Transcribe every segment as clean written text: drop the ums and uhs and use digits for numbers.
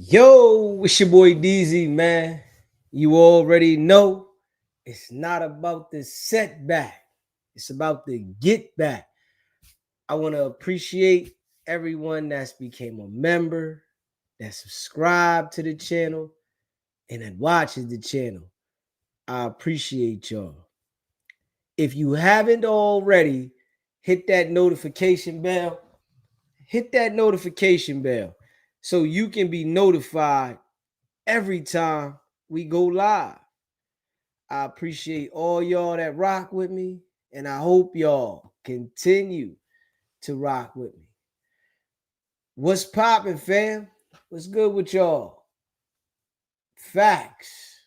Yo, it's your boy DZ, man. You already know it's not about the setback, it's about the get back. I want to appreciate everyone that's became a member, that subscribed to the channel, and that watches the channel. I appreciate y'all. If you haven't already, hit that notification bell. Hit that notification bell so you can be notified every time we go live. I appreciate all y'all that rock with me, and I hope y'all continue to rock with me. What's poppin', fam? What's good with y'all? Facts.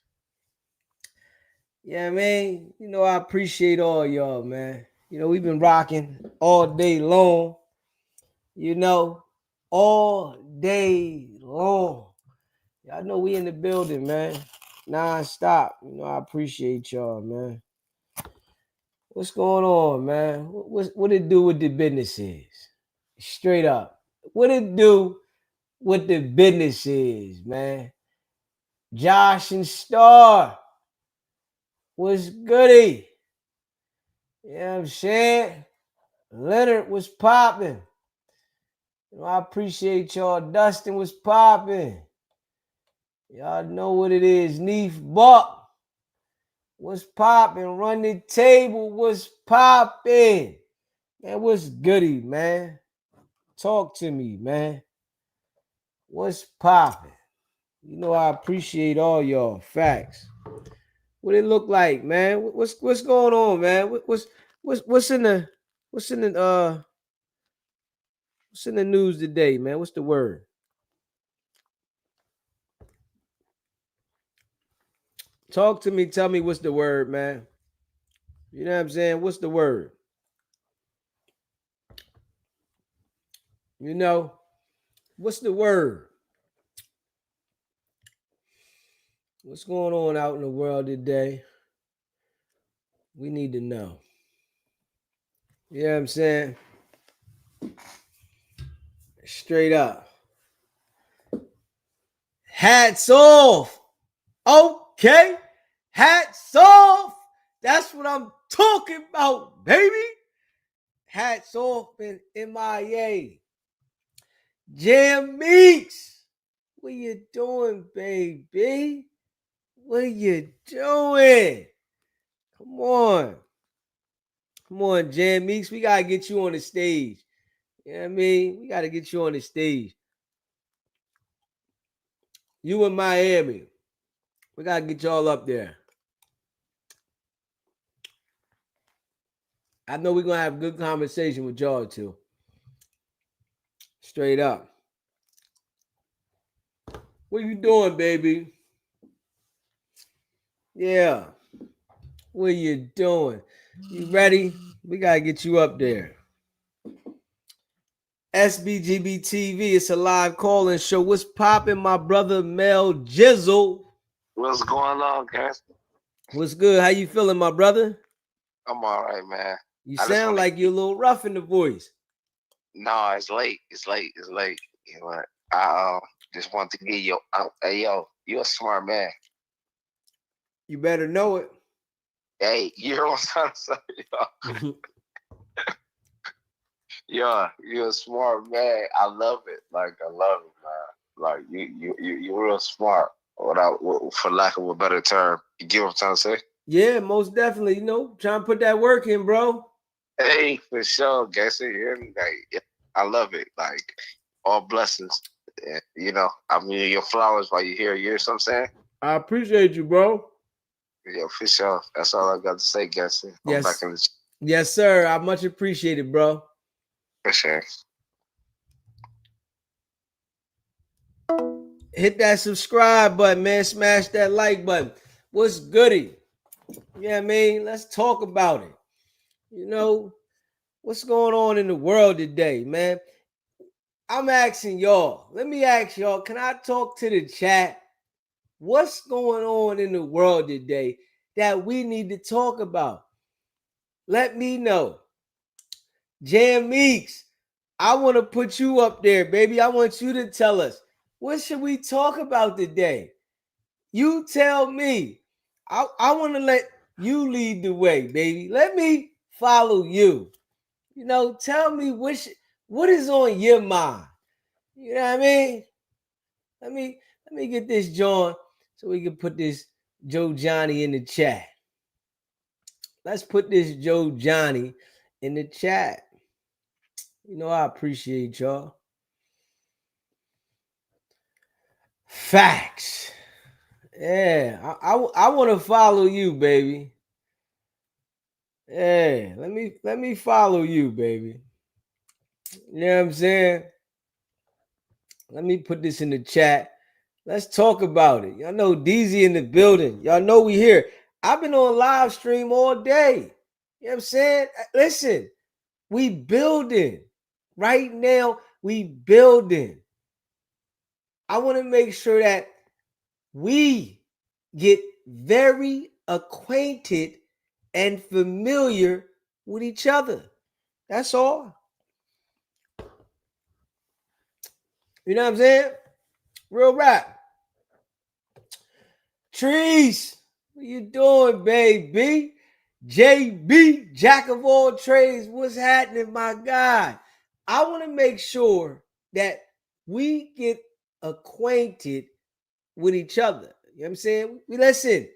Yeah, man. I appreciate all y'all, man. We've been rocking all day long. All day long. Y'all know we in the building, man. Non-stop. I appreciate y'all, man. What's going on, man? What it do with the business is? Straight up. What it do with the business is, man? Josh and Star. What's goody? You know what I'm saying? Leonard was popping. I appreciate y'all. Dustin was popping. Y'all know what it is. Neef Buck. What's popping? Run the table. What's popping? Man, what's goody, man? Talk to me, man. What's popping? I appreciate all y'all. Facts. What it look like, man? What's going on, man? What's in the news today, man? What's the word? Talk to me. Tell me what's the word, man. You know what I'm saying? What's the word? What's the word? What's going on out in the world today? We need to know. You know what I'm saying? Straight up. Hats off. Okay. Hats off. That's what I'm talking about, baby. Hats off in MIA. Jam Meeks. What you doing, baby? What you doing? Come on. Come on, Jam Meeks. We got to get you on the stage. You know what I mean? We got to get you on the stage. You in Miami. We got to get y'all up there. I know we're going to have a good conversation with y'all too. Straight up. What you doing, baby? Yeah. What you doing? You ready? We got to get you up there. Sbgbtv, it's a live call-in show. What's popping, my brother Mel Jizzle? What's going on, guys? What's good? How you feeling, my brother? I'm all right, man. You sound like you're a little rough in the voice. No, it's late. It's late. You know what? I just want to give you. Hey, yo, you're a smart man. You better know it. Hey, you're on sunset, yo. Yo, you're a smart man. I love it. Like I love it, man. Like you're real smart. For lack of a better term, you get what I'm trying to say? Yeah, most definitely. Trying to put that work in, bro. Hey, for sure, guys. Like, I love it. Like all blessings. I mean, your flowers while you're here. You hear what I'm saying? I appreciate you, bro. Yeah, for sure. That's all I got to say, guys. Yes. Yes, sir. I much appreciate it, bro. For sure. Hit that subscribe button, man. Smash that like button. What's goody? Yeah, let's talk about it. What's going on in the world today, man? I'm asking y'all. Let me ask y'all, can I talk to the chat? What's going on in the world today that we need to talk about? Let me know. Jam Meeks, I want to put you up there, baby. I want you to tell us What should we talk about today? You tell me. I want to let you lead the way, baby. Let me follow you. You know, tell me what is on your mind. You know what I mean? Let me get this joint so we can put this Joe Johnny in the chat. Let's put this Joe Johnny in the chat. You know, I appreciate y'all. Facts. Yeah, I want to follow you, baby. Yeah, let me follow you, baby. You know what I'm saying? Let me put this in the chat. Let's talk about it. Y'all know DZ in the building. Y'all know we here. I've been on live stream all day. You know what I'm saying? Listen, we building. Right now, we building. I want to make sure that we get very acquainted and familiar with each other. That's all. You know what I'm saying? Real rap. Trees, what you doing, baby? JB, Jack of all trades, what's happening, my guy? I want to make sure that we get acquainted with each other. You know what I'm saying? Listen,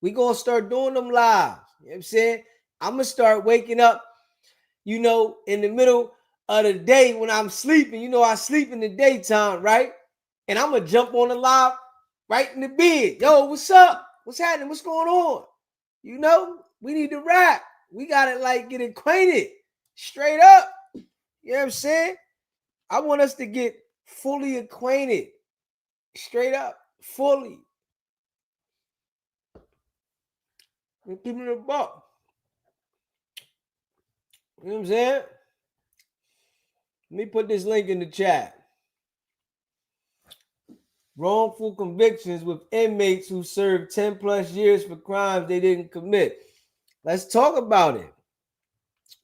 we going to start doing them live. You know what I'm saying? I'm going to start waking up, you know, in the middle of the day when I'm sleeping. You know, I sleep in the daytime, right? And I'm going to jump on the live right in the bed. Yo, what's up? What's happening? What's going on? You know, we need to rap. We got to like get acquainted straight up. You know what I'm saying? I want us to get fully acquainted straight up, fully. Give me the buck. You know what I'm saying? Let me put this link in the chat. Wrongful convictions with inmates who served 10 plus years for crimes they didn't commit. Let's talk about it.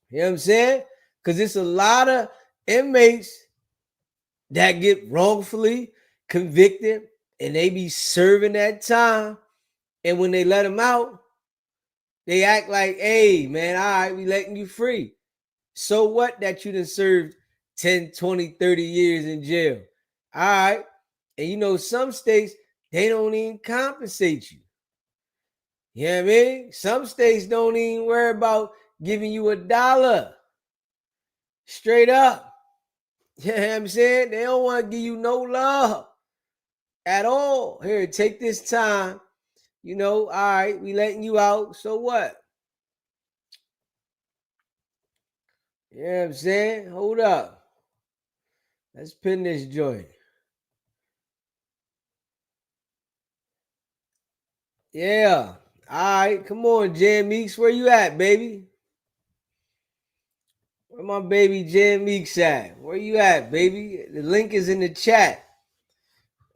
You know what I'm saying? Because it's a lot of inmates that get wrongfully convicted and they be serving that time. And when they let them out, they act like, hey, man, all right, we letting you free. So what that you done served 10, 20, 30 years in jail? All right. And you know, some states, they don't even compensate you. You know what I mean? Some states don't even worry about giving you $1. Straight up. You know what I'm saying? They don't want to give you no love at all. Here, take this time. You know, all right, we letting you out. So what? You know what I'm saying? Hold up. Let's pin this joint. Yeah. All right, come on, Jan Meeks. Where you at, baby? Where my baby Jan Meeks at? Where you at, baby? The link is in the chat.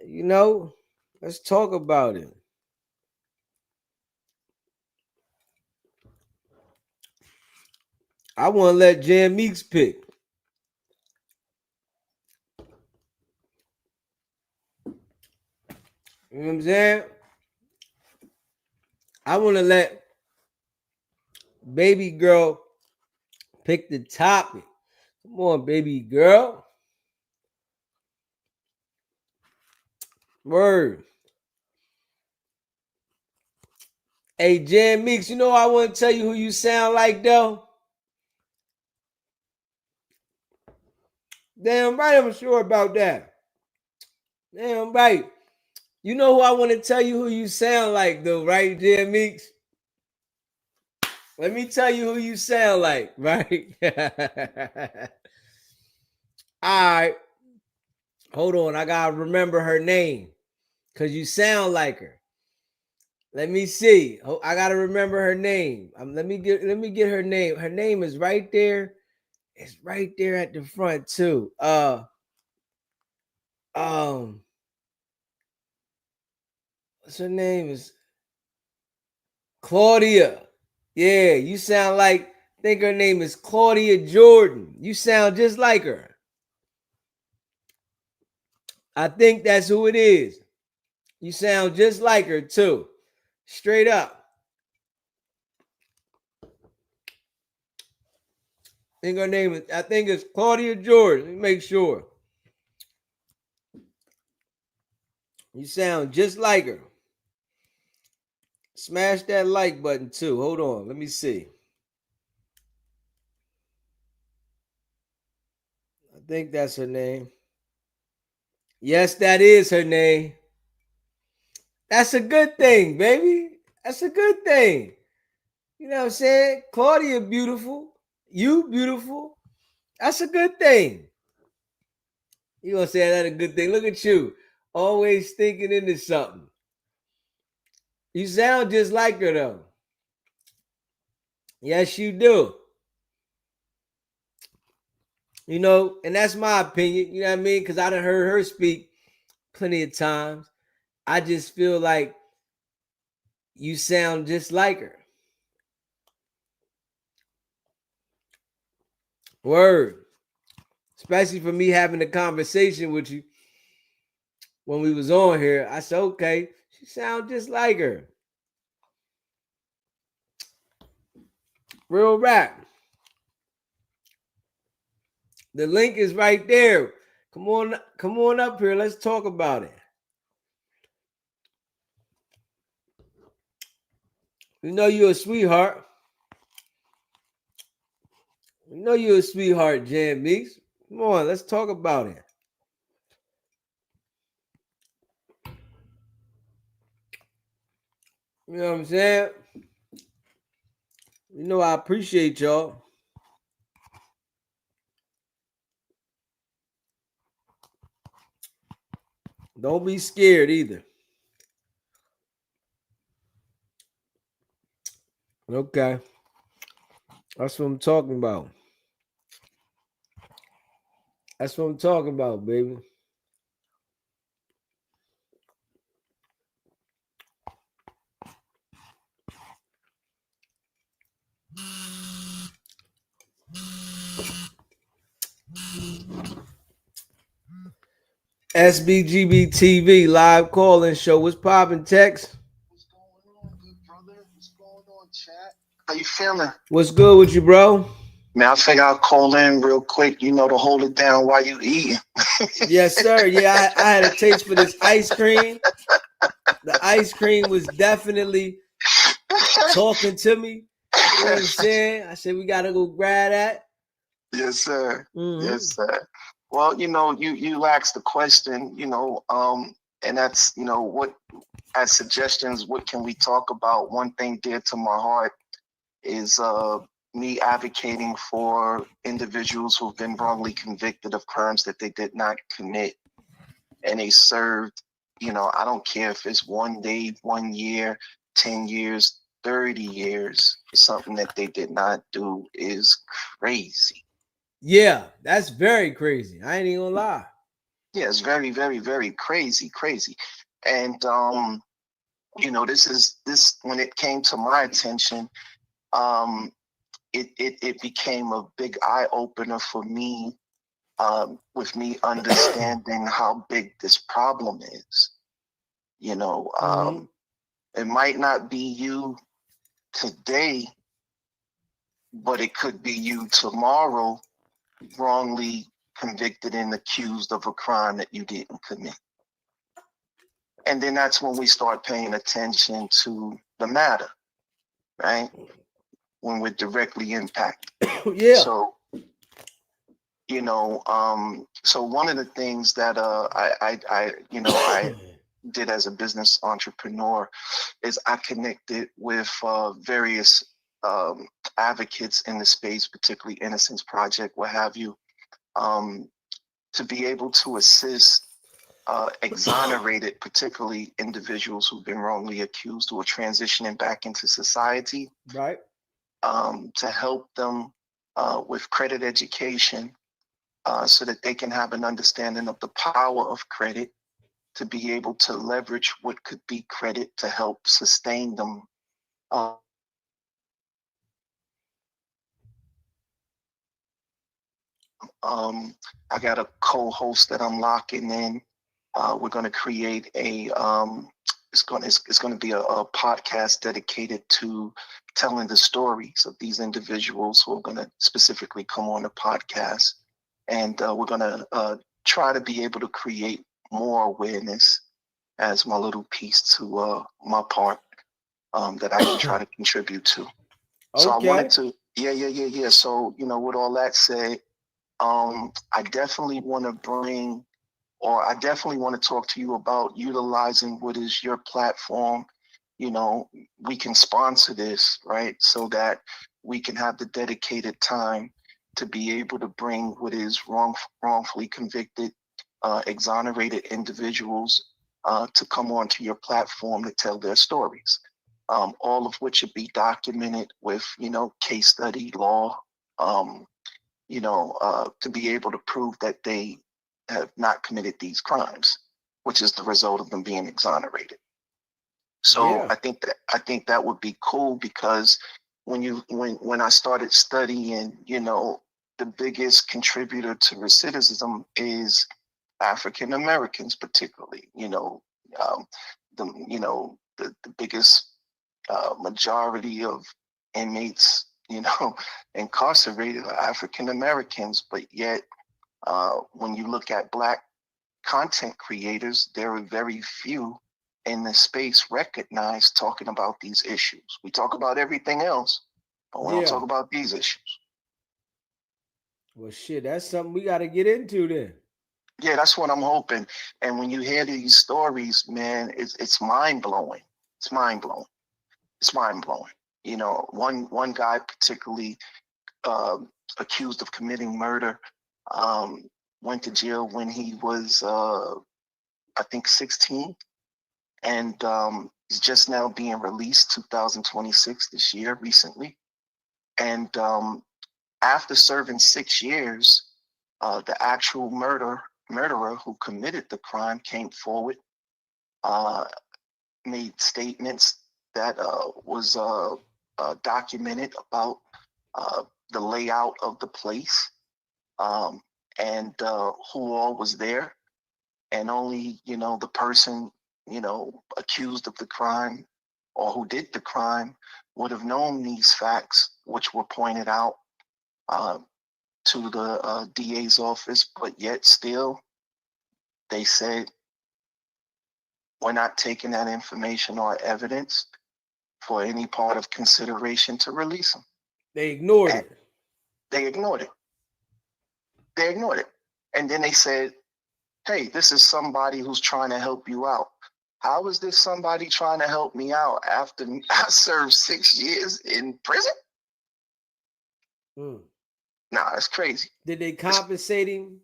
You know, let's talk about it. I want to let Jan Meeks pick. You know what I'm saying? I want to let baby girl pick the topic. Come on, baby girl. Word. Hey, Jan Meeks, you know I want to tell you who you sound like, though? Damn right, I'm sure about that. Damn right. You know who I want to tell you who you sound like, though, right, Jan Meeks? Let me tell you who you sound like, right? All right. Hold on. I got to remember her name because you sound like her. Let me see. I got to remember her name. Let me get her name. Her name is right there. It's right there at the front too. What's her name? Is Claudia. Yeah, you sound like, I think her name is Claudia Jordan. You sound just like her. I think that's who it is. You sound just like her too. Straight up. I think her name is, I think it's Claudia George. Let me make sure. You sound just like her. Smash that like button too. Hold on. Let me see. I think that's her name. Yes, that is her name. That's a good thing, baby. That's a good thing. You know what I'm saying? Claudia beautiful. You beautiful. That's a good thing. You gonna say that a good thing? Look at you. Always thinking into something. You sound just like her though. Yes, you do. You know, and that's my opinion. You know what I mean? Because I done heard her speak plenty of times. I just feel like you sound just like her. Word. Especially for me having a conversation with you when we was on here. I said, okay, she sound just like her. Real rap. The link is right there. Come on up here. Let's talk about it. You know you're a sweetheart. You know you're a sweetheart, Jan Meeks. Come on, let's talk about it. You know what I'm saying? You know I appreciate y'all. Don't be scared either. Okay. That's what I'm talking about. That's what I'm talking about, baby. Sbgbtv live call-in show. What's poppin', Tex? What's going on, good brother? What's going on, chat? How you feeling? What's good with you, bro? Man, I think I'll call in real quick, to hold it down while you eating. Yes, sir. Yeah, I had a taste for this ice cream. The ice cream was definitely talking to me. You know what I'm saying? I said we gotta go grab that. Yes, sir. Mm-hmm. Yes, sir. Well, you asked the question, and that's, what as suggestions, what can we talk about? One thing dear to my heart is me advocating for individuals who've been wrongly convicted of crimes that they did not commit, and they served, I don't care if it's 1 day, 1 year, 10 years, 30 years, something that they did not do is crazy. Yeah, that's very crazy. I ain't even gonna lie. Yeah, it's very, very, very crazy, crazy. And this when it came to my attention, um, it became a big eye opener for me, with me understanding how big this problem is. Mm-hmm. It might not be you today, but it could be you tomorrow, wrongly convicted and accused of a crime that you didn't commit. And then that's when we start paying attention to the matter, right? When we're directly impacted. Yeah. So, so one of the things that I did as a business entrepreneur is I connected with various advocates in the space, particularly Innocence Project, what have you, to be able to assist exonerated, particularly individuals who've been wrongly accused who are transitioning back into society, Right. to help them with credit education, so that they can have an understanding of the power of credit, to be able to leverage what could be credit to help sustain them. I got a co-host that I'm locking in. We're going to create a it's going to be a podcast dedicated to telling the stories of these individuals who are going to specifically come on the podcast, and we're going to try to be able to create more awareness as my little piece to my part that I can try to contribute to. So I wanted Okay. to, yeah. So, with all that said, I definitely want to I definitely want to talk to you about utilizing what is your platform. We can sponsor this, right? So that we can have the dedicated time to be able to bring what is wrongfully convicted, exonerated individuals to come onto your platform to tell their stories, all of which would be documented with, case study law, to be able to prove that they have not committed these crimes, which is the result of them being exonerated. So Yeah. I think that would be cool, because when I started studying, the biggest contributor to recidivism is African Americans, particularly. The biggest majority of inmates, incarcerated are African Americans, but yet when you look at Black content creators, there are very few in the space recognized talking about these issues. We talk about everything else, but we don't Yeah. talk about these issues. Well, shit, that's something we got to get into then. Yeah, that's what I'm hoping. And when you hear these stories, man, it's mind blowing. It's mind blowing. It's mind blowing. One guy particularly accused of committing murder went to jail when he was I think 16, and he's just now being released 2026 this year recently. And after serving 6 years, the actual murderer who committed the crime came forward, uh, made statements that was documented about the layout of the place, um, and who all was there. And only, the person, accused of the crime or who did the crime would have known these facts, which were pointed out uh, to the DA's office. But yet still, they said, we're not taking that information or evidence for any part of consideration to release them. They ignored And it. they ignored it. They ignored it. And then they said, hey, this is somebody who's trying to help you out. How is this somebody trying to help me out after I served 6 years in prison? Mm. Nah, that's crazy. Did they It's, compensate him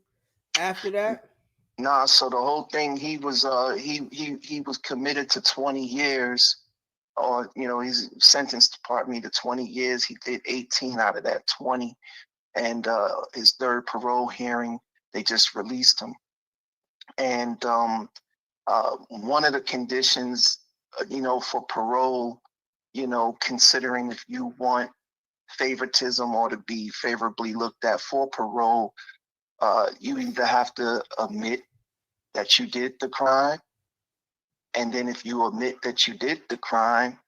after that? nah, so the whole thing, he was he was committed to 20 years, or he's sentenced, pardon me, to 20 years. He did 18 out of that 20, and his third parole hearing, they just released him. And one of the conditions, for parole, considering if you want favoritism or to be favorably looked at for parole, you either have to admit that you did the crime, and then if you admit that you did the crime,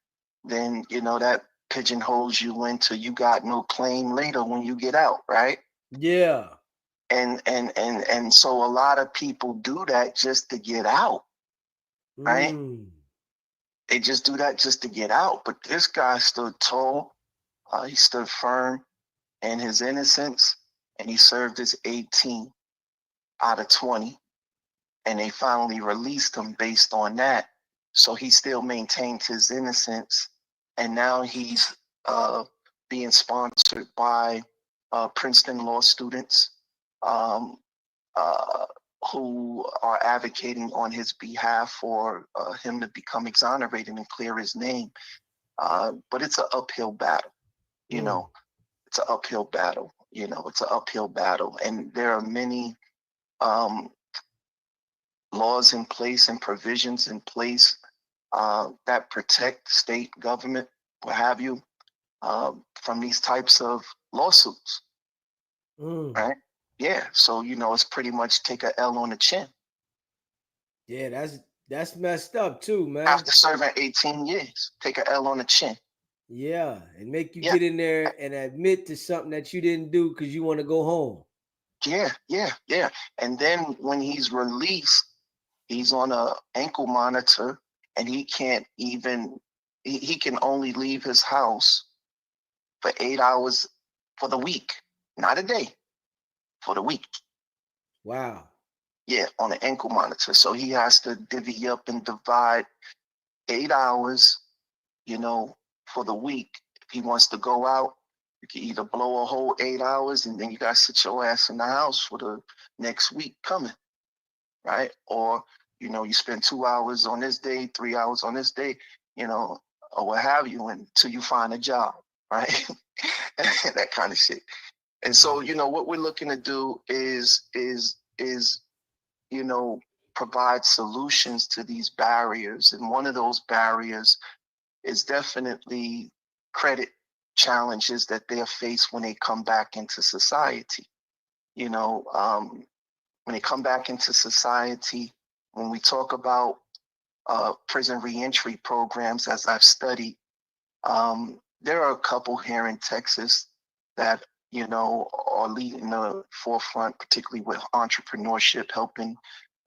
then that pigeonholes you into you got no claim later when you get out, right? Yeah. And so a lot of people do that just to get out, right? Mm. They just do that just to get out. But this guy stood tall. He stood firm in his innocence, and he served his 18 out of 20. And they finally released him based on that. So he still maintained his innocence. And now he's being sponsored by Princeton law students, um, uh, who are advocating on his behalf for him to become exonerated and clear his name. But it's an uphill battle, you Mm. know. It's an uphill battle, It's an uphill battle, and there are many um, laws in place and provisions in place that protect state government, what have you, from these types of lawsuits, Mm. right? Yeah, so it's pretty much take a L on the chin. Yeah, that's messed up too, man. After serving 18 years, take a L on the chin. Yeah, and make you Yeah, get in there and admit to something that you didn't do because you want to go home. yeah. And then when he's released, he's on a ankle monitor, and he can't even. He can only leave his house for 8 hours for the week, not a day, for the week. Wow. Yeah, on an ankle monitor. So he has to divvy up and divide 8 hours, you know, for the week. If he wants to go out, you can either blow a whole 8 hours and then you got to sit your ass in the house for the next week coming, right? Or, you spend 2 hours on this day, 3 hours on this day, or what have you, until you find a job, right? That kind of shit. And so, what we're looking to do is provide solutions to these barriers. And one of those barriers is definitely credit challenges that they're faced when they come back into society. When they come back into society, when we talk about prison reentry programs, as I've studied, there are a couple here in Texas that are leading the forefront, particularly with entrepreneurship, helping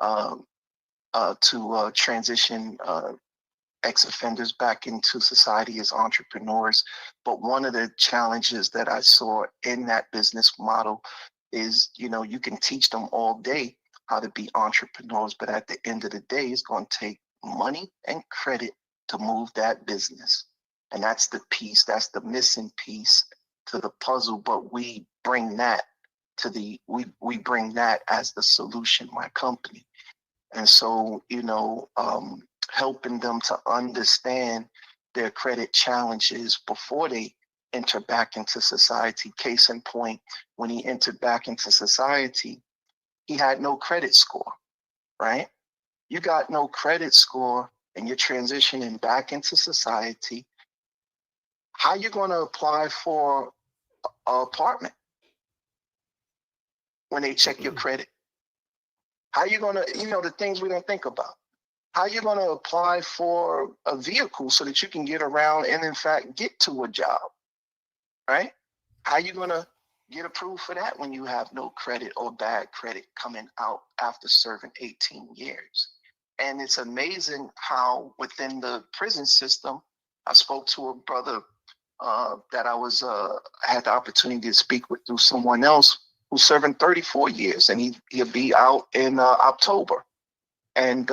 to transition ex-offenders back into society as entrepreneurs. But one of the challenges that I saw in that business model is, you can teach them all day how to be entrepreneurs, but at the end of the day, it's going to take money and credit to move that business. And that's the piece, that's the missing piece to the puzzle. But we bring that we bring that as the solution, my company. And so, helping them to understand their credit challenges before they enter back into society. Case in point, when he entered back into society, he had no credit score, right? You got no credit score and you're transitioning back into society. How you going to apply for an apartment when they check your credit? How you going to, the things we don't think about. How you going to apply for a vehicle so that you can get around and, in fact, get to a job, right? How you going to get approved for that when you have no credit or bad credit coming out after serving 18 years? And it's amazing how within the prison system, I spoke to a brother that I had the opportunity to speak with through someone else who's serving 34 years, and he'll be out in October. And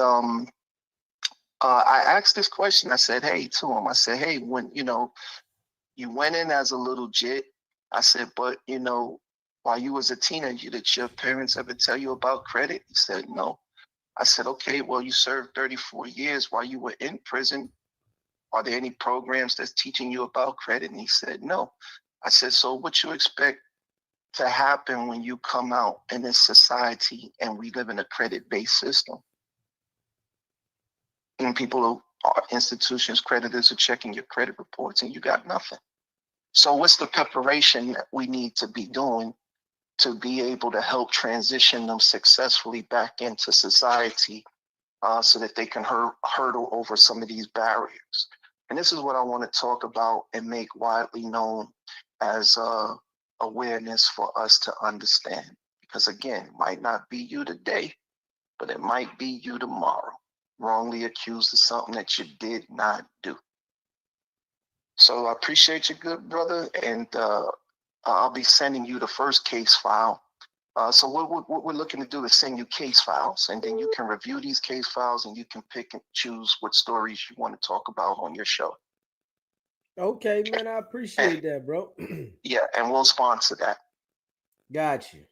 I asked this question. I said, hey, to him, I said, hey, when, you went in as a little jit, I said, but, while you was a teenager, did your parents ever tell you about credit? He said, no. I said, okay, well, you served 34 years while you were in prison. Are there any programs that's teaching you about credit? And he said, no. I said, so what you expect to happen when you come out in this society and we live in a credit-based system? And people are institutions, creditors are checking your credit reports and you got nothing. So what's the preparation that we need to be doing to be able to help transition them successfully back into society so that they can hurdle over some of these barriers? And this is what I want to talk about and make widely known as awareness for us to understand. Because again, it might not be you today, but it might be you tomorrow, wrongly accused of something that you did not do. So I appreciate you, good brother, and I'll be sending you the first case file. So what we're looking to do is send you case files, and then you can review these case files and you can pick and choose what stories you want to talk about on your show. Okay, man, I appreciate that, bro. Yeah, and we'll sponsor that. Got you.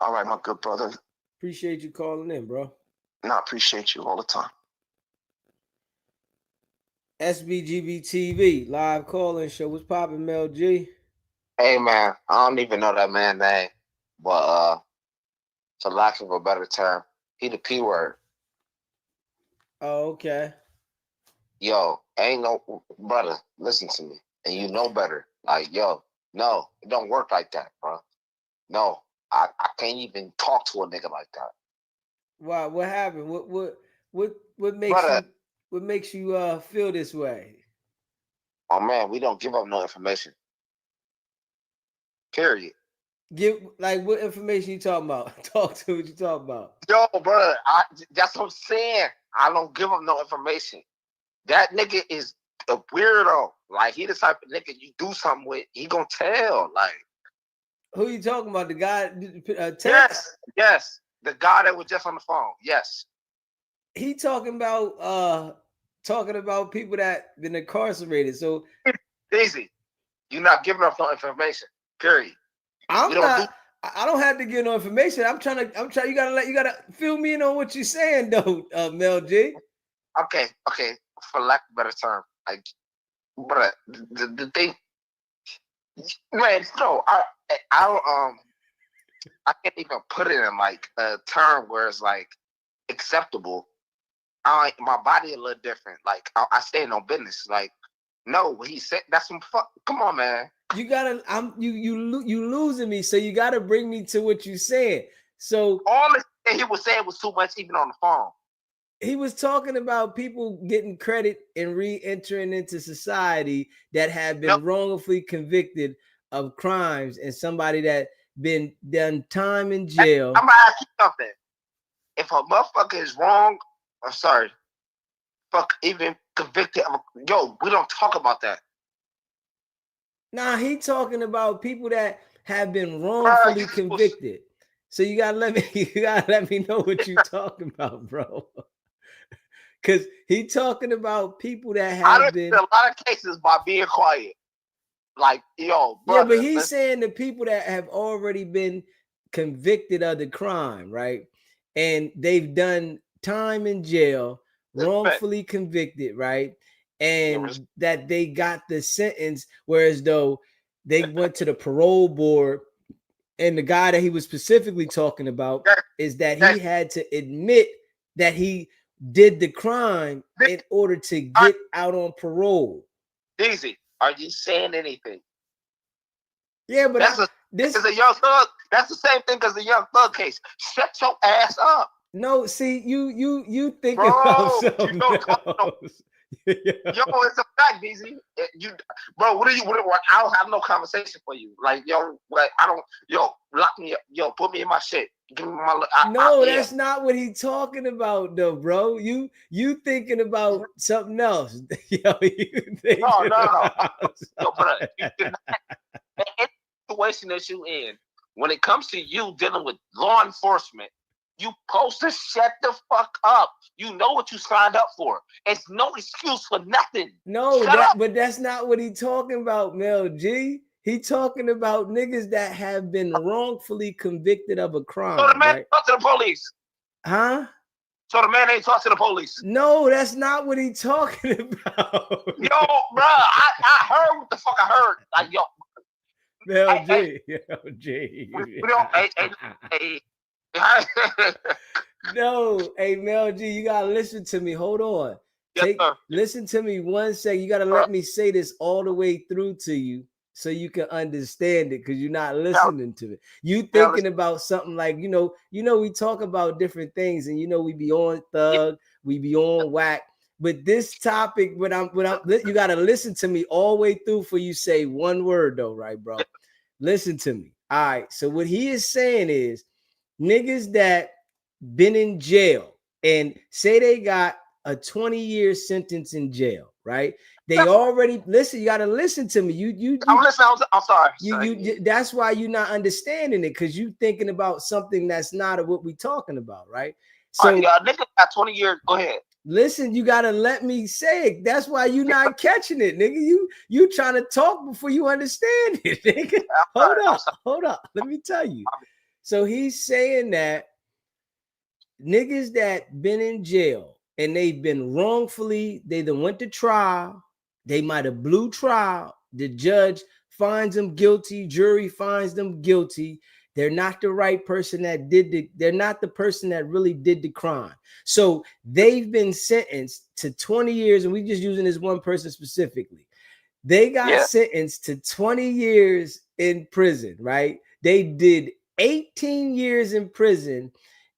All right, my good brother. Appreciate you calling in, bro. And I appreciate you all the time. Sbgbtv live calling show. What's poppin', Mel G? Hey man, I don't even know that man's name, but for lack of a better term, he the P word. Oh, okay. Yo, ain't no brother, listen to me. And you know better. Like, yo, no, it don't work like that, bro. No, I can't even talk to a nigga like that. Why? What happened? What? What Brother, makes you feel this way? oh man, we don't give up no information. Period. Give like what information you talking about? Talk to what you talking about. Yo, brother, that's what I'm saying. I don't give up no information. That nigga is a weirdo. Like, he the type of nigga you do something with, he gonna tell. Like, Who you talking about? The guy text? Yes. The guy that was just on the phone. Yes. He talking about people that been incarcerated. So Easy. You're not giving up no information. Period. I don't have to give no information. I'm trying. You gotta fill me in on what you're saying though, Mel G. Okay. For lack of a better term, like, but the thing, man, no, I can't even put it in like a term where it's like acceptable. My body a little different. Like, I stand on business. Like, no, what he said, that's some fuck. Come on, man. You gotta, you losing me. So you gotta bring me to what you said. So all that he was saying was too much, even on the phone. He was talking about people getting credit and re-entering into society that have been wrongfully convicted of crimes, and somebody that been done time in jail. I'm gonna ask you something. If a motherfucker is wrong, I'm sorry, fuck, even convicted of, yo, we don't talk about that. Nah, he talking about people that have been wrongfully convicted. So you gotta let me know what you talking about, bro. Because he talking about people that have been a lot of cases by being quiet. Like, yo, brother, yeah, but he's saying the people that have already been convicted of the crime, right? And they've done time in jail, wrongfully convicted, right? And that they got the sentence, whereas though they went to the parole board, and the guy that he was specifically talking about is that he had to admit that he did the crime in order to get out on parole. Easy. Are you saying anything? Yeah, but this is a young thug. That's the same thing as the young thug case. Shut your ass up. No, see, you thinking about something else. Yo, it's a fact, BZ. Bro, what I don't have no conversation for you. Like, yo, like, I don't, lock me up. Yo, put me in my shit. Give me my. That's not what he's talking about, though, bro. You thinking about something else. Yo, you thinking no. Yo, brother, any situation that you in, when it comes to you dealing with law enforcement, you supposed to shut the fuck up. You know what you signed up for. It's no excuse for nothing. No, but that's not what he's talking about, Mel G. He talking about niggas that have been wrongfully convicted of a crime. So the man talk to the police. Huh? So the man ain't talk to the police. No, that's not what he's talking about. Yo, bro, I heard what the fuck I heard. Like, yo. Mel G. Mel G. We don't, No, hey Mel G, you gotta listen to me. Hold on. Listen to me 1 second. You gotta let me say this all the way through to you so you can understand it, because you're not listening to it. You thinking about something like, you know, we talk about different things, and we be on thug, we be on whack. But this topic, you gotta listen to me all the way through for you say one word though, right, bro? Listen to me. All right. So what he is saying is, niggas that been in jail and say they got a 20-year sentence in jail, right? They already listen. You got to listen to me. I'm listening. I'm sorry. That's why you're not understanding it, because you thinking about something that's not what we talking about, right? So nigga got 20 years. Go ahead. Listen, you got to let me say it. That's why you're not catching it, nigga. You trying to talk before you understand it, nigga. Hold up. Let me tell you. So he's saying that niggas that been in jail and they've been wrongfully, they done went to trial, they might have blew trial, the judge finds them guilty, jury finds them guilty, they're not the right person that they're not the person that really did the crime. So they've been sentenced to 20 years, and we're just using this one person specifically. They got sentenced to 20 years in prison, right? They did 18 years in prison,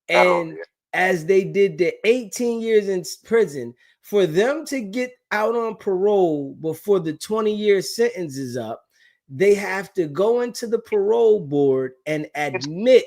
and as they did the 18 years in prison. For them to get out on parole before the 20-year sentence is up, they have to go into the parole board and admit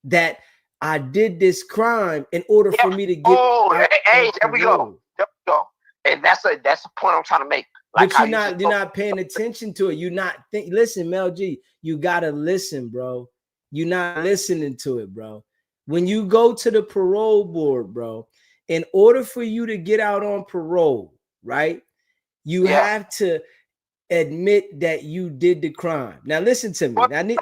that I did this crime in order for me to get out hey, on there we go. There we go. And that's the point I'm trying to make. Like, but you're not paying attention to it. You're not listen, Mel G, you gotta listen, bro. You're not listening to it, bro. When you go to the parole board, bro, in order for you to get out on parole, right? You have to admit that you did the crime. Now listen to me. Now, I need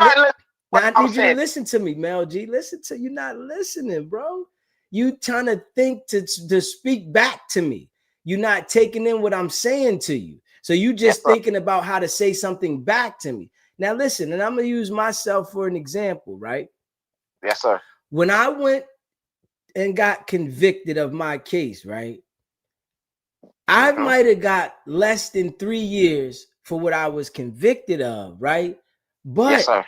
you to listen to me, Mel G. Listen to you. Not listening, bro. You trying to think to speak back to me. You're not taking in what I'm saying to you. So you just thinking about how to say something back to me. Now listen, and I'm gonna use myself for an example, right? Yes, sir. When I went and got convicted of my case, right? I might have got less than 3 years for what I was convicted of, right? But yes, sir.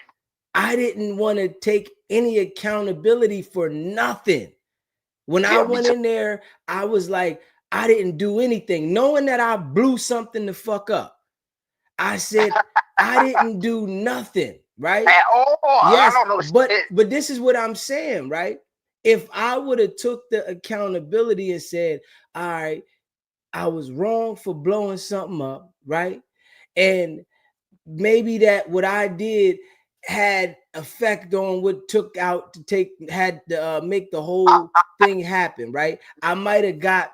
I didn't want to take any accountability for nothing. When I went in there, I was like, I didn't do anything, knowing that I blew something the fuck up. I said, I didn't do nothing, right? At all. Yes, I don't know but this is what I'm saying, right? If I would have took the accountability and said, all right, I was wrong for blowing something up, right? And maybe that what I did had effect on what took out to make the whole thing happen, right? I might have got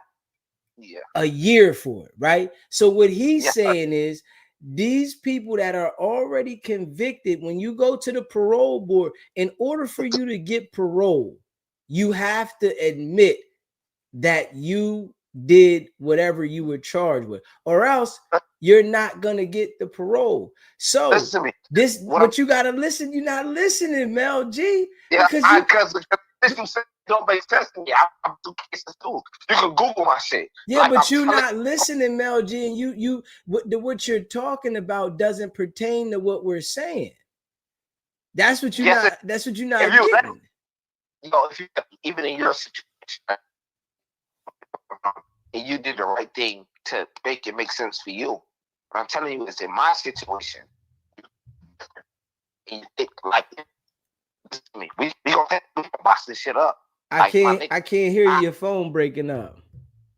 a year for it, right? So what he's saying is these people that are already convicted, when you go to the parole board, in order for you to get parole, you have to admit that you did whatever you were charged with, or else you're not gonna get the parole. So this, but you gotta listen. You're not listening, Mel G. Yeah, because this don't make sense to me. I'm through cases too. You can Google my shit. Yeah, like, but you're not listening, Mel G. And what you're talking about doesn't pertain to what we're saying. That's what you're not. That's what you're not getting. If you even in your situation, and you did the right thing to make it make sense for you. What I'm telling you is in my situation, and you think like me, we gonna box this shit up. I can't hear you. Your phone breaking up.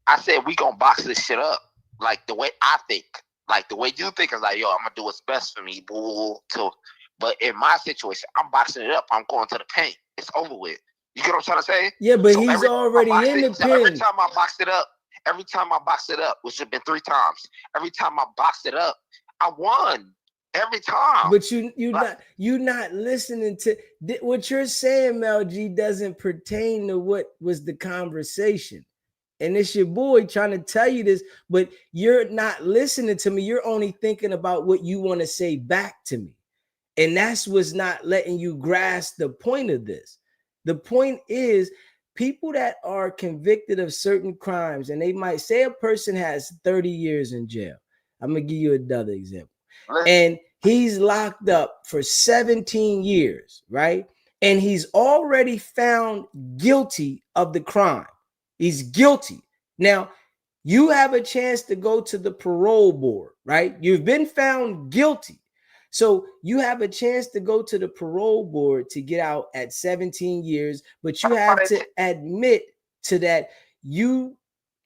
I said we gonna box this shit up like the way I think, like the way you think is like, yo, I'm gonna do what's best for me, boo. But in my situation, I'm boxing it up. I'm going to the paint. It's over with. You get what I'm trying to say? Yeah, but he's already in the pen. Every time I box it up, which have been 3 times, every time I boxed it up, I won every time. But you're not listening to what you're saying, Mel G. Doesn't pertain to what was the conversation. And it's your boy trying to tell you this, but you're not listening to me. You're only thinking about what you want to say back to me. And that's what's not letting you grasp the point of this. The point is, people that are convicted of certain crimes, and they might say a person has 30 years in jail. I'm going to give you another example. And he's locked up for 17 years, right? And he's already found guilty of the crime. He's guilty. Now, you have a chance to go to the parole board, right? You've been found guilty. So you have a chance to go to the parole board to get out at 17 years, but you have to admit to that you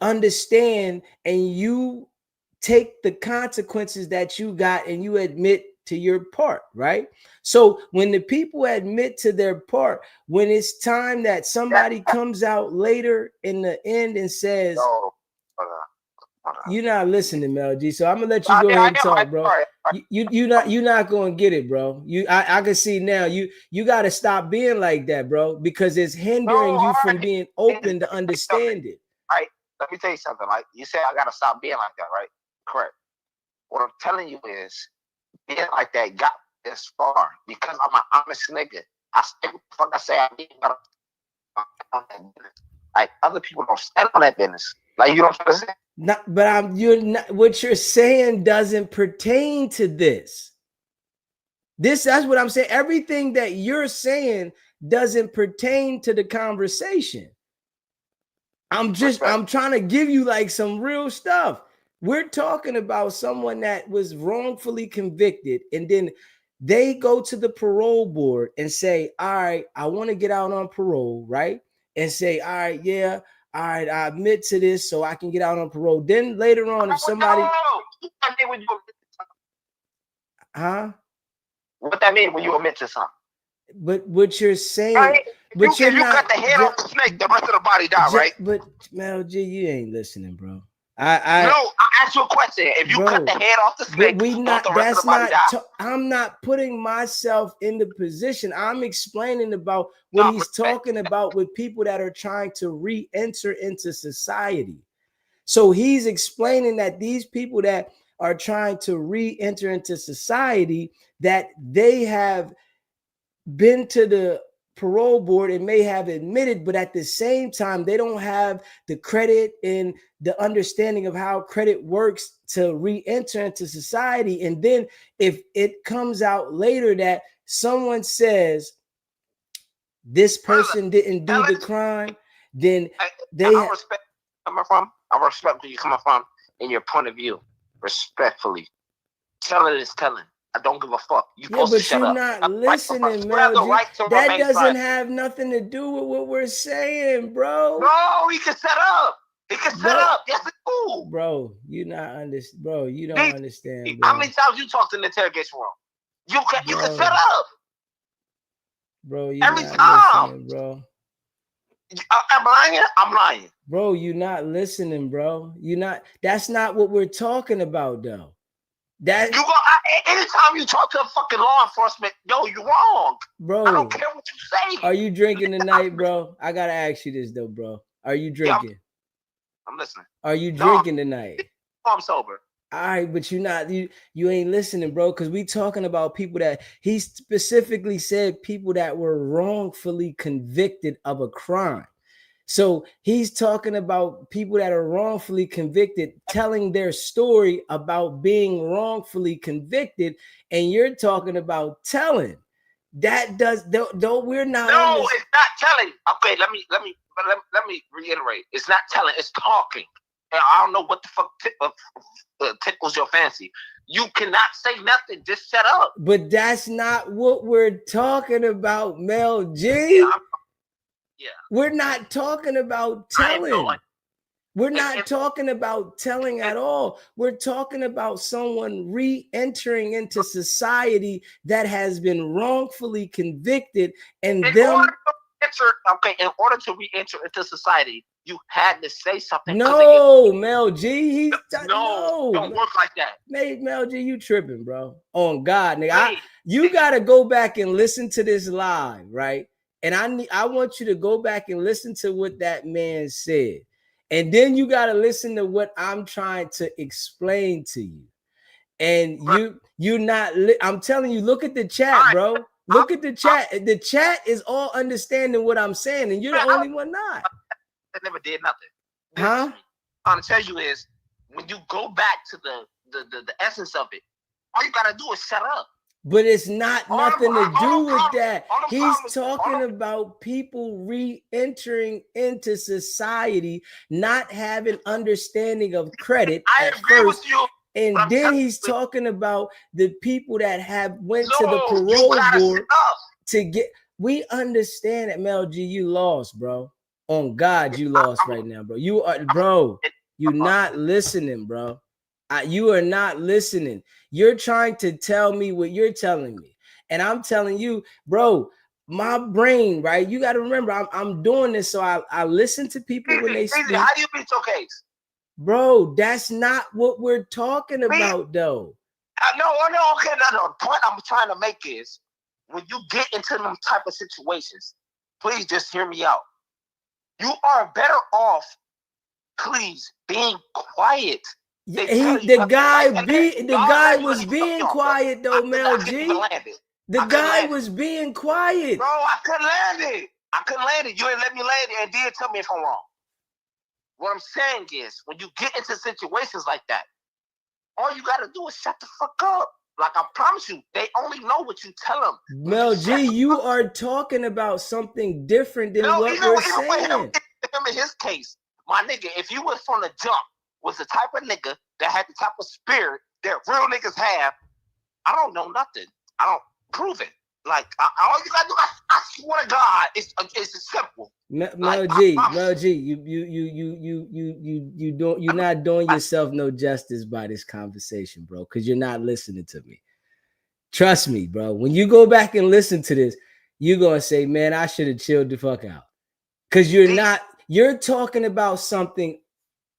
understand and you take the consequences that you got and you admit to your part, right? So when the people admit to their part, when it's time that somebody comes out later in the end and says, you're not listening, Mel G. So I'm gonna let you go ahead and talk, bro. You're not gonna get it, bro. I can see now. You got to stop being like that, bro, because it's hindering you from being open to understand it. All right, let me tell you something. Like you said, I gotta stop being like that, right? Correct. What I'm telling you is, being like that got this far because I'm an honest nigga. I say what the fuck I say. I mean, like other people don't stand on that business. Like you don't understand. You're not. What you're saying doesn't pertain to this. That's what I'm saying. Everything that you're saying doesn't pertain to the conversation. I'm trying to give you like some real stuff. We're talking about someone that was wrongfully convicted, and then they go to the parole board and say, all right, I want to get out on parole, right? And say, all right, yeah, all right, I admit to this so I can get out on parole. Then later on, if somebody... Huh? What that mean when you admit to something? But what you're saying... Right? But if you cut the head off the snake, the rest of the body die, right? But Mel G, you ain't listening, bro. No, I asked you a question. If you cut the head off the snake, we not. the rest of the body die. I'm not putting myself in the position. I'm explaining about what he's talking about with people that are trying to re-enter into society. So he's explaining that these people that are trying to re-enter into society, that they have been to the parole board and may have admitted, but at the same time, they don't have the credit and the understanding of how credit works to re-enter into society. And then if it comes out later that someone says this person didn't do the crime, then I respect coming from. I respect where you're coming from in your point of view. Respectfully, telling is telling. I don't give a fuck. But you're not listening, Mel G. That doesn't have nothing to do with what we're saying, bro. No, he can set up. He can set up. Yes, it's cool. Bro, you not understand. Bro, you don't understand. Bro. How many times you talked in the interrogation room? You can set up. Bro, you every not time, listening, bro. I'm lying. I'm lying. Bro, you not listening, bro. You not. That's not what we're talking about, though. That you go anytime you talk to a fucking law enforcement, yo, you wrong, bro. I don't care what you say. Are you drinking tonight, bro? I gotta ask you this though, bro. Are you drinking? Yeah, I'm listening. Are you drinking tonight? I'm sober. All right, but you ain't listening, bro. Because we talking about people that he specifically said people that were wrongfully convicted of a crime. So he's talking about people that are wrongfully convicted, telling their story about being wrongfully convicted, and you're talking about telling. That does though we're not. No, it's not telling. Okay, let me reiterate. It's not telling. It's talking. And I don't know what the fuck tickles your fancy. You cannot say nothing. Just shut up. But that's not what we're talking about, Mel G. Yeah. We're not talking about telling. We're not talking about telling at all. We're talking about someone re-entering into society that has been wrongfully convicted, and in order to re-enter into society, you had to say something. No, Mel G. No, don't work like that. Mel G, you tripping, bro. On God, nigga. You gotta go back and listen to this live, right? And I want you to go back and listen to what that man said. And then you got to listen to what I'm trying to explain to you. And you're not, I'm telling you, look at the chat, bro. Look at the chat. The chat is all understanding what I'm saying. And you're the only one not. I never did nothing. Huh? What I'm trying to tell you is when you go back to the essence of it, all you got to do is shut up. But it's not nothing to do with that. He's talking about people re-entering into society, not having understanding of credit at first. And then he's talking about the people that have went to the parole board to get. We understand that, Mel G, you lost, bro. On God, you lost right now, bro. You are, bro. You're not listening, bro. You are not listening. You're trying to tell me what you're telling me. And I'm telling you, bro, my brain, right? You got to remember, I'm doing this. So I listen to people when they speak. How do you beat your case? Bro, that's not what we're talking about, though. No. Okay, no. The point I'm trying to make is when you get into them type of situations, please just hear me out. You are better off, please, being quiet. The guy was being quiet though, Mel G. The guy was being quiet. Bro, I couldn't land it. You ain't let me land it and then tell me if I'm wrong. What I'm saying is, when you get into situations like that, all you gotta do is shut the fuck up. Like I promise you, they only know what you tell them. Mel G, you are talking about something different than what we're saying. Him in his case, my nigga, if you was from the jump, was the type of nigga that had the type of spirit that real niggas have, I don't know nothing. I don't prove it. Like all you gotta do, I swear to God, it's simple. Mel G, you're not doing yourself no justice by this conversation, bro, because you're not listening to me. Trust me, bro. When you go back and listen to this, you're gonna say, man, I should have chilled the fuck out. Because you're talking about something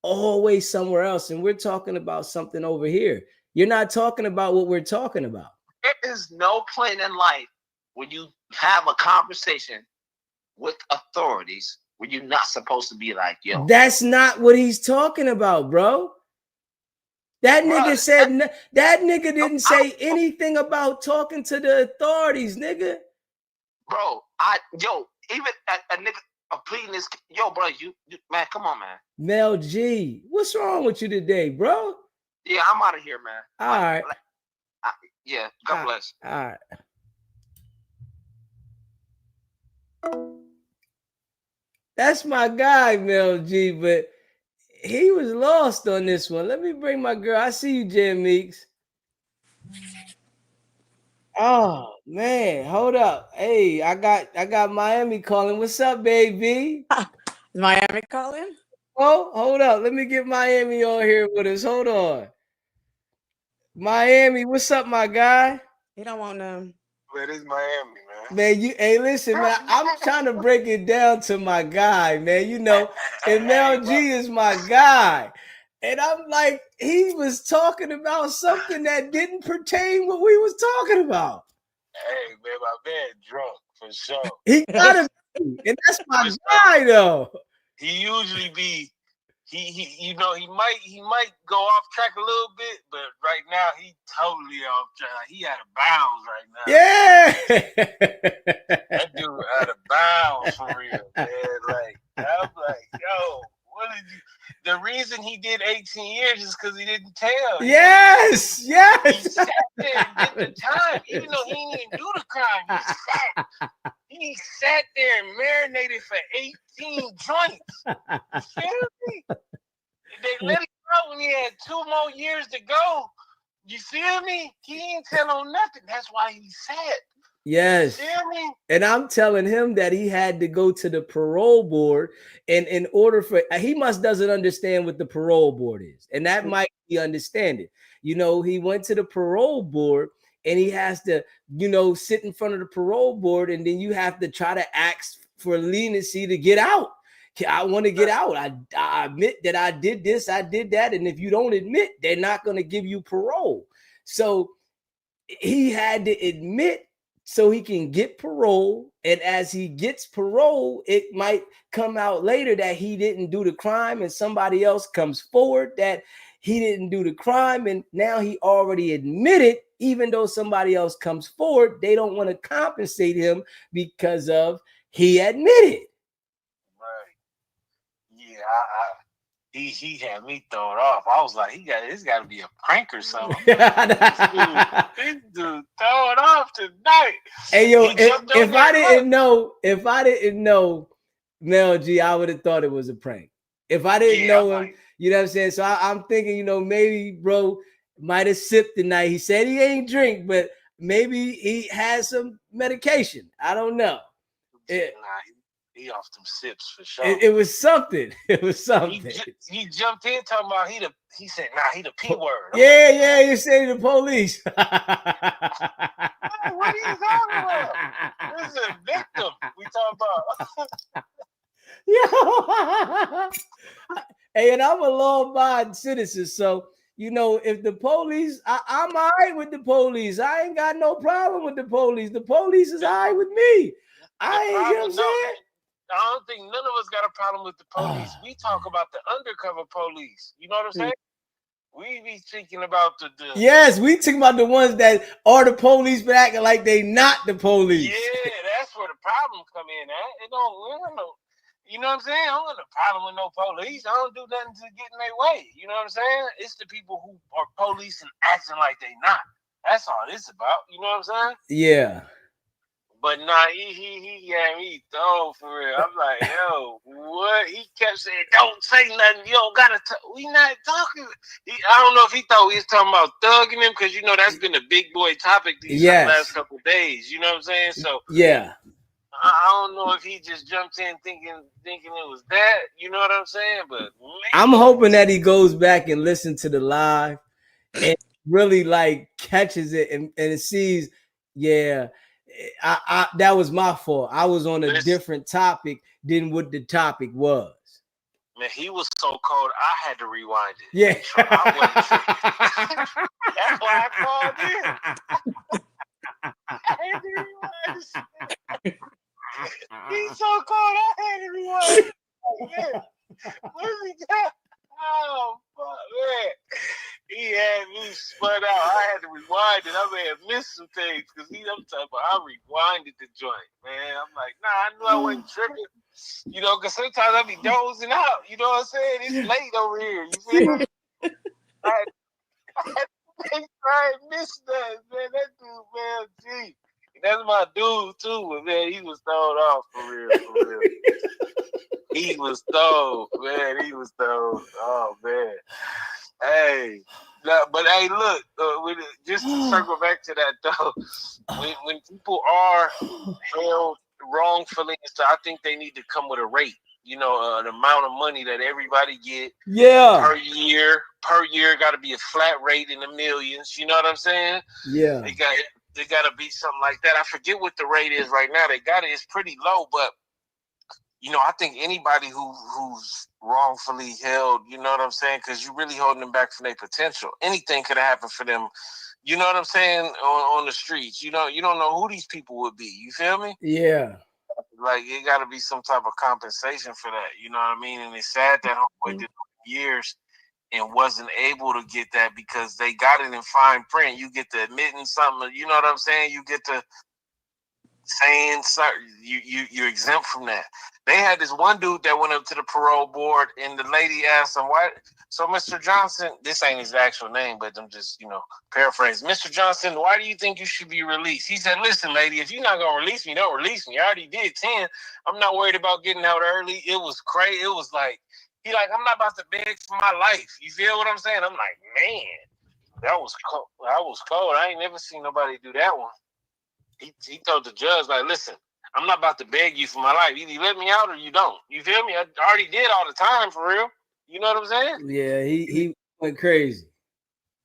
always somewhere else, and we're talking about something over here. You're not talking about what we're talking about. There is no point in life when you have a conversation with authorities where you're not supposed to be like, yo. That's not what he's talking about, bro. That nigga said that nigga didn't say anything about talking to the authorities, nigga. Bro, even a nigga pleading this, yo, bro, you man, come on, man. Mel G, what's wrong with you today, bro? Yeah, I'm out of here, man. All right. Yeah, God bless. All right. That's my guy, Mel G, but he was lost on this one. Let me bring my girl. I see you, Jen Meeks. Oh man, hold up. Hey, I got Miami calling. What's up, baby? Miami calling? Oh, hold up. Let me get Miami on here with us. Hold on. Miami, what's up, my guy? You don't want them. But it's Miami, man. Man, hey, listen, man. I'm trying to break it down to my guy, man. You know, and Mel G is my guy. And I'm like, he was talking about something that didn't pertain what we was talking about. Hey, man, my man drunk for sure. He gotta be, and that's my guy, though. He usually be, he you know, he might go off track a little bit, but right now he totally off track. He out of bounds right now. Yeah, that dude out of bounds for real, man. Like I'm like, yo, what did you? The reason he did 18 years is because he didn't tell. Yes. He sat there and did the time, even though he didn't even do the crime. He sat there and marinated for 18 joints. You feel me? They let him out when he had 2 more years to go. You feel me? He ain't tell on nothing. That's why he said. Yes. You feel me? And I'm telling him that he had to go to the parole board, and in order for he doesn't understand what the parole board is, and that might be understanding. You know, he went to the parole board, and he has to, you know, sit in front of the parole board, and then you have to try to ask for leniency to get out. I want to get out. I admit that I did this, I did that, and if you don't admit, they're not going to give you parole. So he had to admit so he can get parole, and as he gets parole, it might come out later that he didn't do the crime, and somebody else comes forward that he didn't do the crime, and now he already admitted. Even though somebody else comes forward, they don't want to compensate him because of he admitted. Right. Yeah, he had me thrown off. I was like, this got to be a prank or something. This dude thrown off tonight. Hey yo, if I didn't know Mel G, I would have thought it was a prank. If I didn't know him, you know what I'm saying? So I'm thinking, you know, maybe bro might have sipped tonight. He said he ain't drink, but maybe he has some medication. I don't know. He off them sips for sure. It was something. It was something. He jumped in talking about he said, he the P word. Yeah, you say the police. What are you talking about? This is a victim we talking about. Yeah. Hey, and I'm a law-abiding citizen, so you know, if the police, I'm all right with the police. I ain't got no problem with the police. The police is all right with me. I ain't, you know what I'm saying? I don't think none of us got a problem with the police. We talk about the undercover police. You know what I'm saying? We be thinking about the yes, we talking about the ones that are the police but acting like they not the police. Yeah, that's where the problem come in at. It don't, you know what I'm saying? I don't have a problem with no police. I don't do nothing to get in their way. You know what I'm saying? It's the people who are police and acting like they not. That's all this about. You know what I'm saying? Yeah. But nah, he had me thrown for real. I'm like, yo, what? He kept saying, "Don't say nothing. You don't gotta. We not talking." I don't know if he thought we was talking about thugging him, because that's been a big boy topic these last couple of days. You know what I'm saying? So yeah, I don't know if he just jumped in thinking it was that. You know what I'm saying? But man, I'm hoping that he goes back and listens to the live and really like catches it and it sees, yeah, I that was my fault. I was on a different topic than what the topic was. Man, he was so cold, I had to rewind it. Yeah. That's why I called in. I had to rewind it. He's so cold, I had to rewind it. Where's he got? Oh, fuck, man. He had me spun out. I had to rewind it. I may have missed some things because I'm talking about I rewinded the joint, man. I'm like, nah, I knew I wasn't tripping. Because sometimes I be dozing out. You know what I'm saying? It's late over here. You feel me? I missed that, man. That dude, Mel G. That's my dude, too. But, man, he was thrown off for real. He was thrown, man. He was thrown. Oh, man. Hey. No, but, hey, look. Just to circle back to that, though. When people are held wrongfully, so I think they need to come with a rate. An amount of money that everybody get per year. Per year got to be a flat rate in the millions. You know what I'm saying? Yeah. They got to be something like that. I forget what the rate is right now. They got it. It's pretty low, but I think anybody who's wrongfully held, you know what I'm saying? Because you're really holding them back from their potential. Anything could have happened for them. You know what I'm saying? On the streets, you don't know who these people would be. You feel me? Yeah. Like, it got to be some type of compensation for that. You know what I mean? And it's sad that homeboy did years and wasn't able to get that because they got it in fine print. You get to admitting something. You know what I'm saying? You get to saying something. You're exempt from that. They had this one dude that went up to the parole board, and the lady asked him, "Why?" So, Mr. Johnson, this ain't his actual name, but I'm just, paraphrase. Mr. Johnson, why do you think you should be released? He said, "Listen, lady, if you're not going to release me, don't release me. I already did 10. I'm not worried about getting out early." It was crazy. It was like, I'm not about to beg for my life. You feel what I'm saying? I'm like, man, that was cold. I ain't never seen nobody do that one. He told the judge, like, "Listen, I'm not about to beg you for my life. Either you let me out or you don't." You feel me? I already did all the time, for real. You know what I'm saying? Yeah, he went crazy.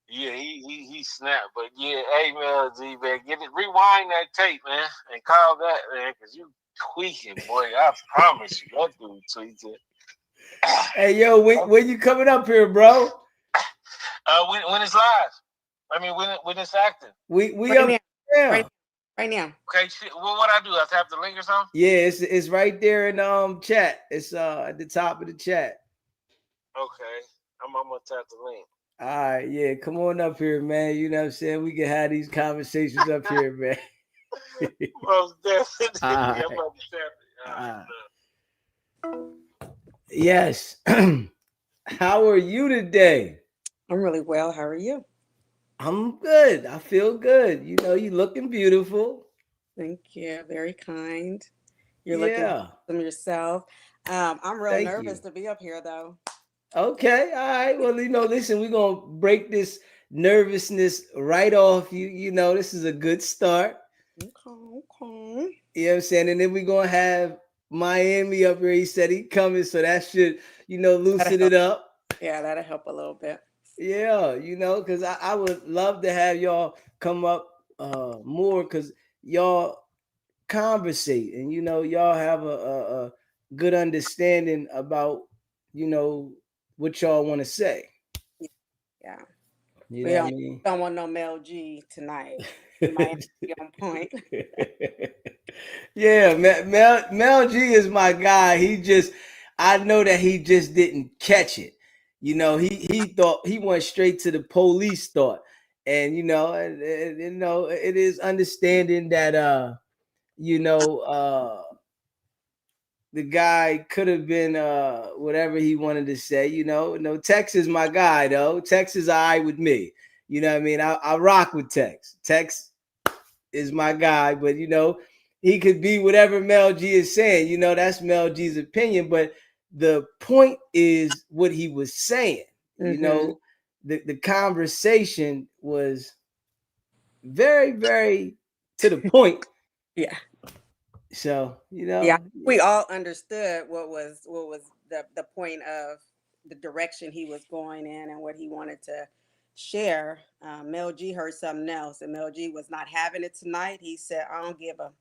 Yeah, he snapped. But yeah, hey, Mel G, man, rewind that tape, man, and call that, man, because you tweaking, boy. I promise you, that dude tweaking. Hey, yo, when you coming up here, bro? When it's live. I mean, when it's acting. We right up now. Right now. Okay, well, what I do? I tap the link or something? Yeah, it's right there in chat. It's at the top of the chat. Okay, I'm gonna tap the link. All right, yeah, come on up here, man. You know what I'm saying? We can have these conversations up here, man. Most definitely. I'm about to tap it. Yes. How are you today? I'm really well. How are you? I'm good. I feel good. You looking beautiful. Thank you. Very kind. You're looking awesome yourself. I'm real nervous to be up here, though. Okay. All right. Well, listen, we're going to break this nervousness right off you. This is a good start. Okay. You know what I'm saying? And then we're going to have Miami up here. He said he coming, so that should, loosen it up. Yeah, that'll help a little bit. Yeah, because I would love to have y'all come up more because y'all conversate and y'all have a good understanding about what y'all want to say. Yeah. You know what I mean? Don't want no Mel G tonight. Might be on point. Yeah, Mel G is my guy. I know that he just didn't catch it. He thought he went straight to the police thought. And it is understanding that the guy could have been whatever he wanted to say. Tex is my guy though. Tex is all right with me. You know what I mean? I rock with Tex. Tex is my guy, but he could be whatever Mel G is saying. You know, that's Mel G's opinion, but the point is what he was saying. You know, the conversation was very, very to the point. Yeah. So, you know. Yeah, we all understood what was the point of the direction he was going in and what he wanted to share. Mel G heard something else, and Mel G was not having it tonight. He said, "I don't give a."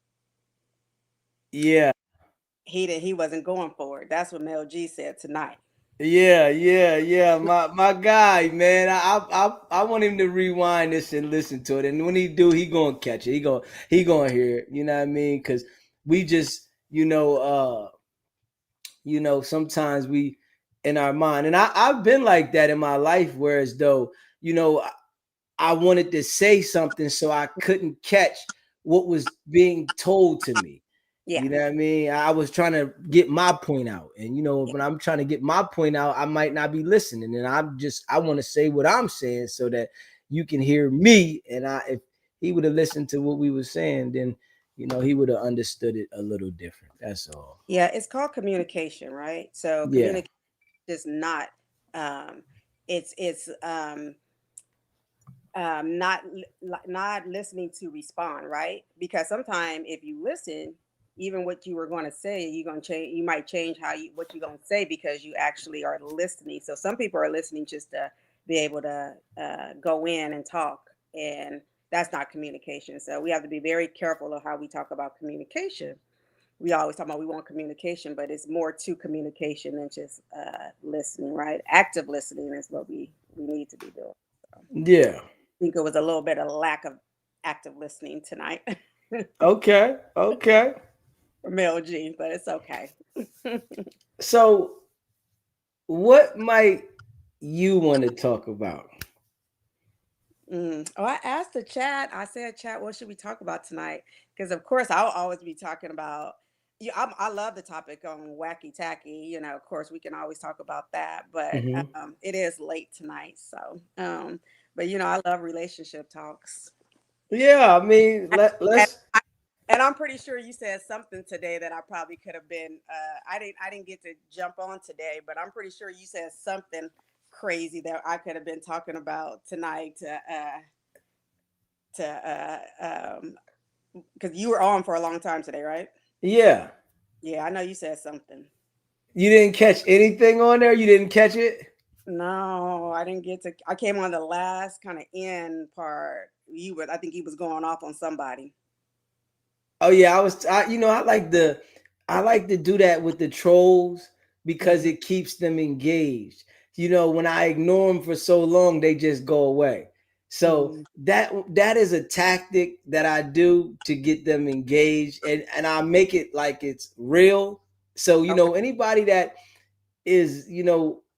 Yeah. He wasn't going for it. That's what Mel G said tonight. Yeah. My guy, man. I want him to rewind this and listen to it. And when he do, he gonna catch it. He gonna hear it. You know what I mean? Because we just, sometimes we in our mind, and I've been like that in my life, whereas though, I wanted to say something, so I couldn't catch what was being told to me. Yeah. You know what I mean? I was trying to get my point out. And, when I'm trying to get my point out, I might not be listening. And I want to say what I'm saying so that you can hear me. And if he would have listened to what we were saying, then, he would have understood it a little different. That's all. Yeah. It's called communication, right? So communication is not, it's not listening to respond, right? Because sometimes if you listen, even what you were going to say, you're going to change. You might change what you're going to say because you actually are listening. So some people are listening just to be able to go in and talk, and that's not communication. So we have to be very careful of how we talk about communication. We always talk about we want communication, but it's more to communication than just listening, right? Active listening is what we need to be doing. So. Yeah. I think it was a little bit of lack of active listening tonight. Okay. For Mel G, but it's okay. So, what might you want to talk about? Oh, I asked the chat. I said, "Chat, what should we talk about tonight?" Because of course, I'll always be talking about. Yeah, I love the topic on wacky tacky. Of course, we can always talk about that. But it is late tonight, so. But I love relationship talks. Yeah, I mean, let's. And I'm pretty sure you said something today that I probably could have been. I didn't get to jump on today, but I'm pretty sure you said something crazy that I could have been talking about tonight. Because you were on for a long time today, right? Yeah. Yeah, I know you said something. You didn't catch anything on there? You didn't catch it? No, I didn't get to. I came on the last kind of end part. I think he was going off on somebody. Oh yeah, I like to do that with the trolls because it keeps them engaged. When I ignore them for so long, they just go away. So that is a tactic that I do to get them engaged, and I make it like it's real. So anybody that is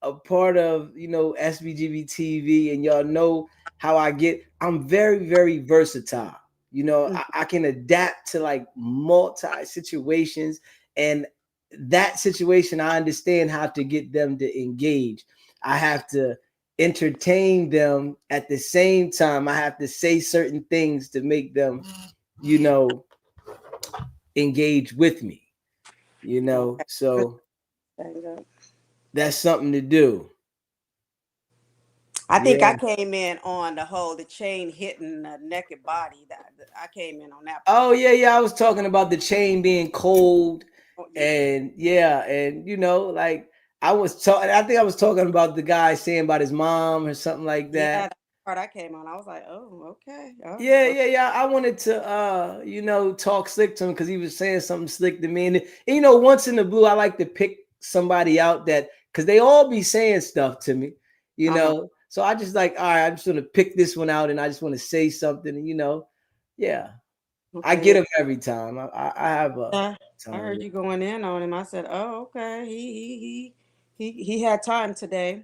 a part of Sbgbtv, and y'all know how I'm very, very versatile. I can adapt to like multi situations, and that situation I understand how to get them to engage. I have to entertain them at the same time. I have to say certain things to make them engage with me. So that's something to do. I think I came in on the chain hitting the naked body. That I came in on that part. Oh yeah. I was talking about the chain being cold, and like I think I was talking about the guy saying about his mom or something like that. Yeah, that part I came on. I was like, oh, okay. Oh, yeah. I wanted to talk slick to him because he was saying something slick to me, and once in the blue, I like to pick somebody out that because they all be saying stuff to me, So I just like, all right, I'm just gonna pick this one out, and I just want to say something, and yeah. Okay. I get him every time. I have a. I heard you going in on him. I said, oh, okay. He had time today.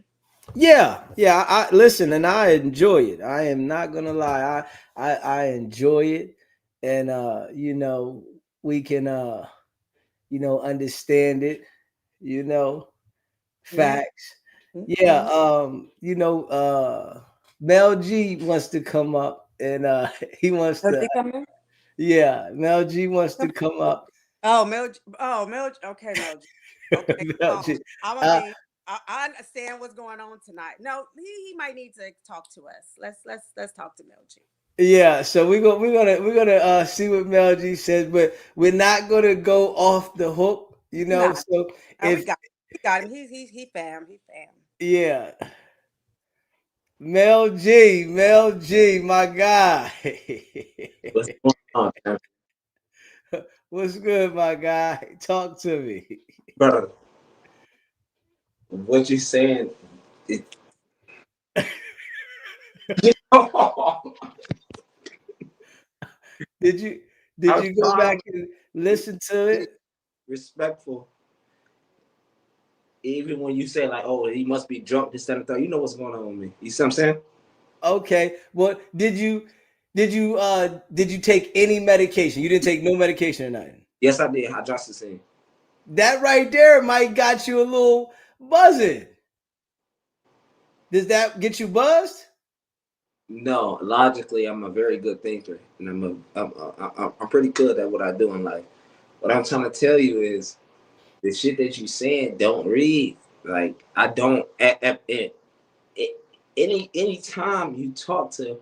Yeah. I listen, and I enjoy it. I am not gonna lie. I enjoy it, and we can understand it. Facts. Yeah. Mel G wants to come up, and he wants to. Yeah, Mel G wants to come up. Oh, Mel. Okay, Mel. Okay, Mel G. I'm gonna be. I understand what's going on tonight. No, he might need to talk to us. Let's talk to Mel G. Yeah, so we're gonna see what Mel G says, but we're not gonna go off the hook, you know. Nah, So we if got him. He fam. yeah, Mel G, my guy. What's going on, man? What's good, my guy? Talk to me. Brother? What you saying? It... Did you go back and listen to it? Respectful. Even when you say like, "Oh, he must be drunk," this and that, you know what's going on with me. You see what I'm saying? Okay. Well, did you take any medication? You didn't take no medication or nothing. Yes, I did. Hydroxyzine. That right there might got you a little buzzing. Does that get you buzzed? No, logically, I'm a very good thinker, and I'm pretty good at what I do in life. What I'm trying to tell you is the shit that you saying. Don't read. Like I don't. Any time you talk to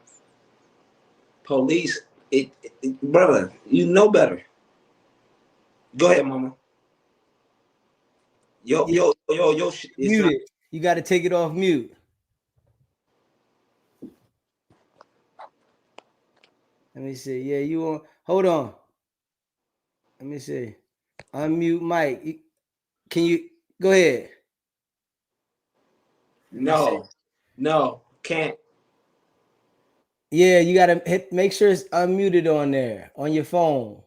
police, brother, you know better. Go ahead, mama. Yo. Mute it. You got to take it off mute. Let me see. Yeah, you on? Hold on. Let me see. Unmute Mike. Can you go ahead? No, can't. Yeah, you gotta make sure it's unmuted on there on your phone.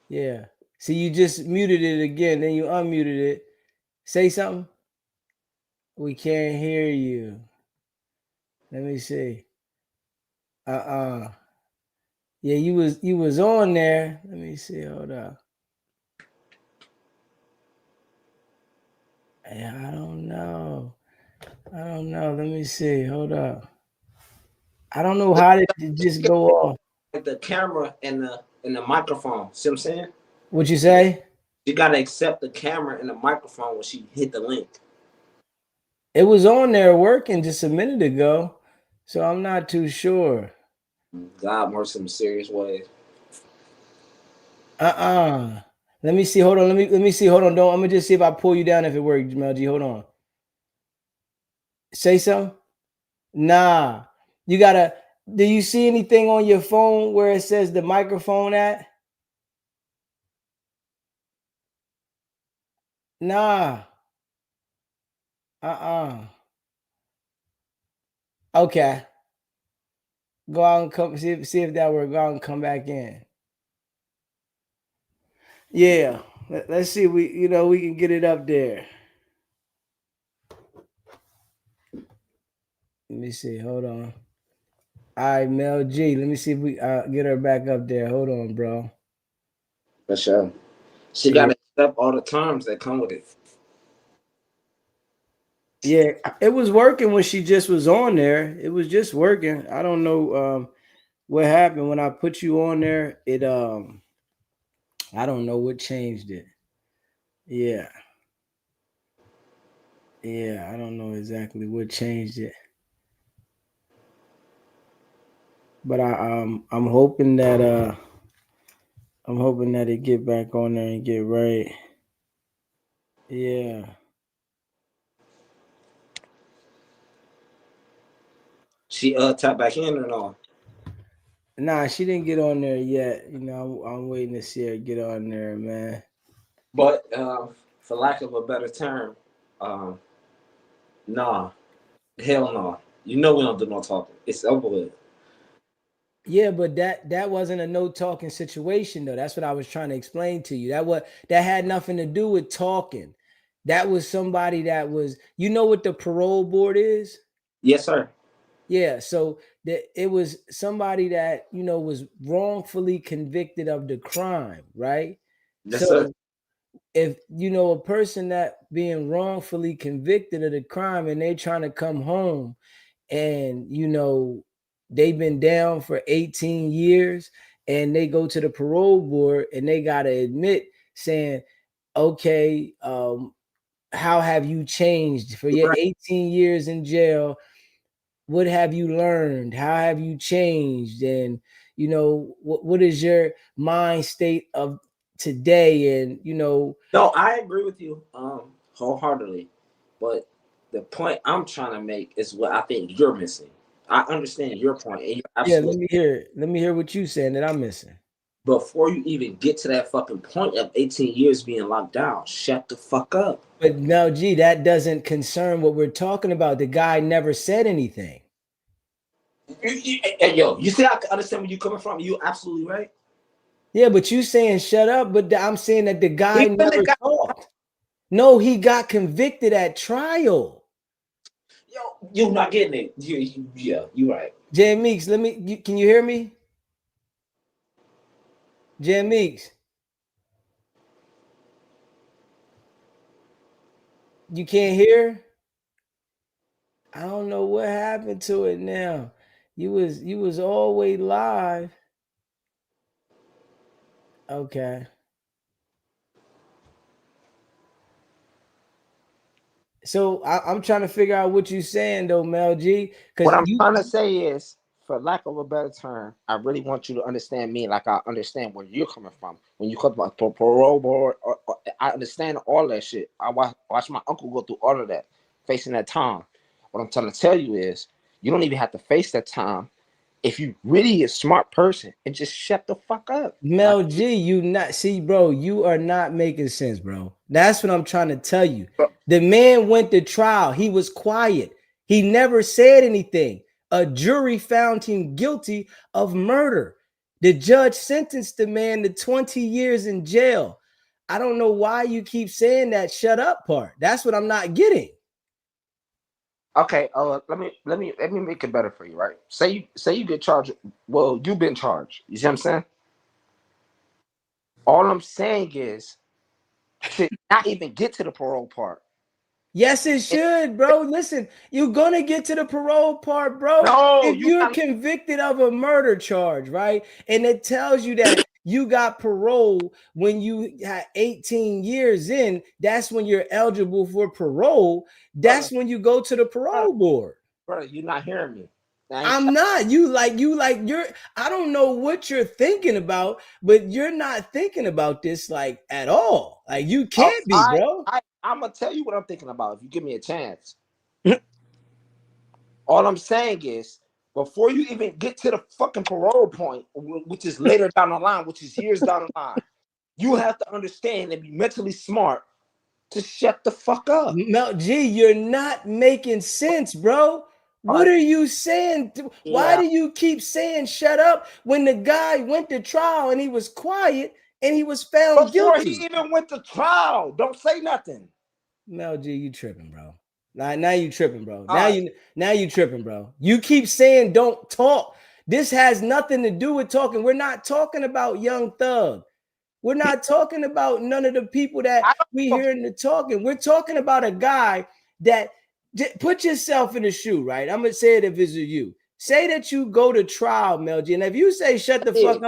Yeah. See, you just muted it again, then you unmuted it. Say something. We can't hear you. Let me see. Yeah, you was on there. Let me see. Hold up. Yeah, I don't know. Let me see. Hold up. I don't know how did it just go off. Like the camera and the microphone. See what I'm saying? What you say? You gotta accept the camera and the microphone when she hit the link. It was on there working just a minute ago, so I'm not too sure. God works in serious ways. Let me see. Hold on. Let me see. Hold on. Don't. I'm gonna just see if I pull you down if it works, Mel G. Hold on. Say something. Nah. You gotta. Do you see anything on your phone where it says the microphone at? Nah. Okay. Go out and come see if that works. Go out and come back in. Yeah. Let's see. We can get it up there. Let me see. Hold on. All right, Mel G. Let me see if we get her back up there. Hold on, bro. For sure. She gotta accept all the terms that come with it. Yeah, it was working when she just was on there. It was just working. I don't know what happened when I put you on there. It I don't know what changed it. Yeah. Yeah, I don't know exactly what changed it. But I'm hoping that it get back on there and get right. Yeah. She tapped back in or no? Nah, she didn't get on there yet. I'm waiting to see her get on there, man. But for lack of a better term, nah, hell no. You know we don't do no talking. It's over with. Yeah, but that wasn't a no talking situation though. That's what I was trying to explain to you. That had nothing to do with talking. That was somebody that was, what the parole board is? Yes, sir. Yeah, so it was somebody that was wrongfully convicted of the crime, right? Yes, So sir. if a person that being wrongfully convicted of the crime and they trying to come home and they've been down for 18 years and they go to the parole board and they got to admit saying, okay, how have you changed for your 18 years in jail? What have you learned? How have you changed? And, you know, what is your mind state of today? And, you know. No, I agree with you wholeheartedly. But the point I'm trying to make is what I think you're missing. I understand your point, and you're absolutely. Let me hear what you saying that I'm missing. Before you even get to that fucking point of 18 years being locked down, shut the fuck up. But Mel G, that doesn't concern what we're talking about. The guy never said anything. Yo, you see, I can understand where you're coming from. You're absolutely right. Yeah, but you saying shut up, but I'm saying that the guy never talked. No, he got convicted at trial. Yo, you're not getting it. Yeah, you're right. Jan Meeks, can you hear me? Jan Meeks. You can't hear? I don't know what happened to it now. You was always live. Okay. So I'm trying to figure out what you're saying though, Mel G. What I'm trying to say is, for lack of a better term, I really want you to understand me like I understand where you're coming from. When you come about parole board, I understand all that shit. I watch my uncle go through all of that, facing that time. What I'm trying to tell you is, you don't even have to face that time if you really a smart person and just shut the fuck up. Mel G, you not see, bro, you are not making sense, bro. That's what I'm trying to tell you. The man went to trial. He was quiet. He never said anything. A jury found him guilty of murder. The judge sentenced the man to 20 years in jail. I don't know why you keep saying that shut up part. That's what I'm not getting. Okay, let me make it better for you, right? Say you get charged. Well, you've been charged. You see what I'm saying? All I'm saying is, should not even get to the parole part. Yes, it should, bro. Listen, you're gonna get to the parole part, bro. No, if you're convicted of a murder charge, right? And it tells you that you got parole when you had 18 years in, that's when you're eligible for parole. That's when you go to the parole board. Bro, you're not hearing me. I'm not. You're I don't know what you're thinking about, but you're not thinking about this like at all. Like you can't be, bro. I'm gonna tell you what I'm thinking about if you give me a chance. All I'm saying is, before you even get to the fucking parole point, which is later down the line, which is years down the line, you have to understand and be mentally smart to shut the fuck up. Mel G, you're not making sense, bro. What are you saying? Why do you keep saying shut up when the guy went to trial and he was quiet and he was found guilty? Before he even went to trial, don't say nothing. Mel G, you tripping, bro. Now you tripping, bro. Now you tripping, bro. You keep saying don't talk. This has nothing to do with talking. We're not talking about Young Thug. We're not talking about none of the people that we hear in the talking. We're talking about a guy that put yourself in the shoe, right? I'm gonna say it if it's you. Say that you go to trial, Mel G. And if you say shut the fuck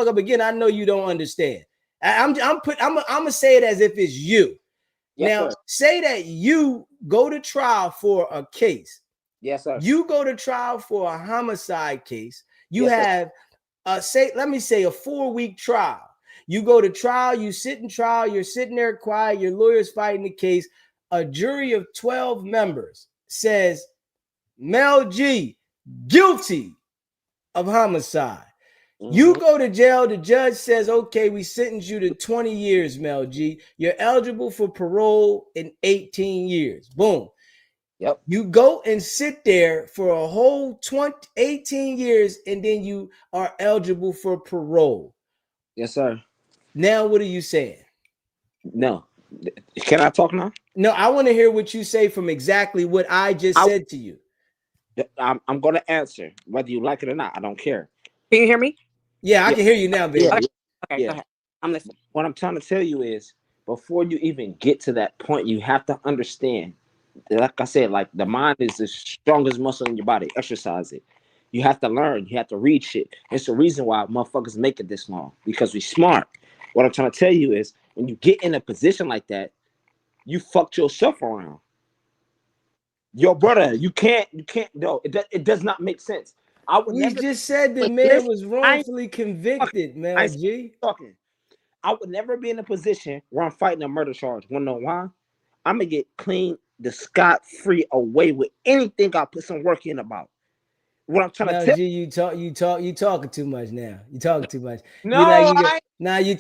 up again, I know you don't understand. I'm gonna say it as if it's you. Yes, now, sir. Say that you go to trial for a case. Yes, sir. You go to trial for a homicide case. You Yes, have let me say a 4-week trial. You go to trial, you sit in trial, you're sitting there quiet, your lawyer's fighting the case. A jury of 12 members says Mel G guilty of homicide. You go to jail, the judge says, okay, we sentence you to 20 years, Mel G. You're eligible for parole in 18 years. Boom. Yep. You go and sit there for a whole 18 years, and then you are eligible for parole. Yes, sir. Now, what are you saying? No. Can I talk now? No, I want to hear what you say from exactly what I just said to you. I'm going to answer, whether you like it or not. I don't care. Can you hear me? Yeah, I can hear you now, baby. Okay, go ahead. I'm listening. What I'm trying to tell you is, before you even get to that point, you have to understand like I said, like the mind is the strongest muscle in your body. Exercise it. You have to learn. You have to read shit. It's the reason why motherfuckers make it this long, because we smart. What I'm trying to tell you is, when you get in a position like that, you fucked yourself around. Yo, brother, you can't. No, it does not make sense. I would We never. just said the Wait, man listen, was I ain't wrongfully convicted, talking. Mel G. Talking. I would never be in a position where I'm fighting a murder charge. Wanna know why? I'm gonna get clean, the scot free away with anything I put some work in about. What I'm trying to Mel tell. G, you talking too much now. You talking too much. You like No, you get now you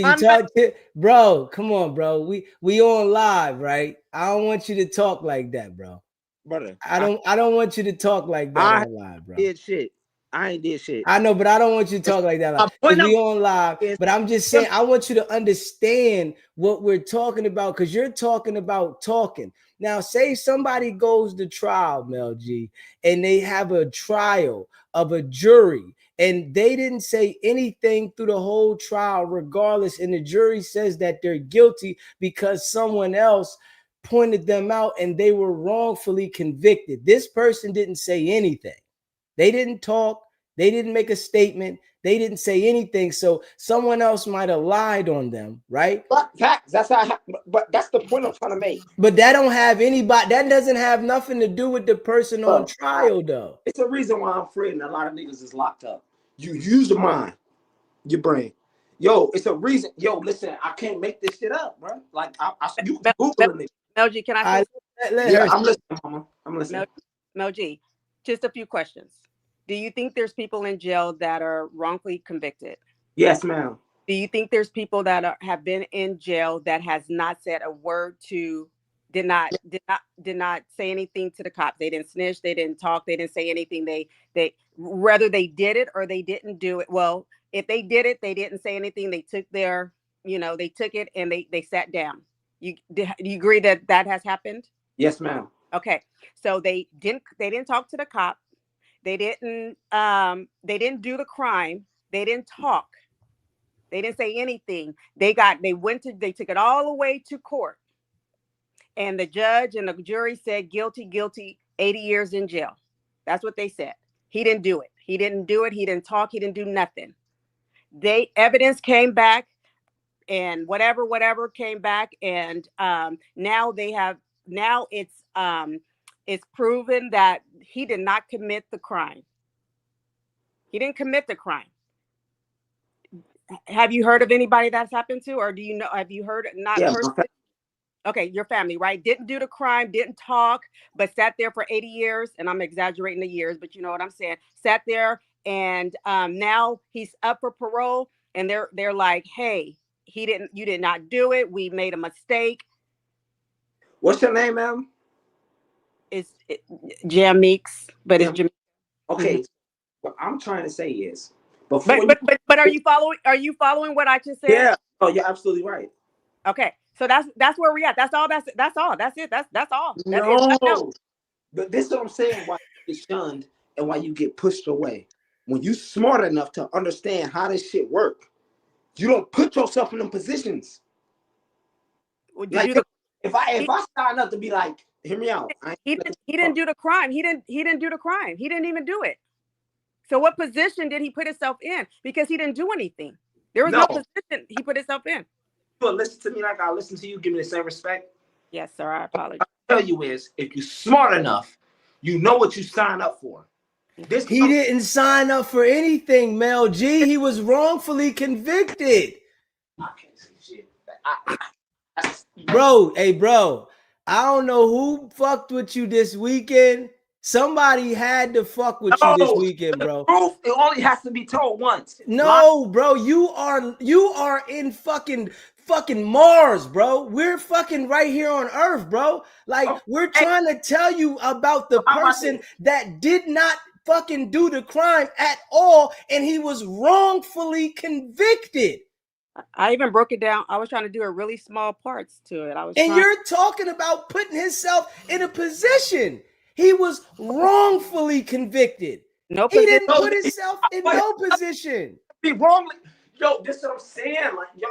I'm not, talk to bro. Come on, bro. We on live, right? I don't want you to talk like that, bro. brother. I don't want you to talk like that I on live, bro. did shit. I ain't did shit. I know, but I don't want you to It's, talk like that my because point we of on live. is But I'm just saying, I want you to understand what we're talking about, because you're talking about talking. Now, say somebody goes to trial, Mel G, and they have a trial of a jury, and they didn't say anything through the whole trial, regardless, and the jury says that they're guilty because someone else pointed them out and they were wrongfully convicted. This person didn't say anything. They didn't talk. They didn't make a statement. They didn't say anything. So someone else might have lied on them, right? but facts. That's how. But that's the point I'm trying to make. But that don't have anybody. That doesn't have nothing to do with the person on Bro, trial, though. it's a reason why I'm afraid and a lot of niggas is locked up. You use your mind, your brain. Yo, it's a reason. Yo, listen, I can't make this shit up, bro. Like you can Google it. Mel G, can I I say let Yeah, her. I'm listening, mama. I'm listening. Mel G, just a few questions. Do you think there's people in jail that are wrongfully convicted? Yes, ma'am. Do you think there's people that have been in jail that has not said a word to, did not say anything to the cops? They didn't snitch, they didn't talk, they didn't say anything. They whether they did it or they didn't do it. Well, if they did it, they didn't say anything. They took their, they took it and they sat down. Do you agree that that has happened? Yes, ma'am. Okay, so they didn't talk to the cop. They didn't do the crime. They didn't talk. They didn't say anything. They took it all the way to court. And the judge and the jury said guilty, guilty, 80 years in jail. That's what they said. He didn't do it. He didn't do it. He didn't talk. He didn't do nothing. Evidence came back and whatever came back. And now it's proven that he did not commit the crime. He didn't commit the crime. Have you heard of anybody that's happened to, or have you heard, okay, your family, right? Didn't do the crime, didn't talk, but sat there for 80 years. And I'm exaggerating the years, but you know what I'm saying? Sat there and now he's up for parole. And they're like, hey, you did not do it. We made a mistake. What's your name, ma'am? It's Jam Meeks, but it's Jam. Okay. Mm-hmm. What I'm trying to say is, but are you following what I just said? Yeah. Oh, you're absolutely right. Okay. So that's where we're at. That's all. That's all. That's it. That's all. No. But this is what I'm saying, why you get shunned and why you get pushed away. When you smart enough to understand how this shit work, you don't put yourself in them positions. Like if I sign up to be like, hear me out. He didn't do the crime. He didn't do the crime. He didn't even do it. So what position did he put himself in? Because he didn't do anything. There was no position he put himself in. But listen to me like I listen to you. Give me the same respect. Yes, sir. I apologize. What I tell you is, if you're smart enough, you know what you sign up for. He didn't sign up for anything, Mel G. He was wrongfully convicted. I can't see shit. Bro, hey, bro. I don't know who fucked with you this weekend. Somebody had to fuck with you this weekend, bro. Proof, it only has to be told once. No, bro, you are in fucking Mars, bro. We're fucking right here on Earth, bro. Like, we're trying to tell you about the person that did not fucking do the crime at all, and he was wrongfully convicted. I even broke it down. I was trying to do a really small parts to it. You're talking about putting himself in a position. He was wrongfully convicted. He didn't put himself in no position. Be wrongly. Yo, this is what I'm saying. Like, yo,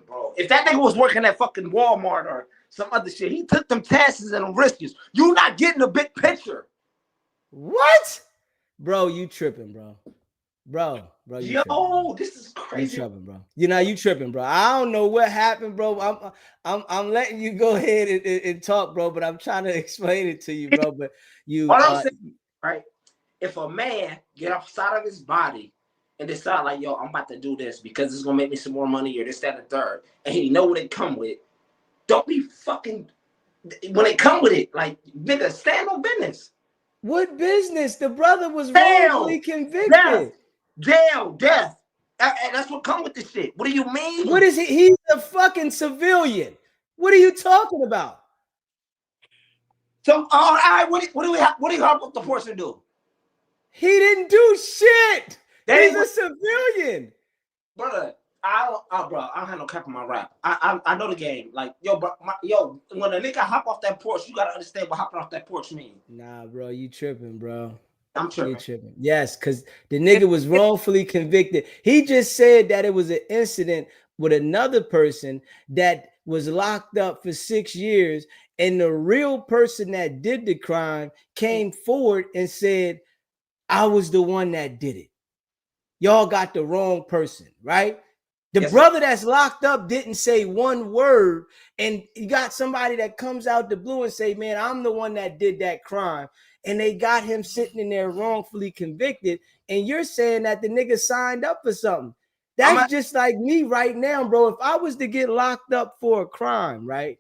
bro. If that nigga was working at fucking Walmart or some other shit. He took them chances and them risks. You not getting the big picture. What? Bro, you tripping, bro. Bro, you tripping. This is crazy. You tripping, bro. You tripping, bro. I don't know what happened, bro. I'm letting you go ahead and talk, bro, but I'm trying to explain it to you, bro. But you what I'm saying, right? If a man get outside of his body and decide like, yo, I'm about to do this because it's gonna make me some more money or this, that, and the third, and he know what it come with, don't be fucking when it come with it, like nigga, stand on business. What business? The brother was wrongfully convicted. Death. And that's what come with this shit. What do you mean? What is he? He's a fucking civilian. What are you talking about? So, all right, what do you hop up the porch and do? He didn't do shit. He's a civilian. Brother, I don't have no cap on my rap. I know the game. Like, yo, bro, when a nigga hop off that porch, you gotta understand what hopping off that porch means. Nah, bro, you tripping, bro. I'm tripping. You tripping. Yes, because the nigga was wrongfully convicted. He just said that it was an incident with another person that was locked up for 6 years, and the real person that did the crime came forward and said, I was the one that did it. Y'all got the wrong person, right? The brother that's locked up didn't say one word, and you got somebody that comes out the blue and say, man, I'm the one that did that crime. And they got him sitting in there wrongfully convicted, and you're saying that the nigga signed up for something. That's just like me right now, bro. If I was to get locked up for a crime, right?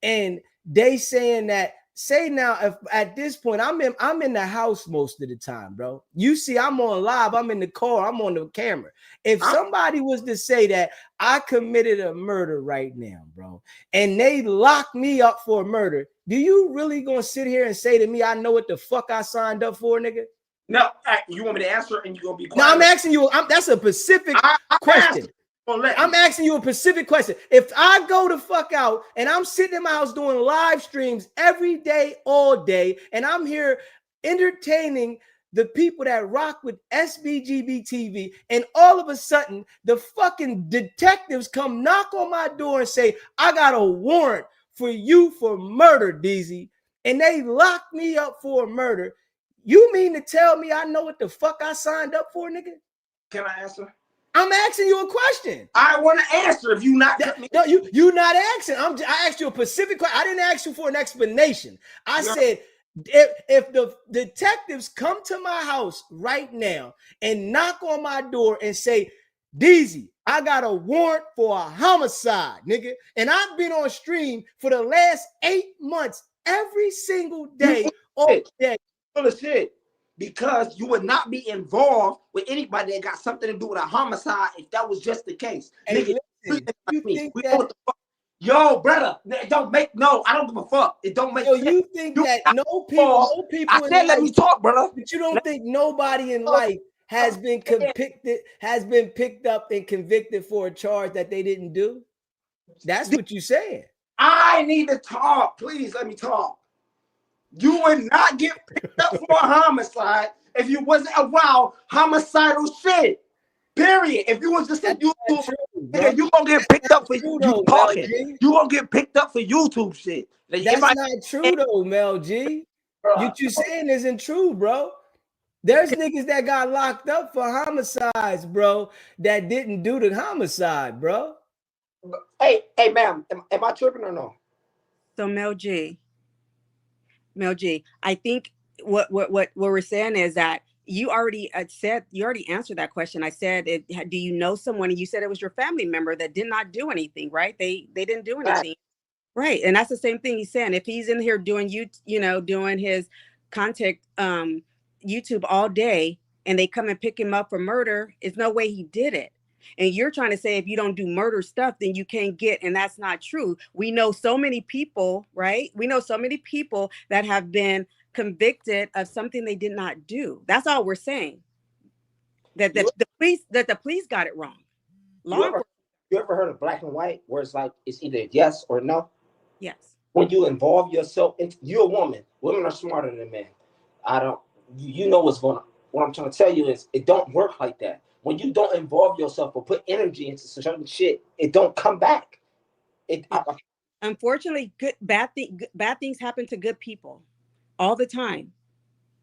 And they saying that, say now, if at this point I'm in the house most of the time, bro. You see, I'm on live, I'm in the car, I'm on the camera. If somebody was to say that I committed a murder right now, bro, and they lock me up for a murder, do you really gonna sit here and say to me, I know what the fuck I signed up for, nigga? No, you want me to answer and you're gonna be quiet? No, I'm asking you. That's a specific question. I'm asking you a specific question. If I go the fuck out and I'm sitting in my house doing live streams every day, all day, and I'm here entertaining the people that rock with Sbgbtv, and all of a sudden the fucking detectives come knock on my door and say, I got a warrant for you for murder, DZ, and they lock me up for a murder. You mean to tell me I know what the fuck I signed up for, nigga? Can I answer? I'm asking you a question. I want to answer. If you not, no, you not asking. I asked you a specific question. I didn't ask you for an explanation. I said, if the detectives come to my house right now and knock on my door and say, DZ, I got a warrant for a homicide, nigga, and I've been on stream for the last 8 months every single day, all day. Full of shit. Because you would not be involved with anybody that got something to do with a homicide if that was just the case. Hey, nigga, listen, you think we know what the fuck. Yo, brother, it don't make I don't give a fuck. It don't make sense. You think that no people I said let me talk, brother. But you don't think nobody in life has been picked up and convicted for a charge that they didn't do? That's what you're saying. I need to talk. Please let me talk. You would not get picked up for a homicide if you wasn't around homicidal shit. Period. If you was just a YouTube, nigga, you gonna get picked up for you talking. You gonna get picked up for YouTube shit. That's not true though, Mel G. What you saying isn't true, bro. There's niggas that got locked up for homicides, bro, that didn't do the homicide, bro. Hey, ma'am, am I tripping or no? So Mel G, I think what we're saying is that you already answered that question. I said, do you know someone? And you said it was your family member that did not do anything, right? They didn't do anything, right? And that's the same thing he's saying. If he's in here doing doing his content YouTube all day, and they come and pick him up for murder, it's no way he did it. And you're trying to say if you don't do murder stuff, then you can't get, and that's not true. We know so many people, right? We know so many people that have been convicted of something they did not do. That's all we're saying. That the police got it wrong. You ever heard of black and white, where it's like it's either yes or no? Yes. When you involve yourself, you're a woman. Women are smarter than men. You know what's going on. What I'm trying to tell you is it don't work like that. When you don't involve yourself or put energy into certain shit, it don't come back. Unfortunately, bad things happen to good people all the time.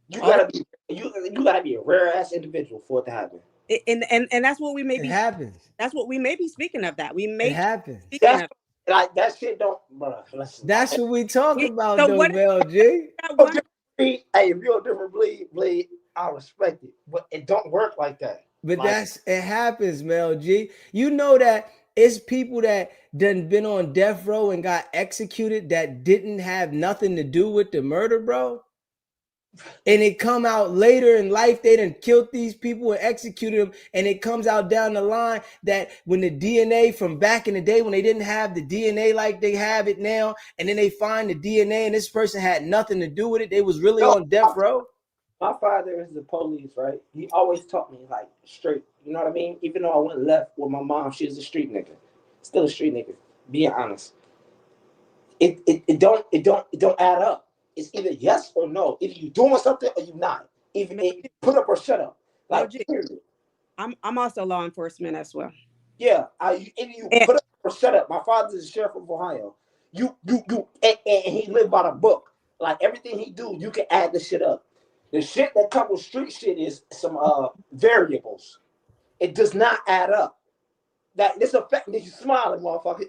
You gotta be a rare ass individual for it to happen. And that's what we may It be. happens. That's what we may be speaking of. That we It may happens. speaking That's of. like that shit don't, bro. Listen, That's what we talk about, So though, what? Mel G. That oh, one, different breed, hey, if you're a different bleed, I respect it, but it don't work like that. But Like, it happens, Mel G. You know that it's people that done been on death row and got executed that didn't have nothing to do with the murder, bro. And it come out later in life, they done killed these people and executed them. And it comes out down the line that when the DNA from back in the day, when they didn't have the DNA like they have it now, and then they find the DNA and this person had nothing to do with it, they was really no, on death row. my father is the police, right? He always taught me like straight. You know what I mean? Even though I went left with my mom, she was a street nigga, still a street nigga. Being honest, it don't add up. It's either yes or no. Either you doing something or you not. Even put up or shut up. Like period. I'm also law enforcement as well. Yeah, either you put up or shut up. My father's the sheriff of Ohio. And he lived by the book. Like everything he do, you can add the shit up. The shit that comes with street shit is some variables. It does not add up. That this effect that you smiling, motherfucker.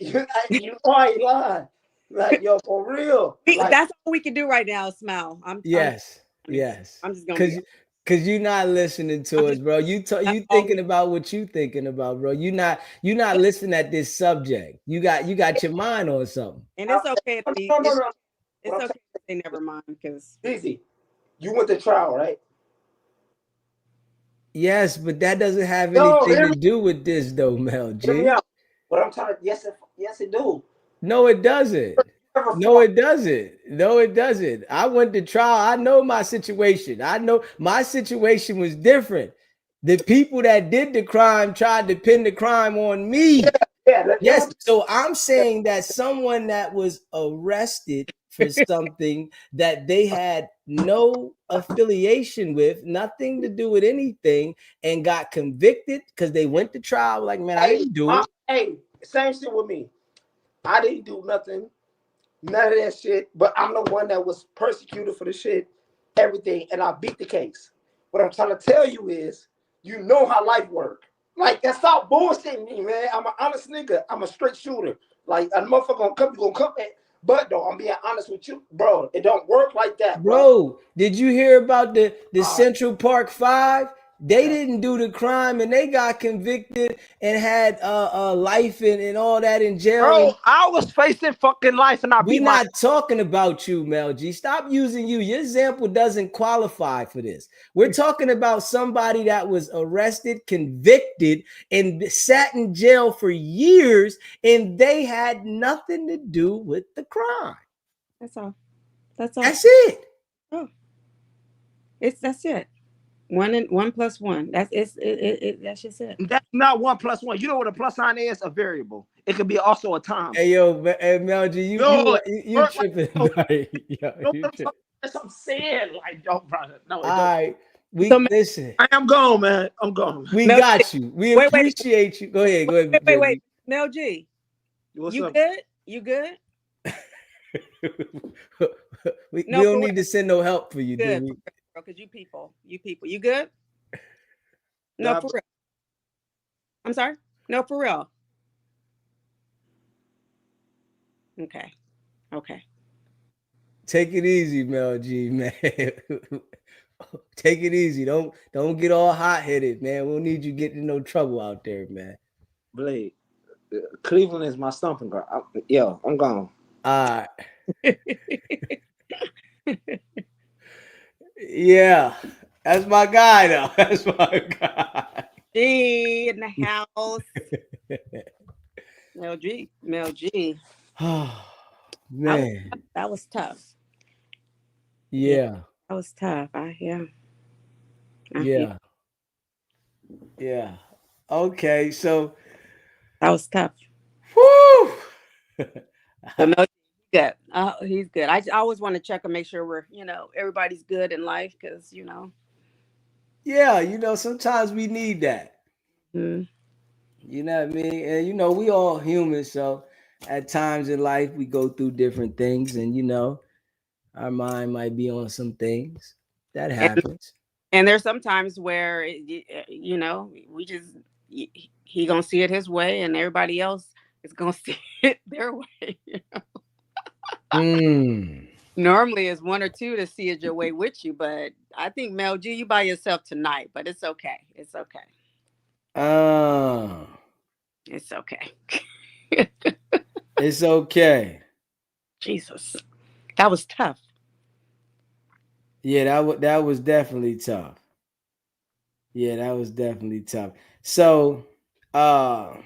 You know I ain't lying. Like yo, for real. Like, That's all we can do right now. Smile. Yes. I'm just gonna Cause you're not listening to us, bro. You thinking about what you thinking about, bro. You not listening at this subject. You got your mind on something. And it's okay to be. no. It's okay to say never mind because easy. You went to trial, right? Yes, but that doesn't have anything to do with this, though, Mel G. Hear me out. What I'm trying to yes, it do. No, it doesn't. No, it doesn't. No, it doesn't. I went to trial. I know my situation. I know my situation was different. The people that did the crime tried to pin the crime on me. Yes. So I'm saying that someone that was arrested for something that they had no affiliation with, nothing to do with anything, and got convicted because they went to trial. Like, man, I didn't do it. Hey, same shit with me. I didn't do nothing, none of that shit. But I'm the one that was persecuted for the shit, everything, and I beat the case. What I'm trying to tell you is, you know how life works. Like, that's not bullshitting me, man. I'm an honest nigga. I'm a straight shooter. Like, a motherfucker gonna come, you gonna come in. But though, I'm being honest with you, bro. It don't work like that, bro. Did you hear about the Central Park 5? They didn't do the crime and they got convicted and had life and all that in jail. Bro, I was facing fucking life and we're not talking about you, Mel G. Stop using you. Your example doesn't qualify for this. We're talking about somebody that was arrested, convicted, and sat in jail for years, and they had nothing to do with the crime. That's all. That's all. That's it. Oh, that's it. 1 + 1. That's just it. That's not 1 + 1. You know what a plus sign is? A variable. It could be also a time. Hey yo, Mel G, you tripping? That's what I'm saying. Like, yo, brother. No, all right. Listen. I am gone, man. I'm gone. We got you. We appreciate you. Go ahead. Wait. Mel G. You good? You good? we don't need to send no help for you, do we? Because you people, you good? No, for real. I'm sorry? No, for real. Okay. Take it easy, Mel G, man. Take it easy. Don't get all hot-headed, man. We don't need you getting in no trouble out there, man. Blade, Cleveland is my stomping ground. I'm gone. All right. Yeah, that's my guy, though. That's my guy. G in the house. Mel G. Oh, man. That was tough. Yeah. That was tough. Yeah. Okay, so that was tough. Woo! So Mel, good. He's good. I always want to check and make sure we're, everybody's good in life because, Yeah, sometimes we need that. Mm-hmm. You know what I mean? And we all human, so at times in life we go through different things, and our mind might be on some things. That And happens. and there's sometimes where we just he gonna see it his way, and everybody else is gonna see it their way. Hmm. Normally, it's one or two to see it your way with you, but I think Mel G, you by yourself tonight. But it's okay. It's okay. Uh, It's okay. it's okay. Jesus, that was tough. Yeah, that was definitely tough. Yeah, that was definitely tough. So, uh,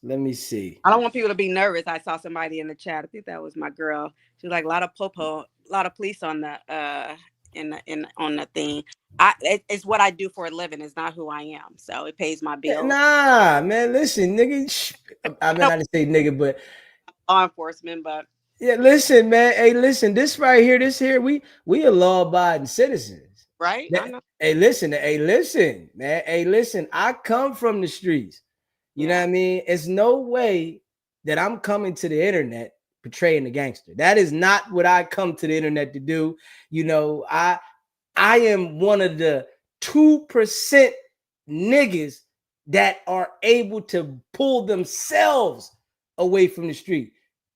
let me see. I don't want people to be nervous. I saw somebody in the chat. I think that was my girl. She was like a lot of popo, a lot of police on the in on the thing. It's what I do for a living. It's not who I am. So it pays my bills. Nah, man, listen, nigga. I mean, No not to say nigga, but law enforcement, but yeah, listen, man. Hey, listen, this right here, this here, we are law-abiding citizens. right? I know. Hey, listen, man. Hey, listen, I come from the streets. You know Yeah. what I mean? It's no way that I'm coming to the internet portraying the gangster. That is not what I come to the internet to do. I am one of the 2% niggas that are able to pull themselves away from the street.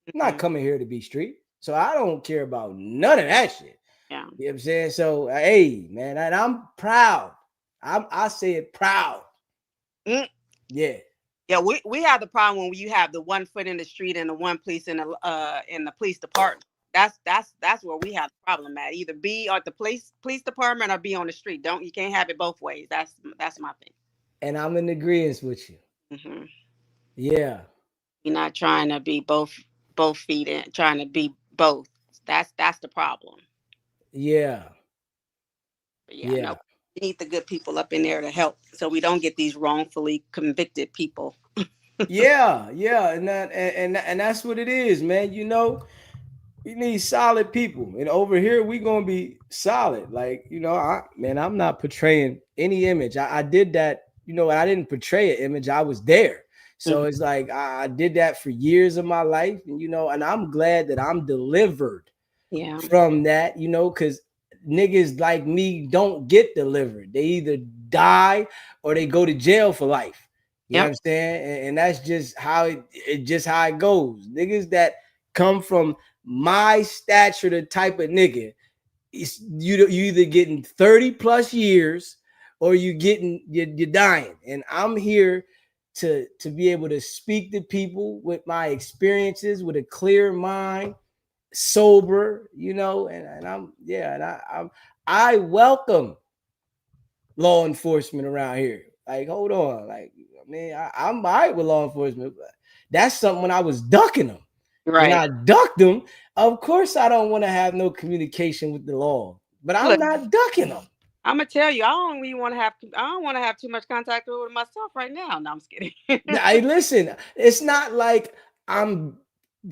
I'm not Mhm. coming here to be street. So I don't care about none of that shit. Yeah. You know what I'm saying? So hey, man, and I'm proud. I say it proud. Mm. Yeah. Yeah, we have the problem when you have the one foot in the street and the one police in the police department. That's where we have the problem at. Either be at the police department or be on the street. Don't You can't have it both ways. That's my thing. And I'm in agreement with you. Hmm. Yeah. You're not trying to be both feet in, trying to be both. That's the problem. Yeah. But yeah, no, Yeah. we need the good people up in there to help, so we don't get these wrongfully convicted people. Yeah. Yeah. And that's what it is, man. We need solid people. And over here, we gonna be solid. Like, I'm not portraying any image. I did that, I didn't portray an image, I was there. So Mhm. it's like I did that for years of my life. And I'm glad that I'm delivered Yeah. from that, because niggas like me don't get delivered. They either die or they go to jail for life. You know what Yep. I'm saying? And that's just how it goes. Niggas that come from my stature, the type of nigga, you either getting 30 plus years or you're dying. And I'm here to be able to speak to people with my experiences with a clear mind, sober, and I'm yeah, and I welcome law enforcement around here. Like, hold on, like, I mean, I'm all right with law enforcement. But that's something when I was ducking them. When Right. I ducked them, of course I don't want to have no communication with the law, but I'm Look, not ducking them. I'm gonna tell you, I don't want to have too much contact with myself right now. No, I'm just kidding. I listen. It's not like I'm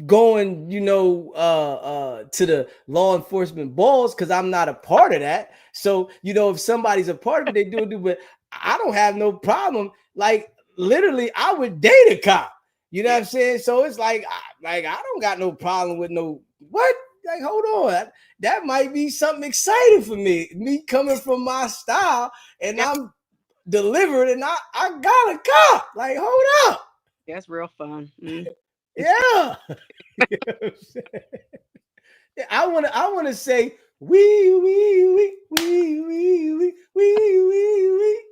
going, to the law enforcement balls because I'm not a part of that. So, if somebody's a part of it, they do. But I don't have no problem. Like literally, I would date a cop. You know what Yeah. I'm saying? So it's like, I don't got no problem with no what. Like, hold on, that might be something exciting for me. Me coming from my style, and Yeah, I'm delivered, and I got a cop. Like, hold up, that's real fun. Mm. yeah. Yeah, I wanna say wee wee wee wee wee wee wee wee wee.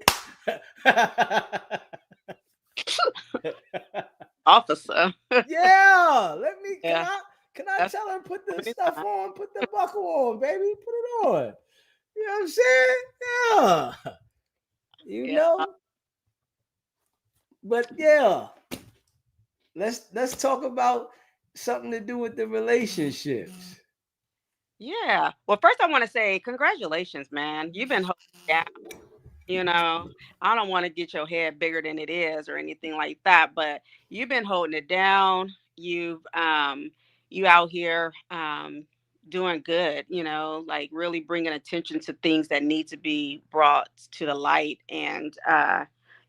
Officer. Yeah, let me. Can Yeah, I? Can I that's tell her put the many stuff times. on? Put the buckle on, baby. Put it on. You know what I'm saying? Yeah. You Yeah. know. But yeah, let's talk about something to do with the relationships. Yeah. Well, first I want to say congratulations, man. You've been holding it down. I don't want to get your head bigger than it is or anything like that, but you've been holding it down. You out here doing good, like really bringing attention to things that need to be brought to the light, and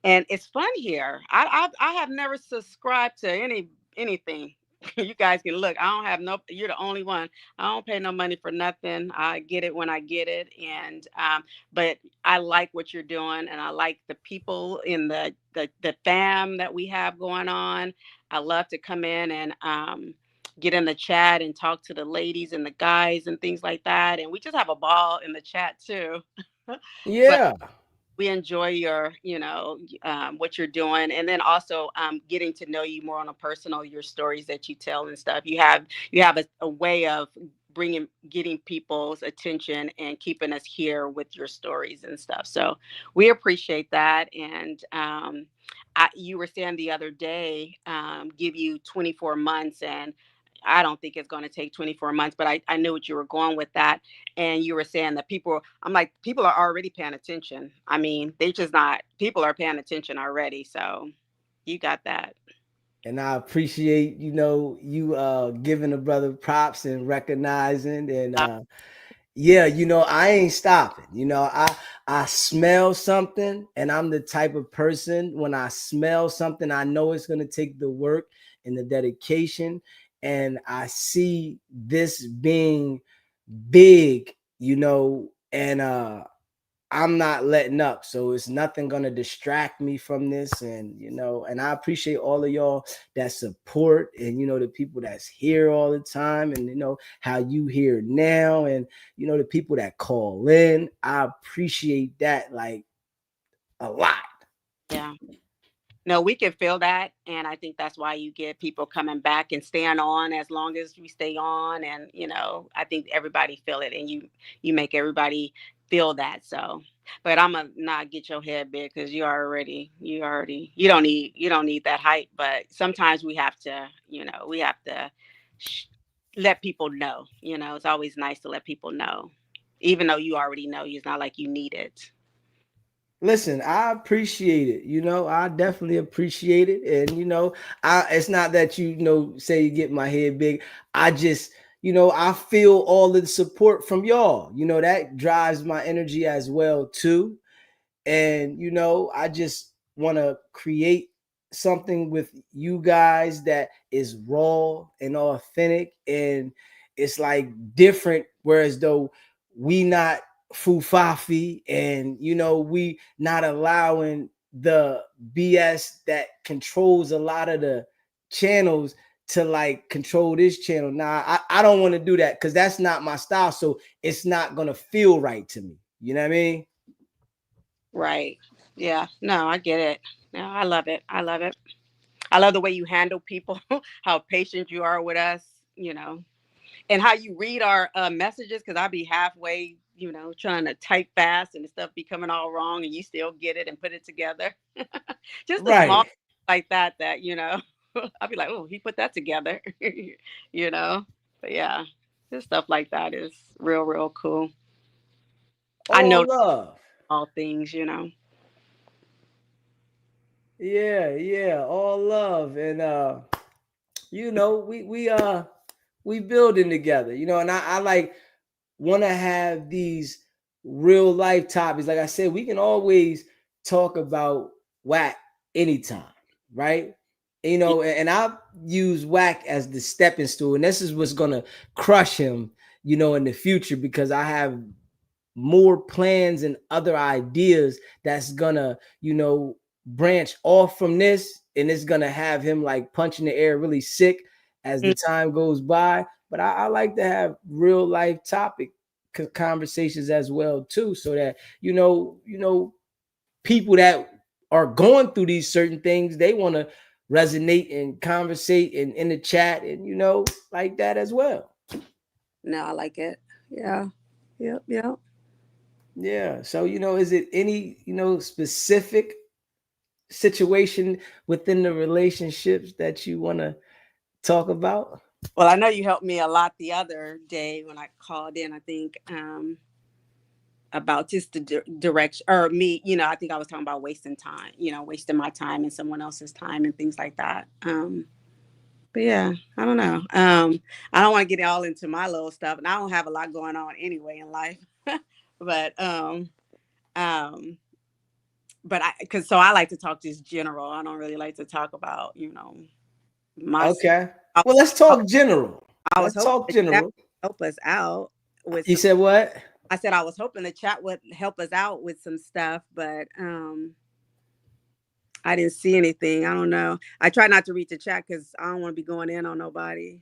it's fun here. I have never subscribed to anything You guys can look. I don't have no. You're the only one. I don't pay no money for nothing. I get it when I get it, and but I like what you're doing, and I like the people in the fam that we have going on. I love to come in and get in the chat and talk to the ladies and the guys and things like that, and we just have a ball in the chat too. But Yeah. we enjoy your what you're doing, and then also getting to know you more on a personal, your stories that you tell and stuff. You have a way of getting people's attention and keeping us here with your stories and stuff, so we appreciate that. And you were saying the other day, give you 24 months, and I don't think it's going to take 24 months, but I knew what you were going with that. And you were saying that I'm like, people are already paying attention. I mean, they just not, people are paying attention already. So you got that. And I appreciate, you giving the brother props and recognizing. And yeah, I ain't stopping. I smell something, and I'm the type of person, when I smell something, I know it's gonna take the work and the dedication. And I see this being big, and I'm not letting up. So it's nothing gonna distract me from this. And I appreciate all of y'all that support, and the people that's here all the time, and how you here now, and the people that call in. I appreciate that like a lot. Yeah. No, we can feel that. And I think that's why you get people coming back and staying on as long as we stay on. And, I think everybody feel it, and you make everybody feel that. So, but I'm gonna not get your head big, because you don't need that hype. But sometimes we have to sh- let people know, it's always nice to let people know, even though you already know. It's not like you need it. Listen, I appreciate it. I definitely appreciate it. And it's not that say you get my head big. I just, I feel all the support from y'all. That drives my energy as well too. And I just want to create something with you guys that is raw and authentic, and it's like different, whereas though we not fufafi, and we not allowing the BS that controls a lot of the channels to like control this channel. Nah, I don't want to do that, because that's not my style, so it's not gonna feel right to me. You know what I mean? Right. Yeah. No, I get it. No, I love it. I love it. I love the way you handle people, how patient you are with us, and how you read our messages. Because I'll be halfway, trying to type fast, and the stuff be coming all wrong, and you still get it and put it together. Just a small Right. like that, I'll be like, oh, he put that together, you know. But yeah, just stuff like that is real, real cool. I All know love. all things. Yeah, yeah, all love. And we building together, and I like want to have these real life topics. Like I said, we can always talk about whack anytime, right? And I use whack as the stepping stool, and this is what's gonna crush him, in the future, because I have more plans and other ideas that's gonna, branch off from this, and it's gonna have him like punching the air really sick as the time goes by. But I like to have real life topic conversations as well too, so that people that are going through these certain things, they want to resonate and conversate and in the chat, and like that as well. No, I like it. Yeah. Yep. Yep. Yeah. So, is it any, specific situation within the relationships that you want to talk about? Well, I know you helped me a lot the other day when I called in, I think, about just the direction, or me, I think I was talking about wasting time, wasting my time and someone else's time and things like that. But yeah, I don't know. I don't want to get all into my little stuff, and I don't have a lot going on anyway in life. but um, but because I like to talk just general. I don't really like to talk about, my Okay. I, Well, let's talk general. I was Let's hoping talk the chat general. would help us out with You some. said what? I said I was hoping the chat would help us out with some stuff, but I didn't see anything. I don't know. I try not to read the chat because I don't want to be going in on nobody.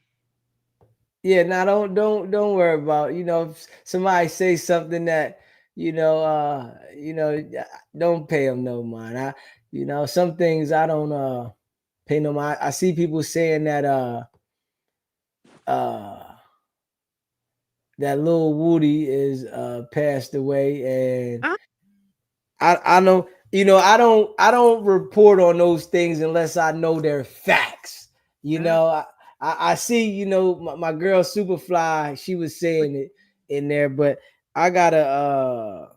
Yeah, now don't worry about, if somebody say something that, don't pay them no mind. Some things I don't pay no mind. I see people saying that uh that Lil Woody is passed away, and Uh, I know, I don't report on those things unless I know they're facts. You uh, know, I see, my girl Superfly, she was saying it in there, but I gotta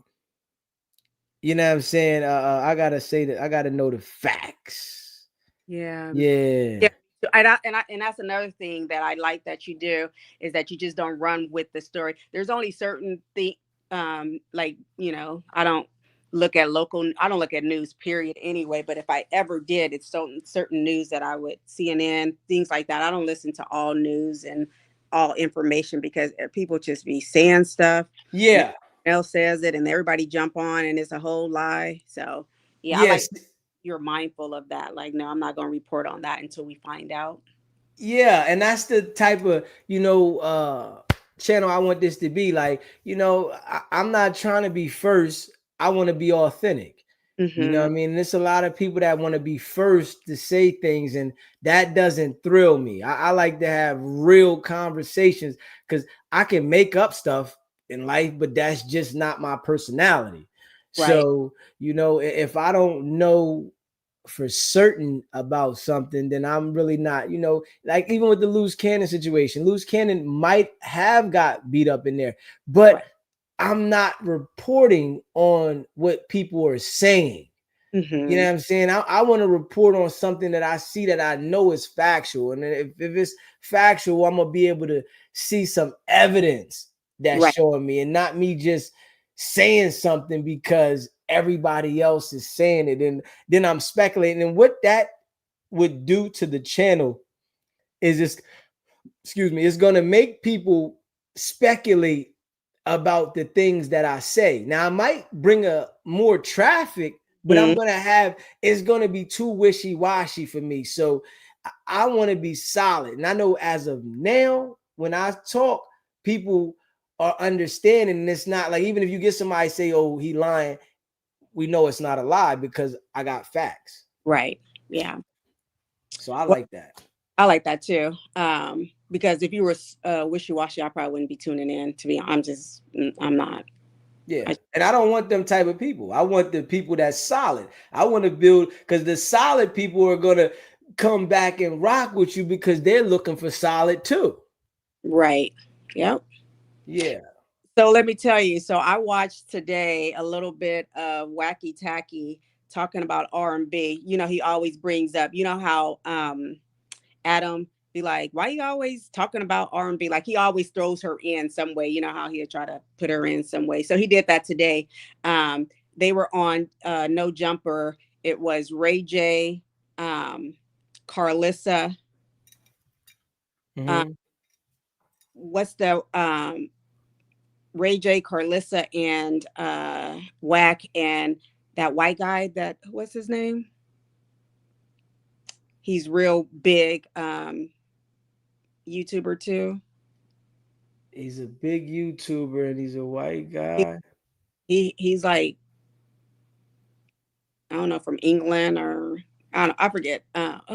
you know what I'm saying? I gotta say that I gotta know the facts. yeah. Yeah. Yeah, and that's another thing that I like that you do is that you just don't run with the story. There's only certain thing, like I don't look at news period anyway. But if I ever did, it's certain news that I would CNN things like that. I don't listen to all news and all information because people just be saying stuff. And Yeah. everyone else says it, and everybody jump on, and it's a whole lie. So yeah, I like Yes. you're mindful of that. Like, no, I'm not going to report on that until we find out. Yeah, and that's the type of, channel I want this to be. Like, I'm not trying to be first. I want to be authentic. You know what Hmm. I mean? There's a lot of people that want to be first to say things, and that doesn't thrill me. I like to have real conversations because I can make up stuff in life, but that's just not my personality. Right. So, if I don't know for certain about something, then I'm really not, like even with the loose cannon situation, loose cannon might have got beat up in there, but Right. I'm not reporting on what people are saying. You know Hmm. what I'm saying? I want to report on something that I see that I know is factual. And if it's factual, I'm going to be able to see some evidence that's Right. showing me, and not me just saying something because everybody else is saying it. And then I'm speculating. And what that would do to the channel is just, excuse me, it's going to make people speculate about the things that I say. Now, I might bring a more traffic, but I'm Hmm. going to have, it's going to be too wishy-washy for me. So I want to be solid. And I know as of now, when I talk, people are understanding. And it's not like, even if you get somebody say, oh, he lying, we know it's not a lie because I got facts. Right. Yeah. So I Well, like that. I like that too. Because if you were wishy washy, I probably wouldn't be tuning in. To be, I'm not. Yeah. I, And I don't want them type of people. I want the people that's solid. I want to build, because the solid people are going to come back and rock with you because they're looking for solid too. right. Yep. Yeah. So let me tell you. So I watched today a little bit of Wacky Tacky talking about R&B. He always brings up. You know how Adam be like, why you always talking about R&B? Like he always throws her in some way. You know how he'll try to put her in some way. So he did that today. They were on No Jumper. It was Ray J, Carlissa. Uh, Mm-hmm. what's the Ray J, Carlissa, and Whack, and that white guy that what's his name? He's real big YouTuber too. He's a big YouTuber and he's a white He, guy. he's like I don't know from England or I don't know, I forget.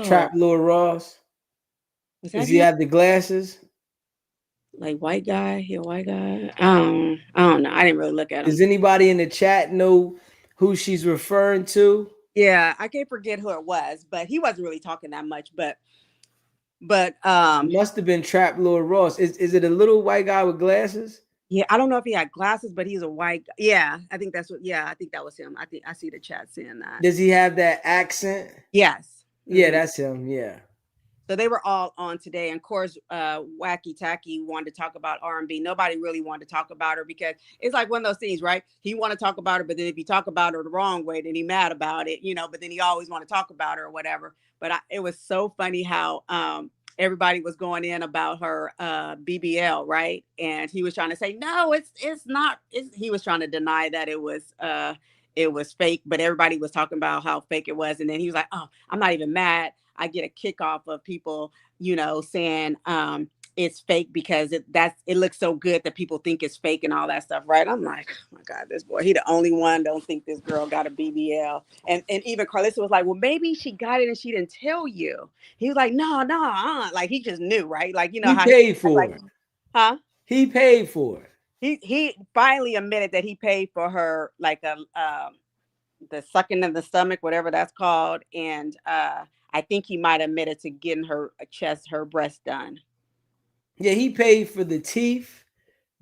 Trap Lil Ross. Was Does that he him? have the glasses? Like white guy? He a white guy? I don't know. I didn't really look at him. Does anybody in the chat know who she's referring to? Yeah, I can't forget who it was, but he wasn't really talking that much. But It must have been Trap Lil Ross. Is it a little white guy with glasses? yeah, I don't know if he had glasses, but he's a white. Yeah, I think that's what. Yeah, I think that was him. I think I see the chat saying that. Does he have that accent? Yes. Yeah, Hmm. that's him. Yeah. So they were all on today, and of course, Wacky Tacky wanted to talk about R&B. Nobody really wanted to talk about her because it's like one of those things, right? He want to talk about her, but then if you talk about her the wrong way, then he mad about it, But then he always want to talk about her or whatever. But it was so funny how everybody was going in about her BBL, right? And he was trying to say, no, it's not. He was trying to deny that it was fake, but everybody was talking about how fake it was. And then he was like, oh, I'm not even mad. I get a kick off of people, saying it's fake because it looks so good that people think it's fake and all that stuff, right? I'm like, oh my God, this boy, he the only one don't think this girl got a BBL. And even Carlissa was like, well, maybe she got it and she didn't tell you. He was like, no, like he just knew, right? Like, he paid for like, it. huh? He paid for it. He finally admitted that he paid for her like the sucking in the stomach, whatever that's called, and I think he might have admitted to getting her breast done. Yeah, he paid for the teeth,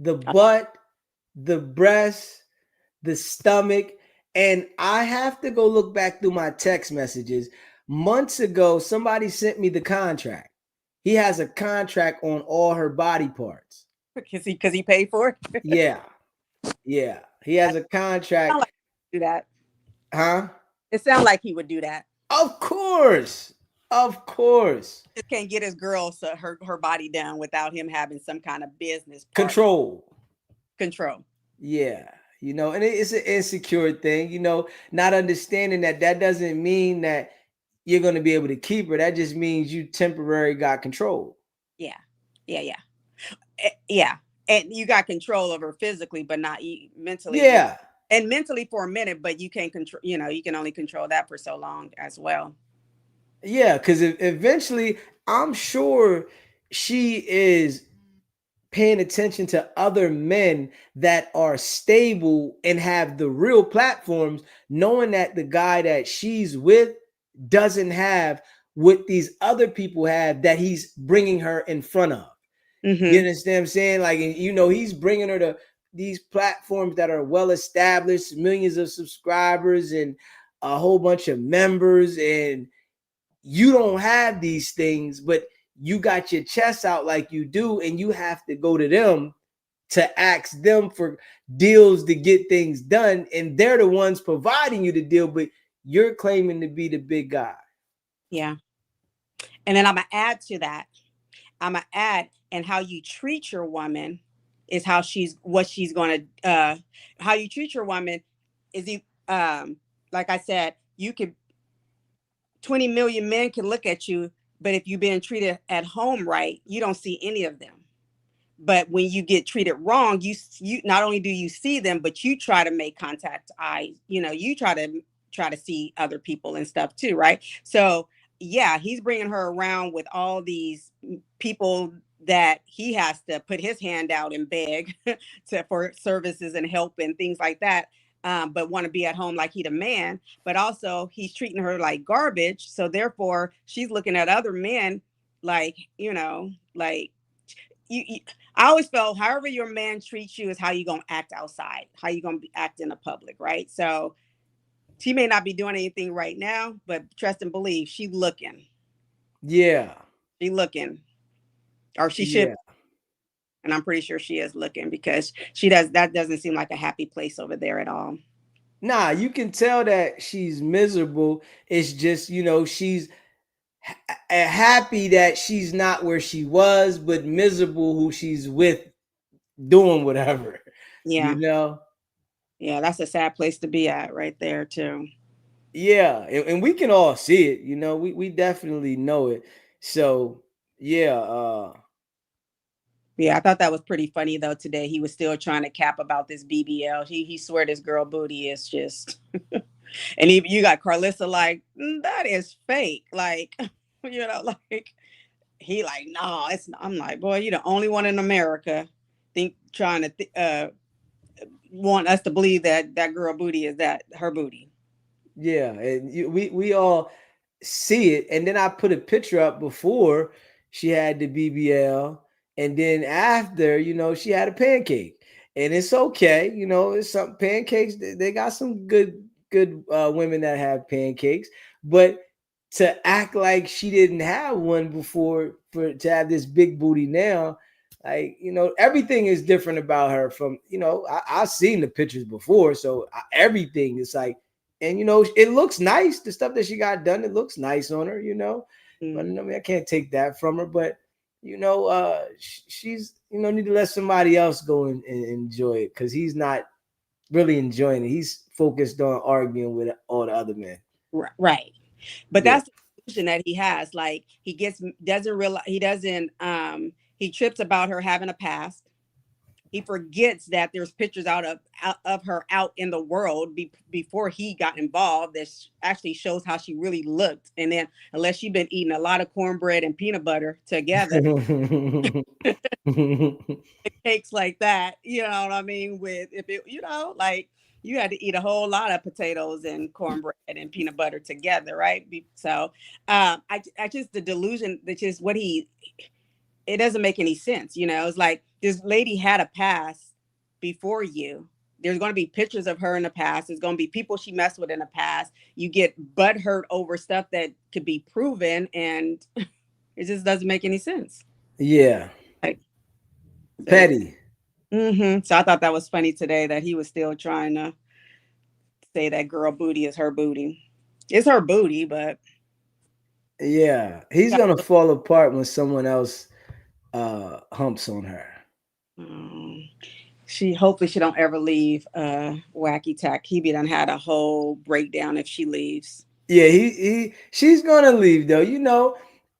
the butt, the breast, the stomach. And I have to go look back through my text messages. Months ago, somebody sent me the contract. He has a contract on all her body parts. Because he paid for it. Yeah. He has a contract. Like do that. Huh? It sounds like he would do that. Of course. Just can't get his girl her body down without him having some kind of business control. Yeah, and it's an insecure thing, not understanding that doesn't mean that you're going to be able to keep her. That just means you temporarily got control. Yeah. And you got control over physically, but not mentally. Yeah. And mentally for a minute, but you can't control, you can only control that for so long as well. Yeah, because eventually I'm sure she is paying attention to other men that are stable and have the real platforms, knowing that the guy that she's with doesn't have what these other people have that he's bringing her in front of. Mm-hmm. You understand what I'm saying? Like, he's bringing her to these platforms that are well established, millions of subscribers and a whole bunch of members, and you don't have these things, but you got your chest out like you do, and you have to go to them to ask them for deals to get things done, and they're the ones providing you the deal, but you're claiming to be the big guy. Yeah. And then I'm going to add to that. And how you treat your woman is how how you treat your woman is, like I said, 20 million men can look at you, but if you've been treated at home right, you don't see any of them. But when you get treated wrong, you not only do you see them, but you try to make contact eyes, you try to see other people and stuff too, right? So yeah, he's bringing her around with all these people that he has to put his hand out and beg for services and help and things like that. But want to be at home like he the man, but also he's treating her like garbage. So therefore she's looking at other men like, like you I always felt however your man treats you is how you going to act outside, how you going to act in the public. Right. So she may not be doing anything right now, but trust and believe she's looking. Yeah. She's looking, or she should. And I'm pretty sure she is looking because that doesn't seem like a happy place over there at all. Nah, you can tell that she's miserable. It's just, she's happy that she's not where she was, but miserable who she's with doing whatever. Yeah. Yeah, that's a sad place to be at right there too. Yeah, and we can all see it, we definitely know it. So yeah. Yeah, I thought that was pretty funny though. Today he was still trying to cap about this BBL. He swear this girl booty is just, and you got Carlissa like that is fake. Like, like he like no, it's. I'm like, boy, you're the only one in America trying to want us to believe that girl booty is her booty. Yeah, and we all see it, and then I put a picture up before she had the BBL. And then after, she had a pancake, and it's okay. It's some pancakes. They got some good women that have pancakes, but to act like she didn't have one before to have this big booty now, like, everything is different about her from, I've seen the pictures before. So everything is like, and, it looks nice. The stuff that she got done, it looks nice on her, But I mean, I can't take that from her. But she's need to let somebody else go and enjoy it, because he's not really enjoying it. He's focused on arguing with all the other men. Right. But Yeah. that's the illusion that he has. Like doesn't realize he trips about her having a past. He forgets that there's pictures out of her out in the world before he got involved that actually shows how she really looked. And then unless you've been eating a lot of cornbread and peanut butter together, cakes like that, you know what I mean? With if it, like you had to eat a whole lot of potatoes and cornbread and peanut butter together, right? So I just the delusion that just it doesn't make any sense. It's like this lady had a past before you. There's going to be pictures of her in the past. There's going to be people she messed with in the past. You get butthurt over stuff that could be proven, and it just doesn't make any sense. Yeah. Like, Petty. So I thought that was funny today that he was still trying to say that girl booty is her booty. It's her booty, but yeah, he's gonna fall apart when someone else humps on her. Hopefully she don't ever leave Wacky Tack. He be done had a whole breakdown if she leaves. Yeah, she's gonna leave though.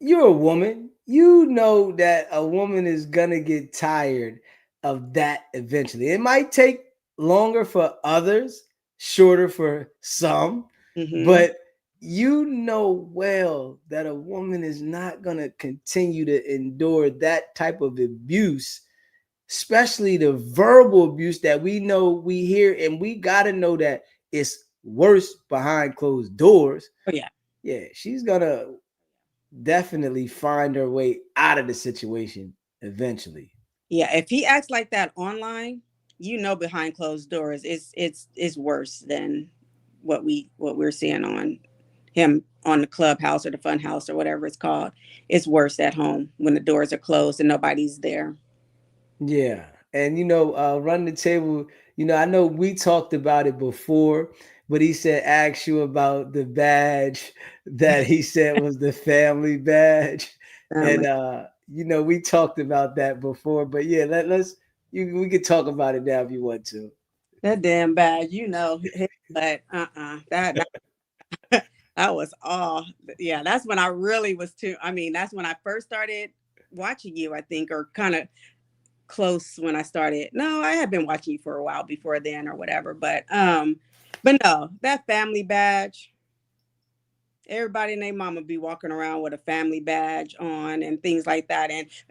You're a woman. You know that a woman is gonna get tired of that eventually. It might take longer for others, shorter for some, but you know well that a woman is not gonna continue to endure that type of abuse, especially the verbal abuse that we know we hear, and we gotta know that it's worse behind closed doors. Oh yeah. Yeah, she's gonna definitely find her way out of the situation eventually. Yeah, if he acts like that online, behind closed doors, it's worse than what we're seeing on him on the clubhouse or the fun house or whatever it's called. It's worse at home when the doors are closed and nobody's there. Yeah. And run the table, I know we talked about it before, but he said ask you about the badge that he said was the family badge. And we talked about that before, but yeah, we could talk about it now if you want to. That damn badge, but that that was all. Yeah, that's when I really was that's when I first started watching you, I think, or kind of close when I started. No, I had been watching you for a while before then or whatever, but no, that family badge, everybody and their mama be walking around with a family badge on and things like that,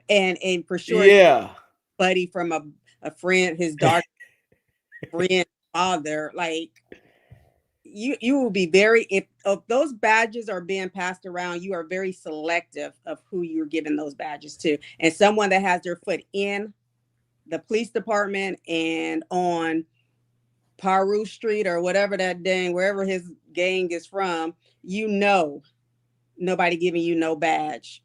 and for sure, yeah, buddy from a friend, his daughter friend father, like you will be very, if those badges are being passed around, you are very selective of who you're giving those badges to, and someone that has their foot in the police department and on Paru Street or whatever wherever his gang is from, nobody giving you no badge.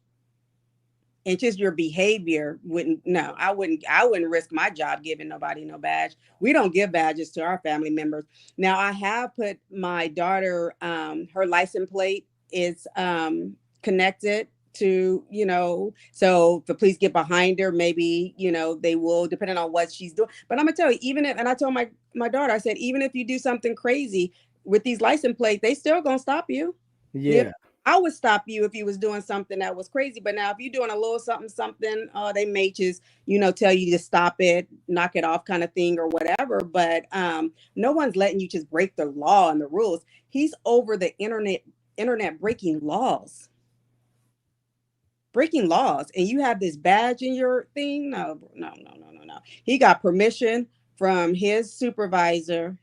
And just your behavior I wouldn't risk my job giving nobody no badge. We don't give badges to our family members. Now I have put my daughter, her license plate is connected to, so if the police get behind her, maybe, they will, depending on what she's doing. But I'm gonna tell you, and I told my daughter, I said, even if you do something crazy with these license plates, they still gonna stop you. Yeah. I would stop you if you was doing something that was crazy. But now if you're doing a little something, they may just, tell you to stop it, knock it off kind of thing or whatever. But no one's letting you just break the law and the rules. He's over the internet breaking laws. And you have this badge in your thing. No. He got permission from his supervisor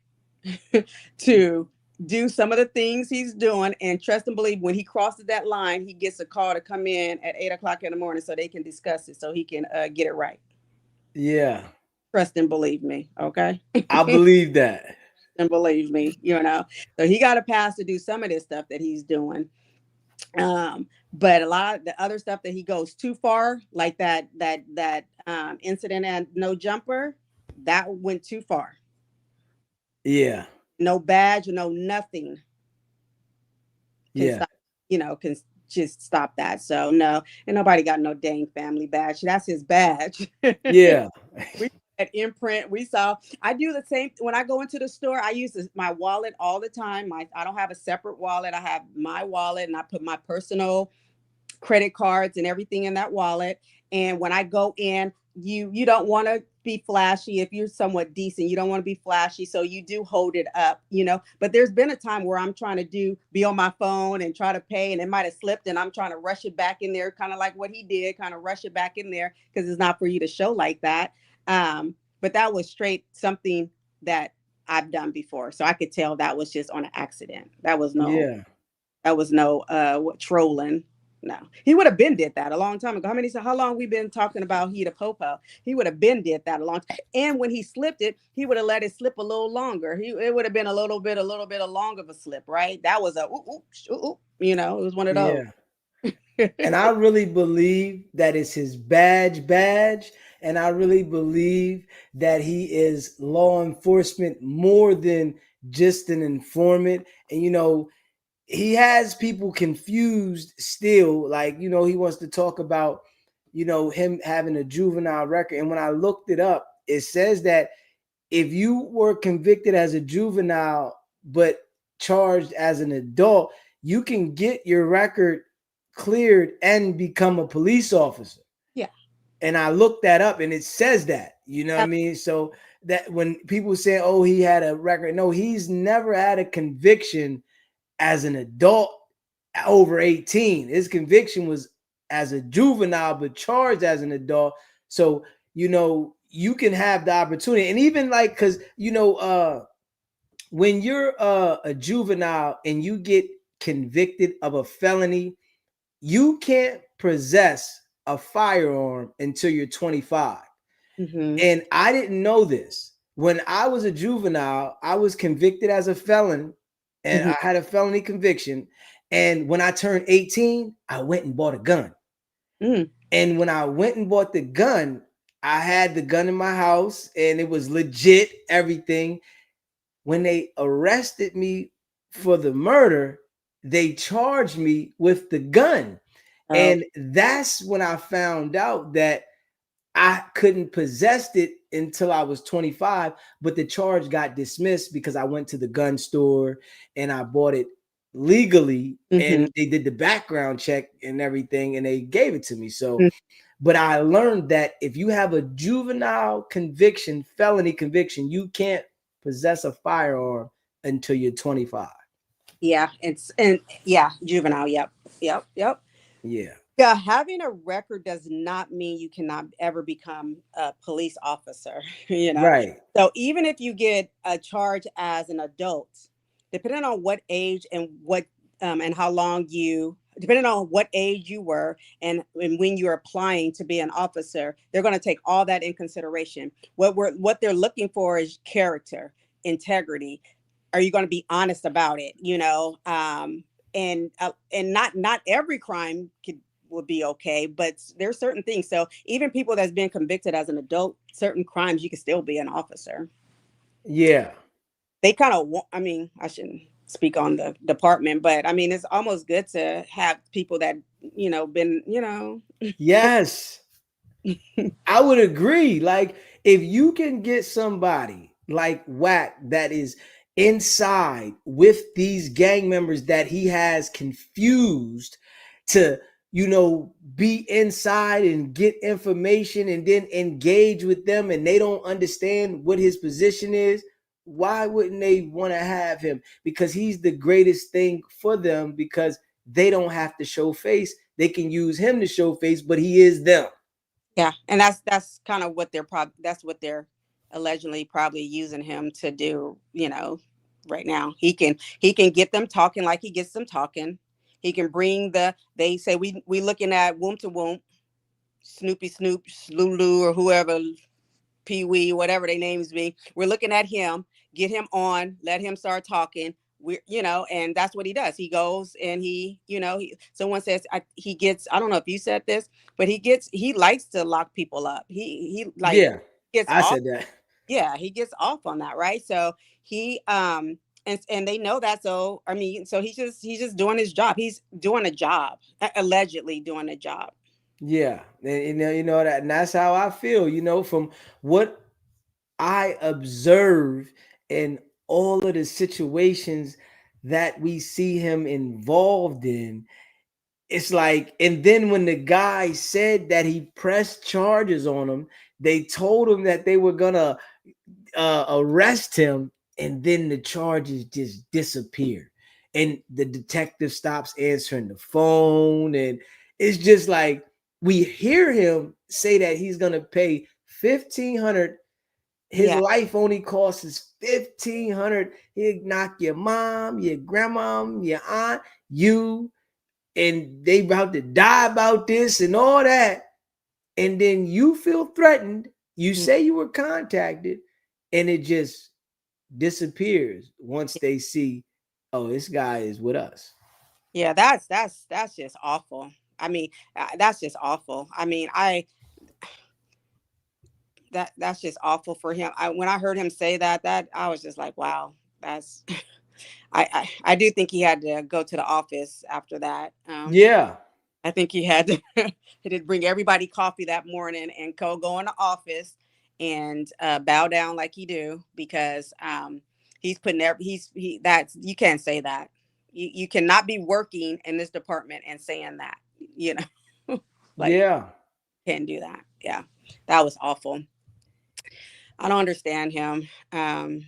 to do some of the things he's doing, and trust and believe when he crosses that line, he gets a call to come in at 8:00 in the morning so they can discuss it, so he can get it right. Yeah. Trust and believe me. Okay. I believe that. And believe me, so he got a pass to do some of this stuff that he's doing. But a lot of the other stuff that he goes too far, like that incident at No Jumper, that went too far. Yeah. No badge, no nothing. Yeah. Can just stop that. So no, and nobody got no dang family badge. That's his badge. Yeah. We had imprint. We saw. I do the same when I go into the store. I use my wallet all the time. I don't have a separate wallet. I have my wallet, and I put my personal credit cards and everything in that wallet. And when I go in, you don't want to be flashy. If you're somewhat decent, you don't want to be flashy, so you do hold it up, but there's been a time where I'm trying to be on my phone and try to pay, and it might have slipped, and I'm trying to rush it back in there, kind of like what he did, kind of rush it back in there, because it's not for you to show like that. But that was straight something that I've done before, so I could tell that was just on an accident. Yeah. That was no trolling. No, he would have been did that a long time ago. How long we been talking about he the popo? He would have been did that a long time. And when he slipped it, he would have let it slip a little longer. It would have been a little bit of long of a slip, right? That was a it was one of those. Yeah. And I really believe that it's his badge. And I really believe that he is law enforcement more than just an informant. And, he has people confused still. Like, he wants to talk about, him having a juvenile record. And when I looked it up, it says that if you were convicted as a juvenile, but charged as an adult, you can get your record cleared and become a police officer. Yeah. And I looked that up and it says that, what I mean? So that when people say, oh, he had a record, no, he's never had a conviction as an adult over 18. His conviction was as a juvenile, but charged as an adult. So, you can have the opportunity. And even like, because, when you're a juvenile and you get convicted of a felony, you can't possess a firearm until you're 25. Mm-hmm. And I didn't know this. When I was a juvenile, I was convicted as a felon, and I had a felony conviction. And when I turned 18, I went and bought a gun. And when I went and bought the gun, I had the gun in my house and it was legit, everything. When they arrested me for the murder, they charged me with the gun. Oh. And that's when I found out that I couldn't possess it until I was 25, but the charge got dismissed because I went to the gun store and I bought it legally, and they did the background check and everything, and they gave it to me. So, but I learned that if you have a juvenile conviction, felony conviction, you can't possess a firearm until you're 25. Yeah, juvenile. Yep. Yeah. Yeah, having a record does not mean you cannot ever become a police officer, Right. So even if you get a charge as an adult, depending on what age and what and how long depending on what age you were and when you're applying to be an officer, they're going to take all that in consideration. What they're looking for is character, integrity. Are you going to be honest about it? And not every crime would be okay, but there's certain things. So even people that's been convicted as an adult, certain crimes, you can still be an officer. Yeah. They kind of, I shouldn't speak on the department, but it's almost good to have people that, been, Yes. I would agree. Like, if you can get somebody like Wack that is inside with these gang members that he has confused to, be inside and get information and then engage with them, and they don't understand what his position is, why wouldn't they want to have him? Because he's the greatest thing for them, because they don't have to show face. They can use him to show face, but he is them. Yeah, and that's kind of what they're allegedly probably using him to do, right now. He can get them talking like he gets them talking. He can bring they say we looking at womb to womb, Snoopy Snoop, Lulu, or whoever, Pee Wee, whatever their names be. We're looking at him, get him on, let him start talking. And that's what he does. He goes and someone says he gets, I don't know if you said this, but he likes to lock people up. He Yeah, gets I off. said that. Yeah, he gets off on that, right? So he and they know that. So I mean, so he's just doing his job. He's doing a job, allegedly doing a job. Yeah, and you know that, and that's how I feel. You know, from what I observe in all of the situations that we see him involved in, it's like, and then when the guy said that he pressed charges on him, they told him that they were gonna arrest him, and then the charges just disappeared, and the detective stops answering the phone, and it's just like we hear him say that he's gonna pay 1,500. His Yeah, life only costs us 1,500. He'll knock your mom, your grandma, your aunt, you, and they about to die about this and all that. And then you feel threatened. You say you were contacted, and it just disappears once they see, oh, this guy is with us. yeah. That's just awful. I mean, that's just awful. I mean, that's just awful for him. When I heard him say that, I was just like, wow, that's. I do think he had to go to the office after that. Yeah. I think he had to he did bring everybody coffee that morning and go in the office and bow down like he do, because he's putting that's, you can't say that. You cannot be working in this department and saying that, you know. Like, Yeah. can't do that. Yeah, that was awful. I don't understand him. I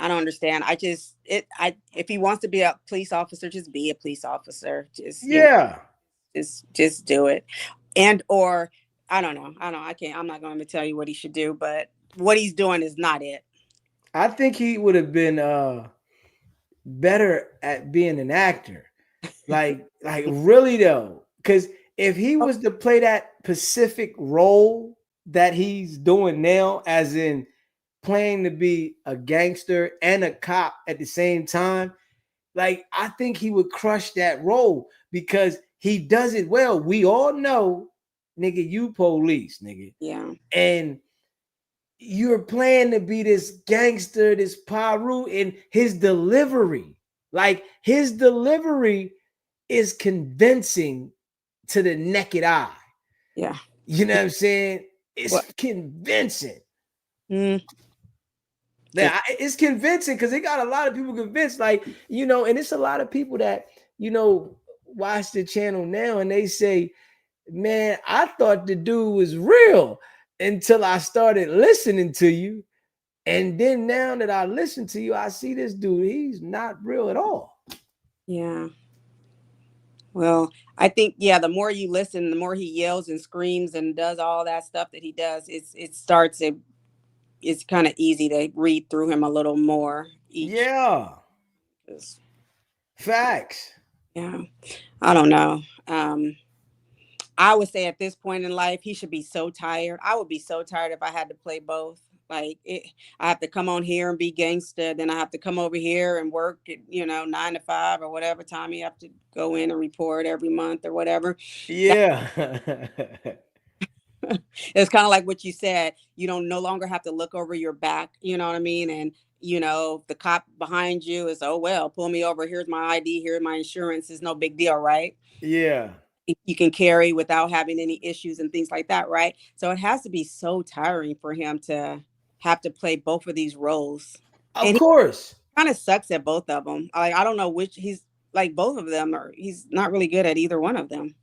don't understand. If he wants to be a police officer, just be a police officer. Just, you know, Yeah. just do it. And or I don't know. I can't. I'm not going to tell you what he should do, but what he's doing is not it. I think he would have been better at being an actor. Like really though. Because if he Oh, was to play that specific role that he's doing now, as in playing to be a gangster and a cop at the same time, like I think he would crush that role because he does it well. We all know, nigga, you police, nigga. yeah, And you're playing to be this gangster, this Paru, and his delivery is convincing to the naked eye. yeah. You know what I'm saying? It's What? convincing. Mm, it, Yeah, it's convincing because it got a lot of people convinced, like, you know, and it's a lot of people that, you know, watch the channel now and they say, man, I thought the dude was real until I started listening to you. And then now that I listen to you, I see this dude, he's not real at all. yeah. Well, I think, yeah, the more you listen, the more he yells and screams and does all that stuff that he does. It's kind of easy to read through him a little more each. Yeah, 'Cause, facts. yeah, I don't know. I would say at this point in life, he should be so tired. I would be so tired if I had to play both. Like I have to come on here and be gangster, then I have to come over here and work at, 9 to 5 or whatever time you have to go in and report every month or whatever. That, Yeah. it's kind of like what you said. You don't no longer have to look over your back. You know what I mean? And the cop behind you is, oh well, pull me over. Here's my ID. Here's my insurance. It's no big deal, right? Yeah. You can carry without having any issues and things like that, right? So it has to be so tiring for him to have to play both of these roles. Of And he course. kind of sucks at both of them. Like, I don't know which he's like, both of them are, he's not really good at either one of them.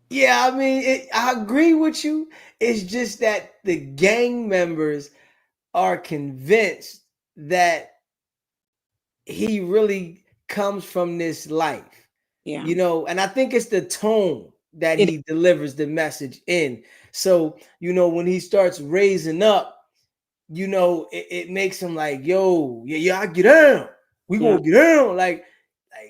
Yeah, I mean, I agree with you. It's just that the gang members are convinced that he really comes from this life, Yeah. you know, and I think it's the tone that It, he delivers the message in. So, you know, when he starts raising up, you know, it makes him like, yo, yeah, I get down. We yeah. gonna get down. Like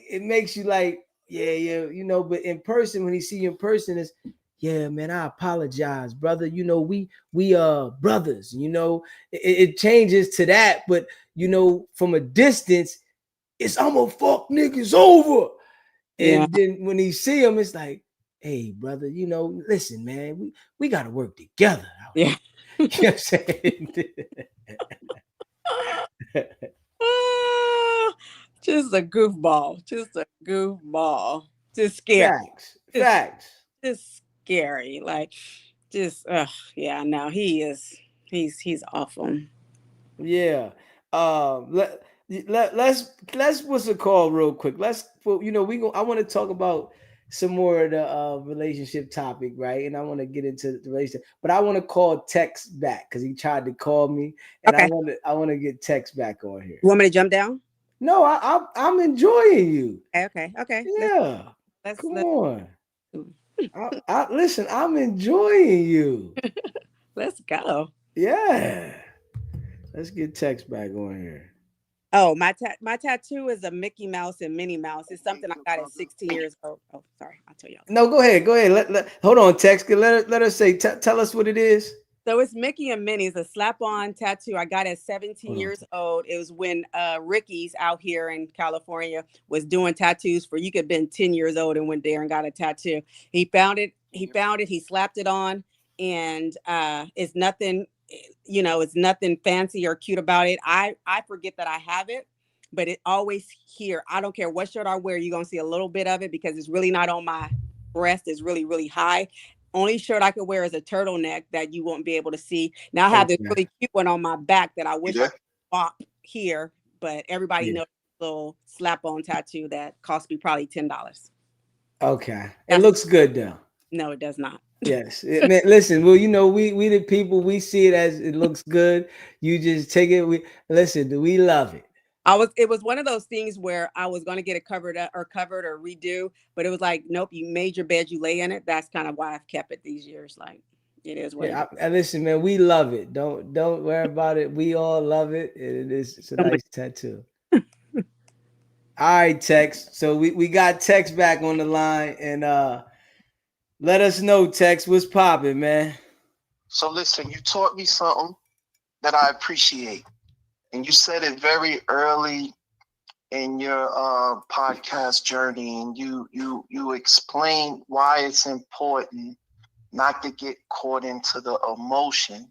it makes you like, yeah, you know, but in person, when he see you in person, it's yeah, man, I apologize, brother. You know, we brothers, you know, it changes to that, but you know, from a distance, it's I'm gonna fuck niggas over. Yeah. And then when he see him, it's like, hey, brother, you know, listen, man, we gotta work together. Yeah. You know what I'm saying? Just a goofball. Just a goofball. Just scary. Just, Facts. just scary. Like, just, yeah, no, he's awful. Yeah. Let's what's it called real quick. I want to talk about some more of the relationship topic, right? And I want to get into the relationship, but I want to call Tex back because he tried to call me, and Okay. I want to get Tex back on here. You want me to jump down? No, I'm enjoying you. Okay. Yeah, Let's come let's on. Listen. I'm enjoying you. let's go. Yeah, let's get Tex back on here. Oh, my tattoo is a Mickey Mouse and Minnie Mouse. It's something I got at 16 years old. Oh, sorry, I'll tell y'all. No, go ahead. Hold on, Tex. Let us say. Tell us what it is. So it's Mickey and Minnie's, a slap-on tattoo I got at 17 Hold on. years old. It was when Ricky's out here in California was doing tattoos for, you could have been 10 years old and went there and got a tattoo. He found it, he slapped it on, and it's nothing, it's nothing fancy or cute about it. I forget that I have it, but it always here. I don't care what shirt I wear, you're gonna see a little bit of it because it's really not on my breast. It's really, really high. Only shirt I could wear is a turtleneck that you won't be able to see. Now I have this really cute one on my back that I wish I could pop here, but everybody knows the little slap-on tattoo that cost me probably $10. Okay, it looks good though. No, it does not. Yes, man, listen. Well, we the people, we see it as it looks good. You just take it. We love it. It was one of those things where I was going to get it covered or redo, but it was like, nope, you made your bed, you lay in it. That's kind of why I've kept it these years. Like, it is what it is. And listen, man, we love it. Don't worry about it. We all love it. It's a nice tattoo. All right, Tex. So we got Tex back on the line, and let us know, Tex, what's popping, man. So listen, you taught me something that I appreciate. And you said it very early in your podcast journey, and you explained why it's important not to get caught into the emotion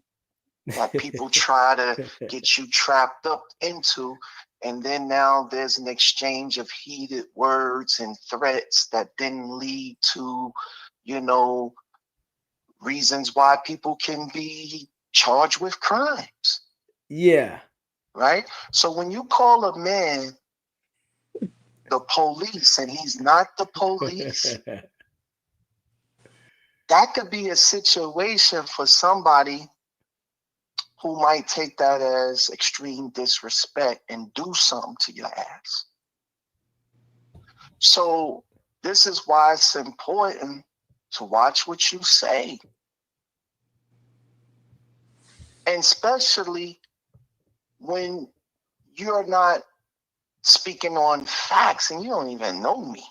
that people try to get you trapped up into. And then now there's an exchange of heated words and threats that then lead to, reasons why people can be charged with crimes. Yeah. Right? So when you call a man the police and he's not the police, that could be a situation for somebody who might take that as extreme disrespect and do something to your ass. So this is why it's important to watch what you say. And especially when you're not speaking on facts and you don't even know me.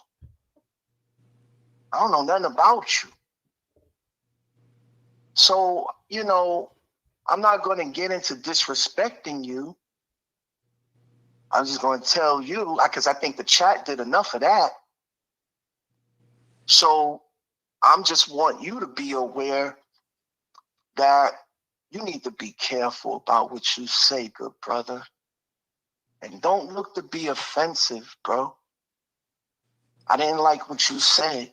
I don't know nothing about you. So, I'm not going to get into disrespecting you. I'm just going to tell you, because I think the chat did enough of that. So I'm just want you to be aware that you need to be careful about what you say, good brother. And don't look to be offensive, bro. I didn't like what you said.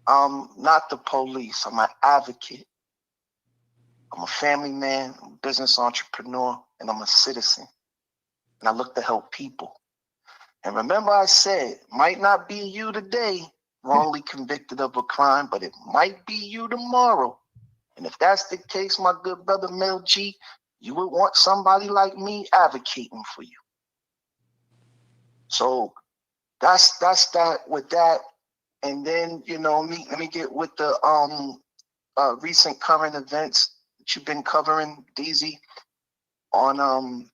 I'm not the police. I'm an advocate. I'm a family man, I'm a business entrepreneur, and I'm a citizen. And I look to help people. And remember I said, might not be you today, wrongly convicted of a crime, but it might be you tomorrow. And if that's the case, my good brother Mel G, you would want somebody like me advocating for you. So that's that with that. And then, let me get with the recent current events that you've been covering, DZ. On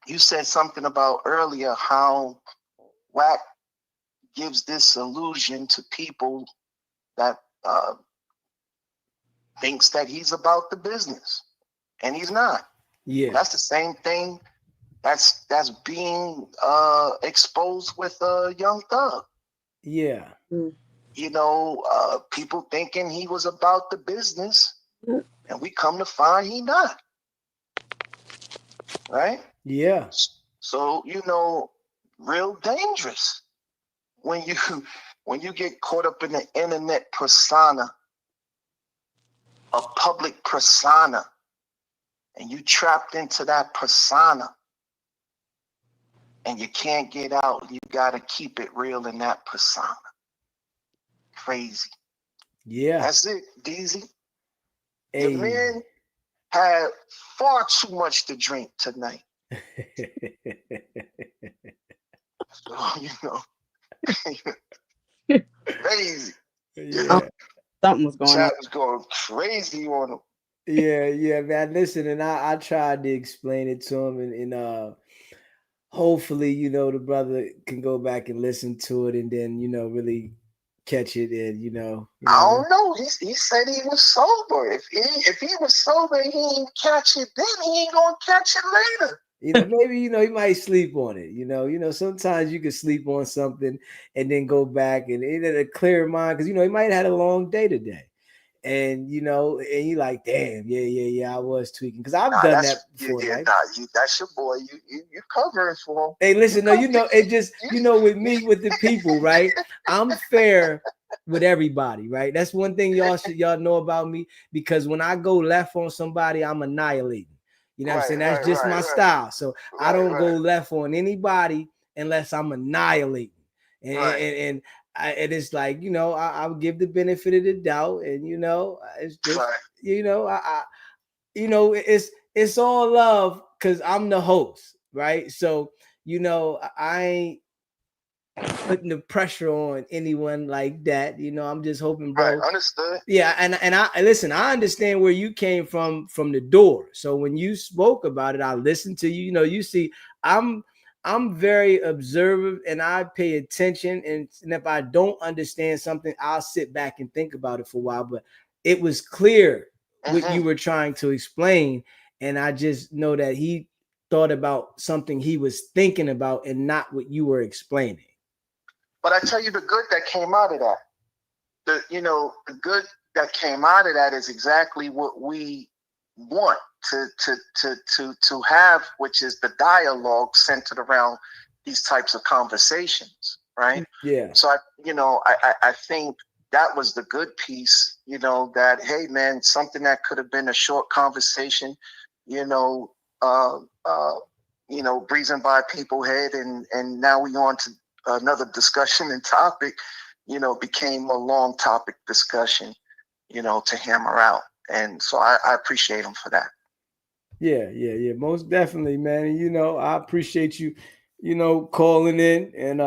you said something about earlier how WAC gives this illusion to people that thinks that he's about the business, and he's not. Yeah, that's the same thing that's being exposed with Young Thug. Yeah. People thinking he was about the business, and we come to find he not. Right? Yeah. So, real dangerous when you get caught up in the internet persona, a public persona, and you trapped into that persona and you can't get out. You got to keep it real in that persona. Crazy. Yeah. That's it, DZ. Hey. Your man had far too much to drink tonight. So, you know, crazy. Yeah. Something was going on. Chat was going crazy on him. Yeah, man. Listen, and I tried to explain it to him, and hopefully, you know, the brother can go back and listen to it, and then, you know, really catch it, and you know. I don't know. He said he was sober. If he was sober, he ain't catch it then. He ain't gonna catch it later. You know, maybe, you know, he might sleep on it. You know, sometimes you can sleep on something and then go back and it had a clear mind, because, you know, he might have had a long day today. And, you know, and you like, damn, yeah, I was tweaking. Because I've done that before. That's your boy. You covering for him. Hey, listen, it just, you know, with me, with the people, right? I'm fair with everybody, right? That's one thing y'all know about me, because when I go left on somebody, I'm annihilating. You know what I'm saying? That's just my style. So I don't go left on anybody unless I'm annihilating. And it's like, you know, I'll give the benefit of the doubt, and you know, it's just, you know, it's all love, because I'm the host, right? So, you know, I ain't putting the pressure on anyone like that. You know, I'm just hoping, bro. Right, understood. Yeah, and I listen, I understand where you came from the door. So when you spoke about it, I listened to you. You know, you see, I'm very observant, and I pay attention. And if I don't understand something, I'll sit back and think about it for a while. But it was clear what you were trying to explain. And I just know that he thought about something he was thinking about and not what you were explaining. But I tell you, the good that came out of that, the good that came out of that is exactly what we want to have, which is the dialogue centered around these types of conversations, right? Yeah. So I think that was the good piece, you know, that, hey man, something that could have been a short conversation, breezing by people's head, and now we on to another discussion and topic, you know, became a long topic discussion, you know, to hammer out. And so I appreciate him for that. Yeah, most definitely, man. And, you know, I appreciate you, you know, calling in, and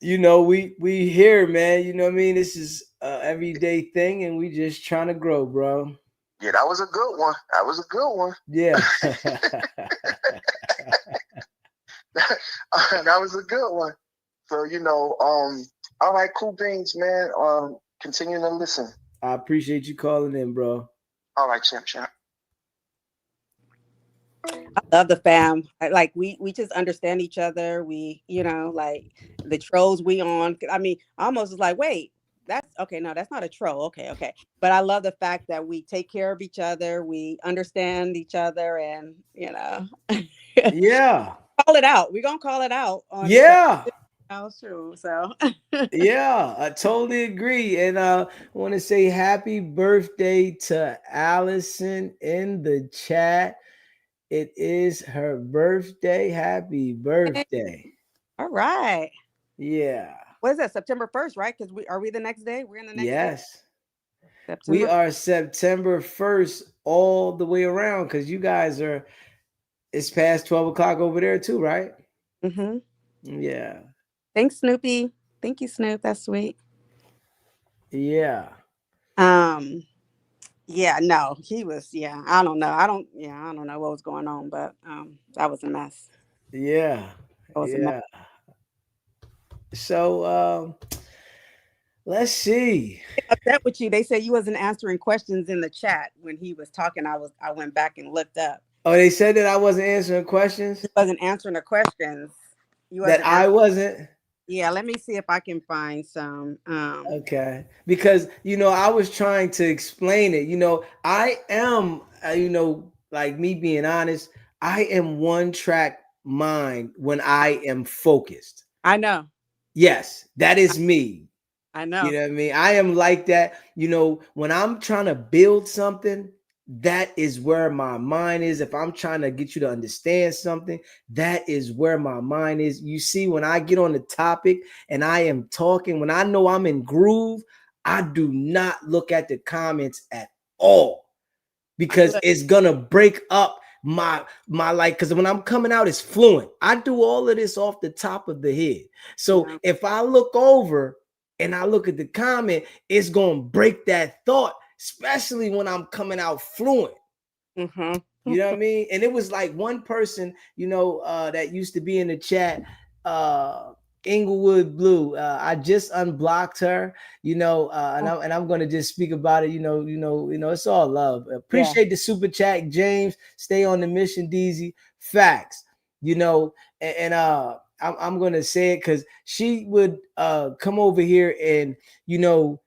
you know, we here, man. You know what I mean? This is a everyday thing, and we just trying to grow, bro. Yeah, that was a good one. Yeah. That was a good one. So, you know, all right, cool beans, man. Continue to listen. I appreciate you calling in, bro. All right, champ. I love the fam. Like we just understand each other. We, you know, like the trolls we on. I mean, I almost was like, wait, that's okay. No, that's not a troll. Okay. But I love the fact that we take care of each other. We understand each other, and you know, yeah, call it out. We're gonna call it out. True. So yeah, I totally agree. And I want to say happy birthday to Allison in the chat. It is her birthday. Happy birthday. All right. Yeah. What is that? September 1st, right? Because are we the next day? We're in the next yes. day? We are September 1st all the way around, because you guys it's past 12 o'clock over there too, right? Mm-hmm. Yeah. Thanks, Snoopy. Thank you, Snoop. That's sweet. Yeah. Yeah, no, he was, I don't know. I don't know what was going on, but that was a mess. Yeah. Yeah. So let's see. Upset with you. They said you wasn't answering questions in the chat when he was talking. I went back and looked up. Oh, they said that I wasn't answering questions? He wasn't answering the questions. I wasn't? Yeah, let me see if I can find some. Okay. Because, you know, I was trying to explain it. You know, I am, you know, like me being honest, I am one track mind when I am focused. I know. Yes, that is me. I You know. know what I mean? I am like that. You know, when I'm trying to build something, that is where my mind is. If I'm trying to get you to understand something, that is where my mind is. You see, when I get on the topic and I am talking, when I know I'm in groove, I do not look at the comments at all because Good. it's gonna break up my like, because when I'm coming out, it's fluent. I do all of this off the top of the head. So Yeah. if I look over and I look at the comment, it's gonna break that thought, especially when I'm coming out fluent. Mm-hmm. You know what I mean? And it was like one person, you know, that used to be in the chat, Inglewood Blue. I just unblocked her, you know, and I'm gonna just speak about it. It's all love. Yeah. Appreciate the super chat, James. Stay on the mission, DZ. Facts, you know, and I'm gonna say it because she would come over here and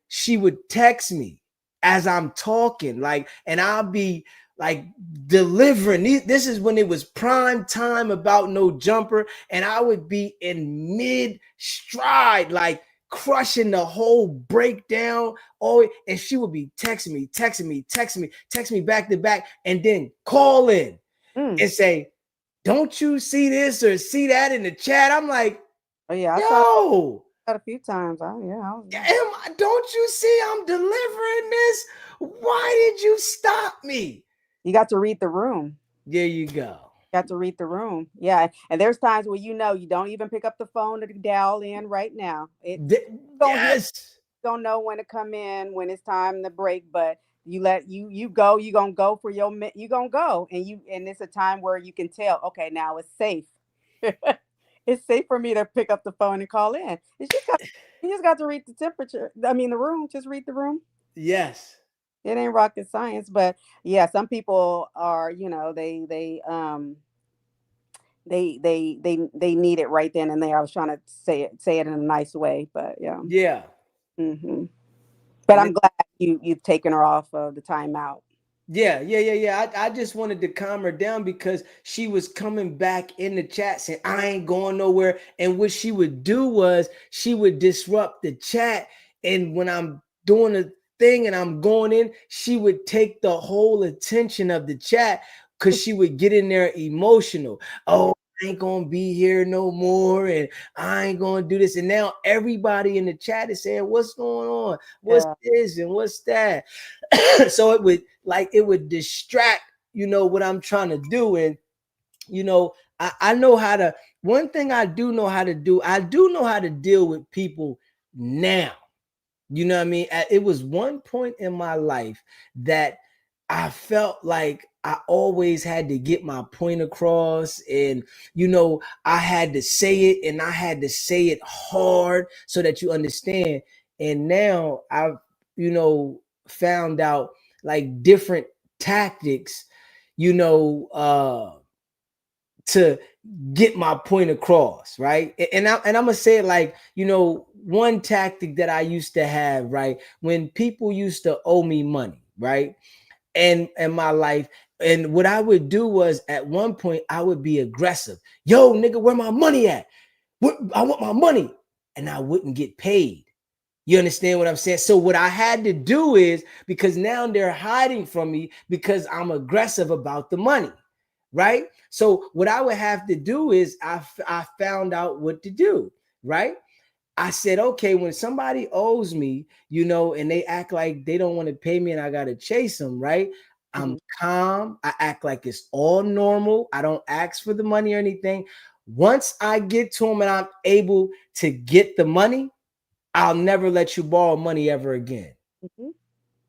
she would text me as I'm talking, like, and I'll be like delivering. This is when it was prime time about no jumper, and I would be in mid stride, like crushing the whole breakdown. Oh, and she would be texting me back to back, and then call in Mm. and say, "Don't you see this or see that in the chat?" I'm like, Oh yeah, I saw "Yo, that a few times. I was, don't you see I'm delivering this? Why did you stop me?" you got to read the room. There you go. Got to read the room. Yeah. And there's times where you don't even pick up the phone to dial in right now. It don't hear, Yes. don't know when to come in, when it's time to break, but you go, you gonna go for you gonna go. And it's a time where you can tell, okay, now it's safe. It's safe for me to pick up the phone and call in. You just got to read the temperature. I mean the room. Just read the room. Yes. It ain't rocket science, but yeah, some people are, they need it right then and there. I was trying to say it in a nice way, but yeah. Yeah. Hmm. But And I'm then, glad you've taken her off of the timeout. yeah. I just wanted to calm her down because she was coming back in the chat saying, "I ain't going nowhere." And what she would do was she would disrupt the chat. And when I'm doing a thing and I'm going in, she would take the whole attention of the chat because she would get in there emotional. Oh, I ain't gonna be here no more, and I ain't gonna do this. And now everybody in the chat is saying, "What's going on? What's Yeah. this and what's that?" So it would distract, what I'm trying to do. And I know how to. One thing I do know how to do, I do know how to deal with people now. You know what I mean? It was one point in my life that I felt like I always had to get my point across, and I had to say it, and I had to say it hard so that you understand. And now I've found out like different tactics, you know, to get my point across, right? And I'm gonna say it like, one tactic that I used to have, right? When people used to owe me money, right? And my life. And what I would do was at one point I would be aggressive. Yo, nigga, where my money at? I want my money. And I wouldn't get paid. You understand what I'm saying? So what I had to do is, because now they're hiding from me because I'm aggressive about the money, right? So what I would have to do is I found out what to do, right? I said, okay, when somebody owes me, and they act like they don't want to pay me and I got to chase them, right? I'm Mhm. calm. I act like it's all normal. I don't ask for the money or anything. Once I get to them and I'm able to get the money, I'll never let you borrow money ever again. Mhm.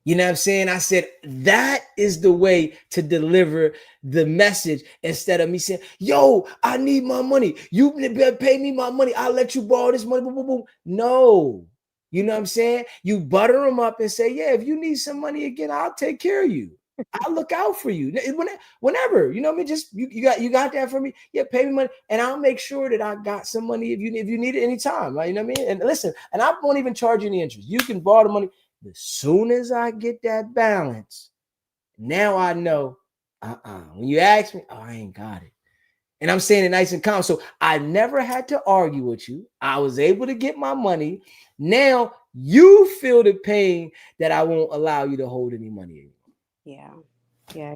You know what I'm saying? I said, that is the way to deliver the message instead of me saying, yo, I need my money. You better pay me my money. I'll let you borrow this money. Boom, boom, boom. No. You know what I'm saying? You butter them up and say, yeah, if you need some money again, I'll take care of you. I'll look out for you. Whenever, you know what I mean? Just you got that for me. Yeah, pay me money. And I'll make sure that I got some money if you need it anytime. Right? You know what I mean? And listen, and I won't even charge you any interest. You can borrow the money. As soon as I get that balance, now I know, when you ask me, oh, I ain't got it. And I'm saying it nice and calm. So I never had to argue with you. I was able to get my money. Now you feel the pain that I won't allow you to hold any money anymore. Yeah.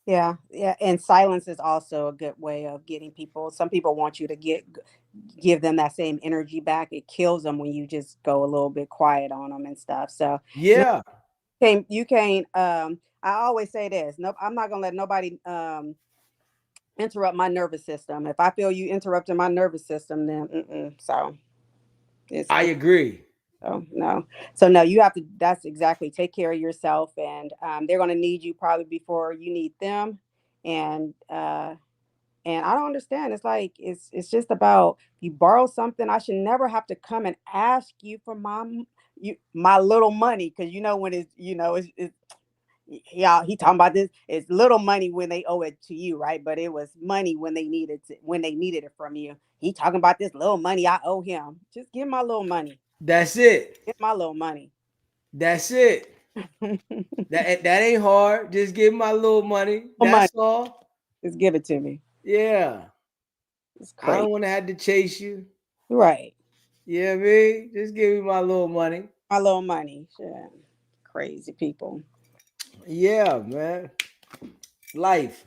Yeah. Yeah. And silence is also a good way of getting people. Some people want you to give them that same energy back. It kills them when you just go a little bit quiet on them and stuff. So Yeah. you can't I always say this. No, I'm not gonna let nobody interrupt my nervous system. If I feel you interrupting my nervous system, then so I agree. so no. So no, you have to, that's exactly, take care of yourself, and they're gonna need you probably before you need them. And I don't understand. It's like it's just about, you borrow something, I should never have to come and ask you for my little money, because when it's yeah, he talking about this. It's little money when they owe it to you, right? But it was money when they needed it from you. He talking about this little money I owe him. Just give my little money. That's it. Get my little money. That's it. That ain't hard. Just give my little money. Money. That's all. Just give it to me. Yeah. It's I crazy. don't want to have to chase you. Right. Yeah, me. Just give me my little money. My little money. Yeah. Crazy people. Yeah, man. Life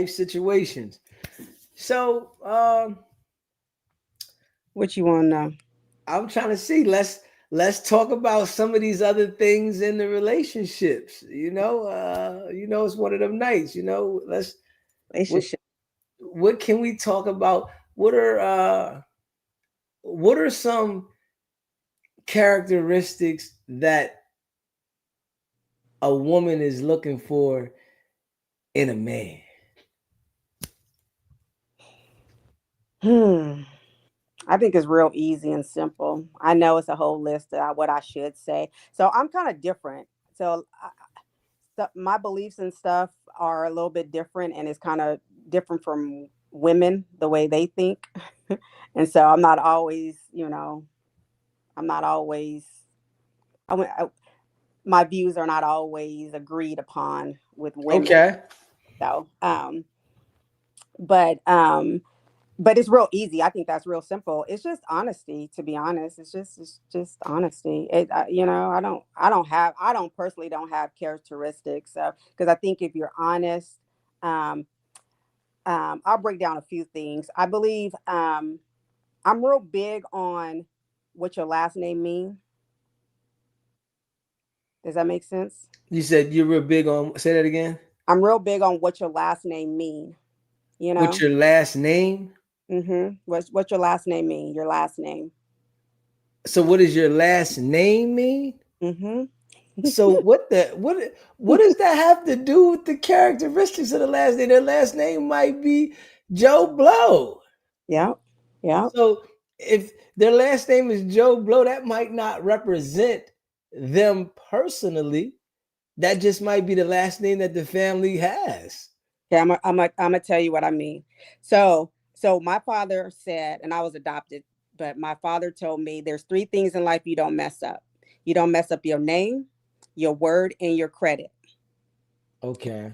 situations. So, What you want to know? I'm trying to see. Let's talk about some of these other things in the relationships. It's one of them nights. Let's what Relationship. what can we talk about? What are some characteristics that a woman is looking for in a man? I think it's real easy and simple. I know it's a whole list of what I should say. So I'm kind of different. So my beliefs and stuff are a little bit different, and it's kind of different from women, the way they think. And so I'm not always, I'm not always, I, went- I, my views are not always agreed upon with women. Okay. So, but it's real easy. I think that's real simple. It's just honesty, to be honest. It's just honesty. I don't personally don't have characteristics, because I think if you're honest, um, I'll break down a few things. I believe I'm real big on what your last name mean. Does that make sense? You said you're real big on. Say that again. I'm real big on what your last name mean. You What's know. your last name? What your last name mean? Your last name. So what does your last name mean? Mm-hmm. So what does that have to do with the characteristics of the last name? Their last name might be Joe Blow. Yep. Yep. So if their last name is Joe Blow, that might not represent them personally. That just might be the last name that the family has. Okay, I'm gonna tell you what I mean. So my father said, and I was adopted, but my father told me there's three things in life you don't mess up. You don't mess up your name, your word, and your credit. Okay.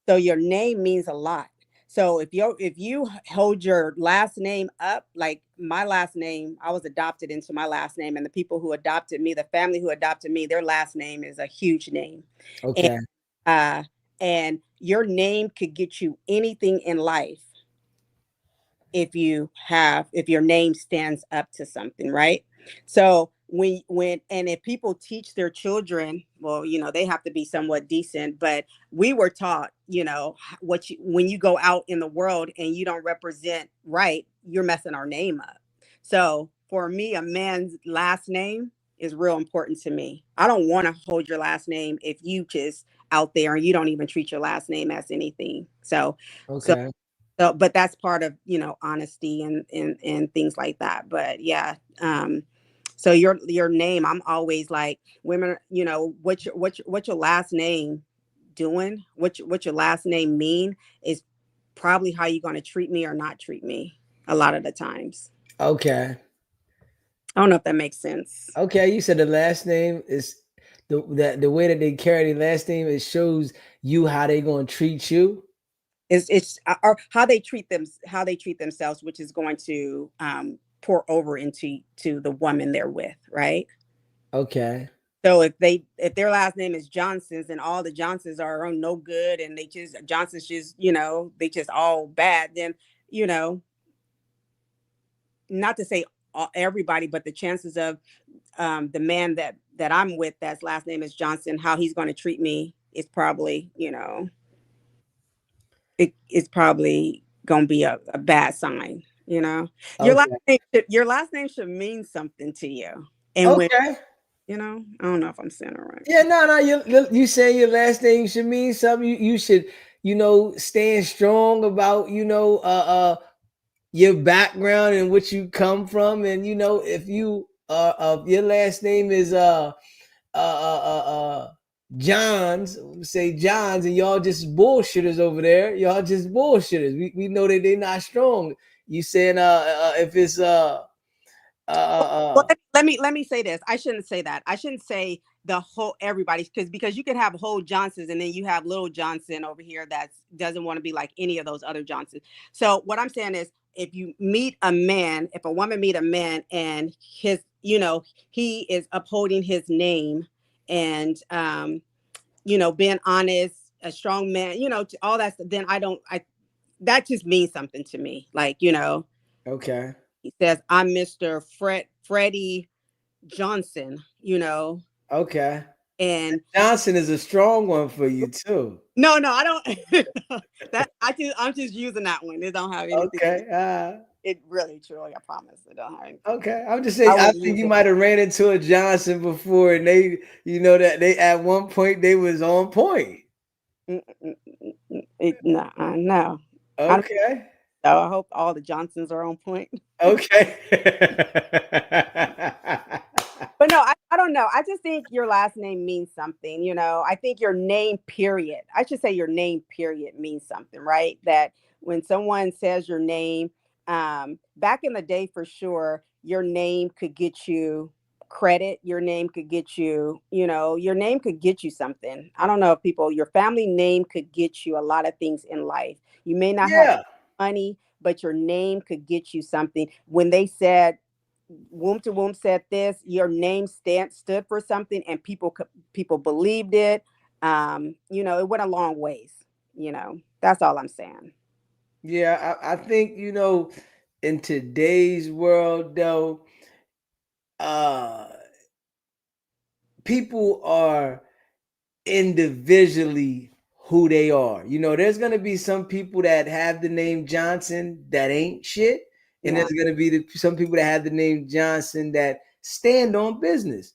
So your name means a lot. So if you hold your last name up, like my last name, I was adopted into my last name, and the people who adopted me, the family who adopted me, their last name is a huge name. And Okay. uh and your name could get you anything in life if your name stands up to something, right? So and if people teach their children, well, they have to be somewhat decent, but we were taught, when you go out in the world and you don't represent right, you're messing our name up. So for me, a man's last name is real important to me. I don't want to hold your last name if you just out there and you don't even treat your last name as anything. So Okay. but that's part of, honesty and things like that. But yeah, so your name, I'm always like, women, what's your last name doing? What your last name mean is probably how you're going to treat me or not treat me a lot of the times. Okay. I don't know if that makes sense. Okay. You said the last name is the way that they carry the last name, it shows you how they gonna treat you. It's or how they treat themselves, which is going to pour over into the woman they're with, right? Okay. So if their last name is Johnsons and all the Johnsons are no good and they just Johnsons just they just all bad, then you know not to say everybody, but the chances of the man that I'm with that's last name is Johnson, how he's going to treat me is probably it's probably going to be a bad sign. Okay. Your last name should mean something to you, and when Okay. I don't know if I'm saying it right. Yeah, no. You saying your last name should mean something. You should, stand strong about, your background and what you come from. And if you your last name is Johns, say Johns, and y'all just bullshitters over there. Y'all just bullshitters. We know that they're not strong. You saying if it's Well, let me say this. I shouldn't say that. I shouldn't say the whole everybody because you could have whole Johnsons and then you have little Johnson over here that doesn't want to be like any of those other Johnsons. So what I'm saying is, if a woman meet a man and he is upholding his name and being honest, a strong man, all that, then that just means something to me. Like okay. he says, I'm Mr. Freddie Johnson, Okay. and Johnson is a strong one for you too. no, I don't. I'm just using that one. It don't have anything. Okay. It really, truly, I promise, it don't have anything. Okay. I'm just I saying. I wouldn't think use you it. might have ran into a Johnson before, and they, that they at one point they was on point. No. I don't Okay. know. I hope all the Johnsons are on point. Okay. But no, I don't know. I just think your last name means something, I think your name, period. I should say your name, period, means something, right? That when someone says your name, back in the day, for sure, your name could get you credit. Your name could get you, your name could get you something. I don't know if your family name could get you a lot of things in life. You may not have Yeah. money, but your name could get you something. When they said, womb to womb said this, your name stood for something, and people believed it. It went a long ways. That's all I'm saying. Yeah. I think in today's world, though, uh, people are individually who they are. There's gonna be some people that have the name Johnson that ain't shit, and Yeah. there's gonna be some people that have the name Johnson that stand on business.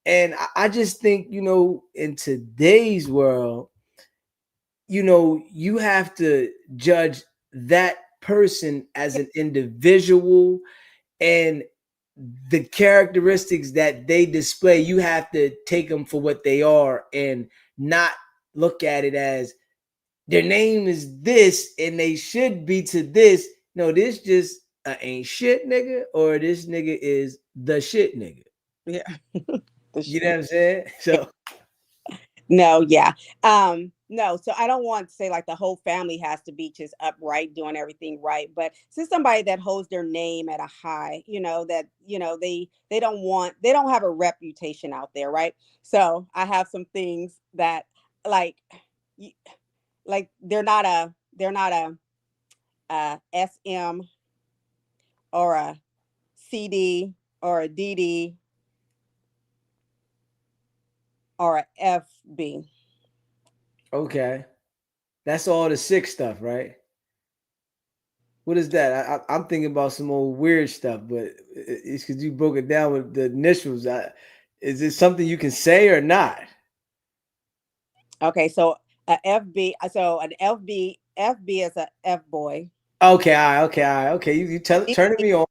And I just think, in today's world, you have to judge that person as an individual, and the characteristics that they display, you have to take them for what they are and not look at it as their name is this and they should be to this. No, this just ain't shit nigga, or this nigga is the shit nigga. Yeah. You know what I'm saying? So No, yeah. No, so I don't want to say like the whole family has to be just upright, doing everything right. But since somebody that holds their name at a high, that, they don't have a reputation out there, right? So I have some things that like y- like they're not a SM or a CD or a DD or a FB. okay, that's all the sick stuff, right? What is that? I'm thinking about some old weird stuff, but it's because you broke it down with the initials. Is it something you can say or not? Okay, so a FB, so an FB is a F boy. Okay, all right, okay, all right, okay. You turning me on.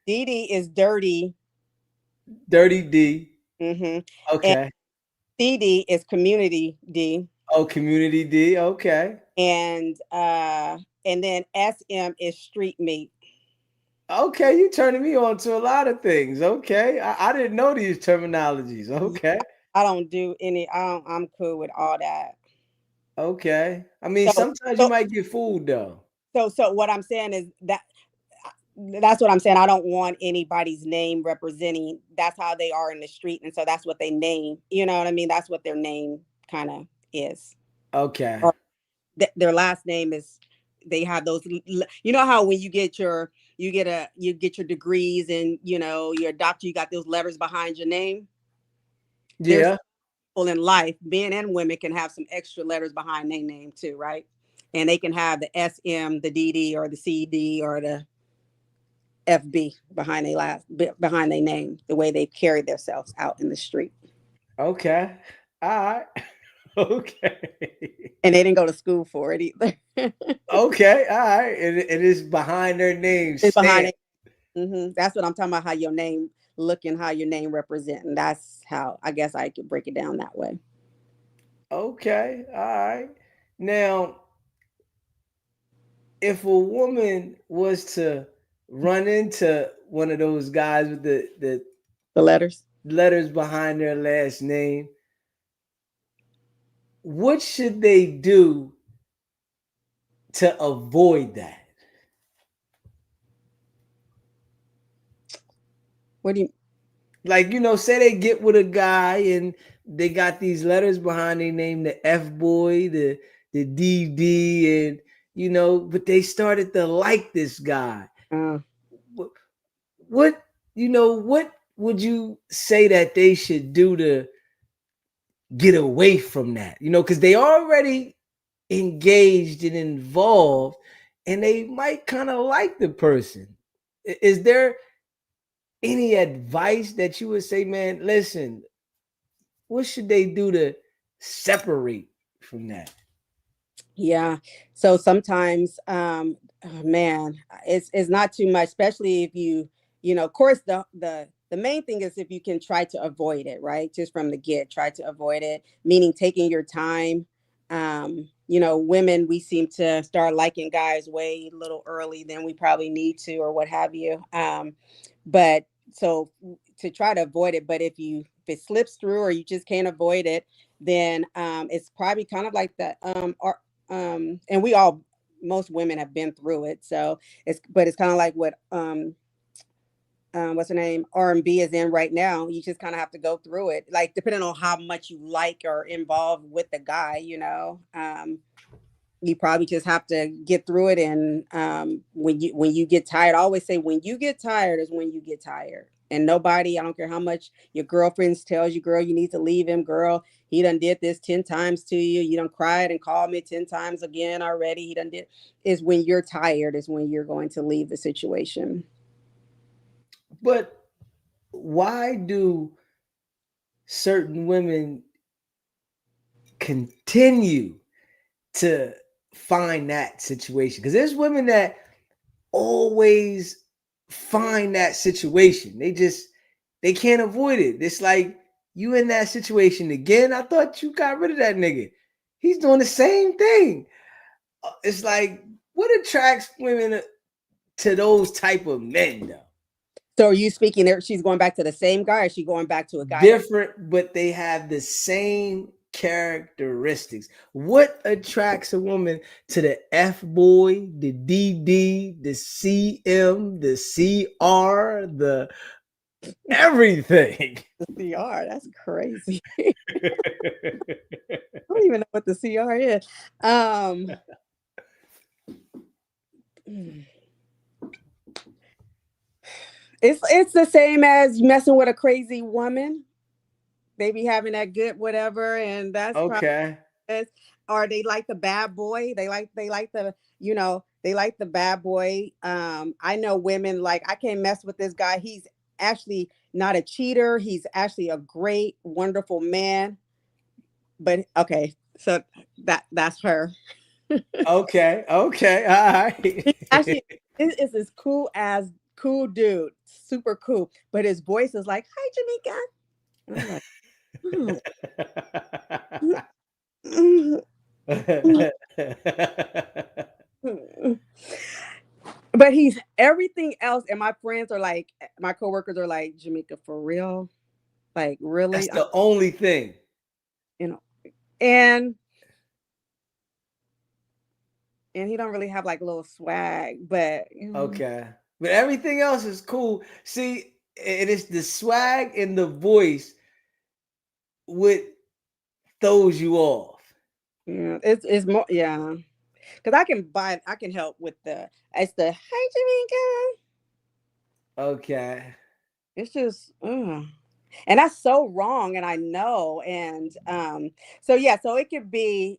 DD is dirty. Dirty D. Hmm. And Okay. CD is community D. Oh, community D. Okay. And then SM is street meat. Okay, you turning me on to a lot of things. Okay. I didn't know these terminologies. Yeah, Okay. I don't do any. I'm cool with all that. Okay. I mean, So, sometimes you so, might get fooled though. so what I'm saying is that's what I'm saying. I don't want anybody's name representing. That's how they are in the street, and so that's what they name. You know what I mean? That's what their name kind of is. Okay. Or their last name is. They have those. You know how when you get your degrees and you're a doctor, you got those letters behind your name. There's Yeah. people in life, men and women, can have some extra letters behind their name too, right? And they can have the SM, the DD, or the CD, or the FB behind their name, the way they carry themselves out in the street. Okay. All right. Okay. And they didn't go to school for it either. Okay. All right. It is behind their name It's behind stamp. it. That's what I'm talking about. How your name look and how your name represent, and that's how I guess I could break it down that way. Okay. All right. Now, if a woman was to run into one of those guys with the The letters. letters behind their last name, what should they do to avoid that? What do you? Like, say they get with a guy and they got these letters behind their name, the F boy, the DD, and but they started to like this guy. Uh, What what would you say that they should do to get away from that? Because they already engaged and involved, and they might kind of like the person. Is there any advice that you would say, man, listen, what should they do to separate from that? Yeah. So sometimes, oh, man, it's not too much, especially if of course, the main thing is if you can try to avoid it, right? Just from the get, try to avoid it, meaning taking your time. Women, we seem to start liking guys way a little early than we probably need to, or what have you. But so to try to avoid it, but if it slips through or you just can't avoid it, then it's probably kind of like that. And most women have been through it, so it's kind of like what what's her name, R&B is in right now. You just kind of have to go through it, like depending on how much you like or involved with the guy. You probably just have to get through it. And when you get tired, I always say when you get tired is when you get tired. And nobody, I don't care how much your girlfriends tells you, girl, you need to leave him, girl, he done did this 10 times to you, you done cried and called me 10 times again already, he done did, is when you're tired, is when you're going to leave the situation. But why do certain women continue to find that situation? Because there's women that always find that situation. They can't avoid it. It's like, you in that situation again. I thought you got rid of that nigga. He's doing the same thing. It's like, what attracts women to those type of men though? So are you speaking there, she's going back to the same guy, or is she going back to a guy Different, but they have the same characteristics. What attracts a woman to the F boy, the DD, the CM, the CR, the everything? the CR? That's crazy. I don't even know what the CR is. It's the same as messing with a crazy woman. They be having that good whatever, and that's probably Okay. it. Or they like the bad boy. They like the bad boy. I know women like, I can't mess with this guy. He's actually not a cheater. He's actually a great, wonderful man. But okay, so that's her. Okay. Okay. All right. Actually, is this cool dude, super cool. But his voice is like, "Hi, Jamaica." And I'm like, but he's everything else. And my friends are like, my coworkers are like, Jamaica, for real? Like, really? That's the only thing. You know, and and he don't really have like a little swag, but Okay. But everything else is cool. See, it is the swag and the voice what throws you off. yeah, it's more yeah. Because I can help with it's the hey Jamaica. Okay. It's just, and that's so wrong, and I know, and so yeah, so it could be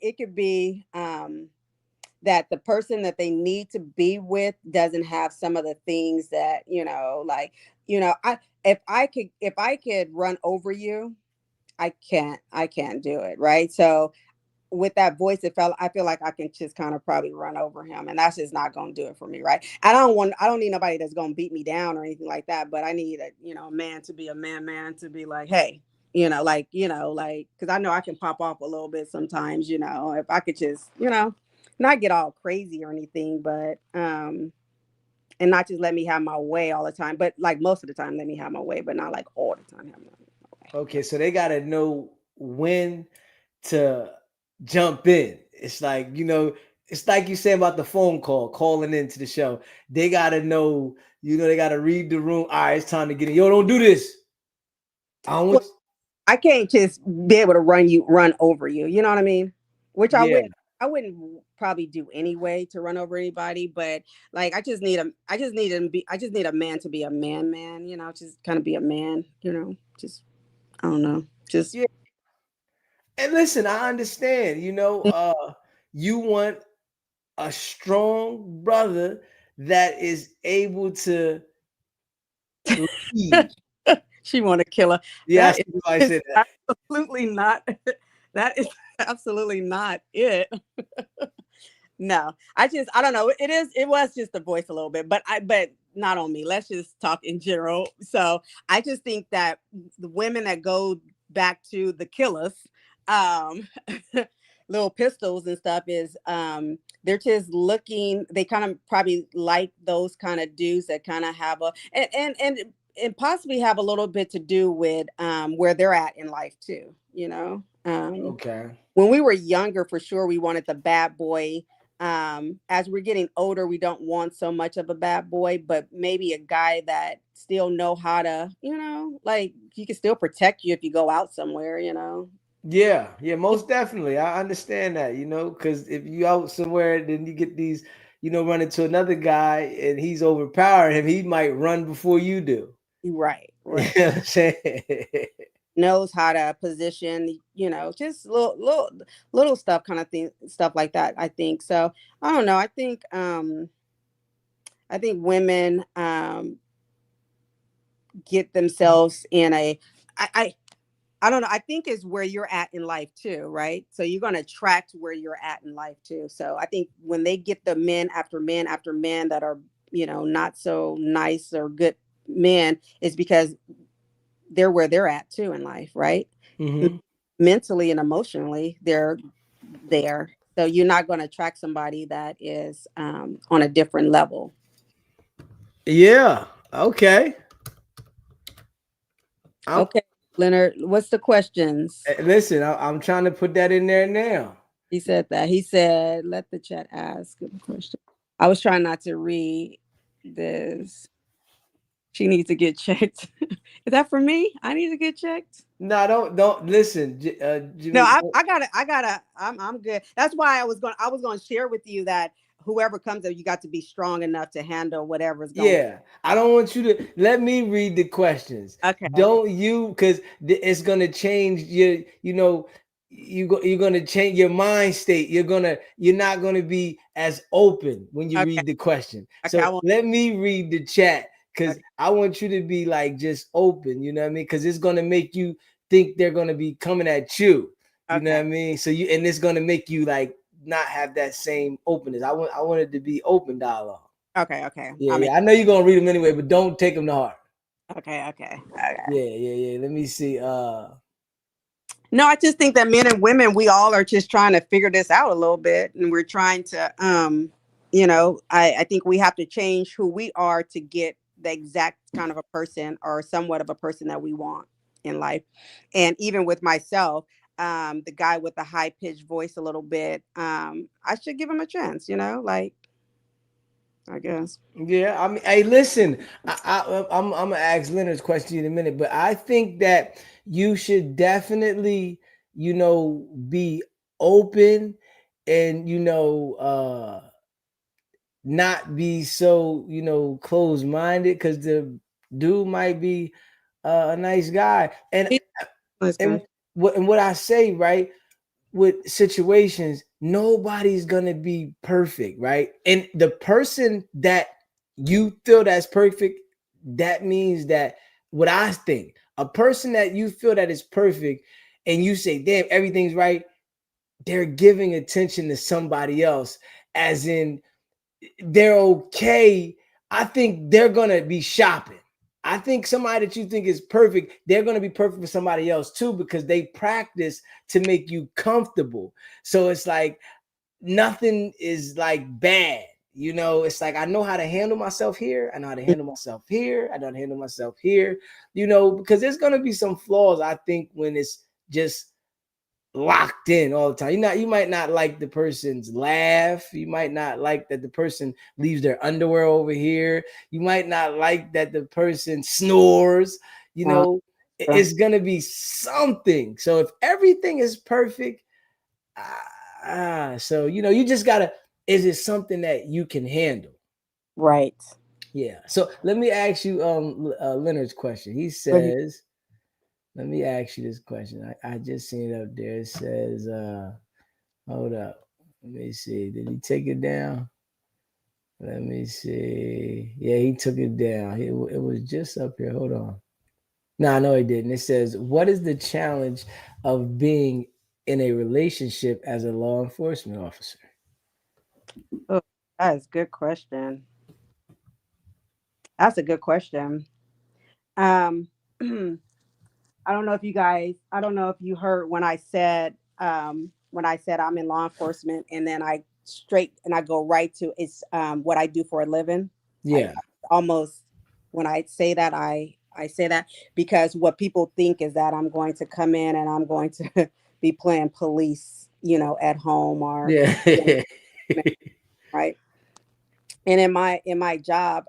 that the person that they need to be with doesn't have some of the things that like if I could run over you, I can't do it, right? So with that voice, I feel like I can just kind of probably run over him, and that's just not going to do it for me, right? I don't need nobody that's going to beat me down or anything like that, but I need a man to be a man to be like, hey, like because I know I can pop off a little bit sometimes, if I could just not get all crazy or anything, but and not just let me have my way all the time, but like most of the time let me have my way, but not like all the time have my way. Okay, so they gotta know when to jump in. It's like, it's like you say about the phone call, calling into the show. They gotta know, they gotta read the room. All right, it's time to get in. Yo, don't do this. I don't want Well, I can't just be able to run over you. You know what I mean? Which yeah. I wouldn't probably do anyway to run over anybody. But like, I just need a man to be a man. Just kind of be a man. Just I don't know. Just Yeah. And listen, I understand, you want a strong brother that is able to lead. she want to kill her. Yeah, I That see why I is said that. absolutely not. That is absolutely not it. No, I don't know. It was just the voice a little bit, but not on me. Let's just talk in general. So I just think that the women that go back to the killers, um, little pistols and stuff is, they're just looking, they kind of probably like those kind of dudes that kind of have and possibly have a little bit to do with, where they're at in life too. Okay. When we were younger, for sure, we wanted the bad boy. As we're getting older, we don't want so much of a bad boy, but maybe a guy that still know how to, like he can still protect you if you go out somewhere. Yeah, yeah, most definitely. I understand that, because if you out somewhere, then you get these, run into another guy and he's overpowering him, he might run before you do. Right, You know right. what I'm saying? Knows how to position, just little stuff kind of thing, stuff like that. I think so. I don't know. I think women get themselves in I don't know. I think is where you're at in life too, right? So you're going to attract where you're at in life too. So I think when they get the men after men after men that are, not so nice or good men, is because they're where they're at too in life, right? Hmm. Mentally and emotionally, they're there. So you're not going to attract somebody that is on a different level. Yeah. Okay. I'm Okay, Leonard, what's the questions? listen. I'm trying to put that in there now. He said that. He said, let the chat ask a question. I was trying not to read this. She needs to get checked. Is that for me? I need to get checked. No, don't listen, No, Jimmy. I'm good. That's why I was going to share with you that whoever comes up, you got to be strong enough to handle whatever's going. Yeah, I don't want you to let me read the questions. Okay. Don't you? Because it's gonna change your. You're gonna change your mind state. You're not gonna be as open when you Okay. read the question. Okay. So let me read the chat because Okay. I want you to be like just open. You know what I mean? Because it's gonna make you think they're gonna be coming at you. You know Okay. what I mean? So and it's gonna make you like not have that same openness. I want it to be open dialogue. Okay. Okay. Yeah, yeah. I know you're gonna read them anyway, but don't take them to heart. Okay. Okay. Yeah, yeah, yeah. Let me see. No, I just think that men and women, we all are just trying to figure this out a little bit, and we're trying to, I think we have to change who we are to get the exact kind of a person or somewhat of a person that we want in life. And even with myself, the guy with the high pitched voice a little bit. I should give him a chance, like, I guess. Yeah, I mean, hey, listen, I'm gonna ask Leonard's question in a minute, but I think that you should definitely, be open and not be so closed minded because the dude might be a nice guy, Nice and guy. what I say, right, with situations, nobody's gonna be perfect, right? And the person that you feel that's perfect, that means that what I think, a person that you feel that is perfect, and you say, damn, everything's right, they're giving attention to somebody else, as in they're okay. I think they're gonna be shopping. I think somebody that you think is perfect, they're gonna be perfect for somebody else too, because they practice to make you comfortable. So it's like nothing is like bad. It's like I know how to handle myself here. I know how to handle myself here. I know how to handle myself here. Because there's gonna be some flaws. I think when it's just locked in all the time. You might not like the person's laugh. You might not like that the person leaves their underwear over here. You might not like that the person snores. Uh, It's gonna be something. So if everything is perfect, so you just gotta. Is it something that you can handle? right. Yeah. So let me ask you, Leonard's question. He What he- says, let me ask you this question. I just seen it up there. It says, hold up. Let me see. Did he take it down? Let me see. Yeah, he took it down. It was just up here. Hold on. No, he didn't. It says, what is the challenge of being in a relationship as a law enforcement officer? Oh, that is a good question. That's a good question. Um, I don't know if you heard when I said I'm in law enforcement, and then I go right to it's what I do for a living. I Yeah. almost when I say that I say that because what people think is that I'm going to come in and I'm going to be playing police, at home or you Yeah. know, right. And in my job,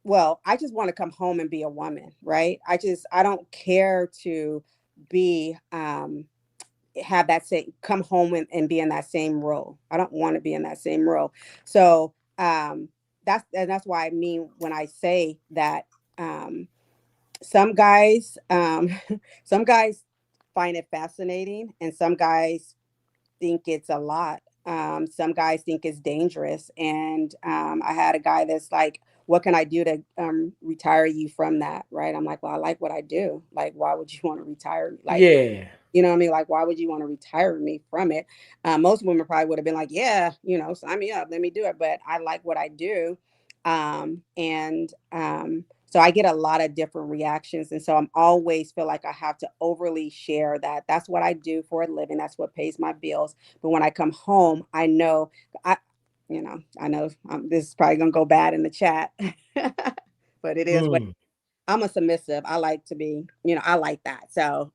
well, I just want to come home and be a woman, right? I don't care to be have that same come home and be in that same role. I don't want to be in that same role. So that's why I mean when I say that um some guys some guys find it fascinating, and some guys think it's a lot. Some guys think it's dangerous. And I had a guy that's like, what can I do to retire you from that? Right. I'm like, well, I like what I do. Like, why would you want to retire me? Like, Yeah. you know what I mean? Like, why would you want to retire me from it? Most women probably would have been like, yeah, sign me up, let me do it. But I like what I do. And so I get a lot of different reactions. And so I'm always feel like I have to overly share that that's what I do for a living. That's what pays my bills. But when I come home, I, I know this is probably going to go bad in the chat, but it is what Mm. I'm a submissive. I like to be, I like that. So,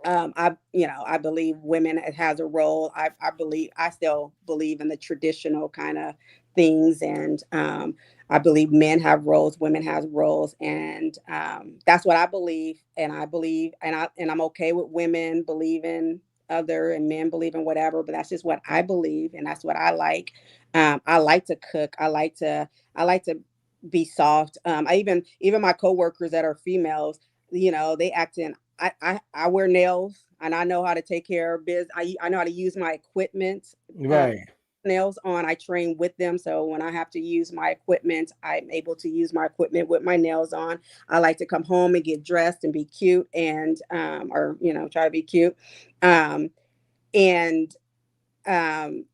I believe women it has a role. I still believe in the traditional kind of things. And I believe men have roles, women have roles. And that's what I believe. And I believe, and I'm okay with women believing other and men believe in whatever, but that's just what I believe. And that's what I like. I like to cook. I like to be soft. Even my coworkers that are females, they act in I wear nails, and I know how to take care of biz. I know how to use my equipment. Uh, Right. Nails on. I train with them, so when I have to use my equipment, I'm able to use my equipment with my nails on. I like to come home and get dressed and be cute, and or try to be cute, um, and um,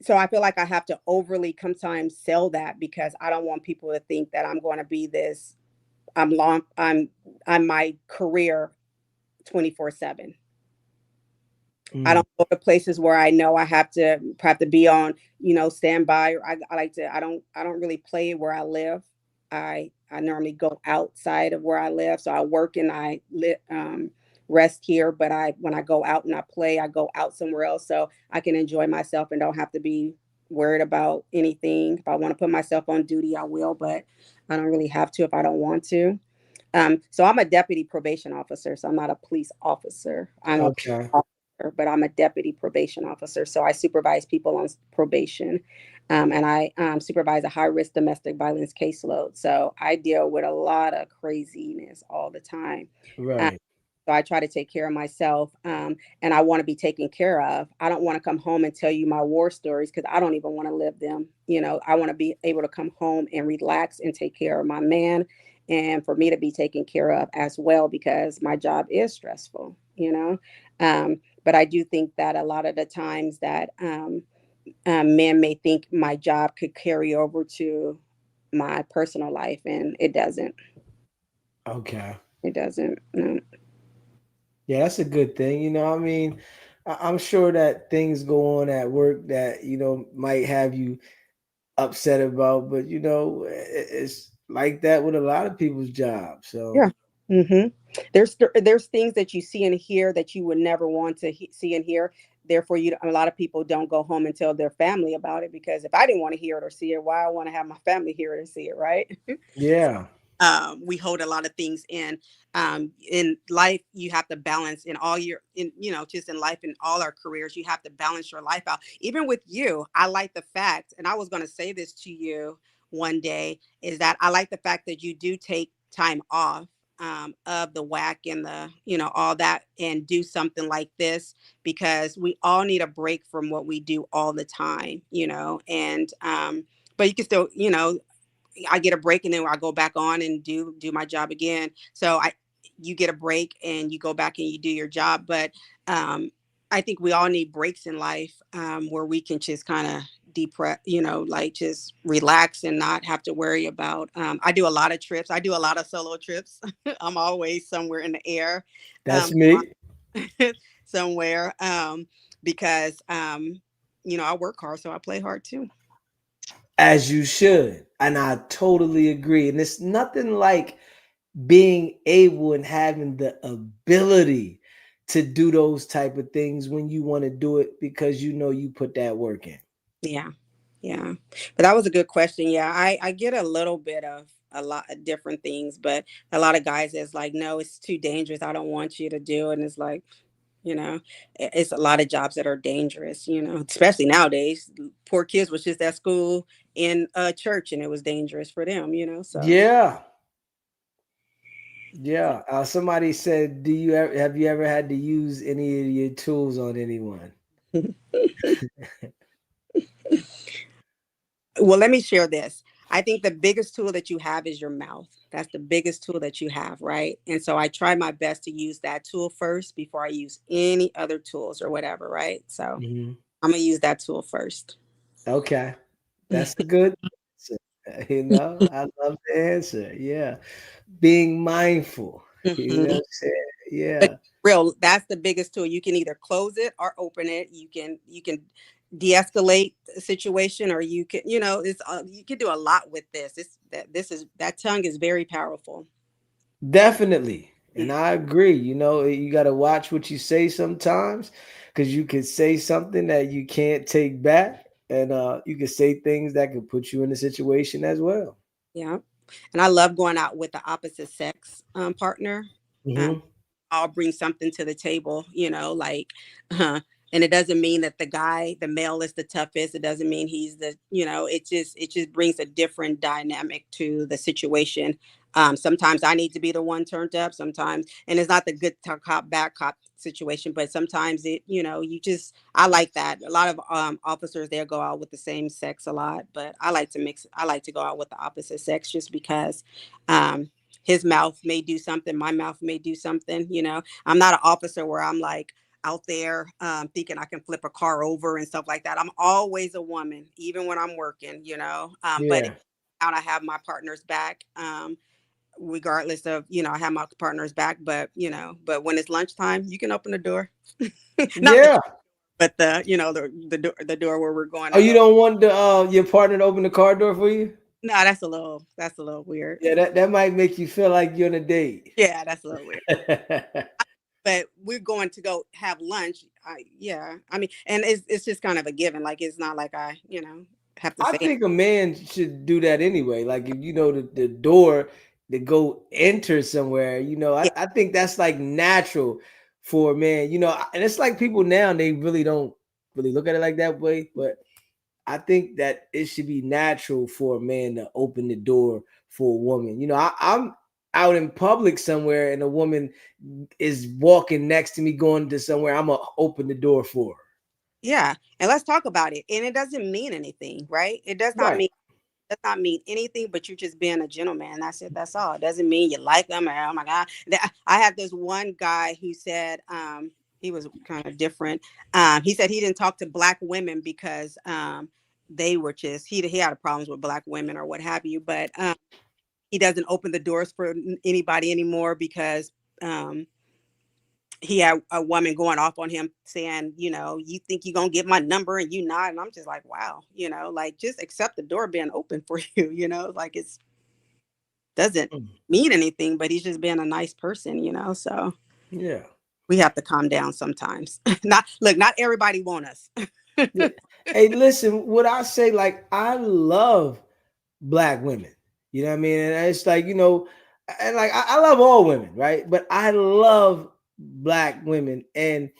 so I feel like I have to overly sometimes sell that because I don't want people to think that I'm going to be this. I'm my career 24/7. I Mm. don't go to places where I know I have to be on, standby. Or I like to. I don't really play where I live. I normally go outside of where I live. So I work and I live rest here, but when I go out and I play, I go out somewhere else so I can enjoy myself and don't have to be worried about anything. If I want to put myself on duty, I will, but I don't really have to if I don't want to. So I'm a deputy probation officer, so I'm not a police officer. I'm a Okay. officer, but I'm a deputy probation officer. So I supervise people on probation, and I supervise a high risk domestic violence caseload. So I deal with a lot of craziness all the time. Um, Right. so I try to take care of myself, and I want to be taken care of. I don't want to come home and tell you my war stories because I don't even want to live them. I want to be able to come home and relax and take care of my man, and for me to be taken care of as well because my job is stressful. But I do think that a lot of the times that men may think my job could carry over to my personal life, and it doesn't. Okay. It doesn't. No. Yeah, that's a good thing. I mean, I'm sure that things go on at work that, might have you upset about, but it's like that with a lot of people's jobs. So, Yeah. hmm there's things that you see and hear that you would never want to see and hear. Therefore, a lot of people don't go home and tell their family about it because if I didn't want to hear it or see it, why I want to have my family hear it and see it, right? yeah, We hold a lot of things in life. You have to balance in all your in just in life, in all our careers, you have to balance your life out. Even with you, I like the fact, and I was going to say this to you one day, is that I like the fact that you do take time off of the whack and the all that, and do something like this, because we all need a break from what we do all the time. And but you can still, I get a break and then I go back on and do my job again. So you get a break and you go back and you do your job. But I think we all need breaks in life, where we can just kind of depress, like just relax and not have to worry about. I do a lot of trips. I do a lot of solo trips. I'm always somewhere in the air, that's me. somewhere, because I work hard, so I play hard too. As you should. And I totally agree. And it's nothing like being able and having the ability to do those type of things when you want to do it because you put that work in. Yeah. Yeah, but that was a good question. Yeah, I get a little bit of a lot of different things, but a lot of guys is like, no, it's too dangerous. I don't want you to do it. And it's like, it's a lot of jobs that are dangerous, especially nowadays. Poor kids was just at school in a church and it was dangerous for them. So Yeah. Yeah. Somebody said, have you ever had to use any of your tools on anyone? well, let me share this. I think the biggest tool that you have is your mouth. That's the biggest tool that you have, right? And so I try my best to use that tool first before I use any other tools or whatever, right? So Hmm. I'm gonna use that tool first. Okay. That's a good answer. I love the answer. Yeah. Being mindful. You know what Mhm. I'm saying? But Yeah. real, that's the biggest tool. You can either close it or open it. You can de-escalate the situation, or you can, it's you can do a lot with this. That tongue is very powerful. Definitely. And Yeah. I agree. You got to watch what you say sometimes because you can say something that you can't take back. And you can say things that could put you in a situation as well. Yeah. And I love going out with the opposite sex partner. Um, Hmm. I'll bring something to the table, like, and it doesn't mean that the male is the toughest. It doesn't mean he's it just brings a different dynamic to the situation. Sometimes I need to be the one turned up sometimes, and it's not the good cop, bad cop situation, but sometimes I like that. A lot of officers there go out with the same sex a lot, but I like to go out with the opposite sex just because, his mouth may do something, my mouth may do something. I'm not an officer where I'm like out there thinking I can flip a car over and stuff like that. I'm always a woman, even when I'm working. But Yeah. out, I have my partner's back, regardless of, I have my partner's back, but when it's lunchtime, you can open the door. Not the, Yeah. but the door where we're going Oh, out. you don't want your partner to open the car door for you? No, that's a little weird. Yeah, that might make you feel like you're on a date. Yeah, that's a little weird. but we're going to go have lunch. Yeah, I mean, and it's just kind of a given. Like it's not like I, have to I say it. think a man should do that anyway. Like if you know the door to go enter somewhere, Yeah, I think that's like natural for a man, and it's like people now they really don't really look at it like that way, but I think that it should be natural for a man to open the door for a woman. I'm out in public somewhere and a woman is walking next to me going to somewhere, I'm gonna open the door for her. yeah, and let's talk about it. And it doesn't mean anything, right? It Right. does not mean anything, but you just being a gentleman. That's it. That's all. It doesn't mean you like them or oh my god. I had this one guy who said he was kind of different. He said he didn't talk to black women because they were just he had problems with black women or what have you, but he doesn't open the doors for anybody anymore because he had a woman going off on him saying, you think you're gonna get my number and you not. And I'm just like, wow, like just accept the door being open for you, like it's doesn't Mm. mean anything, but he's just being a nice person, so Yeah. we have to calm down sometimes. Not everybody want us. Yeah. Hey, listen, what I say, like, I love black women. You know what I mean? And it's like, and like I love all women, right? But I love black women. And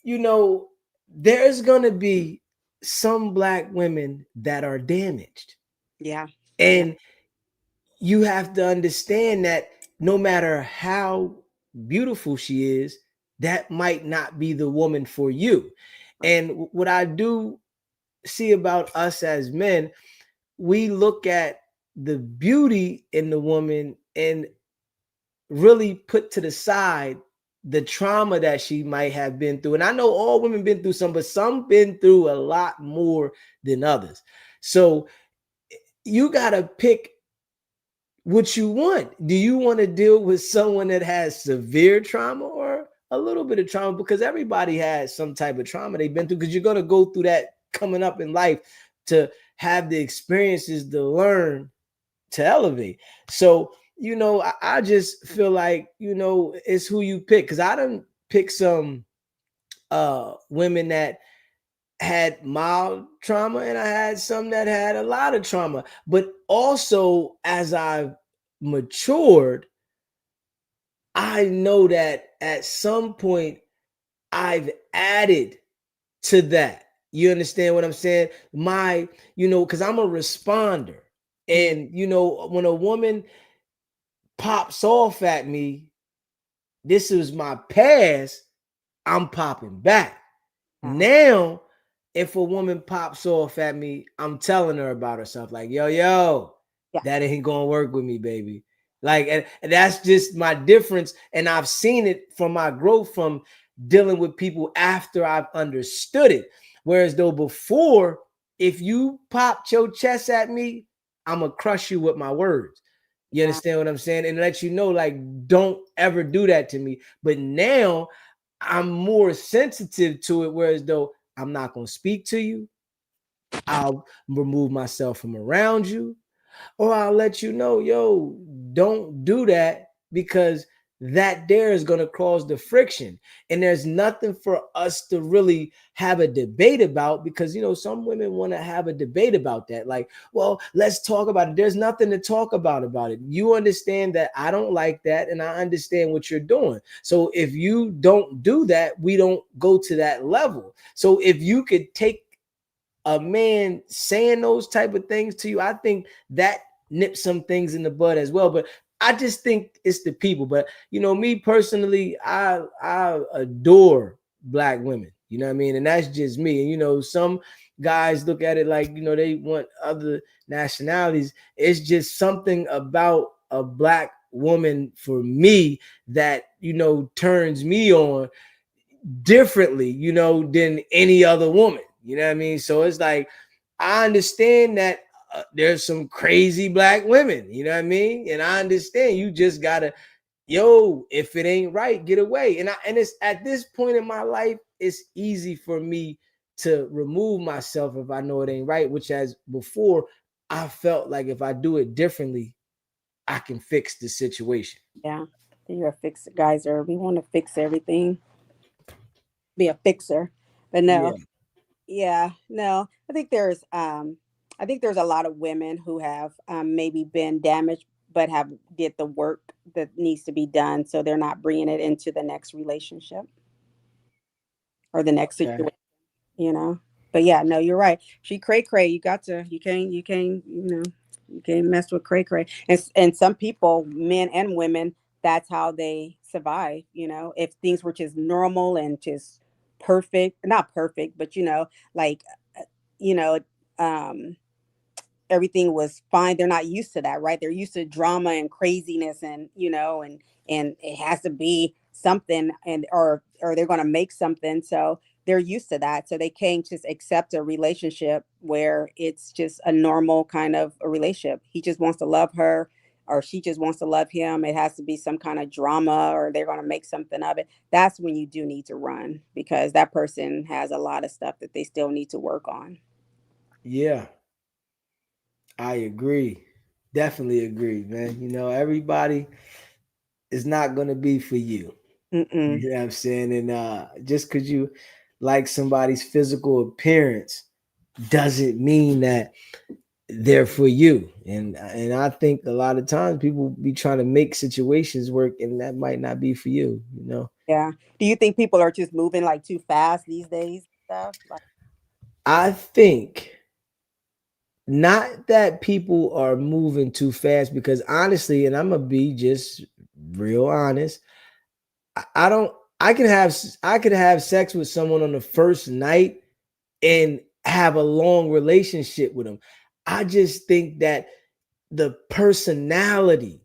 there's gonna be some black women that are damaged. Yeah. Yeah. And you have to understand that no matter how beautiful she is, that might not be the woman for you. Right. And what I do see about us as men, we look at the beauty in the woman and really put to the side the trauma that she might have been through. And I know all women been through some, but some been through a lot more than others. So you got to pick what you want. Do you want to deal with someone that has severe trauma or a little bit of trauma? Because everybody has some type of trauma they've been through, because you're going to go through that coming up in life to have the experiences to learn to elevate. So, I just feel like, it's who you pick. Because I done pick some women that had mild trauma and I had some that had a lot of trauma. But also, as I've matured, I know that at some point I've added to that. You understand what I'm saying? Because I'm a responder. And, when a woman pops off at me, this is my past, I'm popping back. Now, if a woman pops off at me, I'm telling her about herself. Like, yo, Yeah. that ain't gonna work with me, baby. Like, and that's just my difference. And I've seen it from my growth from dealing with people after I've understood it. Whereas though before, if you popped your chest at me, I'm gonna crush you with my words. You understand what I'm saying? And let you know, like, don't ever do that to me. But now I'm more sensitive to it, whereas though I'm not going to speak to you, I'll remove myself from around you, or I'll let you know, yo, don't do that, because that there is going to cause the friction. And there's nothing for us to really have a debate about, because, some women want to have a debate about that. Like, well, let's talk about it. There's nothing to talk about it. You understand that I don't like that, and I understand what you're doing. So if you don't do that, we don't go to that level. So if you could take a man saying those type of things to you, I think that nips some things in the bud as well. But I just think it's the people. But me personally, I adore black women. You know what I mean? And that's just me. And some guys look at it like, they want other nationalities. It's just something about a black woman for me that, turns me on differently, than any other woman. You know what I mean? So it's like, I understand that there's some crazy black women, you know what I mean? And I understand you just gotta, if it ain't right, get away. And it's at this point in my life, it's easy for me to remove myself if I know it ain't right, which as before, I felt like if I do it differently, I can fix the situation. Yeah. You're a fixer, guys. Or we want to fix everything, be a fixer, but Yeah. no, yeah, no. I think there's a lot of women who have maybe been damaged, but have did the work that needs to be done, so they're not bringing it into the next relationship or the next Okay. situation. You know. But yeah, no, you're right. She cray cray. You can't mess with cray cray. And some people, men and women, that's how they survive. You know, if things were just normal and just perfect, not perfect, but like, uh, you know, um, everything was fine. They're not used to that, right? They're used to drama and craziness, and and it has to be something, and or they're going to make something. So they're used to that, so they can't just accept a relationship where it's just a normal kind of a relationship. He just wants to love her, or she just wants to love him. It has to be some kind of drama, or they're going to make something of it. That's when you do need to run, because that person has a lot of stuff that they still need to work on. Yeah, I agree. Definitely agree, man. Everybody is not gonna be for you. Mm-mm. You know what I'm saying? And just because you like somebody's physical appearance doesn't mean that they're for you. And I think a lot of times people be trying to make situations work, and that might not be for you. Yeah. Do you think people are just moving like too fast these days? Stuff like, I think not that people are moving too fast, because honestly, and I'm gonna be just real honest, I don't I could have sex with someone on the first night and have a long relationship with them. I just think that the personality,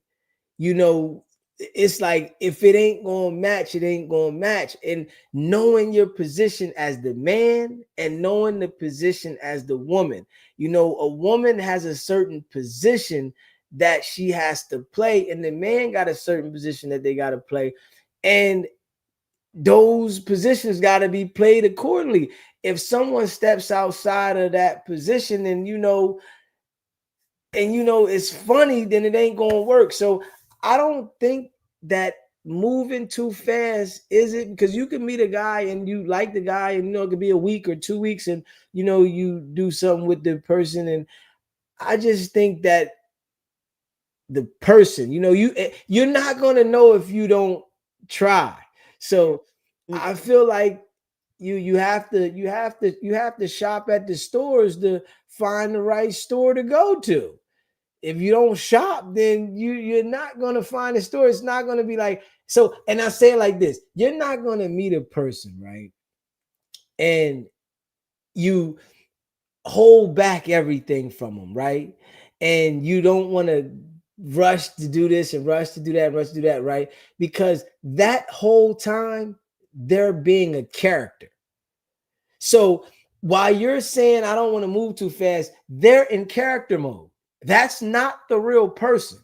you know, it's like if it ain't gonna match, it ain't gonna match. And knowing your position as the man and knowing the position as the woman, a woman has a certain position that she has to play, and the man got a certain position that they got to play. And those positions got to be played accordingly. If someone steps outside of that position, and it's funny, then it ain't gonna work. So I don't think that moving too fast is it, because you can meet a guy and you like the guy, and it could be a week or 2 weeks, and you do something with the person. And I just think that the person, you're not gonna know if you don't try. So mm, I feel like you have to shop at the stores to find the right store to go to. If you don't shop, then you're not gonna find a store. It's not gonna be like so. And I say it like this: you're not gonna meet a person, right? And you hold back everything from them, right? And you don't want to rush to do this and rush to do that, and rush to do that, right? Because that whole time they're being a character. So while you're saying I don't want to move too fast, they're in character mode. That's not the real person.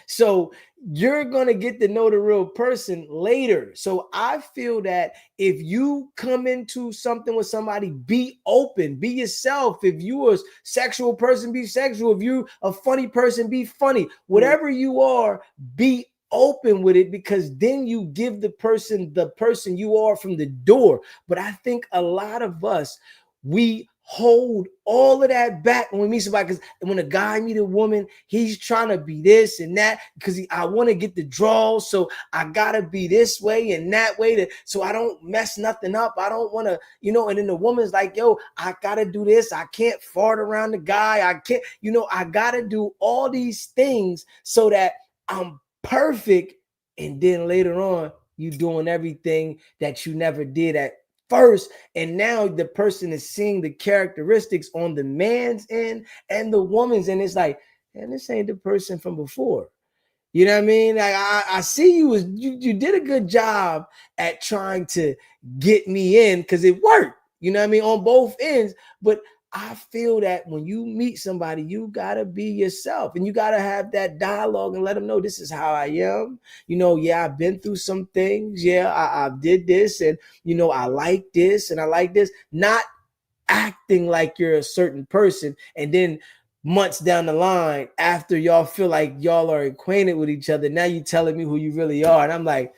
So you're going to get to know the real person later. So I feel that if you come into something with somebody, be open, be yourself. If you're a sexual person, be sexual. If you're a funny person, be funny. Whatever you are, be open with it, because then you give the person you are from the door. But I think a lot of us, we hold all of that back when we meet somebody, because when a guy meet a woman, he's trying to be this and that, because I want to get the draw, so I gotta be this way and that way, so I don't mess nothing up. I don't want to, and then the woman's like, yo, I gotta do this, I can't fart around the guy, I can't, I gotta do all these things so that I'm perfect. And then later on, you doing everything that you never did at first, and now the person is seeing the characteristics on the man's end and the woman's end. It's like, man, this ain't the person from before. You know what I mean? Like, I see you did a good job at trying to get me in, because it worked, you know what I mean, on both ends. But I feel that when you meet somebody, you gotta be yourself, and you gotta have that dialogue and let them know this is how I am. Yeah, I've been through some things. Yeah, I did this, and I like this and I like this. Not acting like you're a certain person, and then months down the line, after y'all feel like y'all are acquainted with each other, now you telling me who you really are. And I'm like,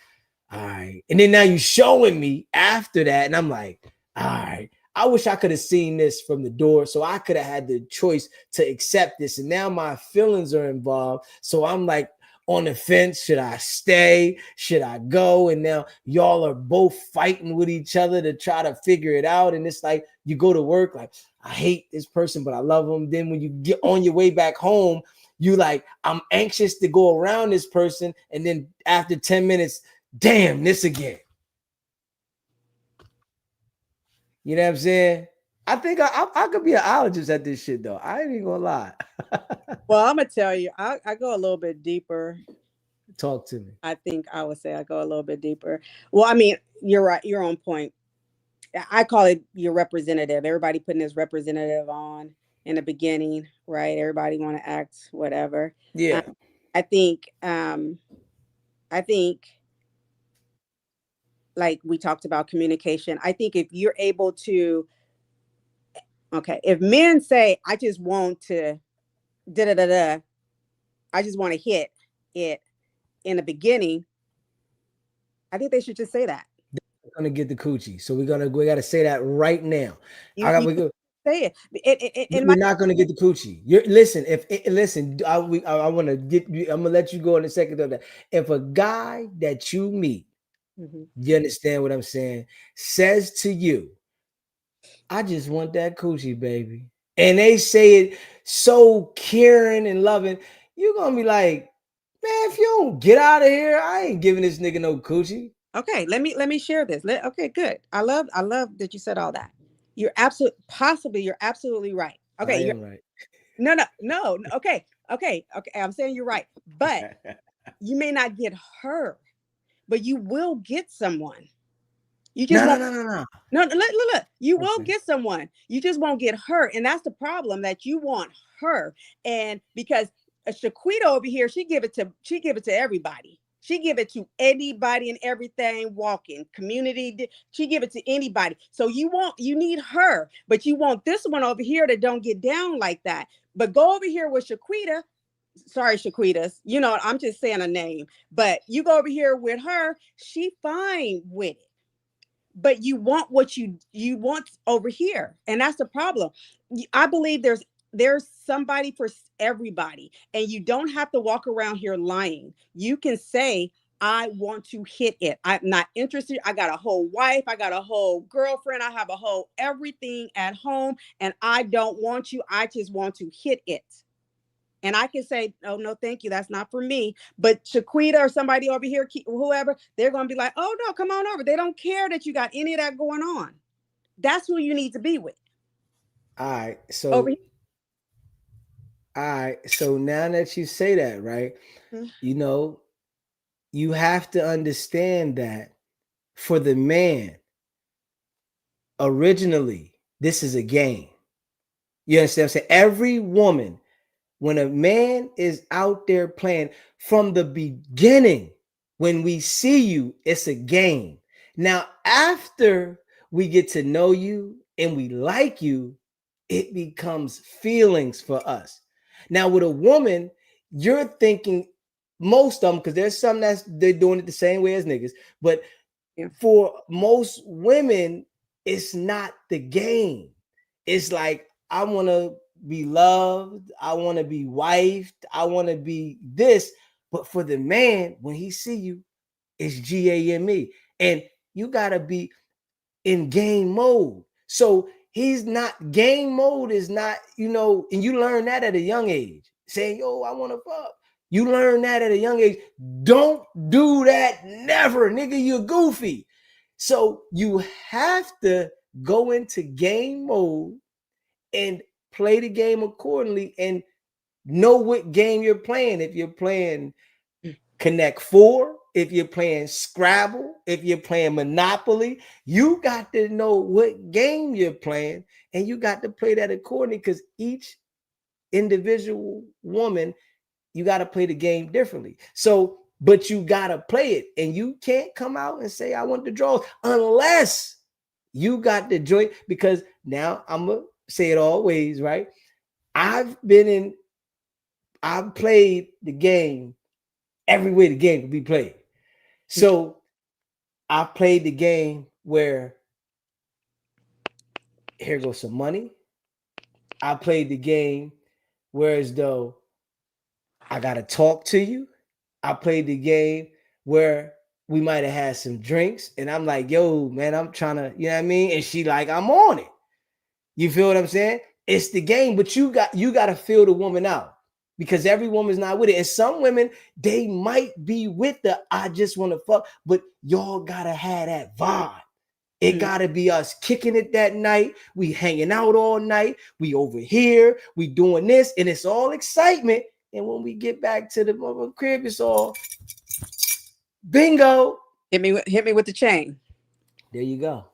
all right. And then now you showing me after that. And I'm like, all right. I wish I could have seen this from the door, so I could have had the choice to accept this. And now my feelings are involved. So I'm like on the fence. Should I stay? Should I go? And now y'all are both fighting with each other to try to figure it out. And it's like you go to work like, I hate this person, but I love them. Then when you get on your way back home, you like, I'm anxious to go around this person. And then after 10 minutes, damn, this again. You know what I'm saying? I think I could be an ologist at this shit, though. I ain't even gonna lie. Well, I'm gonna tell you, I go a little bit deeper. Talk to me. I think I would say I go a little bit deeper. Well, I mean, you're right. You're on point. I call it your representative. Everybody putting this representative on in the beginning, right? Everybody want to act whatever. Yeah. I think like we talked about communication. I think if you're able to, okay, if men say, I just want to I just want to hit it in the beginning, I think they should just say that. We're gonna get the coochie. So we gotta say that right now. You say it. We're not gonna get the coochie. Listen. I want to get you. I'm gonna let you go in a second of that. If a guy that you meet, you understand what I'm saying, says to you, I just want that coochie, baby, and they say it so caring and loving, you're gonna be like, man, if you don't get out of here, I ain't giving this nigga no coochie. Okay, let me share this. Okay, good. I love that you said all that. You're absolutely right. Okay, you're right. No. Okay. I'm saying you're right, but you may not get her, but you will get someone. You just no. Look. You will get someone. You just won't get her, and that's the problem. That you want her, and because Shaquita over here, she give it to everybody. She give it to anybody and everything walking community. She give it to anybody. So you need her, but you want this one over here that don't get down like that. But go over here with Shaquita. Sorry, Shaquitas. You know, I'm just saying a name. But you go over here with her. She fine with it. But you want what you want over here, and that's the problem. I believe there's somebody for everybody, and you don't have to walk around here lying. You can say, I want to hit it. I'm not interested. I got a whole wife. I got a whole girlfriend. I have a whole everything at home, and I don't want you. I just want to hit it. And I can say, oh, no, thank you. That's not for me. But Shaquita or somebody over here, whoever, they're going to be like, oh, no, come on over. They don't care that you got any of that going on. That's who you need to be with. All right. So now that you say that, right, you know, you have to understand that for the man, originally, this is a game. You understand what I'm saying? Every woman, when a man is out there playing from the beginning, when we see you, it's a game. Now, after we get to know you and we like you, it becomes feelings for us. Now, with a woman, you're thinking, most of them, because there's some they're doing it the same way as niggas, but for most women, it's not the game. It's like, I want to be loved, I want to be wifed, I want to be this. But for the man, when he see you, it's GAME. And you got to be in game mode. So he's not, game mode is not, you know, and you learn that at a young age. Saying, yo, I want to fuck. You learn that at a young age. Don't do that, never, nigga, you're goofy. So you have to go into game mode and play the game accordingly and know what game you're playing. If you're playing Connect Four, if you're playing Scrabble, if you're playing Monopoly, you got to know what game you're playing, and you got to play that accordingly, because each individual woman, you got to play the game differently. So, but you got to play it, and you can't come out and say, I want the draws, unless you got the joint, because now I'm going to say it always, right? I've played the game every way the game could be played. So I played the game where here goes some money. I played the game whereas though I gotta talk to you. I played the game where we might have had some drinks, and I'm like, yo, man, I'm trying to, you know what I mean? And she like, I'm on it. You feel what I'm saying? It's the game, but you got to feel the woman out because every woman's not with it. And some women, they might be with the I just want to fuck, but y'all gotta have that vibe. It gotta be us kicking it that night. We hanging out all night. We over here. We doing this, and it's all excitement. And when we get back to the crib, it's all bingo. Hit me with the chain. There you go.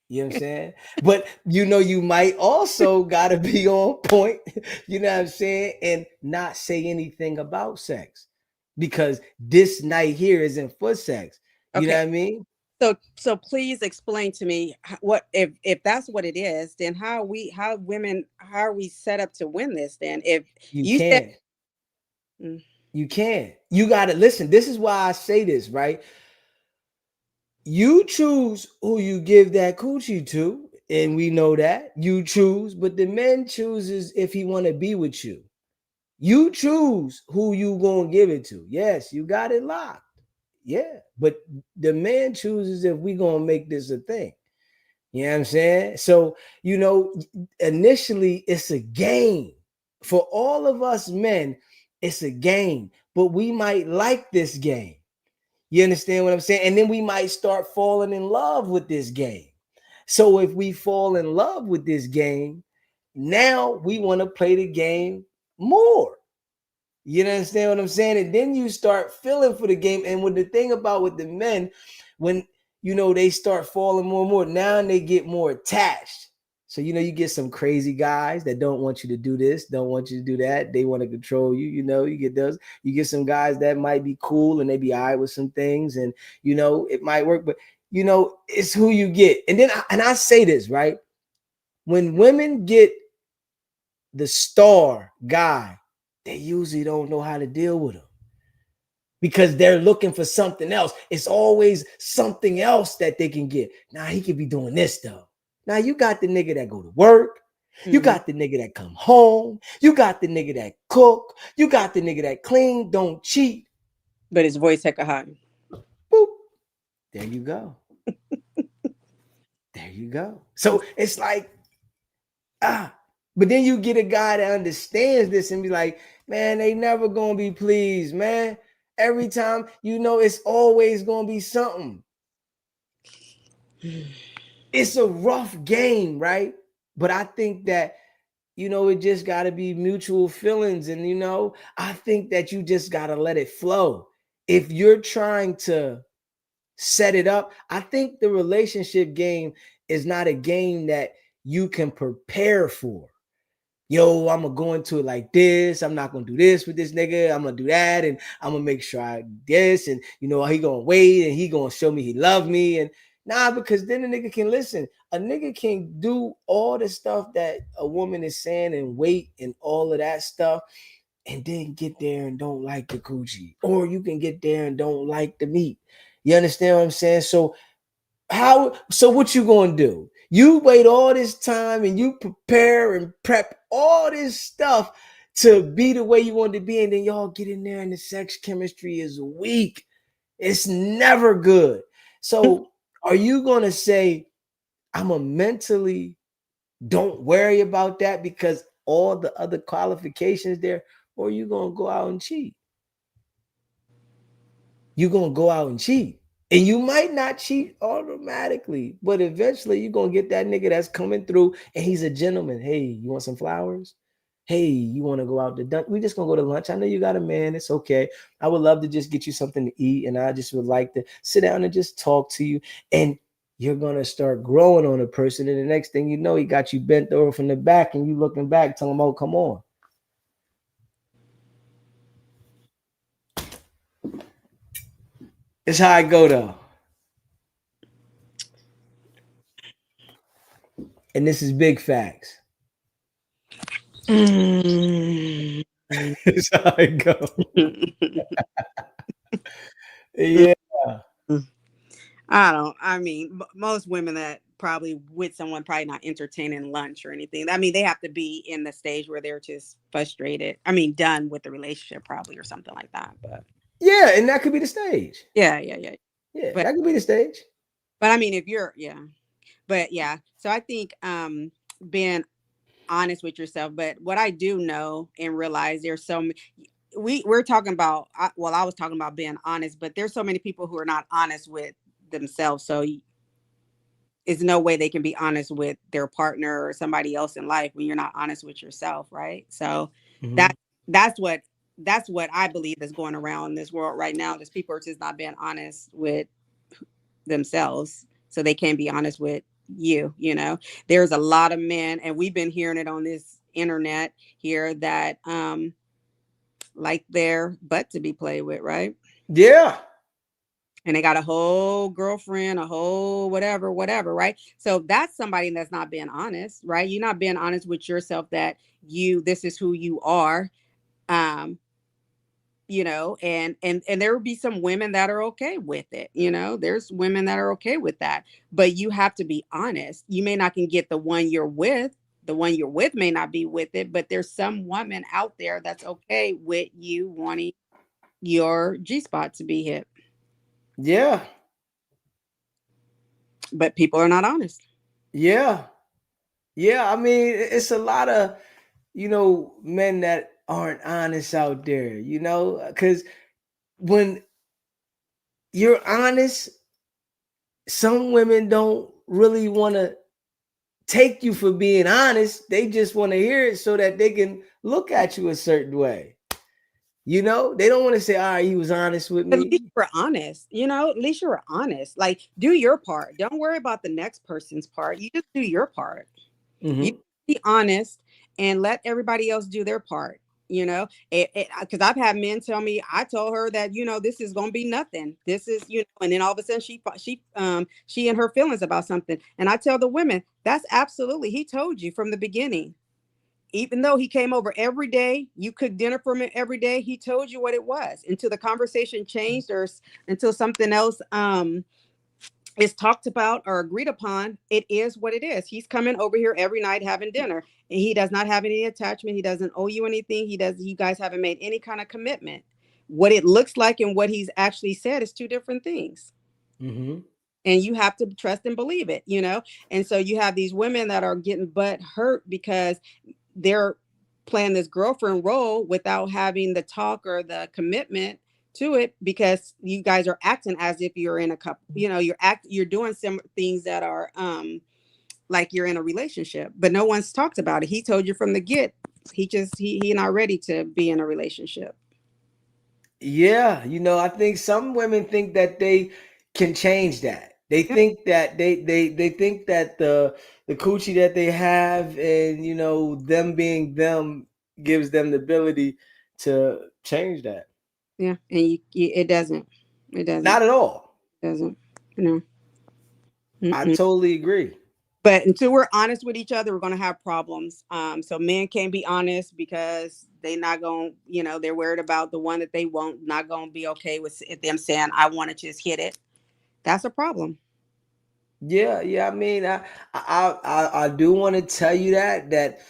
You know what I'm saying? But you might also gotta be on point, you know what I'm saying, and not say anything about sex. Because this night here isn't for sex. You know what I mean? So please explain to me what if that's what it is, then how are we set up to win this then? If you can't. You can't. You gotta listen. This is why I say this, right? You choose who you give that coochie to, and we know that. You choose, but the man chooses if he want to be with you. You choose who you gonna give it to. Yes, you got it locked. Yeah, but the man chooses if we gonna make this a thing. You know what I'm saying? So, initially it's a game. For all of us men, it's a game, but we might like this game. You understand what I'm saying? And then we might start falling in love with this game. So if we fall in love with this game, now we want to play the game more. You understand what I'm saying? And then you start feeling for the game. And with the thing about with the men, when they start falling more and more, now they get more attached. So you get some crazy guys that don't want you to do this, don't want you to do that. They want to control you. You get those. You get some guys that might be cool and they be all right with some things, and it might work, but it's who you get. And then I say this, right? When women get the star guy, they usually don't know how to deal with him because they're looking for something else. It's always something else that they can get. Now he could be doing this though. Now you got the nigga that go to work. You got the nigga that come home. You got the nigga that cook. You got the nigga that clean, don't cheat. But his voice hecka high. Boop. There you go. There you go. So it's like, but then you get a guy that understands this and be like, man, they never gonna be pleased, man. Every time, it's always gonna be something. It's a rough game, right? But I think that, it just gotta be mutual feelings. And, I think that you just gotta let it flow. If you're trying to set it up, I think the relationship game is not a game that you can prepare for. Yo, I'm gonna go into it like this. I'm not gonna do this with this nigga. I'm gonna do that, and I'm gonna make sure I this, and he gonna wait, and he gonna show me he love me, and because then the nigga can listen. A nigga can do all the stuff that a woman is saying and wait and all of that stuff, and then get there and don't like the coochie, or you can get there and don't like the meat. You understand what I'm saying? So what you gonna do? You wait all this time and you prepare and prep all this stuff to be the way you want to be, and then y'all get in there and the sex chemistry is weak. It's never good. So are you gonna say, I'm a mentally don't worry about that because all the other qualifications there, or are you gonna go out and cheat? You're gonna go out and cheat. And you might not cheat automatically, but eventually you're gonna get that nigga that's coming through and he's a gentleman. Hey, you want some flowers? Hey, you want to go out to lunch? We just gonna go to lunch. I know you got a man, it's okay. I would love to just get you something to eat, and I just would like to sit down and just talk to you. And you're gonna start growing on a person, and the next thing you know, he got you bent over from the back, and you looking back, telling him, oh, come on. It's how I go though. And this is big facts. Mm. That's how it go. Yeah. I mean, most women that probably with someone probably not entertaining lunch or anything. I mean, they have to be in the stage where they're just frustrated. I mean, done with the relationship probably or something like that. But Yeah, and that could be the stage. yeah. Yeah, But that could be the stage. I mean, if you're but yeah. So I think being honest with yourself. But what I do know and realize there's we're talking about well, I was talking about being honest, but there's so many people who are not honest with themselves. So is no way they can be honest with their partner or somebody else in life when you're not honest with yourself, right? So Mhm. that that's what I believe is going around in this world right now. Is people are just not being honest with themselves, so they can't be honest with you. You know, there's a lot of men, and we've been hearing it on this internet here that like their butt to be played with, right? Yeah. And they got a whole girlfriend, a whole whatever, right? So that's somebody that's not being honest, right? You're not being honest with yourself that this is who you are. Um, and there will be some women that are okay with it. There's women that are okay with that, but you have to be honest. You may not can get the one you're with. The one you're with may not be with it, but there's some woman out there that's okay with you wanting your G spot to be hit. Yeah. But people are not honest. Yeah. Yeah. I mean, it's a lot of, men that aren't honest out there, because when you're honest, some women don't really want to take you for being honest. They just want to hear it so that they can look at you a certain way. They don't want to say, all right, he was honest with At least me. you're honest, at least you're honest. Like, do your part. Don't worry about the next person's part. You just do your part. You Mm-hmm. be honest and let everybody else do their part. Because I've had men tell me, I told her that this is gonna be nothing. This is and then all of a sudden she and her feelings about something, and I tell the women that's absolutely he told you from the beginning. Even though he came over every day, you cooked dinner for him every day. He told you what it was until the conversation changed or until something else is talked about or agreed upon. It is what it is. He's coming over here every night having dinner, and he does not have any attachment. He doesn't owe you anything. You guys haven't made any kind of commitment. What it looks like and what he's actually said is two different things. Mm-hmm. And you have to trust and believe it, And so you have these women that are getting butt hurt because they're playing this girlfriend role without having the talk or the commitment to it, because you guys are acting as if you're in a couple. You're doing some things that are like you're in a relationship, but no one's talked about it. He told you from the get. He not ready to be in a relationship. Yeah, I think some women think that they can change that. They Yeah, think that they think that the coochie that they have and them being them gives them the ability to change that. yeah, and it doesn't. It doesn't. Not at all. It doesn't. No. I Mm-mm. totally agree. But until we're honest with each other, we're going to have problems. So men can't be honest because they not going, they're worried about the one that they won't, not going to be okay with them saying, I want to just hit it. That's a problem. Yeah, yeah. I mean, I do want to tell you that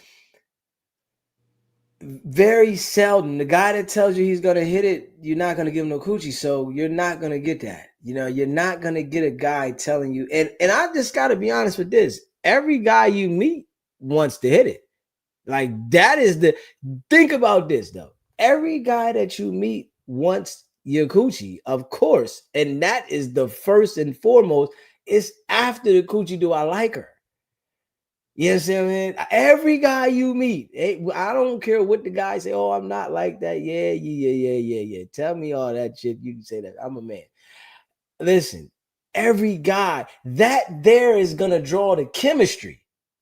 very seldom the guy that tells you he's gonna hit it, you're not gonna give him no coochie, so you're not gonna get that. You're not gonna get a guy telling you. And I just gotta be honest with this: every guy you meet wants to hit it. Like that is the think about this though. Every guy that you meet wants your coochie, of course, and that is the first and foremost. It's after the coochie, do I like her? You know what I'm saying? Every guy you meet, I don't care what the guy say. Oh, I'm not like that. Yeah. Tell me all that shit. You can say that. I'm a man. Listen, every guy that there is gonna draw the chemistry.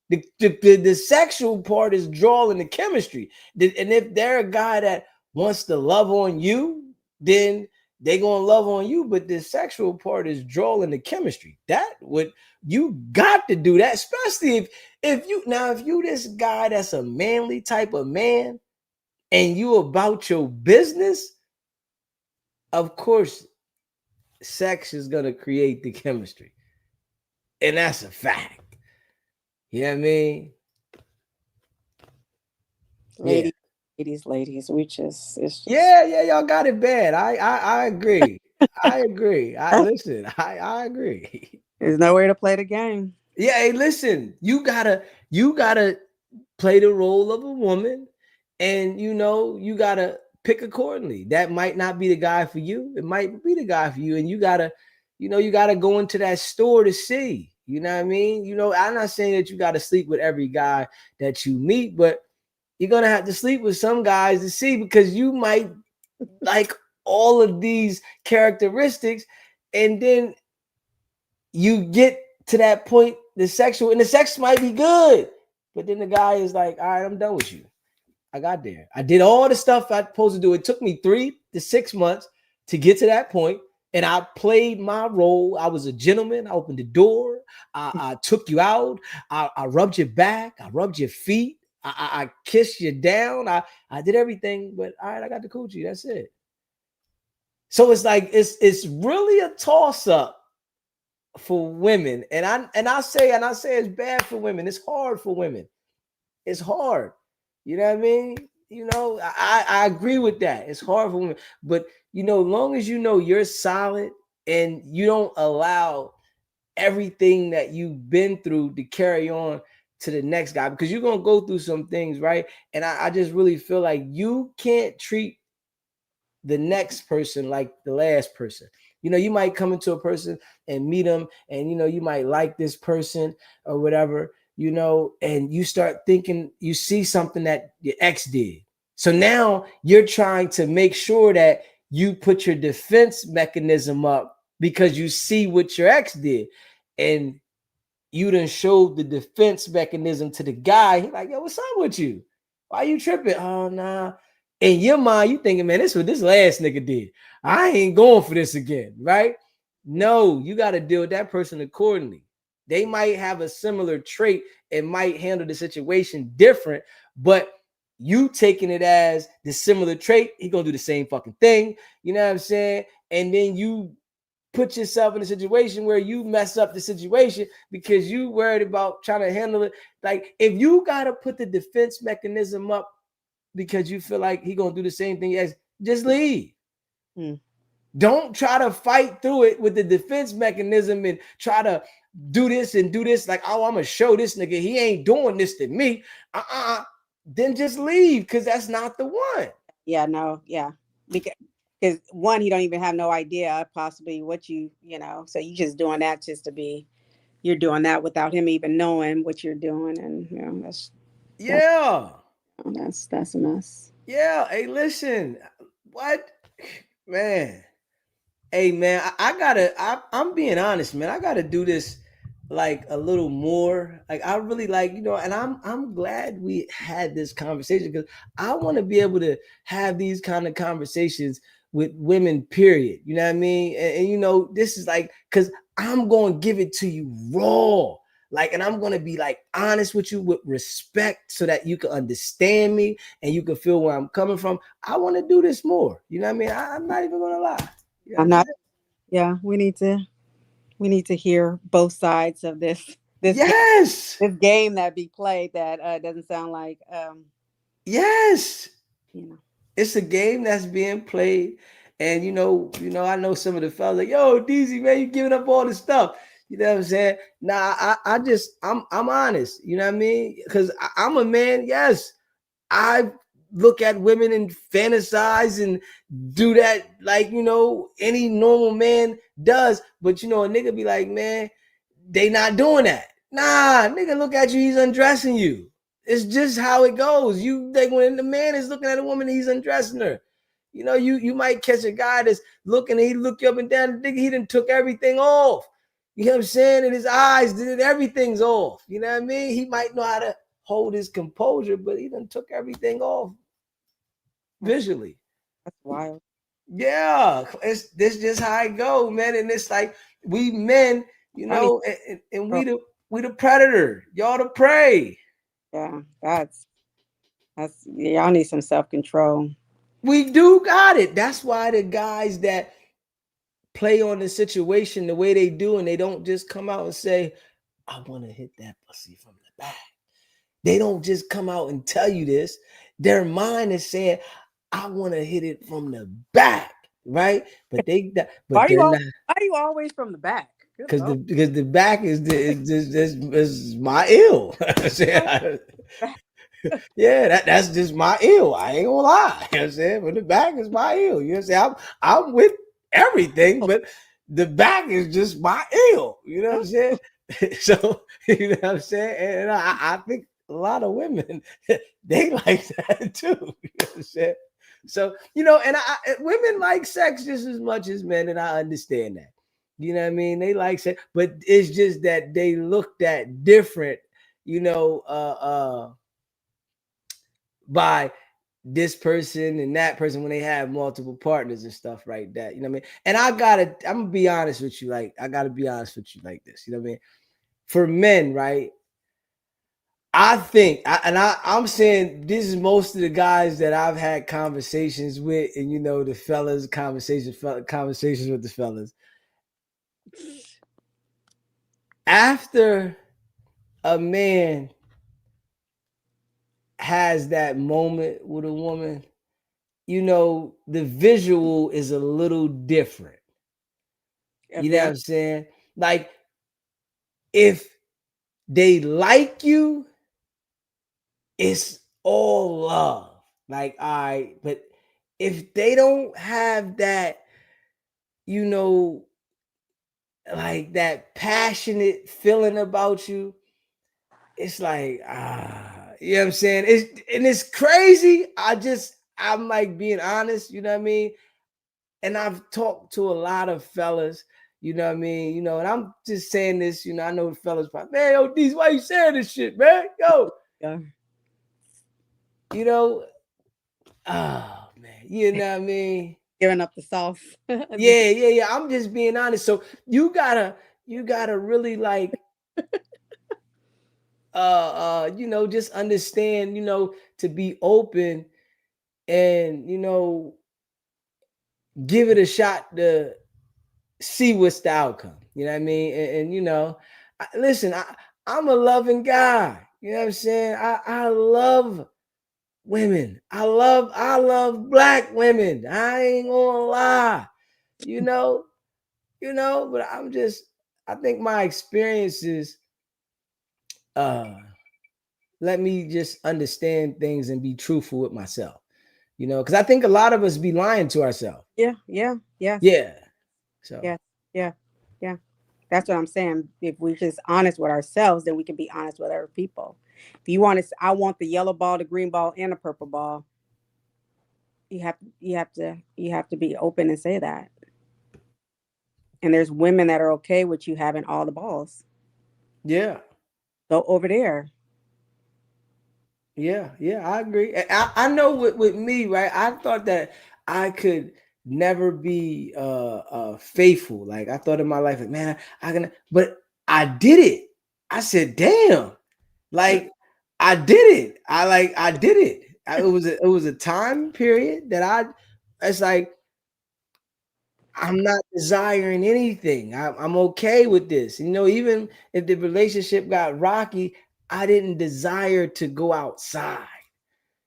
The sexual part is drawing the chemistry. And if they're a guy that wants to love on you, then they gonna love on you. But the sexual part is drawing the chemistry. That would you got to do that, especially If you this guy that's a manly type of man and you about your business, of course, sex is gonna create the chemistry. And that's a fact. You know what I mean? Ladies, ladies, we just it's just Yeah, y'all got it bad. I agree. I agree. I agree. there's nowhere to play the game. Yeah, hey, listen, you gotta play the role of a woman, and you gotta pick accordingly. That might not be the guy for you. It might be the guy for you, and you gotta go into that store to see. You know what I mean? I'm not saying that you gotta sleep with every guy that you meet, but you're gonna have to sleep with some guys to see, because you might like all of these characteristics, and then you get to that point, the sex might be good, but then the guy is like, all right, I'm done with you. I got there. I did all the stuff I was supposed to do. It took me 3 to 6 months to get to that point, and I played my role. I was a gentleman. I opened the door. I took you out. I rubbed your back. I rubbed your feet. I kissed you down. I did everything, but all right, I got the coochie. That's it. So it's like it's really a toss up for women, and I say it's bad for women. It's hard for women. It's hard. You know what I mean? I agree with that. It's hard for women, but long as you're solid and you don't allow everything that you've been through to carry on to the next guy, because you're gonna go through some things, right? And I just really feel like you can't treat the next person like the last person. You might come into a person and meet them, and you might like this person or whatever, and you start thinking you see something that your ex did. So now you're trying to make sure that you put your defense mechanism up because you see what your ex did, and you done showed the defense mechanism to the guy. He's like, yo, what's up with you? Why you tripping? Oh, nah. In your mind, you thinking, man, this is what this last nigga did. I ain't going for this again, right? No, you got to deal with that person accordingly. They might have a similar trait and might handle the situation different, but you taking it as the similar trait, he gonna do the same fucking thing. You know what I'm saying? And then you put yourself in a situation where you mess up the situation because you worried about trying to handle it. Like, if you got to put the defense mechanism up because you feel like he gonna do the same thing as, just leave. Don't try to fight through it with the defense mechanism and try to do this and do this. Like, oh, I'm gonna show this nigga he ain't doing this to me. Then just leave, because that's not the one. Yeah, no, yeah. Because one, he don't even have no idea possibly what so you just doing that just to be, you're doing that without him even knowing what you're doing. And that's a mess. Yeah. Hey, listen, what, man? Hey, man, I'm being honest, man. I gotta do this like a little more. Like, I really like, and I'm glad we had this conversation, because I want to be able to have these kind of conversations with women, period. You know what I mean? And this is like, because I'm going to give it to you raw. Like, and I'm going to be like honest with you with respect so that you can understand me and you can feel where I'm coming from. I want to do this more. You know what I mean? I'm not even going to lie. You know I'm not. Yeah, we need to hear both sides of this yes game that be played that doesn't sound like yes. It's a game that's being played. And I know some of the fellas like, yo, DZ, man, you giving up all this stuff. You know what I'm saying? Nah, I'm honest. You know what I mean? Because I'm a man. Yes, I look at women and fantasize and do that like, any normal man does. But, a nigga be like, man, they not doing that. Nah, nigga, look at you. He's undressing you. It's just how it goes. You think when the man is looking at a woman, he's undressing her. You might catch a guy that's looking and he look you up and down. The nigga, he done took everything off. You know what I'm saying? And his eyes, everything's off. You know what I mean? He might know how to hold his composure, but he done took everything off visually. That's wild. Yeah, this just how it go, man. And it's like, we men, and we We the predator. Y'all the prey. Yeah, that's y'all need some self-control. We do got it. That's why the guys that play on the situation the way they do, and they don't just come out and say, I want to hit that pussy from the back. They don't just come out and tell you this. Their mind is saying, I want to hit it from the back, right? But Why they're not, are you always from the back? because the back is my ill. Yeah, that's just my ill. I ain't gonna lie. You know what I'm saying? But the back is my ill. You know what I'm saying? I'm with everything, but the back is just my ill. You know what I'm saying? So, you know what I'm saying? And I think a lot of women, they like that too. You know what I'm saying? So, you know, and women like sex just as much as men, and I understand that. You know what I mean? They like sex, but it's just that they looked at different, you know, by this person and that person when they have multiple partners and stuff like that. You know what I mean? And I'm gonna be honest with you. Like, I gotta be honest with you like this. You know what I mean? For men, right? I think, I'm saying this is most of the guys that I've had conversations with, and you know, the fellas, conversations with the fellas. After a man has that moment with a woman, you know, the visual is a little different. You know what I'm saying? Like, if they like you, it's all love. Like, all right, but if they don't have that, you know, like that passionate feeling about you, it's like, you know what I'm saying? It's crazy. I'm like being honest, you know what I mean? And I've talked to a lot of fellas, you know what I mean? You know, and I'm just saying this, you know, I know the fellas probably, man, yo, D's, why you saying this shit, man? Yo. Yeah. You know, oh man, you know what I mean? Giving up the sauce. Yeah. I'm just being honest. So you gotta really like you know, just understand, you know, to be open and, you know, give it a shot to see what's the outcome. You know what I mean? And you know, listen, I'm a loving guy. You know what I'm saying? I love women. I love black women. I ain't gonna lie. You know, but I think my experiences let me just understand things and be truthful with myself. You know, because I think a lot of us be lying to ourselves. Yeah. So Yeah. That's what I'm saying. If we're just honest with ourselves, then we can be honest with other people. If you want to, I want the yellow ball, the green ball, and the purple ball. You have to be open and say that. And there's women that are okay with you having all the balls. yeah. Go over there. Yeah, I agree. I know with me, right? I thought that I could never be faithful. Like, I thought in my life, like, man, I can, but I did it. I said, damn, like I did it. I did it. It was a time period that it's like, I'm not desiring anything. I'm okay with this. You know, even if the relationship got rocky, I didn't desire to go outside.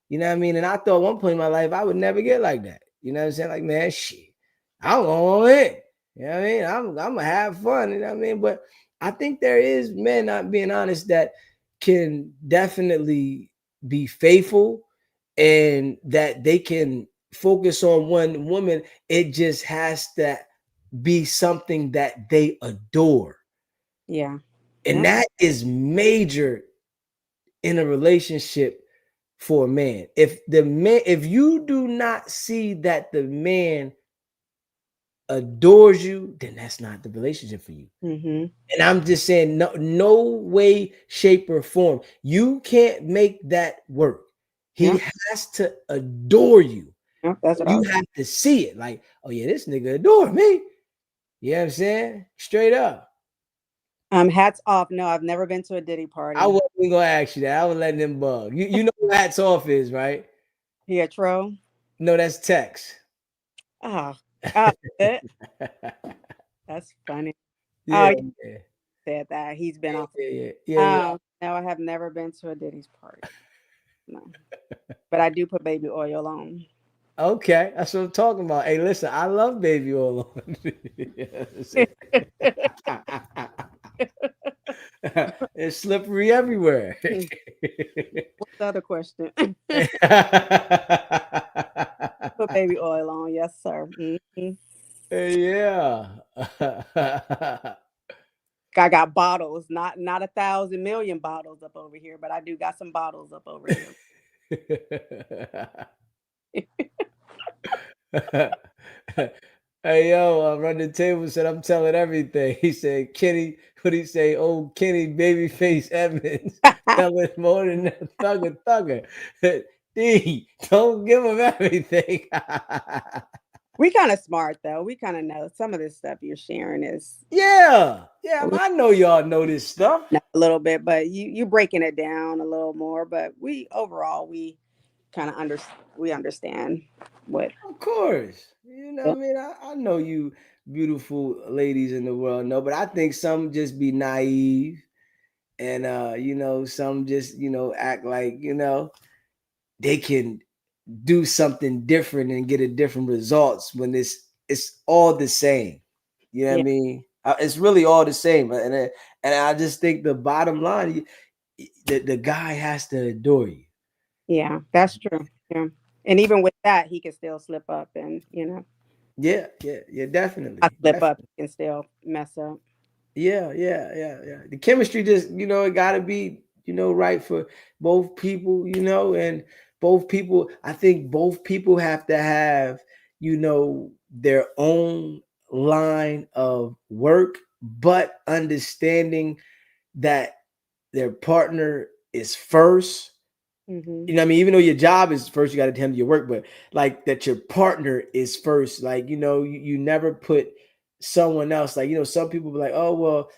You know what I mean? And I thought at one point in my life I would never get like that. You know what I'm saying? Like, man, shit, I'm going in. You know what I mean? I'm gonna have fun. You know what I mean? But I think there is men, not being honest, that can definitely be faithful and that they can focus on one woman. It just has to be something that they adore. Yeah. And that is major in a relationship for a man. If you do not see that the man adores you, then that's not the relationship for you. Mm-hmm. And I'm just saying, no way, shape, or form. You can't make that work. He has to adore you. Yeah, that's what You have to see it. Like, oh yeah, this nigga adore me. You know what I'm saying? Straight up. Hats off. No, I've never been to a Diddy party. I wasn't even gonna ask you that. I was letting them bug. You know what hats off is, right? He a troll? No, that's Tex. Oh, oh, that's funny. Oh, Yeah, you yeah, said that. He's been off. yeah. No, I have never been to a Diddy's party. No. But I do put baby oil on. Okay, that's what I'm talking about. Hey, listen, I love baby oil. It's slippery everywhere. What's the other question? Put baby oil on, yes, sir. Yeah. I got bottles, not 1,000,000,000 bottles up over here, but I do got some bottles up over here. Hey yo, run the table said I'm telling everything. He said Kenny, what he say? Old Kenny Babyface Evans telling more than that thugger. D, don't give him everything. We kind of smart though. We kind of know some of this stuff you're sharing is Yeah, I know y'all know this stuff. a little bit, but you breaking it down a little more. But we overall we kind of understand what. Of course. You know what I mean? I know you beautiful ladies in the world know, but I think some just be naive and some just, act like, they can do something different and get a different results when it's all the same. You know what I mean? It's really all the same. And I just think the bottom line, the guy has to adore you. Yeah, that's true. Yeah. And even with that, he can still slip up and, Yeah, definitely. I slip up and still mess up. Yeah. The chemistry just, it got to be, right for both people, and both people, I think both people have to have, their own line of work, but understanding that their partner is first. Mm-hmm. You know what I mean? Even though your job is first, you got to attend to your work, but like that your partner is first. Like, you never put someone else. Like, some people be like, oh, well,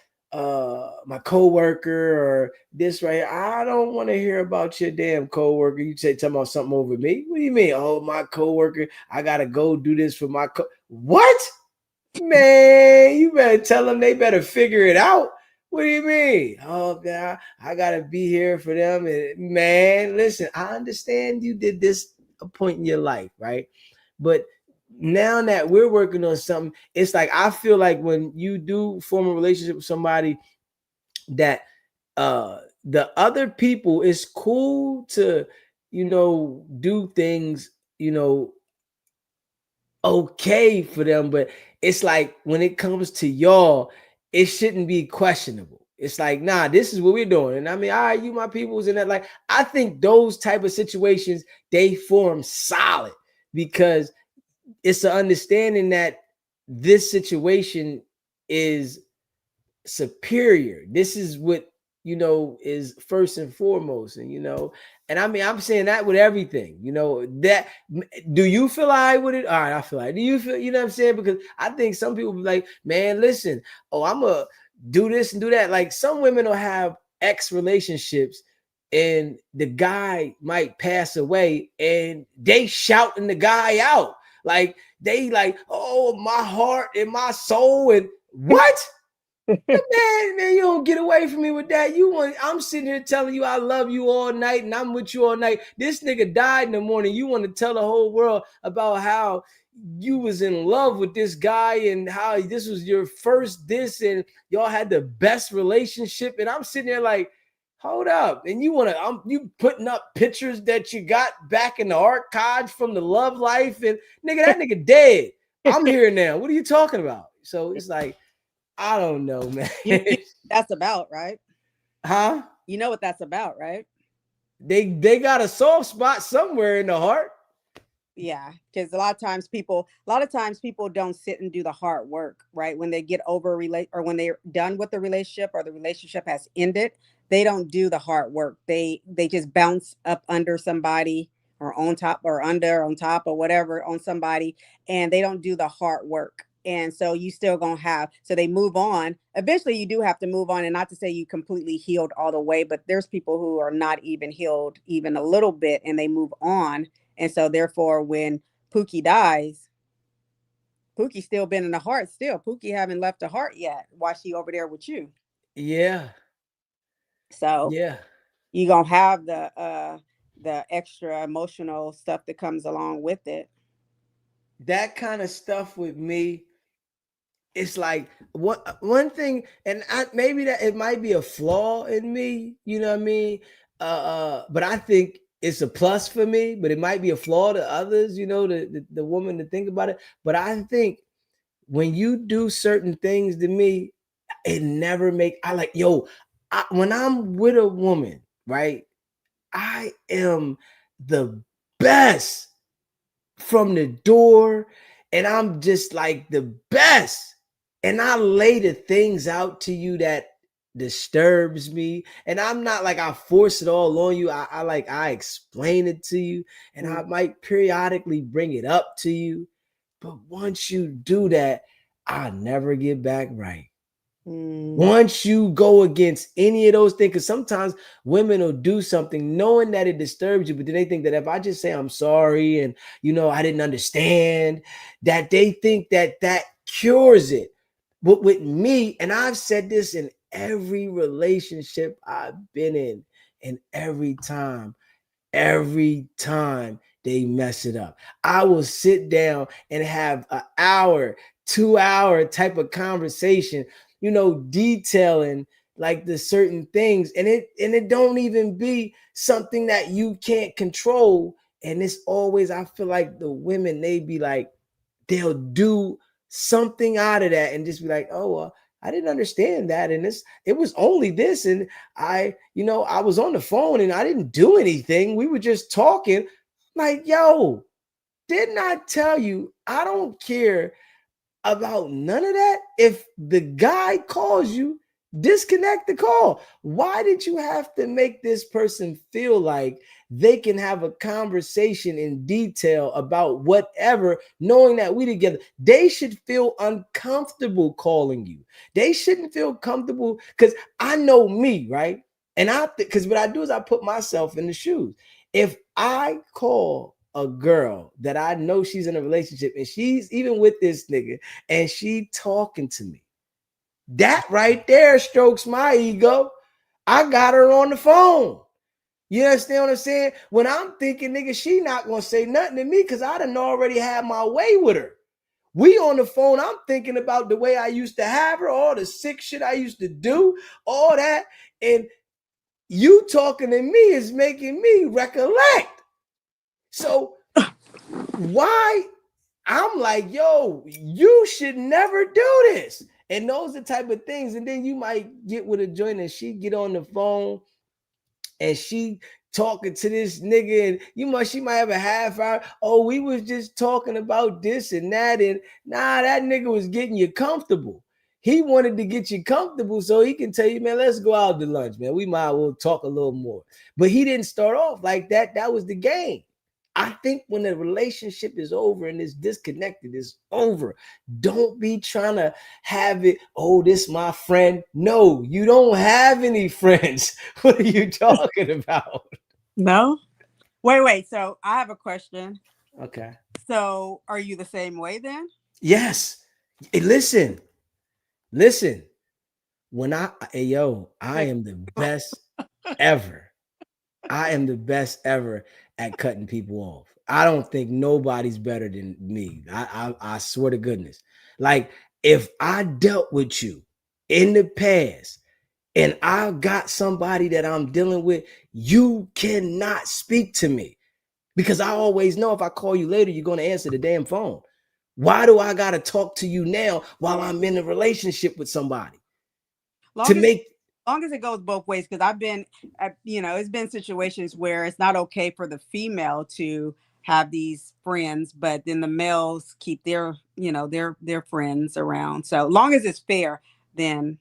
my coworker or this right here. I don't want to hear about your damn coworker. You say tell about something over me. What do you mean? Oh, my coworker, I gotta go do this for my what? Man, you better tell them they better figure it out. What do you mean? Oh, God, I gotta be here for them. And man, listen, I understand you did this a point in your life, right? But now that we're working on something, it's like I feel like when you do form a relationship with somebody that the other people, it's cool to, do things, okay for them, but it's like when it comes to y'all, it shouldn't be questionable. It's like, nah, this is what we're doing. And I mean, all right, you my peoples and that. Like, I think those type of situations, they form solid because it's an understanding that this situation is superior. This is what is first and foremost, and I mean I'm saying that with everything. That do you feel I with it? All right, I feel like. Do you feel? You know what I'm saying? Because I think some people be like, man, listen, I'm gonna do this and do that. Like some women will have ex relationships. And the guy might pass away, and they shouting the guy out like they like, oh, my heart and my soul, and what? Man, you don't get away from me with that. I'm sitting here telling you I love you all night and I'm with you all night. This nigga died in the morning. You want to tell the whole world about how you was in love with this guy and how this was your first this and y'all had the best relationship. And I'm sitting there like, hold up. And you putting up pictures that you got back in the archives from the love life and nigga, that nigga dead. I'm here now. What are you talking about? So it's like, I don't know, man. That's about, right? Huh? You know what that's about, right? They got a soft spot somewhere in the heart. Yeah, because a lot of times people don't sit and do the hard work, right? When they get over or when they're done with the relationship or the relationship has ended, they don't do the hard work. They just bounce up under somebody or on top or under on top or whatever on somebody, and they don't do the hard work. And so you still gonna have, so they move on. Eventually you do have to move on, and not to say you completely healed all the way, but there's people who are not even healed even a little bit and they move on. And so therefore when Pookie dies, Pookie still been in the heart still. Pookie haven't left the heart yet while she over there with you. Yeah. So Yeah. you gonna have the extra emotional stuff that comes along with it. That kind of stuff with me, it's like one thing, and maybe that it might be a flaw in me, you know what I mean? But I think it's a plus for me, but it might be a flaw to others, you know, the woman to think about it. But I think when you do certain things to me, it never make I like, yo, when I'm with a woman, right? I am the best from the door, and I'm just like the best. And I lay the things out to you that disturbs me. And I'm not like I force it all on you. I explain it to you, and I might periodically bring it up to you. But once you do that, I'll never get back right. Once you go against any of those things, because sometimes women will do something knowing that it disturbs you, but then they think that if I just say I'm sorry and I didn't understand, that they think that that cures it. But with me, and I've said this in every relationship I've been in, and every time they mess it up, I will sit down and have an hour, 2 hour type of conversation, detailing like the certain things, and it don't even be something that you can't control. And it's always, I feel like the women, they be like, they'll do something out of that and just be like, oh, well, I didn't understand that. And it was only this. And I was on the phone and I didn't do anything. We were just talking. Like, yo, didn't I tell you, I don't care about none of that? If the guy calls you, disconnect the call. Why did you have to make this person feel like they can have a conversation in detail about whatever, knowing that we together? They should feel uncomfortable calling you. They shouldn't feel comfortable, because I know me, right? And because what I do is I put myself in the shoes. If I call a girl that I know she's in a relationship and she's even with this nigga and she talking to me, that right there strokes my ego. I got her on the phone. You understand what I'm saying? When I'm thinking, nigga, she not gonna say nothing to me because I done already had my way with her. We on the phone, I'm thinking about the way I used to have her, all the sick shit I used to do, all that. And you talking to me is making me recollect. So why? I'm like, yo, you should never do this. And those are the type of things. And then you might get with a joint and she get on the phone and she talking to this nigga, and she might have a half hour. Oh, we was just talking about this and that. And that nigga was getting you comfortable. He wanted to get you comfortable so he can tell you, man, let's go out to lunch, man. We might well talk a little more. But he didn't start off like that. That was the game. I think when the relationship is over and it's disconnected, it's over. Don't be trying to have it, oh, this my friend. No, you don't have any friends. What are you talking about? No? Wait. So I have a question. Okay. So are you the same way then? Yes. Hey, listen. When I am the best ever. I am the best ever at cutting people off. I don't think nobody's better than me. I swear to goodness. Like, if I dealt with you in the past and I got somebody that I'm dealing with, you cannot speak to me, because I always know if I call you later, you're going to answer the damn phone. Why do I got to talk to you now while I'm in a relationship with somebody? Long as it goes both ways, because I've been, it's been situations where it's not okay for the female to have these friends, but then the males keep their friends around. So long as it's fair, then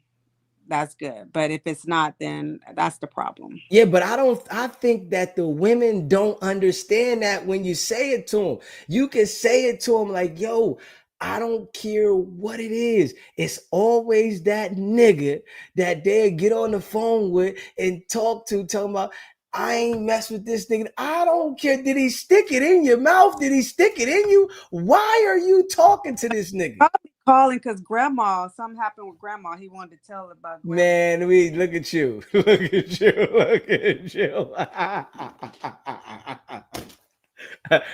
that's good. But if it's not, then that's the problem. Yeah, but I think that the women don't understand that when you say it to them. You can say it to them like, yo, I don't care what it is. It's always that nigga that they get on the phone with and talk to, talking about, I ain't mess with this nigga. I don't care. Did he stick it in your mouth? Did he stick it in you? Why are you talking to this nigga? Probably calling because grandma, something happened with grandma. He wanted to tell about grandma. Man, we look at you. Look at you. Look at you.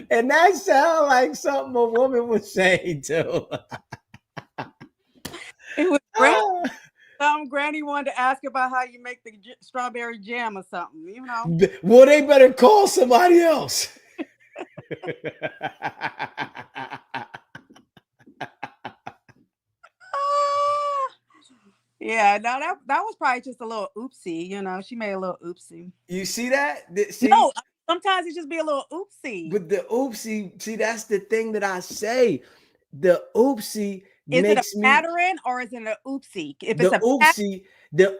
And that sounds like something a woman would say too. It was grandma. Some granny wanted to ask about how you make the strawberry jam or something, you know. Well, they better call somebody else. Yeah, no, that was probably just a little oopsie, you know. She made a little oopsie. You see that? See? No, sometimes it just be a little oopsie. But the oopsie, see, that's the thing that I say. The oopsie is makes it a pattern or is it an oopsie? If the it's a oopsie,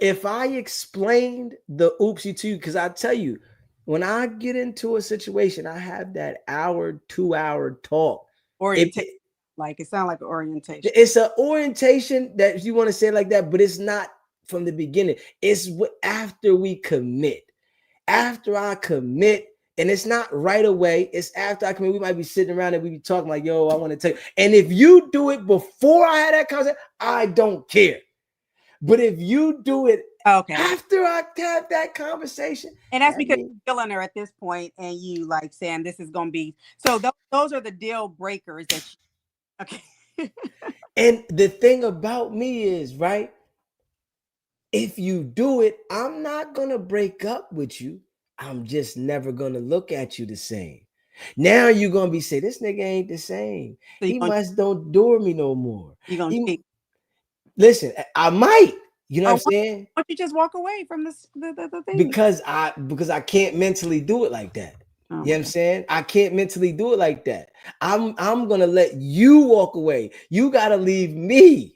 if I explained the oopsie to you, because I tell you, when I get into a situation, I have that hour, 2 hour talk. Orientation. Like it sounds like an orientation. It's an orientation that you want to say like that, but it's not from the beginning. It's after we commit. After I commit, and it's not right away. It's after I commit. We might be sitting around and we be talking like, yo, I want to tell you. And if you do it before I had that conversation, I don't care. But if you do it after I have that conversation, and that's because you're killing her at this point, and you like saying this is gonna be so. Those are the deal breakers that. Okay. And the thing about me is, right, if you do it, I'm not gonna break up with you. I'm just never gonna look at you the same. Now you're gonna be saying, this nigga ain't the same. So he must don't adore me no more. Listen, I might. You know what I'm saying? Why don't you just walk away from the thing? Because I can't mentally do it like that. You know what I'm saying? I can't mentally do it like that. I'm gonna let you walk away. You gotta leave me.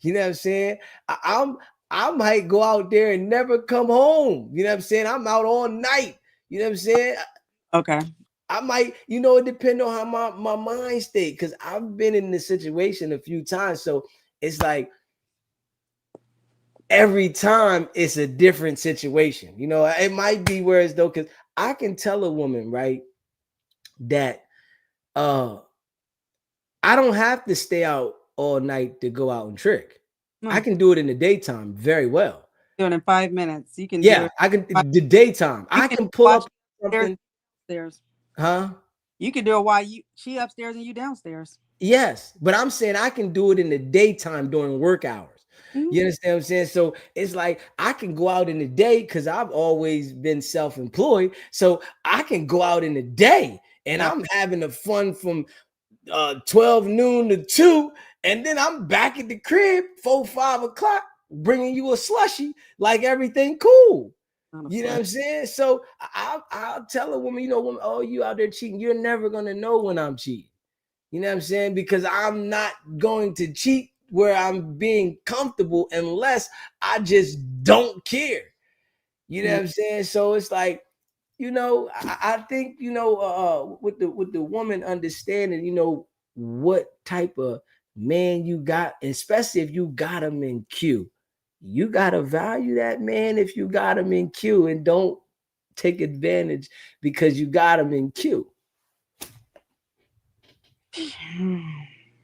You know what I'm saying? I might go out there and never come home. You know what I'm saying? I'm out all night. You know what I'm saying? Okay. I might, it depends on how my mind state, because I've been in this situation a few times. So it's like every time it's a different situation. It might be whereas though, because I can tell a woman, right, that I don't have to stay out all night to go out and trick. I can do it in the daytime very well. Do it in 5 minutes. You can do it. I can the daytime. I can pull up something. Upstairs. Huh? You can do it while she upstairs and you downstairs. Yes, but I'm saying I can do it in the daytime during work hours. You understand what I'm saying? So it's like I can go out in the day because I've always been self-employed. So I can go out in the day and I'm having the fun from 12 noon to 2, and then I'm back at the crib 4, 5 o'clock bringing you a slushie, like everything cool. You know what I'm saying? So I'll tell a woman, woman, oh, you out there cheating. You're never going to know when I'm cheating. You know what I'm saying? Because I'm not going to cheat where I'm being comfortable unless I just don't care. You know what I'm saying? So it's like, I think, with the woman understanding, what type of man you got, especially if you got him in queue. You got to value that man if you got him in queue, and don't take advantage because you got him in queue.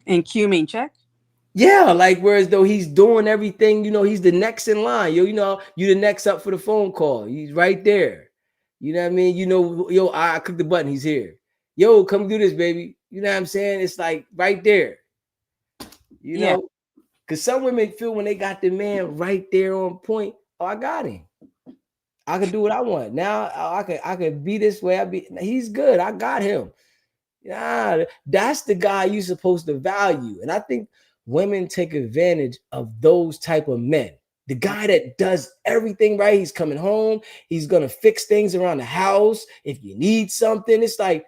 And queue mean check? Yeah, like whereas though he's doing everything, he's the next in line. You the next up for the phone call. He's right there. You know what I mean? Yo, I click the button, he's here. Yo, come do this, baby. You know what I'm saying? It's like right there. You know, because some women feel when they got the man right there on point, oh, I got him. I can do what I want. Now I can be this way. He's good. I got him. Yeah, that's the guy you're supposed to value. And I think women take advantage of those type of men. The guy that does everything right. He's coming home. He's going to fix things around the house. If you need something, it's like,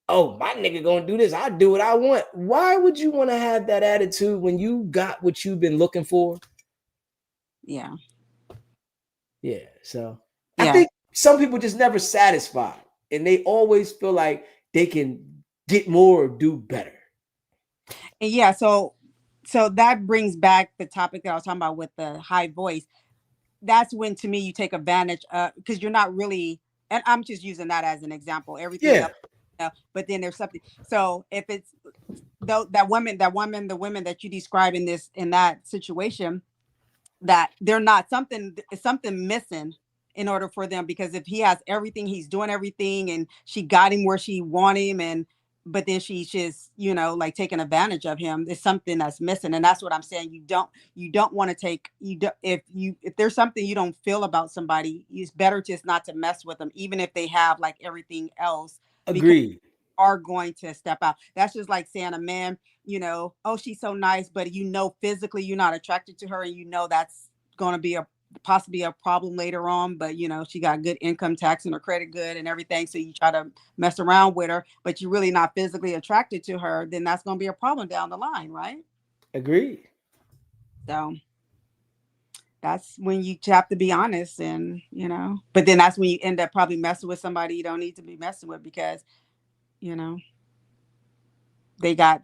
oh, my nigga going to do this. I do what I want. Why would you want to have that attitude when you got what you've been looking for? Yeah. Yeah. So I think some people just never satisfied, and they always feel like they can get more or do better. Yeah, so that brings back the topic that I was talking about with the high voice. That's when, to me, you take advantage of, because you're not really, and I'm just using that as an example. Everything Yeah, else, but then there's something. So if it's though that woman, the women that you describe in that situation, that they're not something missing in order for them, because if he has everything, he's doing everything, and she got him where she wanted him, and but then she's just like taking advantage of him. There's something that's missing, and that's what I'm saying. You don't want to take you do, if there's something you don't feel about somebody, it's better just not to mess with them, even if they have like everything else, because agreed. are going to step out. That's just like saying a man, oh, she's so nice, but physically you're not attracted to her, and that's going to be possibly a problem later on. But she got good income tax and her credit good and everything, so you try to mess around with her, but you're really not physically attracted to her, then that's going to be a problem down the line, right? Agreed. So that's when you have to be honest, and but then that's when you end up probably messing with somebody you don't need to be messing with, because you know they got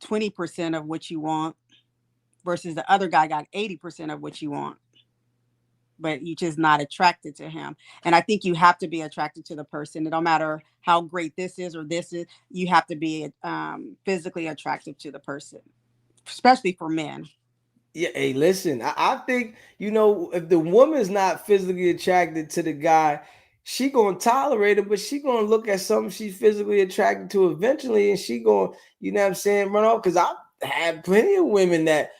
20% of what you want versus the other guy got 80% of what you want, but you just not attracted to him. And I think you have to be attracted to the person. It don't matter how great this is or this is, you have to be physically attractive to the person, especially for men. Yeah, hey, listen, I think, if the woman's not physically attracted to the guy, she gonna tolerate it, but she gonna look at something she's physically attracted to eventually, and she gonna, you know what I'm saying, run off. Because I've had plenty of women that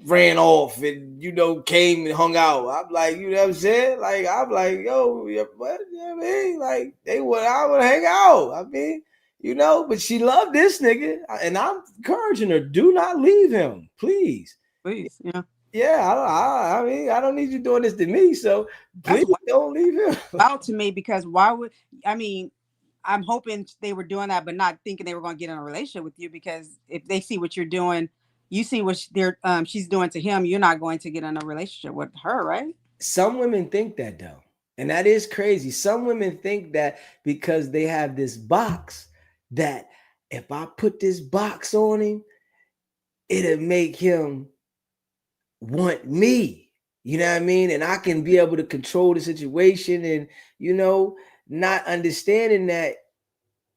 ran off and came and hung out. I'm like, you know what I'm saying? Like, I'm like, yo, what? You know what I mean? Like, I want to hang out. I mean, but she loved this nigga, and I'm encouraging her, do not leave him, please. Please, yeah. Yeah, I mean, I don't need you doing this to me, so That's please don't leave him. wild to me, because why would, I mean, I'm hoping they were doing that, but not thinking they were going to get in a relationship with you, because if they see what you're doing, you see what she's doing to him, you're not going to get in a relationship with her, right? Some women think that though, and that is crazy. Some women think that because they have this box, that if I put this box on him, it'll make him want me. You know what I mean? And I can be able to control the situation, and not understanding that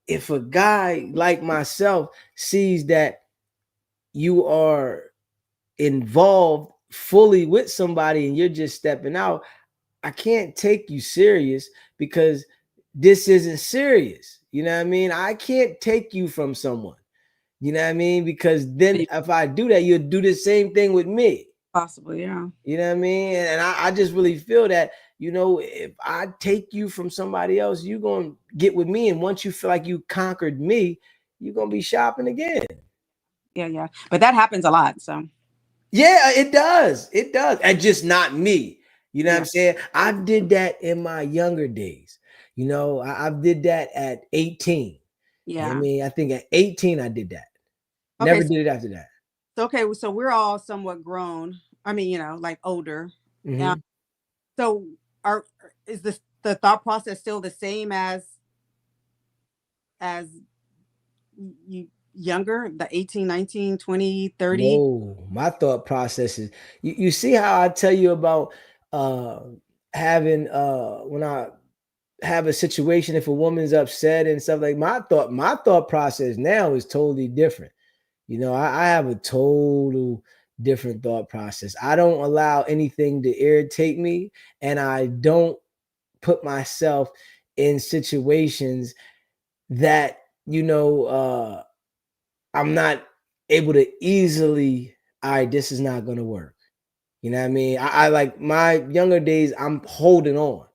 if a guy like myself sees that you are involved fully with somebody and you're just stepping out, I can't take you serious, because this isn't serious. You know what I mean? I can't take you from someone. You know what I mean? Because then if I do that, you'll do the same thing with me. Possibly, yeah. You know what I mean? And I just really feel that, if I take you from somebody else, you're going to get with me. And once you feel like you conquered me, you're going to be shopping again. Yeah. But that happens a lot. So, yeah, it does. It does. And just not me. You know what I'm saying? I did that in my younger days. I did that at 18. Yeah. I mean, I think at 18, I did that. Okay, Never did it after that. Okay, so we're all somewhat grown. I mean, like older. Mhm. So is the thought process still the same as you younger, the 18, 19, 20, 30? No, my thought process is, you see how I tell you about having when I have a situation, if a woman's upset and stuff, like my thought process now is totally different. I have a total different thought process. I don't allow anything to irritate me, and I don't put myself in situations that I'm not able to easily, all right, this is not going to work. You know what I mean? I like my younger days, I'm holding on.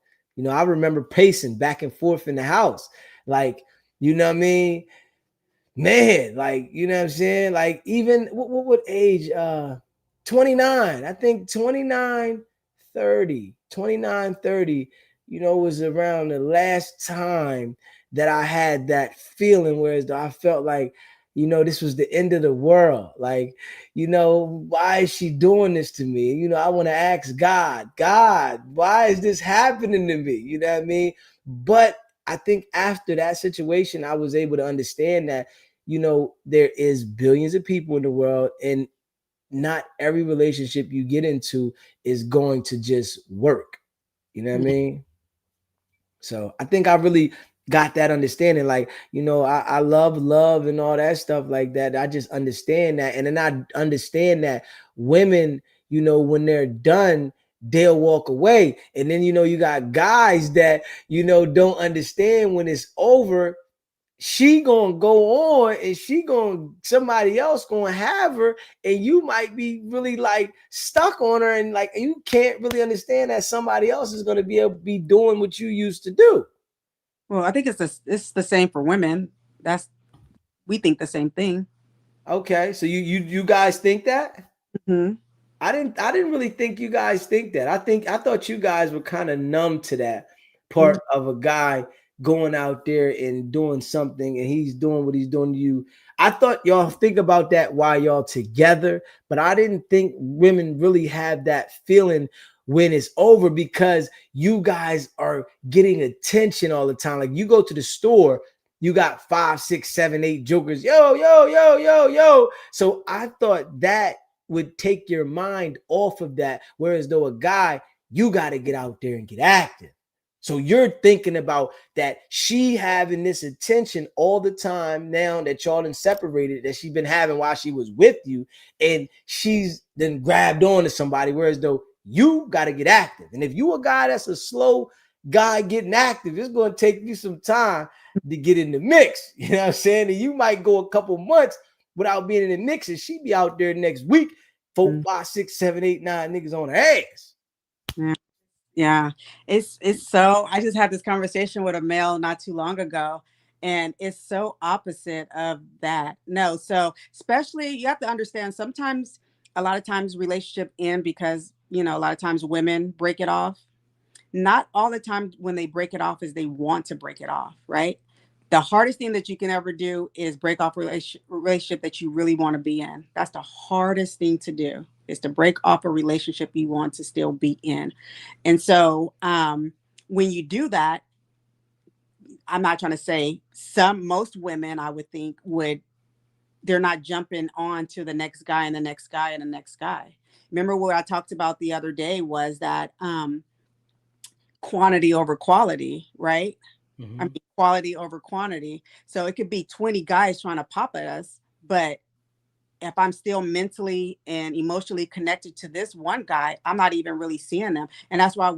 I remember pacing back and forth in the house. Like, you know what I mean? Man, like, you know what I'm saying? Like, even what age? 29. I think 29, 30, 29, 30, was around the last time that I had that feeling, whereas I felt like, this was the end of the world. Like, why is she doing this to me? I want to ask God, why is this happening to me? You know what I mean? But I think after that situation, I was able to understand that, there is billions of people in the world, and not every relationship you get into is going to just work. You know what I mean? So I think I really got that understanding. Like, I love and all that stuff like that. I just understand that. And then I understand that women, when they're done, they'll walk away. And then, you got guys that, don't understand when it's over. She gonna go on and somebody else gonna have her, and you might be really like stuck on her, and like you can't really understand that somebody else is gonna be able to be doing what you used to do. Well, I think it's the same for women. We think the same thing. Okay, so you guys think that? Mm-hmm. I didn't really think you guys think that. I thought you guys were kind of numb to that part of a guy going out there and doing something, and he's doing what he's doing to you. I thought y'all think about that while y'all together, but I didn't think women really have that feeling when it's over, because you guys are getting attention all the time. Like, you go to the store, you got 5, 6, 7, 8 jokers. Yo, yo, yo, yo, yo. So I thought that would take your mind off of that. Whereas though a guy, you got to get out there and get active. So you're thinking about that she having this attention all the time now that y'all done separated, that she's been having while she was with you, and she's then grabbed on to somebody. Whereas though you got to get active. And if you a guy that's a slow guy getting active, it's going to take you some time to get in the mix. You know what I'm saying? And you might go a couple months without being in the mix, and she be out there next week, 4, 5, 6, 7, 8, 9 niggas on her ass. Yeah, it's so. I just had this conversation with a male not too long ago, and it's so opposite of that. No, so especially you have to understand. Sometimes, a lot of times, relationship end because a lot of times women break it off. Not all the time when they break it off is they want to break it off, right? The hardest thing that you can ever do is break off a relationship that you really want to be in. That's the hardest thing to do, is to break off a relationship you want to still be in. And so when you do that, I'm not trying to say most women, I would think, they're not jumping on to the next guy and the next guy and the next guy. Remember what I talked about the other day was that quantity over quality, right? I mean, quality over quantity. So it could be 20 guys trying to pop at us, but if I'm still mentally and emotionally connected to this one guy, I'm not even really seeing them. And that's why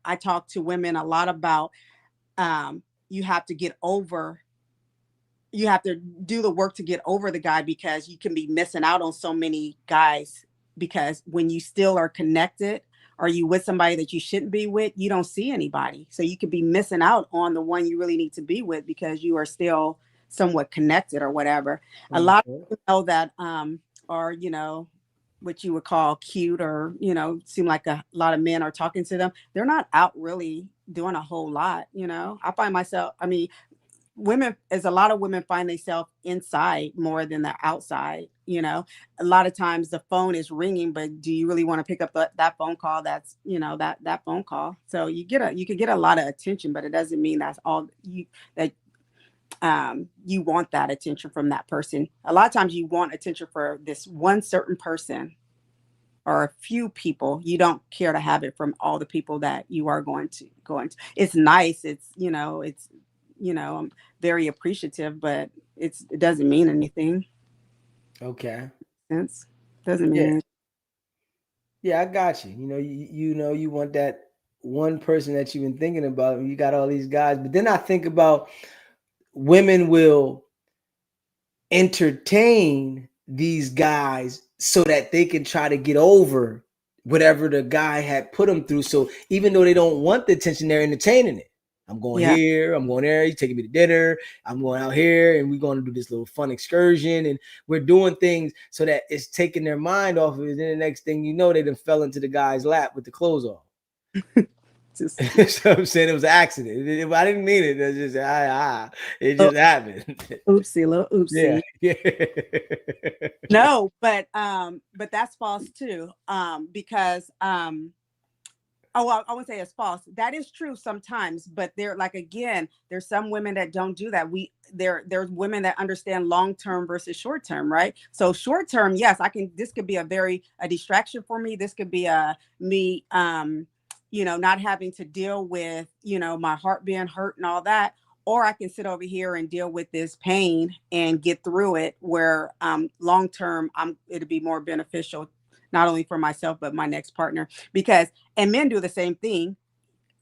I talk to women a lot about you have to do the work to get over the guy, because you can be missing out on so many guys, because when you still are connected, or you with somebody that you shouldn't be with, you don't see anybody. So you could be missing out on the one you really need to be with, because you are still somewhat connected or whatever. A lot of people know that are, what you would call cute, or, seem like a lot of men are talking to them. They're not out really doing a whole lot. I find myself, a lot of women find themselves inside more than they're outside. A lot of times the phone is ringing, but do you really want to pick up that phone call? That's, that phone call. So you could get a lot of attention, but it doesn't mean that's all you want that attention from that person. A lot of times you want attention for this one certain person or a few people. You don't care to have it from all the people that you are going to. It's nice. I'm very appreciative, but it doesn't mean anything. Okay. Sense. Doesn't mean anything. Yeah, I got you. You want that one person that you've been thinking about, and you got all these guys. But then I think about women will entertain these guys so that they can try to get over whatever the guy had put them through. So even though they don't want the attention, they're entertaining it. I'm going here, I'm going there, he's taking me to dinner, I'm going out here, and we're going to do this little fun excursion, and we're doing things so that it's taking their mind off of it. And then the next thing you know, they done fell into the guy's lap with the clothes off. So I'm saying it was an accident. I didn't mean it. It's just it just happened. Oopsie, little oopsie. Yeah. No, but that's false too. Because Oh, I would say it's false. That is true sometimes, but there, like again, there's some women that don't do that. There's women that understand long term versus short term, right? So short term, yes, I can. This could be a distraction for me. This could be a me, not having to deal with my heart being hurt and all that. Or I can sit over here and deal with this pain and get through it. Where long term, it'll be more beneficial, not only for myself but my next partner, because and men do the same thing.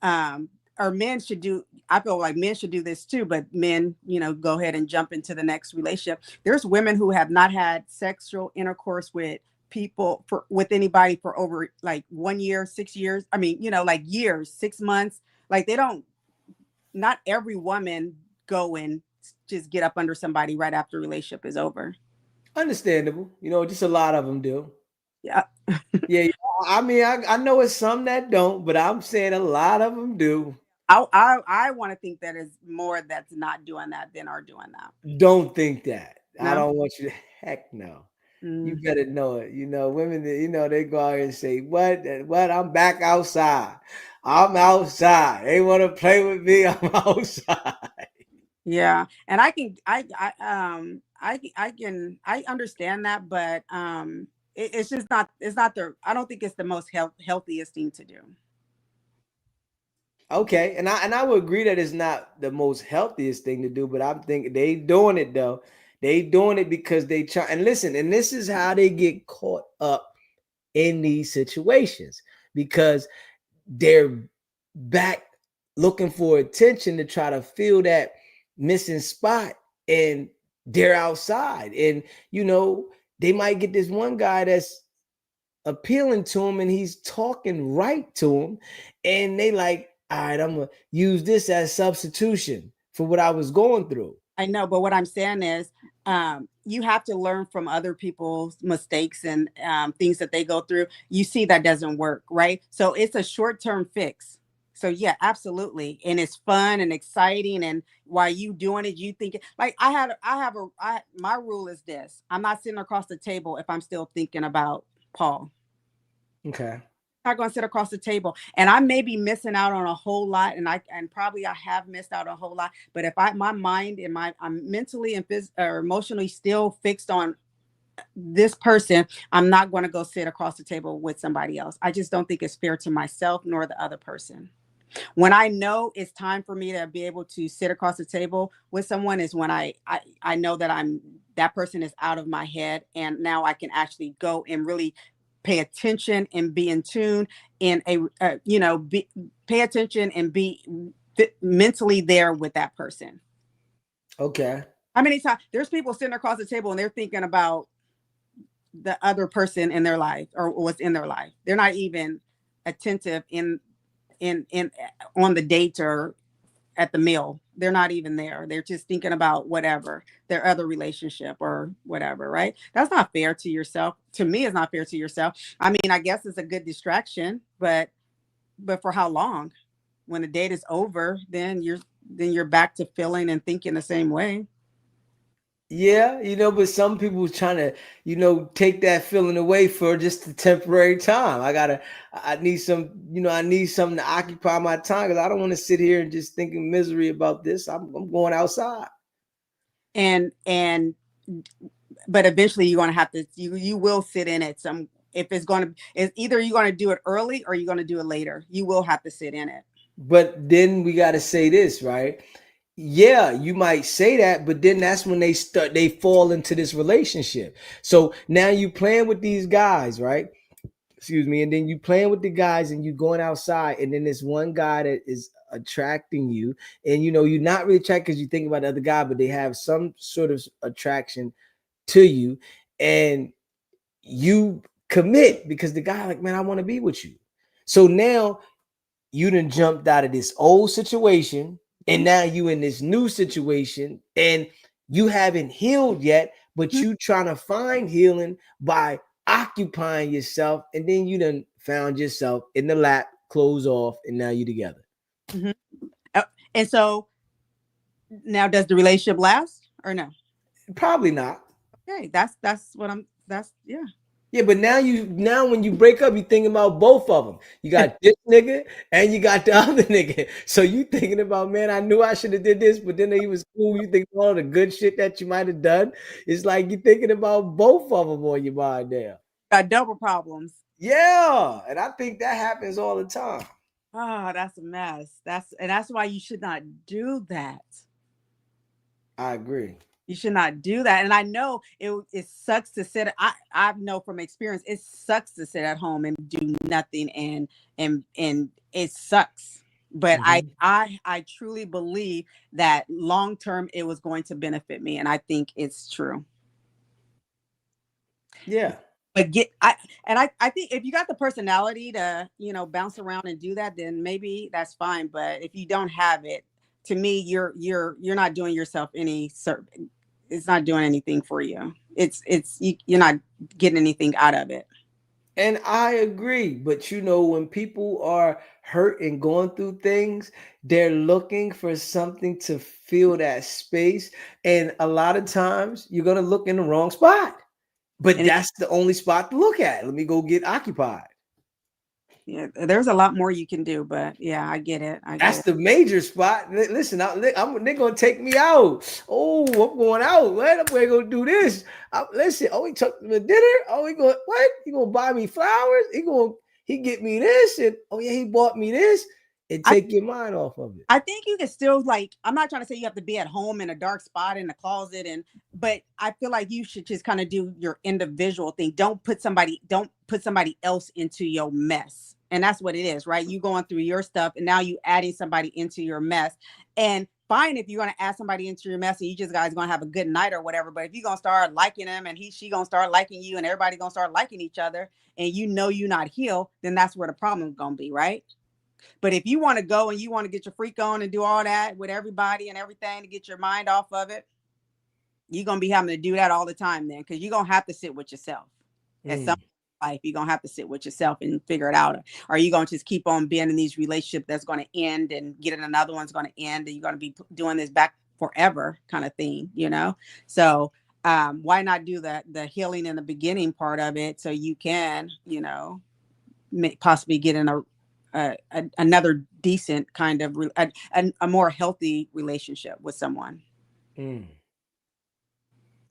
Or men should do, I feel like men should do this too, but men, go ahead and jump into the next relationship. There's women who have not had sexual intercourse with anybody for over like 1 year, 6 years. I mean, like years, 6 months. Like not every woman go and just get up under somebody right after a relationship is over. Understandable. Just a lot of them do. Yeah. Yeah. I mean, I know it's some that don't, but I'm saying a lot of them do. I want to think that is more that's not doing that than are doing that. Don't think that. I No. don't want you to. Heck no. You better know it. Women, they go out and say, what? I'm back outside. I'm outside. They want to play with me. I'm outside. Yeah. And I understand that, but it's just not, I don't think it's the most healthiest thing to do. Okay, and I would agree that it's not the most healthiest thing to do, but I'm thinking they doing it though. They doing it because they try. And listen, and this is how they get caught up in these situations, because they're back looking for attention to try to fill that missing spot, and they're outside, and they might get this one guy that's appealing to him and he's talking right to him, and they like, all right, I'm gonna use this as substitution for what I was going through. I know, but what I'm saying is, you have to learn from other people's mistakes and things that they go through. You see that doesn't work, right? So it's a short-term fix. So yeah, absolutely, and it's fun and exciting. And while you doing it, you think like my rule is this: I'm not sitting across the table if I'm still thinking about Paul. Okay. Not going to sit across the table, and I may be missing out on a whole lot, and probably I have missed out on a whole lot. But if my mind and I'm mentally and or emotionally still fixed on this person, I'm not going to go sit across the table with somebody else. I just don't think it's fair to myself nor the other person. When I know it's time for me to be able to sit across the table with someone is when I know that that person is out of my head, and now I can actually go and really pay attention and be in tune in pay attention and be mentally there with that person. Okay. How many times there's people sitting across the table and they're thinking about the other person in their life or what's in their life. They're not even attentive in on the date or at the meal. They're not even there. They're just thinking about whatever, their other relationship or whatever, right? That's not fair to yourself. To me, it's not fair to yourself. I mean, I guess it's a good distraction, but for how long? When the date is over, then you're back to feeling and thinking the same way. Yeah, but some people trying to, take that feeling away for just a temporary time. I need I need something to occupy my time, because I don't want to sit here and just think in misery about this. I'm going outside. And but eventually you're going to have to, you will sit in it. If it's either you're going to do it early or you're going to do it later. You will have to sit in it. But then we got to say this, right? Yeah, you might say that, but then that's when they fall into this relationship. So now you playing with these guys, right? Excuse me. And then you playing with the guys and you going outside, and then this one guy that is attracting you, and you're not really attracted because you think about the other guy, but they have some sort of attraction to you, and you commit because the guy like, man, I want to be with you. So now you done jumped out of this old situation, and now you in this new situation, and you haven't healed yet, but you trying to find healing by occupying yourself, and then you done found yourself in the lap, clothes off, and now you together. Mm-hmm. And so now, does the relationship last or no? Probably not. Okay, that's what I'm. Yeah. Yeah, but now when you break up, you thinking about both of them. You got this nigga and you got the other nigga. So you thinking about, man, I knew I should have did this, but then he was cool. You think all the good shit that you might have done. It's like you thinking about both of them on your mind there. Got double problems. Yeah, and I think that happens all the time. Oh, that's a mess. That's why you should not do that. I agree. You should not do that. And I know it sucks to sit. I know from experience, it sucks to sit at home and do nothing, and it sucks. But I truly believe that long term it was going to benefit me, and I think it's true. Yeah. But I think if you got the personality to, bounce around and do that, then maybe that's fine. But if you don't have it, to me, you're not doing yourself any service. It's not doing anything for you. You're not getting anything out of it. And I agree, but when people are hurt and going through things, they're looking for something to fill that space. And a lot of times you're going to look in the wrong spot, but that's the only spot to look at. Let me go get occupied. Yeah, there's a lot more you can do, but yeah, I get it. That's the major spot. Listen, they're gonna take me out. Oh, I'm going out. What? We're gonna do this. Listen. Oh, he took me to dinner. Oh, he going what? He gonna buy me flowers. He get me this, and oh yeah, he bought me this. And take your mind off of it. I think you can still I'm not trying to say you have to be at home in a dark spot in a closet, but I feel like you should just kind of do your individual thing. Don't put somebody else into your mess. And that's what it is, right? You going through your stuff and now you adding somebody into your mess. And fine if you're going to add somebody into your mess and you just guys going to have a good night or whatever. But if you're going to start liking him and she going to start liking you and everybody going to start liking each other and you're not healed, then that's where the problem is going to be, right? But if you want to go and you want to get your freak on and do all that with everybody and everything to get your mind off of it, you're going to be having to do that all the time then, because you're going to have to sit with yourself. At some life, you're going to have to sit with yourself and figure it out. Or are you going to just keep on being in these relationships that's going to end and getting another one's going to end and you're going to be doing this back forever kind of thing, So why not do the healing in the beginning part of it so you can, possibly get in another decent kind of a more healthy relationship with someone.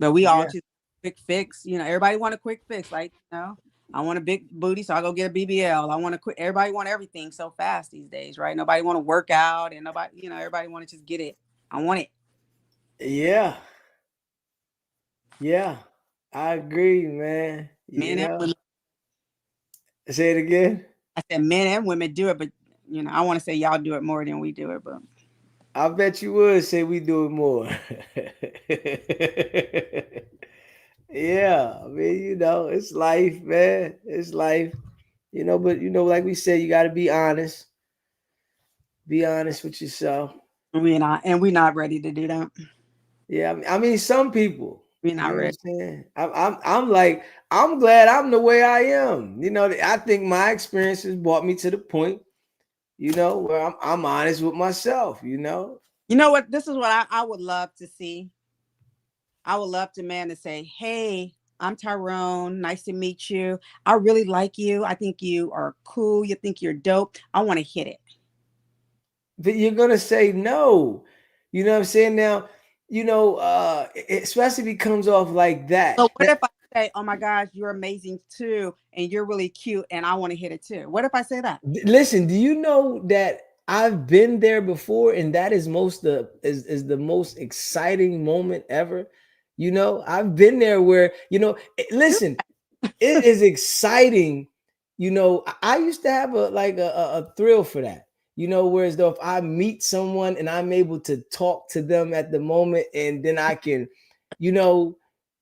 But we all just quick fix, everybody want a quick fix. Like, I want a big booty, so I'll go get a BBL. I want to quit. Everybody want everything so fast these days, right? Nobody want to work out and nobody, everybody want to just get it. I want it. Yeah. Yeah. I agree, man. Men and women. Say it again. I said men and women do it, but I want to say y'all do it more than we do it, but I bet you would say we do it more. Yeah, I mean, it's life, man. It's life. But like we said, you got to be honest. Be honest with yourself. We're not ready to do that. Yeah, I mean, some people. We're not ready. I'm like, I'm glad I'm the way I am. I think my experiences brought me to the point, where I'm honest with myself. You know what? This is what I would love to see. I would love to man to say, hey, I'm Tyrone. Nice to meet you. I really like you. I think you are cool. You think you're dope. I want to hit it. But you're going to say no. You know what I'm saying? Now, especially if it comes off like that. So what if I say, oh my gosh, you're amazing too. And you're really cute. And I want to hit it too. What if I say that? Listen, do you know that I've been there before? And that is is the most exciting moment ever. I've been there where, listen, it is exciting. I used to have a thrill for that. Whereas though if I meet someone and I'm able to talk to them at the moment and then I can, all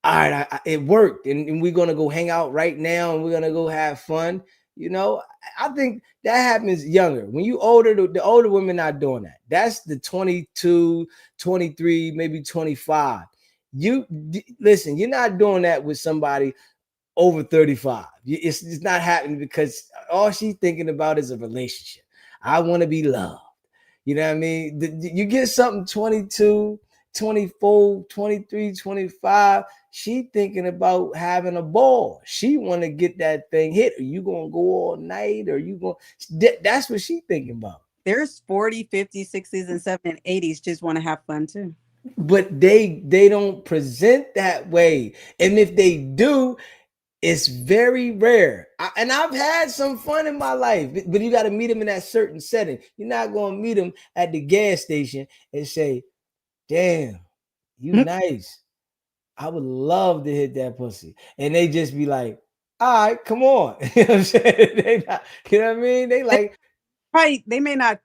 right, it worked and we're going to go hang out right now and we're going to go have fun. I think that happens younger. When you older, the older women not doing that. That's the 22, 23, maybe 25. Listen, you're not doing that with somebody over 35. It's not happening because all she's thinking about is a relationship. I want to be loved. You know what I mean? You get something 22, 24, 23, 25. she thinking about having a ball. She want to get that thing hit. Are you gonna go all night? Or you gonna? That's what she thinking about. There's 40, 50, 60s, and 70s and 80s just want to have fun too. But they don't present that way, and if they do, it's very rare. And I've had some fun in my life, but you got to meet them in that certain setting. You're not going to meet them at the gas station and say, damn, you nice. I would love to hit that pussy. And they just be like, all right, come on. You know what I'm saying? They not, you know what I mean? They like, right. They may not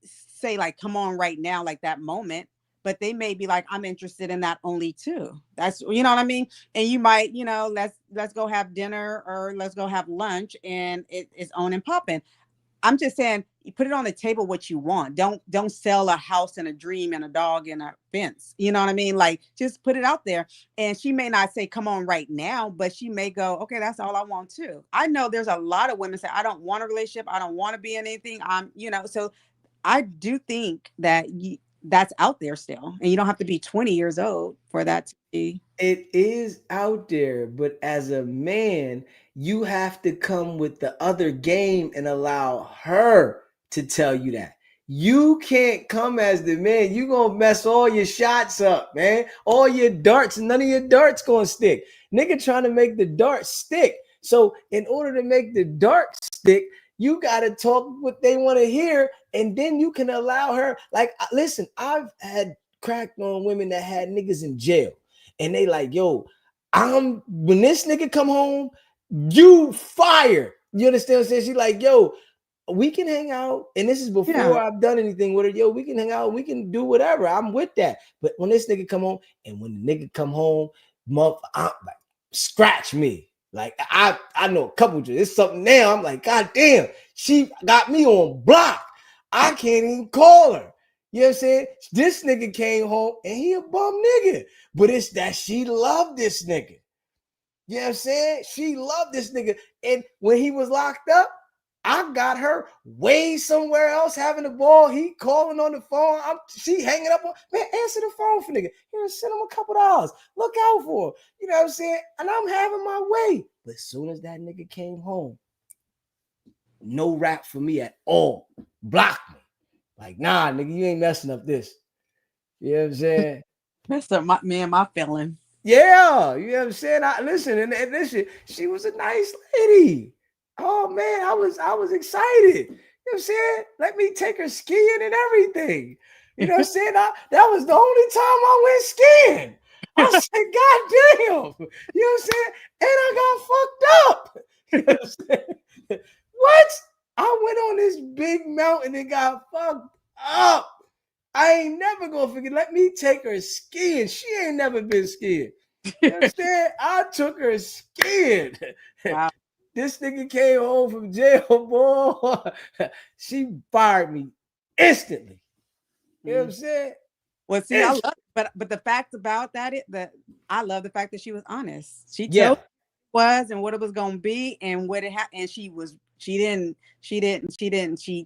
say like, come on right now, like that moment, but they may be like, I'm interested in that only too. That's, you know what I mean? And you might, you know, let's go have dinner or let's go have lunch, and it's on and popping. I'm just saying, you put it on the table what you want. Don't sell a house and a dream and a dog and a fence. You know what I mean? Like, just put it out there. And she may not say, come on right now, but she may go, okay, that's all I want too. I know there's a lot of women say, I don't want a relationship. I don't want to be in anything. So I do think that that's out there still. And you don't have to be 20 years old for that to be. it is out there, but as a man, you have to come with the other game and allow her to tell you that. You can't come as the man. You gonna mess all your shots up, man. All your darts, none of your darts gonna stick. Nigga trying to make the darts stick. So in order to make the darts stick, you gotta talk what they want to hear, and then you can allow her. Like, listen, I've had cracked on women that had niggas in jail, and they like, yo, when this nigga come home, you fire. You understand what I'm saying? She like, yo, we can hang out, and this is before I've done anything with her. Yo, we can hang out, we can do whatever. I'm with that. But when this nigga come home, and when the nigga come home, I'm like, scratch me. Like, I know a couple of it's something now. I'm like, God damn, she got me on block. I can't even call her. You know what I'm saying? This nigga came home and he a bum nigga. But it's that she loved this nigga. You know what I'm saying? She loved this nigga. And when he was locked up, I got her way somewhere else having the ball. He calling on the phone. She hanging up on, man, answer the phone for nigga. Here, send him a couple dollars. Look out for him. You know what I'm saying? And I'm having my way. But as soon as that nigga came home, no rap for me at all. Blocked me. Like, nah, nigga, you ain't messing up this. You know what I'm saying? Messed up my feeling. Yeah, you know what I'm saying? Listen, and listen, she was a nice lady. Oh man, I was excited. You know what I'm saying? Let me take her skiing and everything. You know what I'm saying? That was the only time I went skiing. I said, God damn. You know what I'm saying? And I got fucked up. You know what I'm saying? What? I went on this big mountain and got fucked up. I ain't never gonna forget. Let me take her skiing. She ain't never been skiing. You understand? I took her skiing. Wow. This nigga came home from jail, boy. She fired me instantly. You know what I'm saying? Well, see, I love it, but the fact about that I love the fact that she was honest. She told was and what it was gonna be and what it happened, and she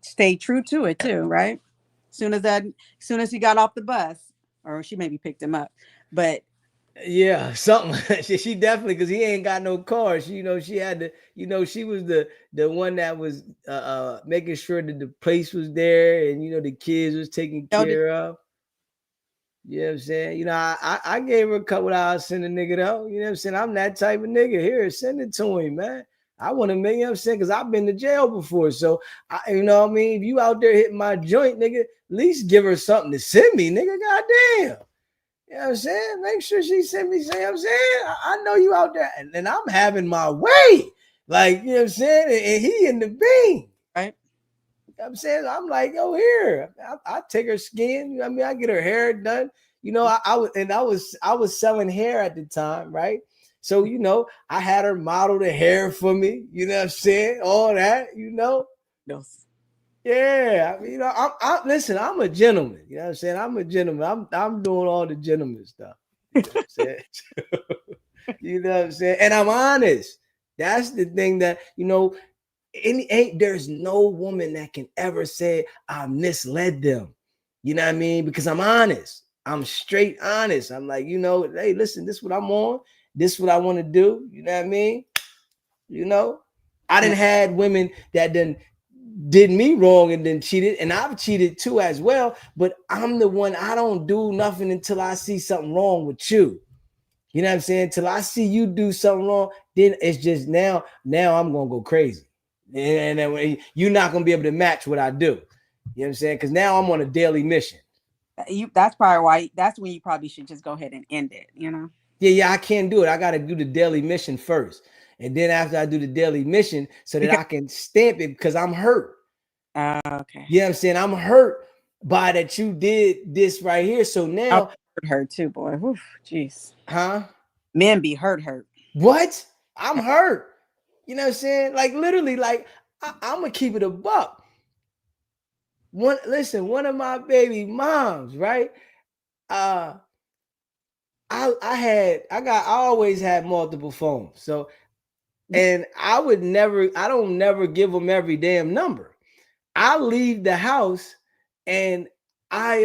stayed true to it too, right? Soon as he got off the bus, or she maybe picked him up, but yeah, something. she definitely, because he ain't got no car. She, she had to, she was the one that was making sure that the place was there, and the kids was taken care of. You know what I'm saying? I gave her a couple hours, send a nigga though. You know what I'm saying? I'm that type of nigga. Here, send it to him, man. I want to make him saying, because I've been to jail before. So, you know what I mean? If you out there hitting my joint, nigga, at least give her something to send me, nigga. Goddamn. You know what I'm saying? Make sure she send me, say, I'm saying, I know you out there. And I'm having my way. Like, you know what I'm saying? And he in the beam. Right. You know what I'm saying? I'm like, yo, here. I take her skin. You know what I mean? I get her hair done. I was selling hair at the time, right? So, I had her model the hair for me. You know what I'm saying? All that, Yes. Yeah, I mean, listen, I'm a gentleman. You know what I'm saying? I'm a gentleman. I'm doing all the gentleman stuff. You know what I'm saying? You know what I'm saying? And I'm honest. That's the thing that, there's no woman that can ever say I misled them. You know what I mean? Because I'm honest. I'm straight honest. I'm like, you know, hey, listen, this is what I'm on. This is what I want to do. You know what I mean? You know, I done had women that did me wrong and then cheated, and I've cheated too as well. But I'm the one, I don't do nothing until I see something wrong with you. You know what I'm saying? Till I see you do something wrong, then it's just now I'm gonna go crazy. And then you're not gonna be able to match what I do. You know what I'm saying? Because now I'm on a daily mission. That's probably why. That's when you probably should just go ahead and end it. You know. Yeah, I can't do it. I got to do the daily mission first, and then after I do the daily mission, so that I can stamp it because I'm hurt. Okay. You know what I'm saying? I'm hurt by that you did this right here. So now hurt too, boy. Jeez. Huh? Men be hurt. What? I'm hurt. You know what I'm saying? Like literally, like I'm gonna keep it a buck. One of my baby moms, right? I always had multiple phones. So, and I don't never give them every damn number. I leave the house and I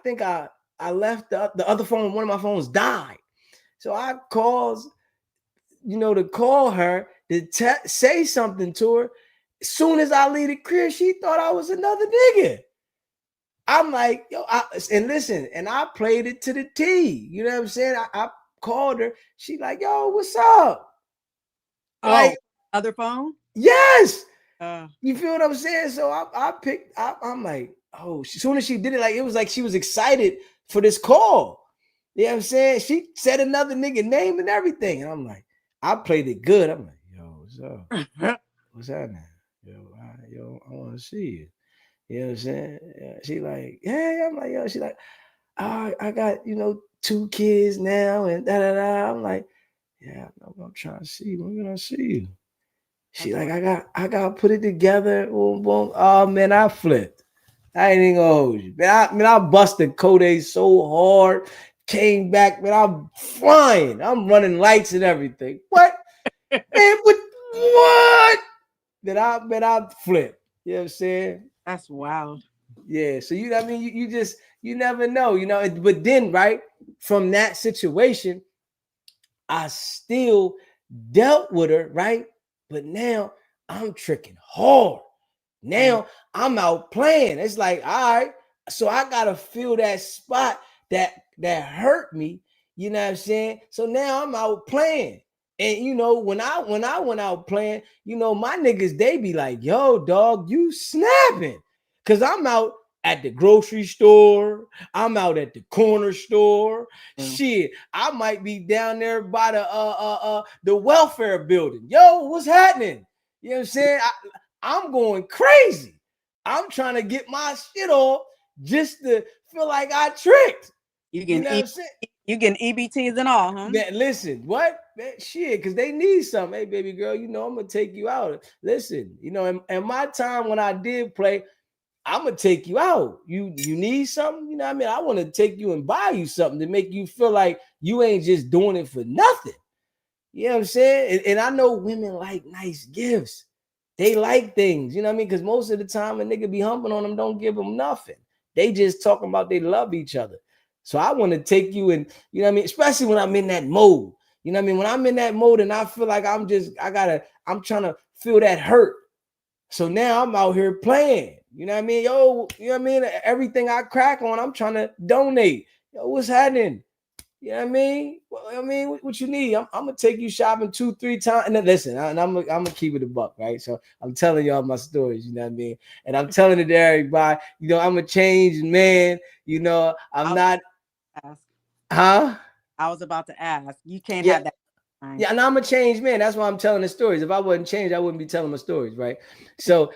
think I left the other phone, one of my phones died. So I calls, to call her to say something to her. As soon as I leave the crib, she thought I was another nigga. I'm like, yo, and listen, and I played it to the T. You know what I'm saying? I called her. She like, yo, what's up? Like other phone? Yes. You feel what I'm saying? So I'm like, oh, as soon as she did it, like it was like she was excited for this call. You know what I'm saying? She said another nigga name and everything. And I'm like, I played it good. I'm like, yo, what's up? What's happening? Yo, I want to see you. You know what I'm saying? Yeah, she like, hey, I'm like, yo, she like, I got, 2 kids now and da da da. I'm like, yeah, I'm trying to see you. I'm gonna see you. She like, I got to put it together. Boom, boom. Oh man, I flipped. I ain't even gonna hold you. Man, I busted Kodak so hard. Came back, man, I'm flying. I'm running lights and everything. What? Man, what? Then I flipped. You know what I'm saying? That's wild. Yeah. So you never know, but then right from that situation, I still dealt with her, right? But now I'm tricking hard. Now I'm out playing. It's like, all right, so I gotta feel that spot that hurt me. You know what I'm saying? So now I'm out playing. And when I went out playing, my niggas, they be like, yo, dog, you snapping. Cause I'm out at the grocery store. I'm out at the corner store. Shit, I might be down there by the welfare building. Yo, what's happening? You know what I'm saying? I'm going crazy. I'm trying to get my shit off just to feel like I tricked. You know what I'm saying? You getting EBTs and all, huh? Man, listen, what? Man, shit, because they need something. Hey, baby girl, I'm going to take you out. Listen, in my time when I did play, I'm going to take you out. You need something? You know what I mean? I want to take you and buy you something to make you feel like you ain't just doing it for nothing. You know what I'm saying? And I know women like nice gifts. They like things, you know what I mean? Because most of the time a nigga be humping on them, don't give them nothing. They just talking about they love each other. So I want to take you and, you know what I mean? Especially when I'm in that mode. You know what I mean? When I'm in that mode and I feel like I'm trying to feel that hurt. So now I'm out here playing. You know what I mean? Yo, you know what I mean? Everything I crack on, I'm trying to donate. Yo, what's happening? You know what I mean? Well, what you need? I'm gonna take you shopping 2-3 times. And then listen, I'm gonna keep it a buck, right? So I'm telling y'all my stories, you know what I mean? And I'm telling it to everybody, I'm a changed man, I'm not I was about to ask. You can't have that. Yeah, and I'm a changed man. That's why I'm telling the stories. If I wasn't changed, I wouldn't be telling my stories, right? So,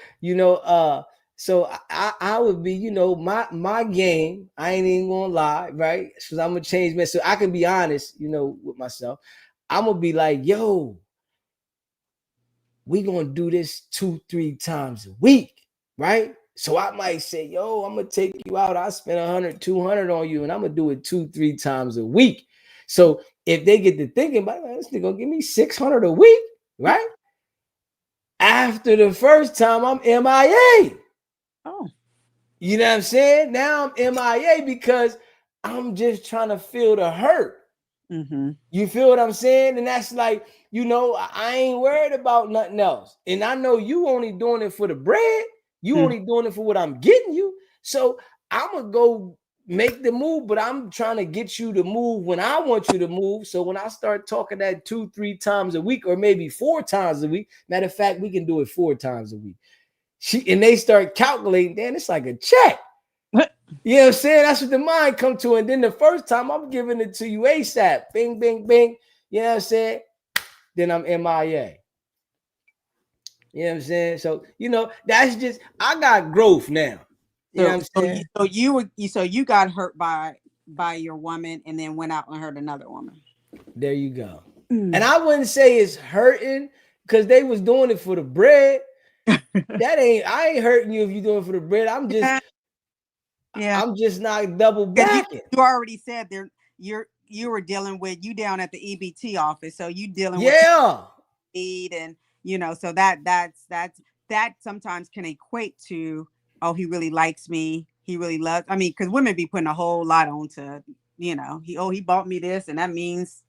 so I would be, my game, I ain't even gonna lie, right? Because I'm a changed man. So I can be honest, with myself. I'm gonna be like, yo, we gonna do this 2-3 times a week, right? So I might say, yo, I'm gonna take you out. I spend 100, 200 on you, and I'm gonna do it 2-3 times a week. So if they get to thinking about it, this nigga gonna give me 600 a week, right? After the first time, I'm MIA. Oh. You know what I'm saying? Now I'm MIA because I'm just trying to feel the hurt. Mm-hmm. You feel what I'm saying? And that's like, I ain't worried about nothing else. And I know you only doing it for the bread. You only doing it for what I'm getting you. So I'm gonna go make the move, but I'm trying to get you to move when I want you to move. So when I start talking that 2-3 times a week, or maybe 4 times a week, matter of fact, we can do it 4 times a week. And they start calculating, then it's like a check. You know what I'm saying? That's what the mind come to. And then the first time I'm giving it to you ASAP. Bing, bing, bing. You know what I'm saying? Then I'm MIA. You know what I'm saying? So, that's just, I got growth now. You know what I'm saying? So you got hurt by your woman and then went out and hurt another woman. There you go. And I wouldn't say it's hurting because they was doing it for the bread. I ain't hurting you if you doing it for the bread. I'm just, yeah. I'm just not double backing. You already said there you were dealing with you down at the EBT office, so you dealing with need, and so that sometimes can equate to, oh, he really likes me, he really loves. I mean, because women be putting a whole lot on to, he bought me this, and that means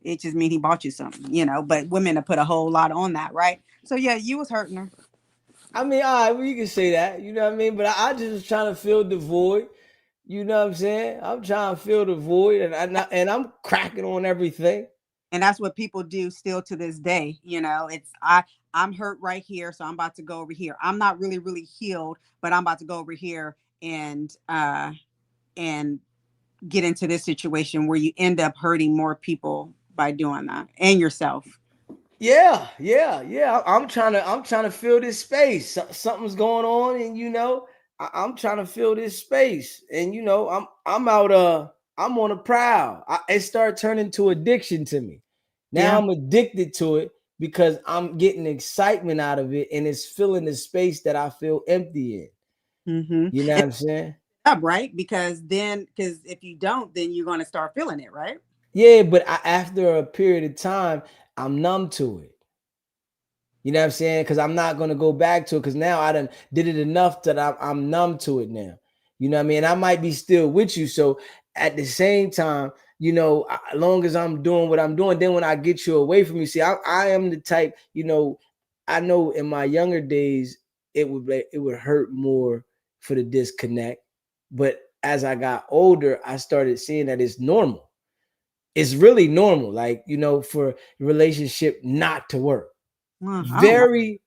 it just means he bought you something, But women have put a whole lot on that, right? So yeah, you was hurting her. I mean, all right, well, you can say that, you know what I mean? But I just was trying to fill the void. You know what I'm saying? I'm trying to fill the void, and I'm cracking on everything. And that's what people do still to this day. It's I'm hurt right here, so I'm about to go over here. I'm not really, really healed, but I'm about to go over here and get into this situation where you end up hurting more people by doing that, and yourself. Yeah. I'm trying to fill this space. Something's going on, and I'm trying to fill this space, and I'm out. I'm on a prowl. It started turning to addiction to me. Now I'm addicted to it because I'm getting excitement out of it, and it's filling the space that I feel empty in. Mm-hmm. You know what I'm saying? Up, right? Because if you don't, then you're going to start feeling it, right? Yeah, but after a period of time, I'm numb to it. You know what I'm saying? Because I'm not going to go back to it, because now I done did it enough that I'm numb to it now. You know what I mean? I might be still with you. So at the same time, as long as I'm doing what I'm doing, then when I get you away from me, see, I am the type, I know in my younger days, it would hurt more for the disconnect. But as I got older, I started seeing that it's normal. It's really normal, like, for a relationship not to work. Very,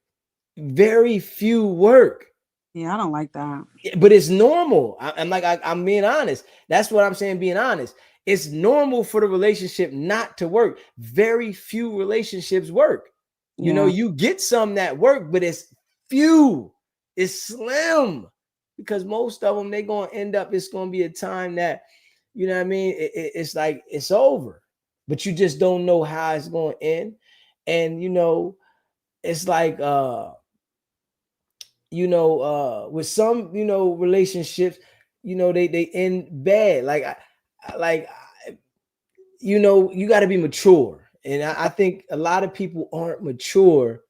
very few work. Yeah, I don't like that. But it's normal. I'm being honest. That's what I'm saying, being honest. It's normal for the relationship not to work. Very few relationships work. You get some that work, but it's few. It's slim. Because most of them, they're going to end up, it's going to be a time that, you know what I mean? It's like, it's over. But you just don't know how it's going to end. And, it's like, with some, relationships, they end bad. You got to be mature. And I think a lot of people aren't mature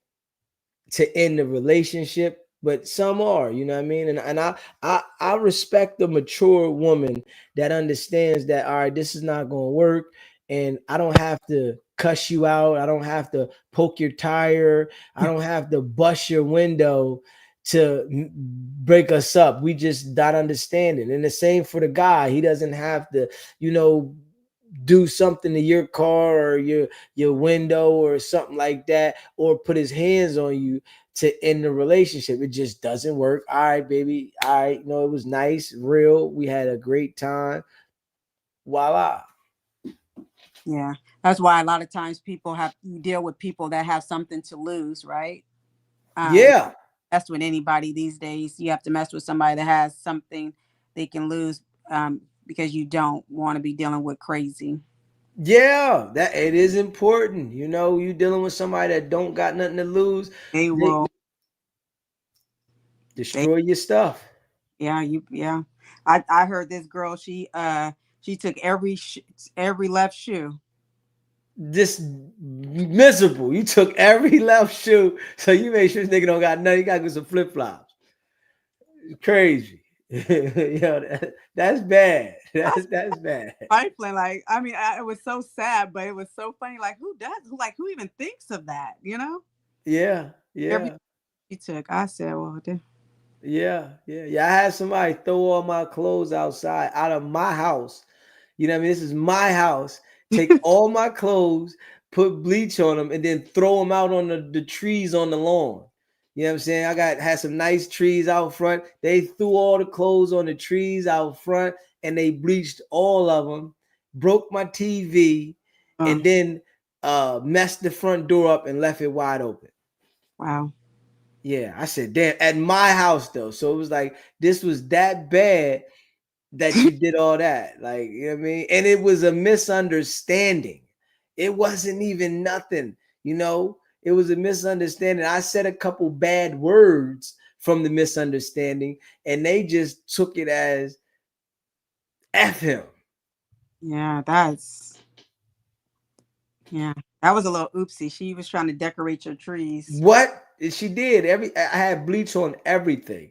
to end the relationship, but some are, you know what I mean? And I respect the mature woman that understands that, all right, this is not going to work. And I don't have to cuss you out. I don't have to poke your tire. I don't have to bust your window to break us up. We just not understanding. And the same for the guy. He doesn't have to, do something to your car or your window or something like that, or put his hands on you to end the relationship. It just doesn't work. All right, baby. All right, it was nice, real. We had a great time. Voila. Yeah, that's why a lot of times you deal with people that have something to lose, right? Yeah. Mess with anybody these days. You have to mess with somebody that has something they can lose, because you don't want to be dealing with crazy. Yeah, that it is important. You dealing with somebody that don't got nothing to lose. They will destroy your stuff. Yeah, I heard this girl. She took every left shoe. Just miserable. You took every left shoe, so you made sure this nigga don't got nothing. You gotta get some flip flops. Crazy. Yo, that's bad. That's bad. Trifling, like I mean, it was so sad, but it was so funny. Like who does? Who even thinks of that? You know? Yeah, Every yeah. he took, I said, well, Yeah. I had somebody throw all my clothes outside out of my house. You know what I mean? This is my house. Take all my clothes, put bleach on them, and then throw them out on the trees on the lawn. You know what I'm saying? Had some nice trees out front. They threw all the clothes on the trees out front and they bleached all of them, broke my TV, and then messed the front door up and left it wide open. wow. Yeah, I said, damn, at my house though. So it was like this was that bad that you did all that. Like, you know what I mean? And it was a misunderstanding. It wasn't even nothing, you know. It was a misunderstanding. I said a couple bad words from the misunderstanding, and they just took it as F him. Yeah, that was a little oopsie. She was trying to decorate your trees. What? She did. I had bleach on everything.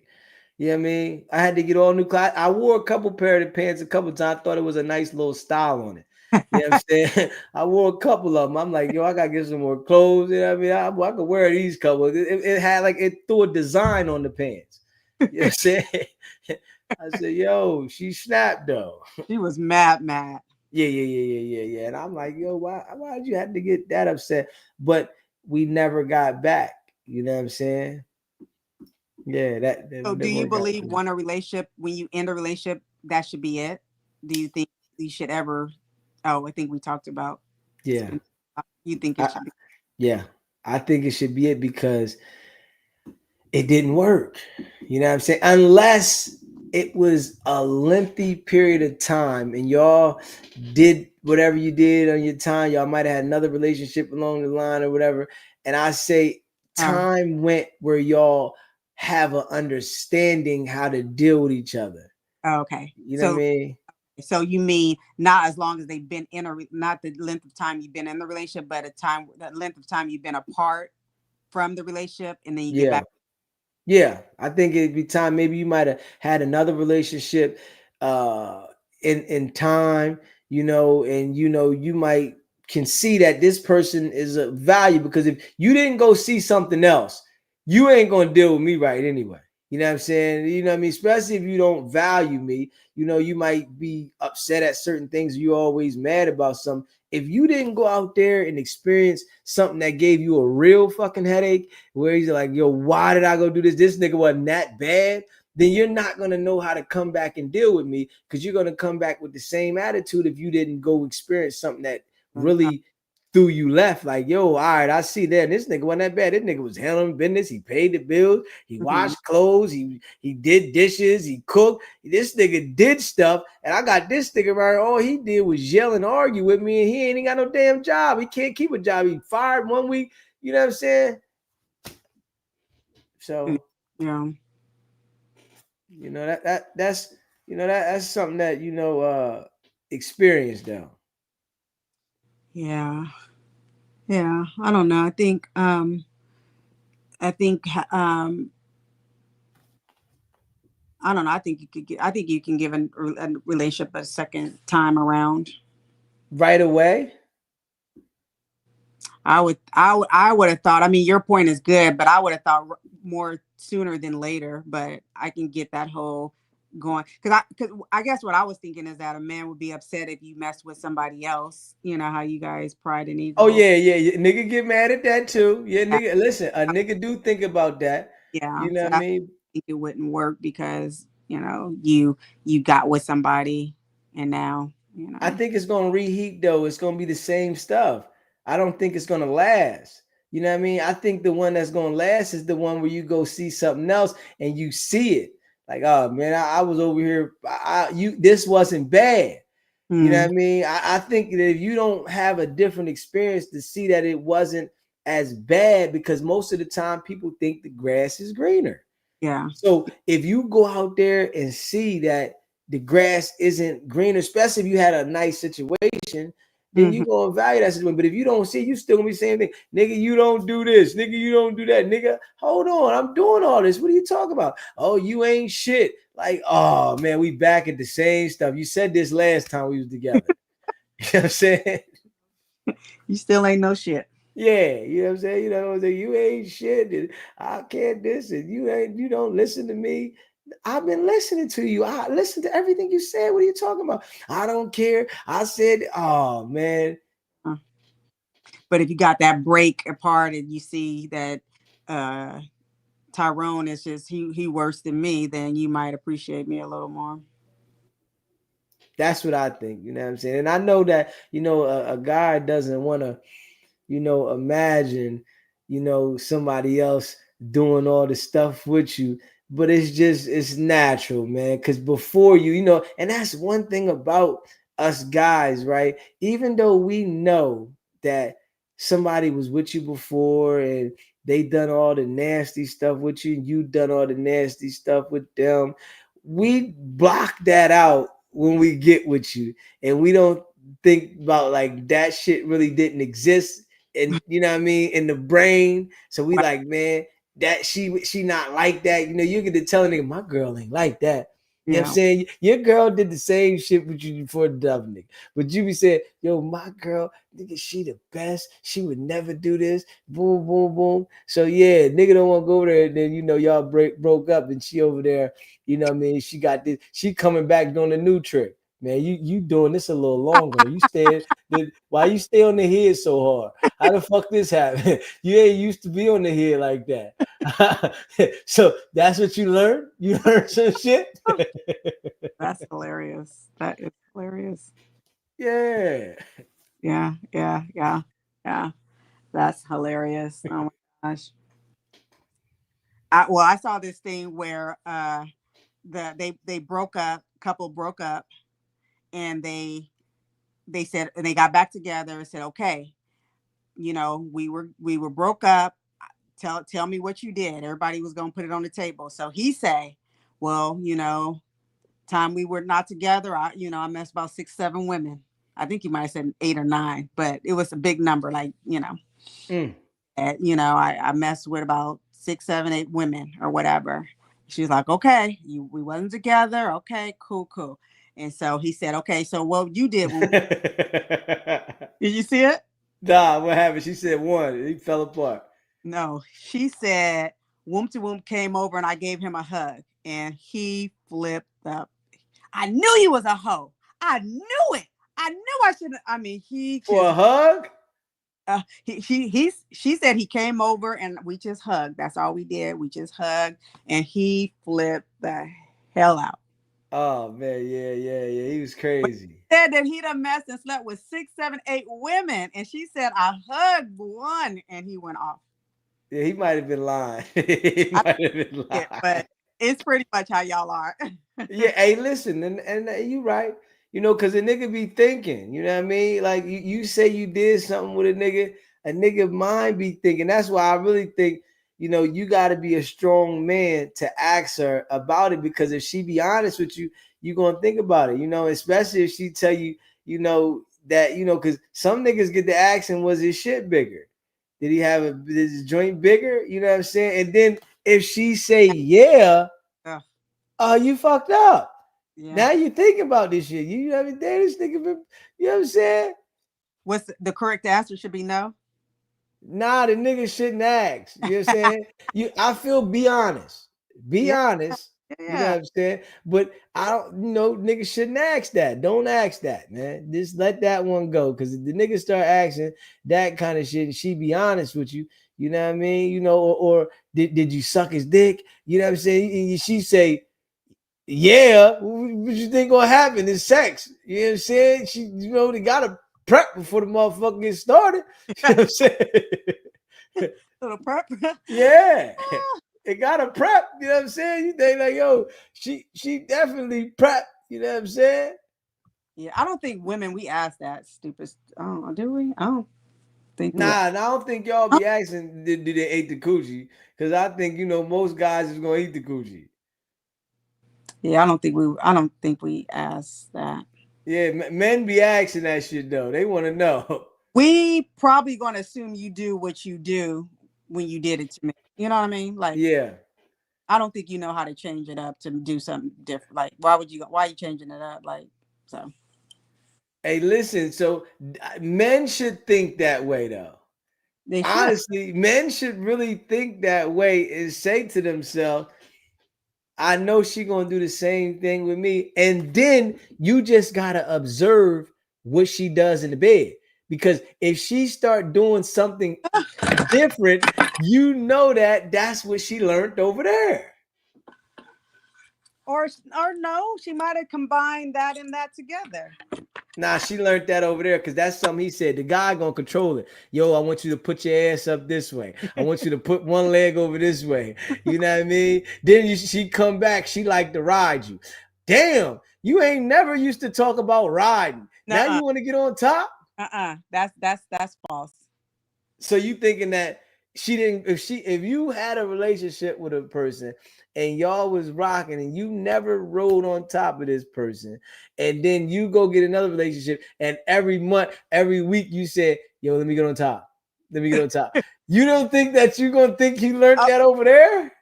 You know what I mean? I had to get all new clothes. I wore a couple pair of pants a couple times. I thought it was a nice little style on it. You know what I'm saying? I wore a couple of them. I'm like, yo, I gotta get some more clothes. You know what I mean? I could wear these couple. It had like it threw a design on the pants. You know what I'm saying? I said, yo, she snapped though. She was mad. Yeah. And I'm like, yo, why did you have to get that upset? But we never got back. You know what I'm saying? Yeah, that So do you worked out. believe when you end a relationship, that should be it? Do you think you should ever? Oh, I think we talked about. Yeah. You think it should be? Yeah, I think it should be it because it didn't work. You know what I'm saying? Unless it was a lengthy period of time and y'all did whatever you did on your time, y'all might have had another relationship along the line or whatever. And I say time went where y'all have an understanding how to deal with each other. Oh, okay. You know what I mean? So you mean not as long as they've been not the length of time you've been in the relationship, but the length of time you've been apart from the relationship, and then you get back. Yeah, I think it'd be time. Maybe you might have had another relationship in time, you know, and you might can see that this person is a value because if you didn't go see something else, you ain't gonna deal with me right anyway. You know what I'm saying? You know what I mean? Especially if you don't value me, you know, you might be upset at certain things. You're always mad about something. If you didn't go out there and experience something that gave you a real fucking headache, where he's like, yo, why did I go do this? This nigga wasn't that bad. Then you're not going to know how to come back and deal with me because you're going to come back with the same attitude if you didn't go experience something that really threw you left. Like, yo, all right, I see that. This nigga wasn't that bad. This nigga was handling business. He paid the bills. He washed clothes. He did dishes. He cooked. This nigga did stuff. And I got this nigga right. All he did was yell and argue with me. And he ain't got no damn job. He can't keep a job. He fired 1 week. You know what I'm saying? So, yeah. You know, that's that's something that, you know, experience though. Yeah. I don't know. I think I don't know. I think you can give a relationship a second time around. Right away? I would have thought, I mean, your point is good, but I would have thought more sooner than later, but I can get that whole going. Cause I guess what I was thinking is that a man would be upset if you messed with somebody else. You know how you guys pride and ego. Oh yeah. Nigga get mad at that too. Yeah, nigga. Listen, a nigga do think about that. Yeah. You know what I mean? I think it wouldn't work because, you know, you got with somebody and now, you know. I think it's gonna reheat though. It's gonna be the same stuff. I don't think it's gonna last. You know what I mean? I think the one that's gonna last is the one where you go see something else and you see it. Like, oh man, I was over here. This wasn't bad. You know what I mean? I think that if you don't have a different experience to see that it wasn't as bad, because most of the time people think the grass is greener. Yeah. So if you go out there and see that the grass isn't greener, especially if you had a nice situation, then you gonna value that situation. But if you don't see, you still gonna be saying thing, nigga, you don't do this, nigga, you don't do that, nigga. Hold on, I'm doing all this. What are you talking about? Oh, you ain't shit. Like, oh man, we back at the same stuff. You said this last time we was together. You know what I'm saying? You still ain't no shit. Yeah, you know what I'm saying? You know what I'm saying? You ain't shit. And I can't this and you don't listen to me. I've been listening to you. I listen to everything you said. What are you talking about? I don't care. I said, oh man. But if you got that break apart and you see that Tyrone is just he worse than me, then you might appreciate me a little more. That's what I think. You know what I'm saying? And I know that, a guy doesn't want to, imagine, somebody else doing all the stuff with you. But it's natural, man. Because before you, and that's one thing about us guys, right? Even though we know that somebody was with you before and they done all the nasty stuff with you, and you done all the nasty stuff with them, we block that out when we get with you, and we don't think about like that shit really didn't exist, and you know what I mean, in the brain. So we like, man, that she not like that. You get to tell a nigga, my girl ain't like that. You know what I'm saying? Your girl did the same shit with you before the other nigga. But you be saying, yo, my girl, nigga, she the best. She would never do this. Boom, boom, boom. So yeah, nigga don't want to go over there. And then, y'all broke up and she over there, you know what I mean? She got this. She coming back doing a new trick. Man, you doing this a little longer. Why you stay on the head so hard? How the fuck this happen? You ain't used to be on the head like that. So that's what you learned? You learned some shit? That's hilarious. That is hilarious. Yeah. Yeah. That's hilarious. Oh my gosh. I saw this thing where they broke up, couple broke up, and they said, and they got back together and said, okay, we were broke up. Tell me what you did. Everybody was gonna put it on the table. So he say, well, time we were not together, I messed about 6, 7 women. I think he might have said 8 or 9, but it was a big number, like, I messed with about 6, 7, 8 women or whatever. She's like, okay, we wasn't together. Okay, cool. And so he said, okay, so what you did when did you see it? Nah, what happened? She said one. He fell apart. No, she said, Woom to Woom came over and I gave him a hug and he flipped up. I knew he was a hoe. I knew it. I knew I shouldn't. I mean, he for just a hug. She said he came over and we just hugged. That's all we did. We just hugged and he flipped the hell out. Oh man, yeah. He was crazy. But said that he done messed and slept with 6, 7, 8 women, and she said I hugged one, and he went off. Yeah, he might have been lying. He might have been lying. But it's pretty much how y'all are. Yeah, hey, listen, and you right. Because a nigga be thinking, you know what I mean? Like you say you did something with a nigga mind be thinking. That's why I really think, you got to be a strong man to ask her about it, because if she be honest with you, you gonna think about it, especially if she tell you, that, because some niggas get to asking, was his shit bigger? Did he have his joint bigger? You know what I'm saying? And then if she say yeah, you fucked up. Yeah. Now you think about this shit. You haven't dated this nigga. You know what I'm saying? What's the correct answer? Should be no. Nah, the nigga shouldn't ask. You know what I'm saying? I feel be honest. Be honest. Yeah. You know what I'm saying? But I don't, niggas shouldn't ask that. Don't ask that, man. Just let that one go. Because if the niggas start asking that kind of shit and she be honest with you, you know what I mean? Or did you suck his dick? You know what I'm saying? And she say, yeah, what you think gonna happen? It's sex. You know what I'm saying? She, they gotta prep before the motherfucker gets started. You know what I'm saying? Little prep. Yeah. It gotta prep. You know what I'm saying? You think like, yo, she definitely prep. You know what I'm saying? Yeah, I don't think women we ask that stupid. Oh, do we? I don't think. I don't think y'all be asking do they eat the coochie, because I think most guys is gonna eat the coochie. Yeah, I don't think we ask that. Yeah, men be asking that shit though. They want to know. We probably gonna assume you do what you do when you did it to me. You know what I mean? Like, Yeah. I don't think you know how to change it up to do something different. Like, why are you changing it up? Like, so Hey, listen. So men should think that way though. they should. Honestly, men should really think that way and say to themselves, I know she gonna do the same thing with me. And then you just gotta observe what she does in the bed. Because if she start doing something different, you know that that's what she learned over there. Or no, she might have combined that and that together. Nah, she learned that over there because that's something he said. The guy gonna control it. Yo, I want you to put your ass up this way. I want you to put one leg over this way. You know what I mean? Then she come back. She like to ride you. Damn, you ain't never used to talk about riding. Now Nuh-uh. you want to get on top? That's false. So you thinking that she didn't? If you had a relationship with a person and y'all was rocking and you never rode on top of this person, and then you go get another relationship and every month, every week you said, "Yo, let me get on top. Let me get on top." You don't think that you gonna think you learned that over there?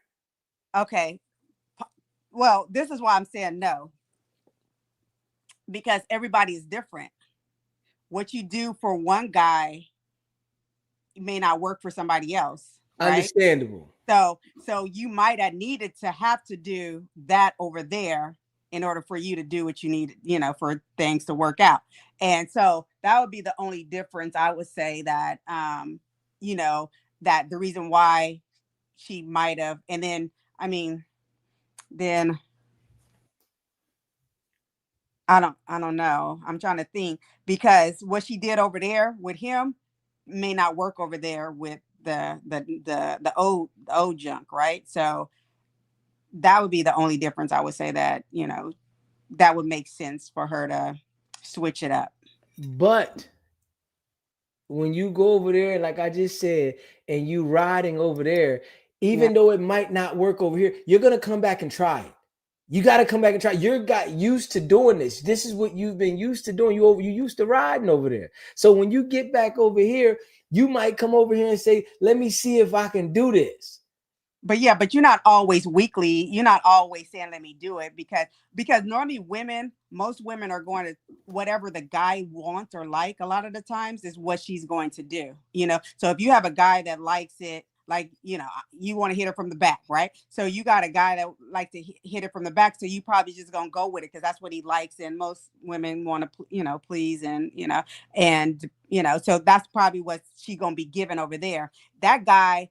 Okay. Well, this is why I'm saying no. Because everybody is different. What you do for one guy may not work for somebody else, right? Understandable. So you might have needed to have to do that over there in order for you to do what you need, for things to work out. And so that would be the only difference. I would say that that the reason why she might have, and then I mean, then I don't know. I'm trying to think, because what she did over there with him may not work over there with the old junk, right? So that would be the only difference. I would say that, that would make sense for her to switch it up. But when you go over there, like I just said, and you riding over there, Yeah. even though it might not work over here, you're gonna come back and try it. You got to come back and try. You got used to doing this. This is what you've been used to doing. You used to riding over there. So when you get back over here, you might come over here and say, "Let me see if I can do this." But yeah, but you're not always weekly. You're not always saying, let me do it, because normally most women are going to, whatever the guy wants or like, a lot of the times is what she's going to do. So if you have a guy that likes it, like, you want to hit her from the back, right? So you got a guy that like to hit it from the back. So you probably just gonna go with it because that's what he likes. And most women want to, please, and so that's probably what she gonna be given over there. That guy,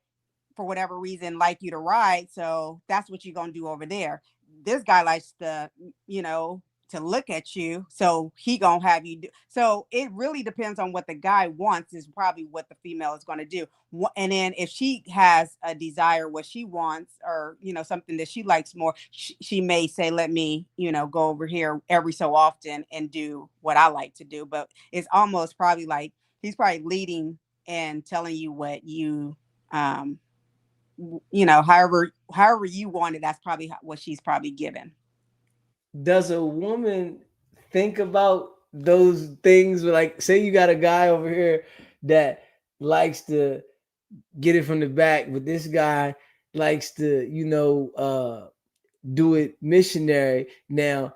for whatever reason, like you to ride, so that's what you're gonna do over there. This guy likes to look at you, so he gonna have you do. So it really depends on what the guy wants, is probably what the female is gonna do. And then if she has a desire, what she wants, or something that she likes more, she may say, let me go over here every so often and do what I like to do. But it's almost probably like he's probably leading and telling you what you however you want it. That's probably what she's probably given. Does a woman think about those things? Like, say you got a guy over here that likes to get it from the back, but this guy likes to, do it missionary. Now,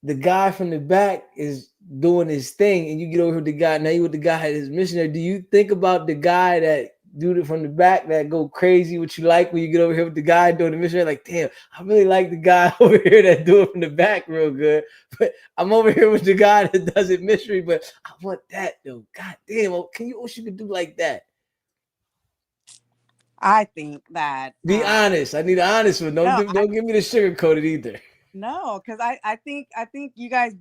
the guy from the back is doing his thing, and you get over with the guy. Now you with the guy that is missionary. Do you think about the guy that do it from the back that go crazy? What you like when you get over here with the guy doing the missionary? Like, damn, I really like the guy over here that do it from the back real good. But I'm over here with the guy that does it mystery. But I want that though. God damn, can you? What you could do like that? I think that Be honest. I need an honest one. no, Don't give me the sugar coated either. no, because I think you guys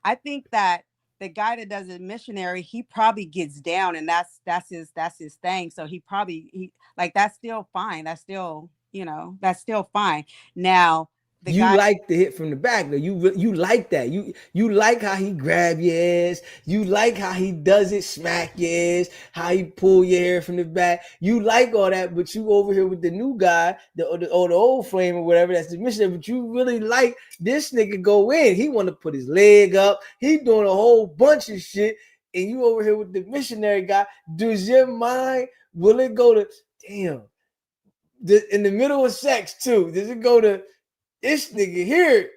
I think that the guy that does it missionary, he probably gets down, and that's his thing. So he like, that's still fine. That's still fine. Now, you guy, like the hit from the back, though. You like that. You like how he grab your ass. You like how he does it, smack your ass, how he pull your hair from the back. You like all that, but you over here with the new guy, the old flame or whatever, that's the missionary. But you really like this nigga go in. He want to put his leg up. He doing a whole bunch of shit, and you over here with the missionary guy. Does your mind, will it go to damn? In the middle of sex too? Does it go to this nigga here?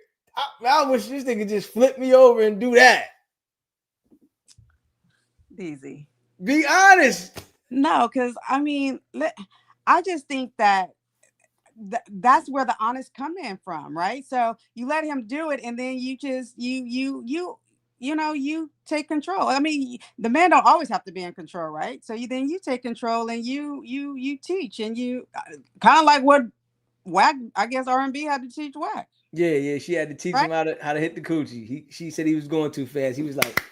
I wish this nigga just flip me over and do that. easy. Be honest. No, because I mean, I just think that that's where the honest come in from, right? So you let him do it, and then you just you take control. I mean, the man don't always have to be in control, right? So you take control, and you teach, and you kind of like what Wack, I guess R&B had to teach Wack. Yeah, she had to teach him how to hit the coochie. She said he was going too fast. He was like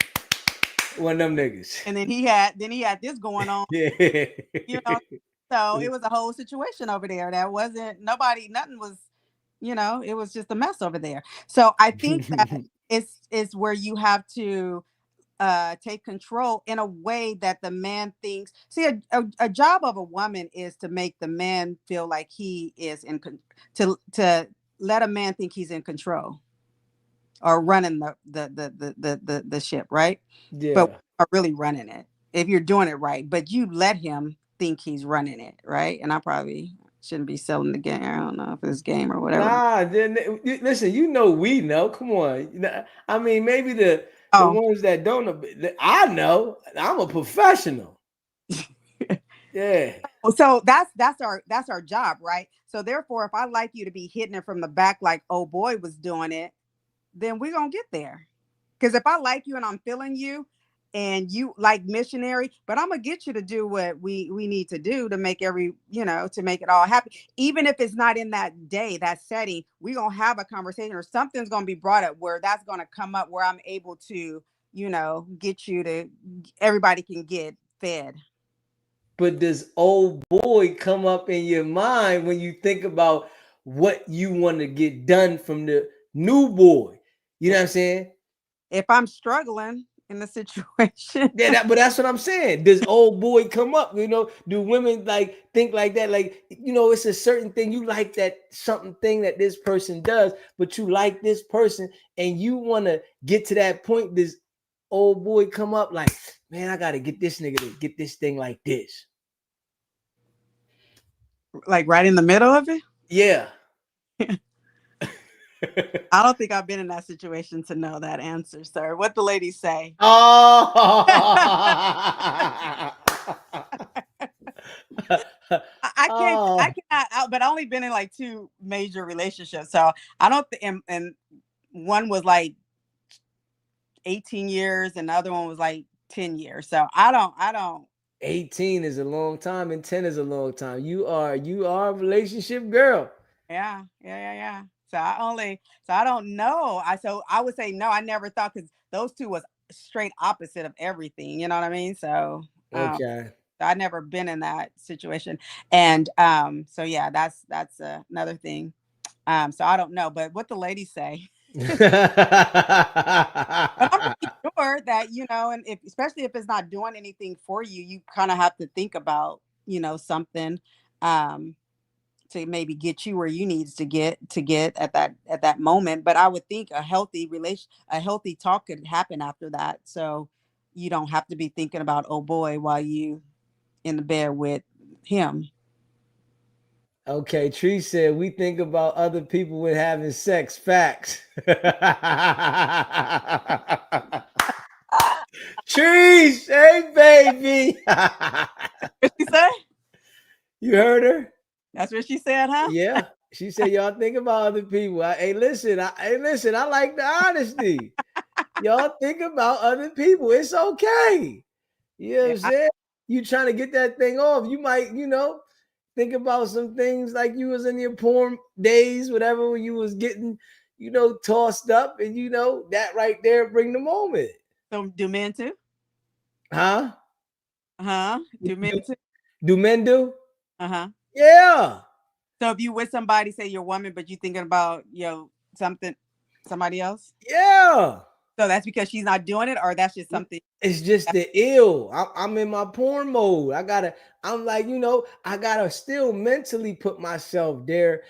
one of them niggas. And then he had this going on. Yeah. So it was a whole situation over there. That wasn't nothing was, it was just a mess over there. So I think that it's where you have to take control in a way that the man thinks. See, a job of a woman is to make the man feel like he is to let a man think he's in control or running the ship, right? Yeah. But are really running it if you're doing it right. But you let him think he's running it, right? And I probably shouldn't be selling the game. I don't know if it's game or whatever. Nah, listen, we know. Come on. I mean, maybe the ones that don't know. I know. I'm a professional. Yeah. So that's our job, right? So therefore, if I like you to be hitting it from the back like old boy was doing it, then we're gonna get there. Because if I like you and I'm feeling you and you like missionary, but I'm gonna get you to do what we need to do to make to make it all happen. Even if it's not in that day, that setting, we're gonna have a conversation or something's gonna be brought up where that's gonna come up where I'm able to, get you to everybody can get fed. But does old boy come up in your mind when you think about what you want to get done from the new boy? You know what I'm saying? If I'm struggling in the situation. Yeah, but that's what I'm saying. Does old boy come up? Do women like think like that? Like, it's a certain thing. You like that something thing that this person does, but you like this person and you want to get to that point. Does old boy come up like, man, I got to get this nigga to get this thing like this? Like right in the middle of it? Yeah. I don't think I've been in that situation to know that answer, sir. What the ladies say? Oh. I cannot, but I only been in like 2 major relationships. So I don't think, and one was like 18 years and the other one was like 10 years. So I don't. 18 is a long time and 10 is a long time. You are a relationship girl. Yeah. So I don't know. So I would say no. I never thought, because those 2 was straight opposite of everything. You know what I mean? So okay. I've never been in that situation, and so yeah, that's another thing. So I don't know, but what the ladies say. But I'm pretty sure that and especially if it's not doing anything for you, you kind of have to think about something to maybe get you where you needs to get at that moment. But I would think a healthy talk could happen after that, so you don't have to be thinking about oh boy while you in the bed with him. Okay, Tree said we think about other people with having sex. Facts. Trees, hey baby. What she say? You heard her? That's what she said, huh? Yeah. She said, y'all think about other people. Hey, listen, I like the honesty. Y'all think about other people. It's okay. You know what I'm saying? You trying to get that thing off. You might, think about some things like you was in your porn days, whatever, when you was getting, tossed up, and that right there bring the moment. So do men too? Huh? Do men too? Do men do? Uh-huh. Yeah. So if you with somebody, say you're a woman, but you thinking about somebody else, Yeah. so that's because she's not doing it, or that's just something. It's just the ill. I'm in my porn mode. I'm like, I gotta still mentally put myself there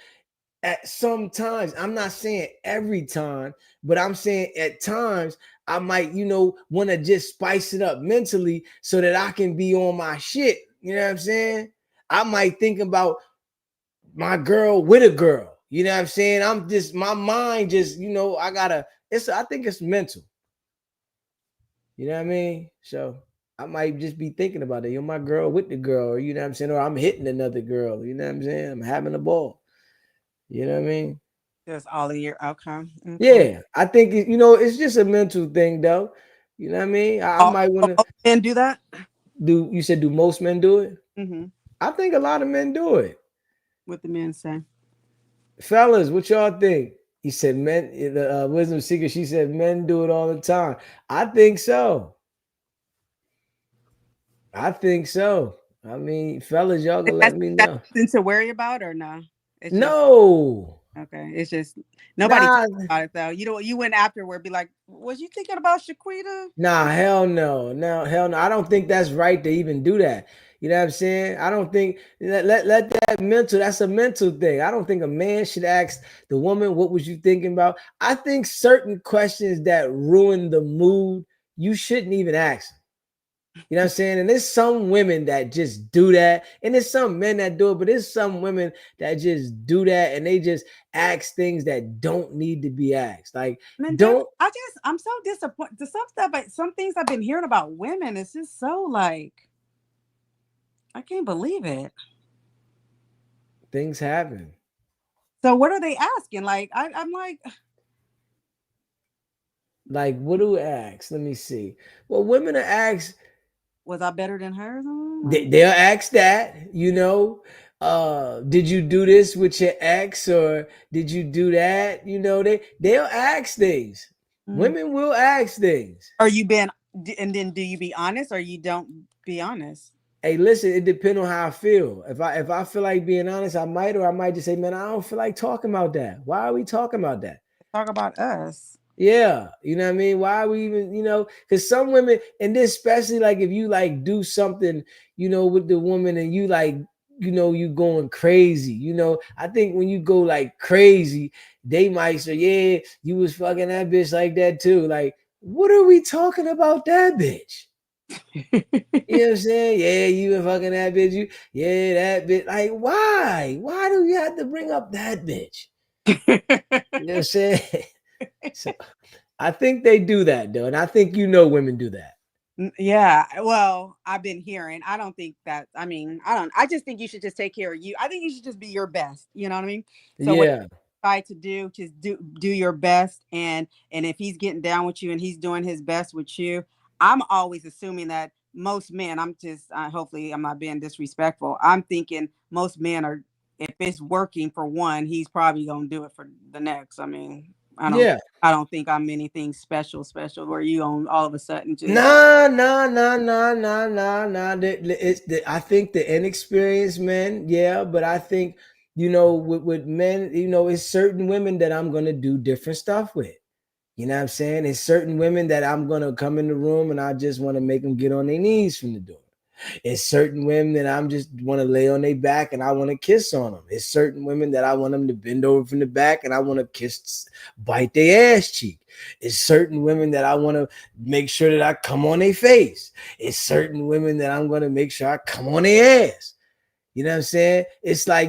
at some times. I'm not saying every time, but I'm saying at times I might, want to just spice it up mentally so that I can be on my shit. You know what I'm saying? I might think about my girl with a girl. You know what I'm saying? I'm just, my mind just, I think it's mental. You know what I mean? So I might just be thinking about it. You're my girl with the girl, or you know what I'm saying? Or I'm hitting another girl. You know what I'm saying? I'm having a ball. You know what I mean? Just all of your okay. Yeah. I think it's just a mental thing though. You know what I mean? I might want to All men do that. do most men do it? Mm-hmm. I think a lot of men do it. What the men say. Fellas, what y'all think? He said men, the wisdom seeker, she said men do it all the time. I think so. I think so. I mean, fellas, y'all gonna let me That's know. something to worry about or no? It's just No. okay. It's just nobody Nah, talks about it though. You went afterward, be like, was you thinking about Shaquita? nah, hell no. No, hell no. I don't think that's right to even do that. You know what I'm saying? I don't think let that mental, that's a mental thing. I don't think a man should ask the woman, what was you thinking about? I think certain questions that ruin the mood, you shouldn't even ask. You know what I'm saying? And there's some women that just do that, and there's some men that do it, but there's some women that just do that and they just ask things that don't need to be asked. Like, Men do. don't I'm so disappointed. The some stuff, but some things I've been hearing about women, it's just so like, I can't believe it. things happen. So what are they asking? Like, I'm like, Like, what do we ask? Let me see. Well, women are asked, was I better than her? Like, they'll ask that. Did you do this with your ex, or did you do that? They'll ask things. mm. Women will ask things. Are you been? And then do you be honest or you don't be honest? Hey, listen, it depends on how I feel. If I feel like being honest, or I might just say, man, I don't feel like talking about that. Why are we talking about that? Talk about us. Yeah, you know what I mean? Why are we even, because some women, and this especially like if you like do something, with the woman and you like, you going crazy. I think when you go like crazy, they might say, yeah, you was fucking that bitch like that too. Like, what are we talking about that bitch? You know what I'm saying? Yeah, you been fucking that bitch. Yeah, that bitch. Like, why? Why do you have to bring up that bitch? You know what I'm saying? So I think they do that though, and I think women do that. Yeah, well, I've been hearing. I don't think that. I mean, I don't. I just think you should just take care of you. I think you should just be your best. You know what I mean? So what Yeah, you try to do, just do your best. And if he's getting down with you and he's doing his best with you, I'm always assuming that most men. I'm just hopefully I'm not being disrespectful. I'm thinking most men are. If it's working for one, he's probably gonna do it for the next. I mean, I don't. yeah. I don't think I'm anything special where you on all of a sudden just Nah, nah, nah, nah, nah, nah, nah. I think the inexperienced men, yeah, but I think with men, it's certain women that I'm gonna do different stuff with. You know what I'm saying? It's certain women that I'm gonna come in the room and I just want to make them get on their knees from the door. It's certain women that I'm just want to lay on their back and I want to kiss on them. It's certain women that I want them to bend over from the back and I want to bite their ass cheek. It's certain women that I want to make sure that I come on their face. It's certain women that I'm going to make sure I come on their ass. You know what I'm saying? It's like,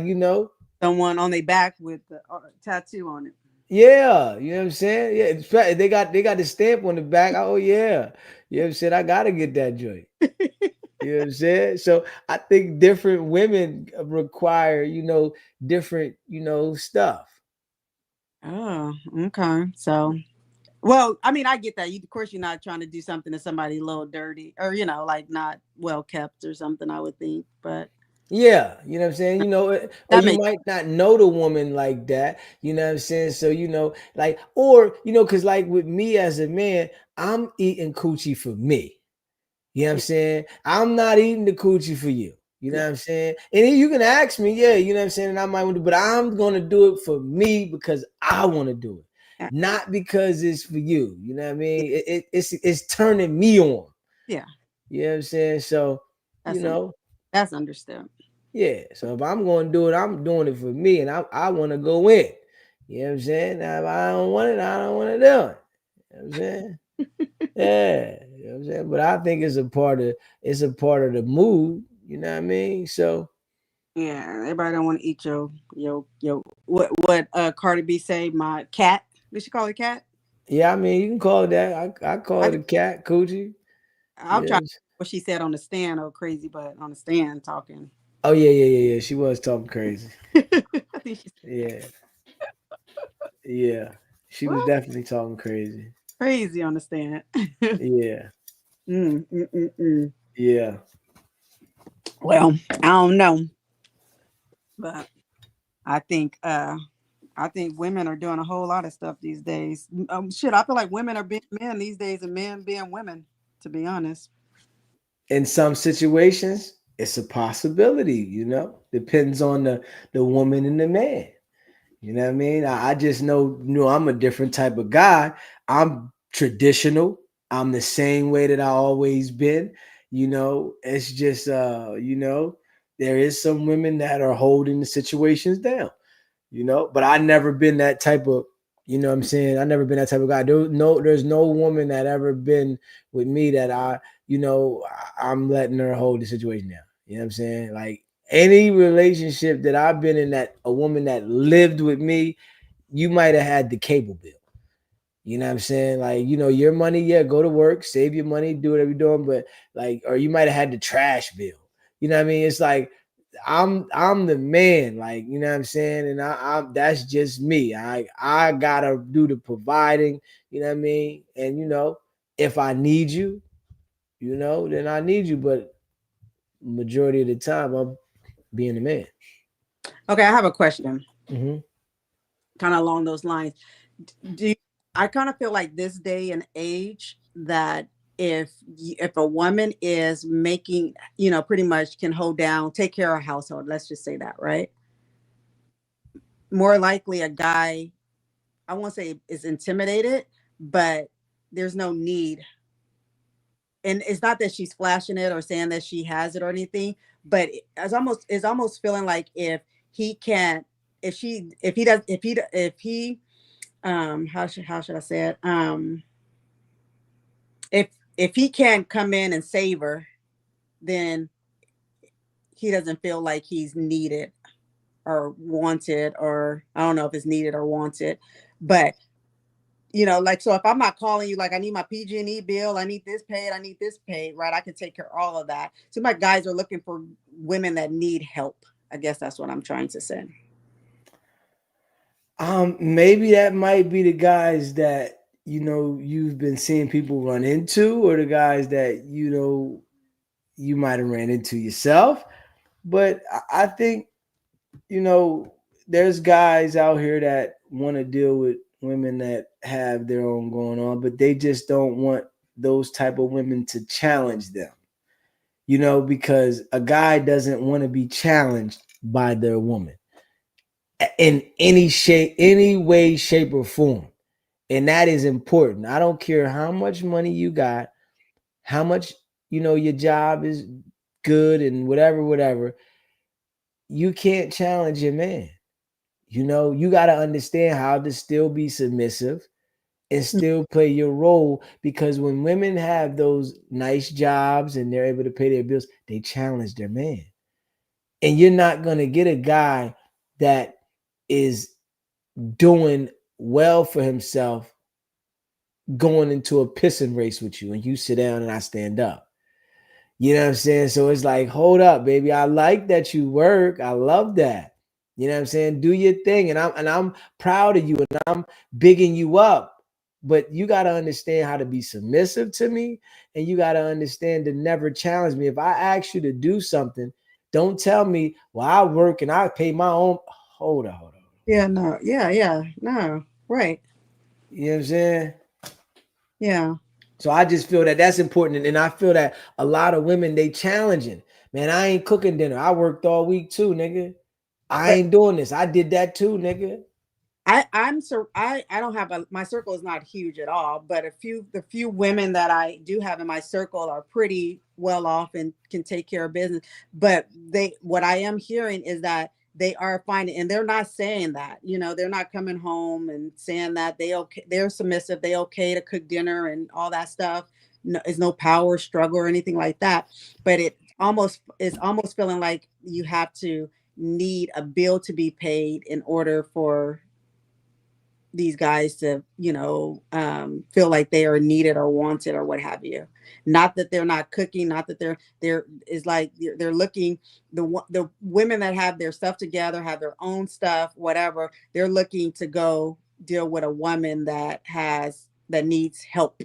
someone on their back with the tattoo on it. yeah, you know what I'm saying? Yeah, they got the stamp on the back. Oh yeah. You know what I'm saying? I gotta get that joint. You know what I'm saying? So I think different women require, different, stuff. Oh, okay. So, well, I mean, I get that. Of course, you're not trying to do something to somebody a little dirty or, like not well kept or something, I would think. But Yeah, you know what I'm saying? Or that you makes might not know the woman like that, you know what I'm saying? So, like, or, because like with me as a man, I'm eating coochie for me. You know what I'm saying? I'm not eating the coochie for you. You You know what I'm saying? And then you can ask me, yeah, you know what I'm saying? And I might want to, but I'm gonna do it for me because I want to do it, not because it's for you. You know what I mean? It's turning me on. Yeah. You know what I'm saying? So, that's understood. Yeah. So if I'm going to do it, I'm doing it for me, and I want to go in. You know what I'm saying? Now, if I don't want it, I don't want to do it. You know what I'm saying? Yeah. You know what I'm saying? But I think it's a part of the mood. You know what I mean? So yeah, everybody don't want to eat your what Cardi B say, my cat. Did she call it cat? yeah, I mean you can call it that. I call it a cat, coochie. I'm trying to what she said on the stand, oh crazy, but on the stand talking. Oh yeah. She was talking crazy. I think she said Yeah. She was definitely talking crazy. Crazy on the stand. Yeah. Mm. Yeah. Well, I don't know, but I think women are doing a whole lot of stuff these days. Shit, I feel like women are being men these days and men being women, to be honest. In some situations, it's a possibility, depends on the woman and the man. You know what I mean? I just know I'm a different type of guy. I'm traditional. I'm the same way that I always been. It's just there is some women that are holding the situations down, but I never been that type of, what I'm saying? I never been that type of guy. There's no woman that ever been with me that I'm letting her hold the situation down. You know what I'm saying? Like any relationship that I've been in, that a woman that lived with me, you might have had the cable bill. You know what I'm saying? Like, your money, yeah, go to work, save your money, do whatever you're doing, but like, or you might have had the trash bill. You know what I mean? It's like I'm the man, like, you know what I'm saying? And I that's just me. I gotta do the providing, you know what I mean? And if I need you, then I need you. But majority of the time I'm being the man. Okay, I have a question. Mm-hmm. Kind of along those lines. I kind of feel like this day and age that if a woman is making, pretty much can hold down, take care of a household, let's just say that, right? More likely a guy, I won't say is intimidated, but there's no need. And it's not that she's flashing it or saying that she has it or anything, but it's almost feeling like if he can't, if he how should I say it? If he can't come in and save her, then he doesn't feel like he's needed or wanted, or I don't know if it's needed or wanted, but like, so if I'm not calling you, like, I need my PG&E bill, I need this paid, right? I can take care of all of that. So my guys are looking for women that need help. I guess that's what I'm trying to say. Maybe that might be the guys that you've been seeing people run into, or the guys that you might have ran into yourself. But I think there's guys out here that want to deal with women that have their own going on, but they just don't want those type of women to challenge them. Because a guy doesn't want to be challenged by their woman in any shape, any way, shape, or form. And that is important. I don't care how much money you got, how much, your job is good and whatever. You can't challenge your man. You got to understand how to still be submissive and still play your role, because when women have those nice jobs and they're able to pay their bills, they challenge their man. And you're not going to get a guy that is doing well for himself going into a pissing race with you and you sit down and I stand up. You know what I'm saying? So it's like, hold up, baby. I like that you work. I love that. You know what I'm saying? Do your thing. And I'm proud of you and I'm bigging you up. But you got to understand how to be submissive to me. And you got to understand to never challenge me. If I ask you to do something, don't tell me, well, I work and I pay my own. Hold on. Yeah, no. Yeah. No. Right. You know what I'm saying? Yeah. So I just feel that that's important. And I feel that a lot of women, they challenging Man, I ain't cooking dinner. I worked all week too, nigga. I ain't doing this. I did that too, nigga. I don't have my circle is not huge at all, but the few women that I do have in my circle are pretty well off and can take care of business. But what I am hearing is that they are finding, and they're not saying that, they're not coming home and saying that they're submissive, they okay to cook dinner and all that stuff. No, it's no power struggle or anything like that. But it's almost feeling like you have to need a bill to be paid in order for these guys to feel like they are needed or wanted or what have you. Not that they're not cooking, not that they're is like they're looking, the women that have their stuff together, have their own stuff, whatever, they're looking to go deal with a woman that needs help.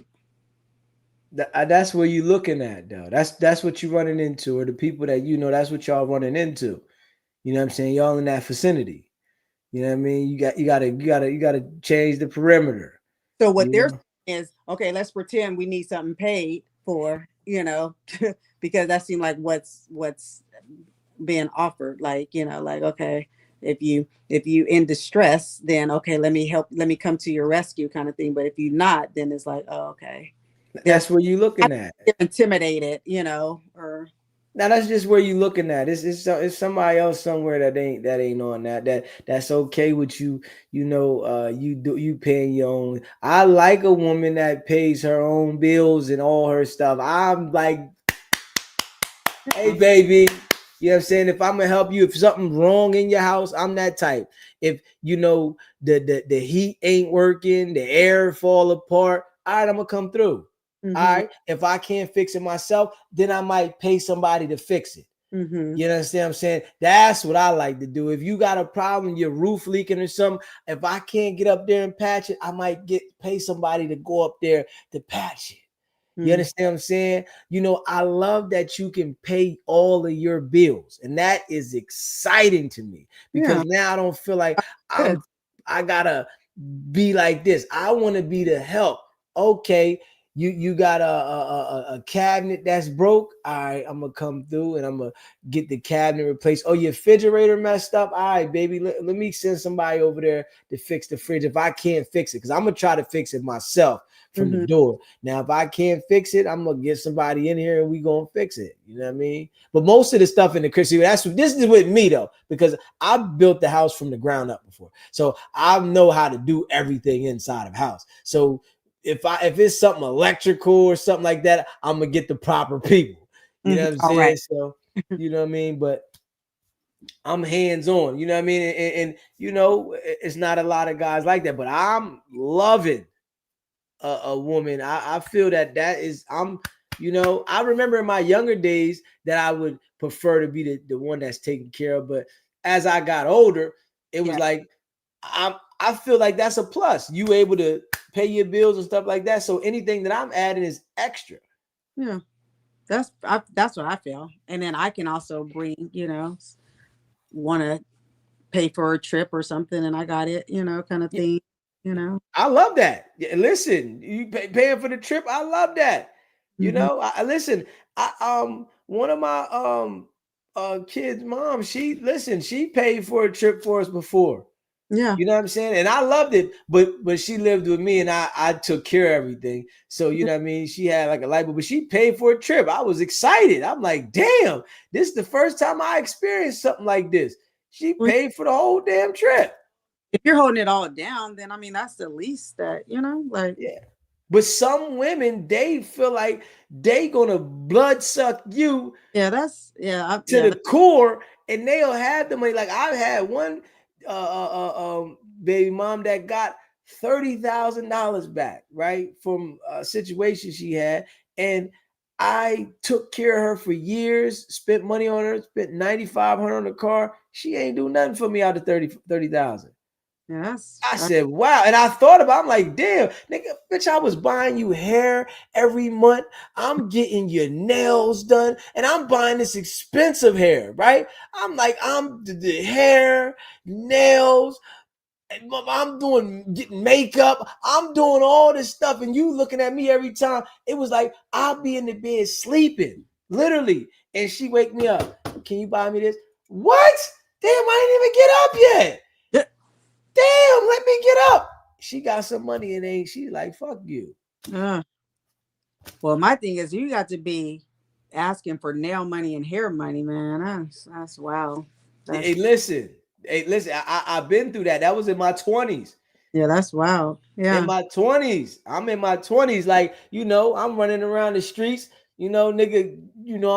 That's where you're looking at, though. That's what you're running into, or the people that that's what y'all running into. You know what I'm saying? Y'all in that vicinity. You know what I mean? You gotta change the perimeter. So what they're saying is, okay, let's pretend we need something paid for, because that seemed like what's being offered. Like, like, okay, if you in distress, then okay, let me come to your rescue kind of thing. But if you're not, then it's like, oh, okay. That's where you're looking at. They're intimidated, or now that's just where you're looking at. It's somebody else somewhere that ain't on that's okay with you. You paying your own. I like a woman that pays her own bills and all her stuff. I'm like, hey baby, you know what I'm saying? If I'm gonna help you, if something's wrong in your house, I'm that type. If the heat ain't working, the air fall apart, all right, I'm gonna come through. Mm-hmm. All right. If I can't fix it myself, then I might pay somebody to fix it. Mm-hmm. You understand what I'm saying? That's what I like to do. If you got a problem, your roof leaking or something, if I can't get up there and patch it, I might pay somebody to go up there to patch it. You understand what I'm saying? I love that you can pay all of your bills, and that is exciting to me because now I don't feel like I gotta be like this. I want to be the help. Okay, you got a cabinet that's broke. All right, I'm gonna come through and I'm gonna get the cabinet replaced. Oh, your refrigerator messed up. All right, baby, let me send somebody over there to fix the fridge if I can't fix it, because I'm gonna try to fix it myself from the door. Now, if I can't fix it, I'm gonna get somebody in here and we gonna fix it. You know what I mean? But most of the stuff in the kitchen, this is with me though, because I built the house from the ground up before, so I know how to do everything inside of house. So if it's something electrical or something like that, I'm gonna get the proper people. You know what I'm saying? Right. So you know what I mean? But I'm hands-on, you know what I mean? And it's not a lot of guys like that, but I'm loving a woman. I feel that is, I remember in my younger days that I would prefer to be the one that's taken care of. But as I got older, it was like, I feel like that's a plus. You able to pay your bills and stuff like that. So anything that I'm adding is extra. Yeah, that's what I feel. And then I can also bring, want to pay for a trip or something, and I got it, kind of thing. I love that. Listen, you paying for the trip. I love that. I listen. One of my kids' mom, she paid for a trip for us before. Yeah, you know what I'm saying? And I loved it, but she lived with me and I took care of everything. So you know what I mean? She had like a light bulb, but she paid for a trip. I was excited. I'm like, damn, this is the first time I experienced something like this. She paid for the whole damn trip. If you're holding it all down, then I mean that's the least that, like. Yeah. But some women, they feel like they gonna blood suck you. Yeah, to the core, and they'll have the money. Like I've had one baby mom that got $30,000 back, right, from a situation she had, and I took care of her for years, spent money on her, spent $9,500 on the car. She ain't do nothing for me out of 30,000. Yes. I said, wow. And I thought about it, I'm like, damn, nigga, bitch, I was buying you hair every month. I'm getting your nails done. And I'm buying this expensive hair, right? I'm like, I'm the hair, nails, I'm getting makeup. I'm doing all this stuff. And you looking at me every time. It was like, I'll be in the bed sleeping, literally. and she wake me up. Can you buy me this? What? Damn, I didn't even get up yet. Damn, let me get up. She got some money and ain't she like, fuck you. Well, my thing is you got to be asking for nail money and hair money, man. That's wow. Hey, listen. I've been through that. That was in my 20s. Yeah, that's wow. Yeah. In my 20s. I'm in my 20s. Like, I'm running around the streets, nigga,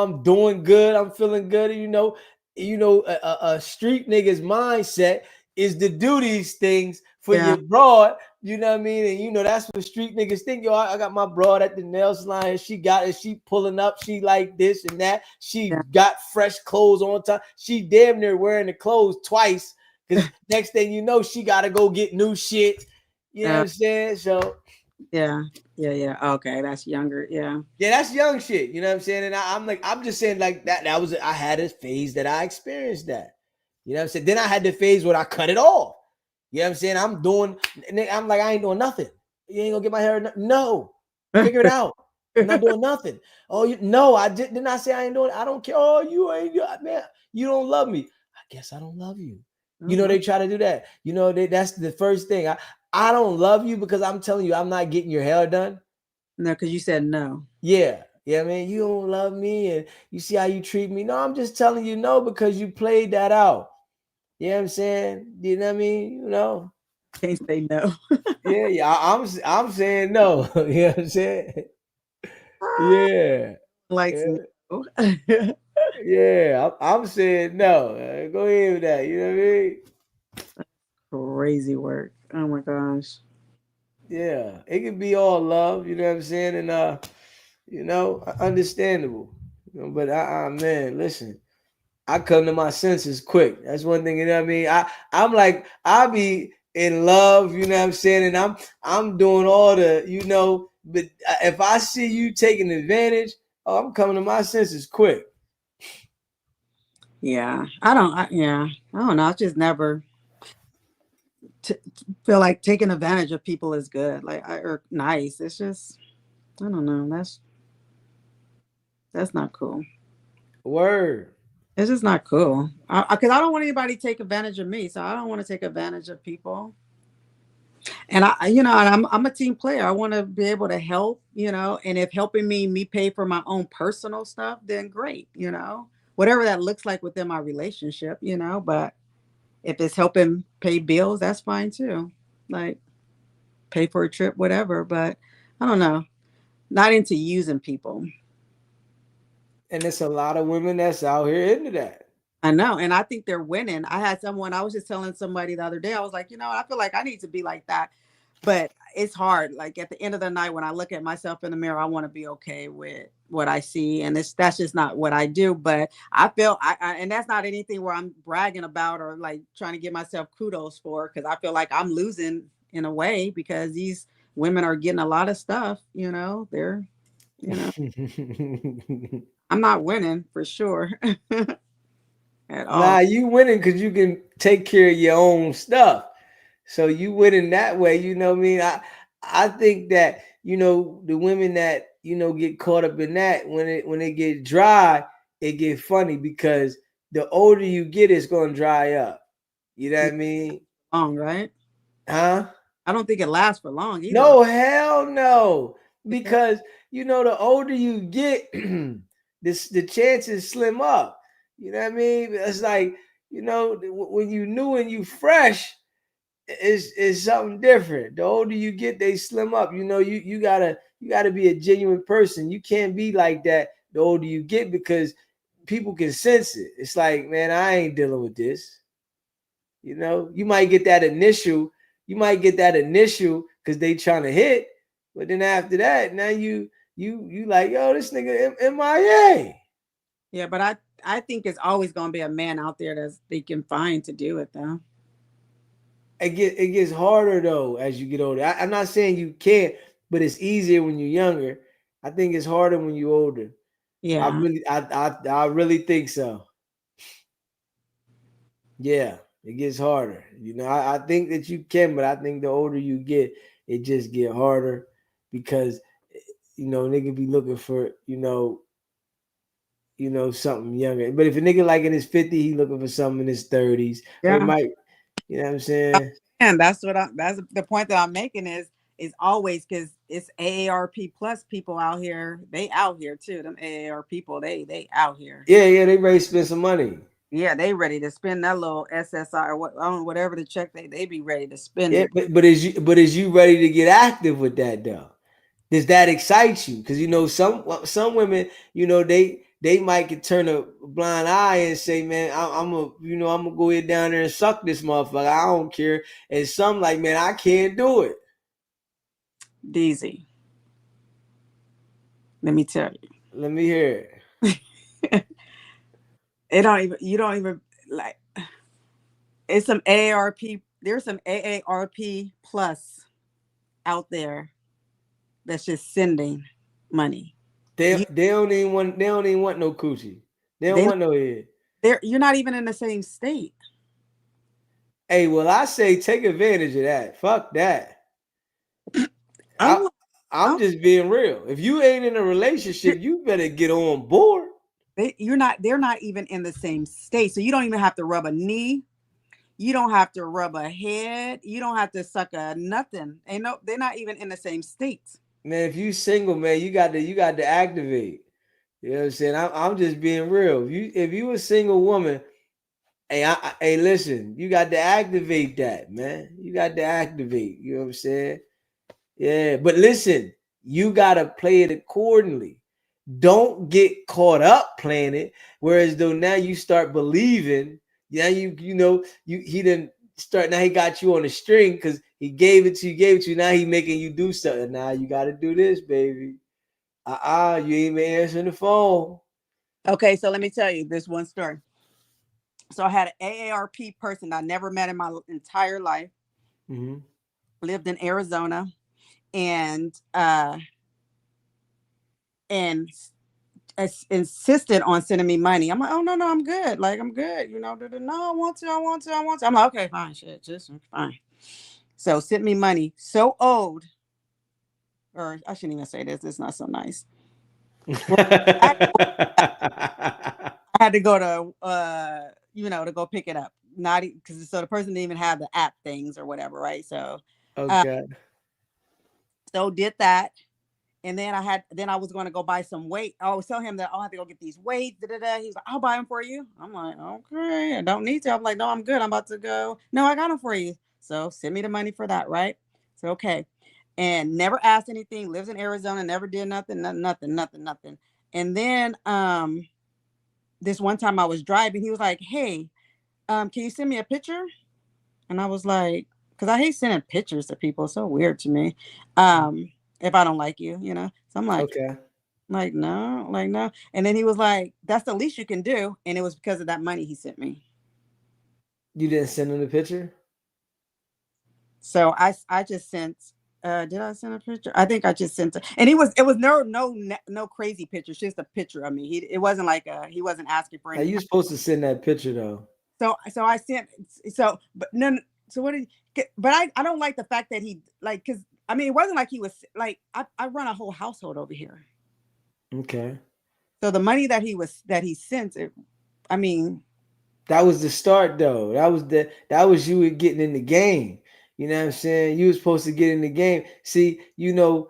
I'm doing good. I'm feeling good. A street nigga's mindset is to do these things for your broad. You know what I mean? And that's what street niggas think. Yo, I got my broad at the nail salon. She got it. She pulling up. She like this and that. She got fresh clothes on top. She damn near wearing the clothes twice. Because next thing you know, she got to go get new shit. You know what I'm saying? So yeah. Okay, that's younger. Yeah, that's young shit. You know what I'm saying? And I'm just saying like that. I had a phase that I experienced that. You know what I'm saying? Then I had the phase where I cut it off. You know what I'm saying? I'm like, I ain't doing nothing. You ain't gonna get my hair. No, figure it out. I'm not doing nothing. Oh, no, I didn't I say I ain't doing it? I don't care. Oh, you ain't, man, you don't love me. I guess I don't love you. They try to do that. That's the first thing. I don't love you because I'm telling you I'm not getting your hair done. No, because you said no. Yeah. Yeah, man, you don't love me and you see how you treat me. No, I'm just telling you no because you played that out. You know what I'm saying? You know what I mean? Can't say no. Yeah. I'm saying no. You know what I'm saying? Yeah. Like no. Yeah, I'm saying no. Go ahead with that. You know what I mean? Crazy work. Oh my gosh. Yeah, it can be all love. You know what I'm saying? And understandable. But man, listen. I come to my senses quick. That's one thing, you know what I mean? I'm like, I be in love, you know what I'm saying? And I'm doing all the, but if I see you taking advantage, I'm coming to my senses quick. Yeah. I don't know. I just never feel like taking advantage of people is good. Or nice. It's just, I don't know. That's not cool. Word. It's just not cool. Because I don't want anybody to take advantage of me. So I don't want to take advantage of people. And I'm a team player. I want to be able to help, and if helping me pay for my own personal stuff, then great, whatever that looks like within my relationship, but if it's helping pay bills, that's fine too. Like pay for a trip, whatever. But I don't know, not into using people. And it's a lot of women that's out here into that. I know. And I think they're winning. I was just telling somebody the other day, I was like, I feel like I need to be like that. But it's hard. Like at the end of the night, when I look at myself in the mirror, I want to be okay with what I see. And that's just not what I do. But I feel and that's not anything where I'm bragging about or like trying to give myself kudos for, because I feel like I'm losing in a way because these women are getting a lot of stuff, they're, I'm not winning for sure. At all. Nah, you winning because you can take care of your own stuff. So you winning that way, you know what I mean? I think that, the women that, get caught up in that, when it get dry, it get funny because the older you get, it's gonna dry up. You know what I mean? Long, right? Huh? I don't think it lasts for long either. No, hell no. Because the older you get, the chances slim up. You know what I mean? It's like, when you new and you fresh, is something different. The older you get, they slim up. You gotta be a genuine person. You can't be like that the older you get because people can sense it. It's like, man, I ain't dealing with this. You might get that initial because they trying to hit, but then after that, now you like, yo, this nigga MIA. Yeah, but I think it's always gonna be a man out there that they can find to do it though. It gets harder though as you get older. I'm not saying you can't, but it's easier when you're younger. I think it's harder when you're older. Yeah. I really think so. Yeah, it gets harder. I think that you can, but I think the older you get, it just get harder because nigga be looking for, you know, something younger. But if a nigga like in his 50s, he looking for something in his 30s. Or it Yeah. might, you know what I'm saying? And that's the point that I'm making is always because it's AARP plus people out here. They out here too. Them AAR people, they out here. Yeah, they ready to spend some money. Yeah, they ready to spend that little SSI or what I don't know, whatever the check they be ready to spend Yeah, it. but is you ready to get active with that though? Does that excite you? Because you know some women, you know, they might could turn a blind eye and say, man, I'm a you know I'm gonna go ahead down there and suck this motherfucker. I don't care. And some like, man, I can't do it. DZ. Let me tell you. Let me hear it. You don't even like it's some AARP. There's some AARP plus out there that's just sending money. They don't even want no coochie. They don't They want no head. you're not even in the same state. Hey, well, I say take advantage of that. Fuck that. I'm I, I'm just being real. If you ain't in a relationship, you better get on board. they're not even in the same state. So you don't even have to rub a knee. You don't have to rub a head. You don't have to suck a nothing. They're not even in the same state. Man, if you single, man, you got to activate. You know what I'm saying? I'm just being real. If you a single woman, hey, listen, you got to activate that, man. You got to activate. You know what I'm saying? Yeah, but listen, you gotta play it accordingly. Don't get caught up playing it. Whereas though now you start believing, yeah, you know, he didn't start now he got you on a string because he gave it to you. Now he making you do something. Now you gotta do this, baby. You ain't even answering the phone. Okay, so let me tell you this one story. So I had an AARP person I never met in my entire life. Mm-hmm. Lived in Arizona, and insisted on sending me money. I'm like, oh no, I'm good. Like I'm good. You know, no, I want to. I'm like, okay, fine, shit, just fine. So sent me money. So owed, or I shouldn't even say this. It's not so nice. I had to go to to go pick it up. Not because so the person didn't even have the app things or whatever, right? So Okay. so did that. And then I was going to go buy some weight. I was telling him that I'll have to go get these weights. He's like, I'll buy them for you. I'm like, okay, I don't need to. I'm like, no, I'm good. I'm about to go. No, I got them for you. So send me the money for that, right? So okay. And never asked anything, lives in Arizona, never did nothing. And then this one time I was driving, he was like, hey, can you send me a picture? And I was like, because I hate sending pictures to people. It's so weird to me. If I don't like you, you know. So I'm Okay. like, no, like no. And then he was like, that's the least you can do. And it was because of that money he sent me. You didn't send him the picture? So I just sent did I send a picture? I think I just sent and it was no crazy pictures, just a picture of me. It wasn't like he wasn't asking for Now anything. you supposed to send that picture though. So I sent but no so what did but I don't like the fact that he like because I mean it wasn't like he was like I run a whole household over here. Okay. So the money that he sent it, I mean That was the start though. That was you getting in the game. You know what I'm saying? You was supposed to get in the game. See, you know,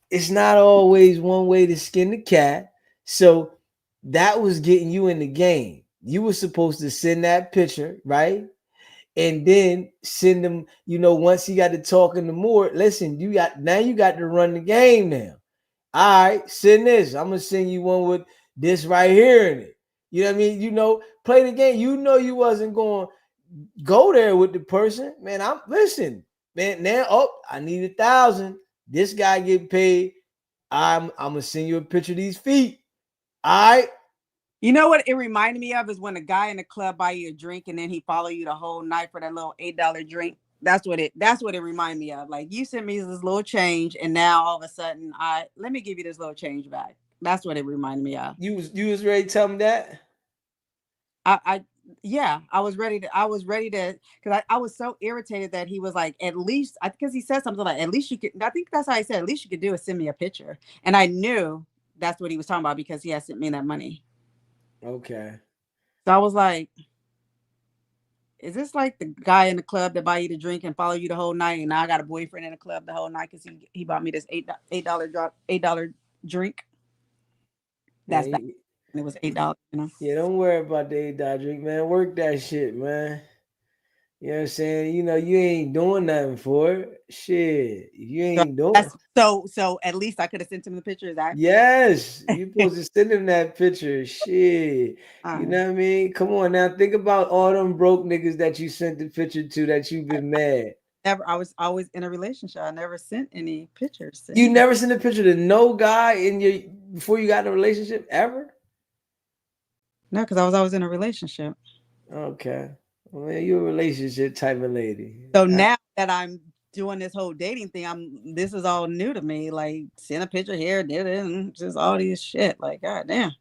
it's not always one way to skin the cat. So that was getting you in the game. You were supposed to send that picture, right? And then send them, you know, once he got to talking to more, listen, you got to run the game now. All right, send this. I'm gonna send you one with this right here in it. You know what I mean? You know, play the game. You know you wasn't going to go there with the person. Man, listen, man, now I need 1,000. This guy get paid. I'm gonna send you a picture of these feet. All right. you know what it reminded me of is when a guy in the club buy you a drink and then he follow you the whole night for that little $8 drink. That's what it reminded me of. Like you sent me this little change and now all of a sudden let me give you this little change back. That's what it reminded me of. You was ready to tell me that? I yeah, I was ready to because I was so irritated that he was like, at least because he said something like, at least you could, I think that's how he said, at least you could do is send me a picture. And I knew that's what he was talking about because he had sent me that money. Okay. So I was like, is this like the guy in the club that buy you the drink and follow you the whole night? And now I got a boyfriend in the club the whole night because he bought me this $8 drink. That's back. Man, And it was $8, you know. yeah, don't worry about the $8 drink, man. Work that shit, man. You know what I'm saying? You know, you ain't doing nothing for it. Shit. You So ain't doing. that's so at least I could have sent him the picture. Is that Yes, you supposed to send him that picture. Shit. You know what I mean? Come on now. Think about all them broke niggas that you sent the picture to that you've been mad. never I was always in a relationship. I never sent any pictures to You him. never sent a picture to no guy in your before you got in a relationship ever? No, because I was always in a relationship. Okay. Well, you're a relationship type of lady. So now that I'm doing this whole dating thing, this is all new to me. Like send a picture here, did it, and just all these shit. Like, god damn.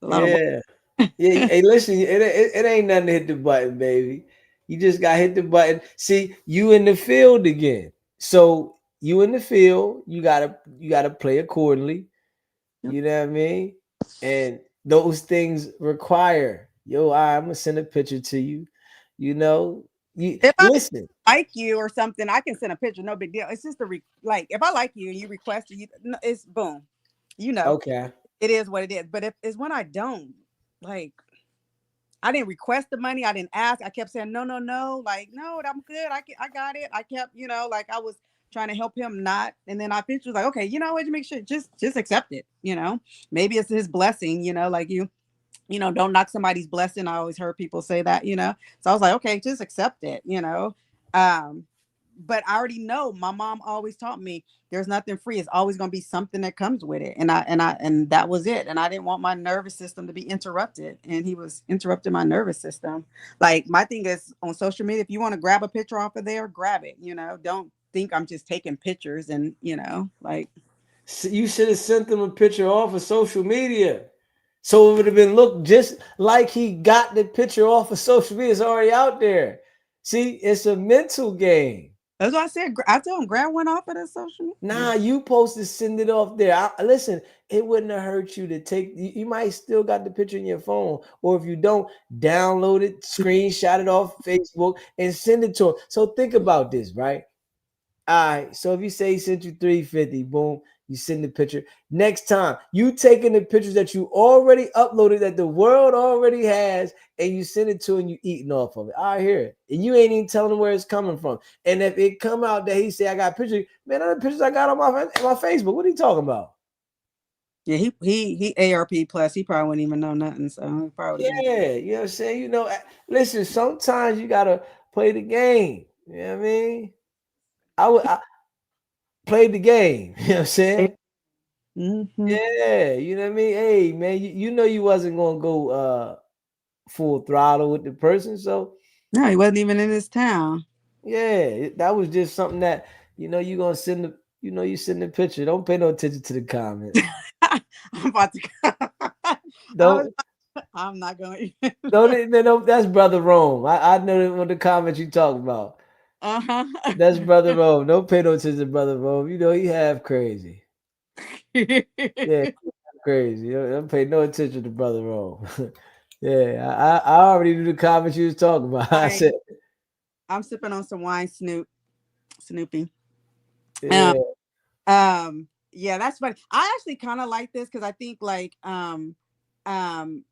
A lot of work. Yeah. Yeah. Hey, listen, it ain't nothing to hit the button, baby. You just got to hit the button. See, you in the field again. So you in the field, you gotta play accordingly. You know what I mean? And those things require, yo, I'm gonna send a picture to you. You know, you If I listen. like you or something, I can send a picture. No big deal. It's just like if I like you and you request it, it's boom. You know, Okay. it is what it is. But if it's when I don't, like I didn't request the money, I didn't ask. I kept saying no, no, no. Like no, I'm good. I got it. I kept, like I was trying to help him not. And then I eventually was like, okay, you know what? Make sure just accept it. Maybe it's his blessing. Like don't knock somebody's blessing. I always heard people say that. So I was like, okay, just accept it. But I already know my mom always taught me there's nothing free. It's always going to be something that comes with it. And that was it. And I didn't want my nervous system to be interrupted. And he was interrupting my nervous system. Like my thing is on social media, if you want to grab a picture off of there, grab it, don't think I'm just taking pictures and, like. You should have sent them a picture off of social media. So it would have been look just like he got the picture off of social media. It's already out there. See, it's a mental game. That's what I said. I told him grab one off of the social media. Nah, you supposed to send it off there. Listen, it wouldn't have hurt you to take. You might still got the picture in your phone, or if you don't, download it, screenshot it off Facebook, and send it to him. So think about this, right? All right. So if you say he sent you 350, boom, you send the picture. Next time, you taking the pictures that you already uploaded that the world already has, and you send it to him, you eating off of it. I hear it. And you ain't even telling him where it's coming from. And if it come out that he say, I got pictures, man, other pictures I got on my Facebook. What are you talking about? Yeah, he ARP plus. He probably wouldn't even know nothing. So he probably Yeah, you know what I'm saying? Listen, sometimes you gotta play the game. You know what I mean? I played the game. You know what I'm saying? Mm-hmm. Yeah, you know what I mean? Hey, man, you know you wasn't gonna go full throttle with the person, so No, he wasn't even in this town. yeah, that was just something that you gonna send you send the picture. Don't pay no attention to the comments. I'm about to. Don't I'm not going. don't that's brother Rome. I know what the comments you talk about. Uh-huh. That's brother Rome. Don't pay no attention to brother Rome. He half crazy. Yeah, crazy. Don't pay no attention to brother Rome. Yeah, I already knew the comments you was talking about. I said, I'm sipping on some wine, Snoopy. yeah. Yeah, that's funny. I actually kind of like this because I think like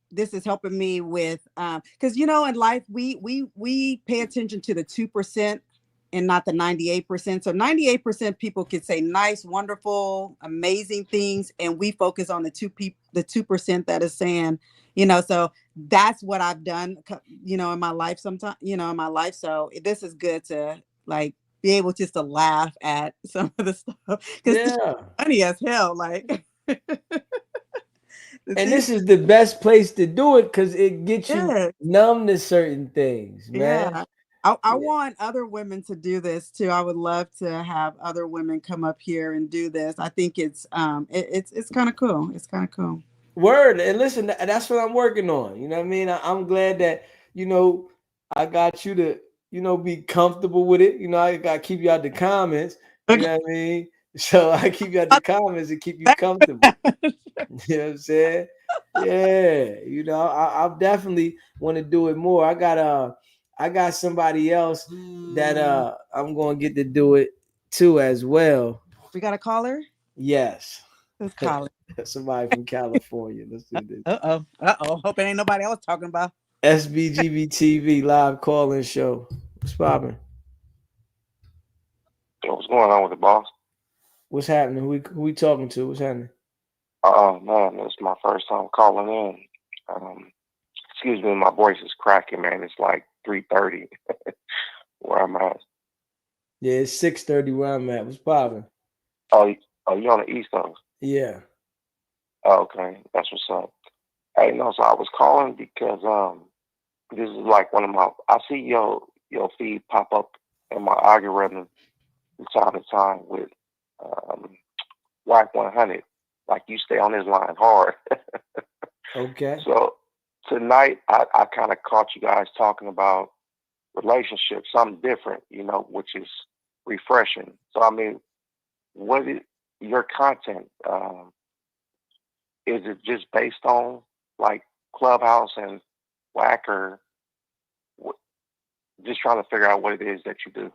this is helping me with because in life we pay attention to the 2% and not the 98%. So 98% people could say nice, wonderful, amazing things, and we focus on the 2% that is saying, so that's what I've done, in my life sometimes, in my life. So this is good to like be able just to laugh at some of the stuff because it's funny as hell. Like, and this is the best place to do it because it gets you numb to certain things, man. Yeah. I want other women to do this too. I would love to have other women come up here and do this. I think it's kind of cool. It's kind of cool. Word. And listen, that's what I'm working on. You know what I mean? I'm glad that, I got you to, be comfortable with it. I got to keep you out the comments. You know what I mean? So I keep you out the comments and keep you comfortable. You know what I'm saying? Yeah, you know, I definitely want to do it more. I got somebody else that I'm gonna get to do it too as well. We got a caller. Yes. Let's call it. Somebody from California. Let's do this. Hope it ain't nobody else talking about. Sbgbtv live call-in show. What's popping? Yo, what's going on with the boss? What's happening? Who we talking to? What's happening? Man, it's my first time calling in. Excuse me, my voice is cracking, man. It's like 3:30 where I'm at. Yeah, it's 6:30 where I'm at. What's popping? You on the East Coast? Yeah. Oh, okay, that's what's up. Hey, no, so I was calling because this is like one of my. I see your feed pop up in my algorithm from time to time with um, Whack 100. Like you stay on this line hard. Okay. So tonight I kind of caught you guys talking about relationships, something different, which is refreshing. So I mean, what is your content? Is it just based on like Clubhouse and Whack, or what, just trying to figure out what it is that you do?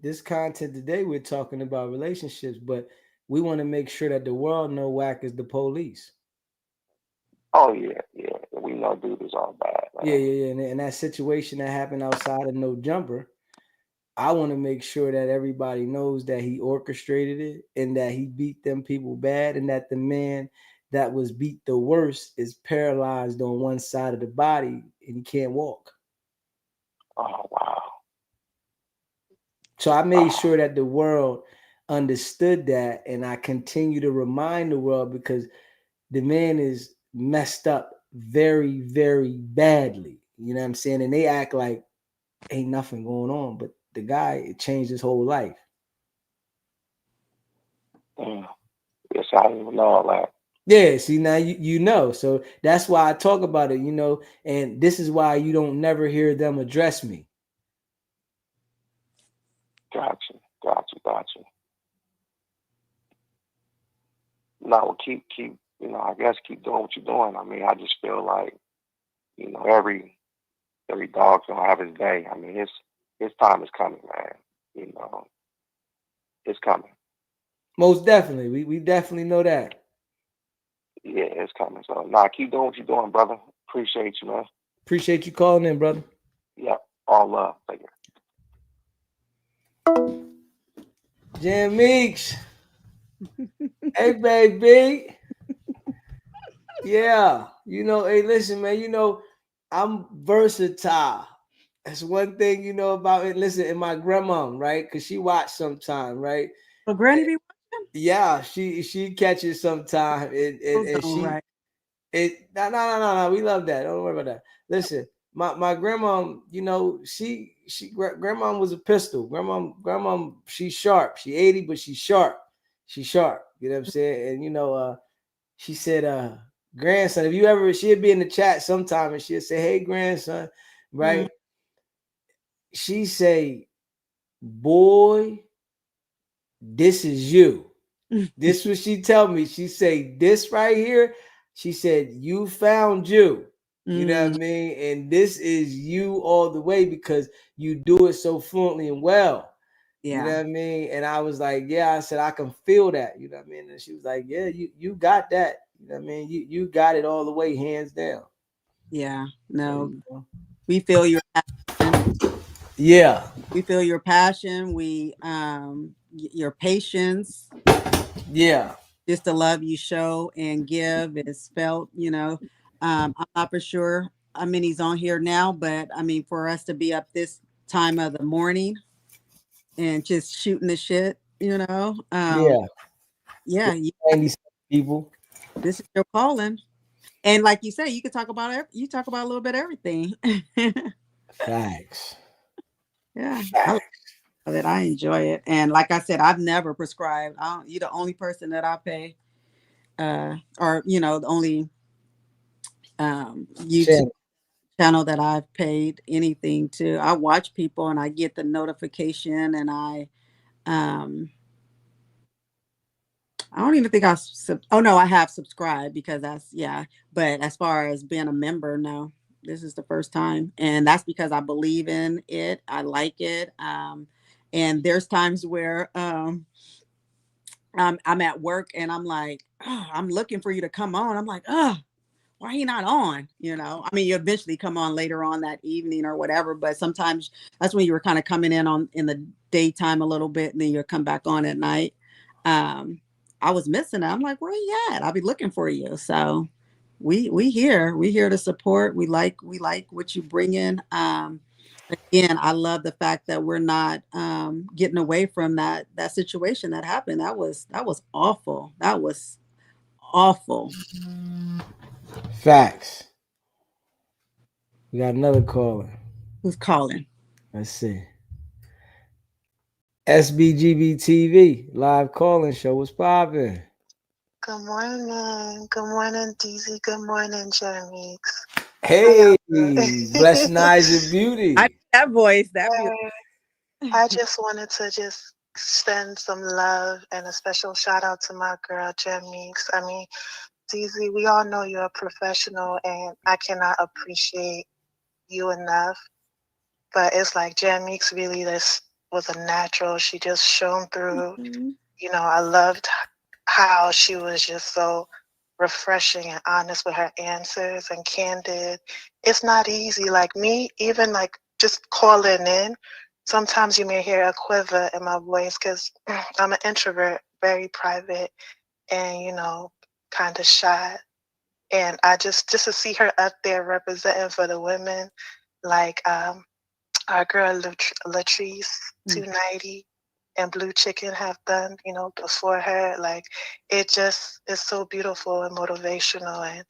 This content today we're talking about relationships, but we want to make sure that the world know Whack is the police. Oh yeah, yeah. We know dude is all bad, man. Yeah. And that situation that happened outside of No Jumper, I want to make sure that everybody knows that he orchestrated it and that he beat them people bad, and that the man that was beat the worst is paralyzed on one side of the body and he can't walk. Oh wow. So I made sure that the world understood that, and I continue to remind the world because the man is messed up very, very badly. You know what I'm saying? And they act like ain't nothing going on, but the guy, it changed his whole life. Yes, I didn't even know all that. Yeah, see now you know. So that's why I talk about it, and this is why you don't never hear them address me. Gotcha. No, keep, I guess keep doing what you're doing. I mean, I just feel like, every dog's gonna have his day. I mean, his time is coming, man. It's coming. Most definitely. We definitely know that. Yeah, it's coming. So keep doing what you're doing, brother. Appreciate you, man. Appreciate you calling in, brother. Yep. All love. Take care. Jam Meeks. Hey, baby. Yeah. Hey, listen, man, I'm versatile. That's one thing you know about it. Listen, and my grandma, right? Because she watched sometime, right? So Granny be watching? Yeah, she catches sometime, and she right. no. We love that. Don't worry about that. Listen, my grandma, grandma was a pistol. Grandma, she's sharp. She 80, but she's sharp. She's sharp. You know what I'm saying? And she said, grandson, if you ever, she'd be in the chat sometime and she'd say, hey, grandson, right? Mm-hmm. She say, boy, this is you. This what she tell me. She say, this right here, she said, you found you. You know what I mean? And this is you all the way because you do it so fluently and well. Yeah. You know what I mean? And I was like, yeah, I said, I can feel that. You know what I mean? And she was like, yeah, you got that. You know what I mean? You got it all the way, hands down. Yeah, no. We feel your passion. Yeah. We feel your passion. We your patience. Yeah. Just the love you show and give is felt, I'm not for sure how many's on here now, but I mean, for us to be up this time of the morning and just shooting the shit, yeah. 90 people. This is your calling. And like you say, you can talk about a little bit of everything. Facts. Yeah. Facts. I enjoy it. And like I said, I've never prescribed. You're the only person that I pay, or the only YouTube channel that I've paid anything to. I watch people and I get the notification and I I don't even think oh no, I have subscribed because but as far as being a member, no, this is the first time. And that's because I believe in it. I like it. And there's times where I'm at work and I'm like, oh, I'm looking for you to come on. I'm like, oh, why are you not on? I mean, you eventually come on later on that evening or whatever, but sometimes that's when you were kind of coming in the daytime a little bit, and then you'll come back on at night. I was missing it. I'm like, where you at? I'll be looking for you. So we here to support. We like what you bring in. Again, I love the fact that we're not getting away from that situation that happened. That was awful. That was awful. Facts. We got another caller. Who's calling? Let's see. Sbgbtv live calling show. What's poppin'? Good morning. Good morning, DZ. Good morning, Jeremy. Hey, blessed eyes of beauty. That voice. I just wanted to just send some love and a special shout out to my girl, Jeremy. I mean, DZ, we all know you're a professional, and I cannot appreciate you enough. But it's like Jeremy really this was a natural. She just shone through. Mm-hmm. I loved how she was just so refreshing and honest with her answers and candid. It's not easy. Like me, even like just calling in, sometimes you may hear a quiver in my voice because I'm an introvert, very private, and kind of shy. And I just to see her up there representing for the women, like our girl Latrice 290 and Blue Chicken have done, before her. Like, it just is so beautiful and motivational. And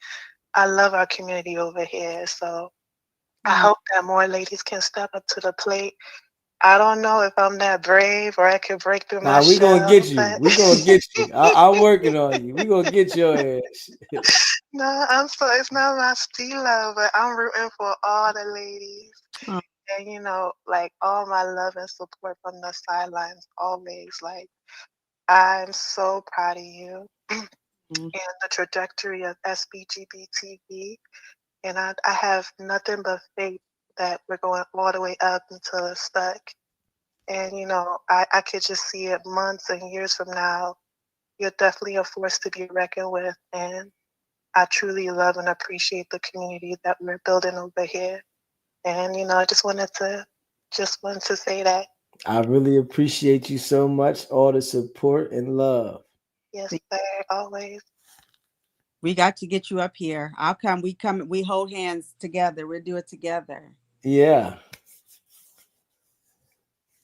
I love our community over here. So I hope that more ladies can step up to the plate. I don't know if I'm that brave or I could break through my shell. We gonna get you. We gonna get you. I'm working on you. We gonna get your ass. No, it's not my stilo, but I'm rooting for all the ladies. Oh. And, like all my love and support from the sidelines always. Like, I'm so proud of you and the trajectory of Sbgbtv. And I have nothing but faith that we're going all the way up until it's stuck. And, I could just see it months and years from now. You're definitely a force to be reckoned with. And I truly love and appreciate the community that we're building over here. And, I just wanted to say that. I really appreciate you so much, all the support and love. Yes, sir, always. We got to get you up here. I'll come. We hold hands together. We'll do it together. Yeah.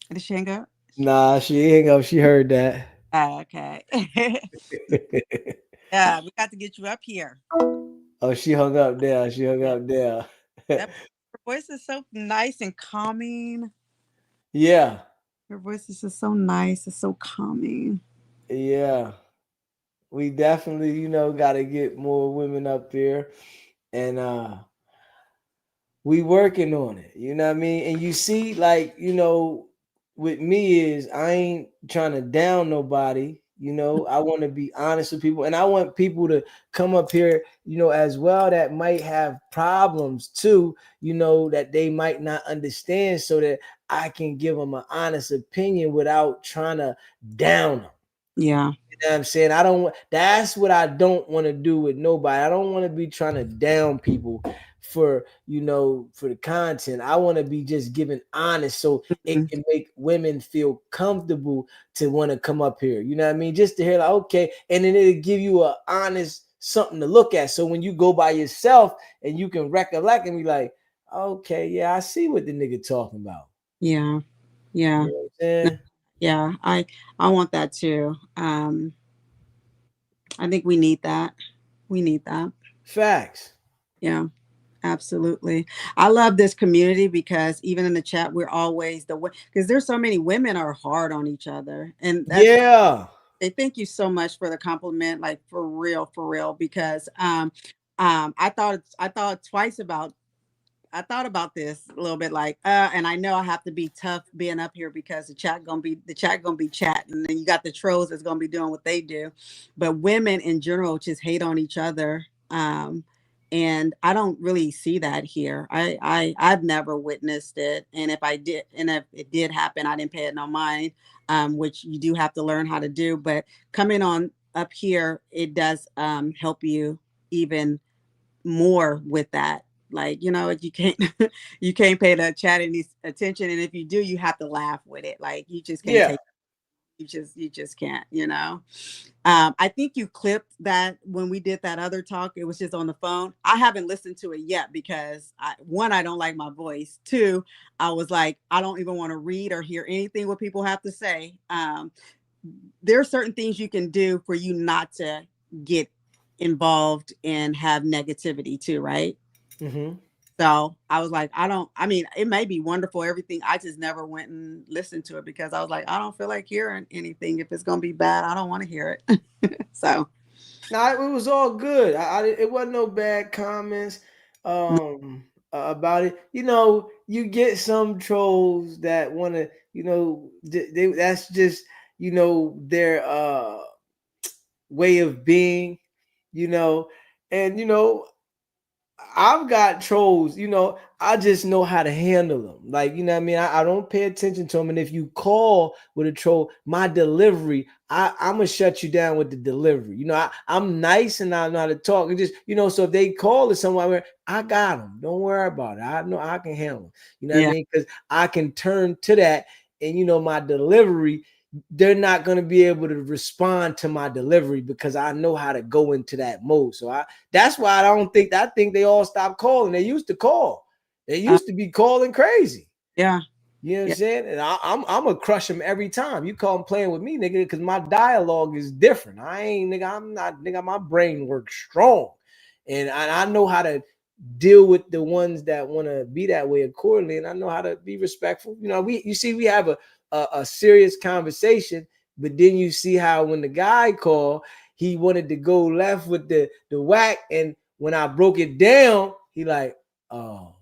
Did she hang up? Nah, she ain't hang up. She heard that. Okay. Yeah, we got to get you up here. Oh, she hung up there. She hung up there. Her voice is so nice and calming. Yeah. Her voice is just so nice. It's so calming. Yeah. We definitely, got to get more women up there. And we working on it. You know what I mean? And you see, like, with me is I ain't trying to down nobody. I want to be honest with people, and I want people to come up here, as well, that might have problems too, that they might not understand, so that I can give them an honest opinion without trying to down them. Yeah. You know what I'm saying? That's what I don't want to do with nobody. I don't want to be trying to down people for the content. I want to be just giving honest, so it can make women feel comfortable to want to come up here. You know what I mean? Just to hear, like, okay, and then it'll give you a honest something to look at. So when you go by yourself and you can recollect and be like, okay, yeah, I see what the nigga talking about. Yeah. Yeah. You know what I'm saying? Yeah, I want that too. I think we need that. We need that. Facts. Yeah, absolutely. I love this community because even in the chat, we're always because there's so many women are hard on each other, and yeah. Thank you so much for the compliment, like for real, because I thought twice about thought about this a little bit, like, and I know I have to be tough being up here because the chat gonna be chatting, and then you got the trolls that's gonna be doing what they do. But women in general just hate on each other. And I don't really see that here. I've never witnessed it. And if I did, and if it did happen, I didn't pay it no mind, which you do have to learn how to do. But coming on up here, it does help you even more with that. Like, you can't you can't pay the chat any attention. And if you do, you have to laugh with it. Like you just can't Yeah. take you just can't, I think you clipped that when we did that other talk. It was just on the phone. I haven't listened to it yet because I don't like my voice. Two, I was like, I don't even want to read or hear anything what people have to say. There are certain things you can do for you not to get involved and have negativity too, right? Mm-hmm. So I was like, I mean, it may be wonderful, everything. I just never went and listened to it because I was like, I don't feel like hearing anything. If it's going to be bad, I don't want to hear it. So. No, it was all good. It wasn't no bad comments about it. You get some trolls that want to, that's just, their way of being, you know, and I've got trolls, I just know how to handle them. Like, you know what I mean? I don't pay attention to them. And if you call with a troll, my delivery, I'm going to shut you down with the delivery. I'm nice and I know how to talk. And just, so if they call or somewhere, I got them. Don't worry about it. I know I can handle them. You know what I mean? Because I can turn to that and, my delivery, they're not going to be able to respond to my delivery because I know how to go into that mode. So that's why I think they all stopped calling. They used to call. They used to be calling crazy. Yeah. You know what I'm saying? And I'm gonna crush them every time. You call them playing with me, nigga, because my dialogue is different. I'm not, nigga, my brain works strong. And I know how to deal with the ones that want to be that way accordingly. And I know how to be respectful. We have a serious conversation, but then you see how when the guy called, he wanted to go left with the whack. And when I broke it down, he like, oh.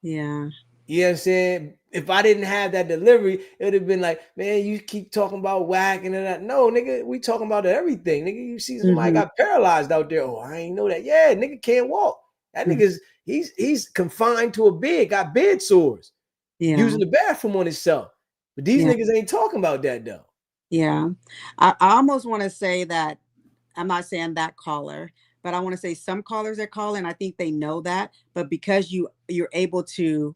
Yeah. You know what I'm saying? If I didn't have that delivery, it would have been like, man, you keep talking about whack and that. No, nigga, we talking about everything. Nigga, you see somebody got paralyzed out there. Oh, I ain't know that. Yeah, nigga can't walk. That nigga's he's confined to a bed, got bed sores, using the bathroom on himself. But these niggas ain't talking about that though. Yeah. I almost want to say that I'm not saying that caller, but I want to say some callers that call in, I think they know that, but because you're able to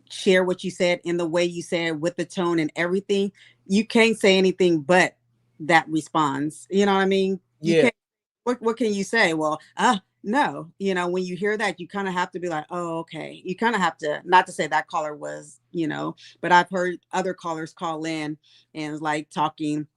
share what you said in the way you said with the tone and everything, you can't say anything but that responds. You know what I mean? You can't. What can you say? Well, no. When you hear that, you kind of have to be like, oh, okay. You kind of have to, not to say that caller was, but I've heard other callers call in and like talking,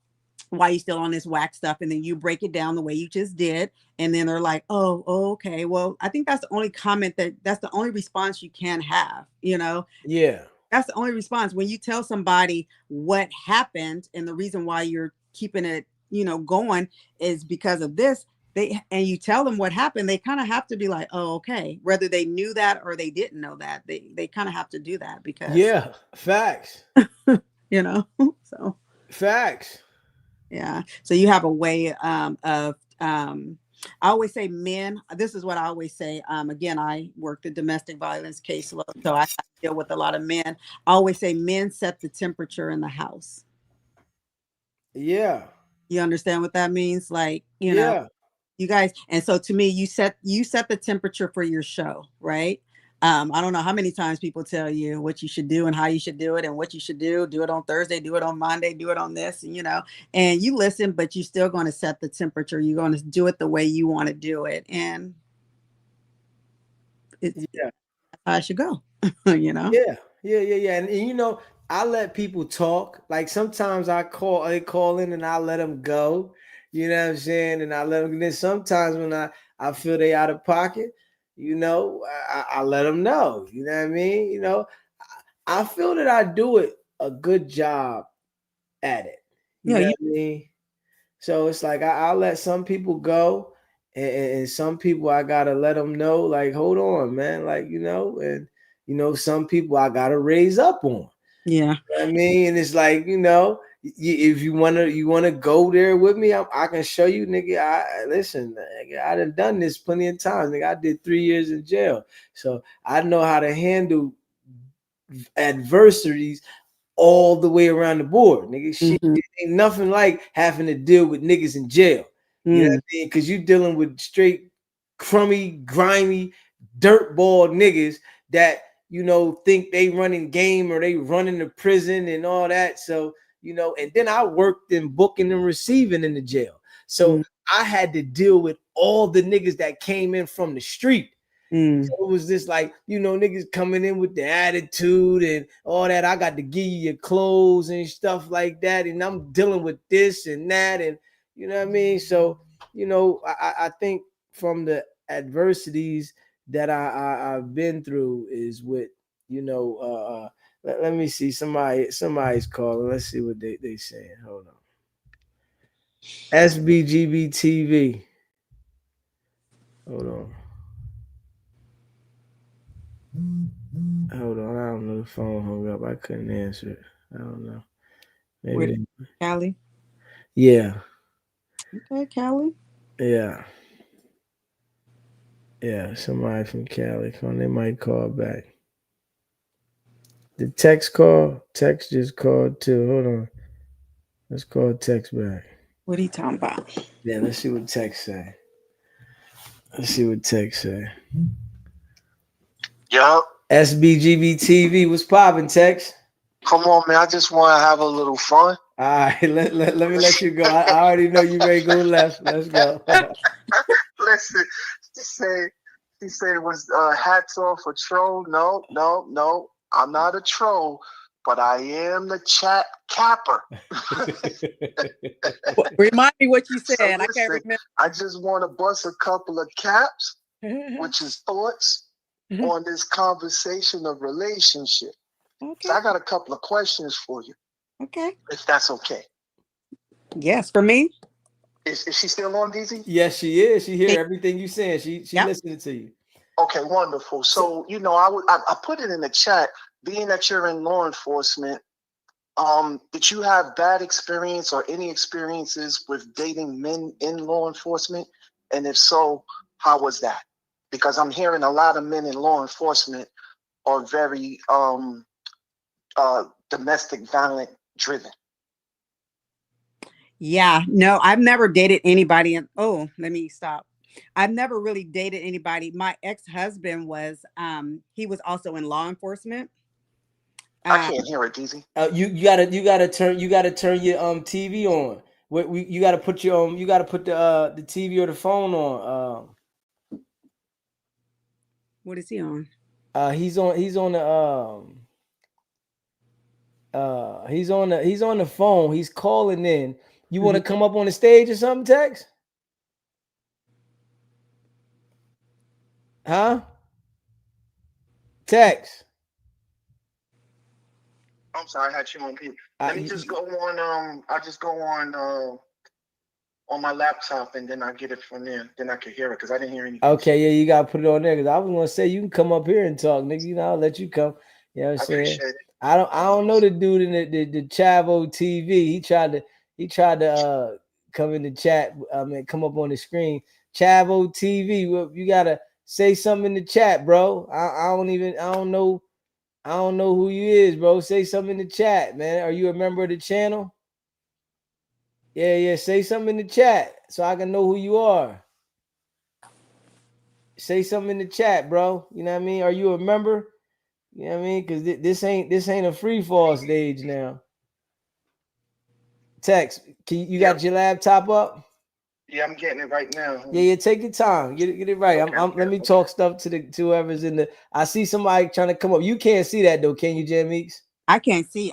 why you still on this whack stuff, and then you break it down the way you just did, and then they're like, oh, okay, well, I think that's the only comment that's the only response you can have. That's the only response when you tell somebody what happened, and the reason why you're keeping it going is because of this. And you tell them what happened, they kind of have to be like, oh, okay, whether they knew that or they didn't know that, they kind of have to do that because Facts. So facts. Yeah. So you have a way of I always say men, this is what I always say. Again, I work the domestic violence caseload, so I deal with a lot of men. I always say men set the temperature in the house. Yeah. You understand what that means? Like, yeah. You guys, and so to me, you set the temperature for your show, right? I don't know how many times people tell you what you should do and how you should do it and what you should do it on Thursday, do it on Monday, do it on this, and you listen, but you're still going to set the temperature. You're going to do it the way you want to do it. And it's how I should go, Yeah. And I let people talk. Like sometimes they call in and I let them go. You know what I'm saying? And I let them. And then sometimes when I feel they out of pocket, I let them know. You know what I mean? I feel that I do it a good job at it. You know what I mean? So it's like I'll let some people go, and some people I gotta let them know. Like, hold on, man. Like, and you know, some people I gotta raise up on. Yeah. I mean, and it's like, you know, if you wanna go there with me, I can show you, nigga. Listen, nigga, I done this plenty of times. Nigga, I did 3 years in jail, so I know how to handle adversities all the way around the board, nigga. Shit, it ain't nothing like having to deal with niggas in jail. You know what I mean? Because you dealing with straight crummy, grimy, dirtball niggas that, you know, think they running game or they running the prison and all that. So, you know, and then I worked in booking and receiving in the jail. So I had to deal with all the niggas that came in from the street. So it was just like, you know, niggas coming in with the attitude and all that. I got to give you your clothes and stuff like that. And I'm dealing with this and that. And you know what I mean? So, you know, I think from the adversities that I've been through is with, you know, let me see. Somebody's calling. Let's see what they saying. Hold on. Sbgbtv. Hold on. Hold on, I don't know. The phone hung up. I couldn't answer it. I don't know. Maybe. Cali. Yeah. Okay, Cali. Yeah. Yeah. Somebody from Cali. They might call back. The text call. Text just called too. Hold on. Let's call text back. What are you talking about? Yeah. Let's see what text say. Let's see what text say. Yup. Sbgbtv. What's popping, text? Come on, man. I just want to have a little fun. All right, let me let you go. I already know you ready to go left. Let's go. Listen, she said it was hats off for troll. No. I'm not a troll, but I am the chat capper. Remind me what you said. So I can't remember. I just want to bust a couple of caps, which is thoughts on this conversation of relationship. Okay. So I got a couple of questions for you. Okay. If that's okay. Yes, for me. Is she still on, DZ? Yes, she is. She hear everything you saying. She listening to you. Okay, wonderful. So, you know, I put it in the chat, being that you're in law enforcement, did you have bad experience or any experiences with dating men in law enforcement? And if so, how was that? Because I'm hearing a lot of men in law enforcement are very domestic violent driven. Yeah, no, I've never dated anybody. Let me stop. I've never really dated anybody. My ex-husband was, he was also in law enforcement. I can't hear it, DZ. You gotta turn your TV on. You gotta put your the TV or the phone on. What is he on? He's on the phone. He's calling in. You want to come up on the stage or something, Tex? Huh? Tex. I'm sorry, I had you on mute. Let me just go on. I just go on my laptop and then I get it from there. Then I can hear it because I didn't hear anything. Okay, yeah, you gotta put it on there because I was gonna say you can come up here and talk, nigga. You know, I'll let you come. You know what I'm saying? Appreciate it. I don't know the dude in the Chavo TV. He tried to come in the chat. I mean, come up on the screen. Chavo TV. Well, you gotta say something in the chat, bro. I don't know who you is, bro. Say something in the chat, man. Are you a member of the channel? Yeah. Say something in the chat so I can know who you are. Say something in the chat, bro. You know what I mean? Are you a member? You know what I mean? Because this ain't a free fall stage now. Tex, you got your laptop up? Yeah, I'm getting it right now. Yeah. Take your time. Get it right. Okay, let me talk stuff to whoever's in the. I see somebody trying to come up. You can't see that though, can you, Jam Meeks? I can't see.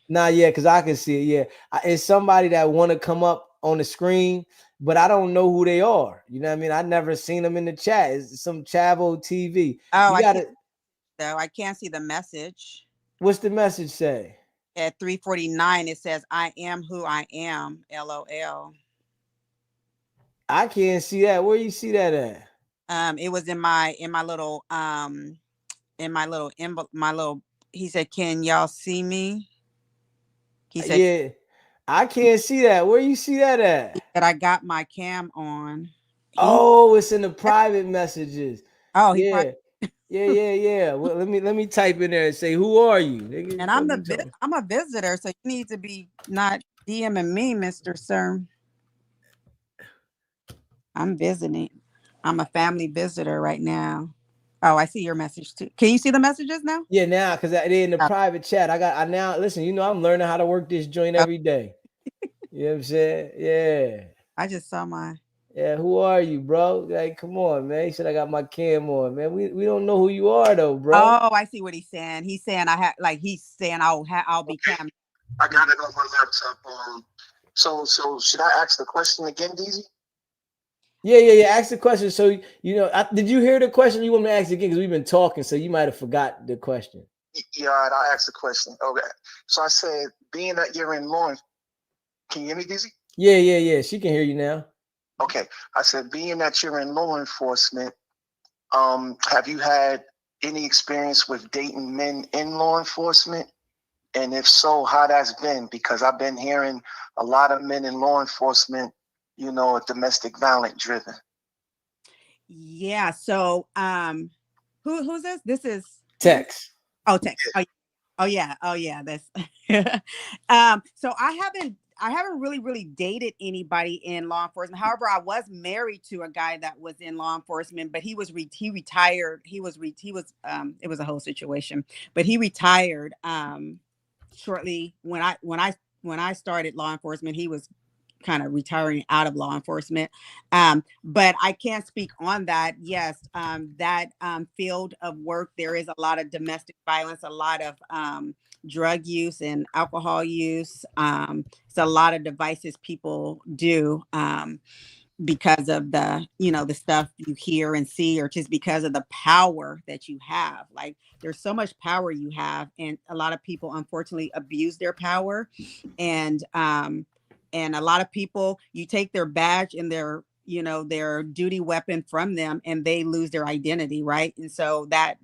Nah, yeah, because I can see it. Yeah, it's somebody that want to come up on the screen, but I don't know who they are. You know what I mean? I never seen them in the chat. It's some Chavo TV. Oh, I can't see the message. What's the message say? At 3:49, it says, "I am who I am." LOL. I can't see that. Where you see that at? It was in my little my little he said, "Can y'all see me?" He said Yeah, I can't see that. Where you see that at? that I got my cam on. Oh, it's in the private messages. Oh, he probably, Yeah, yeah. Well, let me type in there and say, "Who are you?" Nigga, and fuck you talking. I'm a visitor, so you need to be not DMing me, Mr. Sir. I'm visiting. I'm a family visitor right now. Oh, I see your message too. Can you see the messages now? Yeah, now because they're in the Oh, private chat. I now listen. You know, I'm learning how to work this joint oh, every day. You know what I'm saying? Yeah. I just saw my. Yeah, who are you, bro? Like, come on, man. He said I got my cam on, man. We don't know who you are though, bro. Oh, I see what he's saying. He's saying he's saying I'll be cam. I got it on my laptop. So should I ask the question again, DZ? Yeah. Ask the question. So you know, did you hear the question? You want me to ask it again because we've been talking, so you might have forgot the question. Yeah, all right, I'll ask the question. Okay. So I said, being that you're in law, can you hear me, DZ? Yeah. She can hear you now. Okay. I said, being that you're in law enforcement, have you had any experience with dating men in law enforcement? And if so, how that's been? Because I've been hearing a lot of men in law enforcement, you know, are domestic violence driven. Yeah. So who's this? This is Text. Oh, text. Oh yeah. That's so I haven't really dated anybody in law enforcement. However, I was married to a guy that was in law enforcement, but he retired. He was it was a whole situation, but he retired shortly when I started law enforcement. He was kind of retiring out of law enforcement. But I can't speak on that. Yes, that field of work, there is a lot of domestic violence, a lot of drug use and alcohol use. It's a lot of devices people do because of the stuff you hear and see, or just because of the power that you have. Like, there's so much power you have, and a lot of people unfortunately abuse their power. And a lot of people, you take their badge and their duty weapon from them, and they lose their identity, right? And so that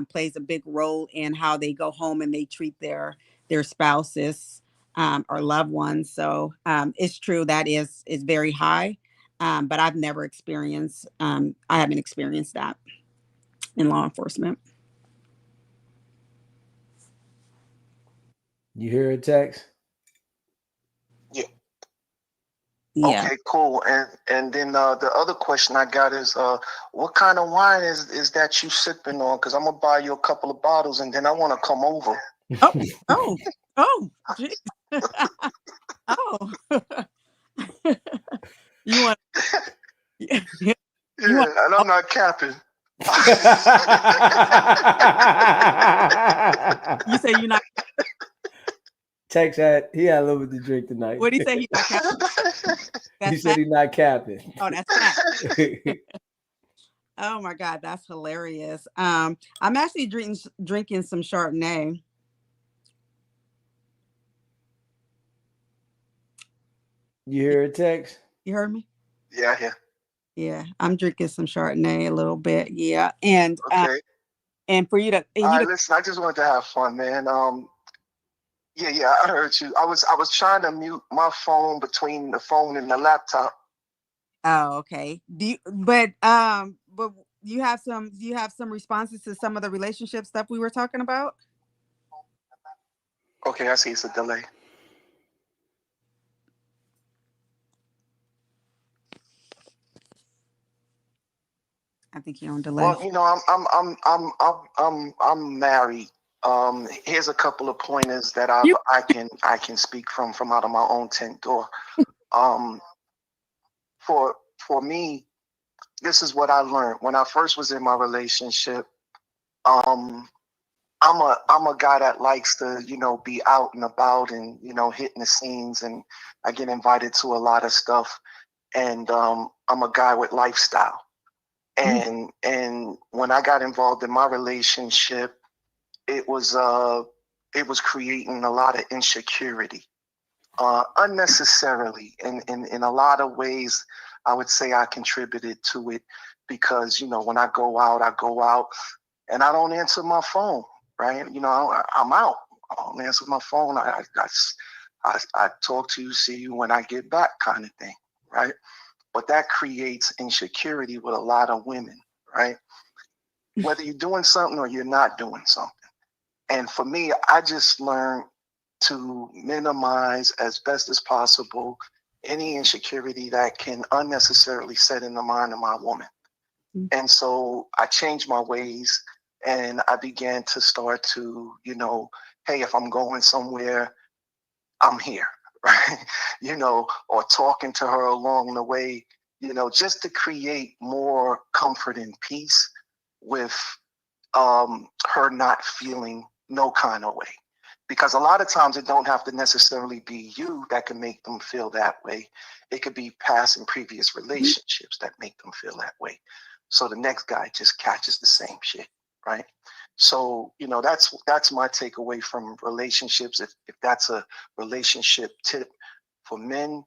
plays a big role in how they go home and they treat their spouses or loved ones. So it's true that is very high, but I've never experienced. I haven't experienced that in law enforcement. You hear a text? Yeah. Yeah. Okay, cool. And then the other question I got is, what kind of wine is that you sipping on? Because I'm gonna buy you a couple of bottles, and then I want to come over. Oh, geez. Oh, you want? Yeah, and I'm not capping. You say you're not. Text he had a little bit to drink tonight. What did he say? He's not capping. He said he's not capping. Oh, that's fat. Oh my God, that's hilarious. I'm actually drinking some Chardonnay. You hear a text? You heard me? Yeah. Yeah, I'm drinking some Chardonnay a little bit. Yeah, and Okay. and for you to, listen, I just wanted to have fun, man. Yeah, I heard you. I was trying to mute my phone between the phone and the laptop. Oh, okay. But you have some responses to some of the relationship stuff we were talking about? Okay, I see it's a delay. I think you're on delay. Well, you know, I'm married. Here's a couple of pointers that I can speak from out of my own tent door. For me, this is what I learned when I first was in my relationship. I'm a guy that likes to, you know, be out and about and, you know, hitting the scenes, and I get invited to a lot of stuff. And I'm a guy with lifestyle. And when I got involved in my relationship, it was creating a lot of insecurity, unnecessarily. And in a lot of ways, I would say I contributed to it, because, you know, when I go out, and I don't answer my phone, right? You know, I'm out. I don't answer my phone. I talk to you, see you when I get back, kind of thing, right? But that creates insecurity with a lot of women, right? Whether you're doing something or you're not doing something. And for me, I just learned to minimize as best as possible any insecurity that can unnecessarily set in the mind of my woman. And so I changed my ways, and I began to start to, you know, hey, if I'm going somewhere, I'm here, right? You know, or talking to her along the way, you know, just to create more comfort and peace with her not feeling no kind of way. Because a lot of times it don't have to necessarily be you that can make them feel that way. It could be past and previous relationships that make them feel that way. So the next guy just catches the same shit, right? So, you know, that's my takeaway from relationships. If that's a relationship tip for men,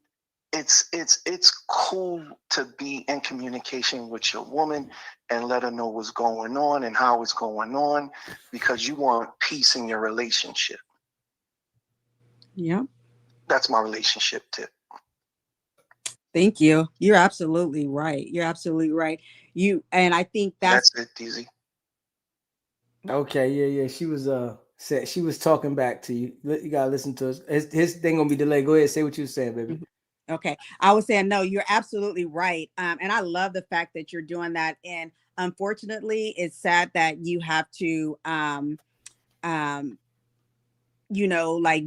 it's cool to be in communication with your woman and let her know what's going on and how it's going on, because you want peace in your relationship. Yeah. That's my relationship tip. Thank you. You're absolutely right. You're absolutely right. And I think that's it, DZ. Okay, yeah. She was said she was talking back to you. You gotta listen to us. His thing gonna be delayed. Go ahead, say what you were saying, baby. Okay. I was saying, no, you're absolutely right. And I love the fact that you're doing that. And unfortunately, it's sad that you have to, you know, like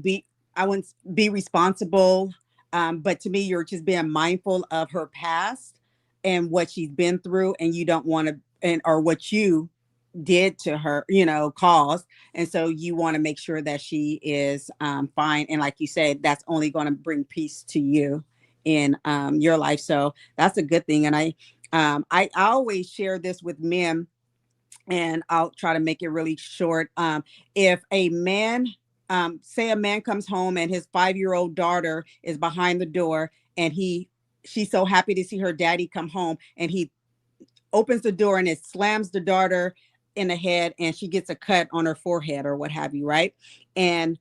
I wouldn't be responsible. But to me, you're just being mindful of her past and what she's been through, and you don't want to, or what you did to her, you know, caused. And so you want to make sure that she is fine. And like you said, that's only going to bring peace to you in your life. So that's a good thing. And I always share this with men, and I'll try to make it really short. If a man, say a man comes home and his 5-year-old daughter is behind the door, and she's so happy to see her daddy come home, and he opens the door and it slams the daughter in the head, and she gets a cut on her forehead or what have you, right? And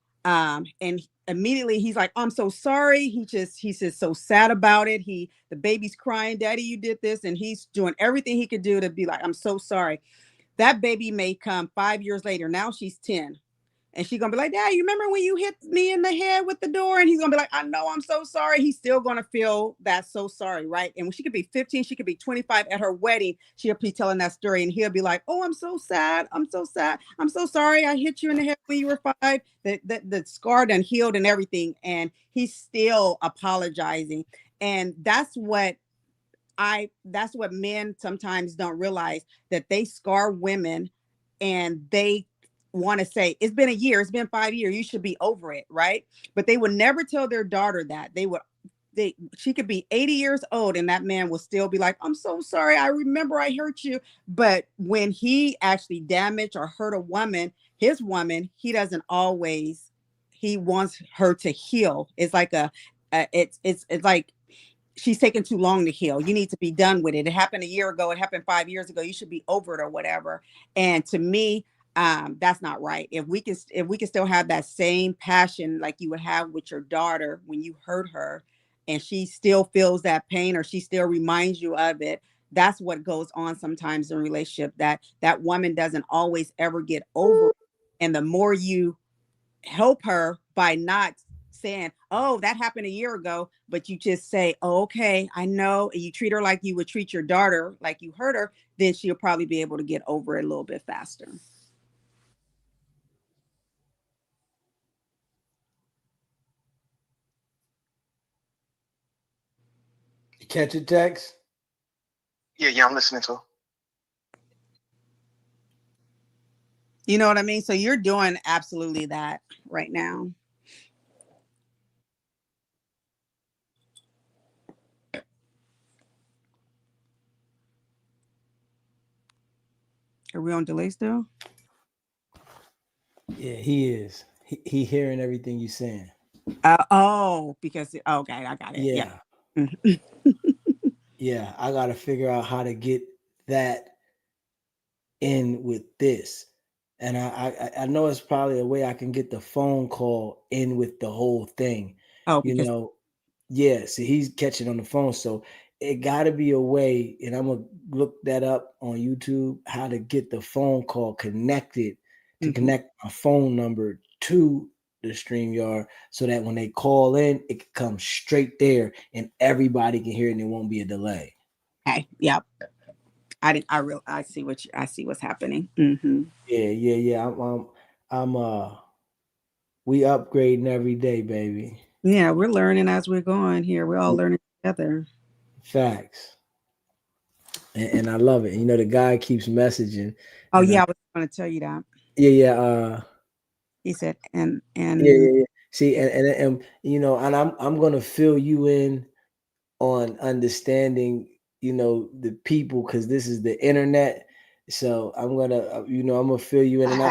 immediately he's like, I'm so sorry. He's just so sad about it. The baby's crying, daddy, you did this, and he's doing everything he could do to be like, I'm so sorry. That baby may come 5 years later. Now she's 10. And she's going to be like, Dad, you remember when you hit me in the head with the door? And he's going to be like, I know, I'm so sorry. He's still going to feel that so sorry, right? And when she could be 15, she could be 25 at her wedding, she'll be telling that story. And he'll be like, oh, I'm so sad. I'm so sad. I'm so sorry. I hit you in the head when you were 5. The scar done healed and everything. And he's still apologizing. And that's what men sometimes don't realize, that they scar women, and they want to say, it's been a year, it's been 5 years, you should be over it, right? But they would never tell their daughter that. She could be 80 years old, and that man will still be like, I'm so sorry, I remember I hurt you. But when he actually damaged or hurt a woman, his woman, he doesn't always, he wants her to heal. It's like it's like, she's taking too long to heal. You need to be done with it. It happened a year ago. It happened 5 years ago. You should be over it or whatever. And to me, that's not right. If we can still have that same passion like you would have with your daughter when you hurt her, and she still feels that pain, or she still reminds you of it. That's what goes on sometimes in a relationship, that woman doesn't always ever get over it. And the more you help her by not saying, oh, that happened a year ago, but you just say, oh, okay, I know, and you treat her like you would treat your daughter, like you hurt her, then she'll probably be able to get over it a little bit faster. You catch a text? Yeah, I'm listening to. You know what I mean? So you're doing absolutely that right now. Are we on delay still? Yeah, he is. He hearing everything you saying. Because okay, I got it. Yeah. Yeah, I gotta figure out how to get that in with this. And I know it's probably a way I can get the phone call in with the whole thing. Oh, You because know, yeah, see, he's catching on the phone. So it got to be a way, and I'm going to look that up on YouTube, how to get the phone call connected, to connect my phone number to the StreamYard so that when they call in, it can come straight there and everybody can hear it and there won't be a delay. okay, yep. I see what's happening. Yeah. I'm we upgrading every day, baby. Yeah, we're learning as we're going here. We're all learning together. Facts. And I love it. You know, the guy keeps messaging. Oh And yeah, I was going to tell you that. yeah. He said, Yeah. See, and you know, and I'm gonna fill you in on understanding, you know, the people, because this is the internet. So I'm gonna, you know, I'm gonna fill you in, and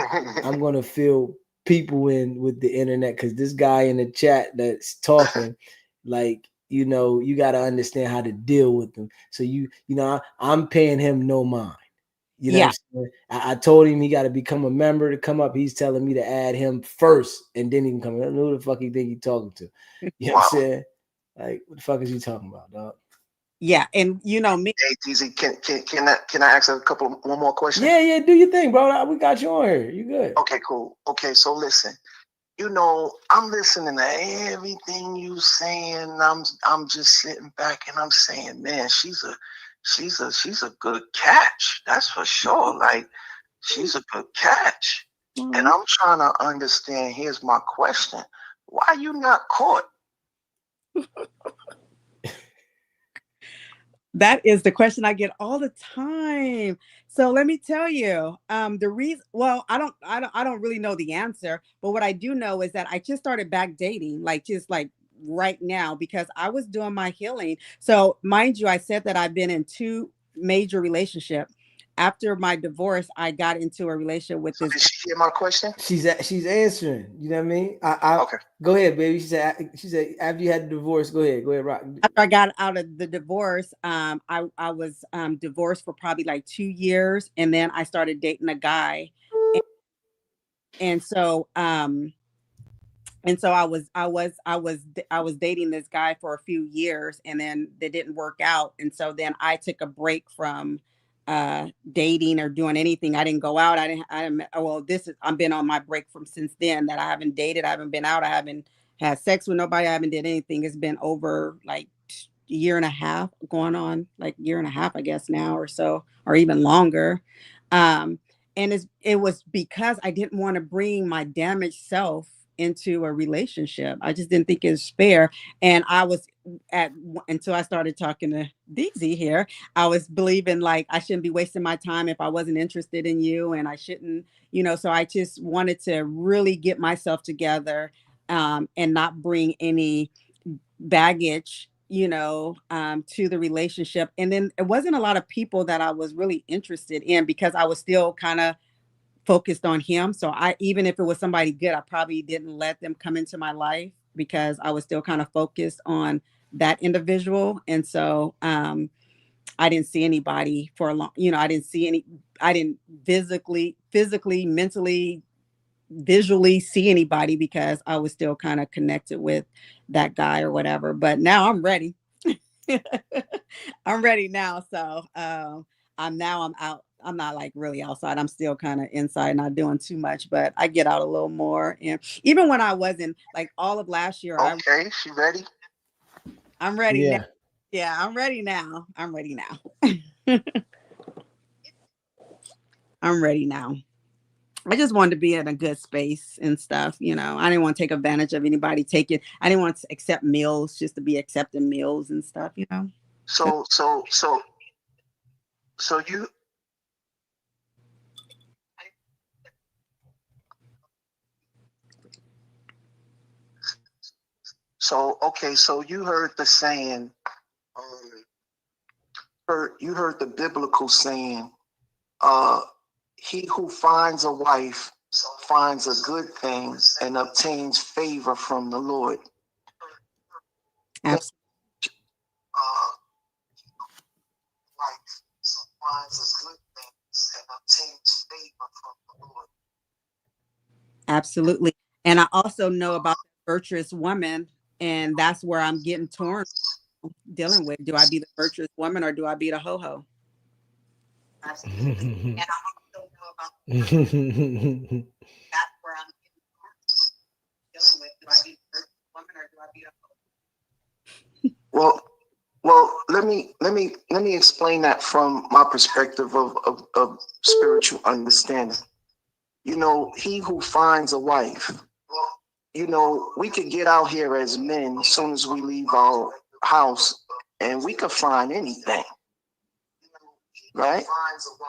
I'm gonna fill people in with the internet, because this guy in the chat that's talking, like, you know, you got to understand how to deal with them. So you know, I'm paying him no mind. You know yeah, what I'm saying? I told him he got to become a member to come up. He's telling me to add him first, and then he can come. I don't know who the fuck he think he talking to. You know what I'm saying? Like, what the fuck is he talking about, dog? yeah, and you know me. Hey, DZ, can I ask one more question? Yeah, do your thing, bro. We got you on here. You good? Okay, cool. Okay, so listen. You know, I'm listening to everything you saying. I'm just sitting back and I'm saying, man, she's a good catch. That's for sure. Like, she's a good catch. And I'm trying to understand. Here's my question: why you not caught? That is the question I get all the time. So let me tell you, the reason. Well, I don't really know the answer, but what I do know is that I just started back dating, just like right now, because I was doing my healing. So mind you, I said that I've been in 2 major relationships. After my divorce, I got into a relationship with So this did guy. she hear my question? She's answering. You know what I mean? Okay. Go ahead, baby. She said after you had the divorce, go ahead, rock. After I got out of the divorce, I was divorced for probably like 2 years, and then I started dating a guy, and, and so I was dating this guy for a few years, and then they didn't work out, and so then I took a break from dating or doing anything. I didn't go out. Well, I've been on my break from since then, that I haven't dated, I haven't been out, I haven't had sex with nobody, I haven't did anything. It's been over like a year and a half, going on like year and a half, I guess now, or so, or even longer. And it was because I didn't want to bring my damaged self into a relationship. I just didn't think it was fair. And I was until I started talking to DZ here, I was believing like I shouldn't be wasting my time if I wasn't interested in you, and I shouldn't, so I just wanted to really get myself together, and not bring any baggage, to the relationship. And then it wasn't a lot of people that I was really interested in, because I was still kind of focused on him. So even if it was somebody good, I probably didn't let them come into my life, because I was still kind of focused on that individual. And so I didn't see anybody for a long, I didn't physically, mentally, visually see anybody, because I was still kind of connected with that guy or whatever. But now I'm ready. I'm ready now. So I'm out. I'm not like really outside. I'm still kind of inside, not doing too much, but I get out a little more. And even when I wasn't, like all of last year, Okay, she ready? I'm ready now. Yeah. Yeah, I'm ready now. I'm ready now. I'm ready now. I just wanted to be in a good space and stuff. I didn't want to take advantage of anybody. I didn't want to accept meals just to be accepting meals and stuff. So you. So okay, so you heard the saying. You heard the biblical saying. He who finds a wife finds a good thing and obtains favor from the Lord. Absolutely. Wife finds a good thing and Absolutely. And I also know about the virtuous woman, and that's where I'm getting torn dealing with. Do I be the virtuous woman or do I be the ho-ho? And I also know about that's where I'm dealing with. Do I be the virtuous woman or do I be the Well, let me explain that from my perspective of spiritual understanding. You know, he who finds a wife, you know, we could get out here as men as soon as we leave our house and we could find anything, right?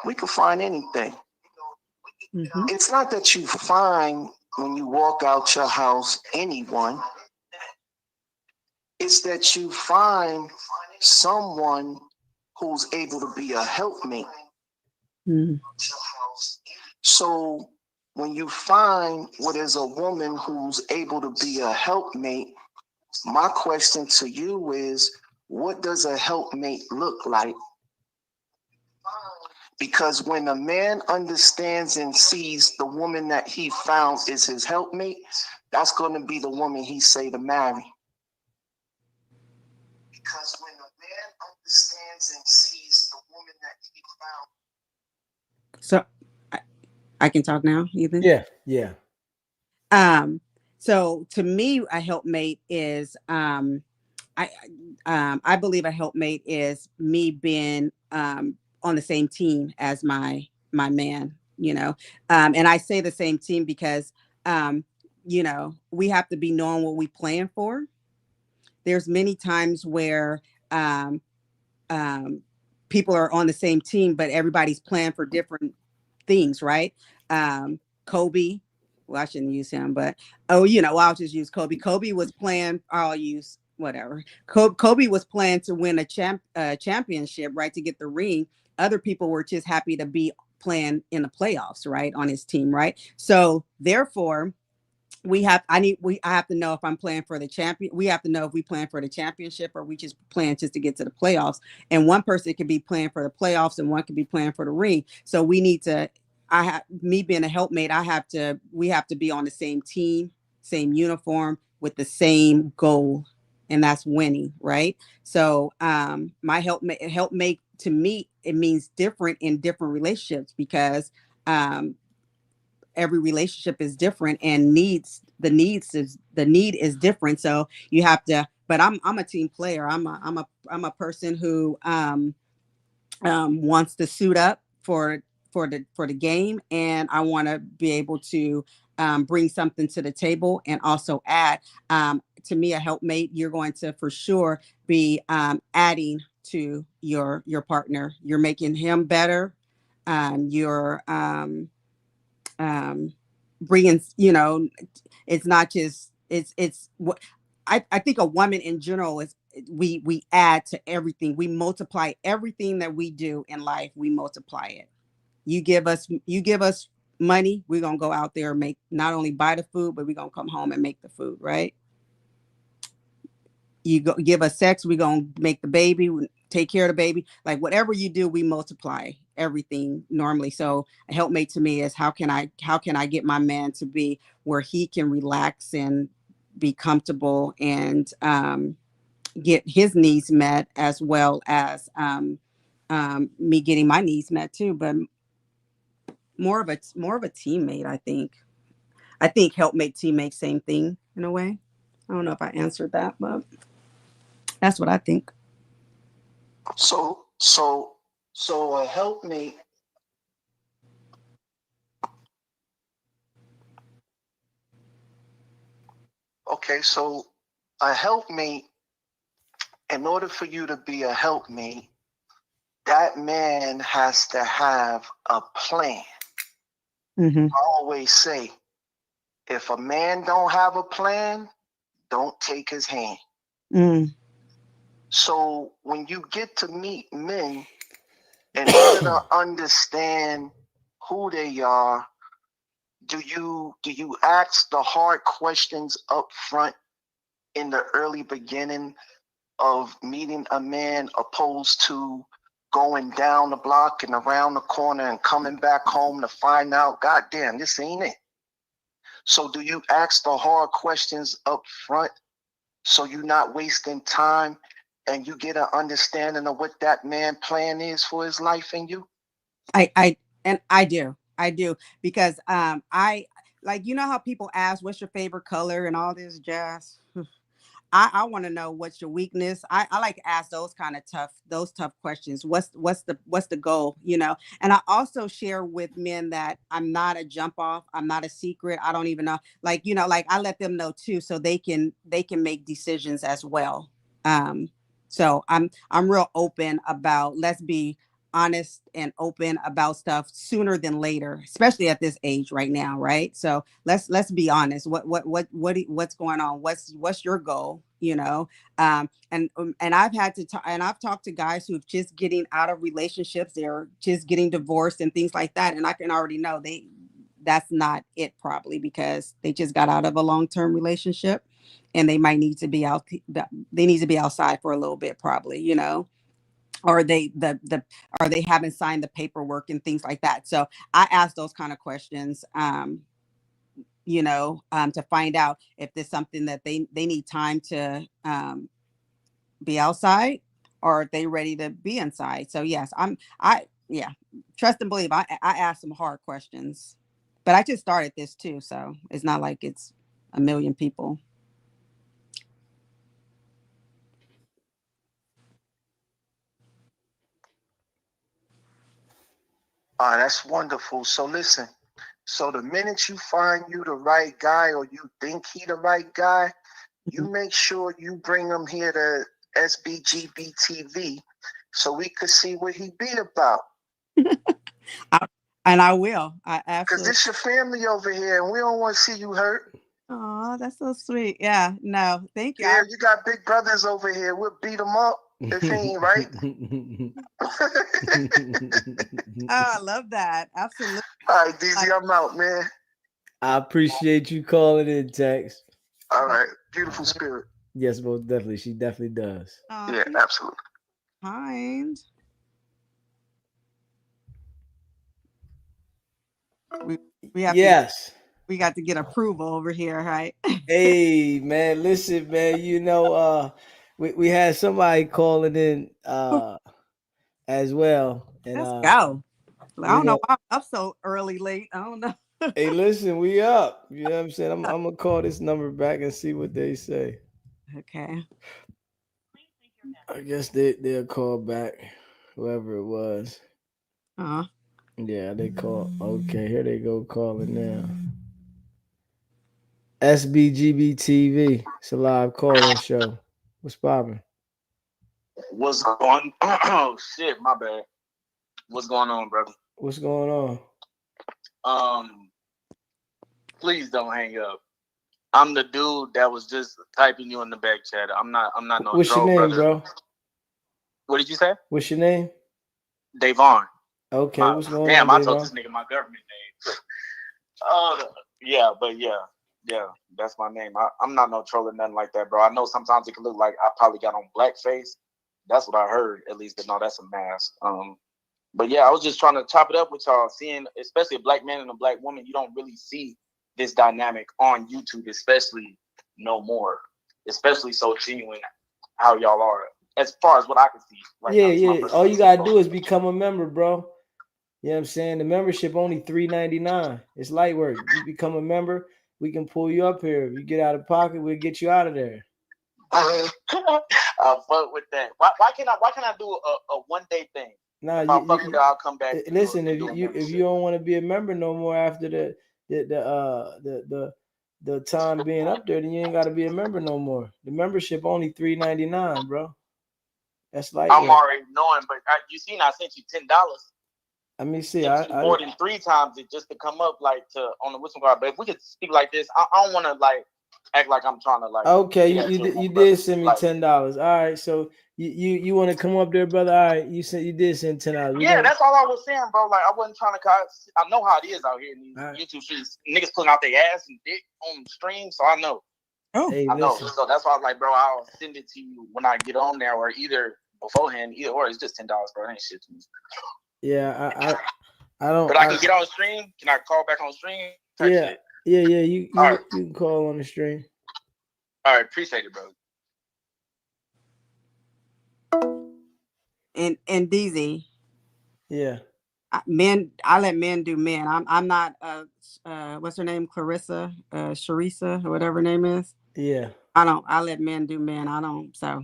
We could find anything. Mm-hmm. It's not that you find when you walk out your house anyone, it's that you find someone who's able to be a helpmate. Mm. So when you find what is a woman who's able to be a helpmate, my question to you is, what does a helpmate look like? Because when a man understands and sees the woman that he found is his helpmate, that's going to be the woman he say to marry. Because when a man understands and sees the woman that he found. So I can talk now, Ethan? Yeah. So to me, a helpmate is I believe a helpmate is me being on the same team as my man, you know. And I say the same team because you know, we have to be knowing what we plan for. There's many times where um people are on the same team, but everybody's planned for different things, right? Kobe, well, I shouldn't use him, but you know, I'll just use Kobe. Kobe was planned. I'll use whatever. Kobe was planned to win a championship, right, to get the ring. Other people were just happy to be playing in the playoffs, right, on his team, right? So therefore, I have to know if I'm playing for the champion. We have to know if we plan for the championship or we just plan just to get to the playoffs. And one person could be playing for the playoffs and one could be playing for the ring. So we need to, me being a helpmate, we have to be on the same team, same uniform with the same goal. And that's winning, right? So my helpmate to me, it means different in different relationships because every relationship is different and the need is different. So you have to, but I'm a team player. I'm a person who wants to suit up for the game, and I want to be able to bring something to the table and also add. To me, a helpmate, you're going to for sure be adding to your partner. You're making him better. You're bringing, you know, it's not just it's what I think a woman in general is we add to everything. We multiply everything that we do in life. We multiply it. You give us money, we're gonna go out there and make, not only buy the food, but we're gonna come home and make the food, right? You give us sex, we're gonna make the baby, take care of the baby. Like whatever you do, we multiply everything normally. So a helpmate to me is how can I get my man to be where he can relax and be comfortable and get his needs met, as well as me getting my needs met too. But more of a teammate, I think. I think helpmate, teammate, same thing in a way. I don't know if I answered that, but that's what I think. So a helpmate. Okay, so a helpmate, in order for you to be a helpmate, that man has to have a plan. Mm-hmm. I always say, if a man don't have a plan, don't take his hand. Mm. So when you get to meet men, in order to understand who they are, do you ask the hard questions up front in the early beginning of meeting a man, opposed to going down the block and around the corner and coming back home to find out, goddamn, this ain't it. So do you ask the hard questions up front so you're not wasting time and you get an understanding of what that man plan is for his life and you? I do because I like, you know how people ask what's your favorite color and all this jazz. I want to know what's your weakness. I like to ask those kind of tough questions. What's the goal, you know? And I also share with men that I'm not a jump off. I'm not a secret. I don't even know. Like, you know, like I let them know too, so they can make decisions as well. So I'm real open about, let's be honest and open about stuff sooner than later, especially at this age right now, right? So let's be honest. What's going on? What's your goal? You know, and I've had to talk, and I've talked to guys who've just getting out of relationships, they're just getting divorced and things like that, and I can already know that's not it, probably because they just got out of a long-term relationship, and they might need to be out. They need to be outside for a little bit, probably, you know, or they haven't signed the paperwork and things like that. So I ask those kind of questions, you know, to find out if there's something that they need time to be outside, or if they ready to be inside. So yes, yeah, trust and believe. I ask some hard questions, but I just started this too, so it's not like it's a million people. That's wonderful. So listen, so the minute you find you the right guy or you think he the right guy, you make sure you bring him here to Sbgbtv so we could see what he be about. And I will. I Because absolutely. this your family over here and we don't want to see you hurt. Oh, that's so sweet. Yeah, no, thank you. Yeah, you got big brothers over here. We'll beat them up if he ain't right. Oh, I love that. Absolutely. All right, DZ, I'm out, man. I appreciate you calling in, Tex. All right, beautiful spirit. Yes, most definitely. She definitely does. Yeah, absolutely. Kind. We have yes. We got to get approval over here, right? Hey man, listen, man. You know, we had somebody calling in as well. And let's go. I don't know why I'm up so early late. I don't know. Hey, listen, we up. You know what I'm saying? I'm gonna call this number back and see what they say. Okay. I guess they'll call back, whoever it was. Yeah, they call. Okay, here they go calling now. Sbgbtv. It's a live call-in show. What's poppin'? What's going? Oh shit, my bad. What's going on, brother? What's going on? Please don't hang up. I'm the dude that was just typing you in the back chat. I'm not no What's your name, brother. bro? What did you say? What's your name? Davon. Okay, what's going on? Damn, I Davon? told this nigga my government name. Yeah, but yeah, that's my name. I'm not no troll or nothing like that, bro. I know sometimes it can look like I probably got on blackface. That's what I heard, at least. But no, that's a mask. But yeah, I was just trying to chop it up with y'all, seeing, especially a black man and a black woman, you don't really see this dynamic on YouTube, especially no more, especially so genuine how y'all are, as far as what I can see. Right Yeah. All you gotta do is become a member, bro. You know what I'm saying? The membership only $3.99. It's light work. You become a member, we can pull you up here. If you get out of pocket, we'll get you out of there. I fuck with that. Why can't I do a 1 day thing? Nah, if I fuck with it, I'll come back. Listen, if you don't want to be a member no more after the time being up there, then you ain't got to be a member no more. The membership only $3.99, bro. That's light I'm work. already knowing, but you seen I sent you $10. I mean, see, more than 3 times it just to come up like to on the whistle card. But if we could speak like this, I don't want to like act like I'm trying to like. Okay, you did send me $10. All right, so you want to come up there, brother? All right, you did send $10. Yeah, that's all I was saying, bro. Like I wasn't trying to. I know how it is out here in these YouTube streets. Niggas pulling out their ass and dick on the stream, so I know. Oh, hey, I know. So that's why I was like, bro, I'll send it to you when I get on there, or either beforehand. Either or, it's just $10, bro. It ain't shit to me. Yeah, I don't. But I can get on stream. Can I call back on stream? Type Yeah, shit. yeah. You All right. you can call on the stream. All right, appreciate it, bro. And DZ. Yeah. I let men do men. I'm not what's her name, Clarissa, Sharissa, or whatever her name is. Yeah. I let men do men. I don't. So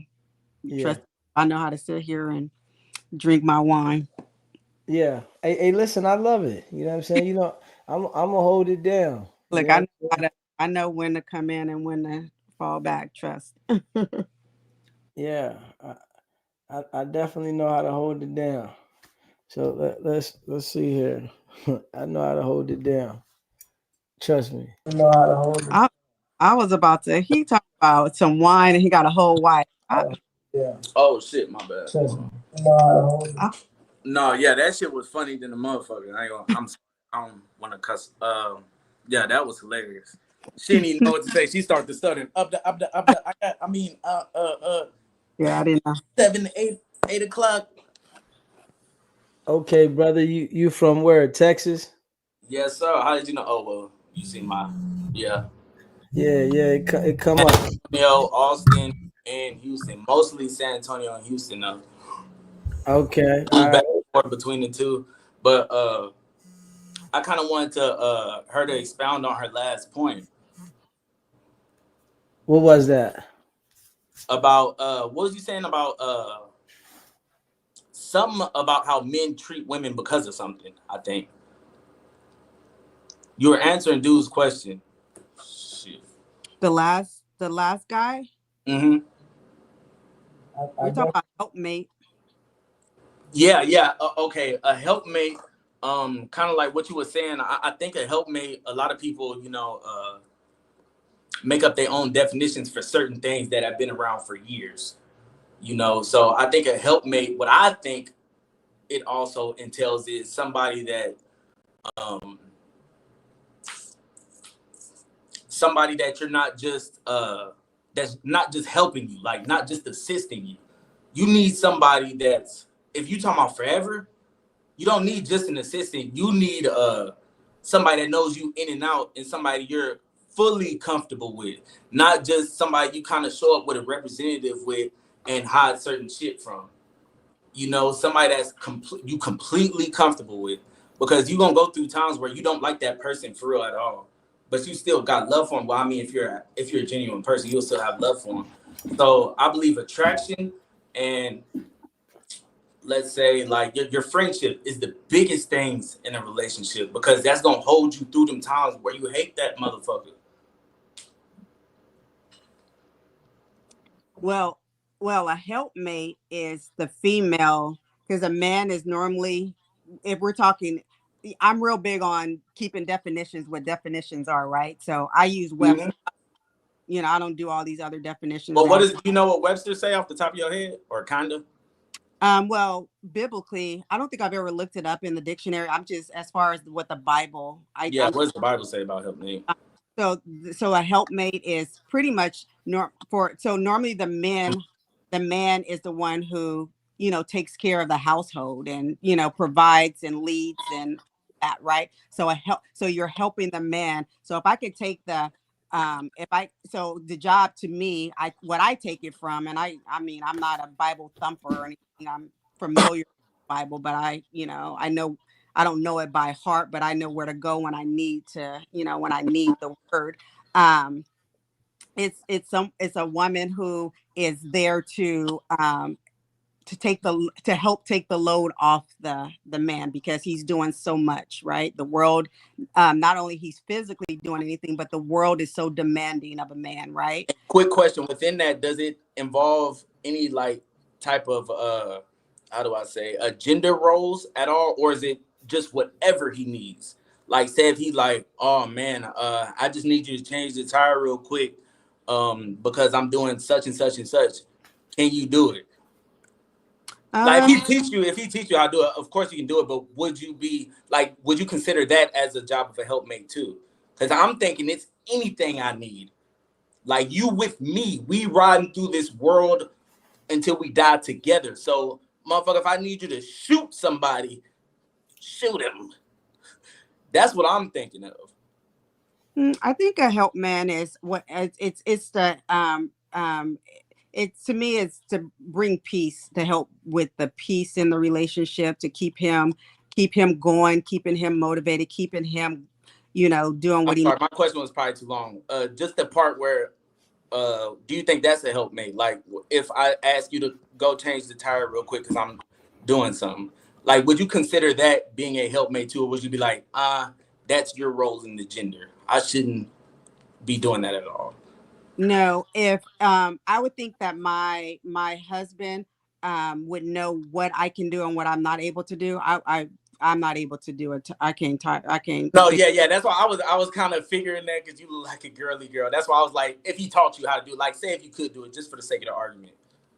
trust. I know how to sit here and drink my wine. Yeah. Hey, listen, I love it. You know what I'm saying? You know, I'm gonna hold it down. Look, I know when to come in and when to fall back. Trust. Yeah. I definitely know how to hold it down. So let's see here. I know how to hold it down. Trust me. I know how to hold it. I was about to. He talked about some wine and he got a whole wife. Yeah. Oh shit, my bad. Trust me. I know how to hold it. No, yeah, that shit was funny than the motherfucker. I don't want to cuss. Yeah, that was hilarious. She didn't even know what to say. She started stuttering. Yeah, I didn't know. 7 to 8 o'clock. Okay, brother, you from where? Texas? Yes, sir. How did you know? Oh, well, you see my, yeah. It come up. San Antonio, Austin, and Houston. Mostly San Antonio and Houston, though. Okay. Back and forth between the two. But I kind of wanted to her to expound on her last point. What was that? About what was you saying about something about how men treat women because of something, I think. You were answering dude's question. Shit. The last guy? Mm-hmm. We're talking about helpmate. Yeah. Okay, a helpmate. Kind of like what you were saying. I think a helpmate. A lot of people, make up their own definitions for certain things that have been around for years. So I think a helpmate. What I think it also entails is somebody that, you're not just that's not just helping you, like not just assisting you. You need somebody that's, if you talking about forever, you don't need just an assistant. You need somebody that knows you in and out, and somebody you're fully comfortable with, not just somebody you kind of show up with a representative with and hide certain shit from. Somebody that's you completely comfortable with, because you're gonna go through times where you don't like that person for real at all, but you still got love for them. Well, I mean, if you're a genuine person, you'll still have love for them. So I believe attraction and, let's say, like your friendship is the biggest things in a relationship, because that's gonna hold you through them times where you hate that motherfucker. Well, a helpmate is the female, because a man is normally, if we're talking, I'm real big on keeping definitions what definitions are, right? So I use Webster. Mm-hmm. I don't do all these other definitions. Well, do you know what Webster say off the top of your head, or kind of? Well, biblically, I don't think I've ever looked it up in the dictionary. I'm just, as far as what the Bible. What does the Bible say about helpmate? So a helpmate is pretty much normally the man is the one who, takes care of the household and, provides and leads and that, right? So you're helping the man. So if I could take the job to me, what I take it from, and I mean, I'm not a Bible thumper or anything. I'm familiar with the Bible, but I know, I don't know it by heart, but I know where to go when I need to, when I need the word. It's a woman who is there to help take the load off the man, because he's doing so much, right? The world, not only he's physically doing anything, but the world is so demanding of a man, right? Quick question: within that, does it involve any type of how do I say, gender roles at all, or is it just whatever he needs? Like, say if he oh man, I just need you to change the tire real quick, because I'm doing such and such and such. Can you do it? If he teach you how to do it, of course you can do it. But would you consider that as a job of a helpmate too? Because I'm thinking it's anything I need. Like, you with me, we riding through this world until we die together. So, motherfucker, if I need you to shoot somebody, shoot him. That's what I'm thinking of. I think a help man is what it's the it's to me it's to bring peace, to help with the peace in the relationship, to keep him going, keeping him motivated, keeping him, doing what I'm he sorry, my question was probably too long. Just the part where do you think that's a helpmate? Like, if I ask you to go change the tire real quick because I'm doing something, like, would you consider that being a helpmate too, or would you be like, that's your role in the gender, I shouldn't be doing that at all? No, if I would think that my husband would know what I can do and what I'm not able to do. I'm not able to do it. I can't No, fix. yeah. That's why I was kind of figuring that, because you look like a girly girl. That's why I was like, if he taught you how to do it, like, say if you could do it, just for the sake of the argument.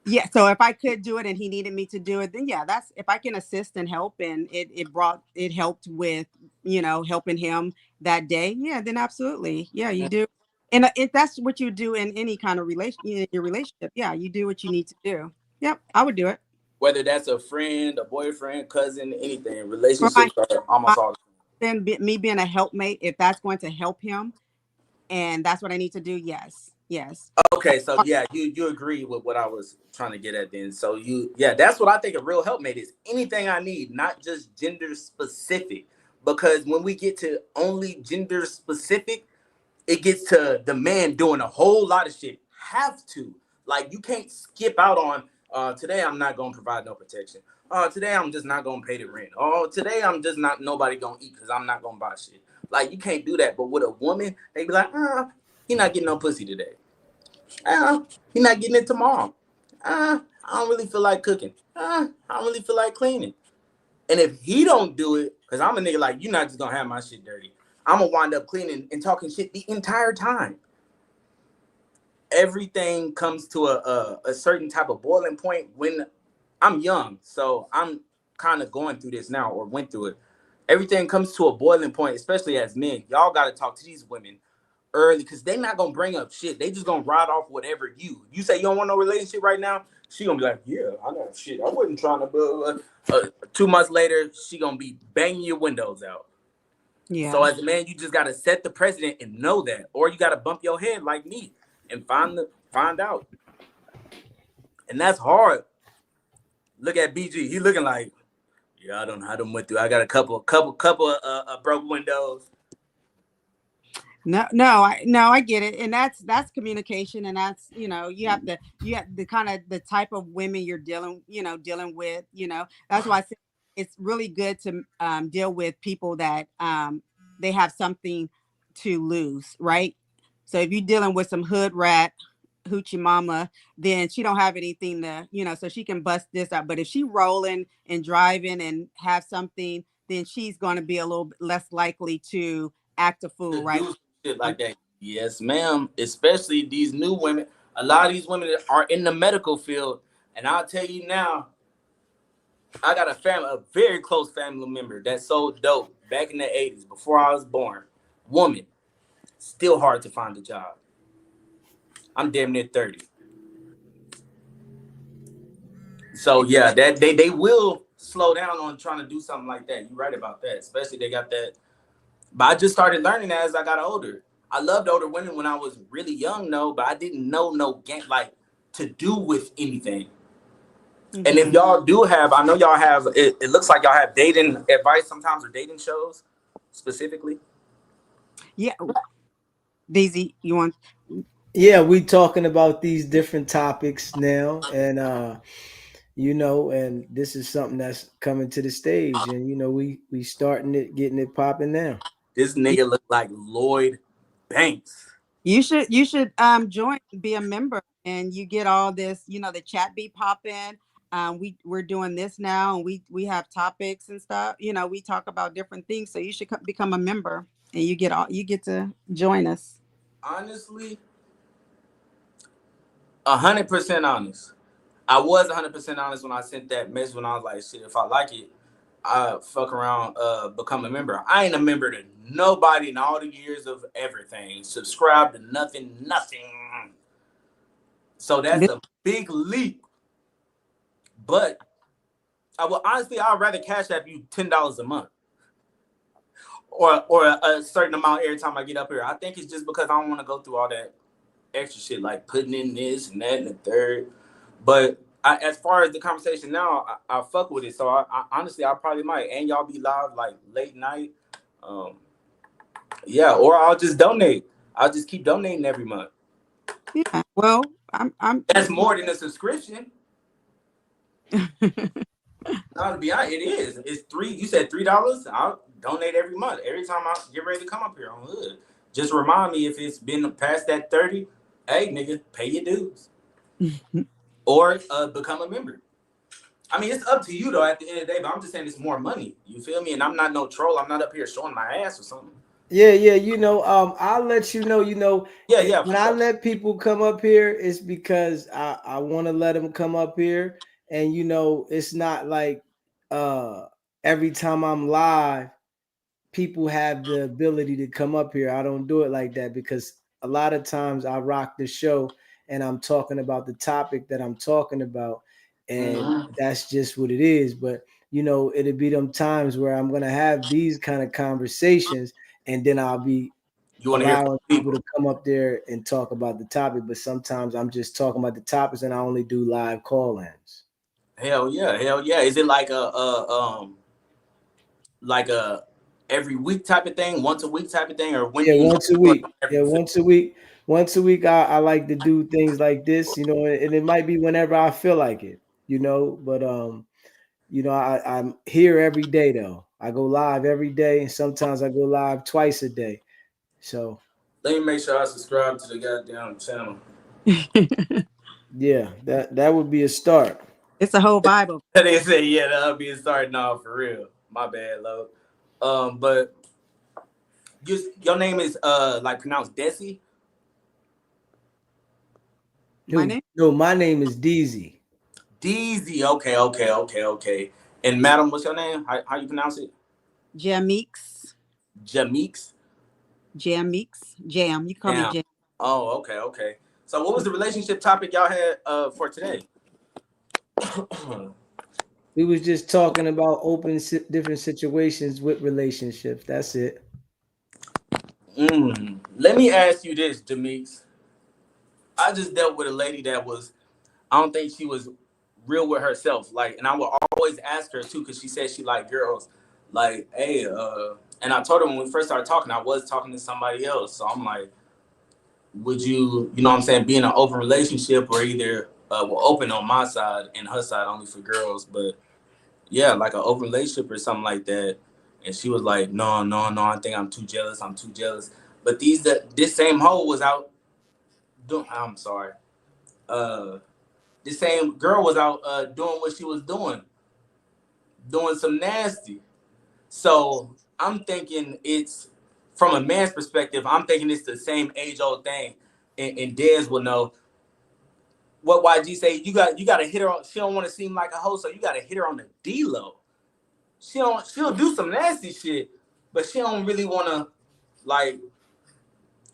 Yeah, so if I could do it and he needed me to do it, then yeah, that's if I can assist and help, and it helped with, helping him that day. Yeah, then absolutely. Yeah, you do. And if that's what you do in any kind of your relationship, yeah, you do what you need to do. Yep, I would do it. Whether that's a friend, a boyfriend, cousin, anything, For my, relationships are almost all the then me being a helpmate, if that's going to help him and that's what I need to do, yes. Okay, so yeah, you agree with what I was trying to get at then. So that's what I think a real helpmate is. Anything I need, not just gender specific. Because when we get to only gender specific, it gets to the man doing a whole lot of shit. Have to. Like, you can't skip out on today I'm not gonna provide no protection. Today I'm just not gonna pay the rent. Today I'm just not nobody gonna eat because I'm not gonna buy shit. Like, you can't do that. But with a woman, they be like, he not getting no pussy today. He not getting it tomorrow. I don't really feel like cooking. I don't really feel like cleaning. And if he don't do it, because I'm a nigga like, you're not just gonna have my shit dirty. I'm gonna wind up cleaning and talking shit the entire time. Everything comes to a certain type of boiling point when I'm young. So I'm kind of going through this now, or went through it. Everything comes to a boiling point, especially as men. Y'all got to talk to these women early, because they're not gonna bring up shit. They just gonna ride off whatever you say. You don't want no relationship right now. She gonna be like, yeah, I got shit. I wasn't trying to. 2 months later, she gonna be banging your windows out. Yeah. So as a man, you just gotta set the precedent and know that, or you gotta bump your head like me and find out. And that's hard. Look at BG. He looking like, yeah, I don't know how them went through. I got a couple broke windows. No, I get it, and that's communication, and that's you have the kind of the type of women you're dealing with. That's why I say it's really good to deal with people that they have something to lose, right? So if you're dealing with some hood rat hoochie mama, then she don't have anything to so she can bust this out. But if she rolling and driving and have something, then she's going to be a little less likely to act a fool, right? Do shit like that. Yes, ma'am. Especially these new women. A lot of these women are in the medical field, and I'll tell you now, I got a very close family member that sold dope back in the 80s, before I was born. Woman, still hard to find a job. I'm damn near 30. So yeah, that they will slow down on trying to do something like that. You're right about that. Especially they got that. But I just started learning that as I got older. I loved older women when I was really young, but I didn't know no game like to do with anything. Mm-hmm. And if y'all do have, I know y'all have, it looks like y'all have dating advice sometimes, or dating shows specifically. Yeah. Daisy, you want? Yeah, we talking about these different topics now, and and this is something that's coming to the stage, and we starting it, getting it popping now. This nigga look like Lloyd Banks. You should join, be a member, and you get all this, the chat be popping. We're doing this now, and we have topics and stuff. We talk about different things, so you should become a member, and you get to join us. Honestly, 100% honest. I was 100% honest when I sent that message, when I was like, shit, if I like it, I fuck around, become a member. I ain't a member to nobody in all the years of everything. Subscribe to nothing. So that's a big leap. But I will honestly, I'd rather cash app you $10 a month. Or a certain amount every time I get up here. I think it's just because I don't want to go through all that extra shit, like putting in this and that and the third. But as far as the conversation now, I fuck with it. So I honestly, I probably might. And y'all be live like late night. Yeah, or I'll just donate. I'll just keep donating every month. Yeah. Well, I'm That's more than a subscription. No, to be honest, it is. It's $3. You said $3. I'll donate every month. Every time I get ready to come up here on Hood, just remind me if it's been past that 30. Hey, nigga, pay your dues or become a member. I mean, it's up to you though. At the end of the day, but I'm just saying it's more money. You feel me? And I'm not no troll. I'm not up here showing my ass or something. Yeah, you know, I'll let you know, Yeah. When I let people come up here, it's because I want to let them come up here. And, it's not like every time I'm live, people have the ability to come up here. I don't do it like that because a lot of times I rock the show and I'm talking about the topic that I'm talking about. And that's just what it is. But, it'll be them times where I'm going to have these kind of conversations and then I'll be allowing people to come up there and talk about the topic. But sometimes I'm just talking about the topics and I only do live call-ins. Hell yeah. Is it like a every week type of thing, once a week type of thing, or when do you Once a week. Once a week. Once a week, I like to do things like this, and it might be whenever I feel like it, But I'm here every day though. I go live every day, and sometimes I go live twice a day. So let me make sure I subscribe to the goddamn channel. Yeah, that would be a start. It's a whole Bible. They say, yeah, that'll be a start. No, for real. My bad, love. But your name is like pronounced Desi? My name? No, my name is Deezy. Deezy. Okay. And madam, what's your name? How you pronounce it? Jamix. Jamix? Jamix. Jam. You call me Jam. Oh, okay. So what was the relationship topic y'all had for today? We was just talking about different situations with relationships. That's it. Let me ask you this, Jamix. I just dealt with a lady that I don't think she was real with herself. Like, and I would always ask her too, because she said she liked girls. Like, hey, and I told her when we first started talking, I was talking to somebody else. So I'm like, would you know what I'm saying, be in an open relationship or either open on my side and her side only for girls, but yeah, like an open relationship or something like that. And she was like, no, I think I'm too jealous. But this same hoe was out doing, I'm sorry. This same girl was out doing what she was doing some nasty. So I'm thinking it's, from a man's perspective, I'm thinking it's the same age old thing. And Dez will know what YG say. You got to hit her on. She don't want to seem like a hoe, so you got to hit her on the D-low. She'll do some nasty shit, but she don't really want to like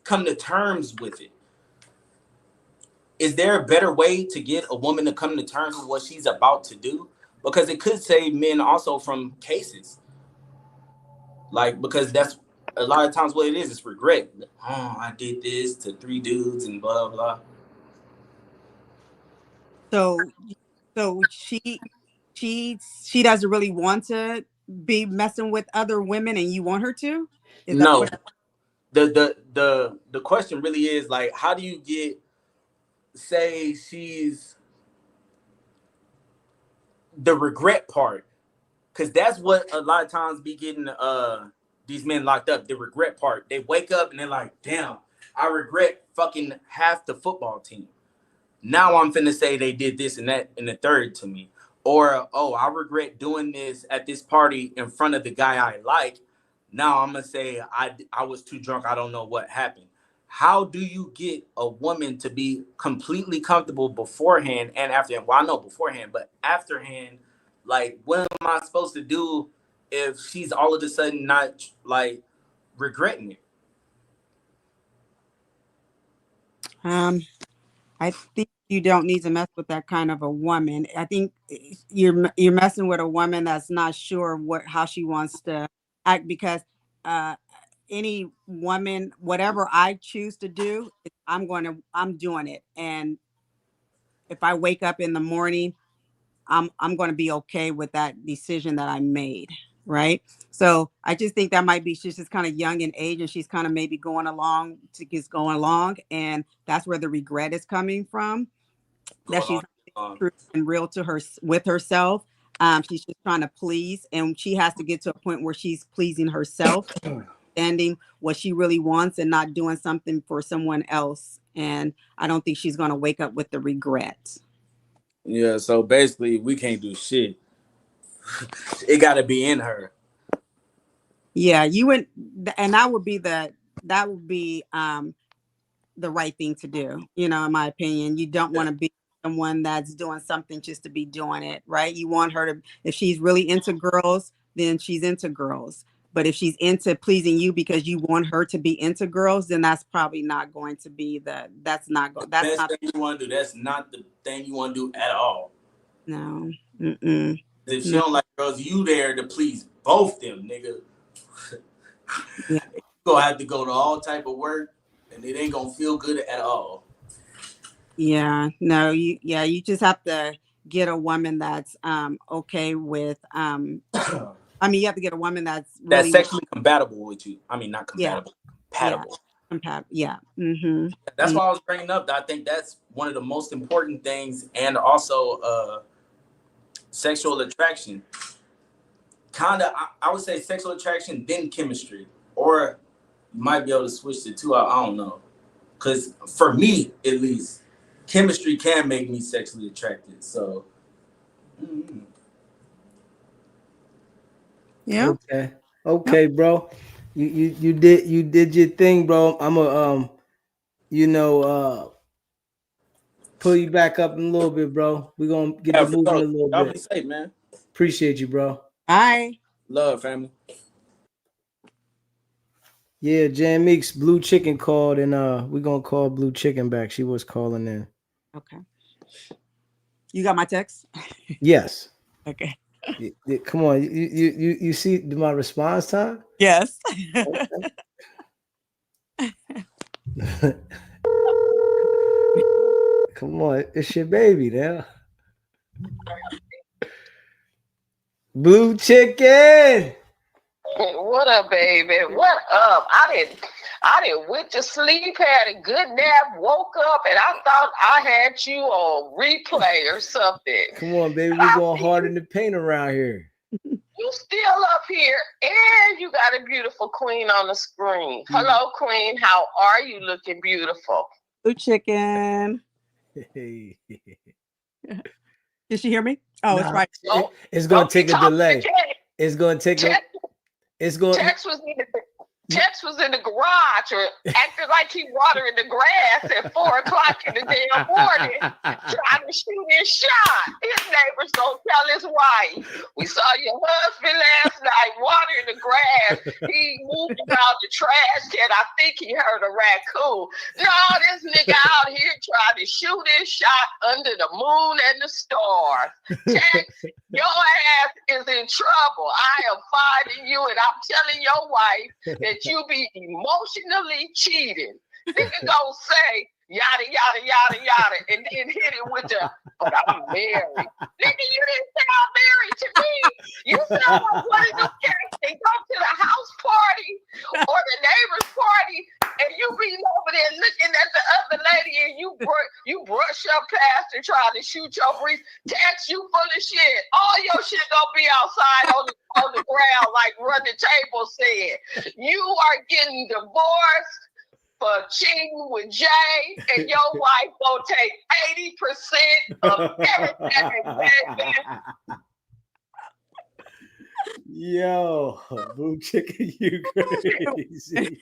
come to terms with it. Is there a better way to get a woman to come to terms with what she's about to do? Because it could save men also from cases. Like, because that's a lot of times what it is. It's regret. Oh, I did this to 3 dudes and blah, blah. So she doesn't really want to be messing with other women, and you want her to? No. The question really is like, how do you get, say she's the regret part, because that's what a lot of times be getting these men locked up. The regret part. They wake up and they're like, damn, I regret fucking half the football team. Now I'm finna say they did this and that and the third to me. Or, oh, I regret doing this at this party in front of the guy I like. Now I'm gonna say I was too drunk. I don't know what happened. How do you get a woman to be completely comfortable beforehand and afterhand? Well, I know beforehand, but afterhand, like, what am I supposed to do if she's all of a sudden not like regretting it? I think you don't need to mess with that kind of a woman. I think you're messing with a woman that's not sure how she wants to act, because any woman, whatever I choose to do, I'm doing it. And if I wake up in the morning, I'm going to be okay with that decision that I made. Right. So I just think that might be, she's just kind of young in age, and she's kind of maybe going along. And that's where the regret is coming from, that she's true and real to her with herself. She's just trying to please, and she has to get to a point where she's pleasing herself, understanding what she really wants, and not doing something for someone else. And I don't think she's going to wake up with the regret. Yeah, so basically we can't do shit. It got to be in her. Yeah, you would, and that would be the right thing to do. In my opinion, you don't want to be someone that's doing something just to be doing it, right? You want her to, if she's really into girls, then she's into girls. But if she's into pleasing you because you want her to be into girls, then that's probably not going to be that's not the best thing you want to do. That's not the thing you want to do at all. No. Mm-mm. If she don't like girls, you there to please both them, nigga. Yeah. You gonna have to go to all type of work, and it ain't gonna feel good at all. Yeah. No. You just have to get a woman that's okay with you have to get a woman that's really sexually compatible with you. I mean, not compatible, compatible. Yeah. Mm-hmm. That's why I was bringing up. I think that's one of the most important things, and also sexual attraction. Kinda, I would say sexual attraction, then chemistry, or you might be able to switch the two out. I don't know, because for me, at least, chemistry can make me sexually attracted. So. Mm-hmm. Yeah. Okay, bro. You did your thing, bro. I'm a pull you back up in a little bit, bro. We're gonna get the moving a little Y'all bit. be safe, man. Appreciate you, bro. Bye. Love, family. Yeah, Jan Meeks, Blue Chicken called, and we're gonna call Blue Chicken back. She was calling in. Okay. You got my text? Yes. Okay. Come on, you see my response time? Yes. Come on, it's your baby now. Blue Chicken. What up, baby? What up? I didn't went to sleep, had a good nap, woke up, and I thought I had you on replay or something. Come on, baby, we're going hard in the paint around here. You still up here, and you got a beautiful queen on the screen. Hello, queen. How are you? Looking beautiful. Blue Chicken. Hey. Did she hear me? Oh, it's right. It's going to take a delay. It's going to take Tex was in the garage or acting like he watering the grass at 4:00 in the damn morning, trying to shoot his shot. His neighbors gonna tell his wife, "We saw your husband last night watering the grass. He moved around the trash can. I think he heard a raccoon." No, this nigga out here trying to shoot his shot under the moon and the stars. Tex, your ass is in trouble. I am finding you, and I'm telling your wife that you be emotionally cheating. Nigga gonna say yada yada yada yada and then hit it with the "but I'm married." Nigga, you didn't sound married to me. You sound like one of them cats that go to the house party or the neighbor's party and you be over there looking at the other lady and you brush up past her trying to shoot your breeze. Text, you full of shit. All your shit gonna be outside on the ground like Run the Table said. You are getting divorced for cheating with Jay, and your wife gonna take 80% of everything, baby. Yo, Blue Chicken, you crazy.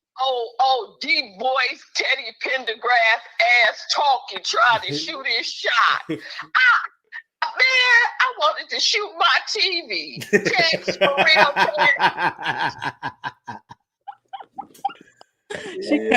Oh, deep voice, Teddy Pendergrass ass talking, trying to shoot his shot. Man, I wanted to shoot my TV. Text for real, She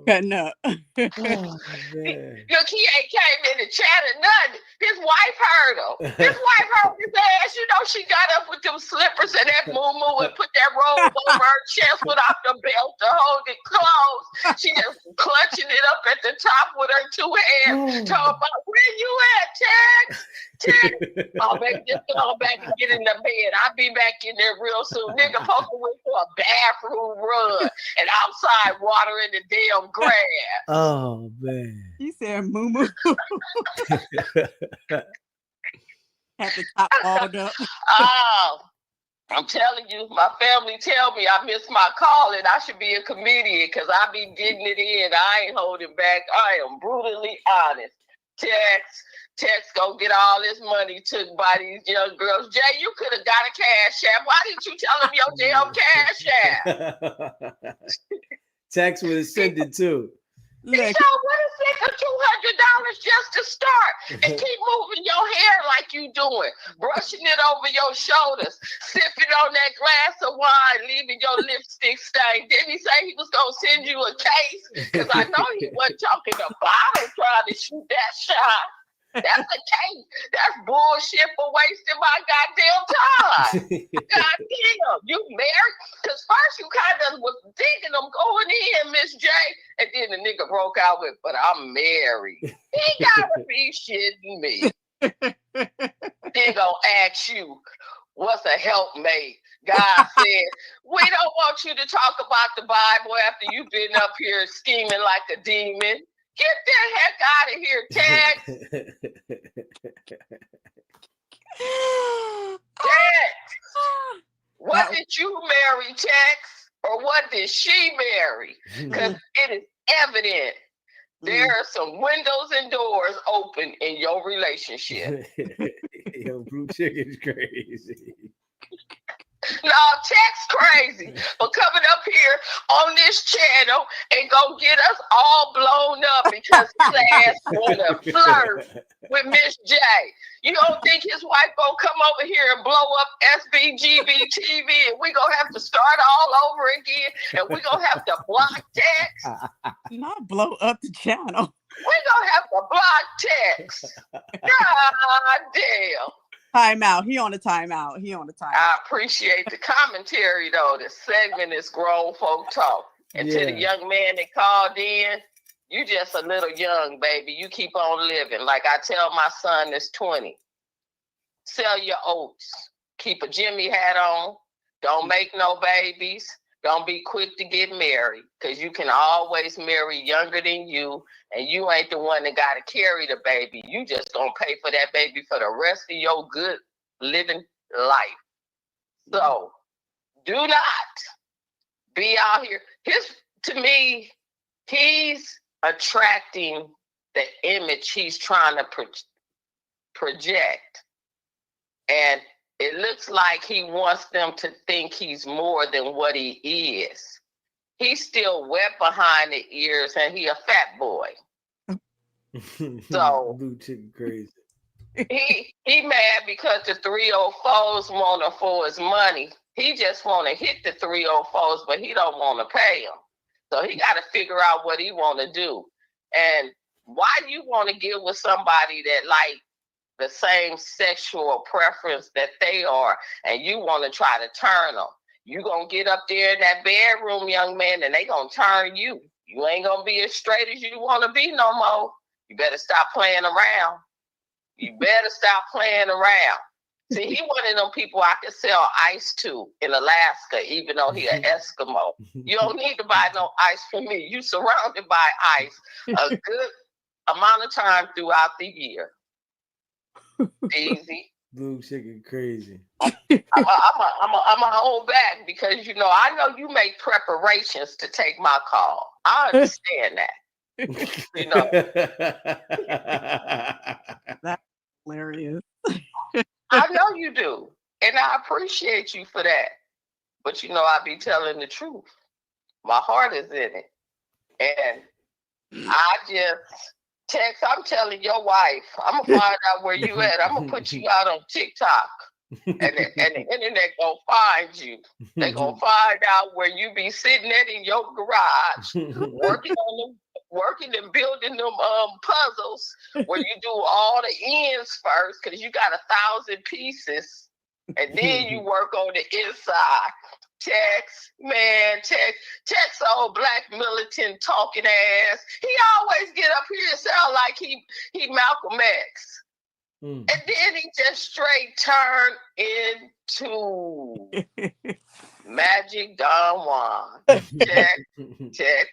cutting up. Oh, man. Look, he ain't came in the chat or nothing. His wife heard him. His wife heard his ass. You know, she got up with them slippers and that moo and put that robe over her chest without the belt to hold it closed. She just clutching it up at the top with her two hands. Talking about, where you at, Tex? Tex. Oh, baby, just go back and get in the bed. I'll be back in there real soon. Nigga supposed to went for a bathroom run and outside watering the damn grass. Oh, man. He said moo moo. Had the top balled up. Oh, I'm telling you, my family tell me I missed my call and I should be a comedian because I be getting it in. I ain't holding back. I am brutally honest. Tex gonna get all this money took by these young girls. Jay, you could have got a cash app. Why didn't you tell them your damn cash app? Tex would have sent it too. He said, what is it for $200 just to start? And keep moving your hair like you doing. Brushing it over your shoulders. Sipping on that glass of wine. Leaving your lipstick stain. Didn't he say he was going to send you a case? Because I know he wasn't talking the bottle trying to shoot that shot. That's the case. That's bullshit for wasting my goddamn time. Goddamn, you married? Because first you kind of was thinking I'm going in, Miss J, and then the nigga broke out with, but I'm married. He gotta be shitting me. They gonna ask you, what's a helpmate? God said, we don't want you to talk about the Bible after you've been up here scheming like a demon. Get the heck out of here, Tex. Tex. What did you marry, Tex? Or what did she marry? Because it is evident there are some windows and doors open in your relationship. Yo, Blue Chicken's crazy. No, Tex crazy. But coming up here on this channel and go get us all blown up because class want to flirt with Miss J. You don't think his wife gonna come over here and blow up Sbgbtv and we gonna have to start all over again and we gonna have to block Tex? Not blow up the channel. We gonna have to block Tex. God damn. Timeout. He on the timeout. I appreciate the commentary though. The segment is grown folk talk. And to the young man that called in, you just a little young, baby. You keep on living. Like I tell my son that's 20. Sell your oats. Keep a Jimmy hat on. Don't make no babies. Don't be quick to get married. Because you can always marry younger than you. And you ain't the one that got to carry the baby. You just going to pay for that baby for the rest of your good living life. So, do not be out here. To me, he's attracting the image he's trying to project. And it looks like he wants them to think he's more than what he is. He's still wet behind the ears and he a fat boy. So Blue Chicken crazy. He mad because the 304s want him for his money. He just want to hit the 304s, but he don't want to pay them. So he got to figure out what he want to do. And why do you want to get with somebody that like the same sexual preference that they are, and you want to try to turn them? You going to get up there in that bedroom, young man, and they going to turn you. You ain't going to be as straight as you want to be no more. You better stop playing around. See, he one of them people I could sell ice to in Alaska, even though he an Eskimo. You don't need to buy no ice from me. You surrounded by ice a good amount of time throughout the year. Easy. Blue Chicken crazy. I'm a hold back because, you know, I know you make preparations to take my call. I understand that. You know. That's hilarious. I know you do. And I appreciate you for that. But, you know, I be telling the truth. My heart is in it. And I just... Tex, I'm telling your wife, I'm going to find out where you at. I'm going to put you out on TikTok. and the internet gonna find you. They gonna find out where you be sitting at in your garage, working and building them puzzles where you do all the ends first because you got 1,000 pieces, and then you work on the inside. Text old black militant talking ass. He always get up here and sound like he Malcolm X. And then he just straight turn into Magic Don Juan. Check.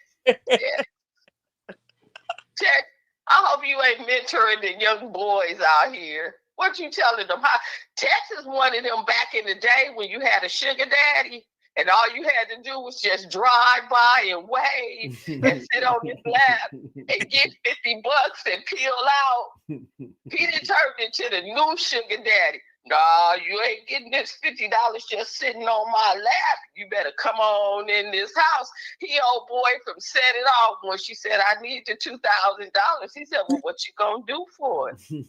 I hope you ain't mentoring the young boys out here. What you telling them? How Texas wanted them back in the day when you had a sugar daddy and all you had to do was just drive by and wave and sit on his lap and get $50 and peel out. He done turned into the new sugar daddy. Nah, you ain't getting this $50 just sitting on my lap. You better come on in this house. He old boy from set it off when she said, I need the $2,000. He said, well, what you gonna do for it? You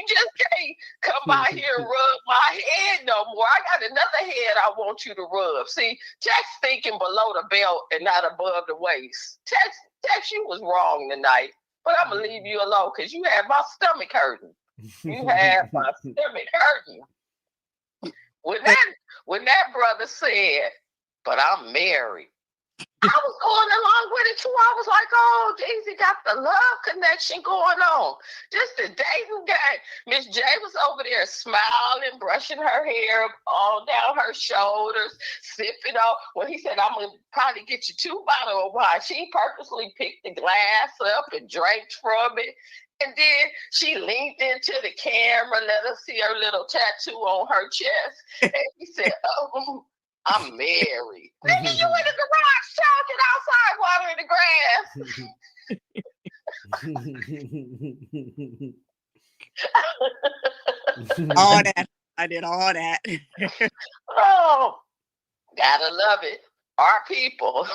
just can't come by here and rub my head no more. I got another head I want you to rub. See, Tex thinking below the belt and not above the waist. Tex, you was wrong tonight. But I'm gonna leave you alone because you had my stomach hurting. You had my stomach hurting. When that brother said, but I'm married, I was going along with it too. I was like, oh, Daisy got the love connection going on. Just the dating game. Miss J was over there smiling, brushing her hair all down her shoulders, sipping on. When he said, I'm going to probably get you 2 bottles of wine, she purposely picked the glass up and drank from it. And then she leaned into the camera, let us see her little tattoo on her chest. And he said, oh, I'm married. Nigga, you in the garage talking outside watering the grass. All that. I did all that. Oh, gotta love it. Our people.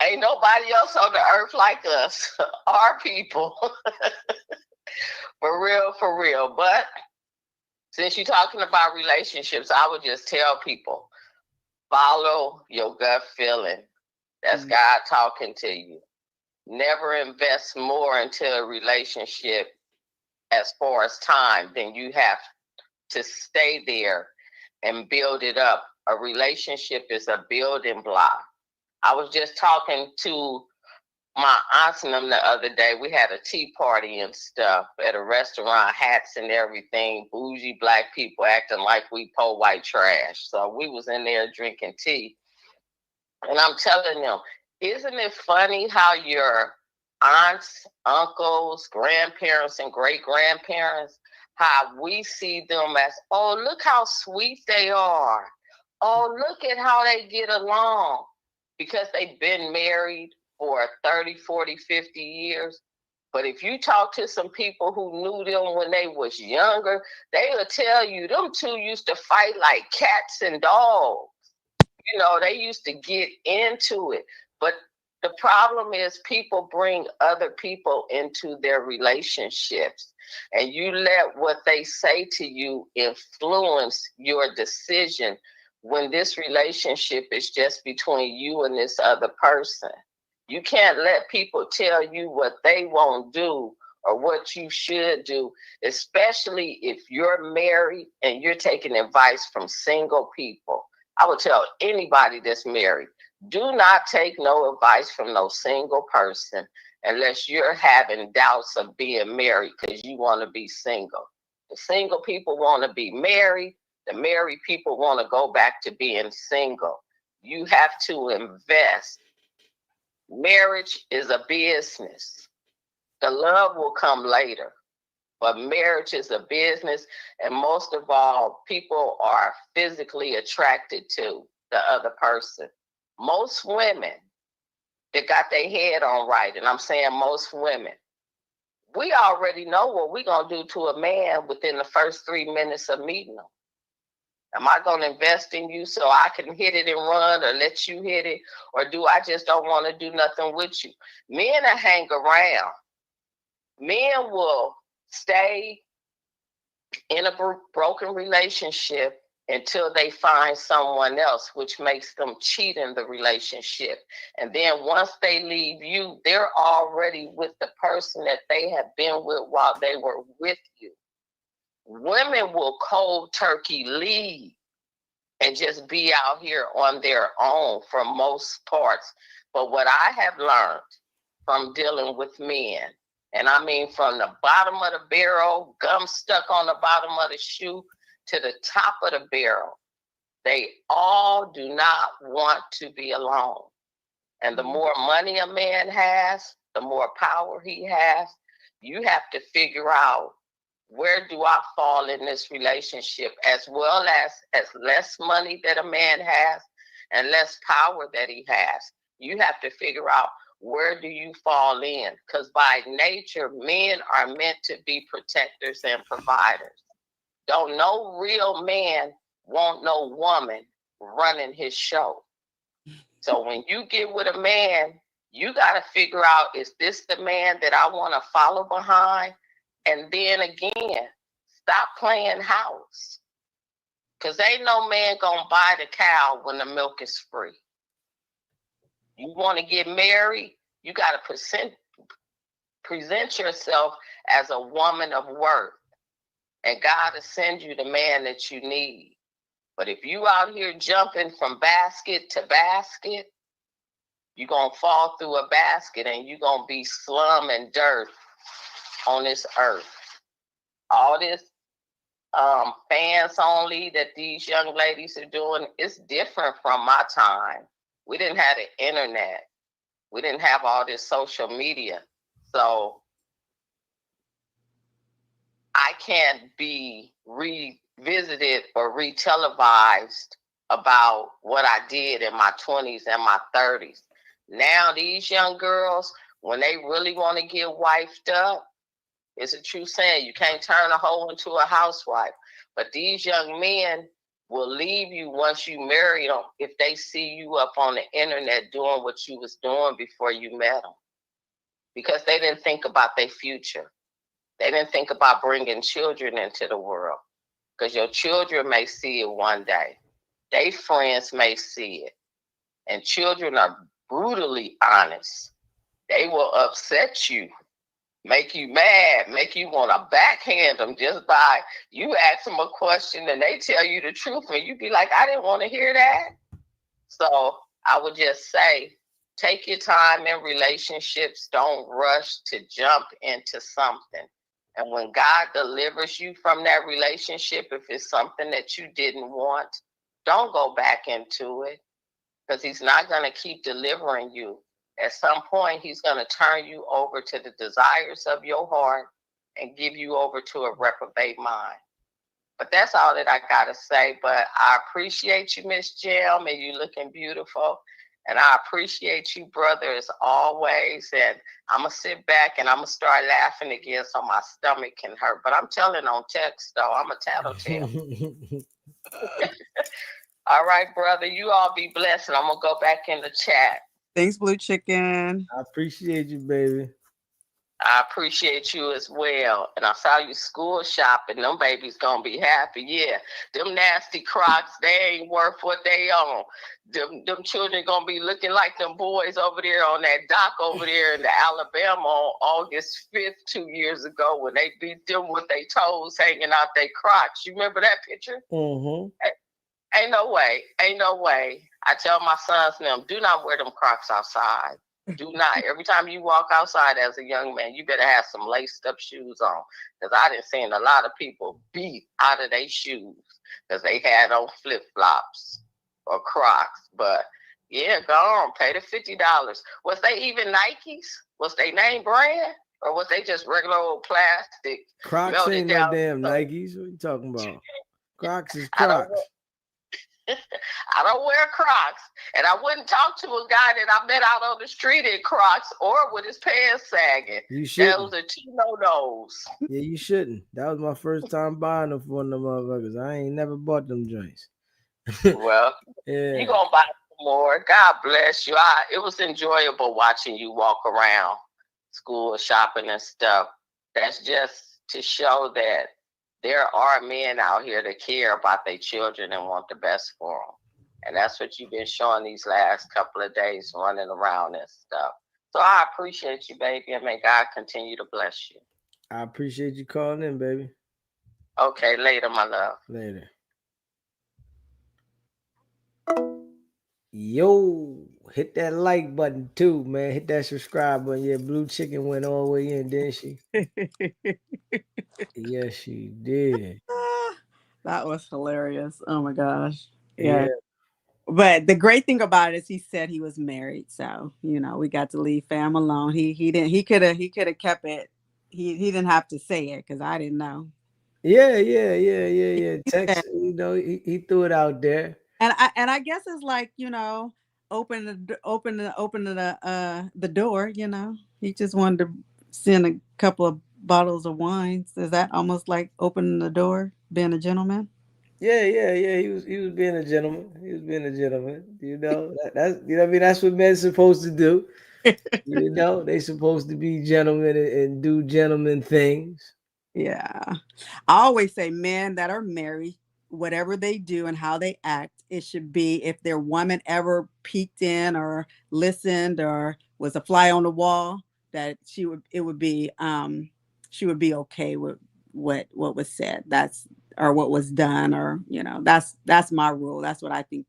Ain't nobody else on the earth like us. Our people. For real. But since you're talking about relationships, I would just tell people, follow your gut feeling. That's God talking to you. Never invest more into a relationship as far as time than you have to stay there and build it up. A relationship is a building block. I was just talking to my aunts and them the other day. We had a tea party and stuff at a restaurant, hats and everything, bougie black people acting like we po white trash. So we was in there drinking tea. And I'm telling them, isn't it funny how your aunts, uncles, grandparents, and great-grandparents, how we see them as, oh, look how sweet they are. Oh, look at how they get along. Because they've been married for 30, 40, 50 years. But if you talk to some people who knew them when they was younger, they'll tell you them two used to fight like cats and dogs. You know, they used to get into it. But the problem is people bring other people into their relationships, and you let what they say to you influence your decision when this relationship is just between you and this other person. You can't let people tell you what they won't do or what you should do, especially if you're married and you're taking advice from single people. I would tell anybody that's married, do not take no advice from no single person unless you're having doubts of being married because you want to be single. The single people want to be married. The married people want to go back to being single. You have to invest. Marriage is a business. The love will come later. But marriage is a business, and most of all, people are physically attracted to the other person. Most women that got their head on right, and I'm saying most women, we already know what we're going to do to a man within the first 3 minutes of meeting him. Am I going to invest in you so I can hit it and run or let you hit it? Or do I just don't want to do nothing with you? Men will hang around. Men will stay in a broken relationship until they find someone else, which makes them cheat in the relationship. And then once they leave you, they're already with the person that they have been with while they were with you. Women will cold turkey leave and just be out here on their own for most parts. But what I have learned from dealing with men, and I mean from the bottom of the barrel, gum stuck on the bottom of the shoe, to the top of the barrel, they all do not want to be alone. And the more money a man has, the more power he has. You have to figure out, where do I fall in this relationship, as well as less money that a man has and less power that he has. You have to figure out, where do you fall in? Because by nature, men are meant to be protectors and providers. Don't no real man want no woman running his show. So when you get with a man, you got to figure out, is this the man that I want to follow behind? And then again, stop playing house. Because ain't no man going to buy the cow when the milk is free. You want to get married, you got to present yourself as a woman of worth. And God will send you the man that you need. But if you out here jumping from basket to basket, you're going to fall through a basket and you're going to be slum and dirt on this earth. All this fans only that these young ladies are doing is different from my time. We didn't have the internet. We didn't have all this social media. So I can't be revisited or retelevised about what I did in my 20s and my 30s. Now these young girls, when they really want to get wifed up, it's a true saying, you can't turn a hoe into a housewife. But these young men will leave you once you marry them if they see you up on the internet doing what you was doing before you met them. Because they didn't think about their future. They didn't think about bringing children into the world. Because your children may see it one day. Their friends may see it. And children are brutally honest. They will upset you, make you mad, make you want to backhand them just by you ask them a question and they tell you the truth and you be like, I didn't want to hear that. So I would just say, take your time in relationships. Don't rush to jump into something. And when God delivers you from that relationship, if it's something that you didn't want, don't go back into it, because he's not going to keep delivering you. At some point, he's going to turn you over to the desires of your heart and give you over to a reprobate mind. But that's all that I got to say. But I appreciate you, Miss Jam, and you looking beautiful. And I appreciate you, brother, as always. And I'm going to sit back and I'm going to start laughing again so my stomach can hurt. But I'm telling on text, though. I'm a tattletale. All right, brother. You all be blessed. And I'm going to go back in the chat. Thanks, Blue Chicken. I appreciate you, baby. I appreciate you as well. And I saw you school shopping. Them babies gonna be happy. Yeah. Them nasty Crocs, they ain't worth what they own. Them children gonna be looking like them boys over there on that dock over there in the Alabama on August 5th 2 years ago when they beat them with their toes hanging out their Crocs. You remember that picture? Mm-hmm. Ain't no way. Ain't no way. I tell my sons and them, do not wear them Crocs outside. Do not. Every time you walk outside as a young man, you better have some laced up shoes on. Because I done seen a lot of people beat out of their shoes because they had on flip-flops or Crocs. But yeah, go on, pay the $50. Was they even Nikes? Was they name brand? Or was they just regular old plastic? Crocs ain't no damn Nikes. What are you talking about? Crocs is Crocs. I don't wear Crocs, and I wouldn't talk to a guy that I met out on the street in Crocs or with his pants sagging. You shouldn't. Those are two no-nos. Yeah, you shouldn't. That was my first time buying them for one of them motherfuckers. I ain't never bought them joints. Well, yeah. You gonna buy some more. God bless you. It was enjoyable watching you walk around school shopping and stuff. That's just to show that there are men out here that care about their children and want the best for them. And that's what you've been showing these last couple of days, running around and stuff. So I appreciate you, baby, and may God continue to bless you. I appreciate you calling in, baby. Okay, later, my love. Later. Yo, hit that like button too, man. Hit that subscribe button. Yeah, Blue Chicken went all the way in, didn't she? Yes, she did. That was hilarious. Oh my gosh. Yeah. But the great thing about it is he said he was married. So, you know, we got to leave fam alone. He could have kept it. He didn't have to say it because I didn't know. Yeah. Text, you know, he threw it out there. And I guess it's like, you know, open the door, you know. He just wanted to send a couple of bottles of wine. Is that almost like opening the door, being a gentleman? Yeah. He was being a gentleman. He was being a gentleman. You know, that's you know what I mean. That's what men's supposed to do. You know, they supposed to be gentlemen and do gentleman things. Yeah. I always say men that are married, whatever they do and how they act, it should be if their woman ever peeked in or listened or was a fly on the wall, that she would be okay with what was said. That's or what was done, or you know, that's my rule. That's what I think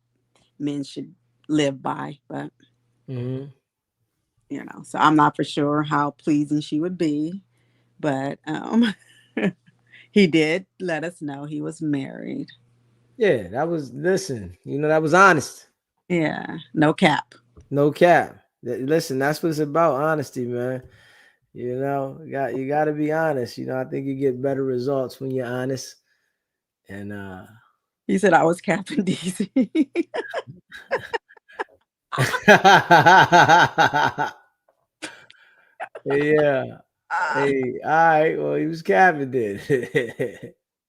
men should live by. But Mm-hmm. you know, so I'm not for sure how pleasing she would be, but he did let us know he was married. Yeah, that was listen. You know, that was honest. Yeah, no cap. No cap. Listen, that's what it's about. Honesty, man. You know, you got to be honest. You know, I think you get better results when you're honest. And He said I was capping DC. yeah. Hey, all right. Well, he was capping then.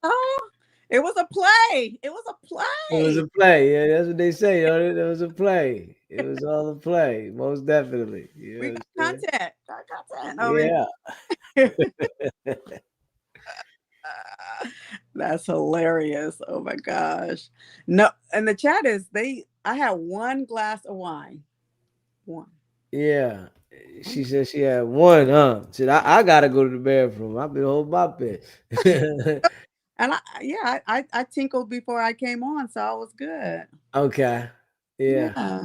Oh, it was a play. It was a play. It was a play. Yeah, that's what they say. It was a play. It was all a play, most definitely. You We know got what content. Got content. I'm saying? Yeah. That's hilarious. Oh my gosh. No, and the chat is I had one glass of wine. One. Yeah. She said she had one, huh? Said I gotta go to the bathroom. I've been holding my bed. And I tinkled before I came on, so I was good. Okay. Yeah. Yeah.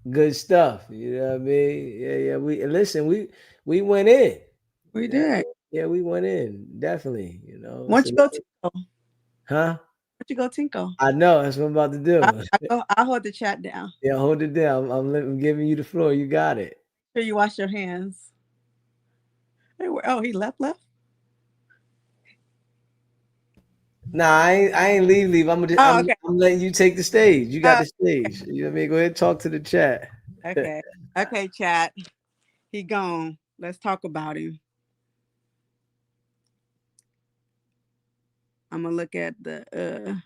Good stuff. You know what I mean? Yeah. We listen, we went in. We did. Yeah, we went in. Definitely. You know. Once you go tinkle. Huh? Once you go tinkle. I know, that's what I'm about to do. I'll hold the chat down. Yeah, hold it down. I'm giving you the floor. You got it. Here, you wash your hands. Oh, he left? Nah, I ain't leave. I'm letting you take the stage. You got the stage. You know what I mean? Go ahead and talk to the chat. Okay, chat. He gone. Let's talk about him. I'm gonna look at the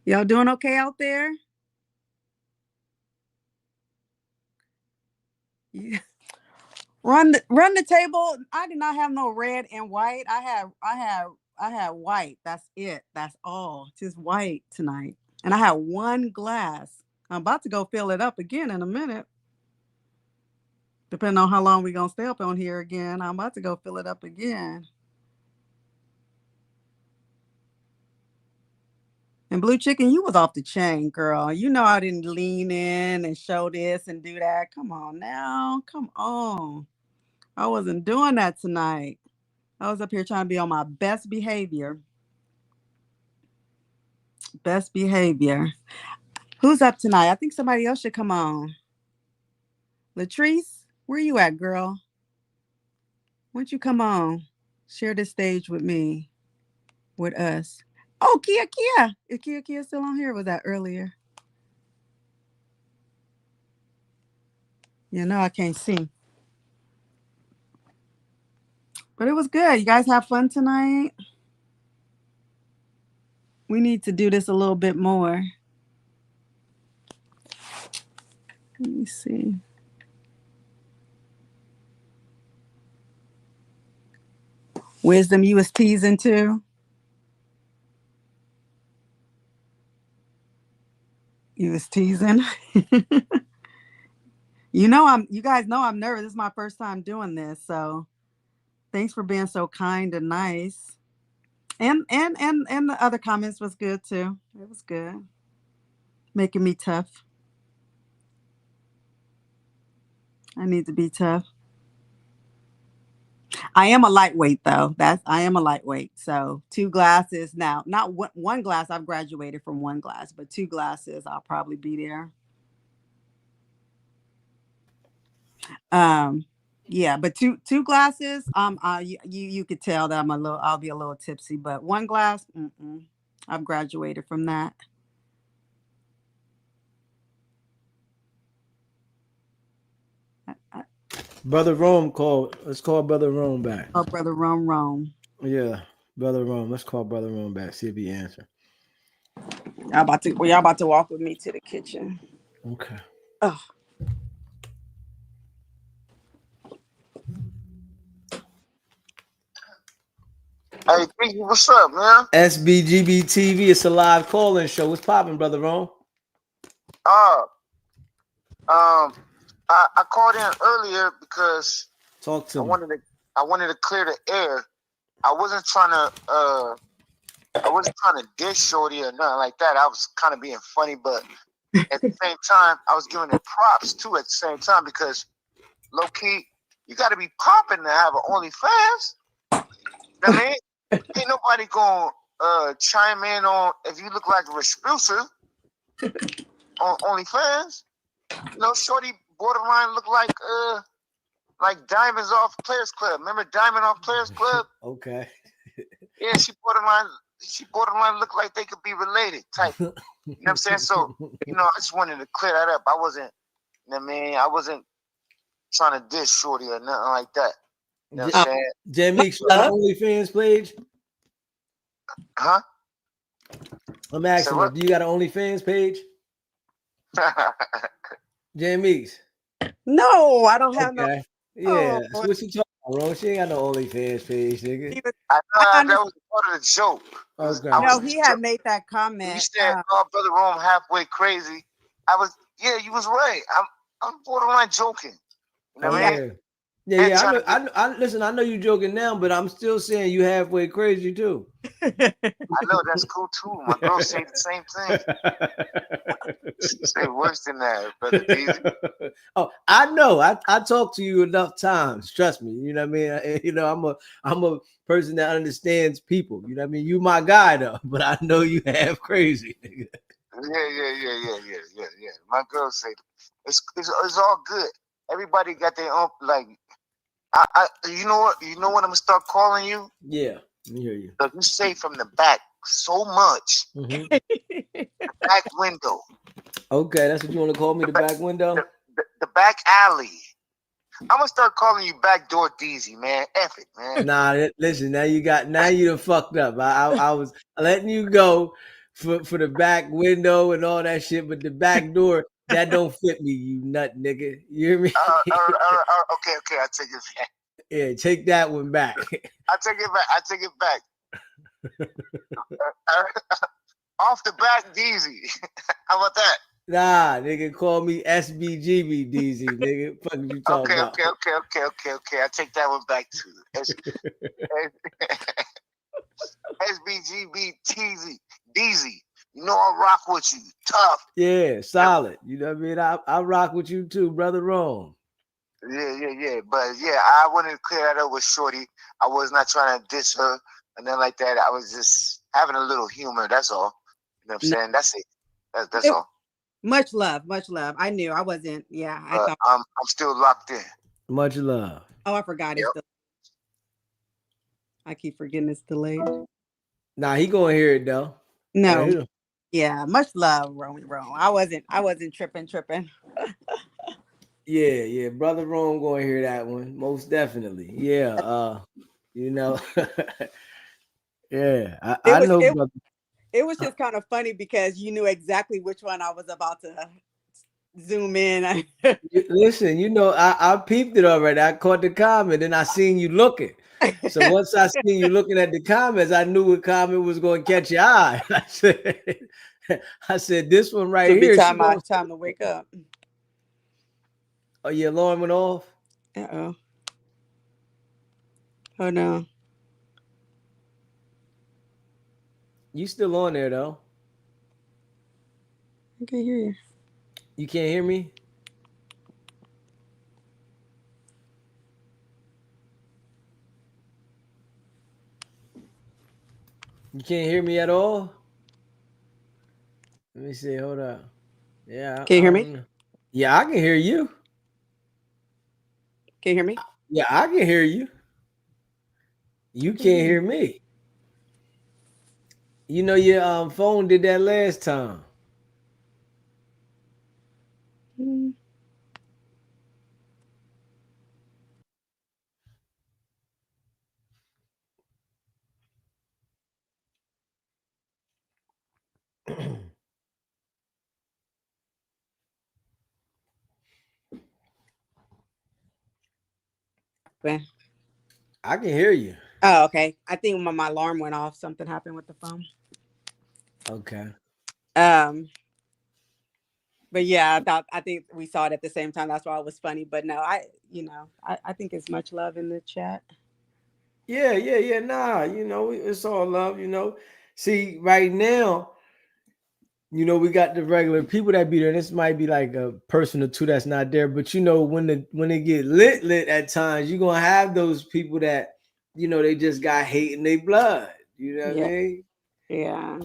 y'all doing okay out there? Yeah. Run the table. I did not have no red and white. I had white. That's it. That's all. Just white tonight. And I had one glass. I'm about to go fill it up again in a minute. Depending on how long we're gonna stay up on here again. I'm about to go fill it up again. And Blue Chicken, you was off the chain, girl. You know I didn't lean in and show this and do that. Come on now. Come on. I wasn't doing that tonight. I was up here trying to be on my best behavior. Best behavior. Who's up tonight? I think somebody else should come on. Latrice, where you at, girl? Why don't you come on? Share this stage with me. With us. Oh, Kia. Is Kia still on here? Or was that earlier? You know, I can't see. But it was good. You guys have fun tonight? We need to do this a little bit more. Let me see. Wisdom, you was teasing too. You was teasing. You guys know I'm nervous. This is my first time doing this, so thanks for being so kind and nice. And the other comments was good too. It was good. Making me tough. I need to be tough. I am a lightweight though. I am a lightweight. So 2 glasses now. Not one glass. I've graduated from 1 glass, but 2 glasses I'll probably be there. Yeah, but two glasses, you could tell that I'll be a little tipsy, but 1 glass, I've graduated from that. Brother Rome called. Let's call Brother Rome back. Oh, Brother Rome. Yeah, Brother Rome. Let's call Brother Rome back. See if he answers. Y'all about to walk with me to the kitchen. Okay. Oh. Hey, Pinky, what's up, man? Sbgbtv. It's a live call-in show. What's popping, Brother Rome? I called in earlier because Talk to I me. wanted to clear the air. I wasn't trying to dish Shorty or nothing like that. I was kind of being funny, but at the same time, I was giving it props too at the same time because low key, you got to be popping to have an OnlyFans. You know what I mean? Ain't nobody gonna chime in on if you look like a Respusa on OnlyFans. You know, Shorty borderline look like Diamonds off Players Club. Remember Diamond off Players Club? Okay. Yeah, she borderline look like they could be related type. You know what I'm saying? So, you know, I just wanted to clear that up. I wasn't, you know what I mean? I wasn't trying to diss Shorty or nothing like that. You know what I'm saying? J Meeks, you got an OnlyFans page? Huh? I'm asking you, do you got an OnlyFans page? J Meeks. No, I don't have no. Yeah, that's what she talking about, bro. She ain't got no OnlyFans page, nigga. That was part of the joke. Okay. No, he had made that comment. You said, "Oh, Brother Rome halfway crazy." You was right. I'm borderline joking. You know what I mean? Yeah. I listen. I know you joking now, but I'm still saying you halfway crazy too. I know that's cool too. My girl say the same thing. She say worse than that, Brother Deezy. Oh, I know. I talked to you enough times. Trust me. You know what I mean? You know, I'm a person that understands people. You know what I mean? You my guy though, but I know you half crazy. Nigga. Yeah. My girl say it's all good. Everybody got their own like. You know what? You know what? I'm gonna start calling you. Yeah, I hear you. Because you say from the back so much. Mm-hmm. The back window. Okay, that's what you want to call me. The back window. The back alley. I'm gonna start calling you Backdoor Deezy, man. F it, man. Nah, listen. Now you done fucked up. I was letting you go for the back window and all that shit, but the back door that don't fit me, you nut nigga. You hear me? Okay. I take it back. Yeah, take that one back. I take it back. Off the back, Deezy. How about that? Nah, nigga, call me Sbgbtv, nigga. Fuck you talking about? Okay. I take that one back too. Sbgbtv, Deezy. You know I rock with you, tough. Yeah, solid. You know what I mean? I rock with you too, Brother Rome. Yeah. But yeah, I wanted to clear that up with Shorty. I was not trying to diss her and then like that. I was just having a little humor. That's all. You know what I'm saying? That's it. That's all. Much love. I knew I wasn't. Yeah, I thought I'm still locked in. Much love. Oh, I forgot it's delayed. I keep forgetting it's delayed. Nah, he gonna hear it though. No. Yeah, much love, Rome. I wasn't tripping. Yeah, Brother Rome gonna hear that one most definitely. Yeah, you know, yeah, I know. It was just kind of funny because you knew exactly which one I was about to zoom in. Listen, you know, I peeped it already. I caught the comment and I seen you looking. So once I seen you looking at the comments, I knew what comment was going to catch your eye. I said, this one right So be here. She time gonna, to wake up. oh, your alarm went off? Uh-oh. Oh no. You still on there though? I can't hear you. You can't hear me? You can't hear me at all? Let me see. Hold up. Yeah, Can you I hear don't me? know. Yeah, I can hear you. Can you hear me? Yeah, I can hear you. You Can't can't hear hear me. You know your phone did that last time. you. Mm. I can hear you. Oh, okay. I think my alarm went off. Something happened with the phone. Okay. Um, but yeah, I think we saw it at the same time. That's why it was funny. But no, I think it's much love in the chat. Yeah. Nah, it's all love. See, right now, we got the regular people that be there. And this might be like a person or two that's not there, but when they get lit at times, you're gonna have those people that they just got hate in their blood. You know what I Yeah, mean? yeah.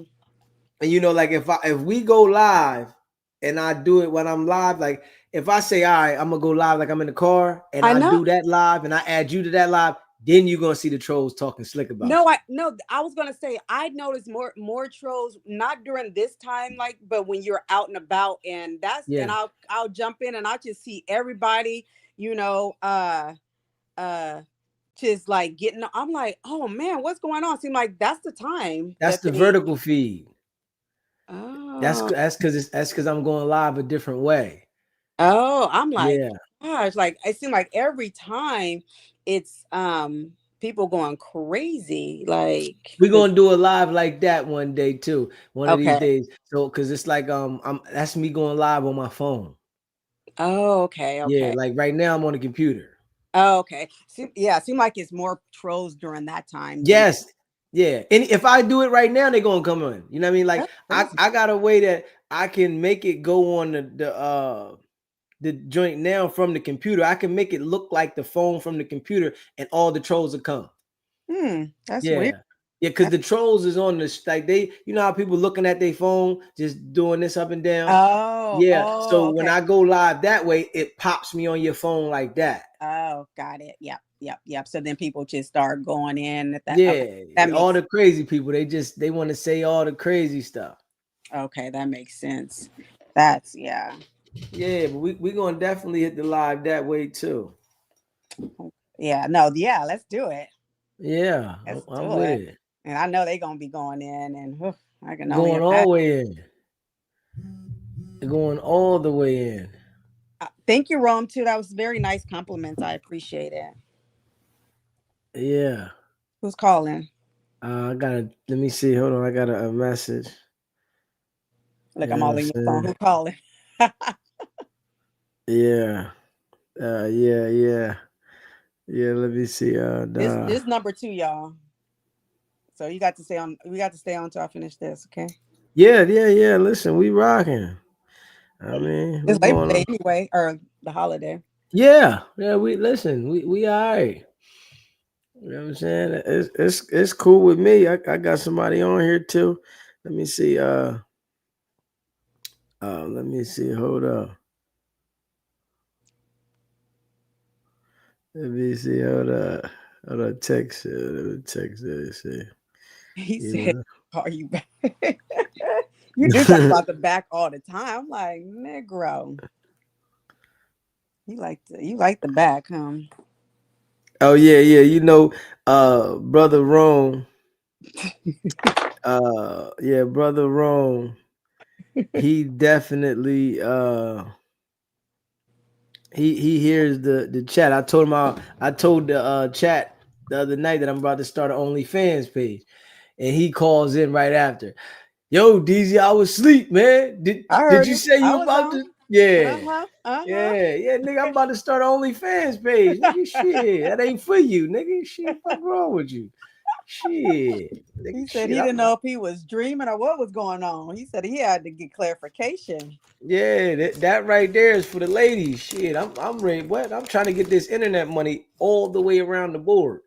And like if we go live and I do it when I'm live, like if I say, all right, I'm gonna go live like I'm in the car and I I know. do that live and I add you to that live, then you're gonna see the trolls talking slick about No, you. I was gonna say I noticed more trolls not during this time, like, but when you're out and about, and Yeah, I'll jump in and I just see everybody, you know, uh just like getting. I'm like, oh man, what's going on? Seem like that's the time that's that the they. vertical feed. That's Oh, that's because I'm going live a different way. oh, I'm like, Yeah, gosh, like it seemed like every time it's people going crazy, like, we're gonna do a live like that one day too, one of these okay. days. So because it's like that's me going live on my phone. Oh, okay, Yeah, okay. like right now I'm on the computer. Oh, okay. Seem like it's more trolls during that time than. Yes. Yeah. And if I do it right now, they're gonna come in. You know what I mean? Like That's I, crazy. I got a way that I can make it go on the joint now from the computer. I can make it look like the phone from the computer and all the trolls will come. That's weird. Yeah. Yeah, because That's, the trolls is on the like how people looking at their phone, just doing this up and down. Yeah. So when okay. I go live that way, it pops me on your phone like that. Oh, got it. Yep. So then people just start going in at that. Okay, that Yeah. All makes the crazy people, they want to say all the crazy stuff. okay. That makes sense. That's yeah. Yeah, but we gonna definitely hit the live that way too. Yeah. No. Yeah. Let's do it. Yeah, Let's I'm do with it. it. And I know they're gonna be going in, and I can only Going all imagine. the way in. Going all the way in. Thank you, Rome. Too. That was very nice compliments. I appreciate it. Yeah. Who's calling? Let me see. Hold on. I got a message. Look, You I'm know what all I'm in your phone. saying? Who calling? Yeah. Yeah. Yeah, let me see. This number two, y'all. So you got to stay on. We got to stay on till I finish this. Okay. Yeah. Listen, we rocking. I mean, we It's Labor going on. Day anyway, or the holiday. Yeah. We listen. We all right. You know what I'm saying? It's cool with me. I got somebody on here too. Let me see. Let me see. Hold up. Let me see. Hold up. Hold up. Text. Let me text it. See. He said, You "Are you back?" You do talk about the back all the time. I'm like, Negro. You like the back, huh? Oh yeah. Brother Rome. Yeah, brother Rome. He definitely he hears the chat. I told the chat the other night that I'm about to start an OnlyFans page, and he calls in right after. Yo, DZ, I was asleep, man. I Did heard you him. say I you was about on. to? Yeah. Uh-huh. Yeah, nigga, I'm about to start an OnlyFans page. Nigga, shit. That ain't for you, nigga. Shit, what's wrong with you? Shit. Nigga, He said shit. he didn't know if he was dreaming or what was going on. He said he had to get clarification. Yeah, that right there is for the ladies. Shit, I'm ready. What? I'm trying to get this internet money all the way around the board.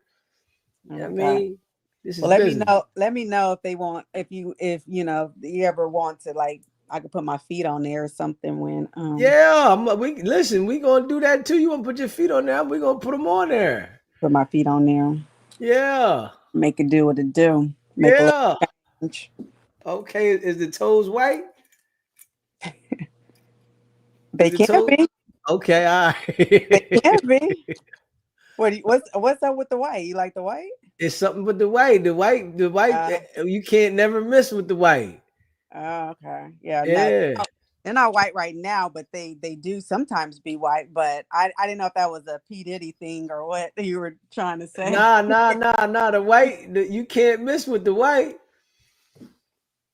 Oh You know my what I God. mean? This is Well, let me business. know. Let me know if they want, if you ever want to, like, I could put my feet on there or something when Yeah, we listen. We gonna do that too. You wanna put your feet on there? We gonna put them on there. put my feet on there, Yeah, make it do what it do, make a little yeah. change. Okay, is the toes white? They Is the can toes? be. Okay, all They can right. be. What's up with the white? You like the white? It's something with the white. The white. Uh, You can't never miss with the white. oh, okay. Yeah, no. Yeah. They're not white right now, but they do sometimes be white. But I didn't know if that was a P. Diddy thing or what you were trying to say. Nah. The white. You can't miss with the white.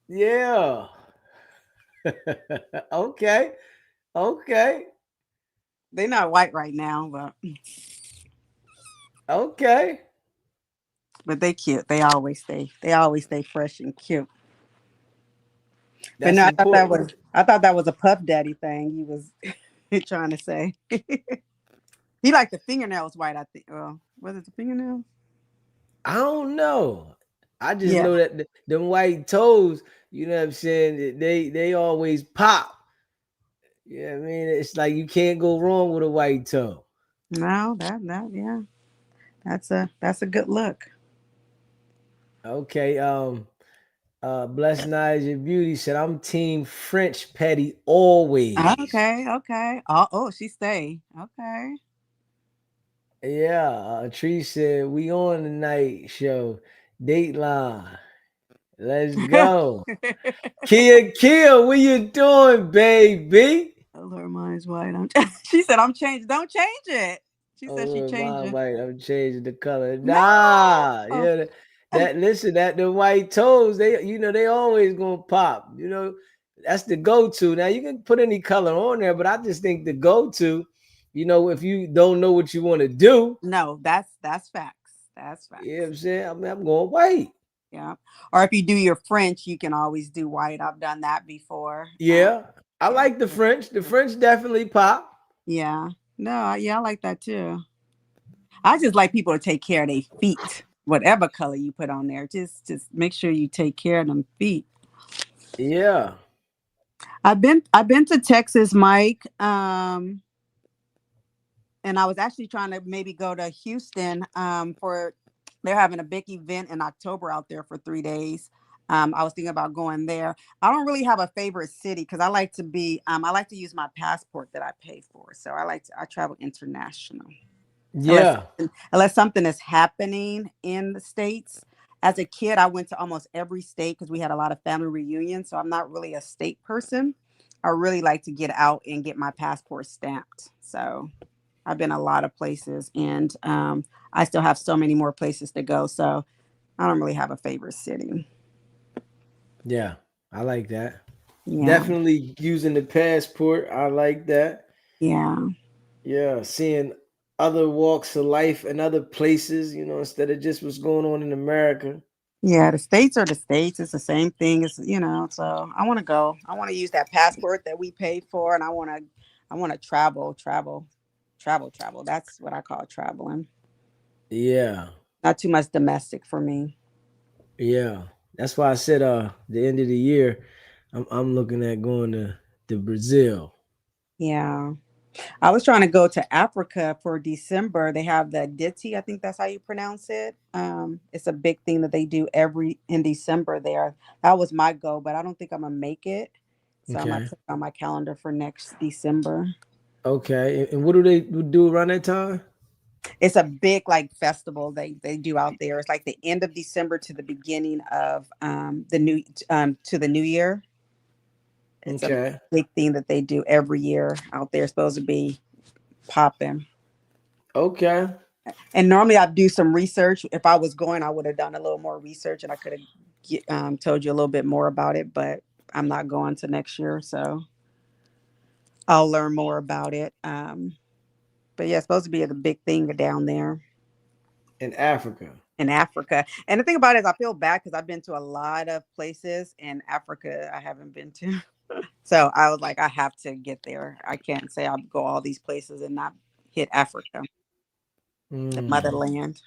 Yeah. Okay. Okay. They're not white right now, Okay. but they cute. They always stay fresh and cute. But That's no, important. I thought that was a Puff Daddy thing he was trying to say. He liked the fingernails white, I think. Was it the fingernails? I don't know. I just Yeah. know that them white toes, you know what I'm saying, they always pop. Yeah, I mean, it's like you can't go wrong with a white toe. No, yeah. That's a good look. Okay, Blessed Naija Beauty said, I'm team French Petty always. Okay. Oh, she stay. Okay. Yeah, Tree said, we on the night show. Dateline. Let's go. Kia, what you doing, baby? Her mind's white. She said I'm changed. Don't change it. She Oh said she Lord, my changing. white. I'm changing the color. No. Nah, yeah. Listen, that the white toes, they always gonna pop. That's the go-to. Now you can put any color on there, but I just think the go-to, if you don't know what you want to do, No, that's facts. That's you know what facts. I'm saying? I'm going white. Yeah. Or if you do your French, you can always do white. I've done that before. Yeah. I Yeah. like the French. The French definitely pop. Yeah. No, yeah, I like that too. I just like people to take care of their feet. Whatever color you put on there, just make sure you take care of them feet. Yeah. I've been to Texas, Mike. And I was actually trying to maybe go to Houston for they're having a big event in October out there for 3 days. I was thinking about going there. I don't really have a favorite city because I like to use my passport that I pay for. So I travel international unless Yeah. unless something is happening in the States. As a kid, I went to almost every state because we had a lot of family reunions. So I'm not really a state person. I really like to get out and get my passport stamped. So I've been a lot of places, and I still have so many more places to go. So I don't really have a favorite city. Yeah. I like that. Yeah, Definitely using the passport. I like that. yeah, Yeah, seeing other walks of life and other places, instead of just what's going on in America. yeah. The states are the states. It's the same thing. So I want to go. I want to use that passport that we paid for, and I want to travel. That's what I call traveling. Yeah, Not too much domestic for me. yeah. That's why I said the end of the year, I'm looking at going to Brazil. Yeah. I was trying to go to Africa for December. They have the Ditty, I think that's how you pronounce it. It's a big thing that they do every in December there. That was my goal, but I don't think I'm gonna make it. So I'm gonna Okay. put it on my calendar for next December. Okay. And what do they do around that time? It's a big like festival they do out there. It's like the end of December to the beginning of the new year. It's a Okay. big thing that they do every year out there. It's supposed to be popping. Okay. And normally I'd do some research. If I was going, I would have done a little more research and I could have told you a little bit more about it, but I'm not going to next year, so I'll learn more about it. But yeah, it's supposed to be a big thing down there in Africa. in Africa. And the thing about it is I feel bad because I've been to a lot of places in Africa I haven't been to. So I was like, I have to get there. I can't say I'll go all these places and not hit Africa, the motherland.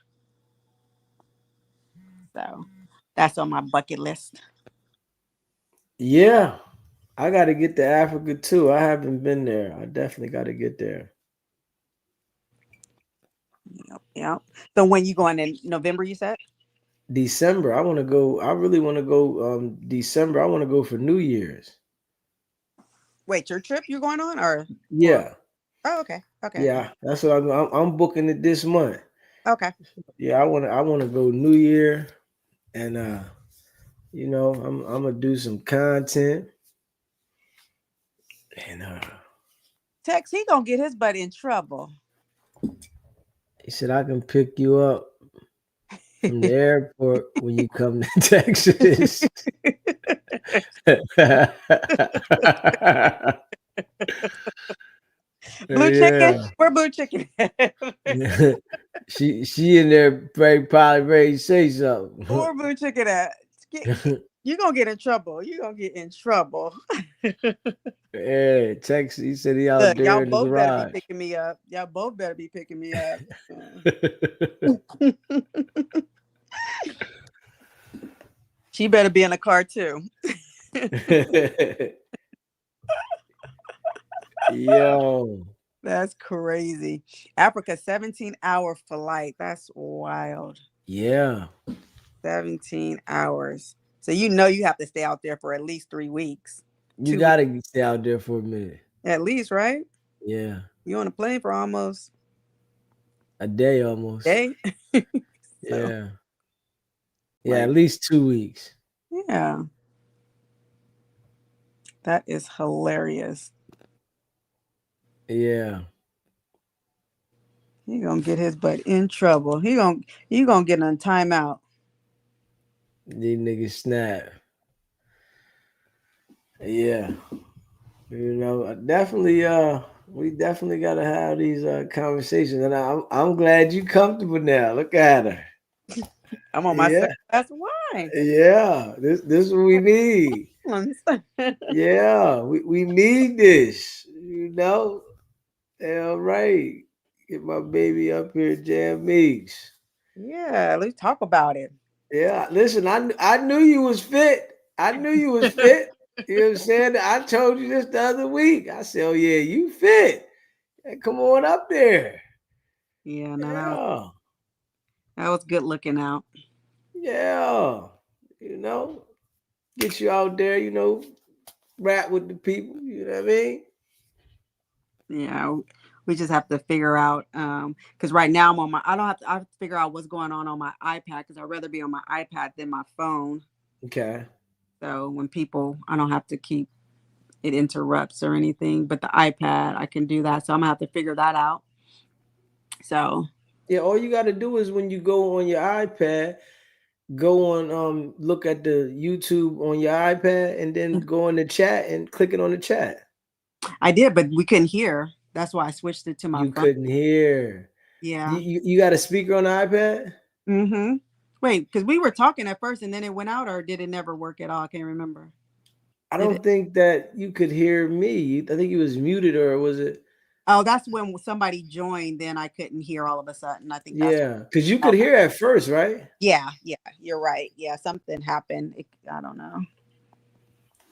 So that's on my bucket list. Yeah, I got to get to Africa too. I haven't been there. I definitely got to get there. Yep. So when you going in November, you said? December. I want to go. I really want to go. December. I want to go for New Year's. Wait, your trip you going on or? Yeah. Oh, okay. Okay. Yeah, that's what I'm booking it this month. Okay. Yeah, I want to go New Year, and you know, I'm gonna do some content, and Tex, he gonna get his butt in trouble. he said I can pick you up from the airport when you come to Texas. Blue chicken? Where blue chicken at? she in there probably ready to say something. Where blue chicken at? You gonna get in trouble. You gonna get in trouble. Yeah, Texas. He said he out Look, there y'all in the both better be garage. picking me up. Y'all both better be picking me up. She better be in the car too. Yo. That's crazy. Africa, 17-hour flight. That's wild. Yeah. 17 hours. So you know you have to stay out there for at least 3 weeks. You gotta stay out there for a minute. At least, right? Yeah. You on a plane for almost a day almost. Day? Yeah. Yeah, at least 2 weeks. Yeah. That is hilarious. Yeah. He gonna get his butt in trouble. You gonna get on timeout. These niggas snap. Yeah. You know, definitely we definitely gotta have these conversations. And I'm glad you comfortable now. Look at her. I'm on my second glass of wine. Yeah. This is what we need. Yeah, we need this, you know. Yeah, right. Get my baby up here, jam meats. Yeah, let's talk about it. Yeah, listen, I knew you was fit. I knew you was fit. You know what I'm saying? I told you this the other week. I said, oh yeah, you fit. Hey, come on up there. Yeah, no, that was good looking out. Yeah. You know, get you out there, you know, rap with the people, you know what I mean? Yeah, we just have to figure out because right now I'm on my I have to figure out what's going on my iPad because I'd rather be on my iPad than my phone. Okay. So when I don't have to keep it interrupts or anything, but the iPad I can do that. So I'm gonna have to figure that out. So yeah, all you gotta do is when you go on your iPad, go on look at the YouTube on your iPad and then go in the chat and click it on the chat. I did, but we couldn't hear. That's why I switched it to my phone. Couldn't hear. Yeah. You got a speaker on the iPad? Mm-hmm. Wait, because we were talking at first and then it went out, or did it never work at all? I can't remember. I don't think that you could hear me. I think it was muted, or was it? Oh, that's when somebody joined, then I couldn't hear all of a sudden. I think that's because you could hear at first, right? Yeah, you're right. Yeah, something happened. I don't know.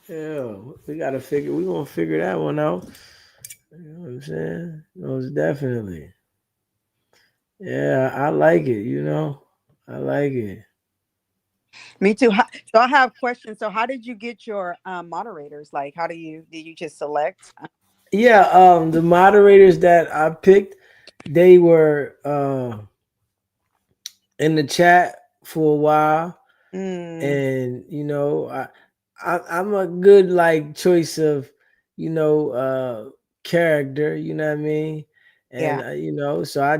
Yeah, we're gonna figure that one out. You know what I'm saying? Most definitely. Yeah, I like it, you know. I like it. Me too. So I have questions. So how did you get your moderators? Like, did you just select? Yeah, the moderators that I picked, they were in the chat for a while, and you know, I'm a good like choice of, you know, character. You know what I mean? And you know, so I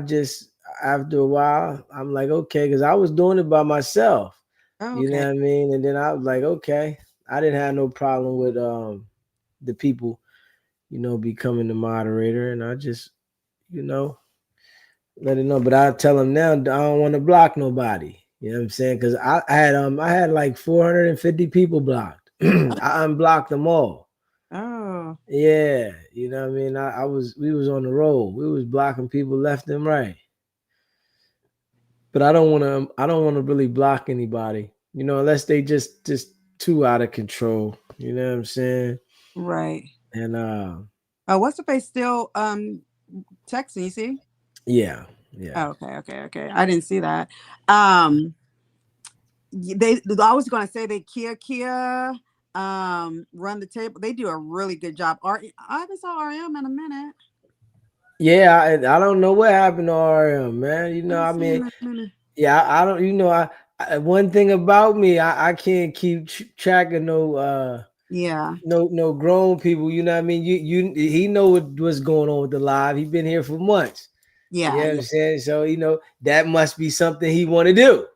after a while, I'm like, okay, because I was doing it by myself. Oh, You know okay. what I mean? And then I was like, okay, I didn't have no problem with the people, becoming the moderator, and I just, you know, let it know. But I tell them now, I don't want to block nobody. You know what I'm saying? Because I had like 450 people blocked. I unblocked them all. Oh, Yeah, you know what I mean. We was on the road. We was blocking people left and right. But I don't want to really block anybody. Unless they just too out of control. You know what I'm saying? right. And Oh, what's the face still texting? You see? yeah, Oh, yeah. okay. I didn't see that. They I was gonna say they Kia run the table. They do a really good job. I haven't saw RM in a minute. Yeah, I don't know what happened to RM, man. I haven't I seen him mean, in a minute. yeah, I don't. One thing about me, I can't keep track of Yeah, no grown people. You know what I mean? He know what's going on with the live. He been here for months. You yeah, know what I'm yeah, saying? So that must be something he want to do.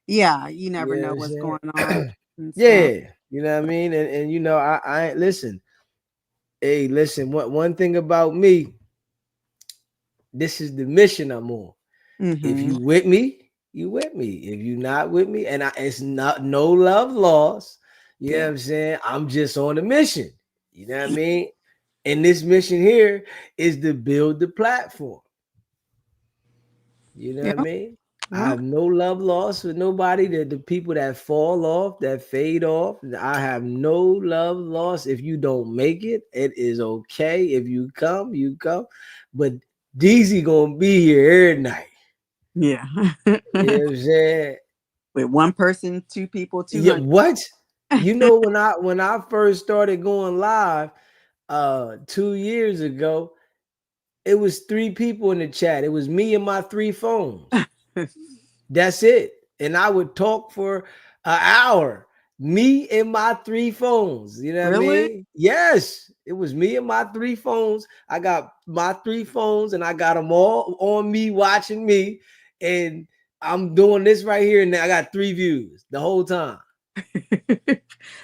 yeah. You You never know know what I'm what's saying? going on and stuff. Yeah, you know what I mean? And I listen. Hey, listen, one thing about me, this is the mission I'm on. If Mm-hmm. you with me, you with me. If you not with me, and it's not no love lost. You know what Yeah. I'm saying? I'm just on a mission. You know what I mean? And this mission here is to build the platform. You know what I Yeah. mean? I Well, have no love lost with nobody. The people that fall off, that fade off, I have no love lost. If you don't make it, it is okay. If you come, you come. But DZ gonna be here every night. yeah. You know what I'm saying? With one person, two people, Yeah, 200. what? When I first started going live 2 years ago, it was 3 people in the chat. It was me and my 3 phones. That's it. And I would talk for an hour. Me and my 3 phones. You know what I Really? mean? Yes. It was me and my 3 phones. I got my 3 phones and I got them all on me watching me. And I'm doing this right here. And I got 3 views the whole time.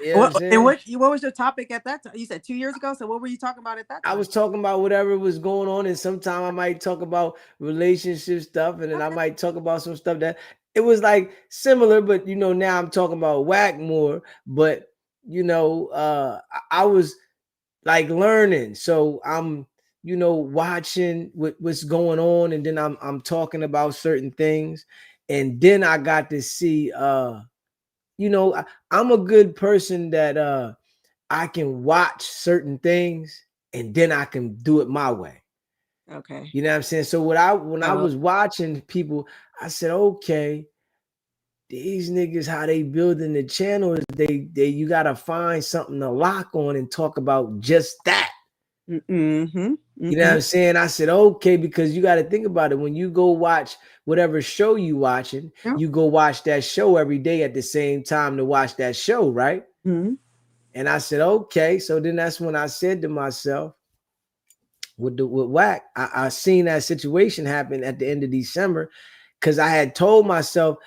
You know what I'm And saying? what was your topic at that time? You said 2 years ago. So what were you talking about at that I time? was talking about whatever was going on, and sometimes I might talk about relationship stuff, and then I Okay. might talk about some stuff that it was like similar, but now I'm talking about whack more. But I was like learning, so I'm watching what's going on, and then I'm talking about certain things, and then I got to see I'm a good person that I can watch certain things and then I can do it my way. Okay. You know what I'm saying? So when I Oh, was watching people, I said, okay, these niggas, how they building the channel is they you gotta find something to lock on and talk about just that. mm-hmm. You know what Mm-hmm. I'm saying? I said, okay, because you got to think about it. When you go watch whatever show you watching, Yep. you go watch that show every day at the same time to watch that show, right? Mm-hmm. And I said, okay. So then that's when I said to myself, with whack, I seen that situation happen at the end of December because I had told myself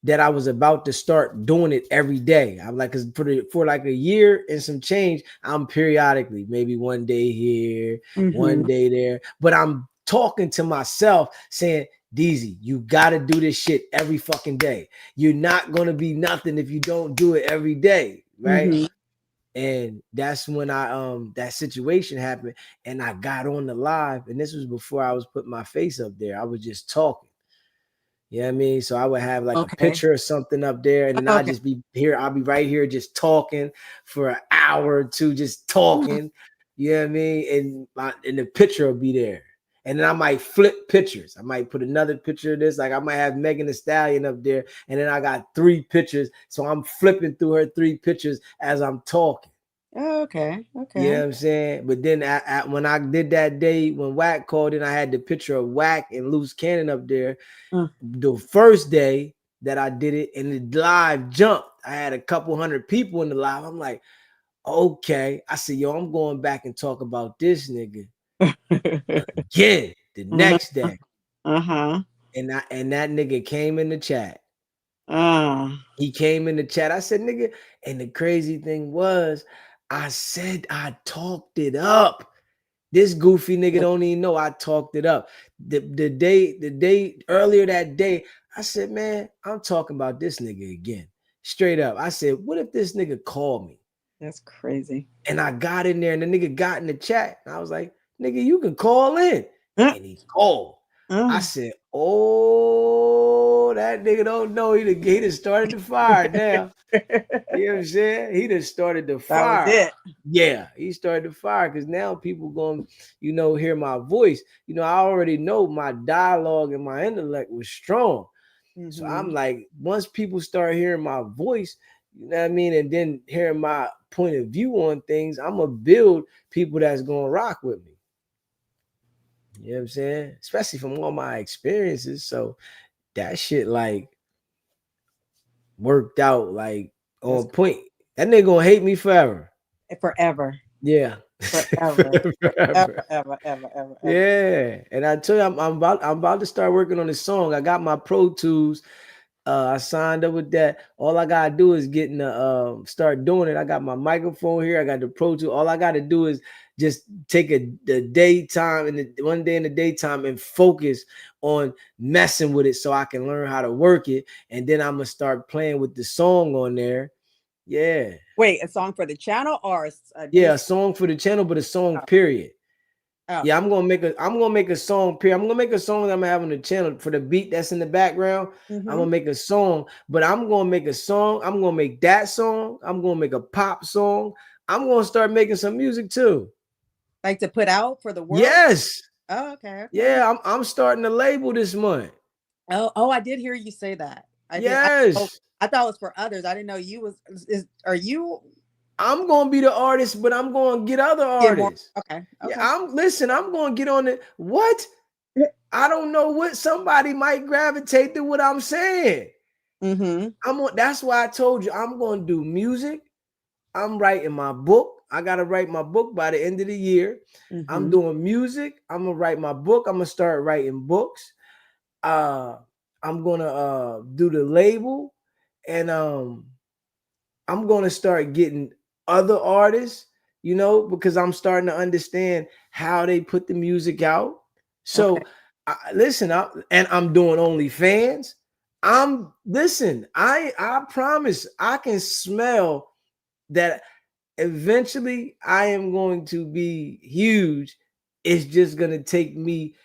that I was about to start doing it every day. I'm like, because for like a year and some change, I'm periodically, maybe one day here, Mm-hmm. one day there, but I'm talking to myself saying, DZ, you got to do this shit every fucking day. You're not going to be nothing if you don't do it every day, right? Mm-hmm. And that's when that situation happened and I got on the live, and this was before I was putting my face up there. I was just talking. You know what I mean? So I would have like a Okay. picture or something up there, and then I'll Okay. just be here. I'll be right here just talking for an hour or two, just talking. You know what I mean? And the picture will be there. And then I might flip pictures. I might put another picture of this. Like I might have Megan Thee Stallion up there, and then I got 3 pictures. So I'm flipping through her 3 pictures as I'm talking. Okay. You know Okay. what I'm saying? But then when I did that day when Wack called in, I had the picture of Wack and Loose Cannon up there. The first day that I did it, and the live jumped. I had a couple hundred people in the live. I'm like, okay. I said, yo, I'm going back and talk about this nigga again the next day. Uh-huh. And that nigga came in the chat. He came in the chat. I said, nigga, and the crazy thing was, I said I talked it up. This goofy nigga don't even know I talked it up. The day earlier that day, I said, man, I'm talking about this nigga again. Straight up. I said, what if this nigga called me? That's crazy. And I got in there and the nigga got in the chat. And I was like, nigga, you can call in. And he called. I said, oh, that nigga don't know. He done started the fire now. You know what I'm saying? He done started the fire. That was it. Yeah, he started the fire because now people going to, hear my voice. I already know my dialogue and my intellect was strong. So I'm like, once people start hearing my voice, you know what I mean, and then hearing my point of view on things, I'm going to build people that's going to rock with me. You know what I'm saying? Especially from all my experiences. So that shit like worked out like on point. That nigga gonna hate me forever. Forever. Yeah. Forever. Ever. Yeah. And I tell you, I'm about to start working on this song. I got my Pro Tools. I signed up with that. All I gotta do is get in the start doing it. I got my microphone here. I got the Pro Tools. All I gotta do is just take the daytime and one day in the daytime and focus on messing with it so I can learn how to work it. And then I'm gonna start playing with the song on there. Yeah. Wait, a song for the channel or a song for the channel, but a song period. Oh. Yeah, I'm gonna make a song period. I'm gonna make a song that I'm gonna have on the channel for the beat that's in the background. I'm gonna make a song, but I'm gonna make a song. I'm gonna make that song. I'm gonna make a pop song. I'm gonna start making some music too. Like to put out for the world? Yes. Oh, okay. Yeah, I'm starting a label this month. Oh, I did hear you say that. Yes. I thought it was for others. I didn't know you was. Are you? I'm gonna be the artist, but I'm gonna get other artists. Okay. Yeah, I'm gonna get on it. What? I don't know what somebody might gravitate to what I'm saying. That's why I told you I'm gonna do music. I'm writing my book. I gotta write my book by the end of the year. I'm doing music. I'm gonna write my book. I'm gonna start writing books. I'm gonna do the label, and I'm gonna start getting other artists, because I'm starting to understand how they put the music out. So listen, I'm doing OnlyFans. I promise I can smell that eventually I am going to be huge. It's just gonna take me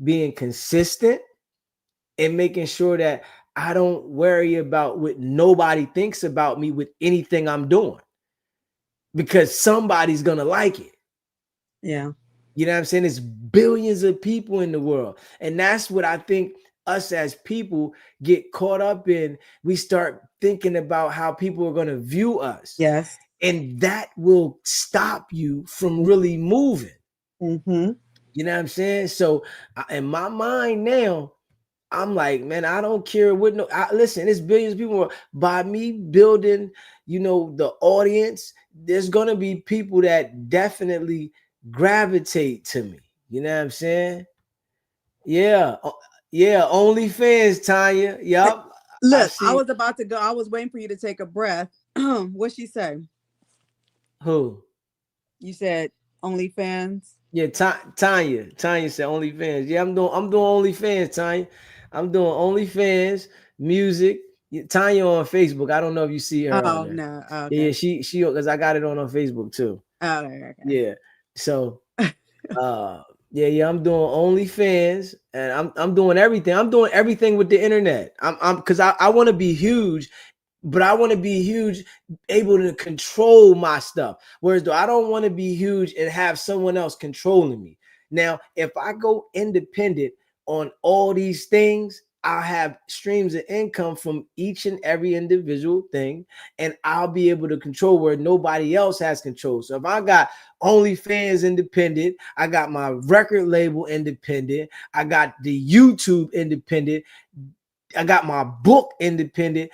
being consistent and making sure that I don't worry about what nobody thinks about me with anything I'm doing, because somebody's gonna like it. Yeah. You know what I'm saying? There's billions of people in the world. And that's what I think us as people get caught up in. We start thinking about how people are gonna view us. Yes. And that will stop you from really moving. You know what I'm saying? So in my mind now, I'm like, man, I don't care what listen, there's billions of people. By me building, the audience, there's gonna be people that definitely gravitate to me. You know what I'm saying? Yeah. Yeah, OnlyFans, Tanya. Yup. Look, I was about to go. I was waiting for you to take a breath. What'd she say? Who? You said OnlyFans? Yeah, Tanya. Tanya said OnlyFans. Yeah, I'm doing OnlyFans, Tanya. I'm doing OnlyFans, music. Tanya on Facebook. I don't know if you see her. Oh, on there. no. Oh, okay. Yeah, she because I got it on her Facebook too. Oh, okay. Yeah. So yeah, I'm doing OnlyFans, and I'm doing everything. I'm doing everything with the internet. I'm because I want to be huge, but I want to be huge, able to control my stuff. Whereas though I don't want to be huge and have someone else controlling me. Now, if I go independent on all these things, I'll have streams of income from each and every individual thing, and I'll be able to control where nobody else has control. So if I got OnlyFans independent, I got my record label independent, I got the YouTube independent, I got my book independent.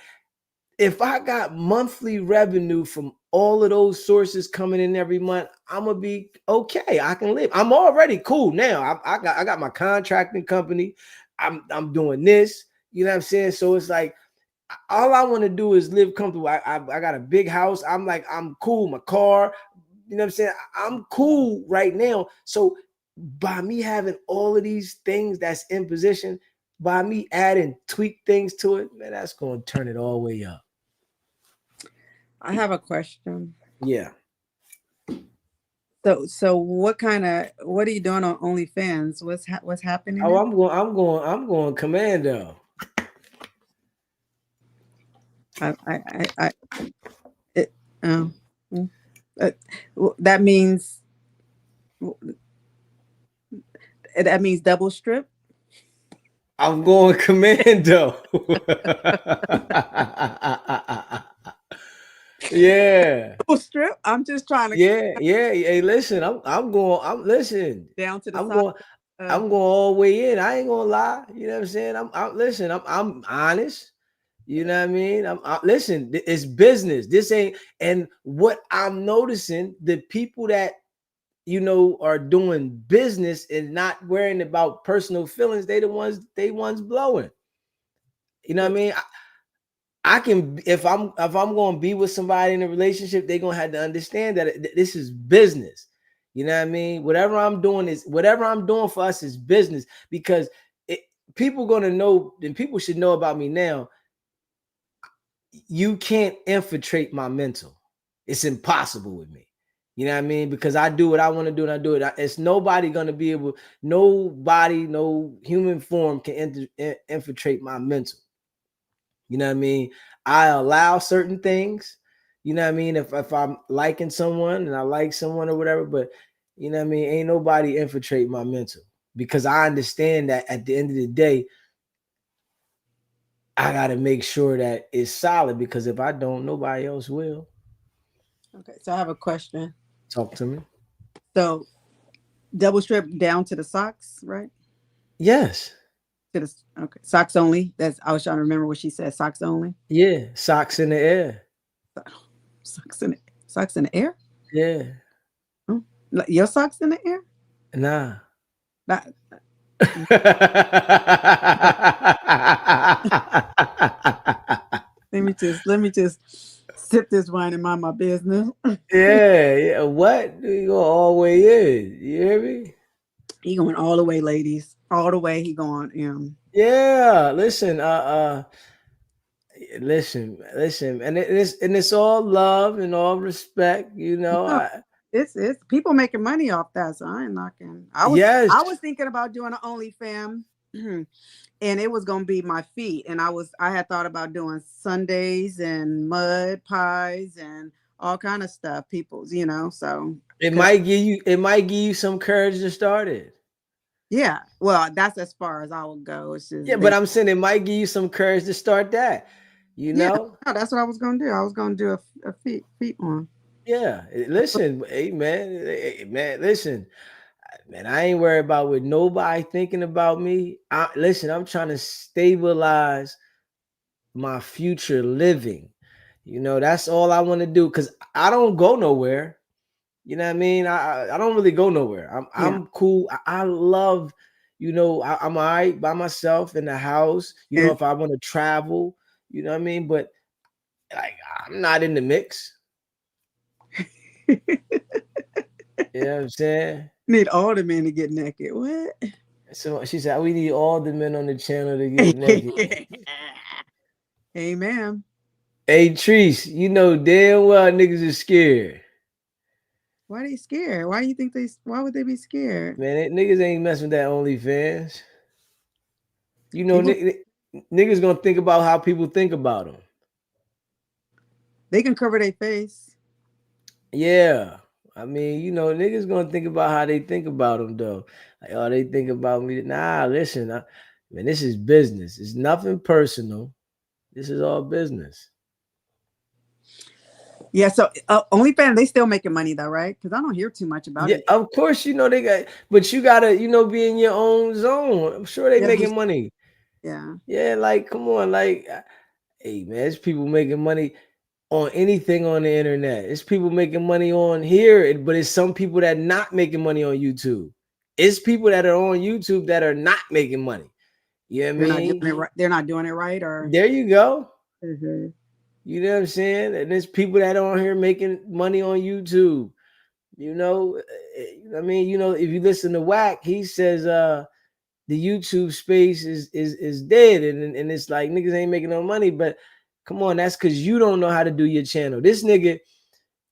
If I got monthly revenue from all of those sources coming in every month, I'm gonna be okay. I can live. I'm already cool now. I got my contracting company. I'm doing this. You know what I'm saying? So it's like all I want to do is live comfortable. I got a big house. I'm like, I'm cool. My car, you know what I'm saying? I'm cool right now. So by me having all of these things that's in position, by me adding tweak things to it, man, that's going to turn it all the way up. I have a question. Yeah. So what are you doing on OnlyFans? What's happening? Oh, I'm going commando. That means double strip. I'm going commando. Yeah. Double strip. I'm just trying to. Yeah. Hey, listen, I'm listen. Down to the I'm side. going. I'm going all the way in. I ain't gonna lie. You know what I'm saying? Listen. I'm honest. You know what I mean? Listen. It's business. This ain't. And what I'm noticing, the people that are doing business and not worrying about personal feelings, they ones blowing. You know what I mean? I can, if I'm going to be with somebody in a relationship, they're going to have to understand that this is business. You know what I mean? Whatever I'm doing for us is business, because people going to know, and people should know about me now. You can't infiltrate my mental. It's impossible with me. You know what I mean? Because I do what I want to do, and I do it. It's nobody going to be able, no human form can infiltrate my mental. You know what I mean? I allow certain things, you know what I mean? If I'm liking someone and I like someone or whatever, but you know what I mean? Ain't nobody infiltrate my mental, because I understand that at the end of the day, I got to make sure that it's solid, because if I don't, nobody else will. Okay. So I have a question. Talk to me. So double strip down to the socks, right? Yes. Okay. Socks only. I was trying to remember what she said. Socks only. Yeah. Socks in the air. Socks in the air? Yeah. Oh, your socks in the air? Nah. Let me just sip this wine and mind my business. Yeah. What? You go all the way in. You hear me? He going all the way, ladies. All the way. He going. Yeah. Listen. Listen. And it's all love and all respect. It's people making money off that, so I ain't knocking. I was thinking about doing an OnlyFans, and it was gonna be my feet, and I had thought about doing sundaes and mud pies and all kind of stuff. So it might give you some courage to start it. Yeah, well, that's as far as I would go. It's just but I'm saying it might give you some courage to start that. No, that's what I was gonna do. I was gonna do a feet one. Yeah, listen, hey man, listen, man. I ain't worried about what nobody thinking about me. Listen, I'm trying to stabilize my future living. That's all I want to do, because I don't go nowhere. You know what I mean? I don't really go nowhere. I'm cool. I love, I'm all right by myself in the house. If I want to travel, you know what I mean? But like, I'm not in the mix. You know what I'm saying? Need all the men to get naked. What? So she said, we need all the men on the channel to get naked. Amen. Hey, Treese, damn well niggas are scared. Why are they scared? Why would they be scared? Man, niggas ain't messing with that OnlyFans. Niggas gonna think about how people think about them. They can cover their face. Yeah. I mean, niggas gonna think about how they think about them, though. Like, oh, they think about me. Nah, listen, man, this is business. It's nothing personal. This is all business. Yeah, so OnlyFans, they still making money though, right? Because I don't hear too much about it. Of course, they got, but you gotta, be in your own zone. I'm sure they making money. Yeah. Yeah, like, come on, like, hey man, it's people making money on anything on the internet. It's people making money on here, but it's some people that not making money on YouTube. It's people that are on YouTube that are not making money. You know what I They're not mean? doing it right. They're not doing it right, or There you go. Mhm. You know what I'm saying? And there's people that are on here making money on YouTube. You know, I mean, you know, if you listen to Wack, he says the YouTube space is dead, and it's like niggas ain't making no money. But come on, that's because you don't know how to do your channel. This nigga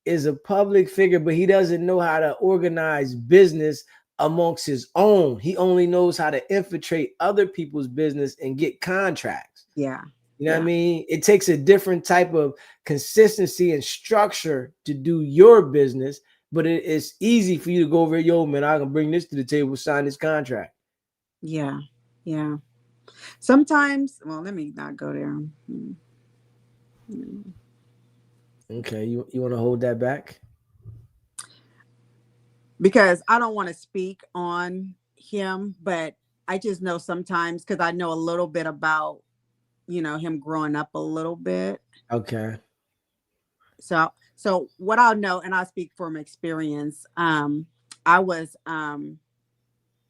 is a public figure, but he doesn't know how to organize business amongst his own. He only knows how to infiltrate other people's business and get contracts. Yeah. You know what I mean? It takes a different type of consistency and structure to do your business, but it's easy for you to go over, yo, man, I can bring this to the table, sign this contract. Yeah. Yeah. Sometimes, well, let me not go there. Okay, you want to hold that back? Because I don't want to speak on him, but I just know sometimes, because I know a little bit about, you know, him growing up a little bit. Okay. So what I know, and I speak from experience, I went through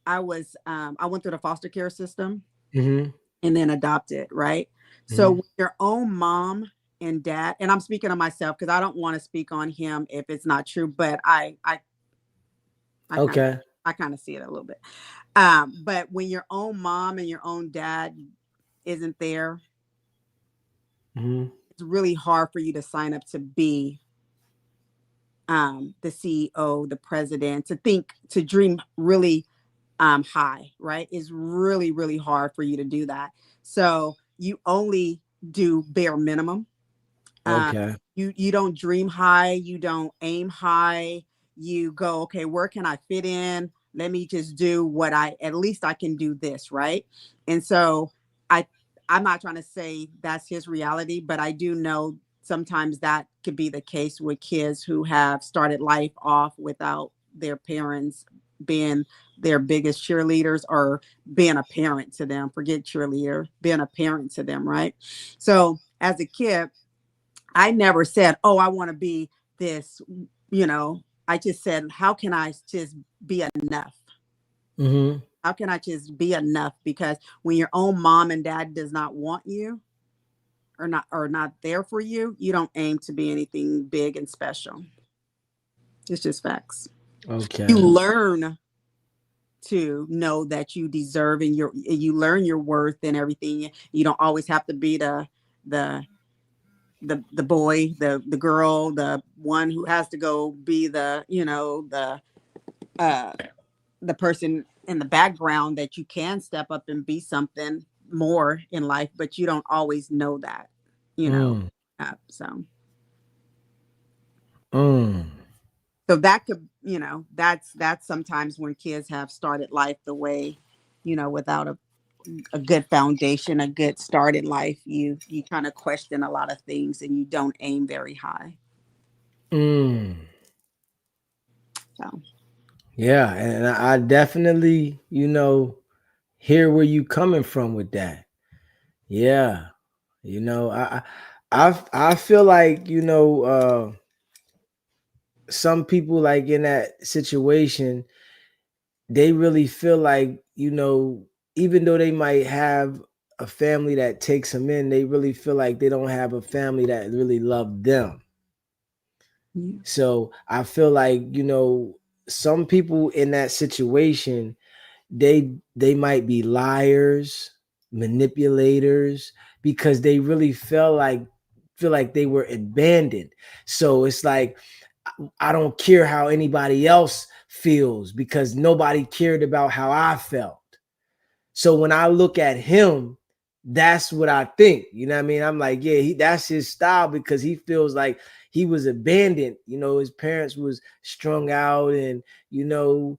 the foster care system and then adopted, right? So with your own mom and dad, and I'm speaking on myself because I don't want to speak on him if it's not true, but I kind of see it a little bit. But when your own mom and your own dad isn't there, it's really hard for you to sign up to be the CEO, the president, to dream really high, right? It's really, really hard for you to do that. So you only do bare minimum. You don't dream high, you don't aim high. You go, okay, where can I fit in? Let me just do what at least I can do this, right? And so I'm not trying to say that's his reality, but I do know sometimes that could be the case with kids who have started life off without their parents being their biggest cheerleaders or being a parent to them. Forget cheerleader, being a parent to them, right? So as a kid, I never said, oh, I want to be this, you know, I just said, how can I just be enough? How can I just be enough? Because when your own mom and dad does not want you or not there for you, you don't aim to be anything big and special. It's just facts. Okay. You learn to know that you deserve and you learn your worth and everything. You don't always have to be the boy, the girl, the one who has to go be the, you know, the person in the background, that you can step up and be something more in life, but you don't always know that, you know. So that could, you know, that's sometimes when kids have started life the way, you know, without a good foundation, a good start in life, you kind of question a lot of things and you don't aim very high. So yeah, and I definitely, you know, hear where you coming from with that. Yeah, you know, I feel like, you know, some people like in that situation, they really feel like, you know, even though they might have a family that takes them in, they really feel like they don't have a family that really love them. So I feel like, you know, some people in that situation, they might be liars, manipulators, because they really feel like they were abandoned. So it's like, I don't care how anybody else feels because nobody cared about how I felt. So when I look at him, that's what I think. You know what I mean? I'm like, yeah, that's his style because he feels like he was abandoned. You know, his parents was strung out and, you know,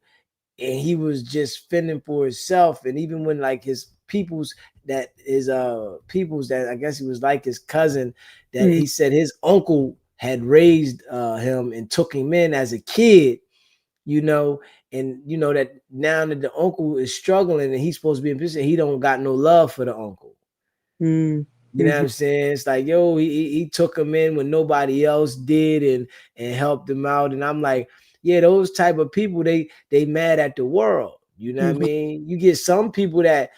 and he was just fending for himself. And even when like his peoples that I guess he was like his cousin, that he said his uncle had raised him and took him in as a kid, you know, and you know that now that the uncle is struggling and he's supposed to be in position, he don't got no love for the uncle. You know what I'm saying? It's like, yo, he took him in when nobody else did and helped him out. And I'm like, yeah, those type of people, they mad at the world You know what I mean? You get some people that,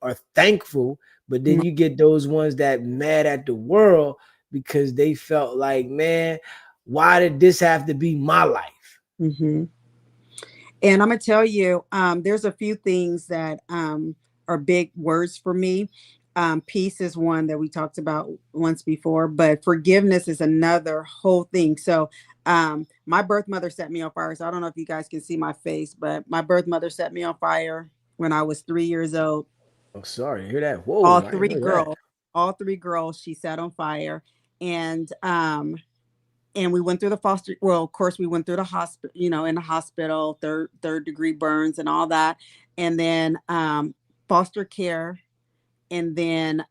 are thankful, but then you get those ones that mad at the world because they felt like, man, why did this have to be my life? Mm-hmm. And I'm gonna tell you, there's a few things that are big words for me. Peace is one that we talked about once before, but forgiveness is another whole thing. So my birth mother set me on fire. So I don't know if you guys can see my face, but my birth mother set me on fire when I was 3 years old. Oh, sorry to hear that. All Whoa, I didn't three know that. girls, all three girls, she set on fire. And we went through the foster, well, of course we went through the hospital, in the hospital, third degree burns and all that. And then foster care. And then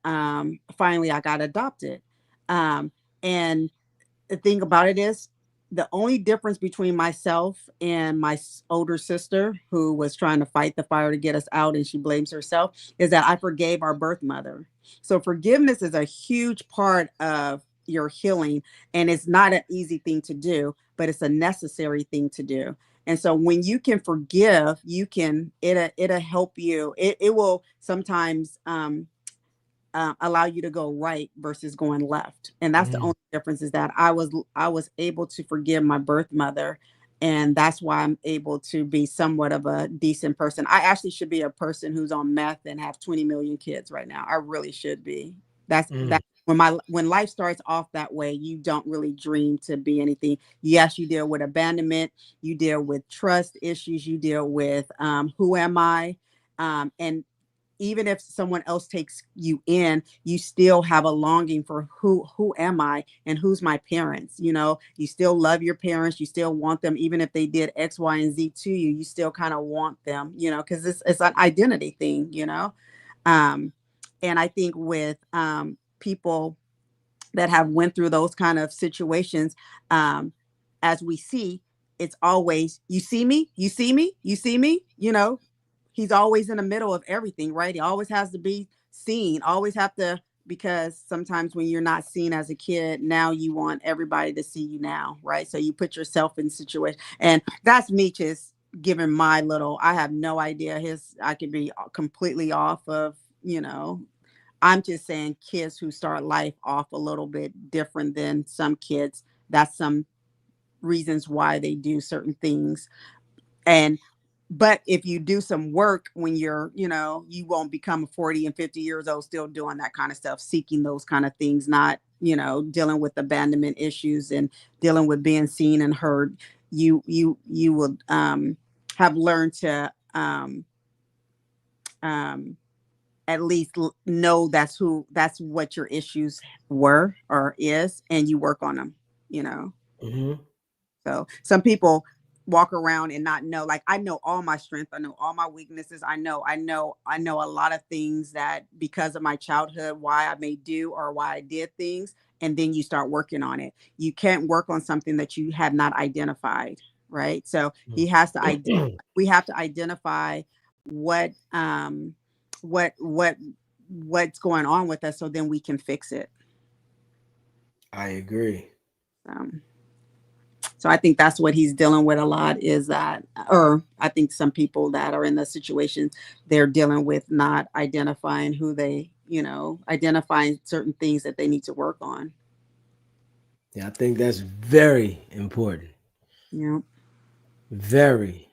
finally I got adopted. And the thing about it is, the only difference between myself and my older sister, who was trying to fight the fire to get us out and she blames herself, is that I forgave our birth mother. So forgiveness is a huge part of your healing, and it's not an easy thing to do, but it's a necessary thing to do. And so when you can forgive, it'll help you. It will sometimes allow you to go right versus going left. And that's the only difference, is that I was able to forgive my birth mother. And that's why I'm able to be somewhat of a decent person. I actually should be a person who's on meth and have 20 million kids right now. I really should be. That when life starts off that way, you don't really dream to be anything. Yes, you deal with abandonment, you deal with trust issues, you deal with who am I? And even if someone else takes you in, you still have a longing for who am I and who's my parents. You still love your parents, you still want them, even if they did X, Y, and Z to you, you still kind of want them, because it's an identity thing. And I think with people that have went through those kind of situations, as we see, it's always, you see me, you see me, you see me, he's always in the middle of everything, right? He always has to be seen, always have to, because sometimes when you're not seen as a kid, now you want everybody to see you now, right? So you put yourself in situation, and that's me just giving my little, I have no idea, I could be completely off of, I'm just saying kids who start life off a little bit different than some kids, that's some reasons why they do certain things. But if you do some work when you won't become 40 and 50 years old still doing that kind of stuff, seeking those kind of things, not, dealing with abandonment issues and dealing with being seen and heard. You will have learned to at least know that's what your issues were or is, and you work on them. So some people walk around and not know, like, I know all my strength, I know all my weaknesses, I know a lot of things that because of my childhood, why I may do or why I did things, and then you start working on it. You can't work on something that you have not identified, right? So we have to identify what what's going on with us, so then we can fix it. I agree. So I think that's what he's dealing with a lot, is that, or I think some people that are in the situation, they're dealing with not identifying who they, identifying certain things that they need to work on. Yeah, I think that's very important. Yeah. Very.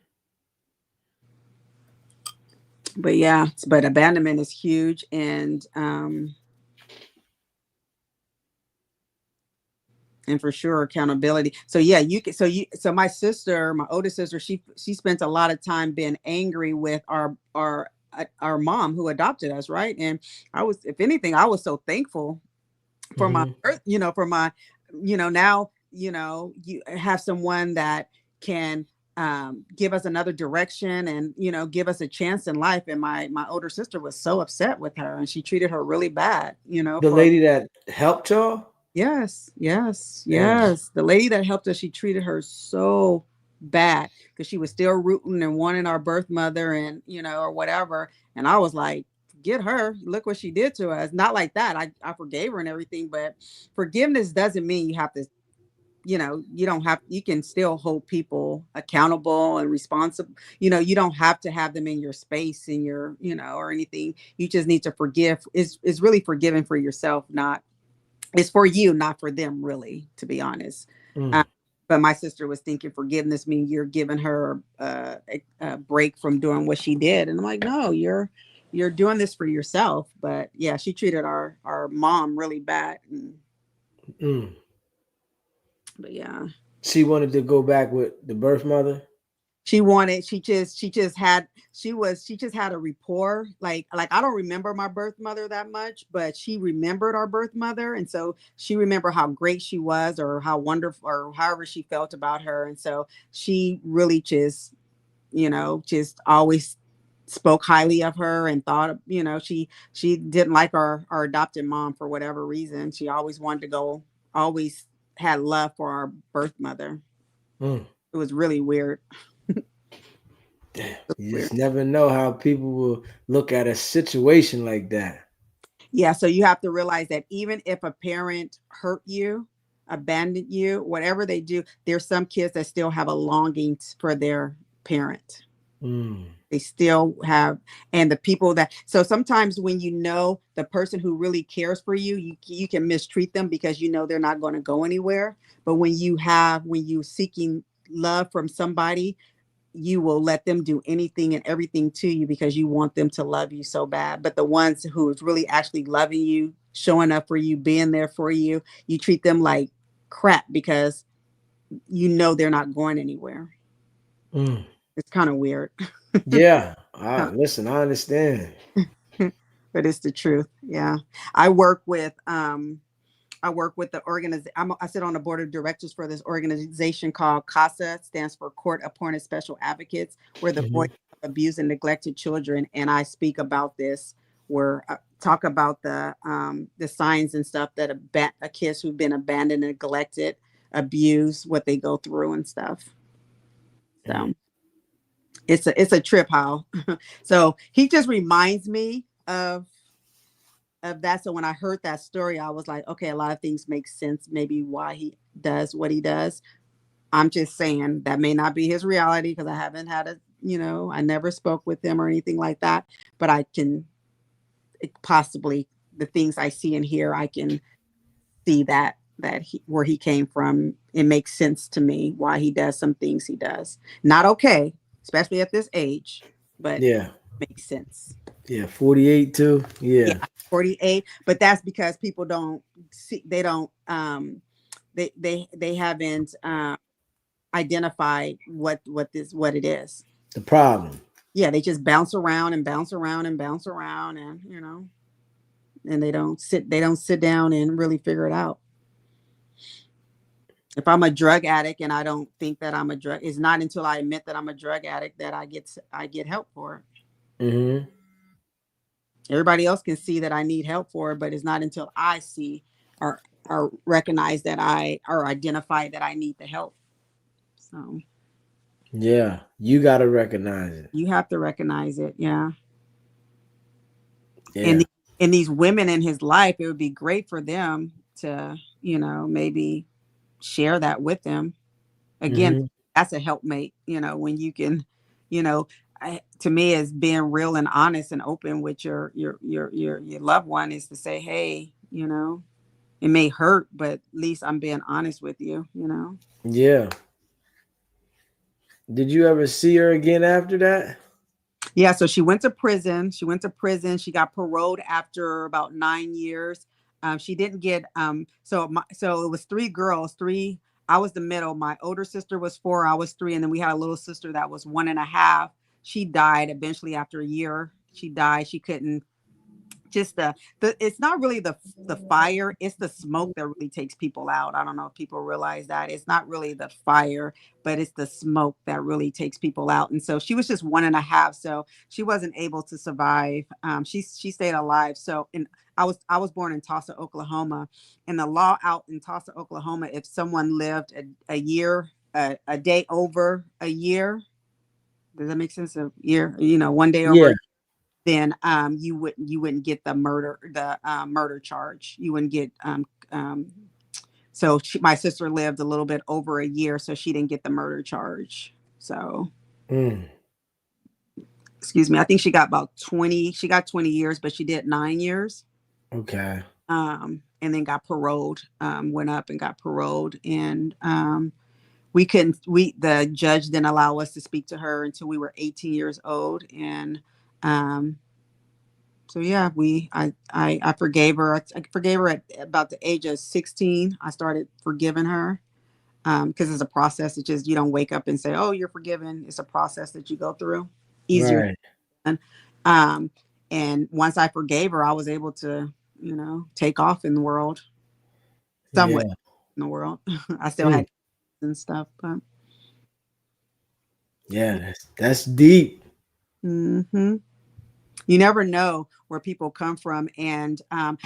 But yeah, but abandonment is huge. And for sure accountability. So yeah, so my sister, my older sister, she spent a lot of time being angry with our mom who adopted us, right? And if anything, I was so thankful for my for my, now, you have someone that can give us another direction and, give us a chance in life. And my older sister was so upset with her, and she treated her really bad, The for lady that helped y'all? Yes, yes, Damn. yes. The lady that helped us, she treated her so bad because she was still rooting and wanting our birth mother and, or whatever. And I was like, get her. Look what she did to us. Not like that. I forgave her and everything, but forgiveness doesn't mean you have to you know, you can still hold people accountable and responsible. You know, you don't have to have them in your space, in your, you know, or anything. You just need to forgive. It's really forgiving for yourself, not, it's for you, not for them, really, to be honest. Mm. But my sister was thinking forgiveness means you're giving her a break from doing what she did. And I'm like, no, you're doing this for yourself. But yeah, she treated our mom really bad. Mm. But yeah. She wanted to go back with the birth mother. She just had a rapport. Like I don't remember my birth mother that much, but she remembered our birth mother. And so she remembered how great she was, or how wonderful, or however she felt about her. And so she really just, you know, just always spoke highly of her, and thought, you know, she didn't like our adopted mom for whatever reason. She always wanted to go, always had love for our birth mother. Mm. It was really weird. Damn. You just never know how people will look at a situation like that. Yeah, so you have to realize that even if a parent hurt you, abandoned you, whatever they do, there's some kids that still have a longing for their parent. Mm. They still have, and the people that, so sometimes when you know the person who really cares for you, you can mistreat them because you know they're not going to go anywhere. But when you seeking love from somebody, you will let them do anything and everything to you because you want them to love you so bad. But the ones who is really actually loving you, showing up for you, being there for you, you treat them like crap because you know they're not going anywhere. Mm. It's kind of weird. Yeah. Listen, I understand. But it's the truth. Yeah. I work with the organization. I sit on the board of directors for this organization called CASA. It stands for Court Appointed Special Advocates. We're the voice of abused and neglected children, and I speak about this. Where I talk about the signs and stuff that kids who've been abandoned, neglected, abused, what they go through and stuff. So it's a trip, how. So he just reminds me of that. So when I heard that story, I was like, okay, a lot of things make sense, maybe why he does what he does. I'm just saying that may not be his reality because I haven't had I never spoke with him or anything like that. But I can possibly, the things I see and hear, I can see where he came from. It makes sense to me why he does some things he does. Not okay, especially at this age, but Yeah. makes sense. Yeah. 48 too. Yeah, Yeah. 48, but that's because people don't see, they don't they haven't identified what it is. The problem. Yeah, they just bounce around and bounce around and bounce around, and and they don't sit down and really figure it out. If I'm a drug addict and I don't think that I'm a drug, it's not until I admit that I'm a drug addict that I get help for it. Mm-hmm. Everybody else can see that I need help for it, but it's not until I see or recognize that or identify that I need the help. So Yeah, you gotta recognize it. you have to recognize it. Yeah. Yeah. And these women in his life, it would be great for them to, maybe share that with them. Again, Mm-hmm. that's a helpmate, when you can, to me, is being real and honest and open with your loved one, is to say, hey, it may hurt, but at least I'm being honest with you, Yeah. Did you ever see her again after that? Yeah, so she went to prison. She got paroled after about 9 years. She didn't get so it was three girls, three. I was the middle. My older sister was 4, I was 3, and then we had a little sister that was 1.5. She died eventually after a year. She died. She couldn't, just the it's not really the fire, it's the smoke that really takes people out. I don't know if people realize that. It's not really the fire, but it's the smoke that really takes people out. And so she was just 1.5, so she wasn't able to survive. She stayed alive. So, and I was born in Tulsa, Oklahoma, and the law out in Tulsa, Oklahoma, if someone lived a year, a day over a year, does that make sense? A year, one day over, Yeah. then you wouldn't get the murder charge. You wouldn't get So my sister lived a little bit over a year, so she didn't get the murder charge. So, excuse me, I think she got about 20. She got 20 years, but she did 9 years. Okay. And then got paroled. Went up and got paroled, and the judge didn't allow us to speak to her until we were 18 years old, and so yeah, I forgave her. I forgave her at about the age of 16. I started forgiving her because it's a process. It's just, you don't wake up and say, "Oh, you're forgiven." It's a process that you go through. Easier. Right. And once I forgave her, I was able to, take off in the world, somewhat Yeah. in the world. I still had and stuff, but yeah, that's deep. hmm you never know where people come from. And I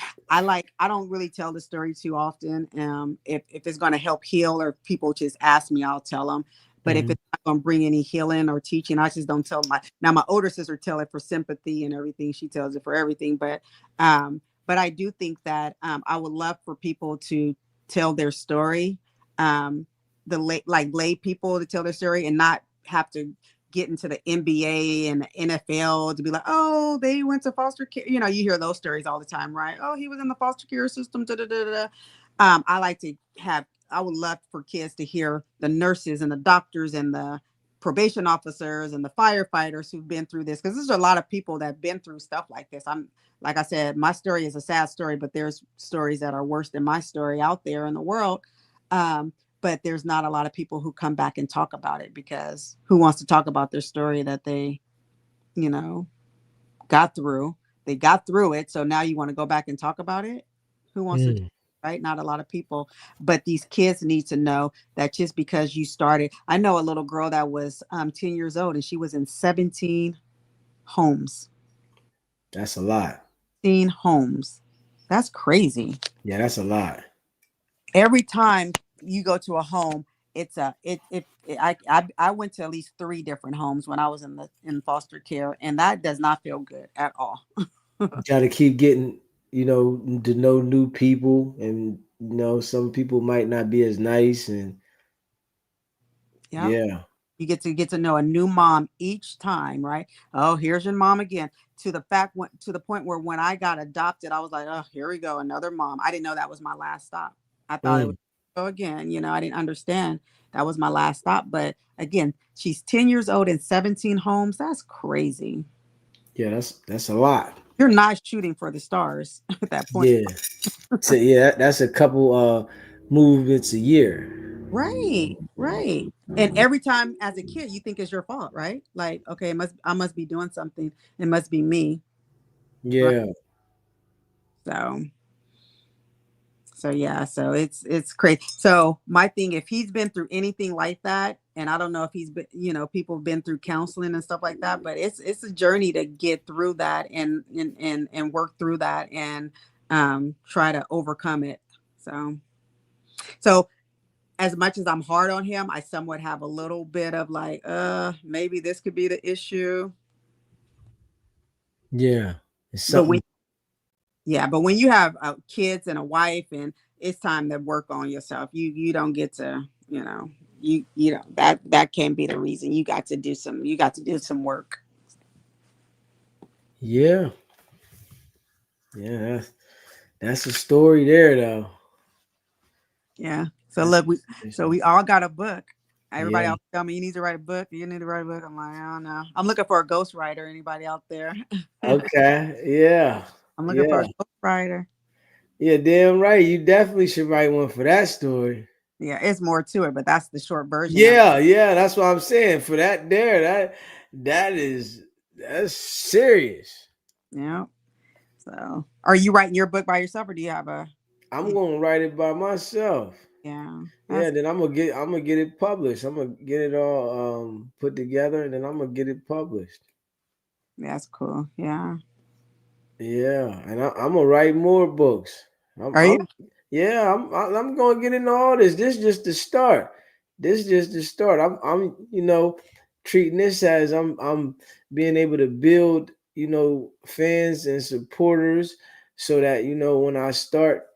don't really tell the story too often. If it's going to help heal, or if people just ask me, I'll tell them. But if it's not going to bring any healing or teaching, I just don't tell my older sister tell it for sympathy and everything. She tells it for everything. But I do think that I would love for people to tell their story, lay people to tell their story, and not have to get into the NBA and the NFL to be like, oh, they went to foster care. You hear those stories all the time, right? Oh, he was in the foster care system. Da, da, da, da. I would love for kids to hear the nurses and the doctors and the probation officers and the firefighters who've been through this, because there's a lot of people that have been through stuff like this. Like I said, my story is a sad story, but there's stories that are worse than my story out there in the world. But there's not a lot of people who come back and talk about it, because who wants to talk about their story that they, got through? They got through it. So now you want to go back and talk about it? Who wants to, right? Not a lot of people. But these kids need to know that just because you started, I know a little girl that was 10 years old, and she was in 17 homes. That's a lot. 17 homes. That's crazy. Yeah, that's a lot. Every time you go to a home, I went to at least 3 different homes when I was in foster care, and that does not feel good at all. You got to keep getting, to know new people, and some people might not be as nice, and yeah. You get to know a new mom each time, right? Oh, here's your mom again. To the point where when I got adopted, I was like, oh, here we go, another mom. I didn't know that was my last stop. I thought it would go again. I didn't understand that was my last stop. But again, she's 10 years old in 17 homes. That's crazy. Yeah, that's a lot. You're not shooting for the stars at that point. Yeah. So yeah, that's a couple movements a year. Right. And every time as a kid, you think it's your fault, right? Like, okay, I must be doing something. It must be me. Yeah. Right? So yeah, so it's crazy. So my thing, if he's been through anything like that, and I don't know if he's been, people have been through counseling and stuff like that, but it's a journey to get through that and work through that and try to overcome it. So as much as I'm hard on him, I somewhat have a little bit of like, maybe this could be the issue. Yeah. It's something. But when you have kids and a wife, and it's time to work on yourself, you don't get to, that can't be the reason. You got to do some work. Yeah. Yeah, that's a story there, though. Yeah. So look, we all got a book. Everybody else tell me you need to write a book. You need to write a book. I'm like, I don't know. I'm looking for a ghostwriter. Anybody out there? Okay. Yeah. I'm looking for a ghostwriter. Yeah, damn right. You definitely should write one for that story. Yeah, it's more to it, but that's the short version. Yeah, that's what I'm saying. For that there, that's serious. Yeah. So, are you writing your book by yourself, or do you have a? I'm gonna write it by myself. Yeah. Yeah, then I'm gonna get it published. I'm gonna get it all put together, and then I'm gonna get it published. That's cool. Yeah. Yeah, and I'm gonna write more books. Are you? Yeah, I'm gonna get into all this. This is just the start. I'm treating this as I'm being able to build fans and supporters, so that when I start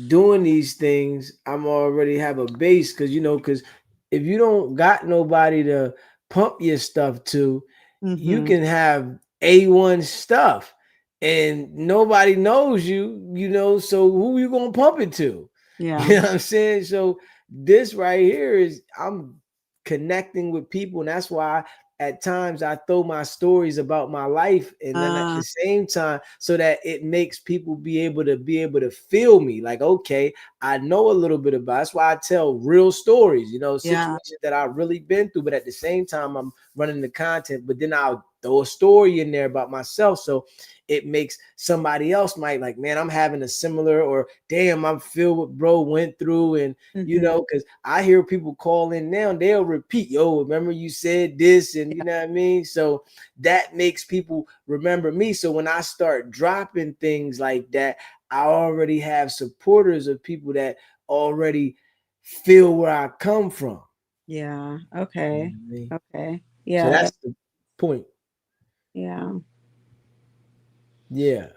doing these things, I'm already have a base because because if you don't got nobody to pump your stuff to, you Mm-hmm. can have A1 stuff and nobody knows so who you gonna pump it to? Yeah. You know what I'm saying? So this right here is I'm connecting with people, and that's why at times I throw my stories about my life, and then at the same time, so that it makes people be able to feel me. Like, okay, I know a little bit about. That's why I tell real stories, Yeah. situations that I've really been through. But at the same time, I'm running the content. But then I'll throw a story in there about myself, so it makes somebody else might like, man, I'm having a similar, or damn, I'm feel what bro went through, and because I hear people call in now, they'll repeat, yo, remember you said this, and you know what I mean? So that makes people remember me. So when I start dropping things like that, I already have supporters of people that already feel where I come from. Yeah. You know Okay. what I mean? Okay. So Yeah. that's the point. Yeah. Yeah.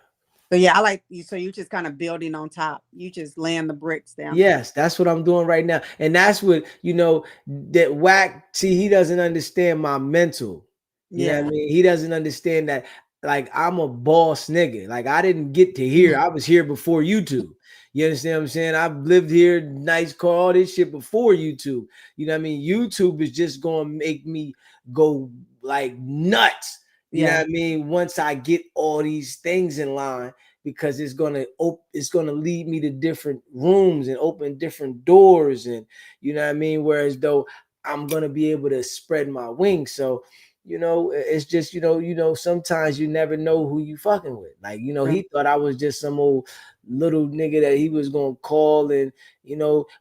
So yeah, I like you. So you just kind of building on top. You just laying the bricks down. Yes, that's what I'm doing right now. And that's what, that whack, see, he doesn't understand my mental. You know what I Yeah. mean? He doesn't understand that, like, I'm a boss nigga. Like, I didn't get to here. I was here before YouTube. You understand what I'm saying? I've lived here, nice car, all this shit before YouTube. You know what I mean? YouTube is just going to make me go, like, nuts. You know Yeah. what I mean? Once I get all these things in line, because it's gonna lead me to different rooms and open different doors, and you know what I mean. Whereas though I'm gonna be able to spread my wings, so it's just sometimes you never know who you fucking with. Like True. he thought I was just some old little nigga that he was gonna call, and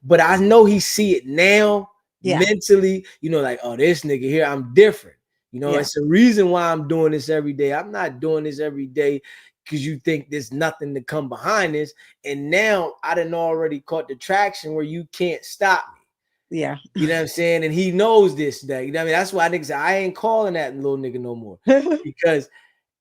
but I know he see it now Yeah. mentally. Like, oh, this nigga here, I'm different. Yeah. It's a reason why I'm doing this every day. I'm not doing this every day because you think there's nothing to come behind this. And now I done already caught the traction where you can't stop me. Yeah. You know what I'm saying? And he knows this, that, you know what I mean? That's why niggas say, I ain't calling that little nigga no more. Because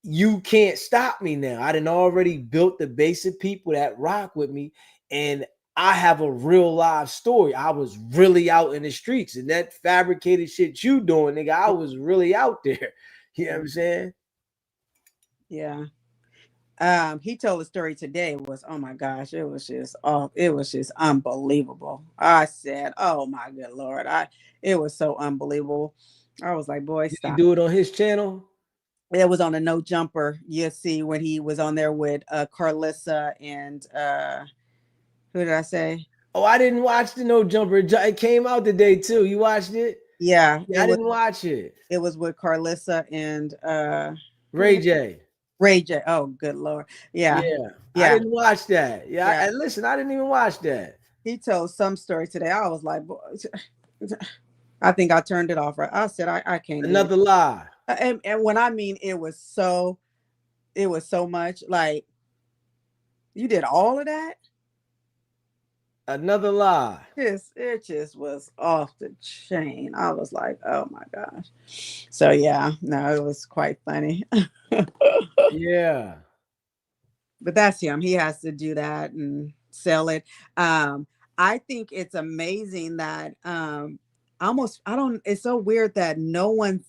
you can't stop me now. I done already built the base of people that rock with me. And I have a real live story. I was really out in the streets, and that fabricated shit you doing, nigga, I was really out there. You know what I'm saying? Yeah. He told a story today. Was, oh my gosh, it was just unbelievable. I said, oh my good Lord. It was so unbelievable. I was like, boy, Did he stop. do it on his channel? It was on a No Jumper. You see when he was on there with Carlissa and who did I say? Oh, I didn't watch the No Jumper. It came out today too. You watched it? Yeah, Yeah, I didn't watch it. it was with Carlissa and Ray J. Ray J. Oh, good Lord. Yeah. Yeah, I Yeah. didn't watch that. Yeah, Yeah. and listen, I didn't even watch that. He told some story today. I was like, boy, I think I turned it off. Right. I said, I can't do Another lie. it. And when I mean it was so much. Like, you did all of that. Another lie. It just was off the chain. I was like, oh my gosh. So yeah, no, it was quite funny. Yeah. But that's him. He has to do that and sell it. I think it's amazing that I don't, it's so weird that no one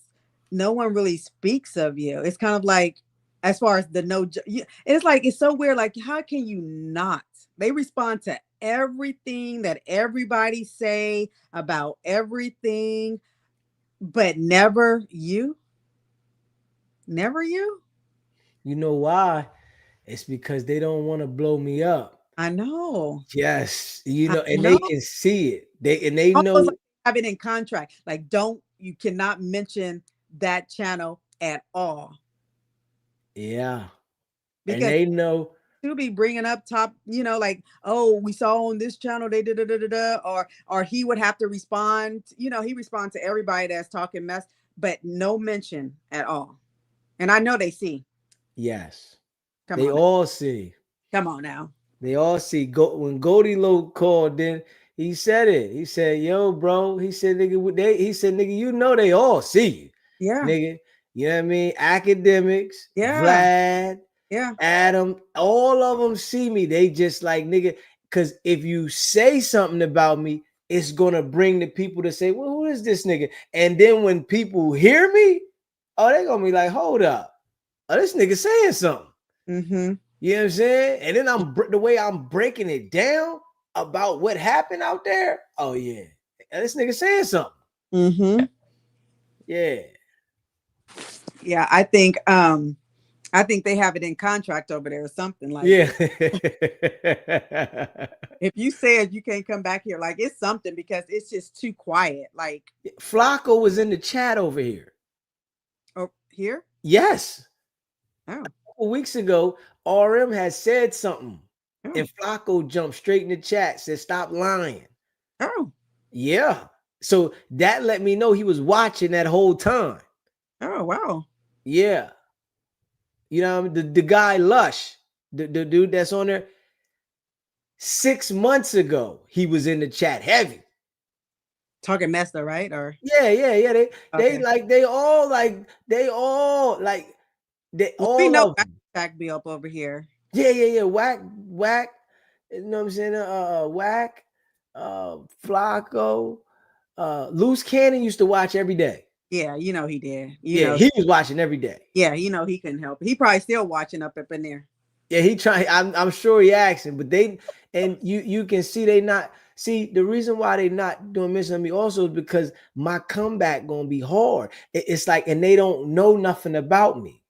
really speaks of you. It's kind of like, as far as the it's like, it's so weird. Like, how can you not? They respond to everything that everybody say about everything, but never you. Never you. You know why? It's because they don't want to blow me up. I know. Yes, I and know. they can see it. They Almost know. like have it in contract. Like, you cannot mention that channel at all. Yeah, and Because they know. to be bringing up top, like, oh, we saw on this channel they did or he would have to respond. He responds to everybody that's talking mess, but no mention at all. And I know they see. Yes, Come they on, all see. come on now. They all see. When Goldie Low called, then he said it. He said, "Yo, bro." He said, "Nigga." He said, "Nigga, you know they all see you, Yeah, nigga." You know what I mean? Academics, yeah, Vlad, yeah, Adam, all of them see me. They just like, nigga. Because if you say something about me, it's gonna bring the people to say, well, who is this nigga? And then when people hear me, oh, they're gonna be like, hold up. Oh, this nigga saying something. Mm-hmm. You know what I'm saying? And then the way I'm breaking it down about what happened out there. Oh yeah, this nigga saying something. Mm-hmm. Yeah. Yeah, I think they have it in contract over there or something like. Yeah. If you said you can't come back here, like it's something because it's just too quiet. Like Flacco was in the chat over here. Oh, here? Yes. Oh. A couple weeks ago, RM had said something. Oh. And Flacco jumped straight in the chat, said, stop lying. Oh. Yeah. So that let me know he was watching that whole time. Oh, wow. Yeah. You know, the guy Lush, the dude that's on there, 6 months ago, he was in the chat heavy. Talking mess though, right? Or yeah. Okay. They all We know of them. Whack be up over here. Yeah. Whack. You know what I'm saying? Whack, Flacco, Loose Cannon used to watch every day. Yeah, you know he did. You Yeah, know he was watching every day. Yeah, you know he couldn't help it. He probably still watching up in there. Yeah, he trying. I'm sure he asking, but you can see they not. See, the reason why they not doing Miss on Me also is because my comeback gonna be hard. It's like, and they don't know nothing about me.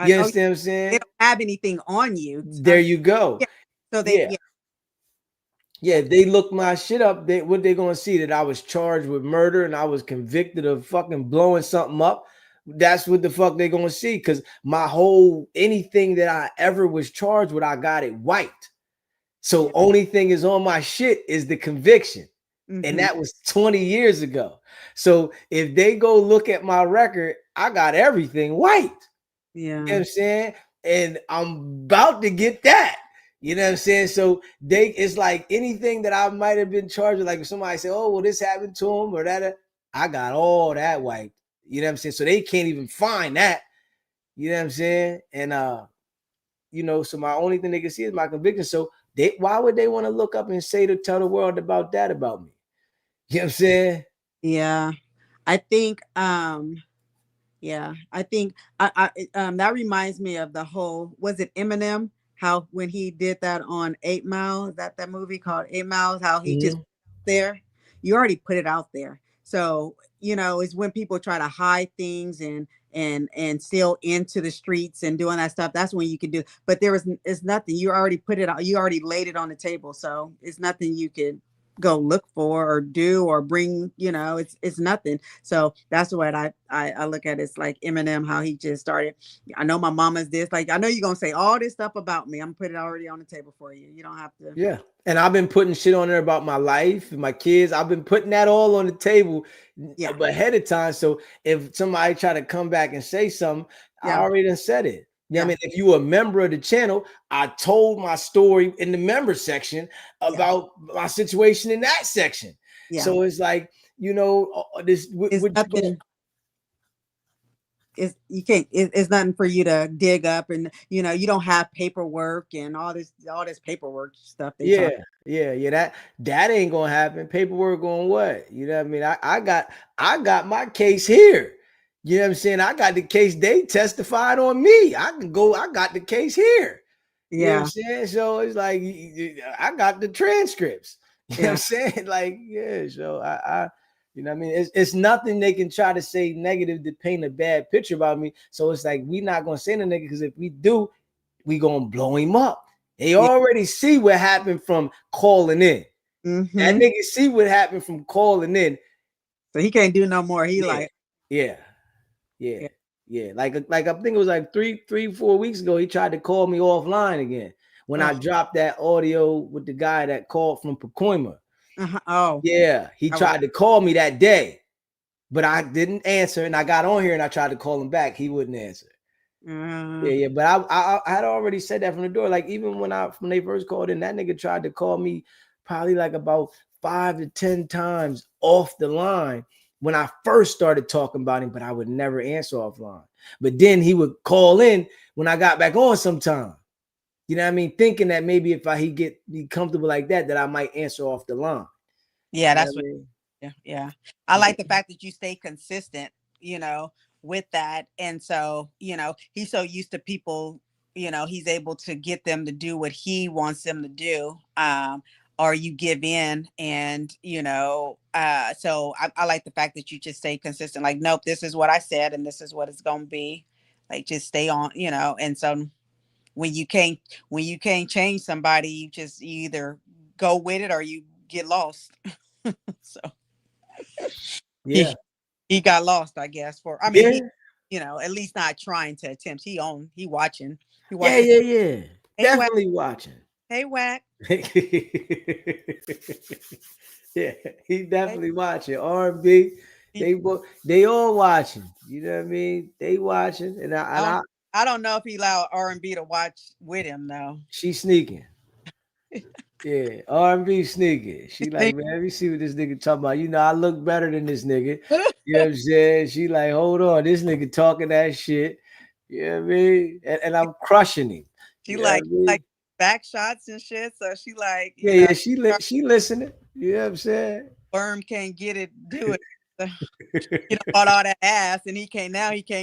You understand what I'm saying? They don't have anything on you. There you go. Yeah. So they Yeah, if they look my shit up, what they gonna see? That I was charged with murder and I was convicted of fucking blowing something up. That's what the fuck they gonna see. Because my whole anything that I ever was charged with, I got it wiped. So only thing is on my shit is the conviction. Mm-hmm. And that was 20 years ago. So if they go look at my record, I got everything wiped. Yeah. You know what I'm saying? And I'm about to get that. You know what I'm saying? So it's like anything that I might have been charged with, like if somebody say, oh, well, this happened to him or that, I got all that wiped. You know what I'm saying? So they can't even find that. You know what I'm saying? And you know, so my only thing they can see is my conviction. So why would they want to look up and tell the world about that about me? You know what I'm saying? Yeah. I think yeah, I think I that reminds me of the whole, was it Eminem? How when he did that on 8 Mile, is that movie called 8 Miles? How he just there, you already put it out there. So, you know, it's when people try to hide things and still into the streets and doing that stuff. That's when you can do. But it's nothing. You already put it out. You already laid it on the table. So it's nothing you could go look for or do or bring, you know, it's nothing. So that's what I look at. It's like Eminem, how he just started. I know my mama's this, like, I know you're gonna say all this stuff about me. I'm putting it already on the table for you. You don't have to. Yeah. And I've been putting shit on there about my life and my kids. I've been putting that all on the table ahead of time. So if somebody try to come back and say something, I already done said it. You know what I mean? If you a member of the channel, I told my story in the member section about my situation in that section. Yeah. So it's like, you know, this it's nothing for you to dig up, and you know, you don't have paperwork and all this paperwork stuff. Yeah. That ain't gonna happen. Paperwork on what? You know what I mean? I got my case here. You know what I'm saying? I got the case. They testified on me. I got the case here. You know what I'm saying? So it's like I got the transcripts. You know what I'm saying? Like, so I you know what I mean? It's nothing they can try to say negative to paint a bad picture about me. So it's like we not gonna say the nigga, because if we do, we gonna blow him up. They already see what happened from calling in. Mm-hmm. That nigga see what happened from calling in. So he can't do no more. He like Like I think it was like 4 weeks ago, he tried to call me offline again when I dropped that audio with the guy that called from Pacoima. He tried to call me that day, but I didn't answer, and I got on here and I tried to call him back. He wouldn't answer. But I had already said that from the door. Like even when they first called in, that nigga tried to call me probably like about 5 to 10 times off the line when I first started talking about him, but I would never answer offline. But then he would call in when I got back on sometime. You know what I mean? Thinking that maybe if he be comfortable like that I might answer off the line. Yeah, You know that's what what. I mean? Yeah. I like the fact that you stay consistent, with that. And so, he's so used to people, he's able to get them to do what he wants them to do. Or you give in and, so I like the fact that you just stay consistent. Like, nope, this is what I said and this is what it's going to be. Like, just stay on, and so when you can't change somebody, you either go with it or you get lost. So Yeah. he got lost, I guess. Yeah. At least not trying to attempt. He watching. Yeah. Hey, Wack. Definitely watching. Hey, Wack. Yeah, he Hey, definitely watching. R&B, they all watching. You know what I mean? They watching, and I don't know if he allowed R&B to watch with him though. She sneaking. Yeah, R&B sneaking. She like, man, let me see what this nigga talking about. I look better than this nigga. You know what I'm saying? She like, hold on, this nigga talking that shit. You know what I mean? And I'm crushing him. She You know what I mean? like back shots and shit. So she like, Yeah, she listening. You know what I'm saying? Worm can't get it, do it. So, bought all that ass and he can't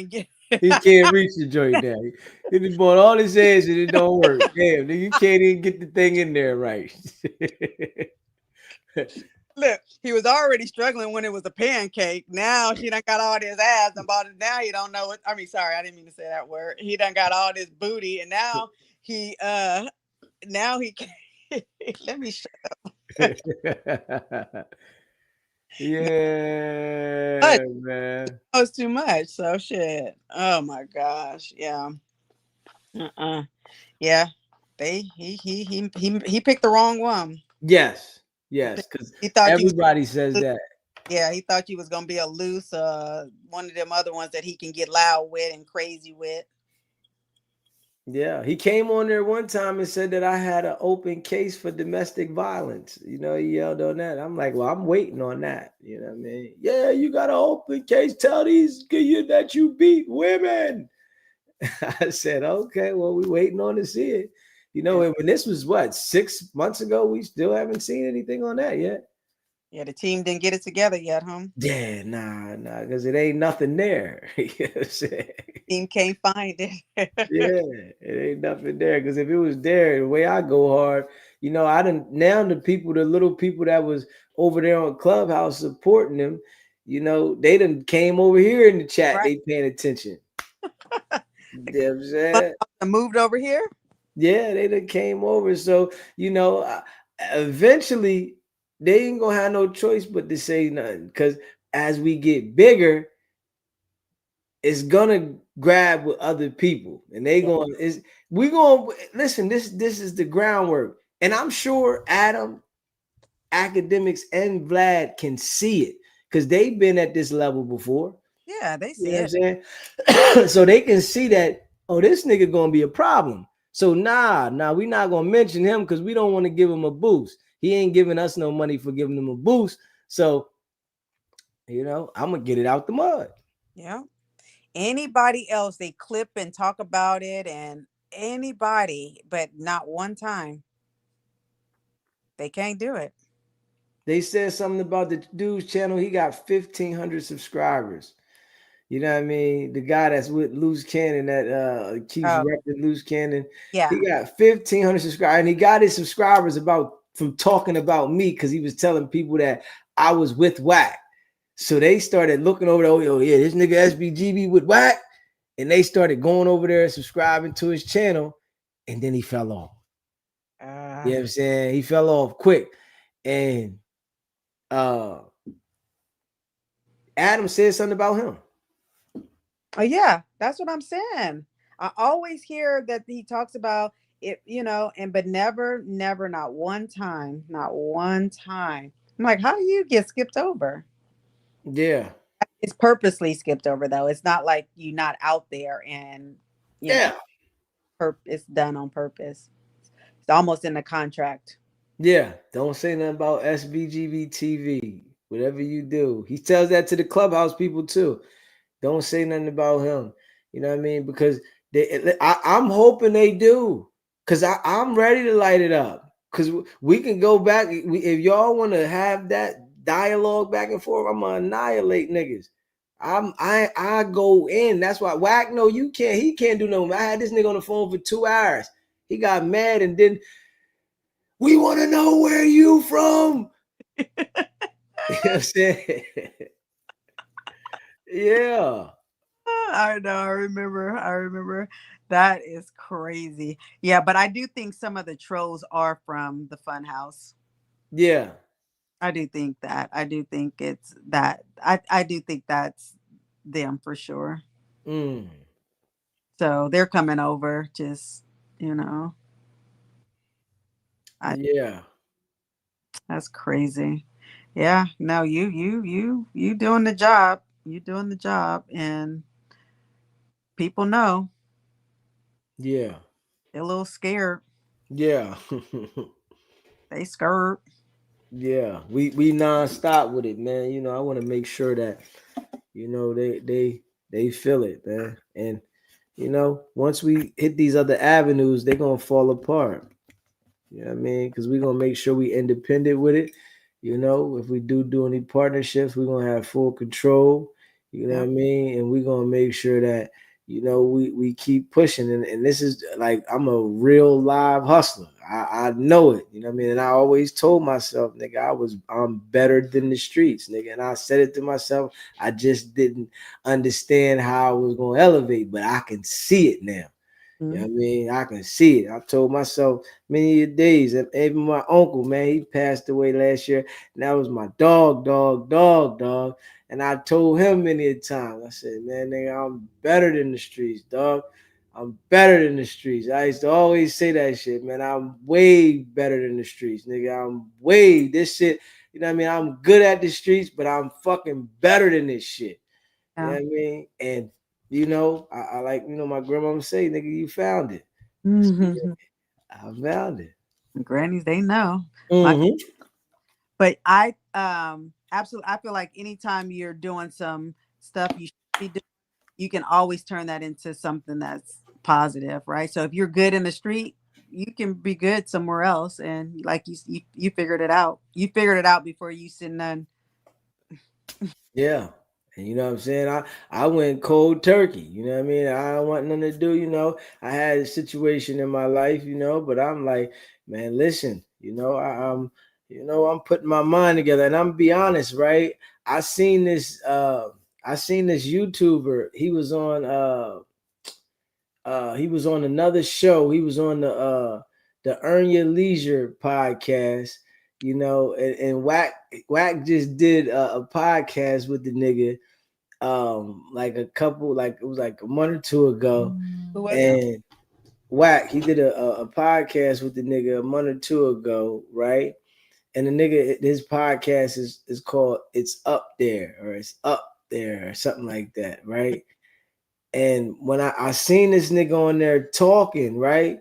get He can't reach the joint now. He bought all his ass and it don't work. Damn, you can't even get the thing in there right. Look, he was already struggling when it was a pancake. Now she done got all this ass and bought it. Now he don't know what. I mean, sorry, I didn't mean to say that word. He done got all this booty, and now he can. Let me shut up. Yeah, man. That was too much. So shit. Oh my gosh. Yeah. Yeah. He picked the wrong one. Yes, because he thought everybody says that. Yeah, he thought you was gonna be a loose, one of them other ones that he can get loud with and crazy with. Yeah, he came on there one time and said that I had an open case for domestic violence. He yelled on that. I'm like, well, I'm waiting on that. You know what I mean? Yeah, you got an open case. Tell these that you beat women. I said, okay, well, we're waiting on to see it. When this was 6 months ago, we still haven't seen anything on that yet. Yeah, the team didn't get it together yet, huh? Yeah, nah, because it ain't nothing there. You know what I'm saying? Team can't find it. Yeah, it ain't nothing there. Because if it was there, the way I go hard, I didn't. Now the little people that was over there on Clubhouse supporting them, they done came over here in the chat. Right. They paying attention. You know what I'm saying? Moved over here. Yeah, they done came over. So eventually they ain't gonna have no choice but to say nothing. Because as we get bigger, it's gonna grab with other people, and we gonna listen. This is the groundwork, and I'm sure Adam, Academics, and Vlad can see it because they've been at this level before. Yeah, they see it. What I'm saying? So they can see that. Oh, this nigga gonna be a problem. So nah, we not gonna mention him because we don't want to give him a boost. He ain't giving us no money for giving him a boost. So I'm gonna get it out the mud. Yeah. Anybody else, they clip and talk about it, and anybody, but not one time. They can't do it. They said something about the dude's channel. He got 1,500 subscribers. You know what I mean? The guy that's with Loose Cannon that keeps repping Loose Cannon. Yeah. He got 1,500 subscribers, and he got his subscribers from talking about me because he was telling people that I was with Wack. So they started looking over there. Oh yeah, this nigga Sbgbtv with Wack, and they started going over there and subscribing to his channel, and then he fell off. You know what I'm saying? He fell off quick, and Adam said something about him. Oh yeah, that's what I'm saying. I always hear that he talks about it, but never, not one time. I'm like, how do you get skipped over? Yeah. It's purposely skipped over though. It's not like you're not out there and it's done on purpose. It's almost in the contract. Yeah, don't say nothing about Sbgbtv. Whatever you do, he tells that to the Clubhouse people too. Don't say nothing about him. You know what I mean? Because I'm hoping they do. Cause I'm ready to light it up. Cause we can go back. If y'all want to have that dialogue back and forth, I'm gonna annihilate niggas. I go in. That's why Whack. No, you can't. He can't do no. I had this nigga on the phone for 2 hours. He got mad and then we want to know where you from. You know what I'm saying? Yeah. I know. I remember. That is crazy. Yeah, but I do think some of the trolls are from the Funhouse. Yeah. I do think that. I do think it's that. I do think that's them for sure. Mm. So they're coming over. Just you know, Yeah. that's crazy. Yeah. No, you doing the job. You doing the job, and people know Yeah. they're a little scared. Yeah. They scared. Yeah. We nonstop with it, man. You know, I want to make sure that they feel it, man. And once we hit these other avenues, they're gonna fall apart. You know what I mean? Because we're gonna make sure we independent with it. If we do any partnerships, we're gonna have full control. You know what I mean? And we're gonna make sure that we keep pushing. And this is like I'm a real live hustler. I know it. You know what I mean? And I always told myself, nigga, I'm better than the streets, nigga. And I said it to myself. I just didn't understand how I was gonna elevate, but I can see it now. You know what I mean? I can see it. I told myself many days, and even my uncle, man, he passed away last year. And that was my dog. And I told him many a time, I said, man, nigga, I'm better than the streets, dog. I'm better than the streets. I used to always say that shit, man. I'm way better than the streets, nigga. I'm way this shit. You know what I mean? I'm good at the streets, but I'm fucking better than this shit. You know what I mean? And I like, my grandmama say, nigga, you found it. I found it. Grannies, they know. Mm-hmm. But I absolutely, I feel like anytime you're doing some stuff you should be doing, you can always turn that into something that's positive, right? So if you're good in the street, you can be good somewhere else. And like you figured it out. You figured it out before you said none. Yeah. And you know what I'm saying? I went cold turkey. You know what I mean? I don't want nothing to do. I had a situation in my life, but I'm like, man, listen, I'm putting my mind together. And I'm be honest, right? I seen this YouTuber. He was on another show. He was on the Earn Your Leisure podcast, and Whack just did a podcast with the nigga like it was like a month or two ago. Who was it? And Whack, he did a podcast with the nigga a month or two ago, right? And the nigga, his podcast is called It's Up There, or It's Up There, or something like that, right? And when I seen this nigga on there talking, right?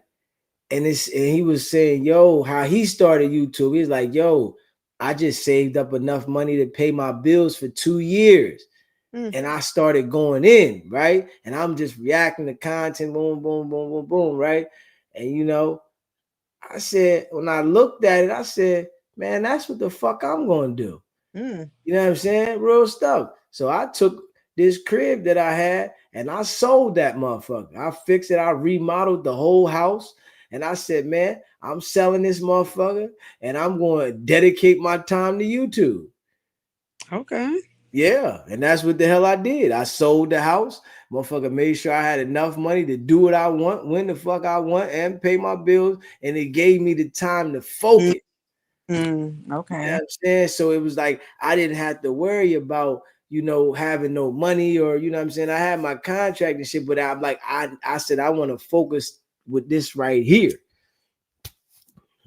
And he was saying, yo, how he started YouTube. He's like, yo, I just saved up enough money to pay my bills for 2 years. And I started going in, right? And I'm just reacting to content, boom, boom, boom, boom, boom, right? And I said, when I looked at it, I said, man, that's what the fuck I'm gonna do. You know what I'm saying? Real stuff. So I took this crib that I had and I sold that motherfucker. I fixed it, I remodeled the whole house. And I said, man, I'm selling this motherfucker and I'm going to dedicate my time to YouTube. Okay. Yeah, and that's what the hell I did. I sold the house. Motherfucker made sure I had enough money to do what I want, when the fuck I want, and pay my bills. And it gave me the time to focus. Okay. You know what I'm saying? So it was like I didn't have to worry about, having no money or, you know what I'm saying? I had my contract and shit, but I'm like, I said, I want to focus with this right here.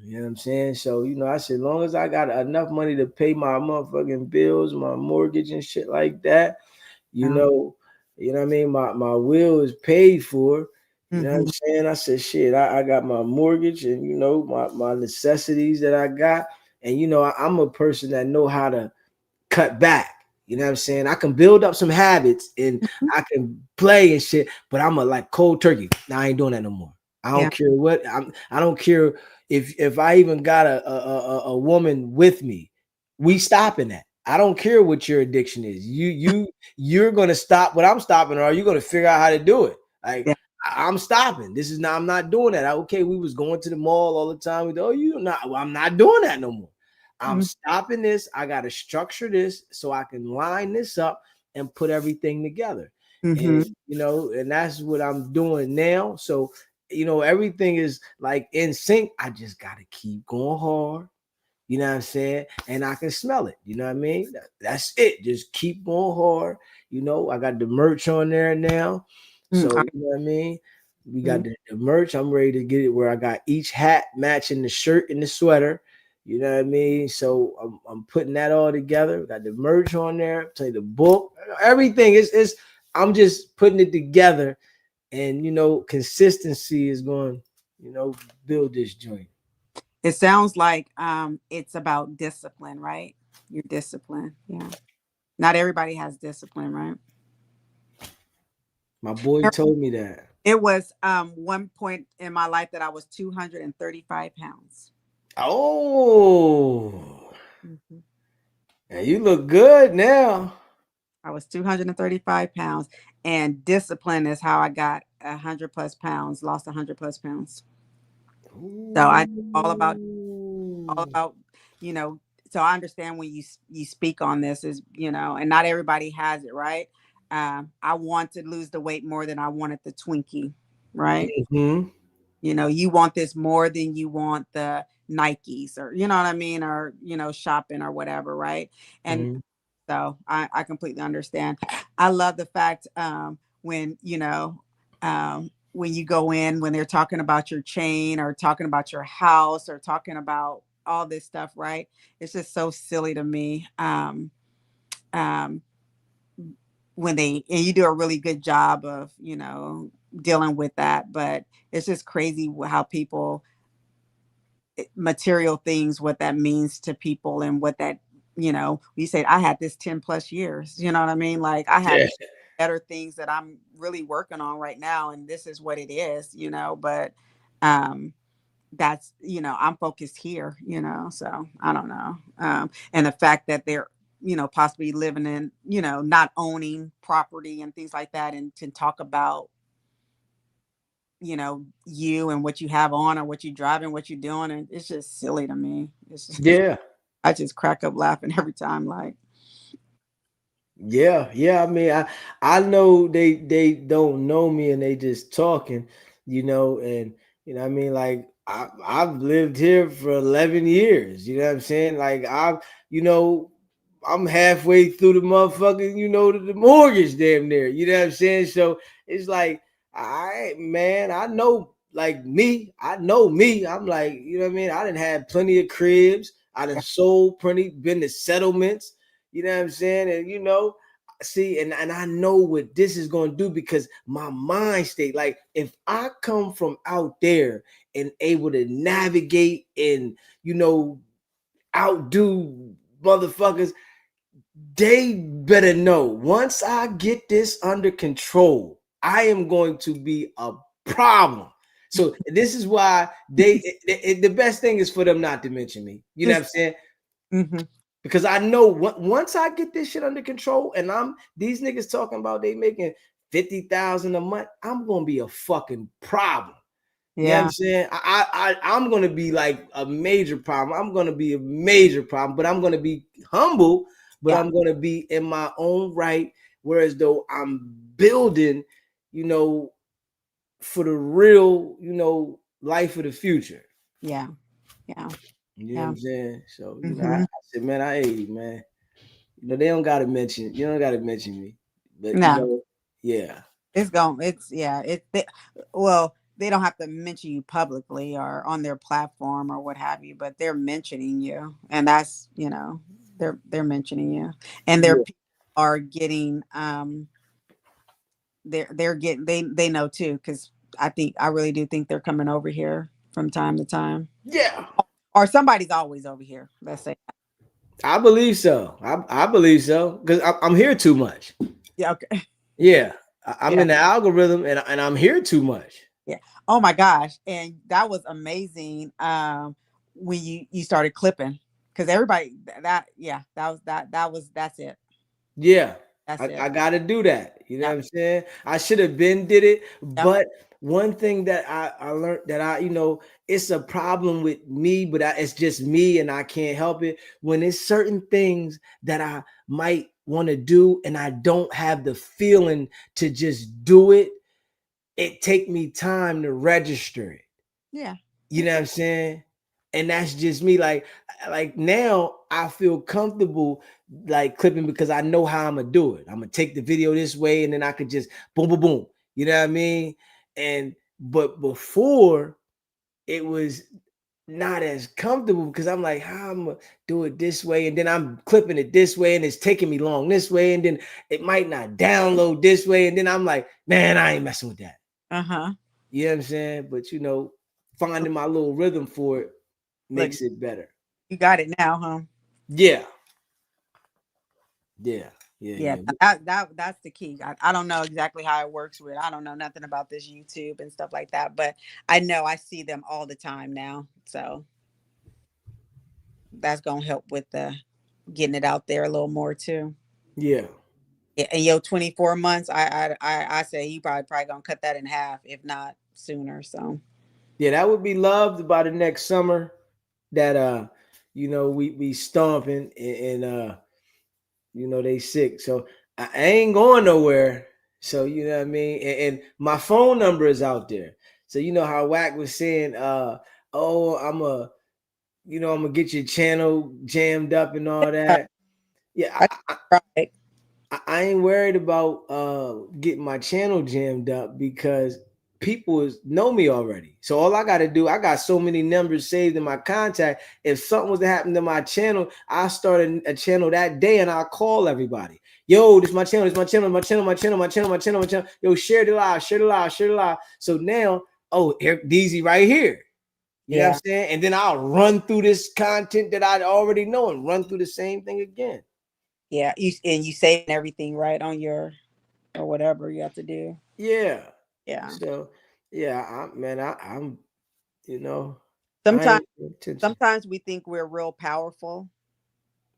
You know what I'm saying? So, I said, as long as I got enough money to pay my motherfucking bills, my mortgage and shit like that, you know what I mean? My will is paid for. You know what I'm saying? I said, shit, I got my mortgage and, my necessities that I got. And, I'm a person that know how to cut back. You know what I'm saying? I can build up some habits and I can play and shit, but I'm a like cold turkey. Now I ain't doing that no more. I don't care what I don't care if I even got a woman with me. We stopping that. I don't care what your addiction is. You're gonna stop what I'm stopping, or you're gonna figure out how to do it. Like I'm stopping. This is not. I'm not doing that. Okay, we was going to the mall all the time. We go, you not. Well, I'm not doing that no more. I'm stopping this. I got to structure this so I can line this up and put everything together. And and that's what I'm doing now. So everything is like in sync. I just got to keep going hard. You know what I'm saying? And I can smell it. You know what I mean? That's it. Just keep going hard. I got the merch on there now. So, you know what I mean? We got the merch. I'm ready to get it where I got each hat matching the shirt and the sweater. You know what I mean? So I'm putting that all together. Got the merch on there. Tell you the book. Everything is I'm just putting it together. And consistency is going, build this joint. It sounds like it's about discipline, right? Your discipline. Yeah. Not everybody has discipline, right? My boy told me that. It was one point in my life that I was 235 pounds. Oh. And you look good now. I was 235 pounds, and discipline is how I got 100 plus pounds, lost 100 plus pounds. So I all about, so I understand when you speak on this is, and not everybody has it, right? I want to lose the weight more than I wanted the Twinkie, right? You want this more than you want the Nikes, or you know what I mean, or shopping or whatever, right? And so I completely understand. I love the fact when when you go in, when they're talking about your chain or talking about your house or talking about all this stuff, right? It's just so silly to me. When and you do a really good job of, dealing with that, but it's just crazy how people, material things, what that means to people and what that, you said, I had this 10 plus years, you know what I mean? Like I had better things that I'm really working on right now. And this is what it is, but, that's, I'm focused here, so I don't know. And the fact that they're, possibly living in, not owning property and things like that, and to talk about, you and what you have on or what you're driving, what you're doing. And it's just silly to me. It's just, I just crack up laughing every time. Like, yeah. I mean, I know they don't know me and they just talking, and I mean, like I've lived here for 11 years. You know what I'm saying? Like I'm halfway through the motherfucking, the mortgage damn near. You know what I'm saying? So it's like, I know like me. I know me. I'm like, you know what I mean? I done had plenty of cribs. I done sold plenty, been to settlements. You know what I'm saying? And see, and I know what this is going to do because my mind state, like if I come from out there and able to navigate and, outdo motherfuckers, they better know once I get this under control, I am going to be a problem. So this is why the best thing is for them not to mention me. You know what I'm saying? Because I know once I get this shit under control and these niggas talking about they making 50,000 a month, I'm gonna be a fucking problem. You know what I'm saying? I'm gonna be like a major problem. I'm gonna be a major problem, but I'm gonna be humble, but I'm gonna be in my own right. Whereas though I'm building, for the real, life of the future. Yeah. You know what I'm saying? So, I said, man, I 80, man. They don't gotta mention, you don't gotta mention me. But it's they don't have to mention you publicly or on their platform or what have you, but they're mentioning you. And that's, they're mentioning you. And their people are getting they're getting they know too, because I really do think they're coming over here from time to time. Yeah. Or somebody's always over here. Let's say. I believe so. I believe so because I'm here too much. Yeah. Okay. Yeah. I'm in the algorithm and I'm here too much. Yeah. Oh my gosh. And that was amazing. When you started clipping. Because everybody that's it. Yeah, That's I it. gotta do that. You know what Yep. I'm saying? I should have been did it, Yep. but one thing that I learned that it's a problem with me, but it's just me and I can't help it. When it's certain things that I might want to do and I don't have the feeling to just do it, it take me time to register it. Yeah. You know what I'm saying? And that's just me. Like now I feel comfortable like clipping because I know how I'm gonna do it. I'm gonna take the video this way and then I could just boom, boom, boom. You know what I mean? And but before it was not as comfortable because I'm like, how I'm gonna do it this way, and then I'm clipping it this way, and it's taking me long this way, and then it might not download this way, and then I'm like, man, I ain't messing with that. Uh-huh. You know what I'm saying? But finding my little rhythm for it Look, makes it better. you got it now, huh? Yeah. Yeah. Yeah. Yeah, Yeah. that's the key. I don't know exactly how it works with. I don't know nothing about this YouTube and stuff like that, but I know I see them all the time now. So that's gonna help with the getting it out there a little more too. Yeah. Yeah, and your 24 months, I say you probably gonna cut that in half, if not sooner. So Yeah. That would be loved by the next summer that we stomping and they sick. So I ain't going nowhere. So you know what I mean? And my phone number is out there. So you know how Wack was saying, oh, I'm gonna get your channel jammed up and all that. Yeah, right. I ain't worried about getting my channel jammed up because people know me already. So all I got to do, I got so many numbers saved in my contact. If something was to happen to my channel, I start a channel that day and I'll call everybody. Yo, this is my channel, this is my channel, my channel, my channel, my channel, my channel, my channel. Yo, share the live, share the live, share the live. So now, oh, here, DZ right here. You know what I'm Yeah. saying? And then I'll run through this content that I already know and run through the same thing again. Yeah. You saving everything right on your or whatever you have to do. Yeah. Yeah. So yeah, I'm you know, I Sometimes ain't paying attention. sometimes we think we're real powerful,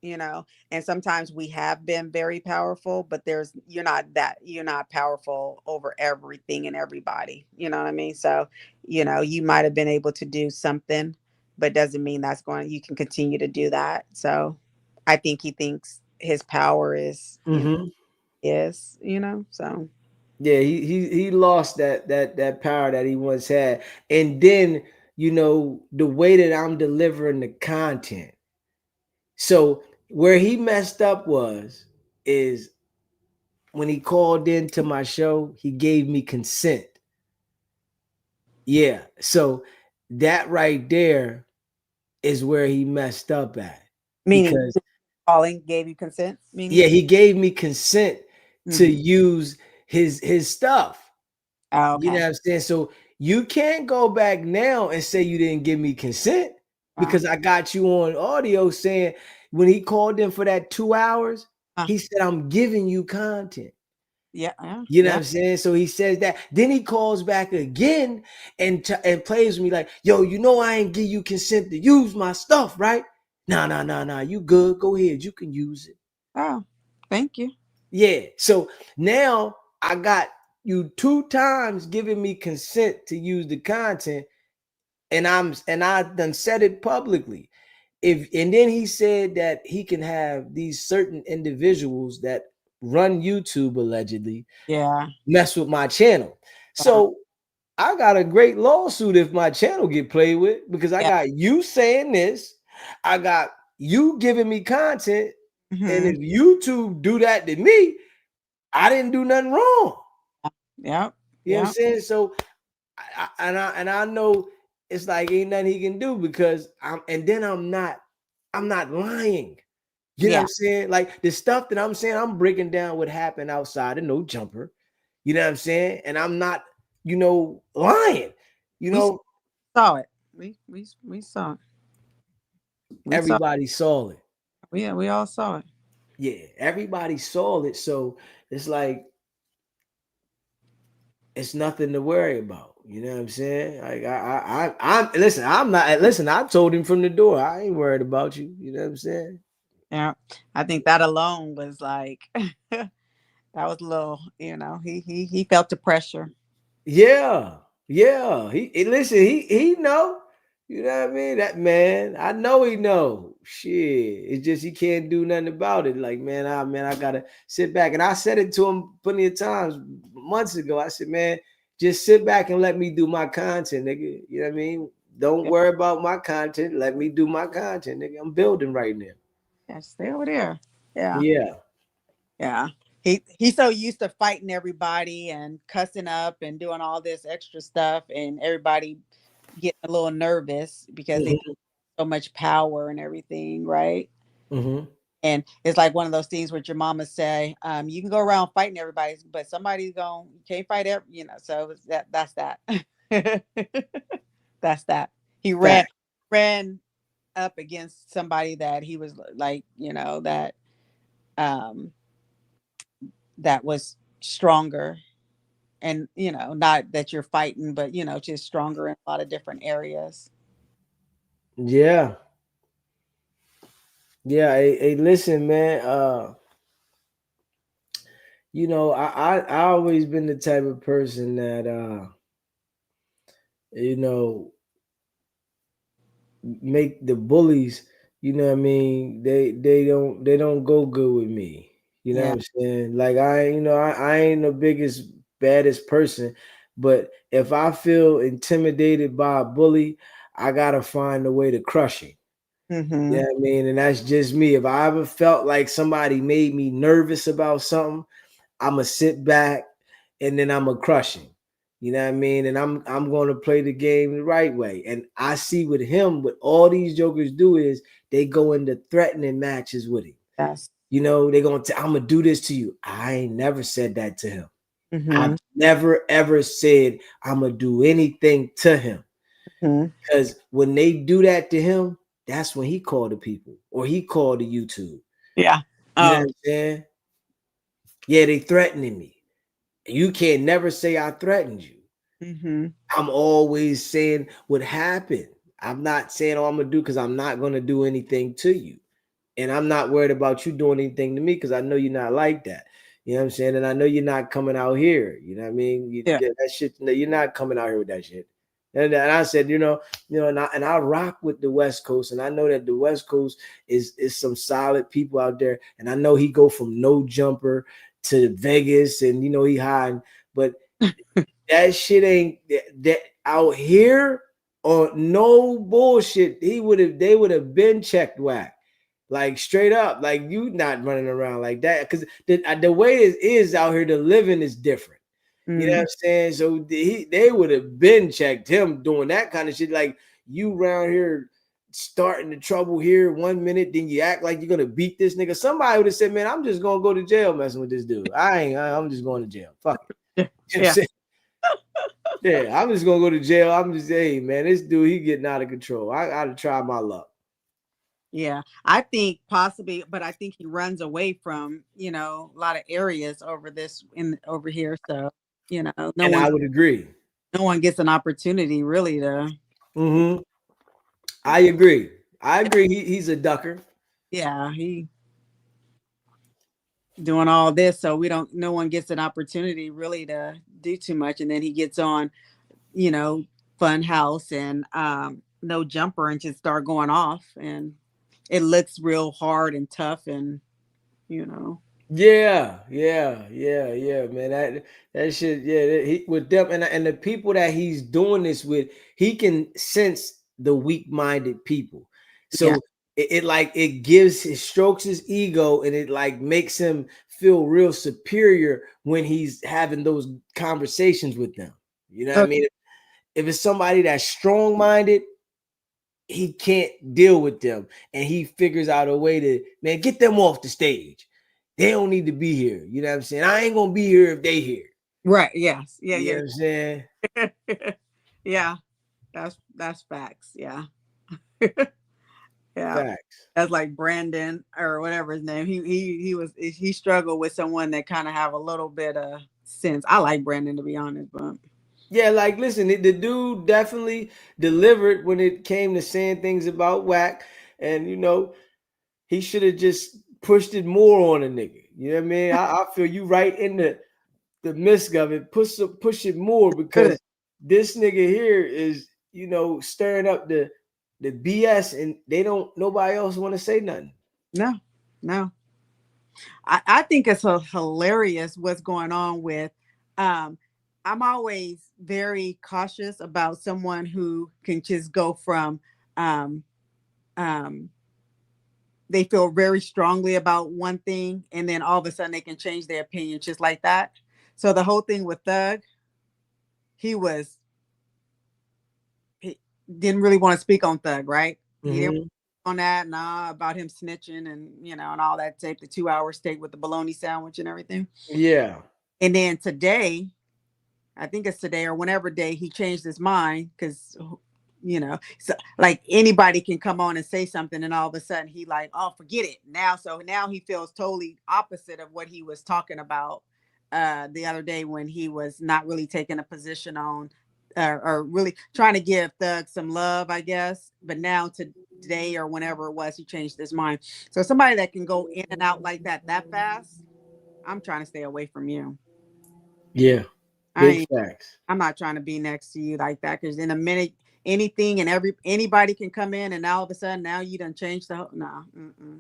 and sometimes we have been very powerful, but you're not powerful over everything and everybody. You know what I mean? So, you might have been able to do something, but doesn't mean you can continue to do that. So I think he thinks his power Mm-hmm. so Yeah, he lost that power that he once had. And then, the way that I'm delivering the content. So where he messed up is when he called into my show, he gave me consent. Yeah. So that right there is where he messed up at. meaning Because calling gave you consent, yeah, meaning. he gave me consent to Mhm. use his stuff. Oh, You know okay. what I'm saying? So you can't go back now and say you didn't give me consent Wow. because I got you on audio saying when he called in for that 2 hours, he said, I'm giving you content. Yeah, yeah, You know what yeah. I'm saying? So he says that. Then he calls back again and plays with me like, yo, I ain't give you consent to use my stuff, right? Nah. You good. Go ahead. You can use it. Oh, thank you. Yeah. So now I got you 2 times giving me consent to use the content, and I done said it publicly. And then he said that he can have these certain individuals that run YouTube allegedly Yeah. mess with my channel. Wow. So I got a great lawsuit if my channel get played with because I Yeah. got you saying this, I got you giving me content, and Hmm. if YouTube do that to me, I didn't do nothing wrong. Yep. You know what I'm Yep. saying? So I know it's like ain't nothing he can do because I'm not lying. You know what Yeah. I'm saying? Like the stuff that I'm saying, I'm breaking down what happened outside of no jumper. You know what I'm saying? And I'm not, lying. You We know, saw it. We saw it. We saw. everybody saw it. We all saw it. Yeah, everybody saw it. So it's like it's nothing to worry about. You know what I'm saying? Like I'm listen. I'm not listen. I told him from the door, I ain't worried about you. You know what I'm saying? Yeah. I think that alone was like that was a little, he felt the pressure. Yeah, yeah. Listen. He know. You know what I mean? That man, I know he know. Shit, it's just he can't do nothing about it. Like man, I gotta sit back. And I said it to him plenty of times months ago. I said, man, just sit back and let me do my content, nigga. You know what I mean? Don't Yeah. worry about my content. Let me do my content, nigga. I'm building right now. Yeah, stay over there. Yeah. Yeah. Yeah. He's so used to fighting everybody and cussing up and doing all this extra stuff, and everybody getting a little nervous because they Hmm. so much power and everything, right? Hmm. And it's like one of those things where your mama say, you can go around fighting everybody, but somebody's going, you can't fight so it's that's that. That's that. He ran Fact. ran up against somebody that he was like, um that was stronger, and not that you're fighting, but just stronger in a lot of different areas. Yeah. Yeah. Hey, listen, man. I always been the type of person that you know, make the bullies, you know what I mean, they don't go good with me. You know what Yeah. I'm saying? Like I ain't the biggest, baddest person, but if I feel intimidated by a bully, I gotta find a way to crush him. You Mm-hmm. know what I mean? And that's just me. If I ever felt like somebody made me nervous about something, I'ma sit back and then I'ma crush him. You know what I mean? And I'm gonna play the game the right way. And I see with him, what all these jokers do is they go into threatening matches with him. Yes. They're gonna I'm gonna do this to you. I ain't never said that to him. Mm-hmm. I've never ever said I'm gonna do anything to him. Mm-hmm. Because when they do that to him, that's when he called the people or he called the YouTube. Yeah. You know Oh. what I'm saying? Yeah, they threatening me. You can't never say I threatened you. Mm-hmm. I'm always saying what happened. I'm not saying, oh, I'm gonna do, because I'm not gonna do anything to you. And I'm not worried about you doing anything to me because I know you're not like that. You know what I'm saying? And I know you're not coming out here. You know what I mean? Yeah. That shit, no, you're not coming out here with that shit. And I said, and I rock with the West Coast, and I know that the West Coast is some solid people out there. And I know he go from no jumper to Vegas, and he hiding, but that shit ain't that out here on no bullshit. They would have been checked whack. Like straight up, like you not running around like that, because the way it is out here, the living is different. You know what Mm. I'm saying? So they would have been checked him doing that kind of shit. Like you around here starting the trouble here 1 minute, then you act like you're gonna beat this nigga. Somebody would have said, "Man, I'm just gonna go to jail messing with this dude. I'm just going to jail. Fuck it." Yeah. You know what I'm Yeah. saying? Yeah, I'm just gonna go to jail. I'm just, hey man, this dude, he getting out of control. I gotta try my luck. Yeah. I think possibly, but I think he runs away from, a lot of areas over here. So, no And one I would agree. no one gets an opportunity really to. Hmm. I agree. I agree. He's a ducker. Yeah, he doing all this, so no one gets an opportunity really to do too much, and then he gets on, you know, Fun House and No Jumper and just start going off, and it looks real hard and tough, and you know, Yeah, man. That shit. Yeah, he with them and the people that he's doing this with, he can sense the weak-minded people. yeah, So it gives his strokes his ego, and it like makes him feel real superior when he's having those conversations with them. You know what I oh, mean? If it's somebody that's strong-minded, he can't deal with them, and he figures out a way to, man, get them off the stage. They don't need to be here. You know what I'm saying? I ain't gonna be here if they here. right, yes, yeah, You know yeah, what I'm saying? yeah. That's facts. Yeah, yeah. Facts. That's like Brandon or whatever his name. He struggled with someone that kind of have a little bit of sense. I like Brandon, to be honest, but Yeah, like listen, the dude definitely delivered when it came to saying things about whack, and he should have just pushed it more on a nigga. You know what I mean? I feel you right in the midst of it. Push it more because this nigga here is stirring up the BS, and nobody else want to say nothing. no. I think it's hilarious what's going on with. I'm always very cautious about someone who can just go from um, um, they feel very strongly about one thing, and then all of a sudden they can change their opinion just like that. So the whole thing with Thug, he didn't really want to speak on Thug, right? He didn't Mm-hmm. on that, about him snitching and and all that tape, the 2-hour steak with the bologna sandwich and everything. Yeah. And then today, I think it's today or whenever day, he changed his mind because so like anybody can come on and say something, and all of a sudden he like, oh, forget it now. So now he feels totally opposite of what he was talking about the other day when he was not really taking a position on or really trying to give Thug some love, I guess. But now today or whenever it was, he changed his mind. So somebody that can go in and out like that fast, I'm trying to stay away from you. Yeah. Big facts. I'm not trying to be next to you like that, because in a minute, anything and anybody can come in, and all of a sudden now you done changed the whole. No,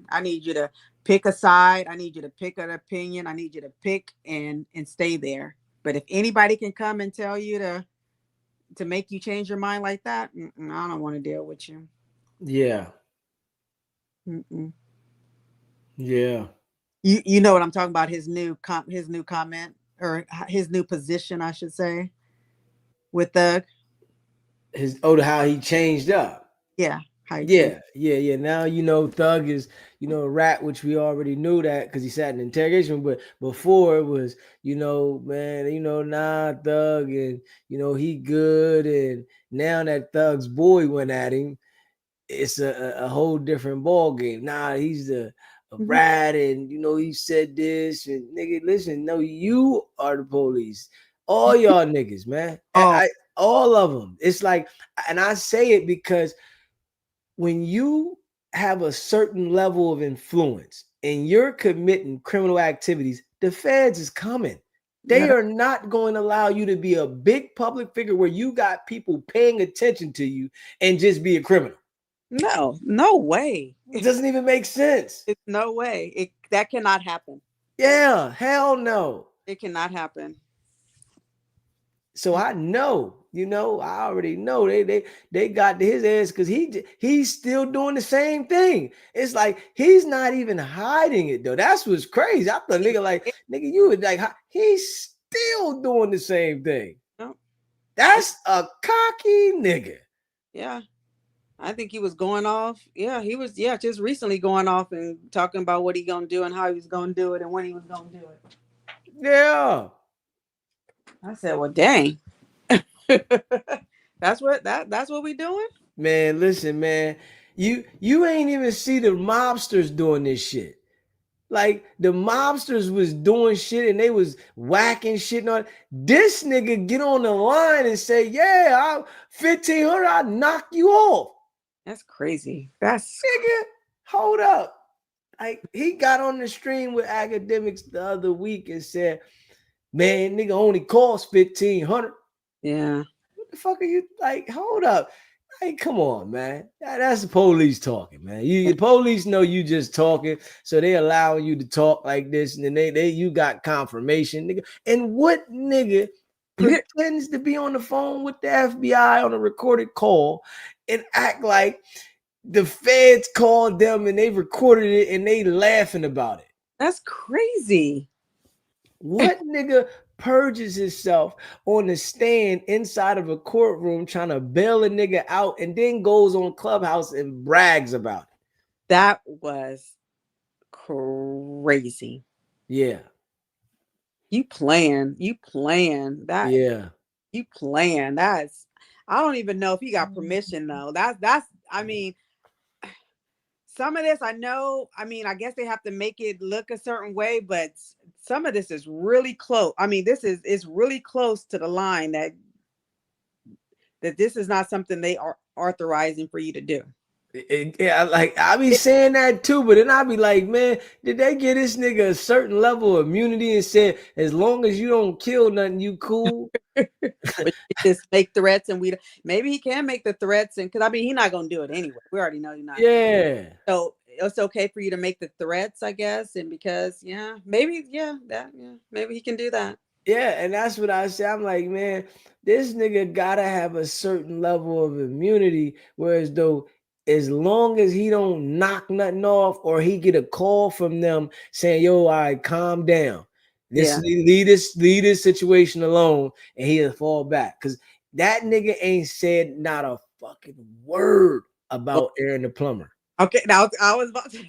I need you to pick a side. I need you to pick an opinion. I need you to pick and stay there. But if anybody can come and tell you to make you change your mind like that, I don't want to deal with you. Yeah. Mm-mm. Yeah. You know what I'm talking about? His new comment, or his new position, I should say, with Thug. How he changed up. Yeah, how he changed. Yeah. Now Thug is a rat, which we already knew that because he sat in interrogation. But before it was man, nah, Thug, and he good, and now that Thug's boy went at him, it's a whole different ball game. Nah, he's a rat, and he said this, and nigga, listen, no, you are the police. All y'all niggas, man. Oh, all of them. It's like, and I say it because when you have a certain level of influence and you're committing criminal activities, the feds is coming. They are not going to allow you to be a big public figure where you got people paying attention to you and just be a criminal. No way. It doesn't even make sense. It's no way. That cannot happen. Yeah, hell no. It cannot happen. So I know, I already know they got to his ass because he's still doing the same thing. It's like he's not even hiding it though. That's what's crazy. I thought nigga, you would like, he's still doing the same thing. No. That's a cocky nigga. Yeah. I think he was going off. Yeah, he was. Yeah, just recently going off and talking about what he gonna do and how he was gonna do it and when he was gonna do it. Yeah. I said, well, dang. That's what we doing? Man, listen, man. You ain't even see the mobsters doing this shit. Like the mobsters was doing shit and they was whacking shit on. This nigga get on the line and say, yeah, 1,500, I'll knock you off. That's crazy. That's nigga, hold up. Like he got on the stream with academics the other week and said, man, nigga only cost 1,500. Yeah. What the fuck are you like? Hold up. Hey, come on, man. That's the police talking, man. The police know you just talking, so they allowing you to talk like this, and then you got confirmation, nigga. And what nigga pretends to be on the phone with the FBI on a recorded call and act like the feds called them and they recorded it and they laughing about it? That's crazy. What nigga purges himself on the stand inside of a courtroom trying to bail a nigga out and then goes on Clubhouse and brags about it? That was crazy. Yeah. You playing that. Yeah. You playing. That's, I don't even know if he got permission though. That's I mean, some of this I know, I mean, I guess they have to make it look a certain way, but some of this is really close. I mean, it's really close to the line that this is not something they are authorizing for you to do. Yeah, like I be saying that too, but then I be like, man, did they give this nigga a certain level of immunity and said, as long as you don't kill nothing, you cool? But just make threats, and maybe he can make the threats, and because I mean, he's not gonna do it anyway. We already know he's not. Yeah. So it's okay for you to make the threats, I guess, and because maybe maybe he can do that. Yeah, and that's what I say. I'm like, man, this nigga gotta have a certain level of immunity, whereas though, as long as he don't knock nothing off or he get a call from them saying, yo, all right, calm down. Leave this situation alone, and he'll fall back. Cause that nigga ain't said not a fucking word about Aaron the plumber. Okay, now I was about to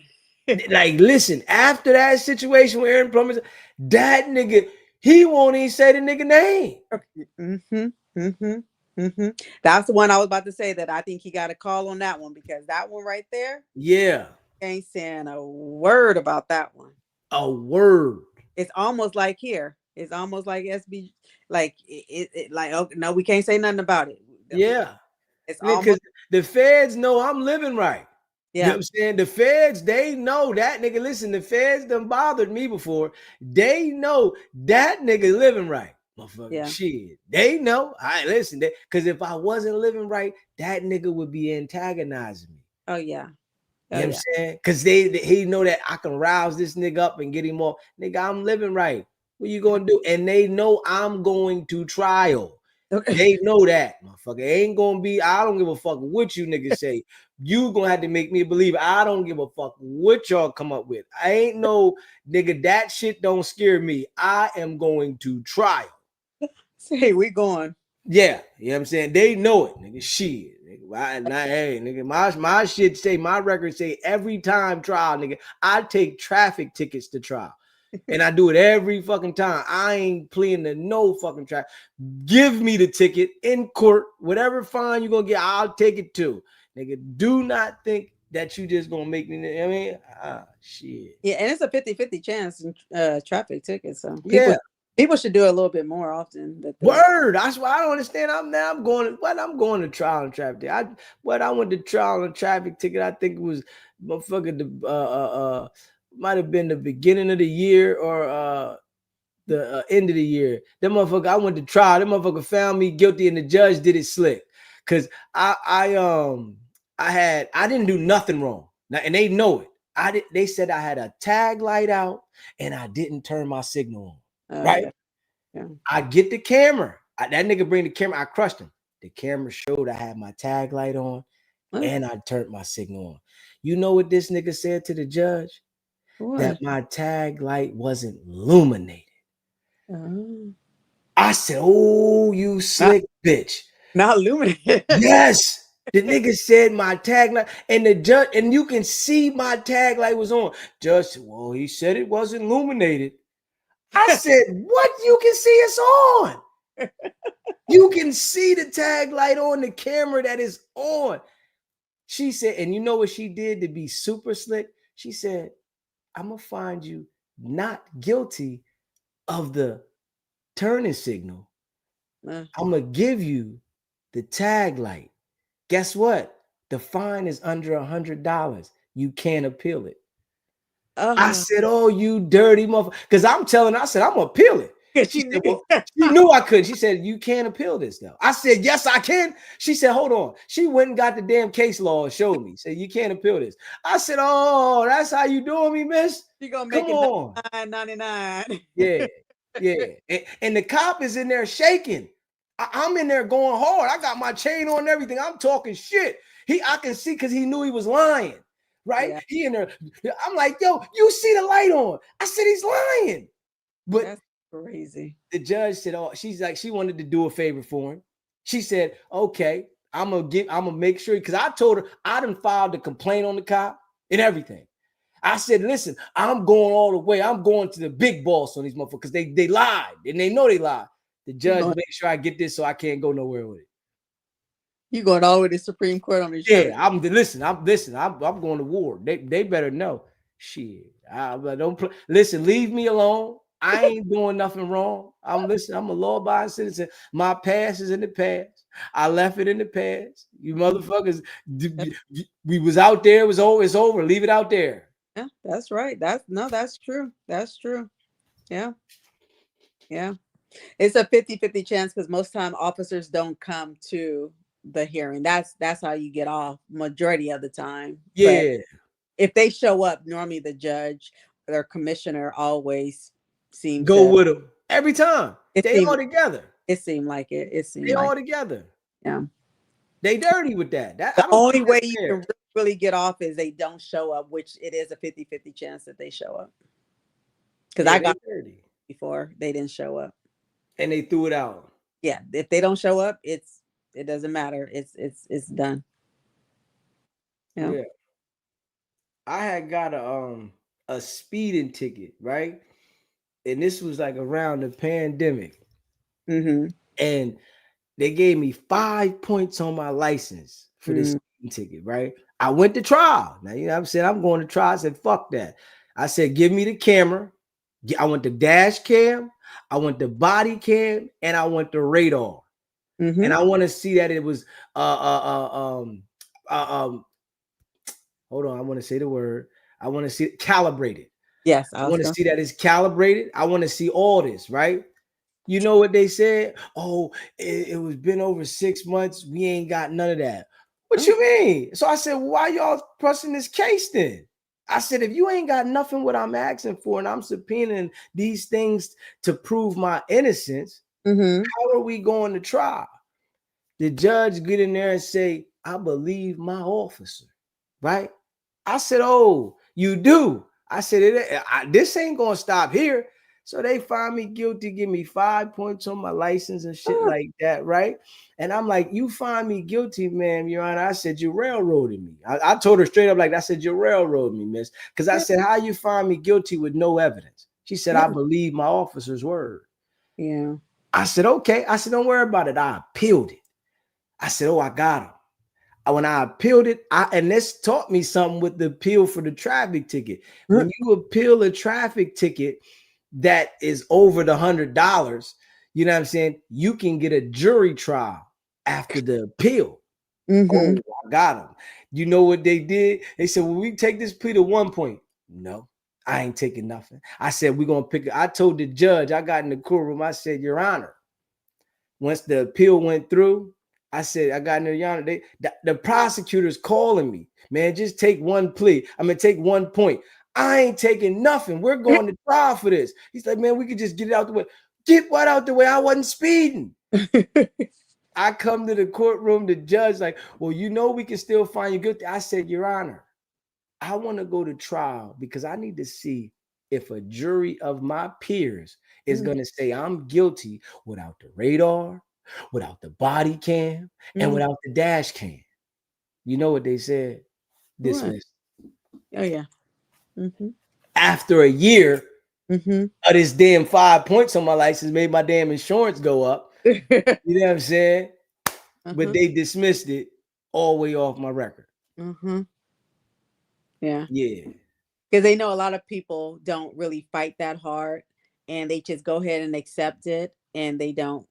like, listen, after that situation with Aaron Plummer, that nigga, he won't even say the nigga name. That's the one I was about to say that I think he got a call on that one, because that one right there, ain't saying a word about that one. A word. It's almost like here. It's almost like SB, like it like, okay, no, we can't say nothing about it. It's because the feds know I'm living right. You know what I'm saying? The feds, they know that nigga. Listen, the feds done bothered me before. They know that nigga living right. Motherfucker, shit. They know. I listen, because if I wasn't living right, that nigga would be antagonizing me. Oh yeah. You know what I'm saying? Because he know that I can rouse this nigga up and get him off. Nigga, I'm living right. What you gonna do? And they know I'm going to trial. They know that, motherfucker. Ain't gonna be, I don't give a fuck what you niggas say. You gonna have to make me believe I don't give a fuck what y'all come up with. I ain't no nigga, that shit don't scare me. I am going to trial. Say, we going. Yeah, you know what I'm saying? They know it, nigga. Shit. Nigga, hey, nigga, my shit say, my record say every time trial, nigga, I take traffic tickets to trial. And I do it every fucking time. I ain't pleading to no fucking traffic. Give me the ticket in court. Whatever fine you're gonna get, I'll take it too. Nigga, do not think that you just gonna make me, I mean, shit. Yeah, and it's a 50-50 chance in traffic tickets. So people should do it a little bit more often. Word. That's why I don't understand. I'm going to trial and traffic ticket. I went to trial and traffic ticket. I think it was motherfucker might have been the beginning of the year or the end of the year. That motherfucker, I went to trial. That motherfucker found me guilty and the judge did it slick. Cause I didn't do nothing wrong. Now, and they know it. They said I had a tag light out and I didn't turn my signal on. Right? Yeah. I get the camera. That nigga bring the camera. I crushed him. The camera showed I had my tag light on and I turned my signal on. You know what this nigga said to the judge? What? That my tag light wasn't illuminated. Oh. I said, oh, you slick bitch. Not illuminated. Yes. The nigga said my tag light, and the judge, and you can see my tag light was on. Judge said, well, he said it wasn't illuminated. I said, what? You can see it's on. You can see the tag light on the camera that is on. She said, and you know what she did to be super slick? She said, I'm going to find you not guilty of the turning signal. I'm going to give you the tag light. Guess what? The fine is under $100. You can't appeal it. I said, oh, you dirty motherfucker. Because I'm telling her, I said, I'm going to appeal it. She said, well, she knew I could. She said, you can't appeal this though. I said, yes, I can. She said, hold on. She went and got the damn case law and showed me. Said, you can't appeal this. I said, oh, that's how you doing me, miss? She gonna make it $99.99. Yeah. And the cop is in there shaking. I'm in there going hard. I got my chain on and everything. I'm talking shit. I can see because he knew he was lying. Right? Yeah. He in there. I'm like, yo, you see the light on. I said, he's lying. But that's crazy. The judge said, oh, she's like, she wanted to do a favor for him. She said, okay, I'm gonna make sure, because I told her I done filed a complaint on the cop and everything. I said, listen, I'm going all the way. I'm going to the big boss on these motherfuckers because they lied and they know they lied. The judge made sure I get this so I can't go nowhere with it. You going all the way to the Supreme Court on this? Yeah, I'm going to war. They better know. Shit, don't listen. Leave me alone. I ain't doing nothing wrong. I'm listening. I'm a law-abiding citizen. My past is in the past. I left it in the past. You motherfuckers, we was out there. It was over. It's over. Leave it out there. Yeah, that's right. That's true. That's true. Yeah. Yeah. It's a 50-50 chance because most time officers don't come to the hearing. That's how you get off majority of the time. But Yeah, if they show up, normally the judge or commissioner always seems go to with them every time. it They all seemed together. it seemed like it. It seemed They like all together. yeah. They dirty with that. That The I don't only think way that's you fair. can really get off is they don't show up, which it is a 50-50 chance that they show up. Because Yeah, I they got dirty. before they didn't show up. And they threw it out. Yeah, if they don't show up, it doesn't matter. It's done. Yeah. Yeah. I had got a speeding ticket, right? And this was like around the pandemic. Mm-hmm. And they gave me 5 points on my license for this speeding ticket, right? I went to trial. Now, you know what I'm saying? I'm going to trial. I said, fuck that. I said, give me the camera. I want the dash cam. I want the body cam. And I want the radar. Mm-hmm. And I want to see that it was hold on, I want to say the word. I want to see it calibrated. Yes, I want to see that it's calibrated. I want to see all this, right? You know what they said? Oh, it was been over 6 months. We ain't got none of that. What you mean? So I said, why y'all pressing this case then? I said, if you ain't got nothing what I'm asking for and I'm subpoenaing these things to prove my innocence, how are we going to trial? The judge get in there and say, I believe my officer, right? I said, oh, you do? I said, this ain't going to stop here. So they find me guilty, give me 5 points on my license and shit like that, right? And I'm like, you find me guilty, ma'am, Your Honor. I said, you railroaded me. I told her straight up like, I said, you railroaded me, miss. Because I said, how you find me guilty with no evidence? She said, I believe my officer's word. Yeah. I said, okay. I said, don't worry about it. I appealed it. I said, oh, I got him. When I appealed it, and this taught me something with the appeal for the traffic ticket. When you appeal a traffic ticket that is over the $100, you know what I'm saying? You can get a jury trial after the appeal. Oh, I got him. You know what they did? They said, well, we take this plea to 1 point. No, I ain't taking nothing. I said, we're going to pick it. I told the judge, I got in the courtroom, I said, Your Honor, once the appeal went through, I said, I got in there, Your Honor. The prosecutor's calling me, man. Just take one plea. I'm gonna take 1 point. I ain't taking nothing. We're going to trial for this. He's like, man, we could just get it out the way. Get what out the way? I wasn't speeding. I come to the courtroom, the judge like, well, you know, we can still find you guilty. I said, Your Honor, I want to go to trial because I need to see if a jury of my peers is going to say I'm guilty without the radar, without the body cam, and without the dash cam. You know what they said? Dismissed. Oh, yeah. After a year of this damn 5 points on my license made my damn insurance go up. You know what I'm saying? But they dismissed it all the way off my record. Yeah. Yeah. Because they know a lot of people don't really fight that hard and they just go ahead and accept it and they don't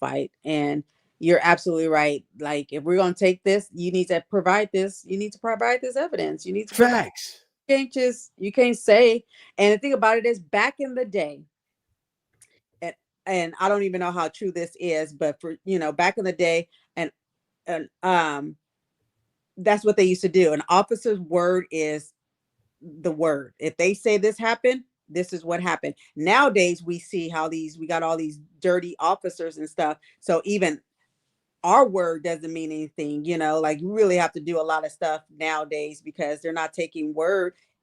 fight. And you're absolutely right. Like, if we're going to take this, you need to provide this. You need to provide this evidence. You need to facts. You can't say. And the thing about it is, back in the day, and I don't even know how true this is, but for, back in the day, and that's what they used to do. An officer's word is the word. If they say this happened, this is what happened. Nowadays, we see how we got all these dirty officers and stuff. So even our word doesn't mean anything, like you really have to do a lot of stuff nowadays because they're not taking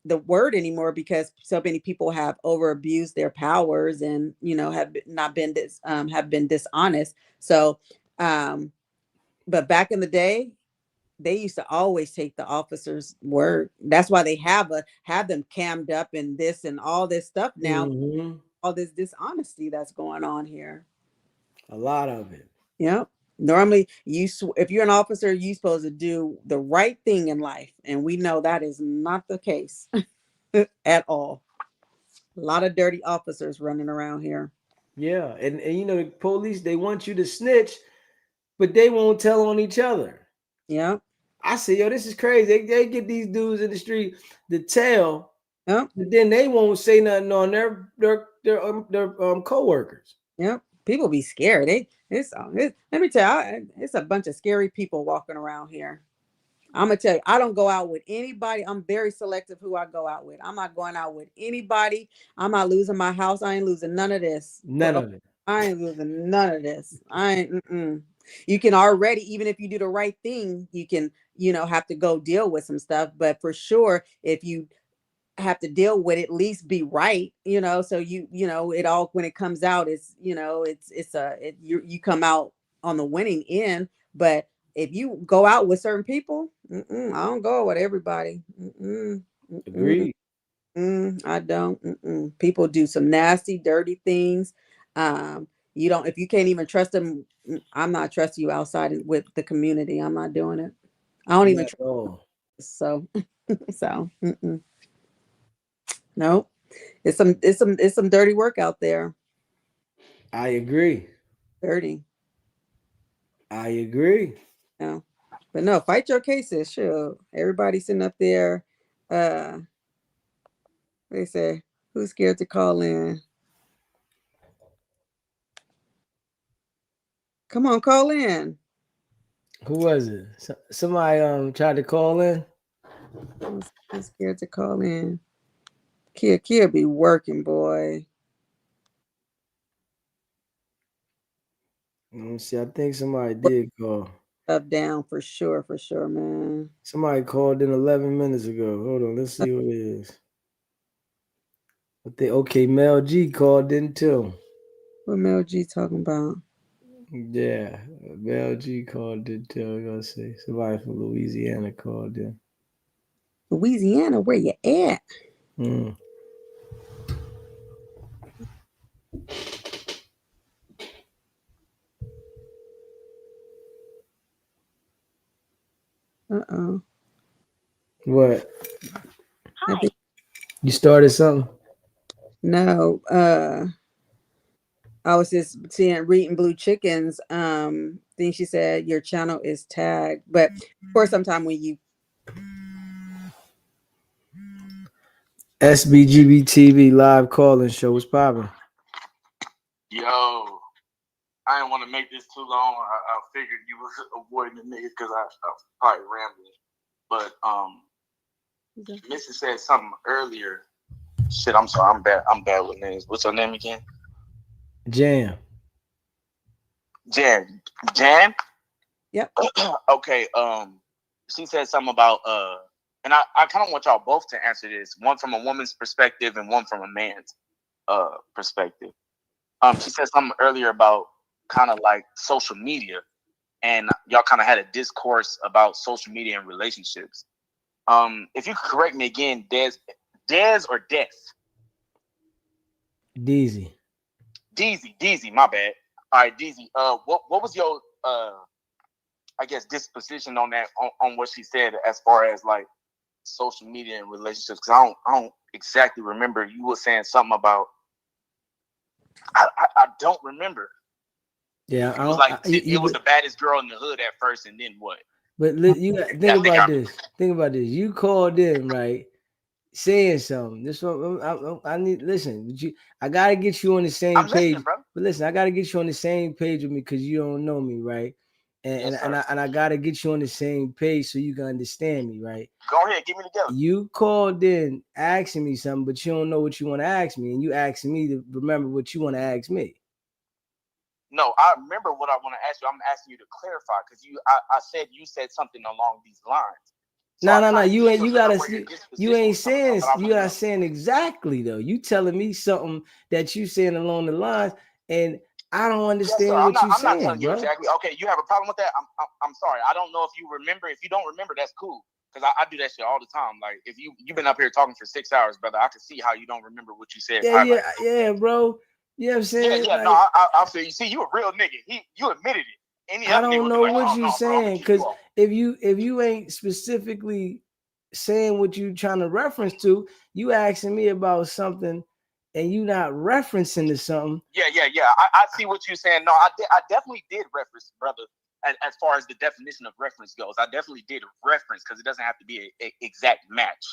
the word anymore because so many people have over abused their powers and, have been dishonest. So, but back in the day, they used to always take the officer's word. That's why they have them cammed up and this and all this stuff now. All this dishonesty that's going on here. A lot of it. Yep. Normally, if you're an officer, you're supposed to do the right thing in life, and we know that is not the case at all. A lot of dirty officers running around here. Yeah, and you know the police, they want you to snitch, but they won't tell on each other. Yeah. I say, yo, this is crazy. They get these dudes in the street to tell, Yep. but then they won't say nothing on their coworkers. Yep. People be scared. Let me tell you, it's a bunch of scary people walking around here. I'm gonna tell you, I don't go out with anybody. I'm very selective who I go out with. I'm not going out with anybody. I'm not losing my house. I ain't losing none of this. None of it. I ain't losing none of this. I ain't. You can already, even if you do the right thing, you can, have to go deal with some stuff. But for sure, if you have to deal with it, at least be right, so it all, when it comes out, it's, you come out on the winning end. But if you go out with certain people, I don't go with everybody. Agreed. I don't. People do some nasty, dirty things. If you can't even trust them, I'm not trusting you outside with the community. I'm not doing it. I don't even trust. So, no, it's some dirty work out there. I agree. Dirty. I agree. No, but no, fight your cases. Sure. Everybody sitting up there. They say, who's scared to call in? Come on, call in. Who was it? Somebody tried to call in. Who's scared to call in? Kia be working, boy. Let me see. I think somebody did call. Up down for sure, man. Somebody called in 11 minutes ago. Hold on, let's see who it is. Okay, Mel G called in too. What Mel G talking about? Yeah, Mel G called in too. I'm gonna say somebody from Louisiana called in. Louisiana, where you at? Uh-oh. What? Hi. You started something? No. I was just reading Blue Chicken's thing. She said your channel is tagged. But of course, sometime when you Sbgbtv live calling show was popping. Yo, I didn't want to make this too long. I figured you was avoiding the niggas because I probably rambling. But Missy said something earlier. Shit, I'm sorry. I'm bad with names. What's your name again? Jan. Yep. Okay. She said something about and I kind of want y'all both to answer this. One from a woman's perspective and one from a man's perspective. She said something earlier about kind of like social media, and y'all kind of had a discourse about social media and relationships. If you could correct me again, Dez or Death? Deezy, my bad. All right, Deezy. What was your I guess disposition on that on what she said as far as like social media and relationships? Because I don't exactly remember. You were saying something about I don't remember. Yeah, it was like it was the baddest girl in the hood at first, and then what? But you think about this. Think about this. You called in, right? Saying something. This one, I need. Listen, I gotta get you on the same page. Bro. But listen, I gotta get you on the same page with me because you don't know me, right? And I gotta get you on the same page so you can understand me, right? Go ahead, get me together. You called in asking me something, but you don't know what you want to ask me, and you asking me to remember what you want to ask me. No, I remember what I want to ask you. I'm asking you to clarify because I said you said something along these lines. So no. You ain't. You gotta. You ain't saying. You are saying exactly though. You telling me something that you saying along the lines, and I don't understand what you're saying, I'm not telling you exactly. Okay, you have a problem with that? I'm sorry. I don't know if you remember. If you don't remember, that's cool. Because I do that shit all the time. Like if you've been up here talking for 6 hours, brother, I can see how you don't remember what you said. Yeah, bro. You know what I'm saying? Yeah. No, I feel you. See, you a real nigga. You admitted it. I don't know what you're saying because if you ain't specifically saying what you trying to reference to, you asking me about something, and you not referencing to something. Yeah. I see what you're saying. No, I definitely did reference, brother. As far as the definition of reference goes, I definitely did reference because it doesn't have to be an exact match.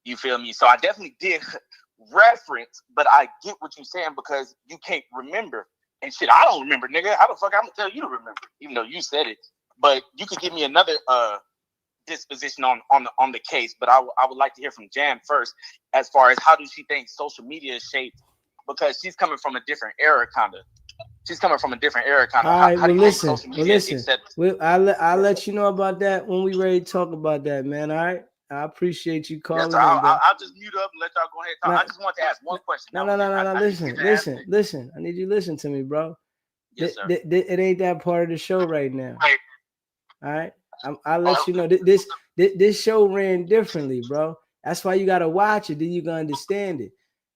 You feel me? So I definitely did reference, but I get what you're saying because you can't remember. And shit, I don't remember, nigga. How the fuck I'm gonna tell you to remember? Even though you said it. But you could give me another disposition on the case. But I would like to hear from Jan first, as far as how does she think social media is shaped, because she's coming from a different era, kind of. She's coming from a different era, kind of. All right, how do you think social media accepts? I'll let you know about that when we ready to talk about that, man. All right. I appreciate you calling in, bro. I'll just mute up and let y'all go ahead and talk. I just want to ask one question. No. Listen. I need you to listen to me, bro. Yes, sir. It ain't that part of the show right now. All right. I'll let you know. This show ran differently, bro. That's why you gotta watch it. Then you gonna understand it.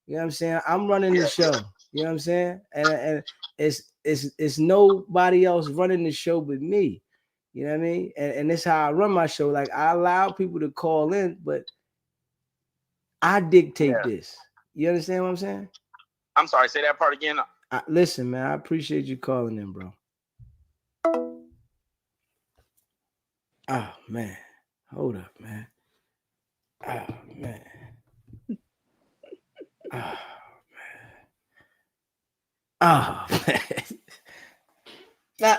You know what I'm saying? I'm running the show. You know what I'm saying? And it's nobody else running the show but me. You know what I mean? And that's how I run my show. Like, I allow people to call in, but I dictate this. You understand what I'm saying? I'm sorry, say that part again. Listen, man, I appreciate you calling in, bro. Oh, man. Hold up, man. Oh, man. Oh, man.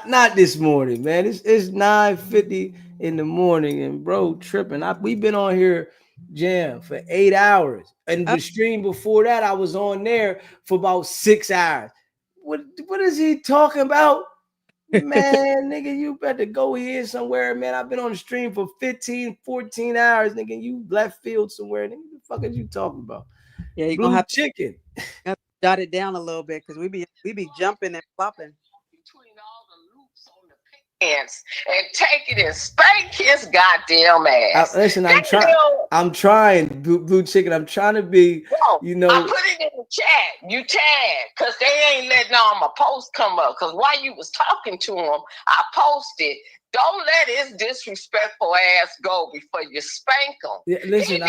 Not this morning, man. It's 9:50 in the morning, and bro tripping. We've been on here, Jam, for 8 hours. And the stream before that, I was on there for about 6 hours. What is he talking about? Man, nigga, you better go here somewhere, man. I've been on the stream for 15, 14 hours, nigga. You left field somewhere, nigga. What the fuck are you talking about? Yeah, you're Blue gonna have chicken. to jot it down a little bit because we be jumping and flopping. And take it and spank his goddamn ass. Listen, I'm trying, Blue Chicken. I'm trying to be, you know. I put it in the chat. You tag, because they ain't letting all my posts come up. Because while you was talking to him, I posted, don't let his disrespectful ass go before you spank him. Yeah, listen,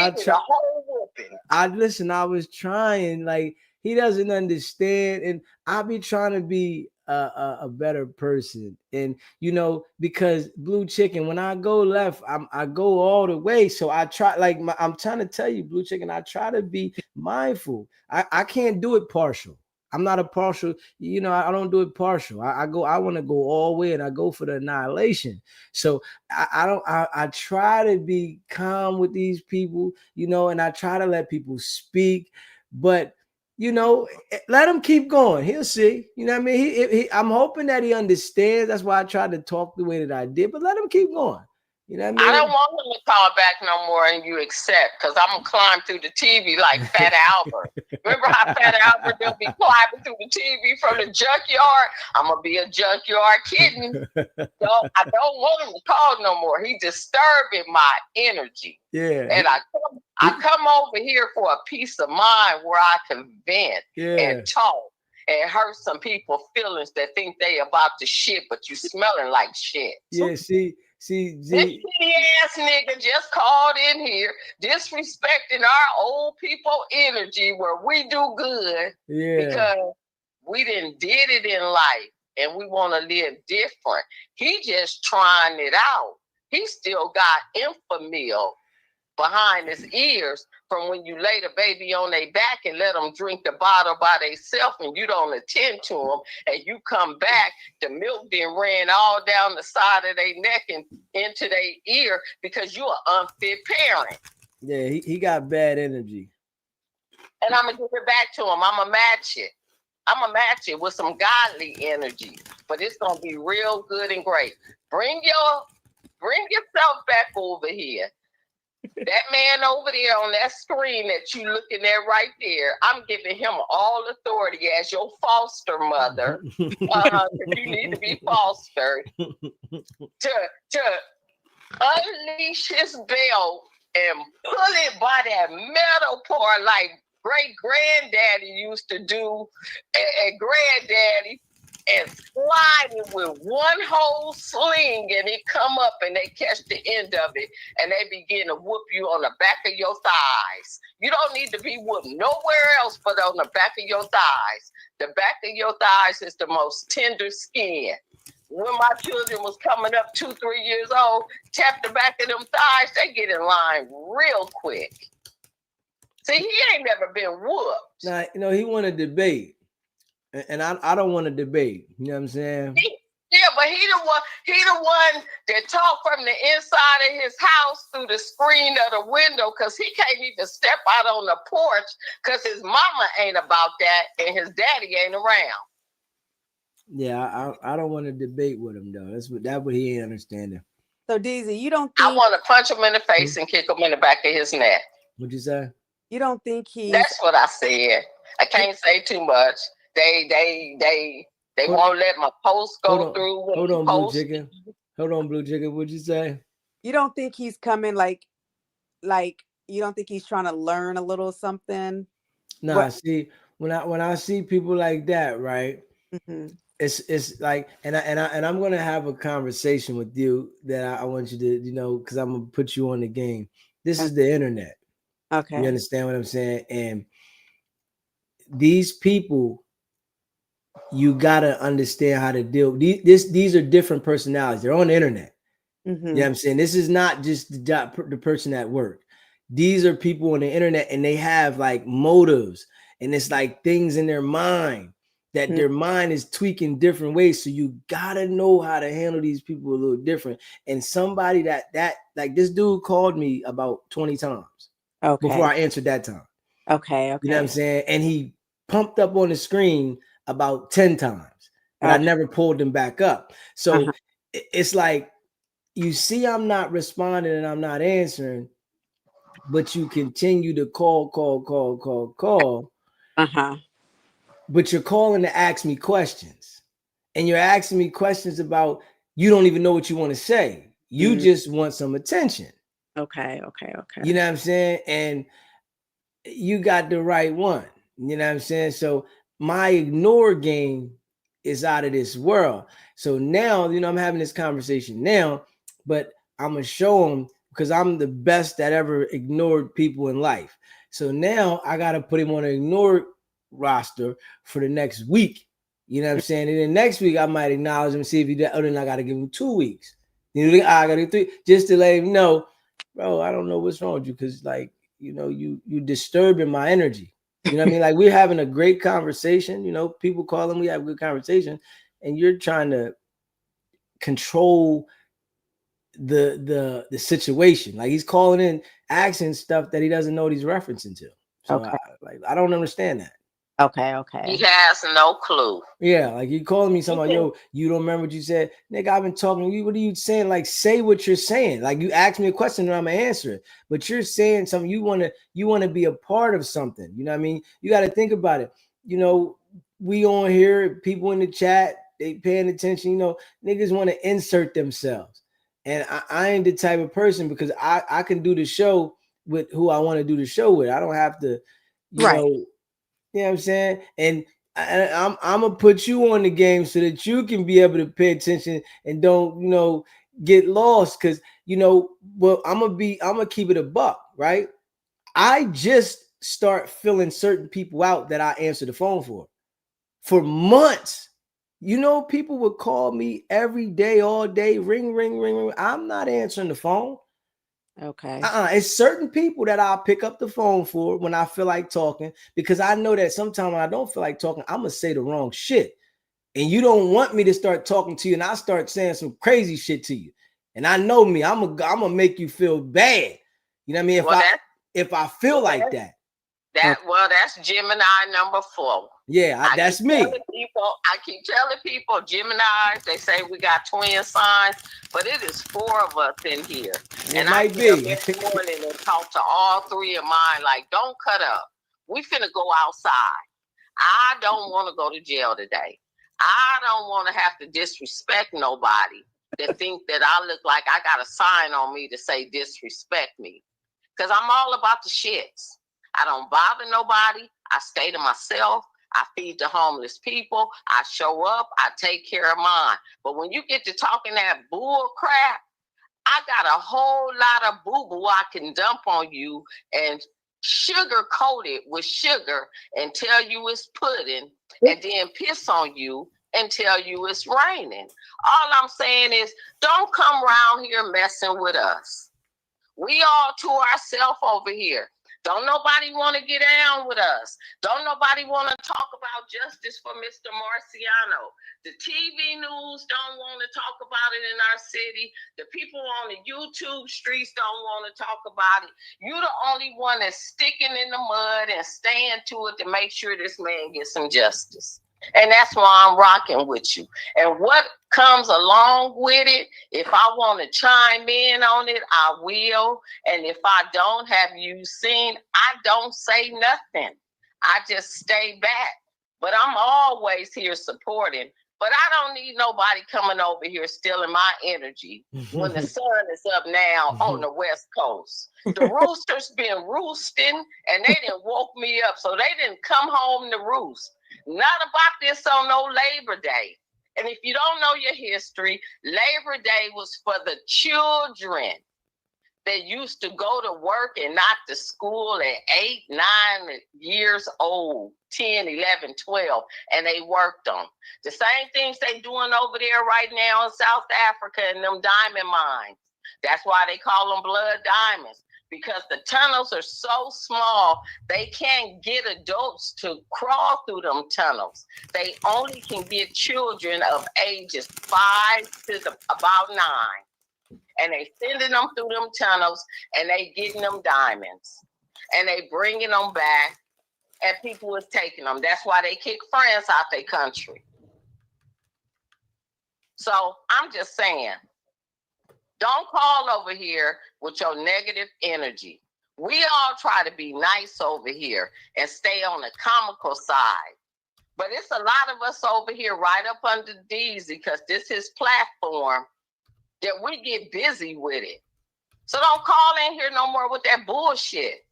I was trying. Like, he doesn't understand, and I'll be trying to be a better person. And you know, because Blue Chicken, when I go left, I go all the way. So I try, like, I'm trying to tell you, Blue Chicken, I try to be mindful. I can't do it partial. I'm not a partial, you know, I don't do it partial. I want to go all the way, and I go for the annihilation. So I try to be calm with these people, you know, and I try to let people speak, but you know, let him keep going. He'll see. You know what I mean? I'm hoping that he understands. That's why I tried to talk the way that I did, but let him keep going. You know what I mean? I don't want him to call back no more and you accept, because I'm going to climb through the TV like Fat Albert. Remember how Fat Albert, they'll be climbing through the TV from the junkyard? I'm going to be a junkyard kitten. So I don't want him to call no more. He's disturbing my energy. Yeah. And I come over here for a peace of mind where I can vent and talk and hurt some people's feelings that think they about to shit, but you smelling like shit. Yeah, see, this shitty ass nigga just called in here disrespecting our old people energy where we do good because we done did it in life and we want to live different. He just trying it out. He still got infamil behind his ears from when you lay the baby on their back and let them drink the bottle by themselves and you don't attend to them, and you come back, the milk then ran all down the side of their neck and into their ear because you're an unfit parent. Yeah, he got bad energy. And I'm going to give it back to him. I'm going to match it. I'm going to match it with some godly energy, but it's going to be real good and great. Bring yourself back over here. That man over there on that screen that you looking at right there, I'm giving him all authority as your foster mother. You need to be fostered to unleash his belt and pull it by that metal part like great granddaddy used to do, and granddaddy and sliding with one whole sling, and it come up and they catch the end of it and they begin to whoop you on the back of your thighs. You don't need to be whooped nowhere else but on the back of your thighs. The back of your thighs is the most tender skin. When my children was coming up 2-3 years old, tap the back of them thighs, they get in line real quick. See, he ain't never been whooped. Now, you know, he want to debate, and I don't want to debate. You know what I'm saying? Yeah, but he the one that talked from the inside of his house through the screen of the window, because he can't even step out on the porch because his mama ain't about that and his daddy ain't around. Yeah, I don't want to debate with him though. That's what he ain't understanding. So DZ, you don't think I want to punch him in the face and kick him in the back of his neck. What'd you say? you don't think he's That's what I said. I can't say too much. They won't let my post go through. Hold on, Blue Chicken. Hold on, Blue Chicken. What'd you say? you don't think he's coming like you don't think he's trying to learn a little something? Nah, What- see, when I see people like that, right? Mm-hmm. It's like, and I'm gonna have a conversation with you that I want you to, you know, because I'm gonna put you on the game. This is the internet. Okay. You understand what I'm saying? And these people, you gotta understand how to deal. These are different personalities. They're on the internet. Mm-hmm. You know what I'm saying? This is not just the person at work. These are people on the internet, and they have like motives, and it's like things in their mind that their mind is tweaking different ways. So you gotta know how to handle these people a little different. And somebody that like this dude called me about 20 times before I answered that time. Okay. You know what I'm saying? And he pumped up on the screen about 10 times, but I never pulled him back up. So it's like, you see, I'm not responding and I'm not answering, but you continue to call. But you're calling to ask me questions, and you're asking me questions about, you don't even know what you want to say. You just want some attention. Okay. You know what I'm saying? And you got the right one. You know what I'm saying? So my ignore game is out of this world. So now, you know, I'm having this conversation now, but I'm going to show him, because I'm the best that ever ignored people in life. So now I got to put him on an ignore roster for the next week. You know what I'm saying? And then next week I might acknowledge him and see if he did. Other than I got to give him 2 weeks. You know, I got to 3, just to let him know, bro, I don't know what's wrong with you, because like, you know, you disturbing my energy. You know what I mean? Like, we're having a great conversation. You know, people call them, we have a good conversation, and you're trying to control the situation. Like, he's calling in, asking stuff that he doesn't know what he's referencing to. So I don't understand that. Okay. He has no clue. Yeah, like you calling me something like, yo, you don't remember what you said? Nigga, I've been talking to you. What are you saying? Like, say what you're saying. Like, you ask me a question and I'm gonna answer it. But you're saying something, you wanna be a part of something. You know what I mean? You got to think about it. You know, we on here, people in the chat, they paying attention. You know, niggas want to insert themselves. And I ain't the type of person, because I can do the show with who I want to do the show with. I don't have to, you know what I'm saying? And I'm gonna put you on the game so that you can be able to pay attention and don't, you know, get lost. Because, you know, well, I'm gonna keep it a buck, right? I just start filling certain people out that I answer the phone for months. You know, people would call me every day, all day, ring. I'm not answering the phone. Okay. It's certain people that I'll pick up the phone for when I feel like talking, because I know that sometimes when I don't feel like talking, I'm gonna say the wrong shit, and you don't want me to start talking to you, and I start saying some crazy shit to you, and I know me, I'm gonna make you feel bad. You know what I mean? If I feel like that. That's Gemini number 4. Yeah, that's me. I keep telling people, Geminis, they say we got twin signs, but it is 4 of us in here. It might be. Every morning and talk to all 3 of mine, like, don't cut up. We finna go outside. I don't want to go to jail today. I don't want to have to disrespect nobody that think that I look like I got a sign on me to say disrespect me. Because I'm all about the shits. I don't bother nobody. I stay to myself. I feed the homeless people. I show up. I take care of mine. But when you get to talking that bull crap, I got a whole lot of boo-boo I can dump on you and sugarcoat it with sugar and tell you it's pudding, and then piss on you and tell you it's raining. All I'm saying is, don't come around here messing with us. We all to ourselves over here. Don't nobody want to get down with us. Don't nobody want to talk about justice for Mr. Marciano. The TV news don't want to talk about it in our city. The people on the YouTube streets don't want to talk about it. You're the only one that's sticking in the mud and staying to it to make sure this man gets some justice. And that's why I'm rocking with you. And what comes along with it, if I want to chime in on it, I will. And if I don't, have you seen, I don't say nothing. I just stay back. But I'm always here supporting. But I don't need nobody coming over here stealing my energy when the sun is up now on the West Coast. The roosters been roosting and they didn't woke me up. So they didn't come home to roost. Not about this on no Labor Day. And if you don't know your history, Labor Day was for the children that used to go to work and not to school at 8, 9 years old, 10, 11, 12, and they worked on. The same things they doing over there right now in South Africa in them diamond mines. That's why they call them blood diamonds, because the tunnels are so small, they can't get adults to crawl through them tunnels. They only can get children of ages 5 to about 9. And they sending them through them tunnels, and they getting them diamonds, and they bringing them back, and people is taking them. That's why they kick France out their country. So I'm just saying, don't call over here with your negative energy. We all try to be nice over here and stay on the comical side. But it's a lot of us over here right up under these, because this is platform that we get busy with it. So don't call in here no more with that bullshit.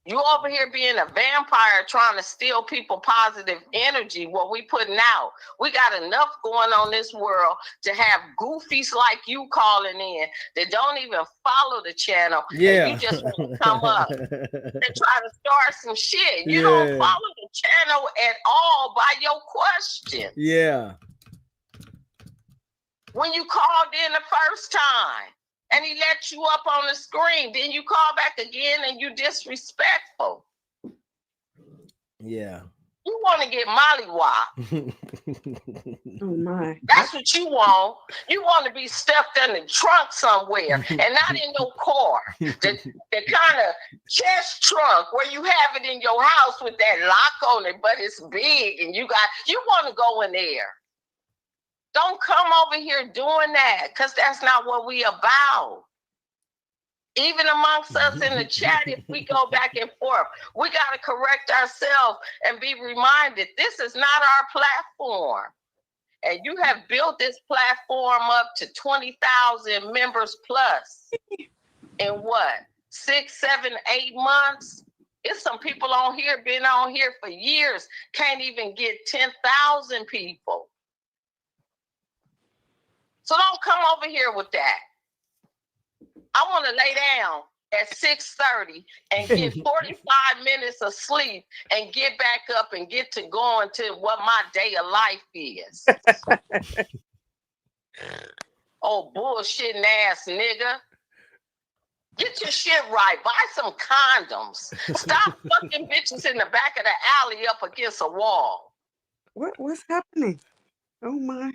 You over here being a vampire trying to steal people positive energy, what we putting out. We got enough going on in this world to have goofies like you calling in that don't even follow the channel. Yeah. And you just want to come up and try to start some shit. You don't follow the channel at all by your question. Yeah. When you called in the first time and he let you up on the screen, then you call back again and you disrespectful. Yeah. You want to get mollywop. Oh my. That's what you want. You want to be stuffed in the trunk somewhere and not in your car. The kind of chest trunk where you have it in your house with that lock on it, but it's big and you want to go in there. Don't come over here doing that, because that's not what we about. Even amongst us in the chat, if we go back and forth, we got to correct ourselves and be reminded this is not our platform. And you have built this platform up to 20,000 members plus in what, 6, 7, 8 months? It's some people on here, been on here for years, can't even get 10,000 people. So don't come over here with that. I want to lay down at 6:30 and get 45 minutes of sleep and get back up and get to going to what my day of life is. Oh, bullshitting ass nigga. Get your shit right. Buy some condoms. Stop fucking bitches in the back of the alley up against a wall. What's happening? Oh my.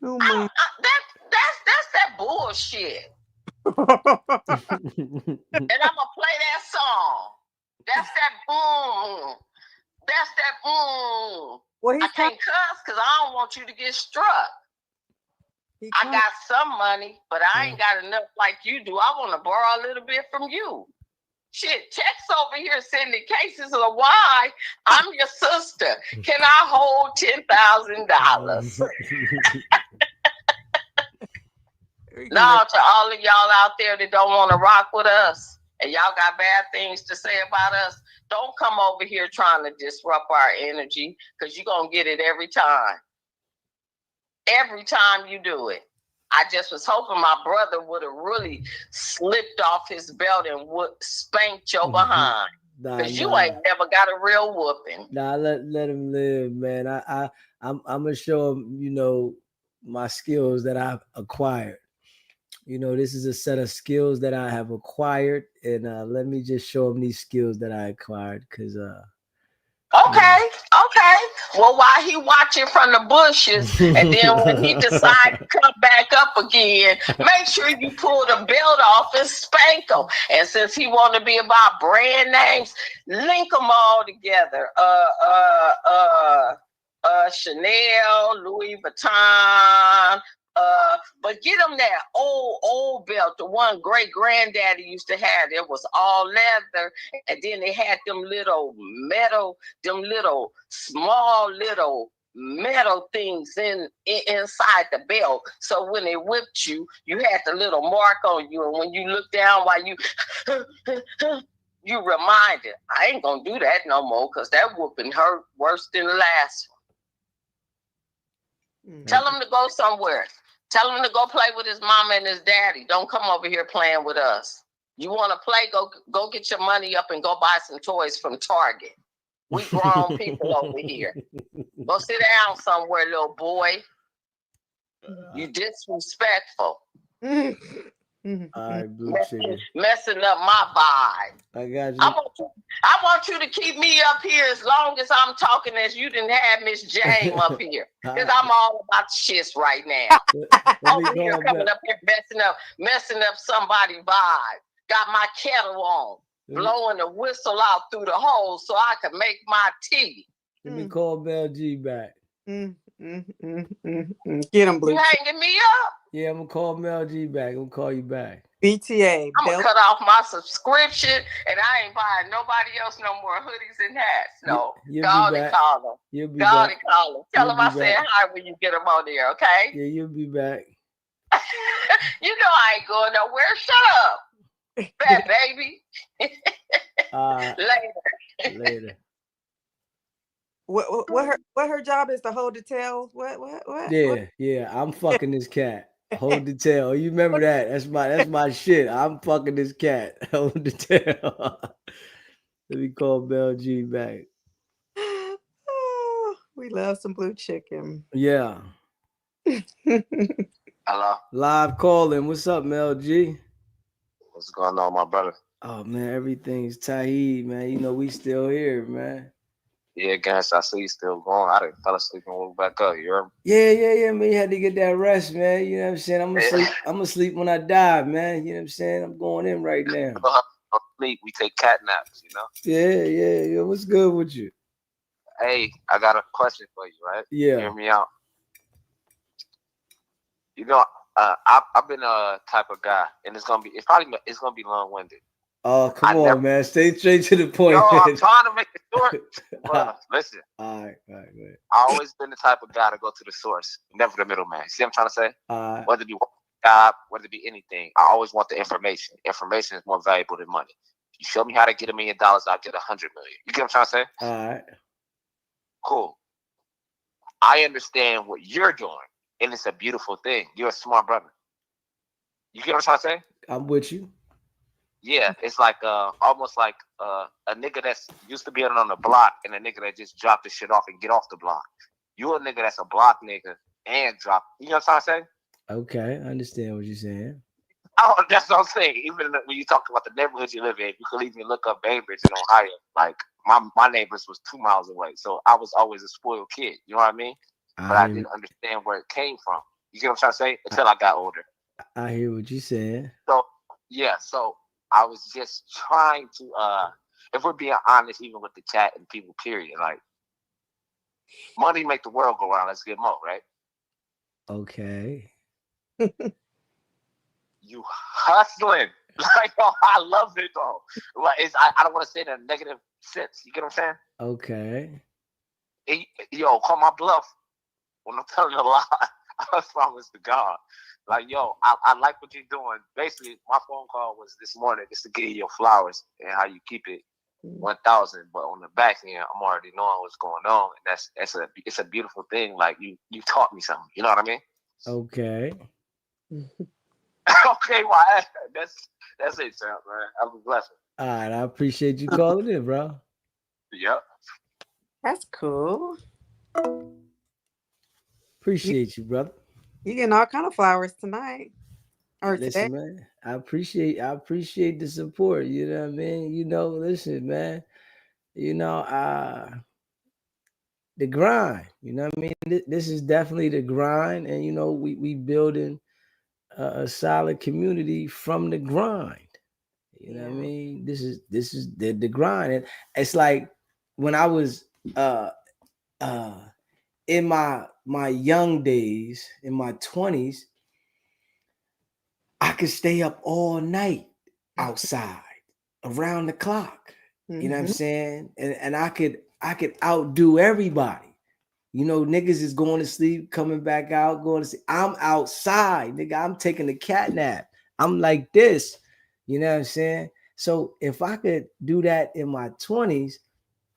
Oh my. That's that bullshit. And I'm gonna play that song. That's that boom. That's that boom. Well, I can't cuss because I don't want you to get struck. I got some money, but I ain't got enough like you do. I want to borrow a little bit from you. Shit, text over here sending cases of why I'm your sister. Can I hold $10,000? No, to all of y'all out there that don't want to rock with us, and y'all got bad things to say about us, don't come over here trying to disrupt our energy, because you're going to get it every time. Every time you do it. I just was hoping my brother would have really slipped off his belt and would spanked your behind. Because you ain't never got a real whooping. Nah, let him live, man. I'm gonna show him, you know, my skills that I've acquired. You know, this is a set of skills that I have acquired, and let me just show him these skills that I acquired, because Okay. Well, while he watching from the bushes, and then when he decides to come back up again, make sure you pull the belt off and spank him. And since he want to be about brand names, link them all together. Chanel, Louis Vuitton. But get them that old belt, the one great granddaddy used to have. It was all leather, and then they had them little small little metal things inside the belt. So when they whipped you, you had the little mark on you, and when you look down while you you reminded, I ain't gonna do that no more, because that whooping hurt worse than the last one. Tell him to go somewhere. Tell him to go play with his mama and his daddy. Don't come over here playing with us. You want to play? Go get your money up and go buy some toys from Target. We grown people over here. Go sit down somewhere, little boy. You disrespectful. all right, Blue Chicken. Messing up my vibe. I got you. I want you to keep me up here as long as I'm talking, as you didn't have Miss James up here. Because I'm all about shits right now. Over here coming up here messing up somebody's vibe. Got my kettle on, blowing the whistle out through the hole so I can make my tea. Let me call Mel G back. Get him, Blue. You hanging me up? Yeah, I'm gonna call Mel G back. I'm gonna call you back. BTA. I'm gonna cut off my subscription, and I ain't buying nobody else no more hoodies and hats. No, God to call him. God to call him. Tell him I said hi when you get him on there, okay? Yeah, you'll be back. You know I ain't going nowhere. Shut up, bad baby. Later. What her job is to hold the tail? What? Yeah. I'm fucking this cat. Hold the tail. You remember that? That's my shit. I'm fucking this cat. Hold the tail. Let me call Mel G back. Oh, we love some Blue Chicken. Yeah. Hello. Live calling. What's up, Mel G? What's going on, my brother? Oh man, everything's Taheed, man. You know we still here, man. Yeah, guys, I see you still going. I didn't fell asleep and woke back up. You heard me? Yeah, man. You had to get that rest, man. You know what I'm saying? I'm gonna sleep when I die, man. You know what I'm saying? I'm going in right now. Don't sleep. We take cat naps, you know? Yeah. What's good with you? Hey, I got a question for you, right? Yeah. Hear me out. You know, I've been a type of guy, and it's gonna be long-winded. Oh, come on, man. Stay straight to the point. No, I'm trying to make it short. Well, listen. All right, go ahead. I always been the type of guy to go to the source, never the middleman. See what I'm trying to say? Whether it be job, whether it be anything, I always want the information. Information is more valuable than money. If you show me how to get $1 million, I'll get 100 million. You get what I'm trying to say? All right. Cool. I understand what you're doing, and it's a beautiful thing. You're a smart brother. You get what I'm trying to say? I'm with you. Yeah, it's like almost like a nigga that's used to being on the block and a nigga that just dropped the shit off and get off the block. You a nigga that's a block nigga and drop. You know what I'm trying to say? Okay, I understand what you're saying. Oh, that's what I'm saying. Even when you talk about the neighborhood you live in, you could even look up Bainbridge in Ohio. Like my neighbors was 2 miles away, so I was always a spoiled kid. You know what I mean? But I didn't understand where it came from. You get what I'm trying to say? Until I got older. I hear what you're saying. So yeah, I was just trying to, if we're being honest, even with the chat and people, period, like, money make the world go round. Let's get more, right? Okay. You hustling. Like, oh, I love it, though. Like, I don't want to say it in a negative sense. You get what I'm saying? Okay. Yo, call my bluff when I'm telling a lie. flowers to God. Like, yo, I like what you're doing. Basically, my phone call was this morning just to give you your flowers and how you keep it 1,000. But on the back end, I'm already knowing what's going on, and it's a beautiful thing. Like you taught me something. You know what I mean? Okay. Okay, well, that's it, champ, man. Have a blessing. All right, I appreciate you calling in, bro. Yep. That's cool. Appreciate you, brother. You getting all kind of flowers tonight or Listen, today? man, I appreciate the support. You know what I mean? Listen, man. The grind. You know what I mean? This is definitely the grind, and we building a solid community from the grind. You know what I mean? This is the grind, and it's like when I was in my young days, in my 20s, I could stay up all night outside around the clock. You know what I'm saying? And I could outdo everybody. Niggas is going to sleep, coming back out, going to sleep. I'm outside, nigga. I'm taking a cat nap. I'm like this. You know what I'm saying? So if I could do that in my 20s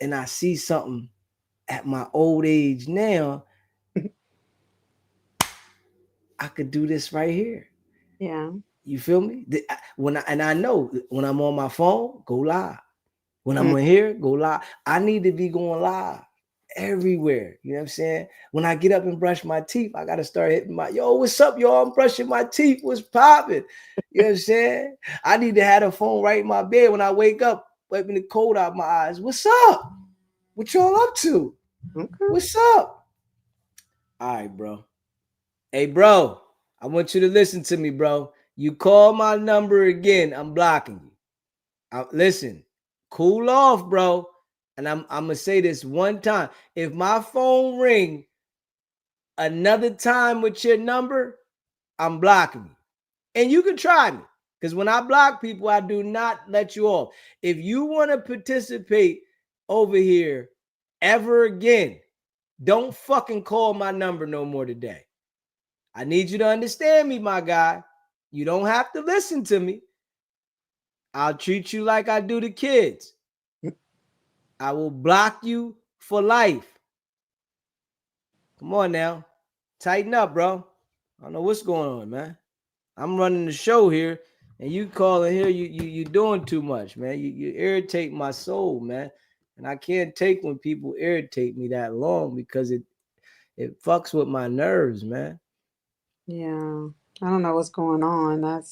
and I see something at my old age now, I could do this right here. Yeah. You feel me? I know when I'm on my phone, go live. When I'm on here, go live. I need to be going live everywhere. You know what I'm saying? When I get up and brush my teeth, I got to start hitting yo, what's up, y'all? I'm brushing my teeth. What's popping? You know what I'm saying? I need to have a phone right in my bed when I wake up, wiping the cold out my eyes. What's up? What y'all up to? Okay. What's up? All right, bro. Hey, bro, I want you to listen to me, bro. You call my number again, I'm blocking you. Listen, cool off, bro. And I'm gonna say this one time. If my phone ring another time with your number, I'm blocking you. And you can try me. Because when I block people, I do not let you off. If you want to participate over here ever again, don't fucking call my number no more today. I need you to understand me, my guy. You don't have to listen to me. I'll treat you like I do the kids. I will block you for life. Come on now. Tighten up, bro. I don't know what's going on, man. I'm running the show here, and you calling here, you doing too much, man. You irritate my soul, man. And I can't take when people irritate me that long because it fucks with my nerves, man. Yeah. I don't know what's going on.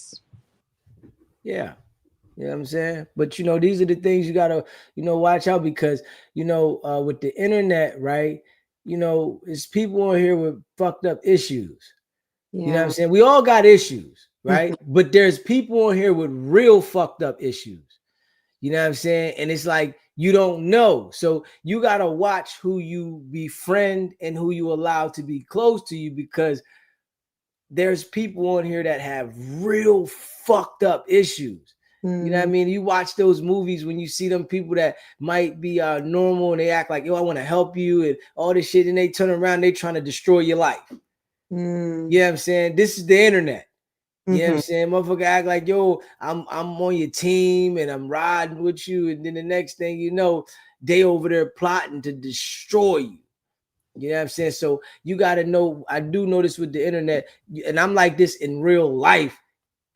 Yeah. You know what I'm saying? But these are the things you gotta, watch out because, with the internet, right? It's people on here with fucked up issues. Yeah. You know what I'm saying? We all got issues, right? But there's people on here with real fucked up issues. You know what I'm saying? And it's like you don't know. So you gotta watch who you befriend and who you allow to be close to you because there's people on here that have real fucked up issues. You know what I mean? You watch those movies when you see them people that might be normal and they act like, yo, I want to help you and all this shit. And they turn around, they trying to destroy your life. You know what I'm saying? This is the internet. You know what I'm saying? Motherfucker act like, yo, I'm on your team and I'm riding with you. And then the next thing you know, they over there plotting to destroy you. You know what I'm saying? So you got to know, I do know this with the internet, and I'm like this in real life.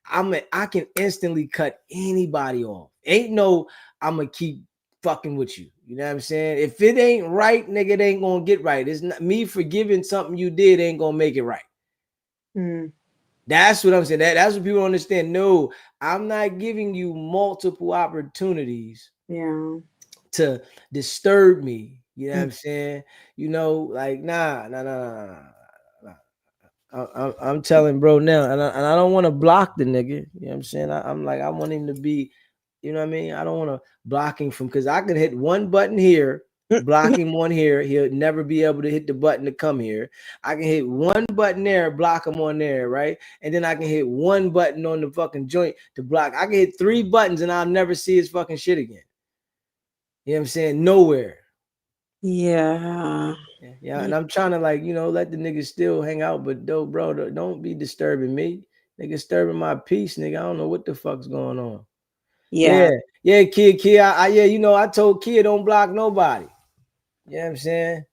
I can instantly cut anybody off. Ain't no, I'm going to keep fucking with you. You know what I'm saying? If it ain't right, nigga, it ain't going to get right. It's not me forgiving something you did ain't going to make it right. That's what I'm saying. That's what people understand. No, I'm not giving you multiple opportunities to disturb me. You know what I'm saying? Like, nah. I'm telling bro now, and I don't want to block the nigga. You know what I'm saying? I'm like, I want him to be, you know what I mean? I don't want to block him from, because I could hit one button here, block him on here. He'll never be able to hit the button to come here. I can hit one button there, block him on there, right? And then I can hit one button on the fucking joint to block. I can hit 3 buttons and I'll never see his fucking shit again. You know what I'm saying? Nowhere. Yeah. Yeah, and I'm trying to like, let the niggas still hang out, but though, bro, don't be disturbing me. Nigga disturbing my peace, nigga. I don't know what the fuck's going on. Yeah. Yeah, kid, I told kid don't block nobody. You know what I'm saying?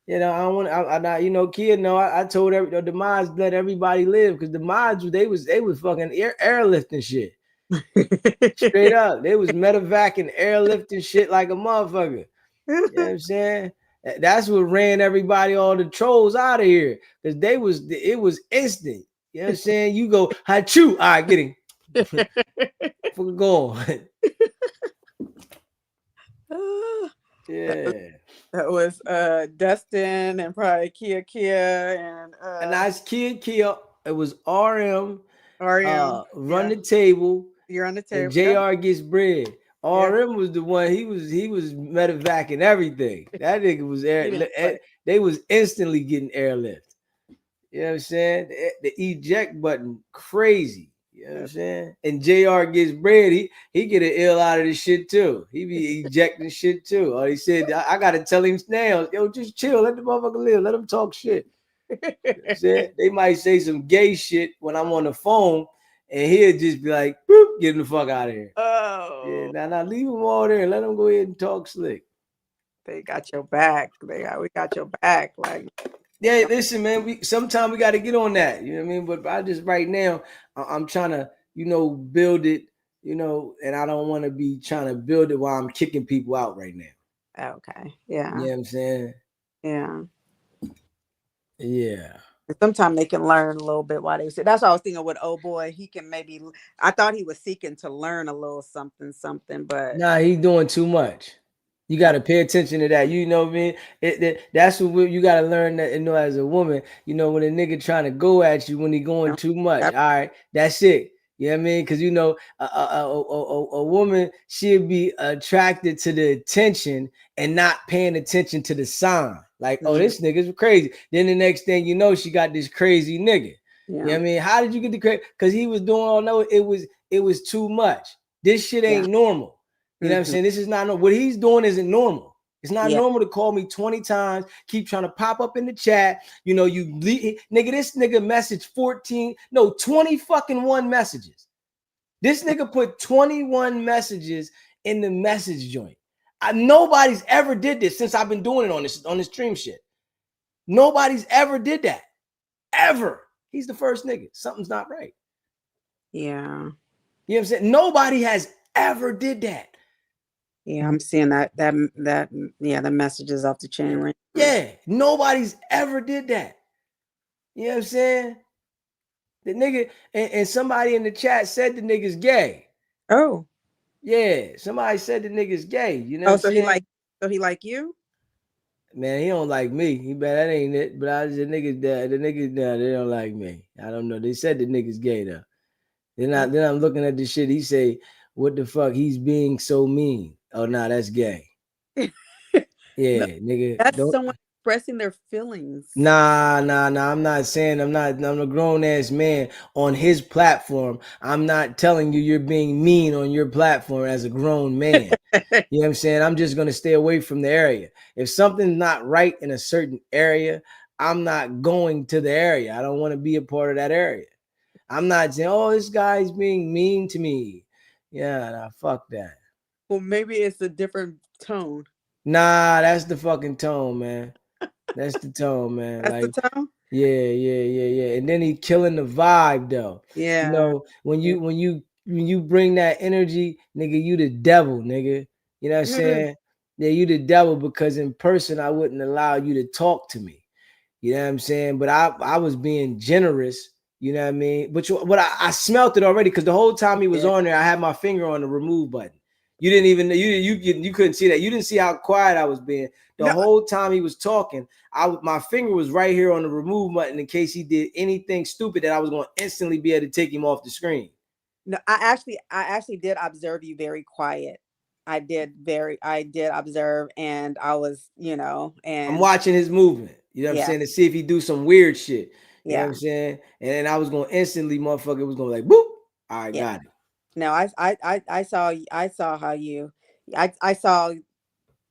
I don't want. Kid. No, I told the mods let everybody live because the mods they was fucking airlifting shit. Straight up, they was medevac and airlifting shit like a motherfucker. You know what I'm saying? That's what ran everybody, all the trolls out of here. Because it was instant. You know what I'm saying? You go, Hachu, all right, get him. Fucking go on. Yeah. That was Dustin and probably Kia and that's Kia. It was RM. RM. Run the table. You're on the table. And JR gets bread. RM was the one. He was medevac and everything. That nigga was they was instantly getting airlift. You know what I'm saying? The eject button, crazy. You know what I'm saying? And JR gets bread. He get an ill out of this shit too. He be ejecting shit too. Or he said, I gotta tell him now, yo, just chill, let the motherfucker live, let him talk shit. You know what I'm saying? They might say some gay shit when I'm on the phone, and he'll just be like, boop, get the fuck out of here. Oh. Yeah, now leave him all there and let him go ahead and talk slick. They got your back. We got your back. Like, yeah, listen, man. Sometimes we got to get on that. You know what I mean? But I just right now, I'm trying to, build it. And I don't want to be trying to build it while I'm kicking people out right now. Okay. Yeah. You know what I'm saying? Yeah. Yeah. Sometimes they can learn a little bit while they sit. That's what I was thinking with old boy. He can maybe. I thought he was seeking to learn a little something, but nah, he's doing too much. You got to pay attention to that. You know what I mean? That's what you got to learn that, as a woman, when a nigga trying to go at you, when he going too much. All right, that's it. You know what I mean? Because, a woman, she'll be attracted to the attention and not paying attention to the sign. Like, oh, this nigga's crazy. Then the next thing you know, she got this crazy nigga. Yeah. You know what I mean? How did you get the crazy? Because he was doing it was too much. This shit ain't normal. You know what I'm saying? This is not normal. What he's doing isn't normal. It's not normal to call me 20 times, keep trying to pop up in the chat. Nigga, this nigga message 20 fucking 1 messages. This nigga put 21 messages in the message joint. Nobody's ever did this since I've been doing it on this stream shit. Nobody's ever did that. Ever. He's the first nigga. Something's not right. Yeah. You know what I'm saying? Nobody has ever did that. Yeah, I'm seeing that the messages off the chain right now. Yeah, nobody's ever did that. You know what I'm saying? The nigga and somebody in the chat said the nigga's gay. Oh. Yeah, somebody said the nigga's gay. You know what I'm saying? He like you? Man, he don't like me. He bet that ain't it. But the niggas they don't like me. I don't know. They said the nigga's gay though. Then I'm looking at the shit. He say, what the fuck? He's being so mean. Oh, nah, that's gay. Yeah, nigga. That's someone expressing their feelings. Nah. I'm not saying I'm a grown ass man on his platform. I'm not telling you're being mean on your platform as a grown man. You know what I'm saying? I'm just gonna stay away from the area. If something's not right in a certain area, I'm not going to the area. I don't want to be a part of that area. I'm not saying, oh, this guy's being mean to me. Yeah, nah, fuck that. Well, maybe it's a different tone. Nah, that's the fucking tone, man. That's the tone, man. That's the tone? Yeah. And then he killing the vibe though. Yeah. When you bring that energy, nigga, you the devil, nigga. You know what I'm saying? Yeah, you the devil because in person I wouldn't allow you to talk to me. You know what I'm saying? But I was being generous. You know what I mean? But I smelt it already because the whole time he was on there, I had my finger on the remove button. You didn't even you couldn't see that. You didn't see how quiet I was being. The whole time he was talking, my finger was right here on the remove button in case he did anything stupid that I was going to instantly be able to take him off the screen. No, I actually did observe you very quiet. I did observe, and I was, and I'm watching his movement. You know what I'm saying? To see if he do some weird shit. You know what I'm saying? And then I was going to instantly, motherfucker was going to like, boop. All right, got it. No, I saw how I saw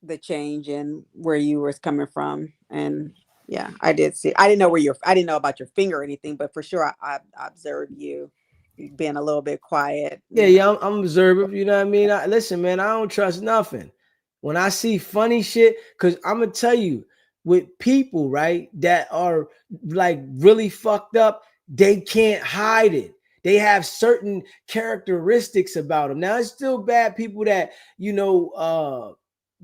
the change in where you was coming from. And yeah, I did see. I didn't know I didn't know about your finger or anything, but for sure, I observed you being a little bit quiet. Yeah, You know. yeah, I'm observant. You know what I mean? Listen, man, I don't trust nothing. When I see funny shit, because I'm gonna tell you, with people, right, that are like really fucked up, they can't hide it. They have certain characteristics about them. Now, it's still bad people that,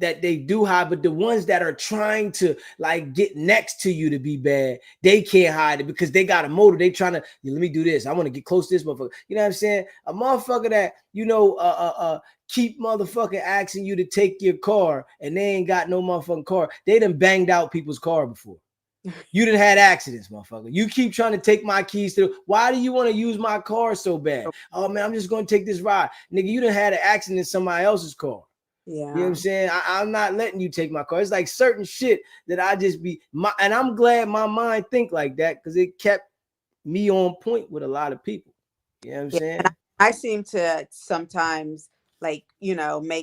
that they do hide, but the ones that are trying to like get next to you to be bad, they can't hide it because they got a motive. They trying to, let me do this. I want to get close to this motherfucker. You know what I'm saying? A motherfucker that, keep motherfucking asking you to take your car and they ain't got no motherfucking car. They done banged out people's car before. You done had accidents, motherfucker. You keep trying to take my keys to. Why do you want to use my car so bad? Oh man, I'm just gonna take this ride, nigga. You done had an accident in somebody else's car. Yeah. You know what I'm saying? I'm not letting you take my car. It's like certain shit that I just and I'm glad my mind think like that because it kept me on point with a lot of people. You know what I'm saying? I seem to sometimes make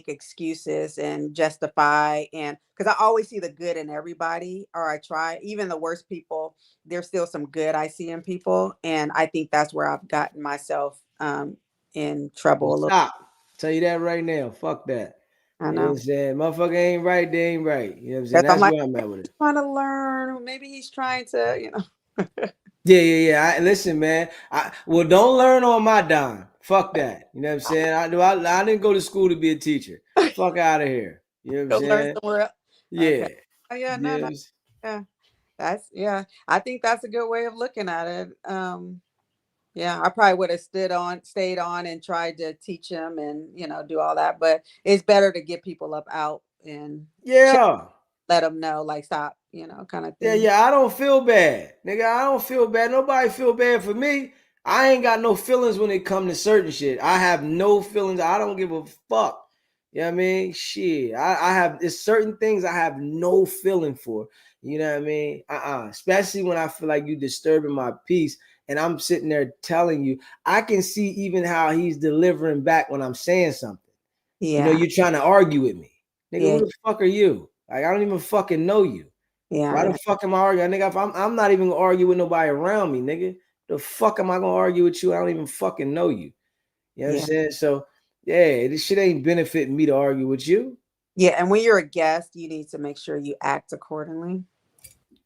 excuses and justify, and because I always see the good in everybody, or I try, even the worst people, there's still some good I see in people. And I think that's where I've gotten myself in trouble a little. Stop. Tell you that right now. Fuck that. I You know what know. I'm saying? Motherfucker ain't right, they ain't right. You know what I'm saying? That's I'm That's like, where I'm at with it. he's trying to learn. Maybe he's trying to, Yeah. Listen, man. Don't learn on my dime. Fuck that. You know what I'm saying? I didn't go to school to be a teacher. Fuck out of here. You know what I'm go learn saying? somewhere else. Yeah. Okay. Oh, yeah, You know no. Yeah. I think that's a good way of looking at it. Yeah, I probably would have stayed on and tried to teach him and, do all that, but it's better to get people up out and let them know, like, stop, kind of thing. Yeah. I don't feel bad. Nigga, I don't feel bad. Nobody feel bad for me. I ain't got no feelings when it come to certain shit. I have no feelings. I don't give a fuck. You know what I mean? Shit. I have there's certain things I have no feeling for. You know what I mean? Especially when I feel like you disturbing my peace and I'm sitting there telling you, I can see even how he's delivering back when I'm saying something. Yeah. You're trying to argue with me. Nigga, Yeah. who the fuck are you? Like, I don't even fucking know you. Yeah. Why the fuck am I arguing? Nigga, if I'm not even gonna argue with nobody around me, nigga. The fuck am I gonna argue with you? I don't even fucking know you. You know what I'm saying? So, yeah, this shit ain't benefiting me to argue with you. Yeah, and when you're a guest, you need to make sure you act accordingly.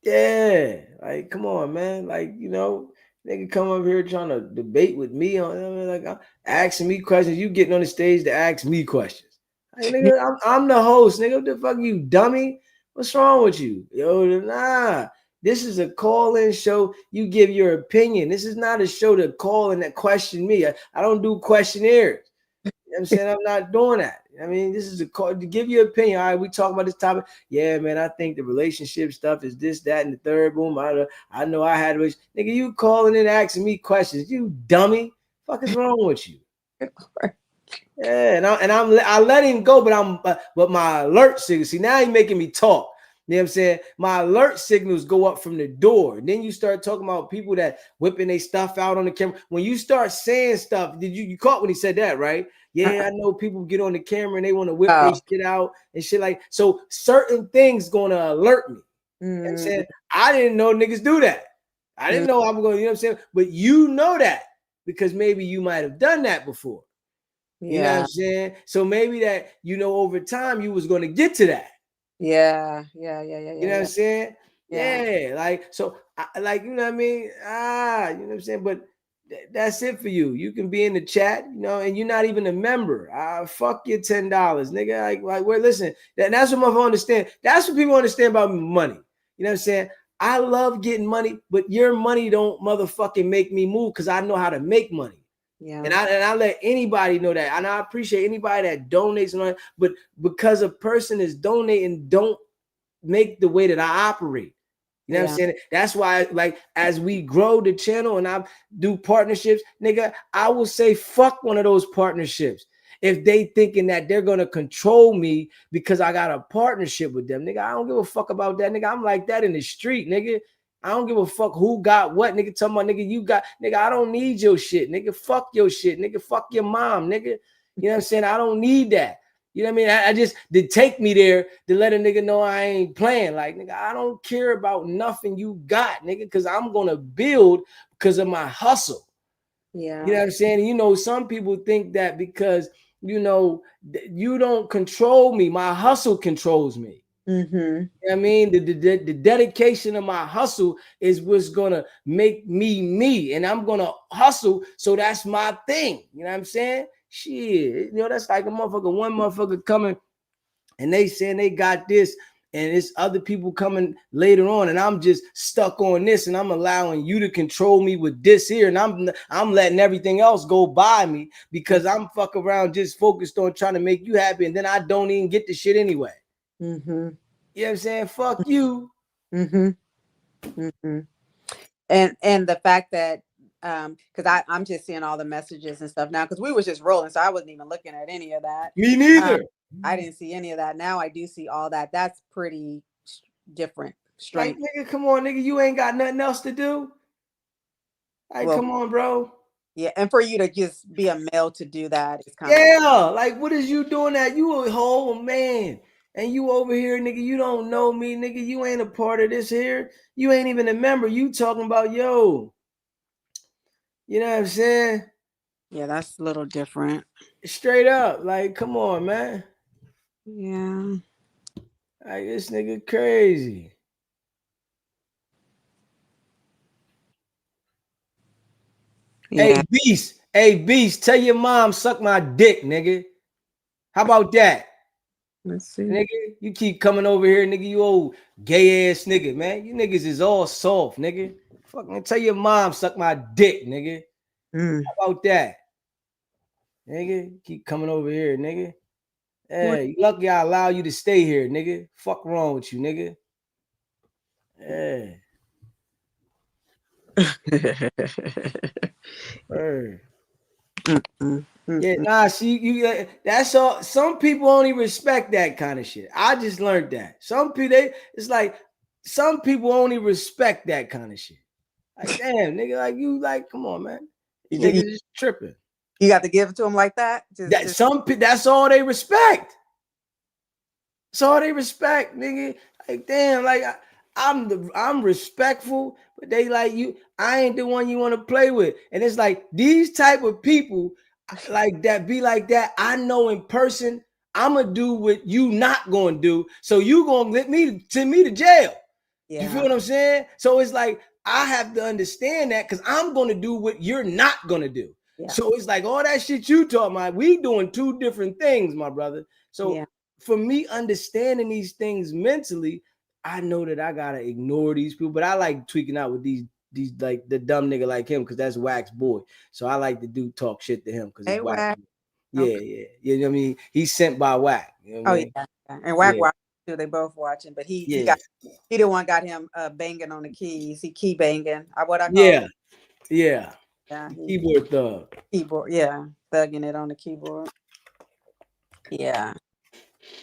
Yeah, like, come on, man. Like, nigga come up here trying to debate with me on, like, asking me questions. You getting on the stage to ask me questions. Like, nigga, I'm the host, nigga. What the fuck, you dummy? What's wrong with you? Yo, nah. This is a call-in show. You give your opinion. This is not a show to call and question me. I don't do questionnaires. You know what I'm saying? I'm not doing that. I mean, this is a call to give your opinion. All right, we talk about this topic. Yeah, man, I think the relationship stuff is this, that, and the third. Boom. I know I had a nigga. You calling in asking me questions. You dummy. Fuck is wrong with you? Yeah, and I let him go, but my alert signal. See, now he's making me talk. You know what I'm saying? My alert signals go up from the door. And then you start talking about people that whipping their stuff out on the camera. When you start saying stuff, did you caught when he said that, right? Yeah, I know people get on the camera and they want to whip their shit out and shit like so. Certain things gonna alert me. You know what I'm saying? I didn't know niggas do that. I didn't know I'm going, you know what I'm saying? But you know that because maybe you might have done that before. You know what I'm saying? So maybe that, over time you was going to get to that. Yeah. You know what I'm saying? Yeah. Like, so, like, you know what I mean? You know what I'm saying? But that's it for you. You can be in the chat, and you're not even a member. Fuck your $10, nigga. Like, well, listen, that's what motherfuckers understand. That's what people understand about money. You know what I'm saying? I love getting money, but your money don't motherfucking make me move because I know how to make money. Yeah. And I let anybody know that. And I appreciate anybody that donates and all that, but because a person is donating, don't make the way that I operate. You know what I'm saying? That's why, like, as we grow the channel and I do partnerships, nigga, I will say fuck one of those partnerships. If they thinking that they're gonna control me because I got a partnership with them, nigga, I don't give a fuck about that, nigga. I'm like that in the street, nigga. I don't give a fuck who got what, nigga. Talking about, nigga, you got, nigga, I don't need your shit, nigga. Fuck your shit, nigga. Fuck your mom, nigga. You know what I'm saying? I don't need that. You know what I mean? I just to take me there to let a nigga know I ain't playing. Like, nigga, I don't care about nothing you got, nigga, because I'm gonna build because of my hustle. Yeah. You know what I'm saying? You know, some people think that because you know you don't control me, my hustle controls me. Mm-hmm. You know what I mean? The dedication of my hustle is what's gonna make me me, and I'm gonna hustle, so that's my thing. You know what I'm saying? Shit, you know, that's like one motherfucker coming and they saying they got this, and it's other people coming later on, and I'm just stuck on this, and I'm allowing you to control me with this here, and I'm letting everything else go by me because I'm fuck around just focused on trying to make you happy, and then I don't even get the shit anyway. Mm-hmm. You know what I'm saying? Fuck you. Mm-hmm. Mm-hmm. And the fact that because I'm just seeing all the messages and stuff now because we was just rolling, so I wasn't even looking at any of that. Me neither. I didn't see any of that. Now I do see all that. That's pretty different. Like, Strange. nigga, come on, nigga, you ain't got nothing else to do. Like, Well, come on, bro. yeah, and for you to just be a male to do that is kind Yeah, like, what is you doing that? You a whole man. And you over here, nigga, you don't know me, nigga. You ain't a part of this here. You ain't even a member. You talking about, yo. You know what I'm saying? yeah, that's a little different. Straight up. Like, come on, man. Yeah. Like, this nigga crazy. Yeah. Hey, Beast, tell your mom suck my dick, nigga. How about that? Let's see. Nigga, you keep coming over here, nigga. You old gay ass nigga, man. You niggas is all soft, nigga. Fucking tell your mom suck my dick, nigga. How about that? Nigga, keep coming over here, nigga. Hey, you lucky I allow you to stay here, nigga. Fuck wrong with you, nigga. Hey. Hey. Yeah, nah, see, you that's all. Some people only respect that kind of shit. I just learned that. Some people, it's like some people only respect that kind of shit. Like, damn, nigga, like you, like, come on, man. These niggas is tripping. You got to give it to them like that. That's all they respect. That's all they respect, nigga. Like, damn, like I'm respectful, but they like you. I ain't the one you want to play with, and it's like these type of people like that be like that. I know in person, I'm gonna do what you not gonna do, so you gonna send me to jail. Yeah. You feel what I'm saying? So it's like I have to understand that because I'm gonna do what you're not gonna do. Yeah. So it's like all that shit you talking about, we doing two different things, my brother. So for me understanding these things mentally, I know that I gotta ignore these people, but I like tweaking out with these like the dumb nigga like him because that's Wax Boy. So I like to do talk shit to him because it's Wax. Yeah, yeah. You know what I mean? He's sent by Whack. You know what I mean? Yeah. And Whack too, they both watching, but he the one got him banging on the keys. He key banging. What I call it. Yeah. Yeah. Keyboard thug. Keyboard, yeah. Thugging it on the keyboard. Yeah.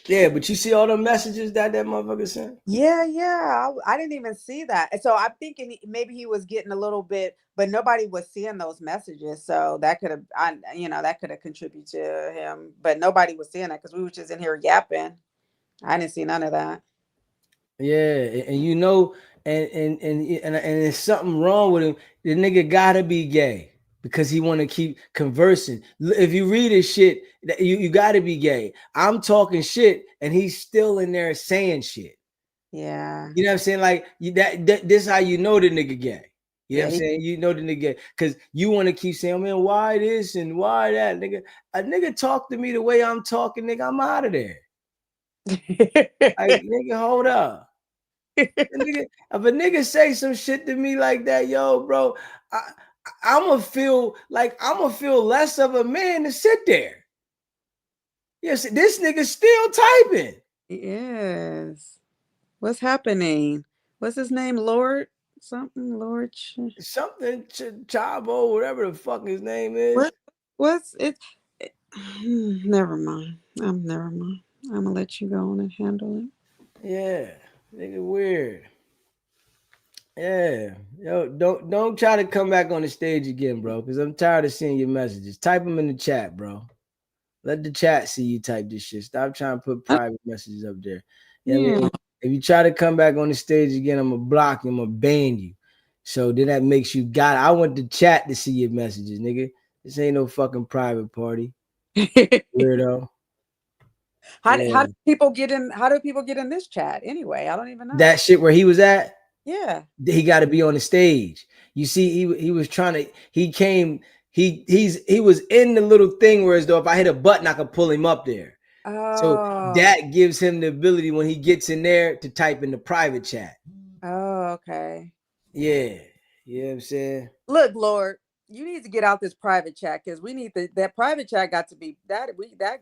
Yeah, but you see all the messages that motherfucker sent? Yeah. I didn't even see that. So I'm thinking maybe he was getting a little bit, but nobody was seeing those messages. So that could have, that could have contributed to him. But nobody was seeing that because we were just in here yapping. I didn't see none of that. Yeah, and you know, and there's something wrong with him. The nigga gotta be gay because he want to keep conversing. If you read his shit, you gotta be gay. I'm talking shit, and he's still in there saying shit. Yeah. You know what I'm saying? Like this is how you know the nigga gay. You know what I'm Yeah, saying? You know the nigga gay because you want to keep saying, man, why this and why that, nigga? A nigga talk to me the way I'm talking, nigga. I'm out of there. Like, nigga, hold up. If a nigga say some shit to me like that, yo, bro, I'm gonna feel less of a man to sit there. Yes, this nigga still typing. Yes. What's happening? What's his name? Lord something? Lord something Chavo, whatever the fuck his name is. What's it? Never mind. Never mind. I'm gonna let you go on and handle it. Yeah, nigga weird. Yeah, yo, don't try to come back on the stage again, bro, because I'm tired of seeing your messages. Type them in the chat, bro. Let the chat see you type this shit. Stop trying to put private messages up there. You know what I Yeah. mean? If you try to come back on the stage again, I'm gonna block you. I'm gonna ban you. So then that makes you got. I want the chat to see your messages, nigga. This ain't no fucking private party, weirdo. How Yeah. do people get in? How do people get in this chat anyway? I don't even know. That shit where he was at, Yeah. he got to be on the stage. You see, he was trying to. He came. He was in the little thing where as though if I hit a button, I could pull him up there. So Oh. that gives him the ability when he gets in there to type in the private chat. Oh, okay. Yeah. You know what I'm saying? Look, Lord, you need to get out this private chat because we need that private chat got to be that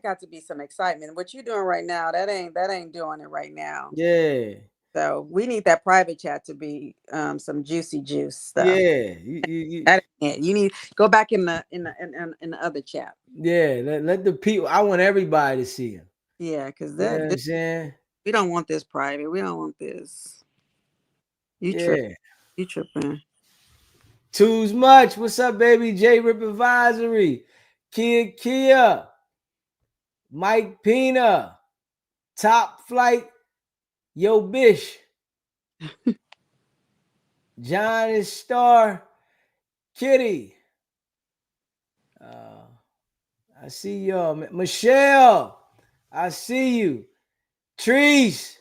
got to be some excitement. What you're doing right now, that ain't doing it right now. Yeah. So we need that private chat to be some juicy juice stuff. Yeah. You need go back in the other chat. Yeah. Let the people. I want everybody to see him. Yeah, because You know what I'm saying? we don't want this private. We don't want this. Yeah. You tripping. Too's much. What's up, baby? J Rip Advisory. Kia. Mike Pina. Top Flight. Yo Bish. John is Star. Kitty. I see y'all. Michelle. I see you. Trees.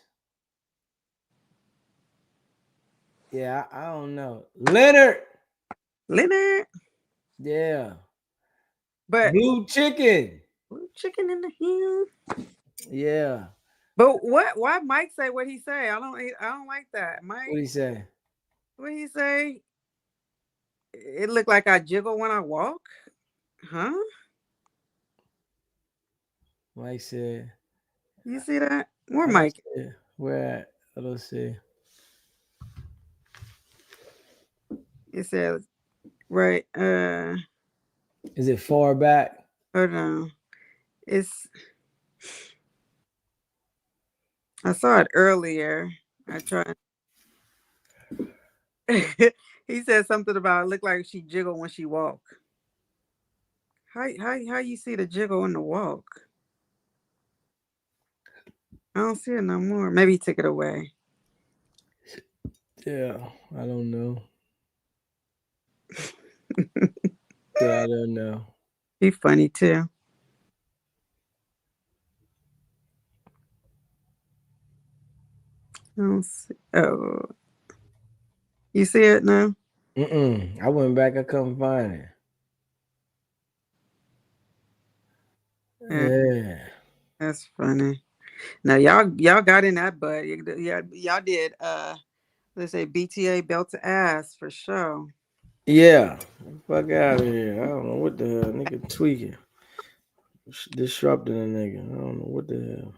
Yeah, I don't know. Leonard. Yeah. But Blue chicken. Blue chicken in the hill. Yeah. But why Mike say what he say? I don't like that. Mike. What he say? What he say? It looked like I jiggle when I walk. Huh? Mike said. You see that? Where Mike? Where at? Let's see. It says right. Is it far back? Hold on. I saw it earlier. I tried. He said something about it looked like she jiggle when she walk. How you see the jiggle in the walk? I don't see it no more. Maybe he took it away. Yeah, I don't know. Yeah, I don't know. He's funny too. I don't see. Oh, you see it now? I went back. I couldn't find it. Yeah, that's funny. Now y'all got in that butt. Y'all did. Let's say BTA belt to ass for sure. Yeah, fuck out of here. I don't know what the hell, nigga tweaking, disrupting a nigga. I don't know what the hell.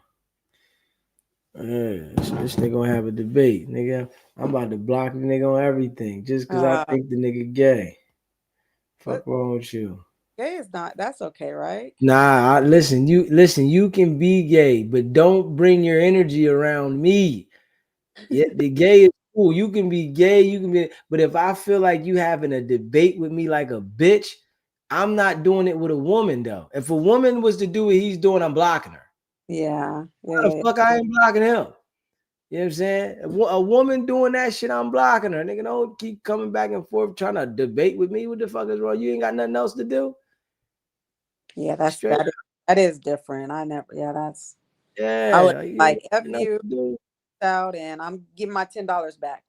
Yeah, this nigga gonna have a debate, nigga. I'm about to block the nigga on everything just because I think the nigga gay. Fuck wrong with you? Gay is not. That's okay, right? Nah, listen. You can be gay, but don't bring your energy around me. Yeah, the gay is cool. You can be gay. You can be, but if I feel like you having a debate with me like a bitch, I'm not doing it with a woman though. If a woman was to do what he's doing, I'm blocking her. Yeah. Why the fuck I ain't blocking him? You know what I'm saying? A woman doing that shit, I'm blocking her. Nigga, don't keep coming back and forth trying to debate with me. What the fuck is wrong? You ain't got nothing else to do? Yeah, that is different. I never. Yeah, that's. Yeah. I would like F you do. out, and I'm giving my $10 back.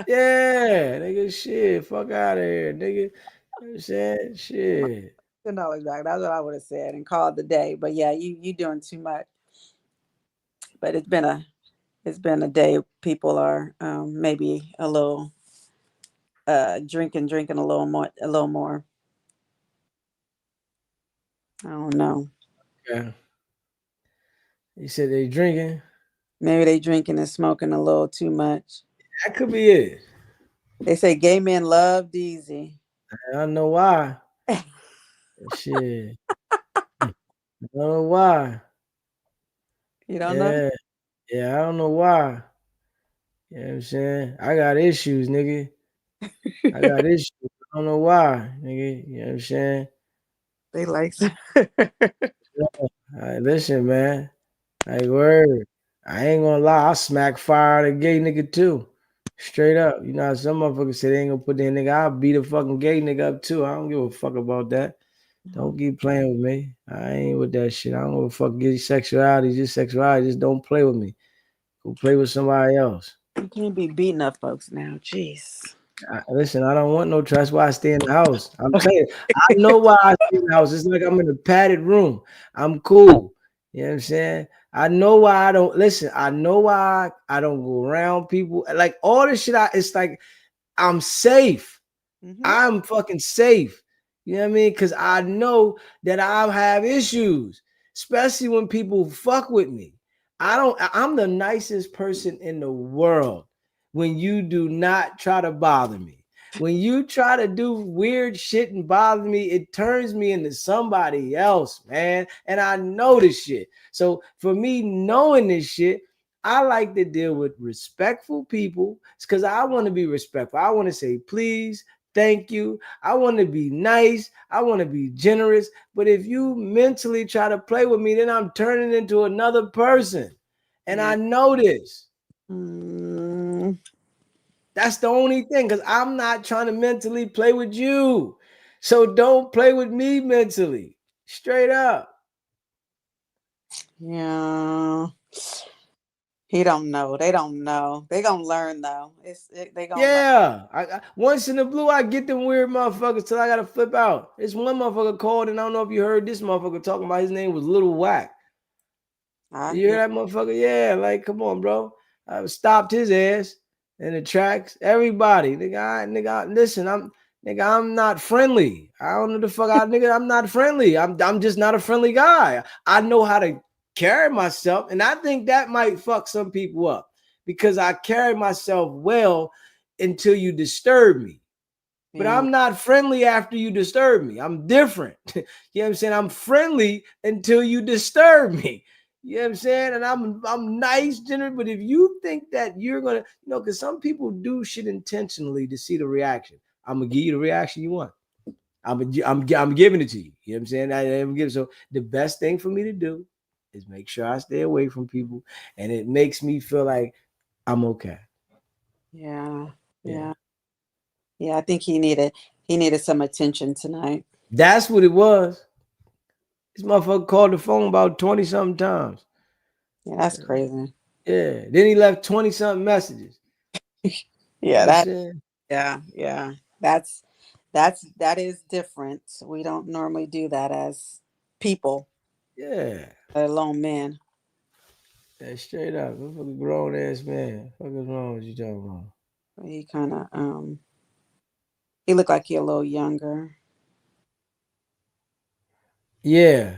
Yeah, nigga, shit, fuck out of here, nigga. You know what I'm saying? Shit. $10 back. That's what I would have said and called the day. But yeah, you doing too much. But it's been a day. People are maybe a little drinking a little more. I don't know. Yeah. You said they drinking? Maybe they drinking and smoking a little too much. That could be it. They say gay men love Deezy. I don't know why. Shit. I don't know why. You don't know? Yeah, I don't know why. You know what I'm saying? I got issues, nigga. I got issues. I don't know why, nigga. You know what I'm saying? They like All right, listen, man. Like word. I ain't gonna lie, I smack fire at a gay nigga too. Straight up. You know how some motherfuckers say they ain't gonna put their nigga, I'll beat a fucking gay nigga up too. I don't give a fuck about that. Don't keep playing with me. I ain't with that shit. I don't give a fuck. Get your sexuality, just sexuality. Just don't play with me. Go play with somebody else. You can't be beating up folks now. Jeez. Listen, I don't want no trust. That's why I stay in the house. I'm saying, I know why I stay in the house. It's like I'm in a padded room. I'm cool. You know what I'm saying? I know why I don't listen. I know why I don't go around people. Like all this shit, it's like I'm safe. Mm-hmm. I'm fucking safe. You know what I mean? Because I know that I'll have issues, especially when people fuck with me. I'm the nicest person in the world when you do not try to bother me. When you try to do weird shit and bother me, it turns me into somebody else, man. And I know this shit. So for me knowing this shit, I like to deal with respectful people. It's because I want to be respectful. I want to say please, thank you. I want to be nice. I want to be generous. But if you mentally try to play with me, then I'm turning into another person. And I know this. That's the only thing, because I'm not trying to mentally play with you. So don't play with me mentally. Straight up. Yeah. He don't know. They don't know. They gonna learn though. They gonna learn. Yeah. I once in the blue, I get them weird motherfuckers till I gotta flip out. This one motherfucker called, and I don't know if you heard this motherfucker talking about. His name was Little Whack. You hear that motherfucker? Yeah, like come on, bro. I stopped his ass in the tracks. Everybody, nigga, listen, I'm not friendly. I don't know the fuck out, nigga. I'm not friendly. I'm just not a friendly guy. I know how to carry myself, and I think that might fuck some people up because I carry myself well until you disturb me. But I'm not friendly after you disturb me. I'm different. You know what I'm saying? I'm friendly until you disturb me. You know what I'm saying? And I'm nice, generous. But if you think that you're gonna, because some people do shit intentionally to see the reaction. I'm gonna give you the reaction you want. I'm giving it to you. You know what I'm saying? I'm giving. So the best thing for me to do is make sure I stay away from people, and it makes me feel like I'm okay. Yeah. I think he needed some attention tonight. That's what it was. This motherfucker called the phone about 20 something times. Yeah, that's crazy. Yeah. Then he left 20 something messages. Yeah, you know that is different. We don't normally do that as people. Yeah. Let alone men. Yeah, straight up. What fucking grown ass man? What is wrong with you talking about? He kind of he looked like he a little younger. Yeah.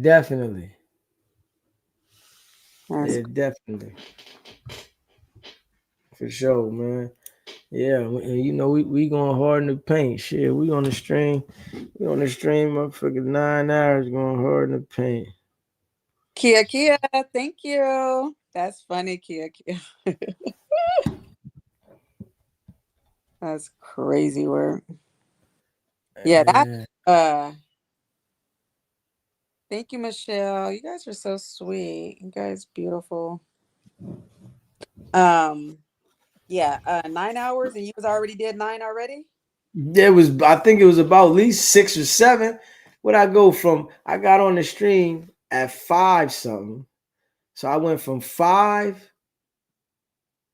Definitely. Yeah, definitely. For sure, man. Yeah, and we going hard in the paint. Shit, we on the stream. We on the stream motherfucking 9 hours going hard in the paint. Kia, thank you. That's funny, Kia. That's crazy work. Yeah, thank you, Michelle. You guys are so sweet. You guys beautiful. Yeah, 9 hours, and you was already did 9 already? I think it was about at least 6 or 7. What I got on the stream at 5 something. So I went from 5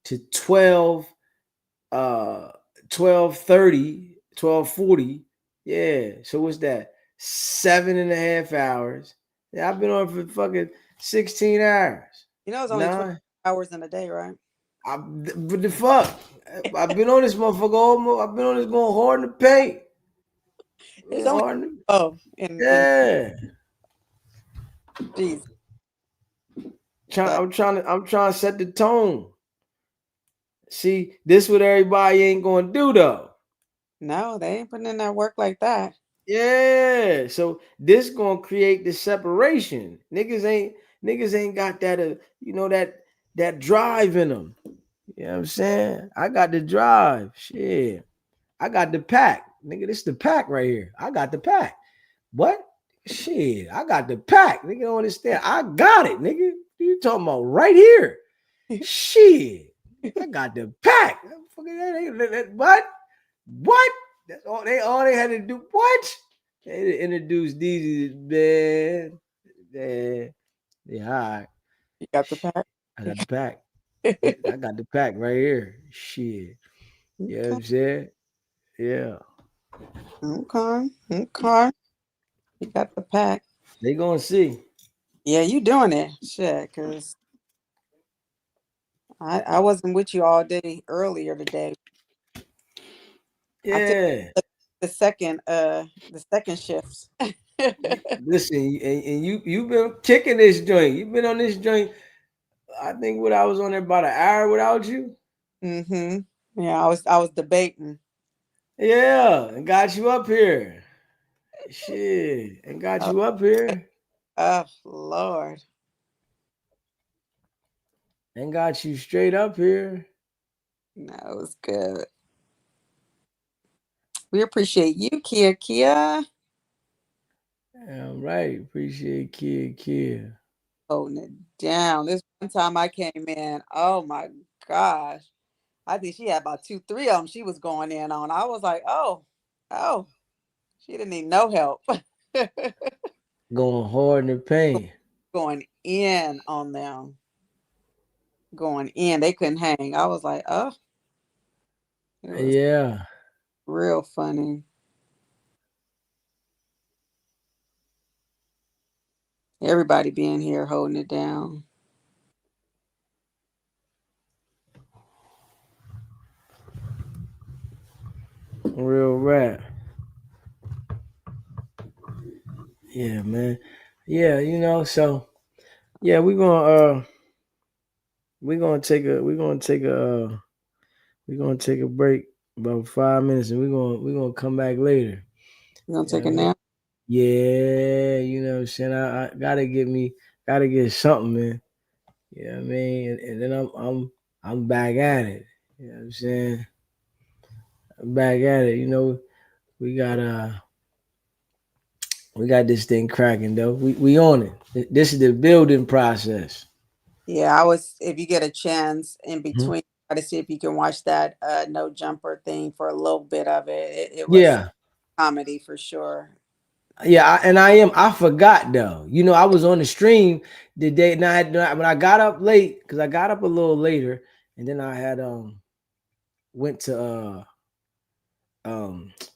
to 12, 12:30, 12:40. Yeah. So what's that? 7.5 hours. Yeah, I've been on for fucking 16 hours. You know, it's only 12 hours in a day, right? But the fuck? I've been on this motherfucker almost. I've been on this going hard in the paint. It's only yeah. Jeez. I'm trying to set the tone. See, this what everybody ain't gonna do though. No, they ain't putting in that work like that. Yeah. So this gonna create the separation. Niggas ain't got that that drive in them. You know what I'm saying? I got the drive. Shit. I got the pack. Nigga, this the pack right here. I got the pack. What? Shit, I got the pack. Nigga don't understand. I got it, nigga. You talking about right here? Shit, I got the pack. What? What? That's all they had to do. What? They introduced these man. Yeah, all right. You got the pack. I got the pack. I got the pack right here. Shit. You know what I'm saying? Yeah. Okay. Okay. You got the pack. They gonna see. Yeah, you doing it. Shit, because I wasn't with you all day earlier today. I took Yeah. the second shift. Listen, and you've been kicking this joint. You've been on this joint. I think what I was on there about an hour without you. Mm-hmm. Yeah, I was debating. Yeah, and got you up here. Shit, and got Oh, you up here. oh Lord. And got you straight up here. No, it was good. We appreciate you, Kia. Yeah, right. Appreciate kid. Holding it down. This one time I came in, oh my gosh. I think she had about 2, 3 of them she was going in on. I was like, oh, she didn't need no help. Going hard in the paint. Going in on them. Going in. They couldn't hang. I was like, oh, it was Yeah. real funny. Everybody being here holding it down. Real rap. Yeah, man. Yeah, so yeah, we're gonna take a break about 5 minutes, and we're gonna come back later. You gonna You know take what a I mean? nap? Yeah, you know what I'm saying. I gotta get something, man. You know what I mean? And then I'm back at it. You know what I'm saying? I'm back at it. We got we got this thing cracking though. We on it. This is the building process. Yeah, I was. If you get a chance in Mhm. between, try to see if you can watch that no jumper thing for a little bit of it. It was Yeah. comedy for sure. Yeah, I forgot though. I was on the stream the day, and when I got up late, because I got up a little later, and then I had went to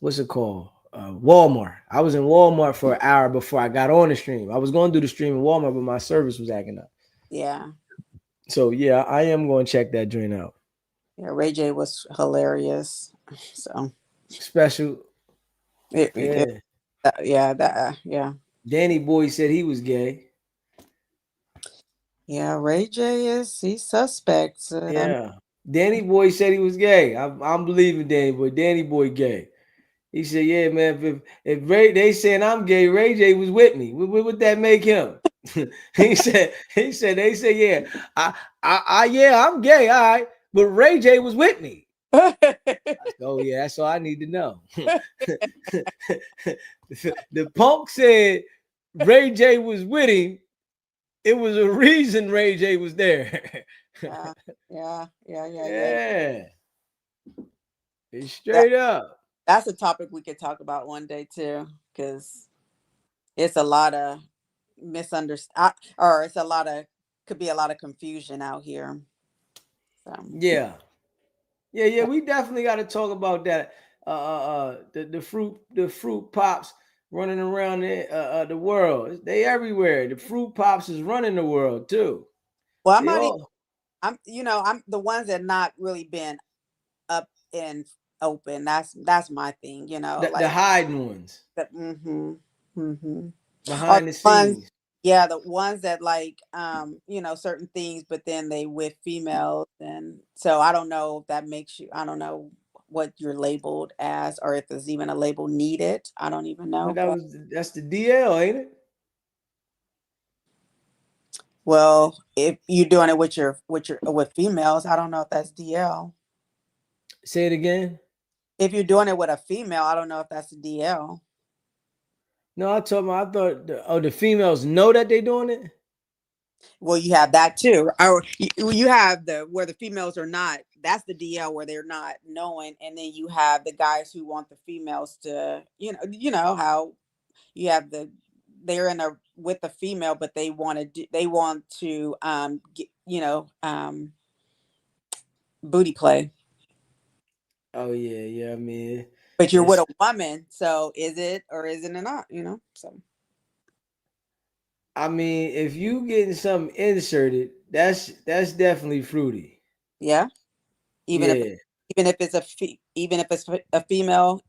what's it called? Walmart. I was in Walmart for an hour before I got on the stream. I was going to do the stream in Walmart, but my service was acting up. Yeah, So yeah, I am going to check that joint out. yeah. Ray J was hilarious. So Special. it, Yeah. yeah. Danny Boy said he was gay. Yeah, Ray J he's suspect. So that Yeah. Danny Boy said he was gay. I'm believing Danny Boy. Danny Boy gay. He said, "Yeah, man. If Ray, they saying I'm gay, Ray J was with me. What would that make him?" They said, "Yeah, yeah, I'm gay, all right, but Ray J was with me." Oh yeah, that's all I need to know. The punk said Ray J was with him. It was a reason Ray J was there. yeah. Yeah. It's straight up. That's a topic we could talk about one day too, because it's a lot of misunderstand or it's a lot of could be a lot of confusion out here. So Yeah. We definitely got to talk about that. The fruit pops running around the world. They everywhere. The fruit pops is running the world too. well, They all I'm I'm the ones that not really been up and open. That's my thing, the like hiding ones the or behind the the ones, scenes. yeah, the ones that like certain things, but then they with females, and so I don't know if that makes you. I don't know what you're labeled as, or if there's even a label needed. I don't even But know. But that's the DL, ain't it? well, if you're doing it with females, I don't know if that's DL. Say it again. If you're doing it with a female, I don't know if that's a DL. No, I thought the females know that they doing it. Well, you have that too, or you have the where the females are not. That's the DL where they're not knowing, and then you have the guys who want the females to, you know how you have they're in a with the female, but they want to get, booty play. Oh yeah. I mean, But you're with it's. a woman, so is it or isn't it not? So I mean, if you getting something inserted, that's definitely fruity. yeah, even if Yeah, even if it's even if it's a female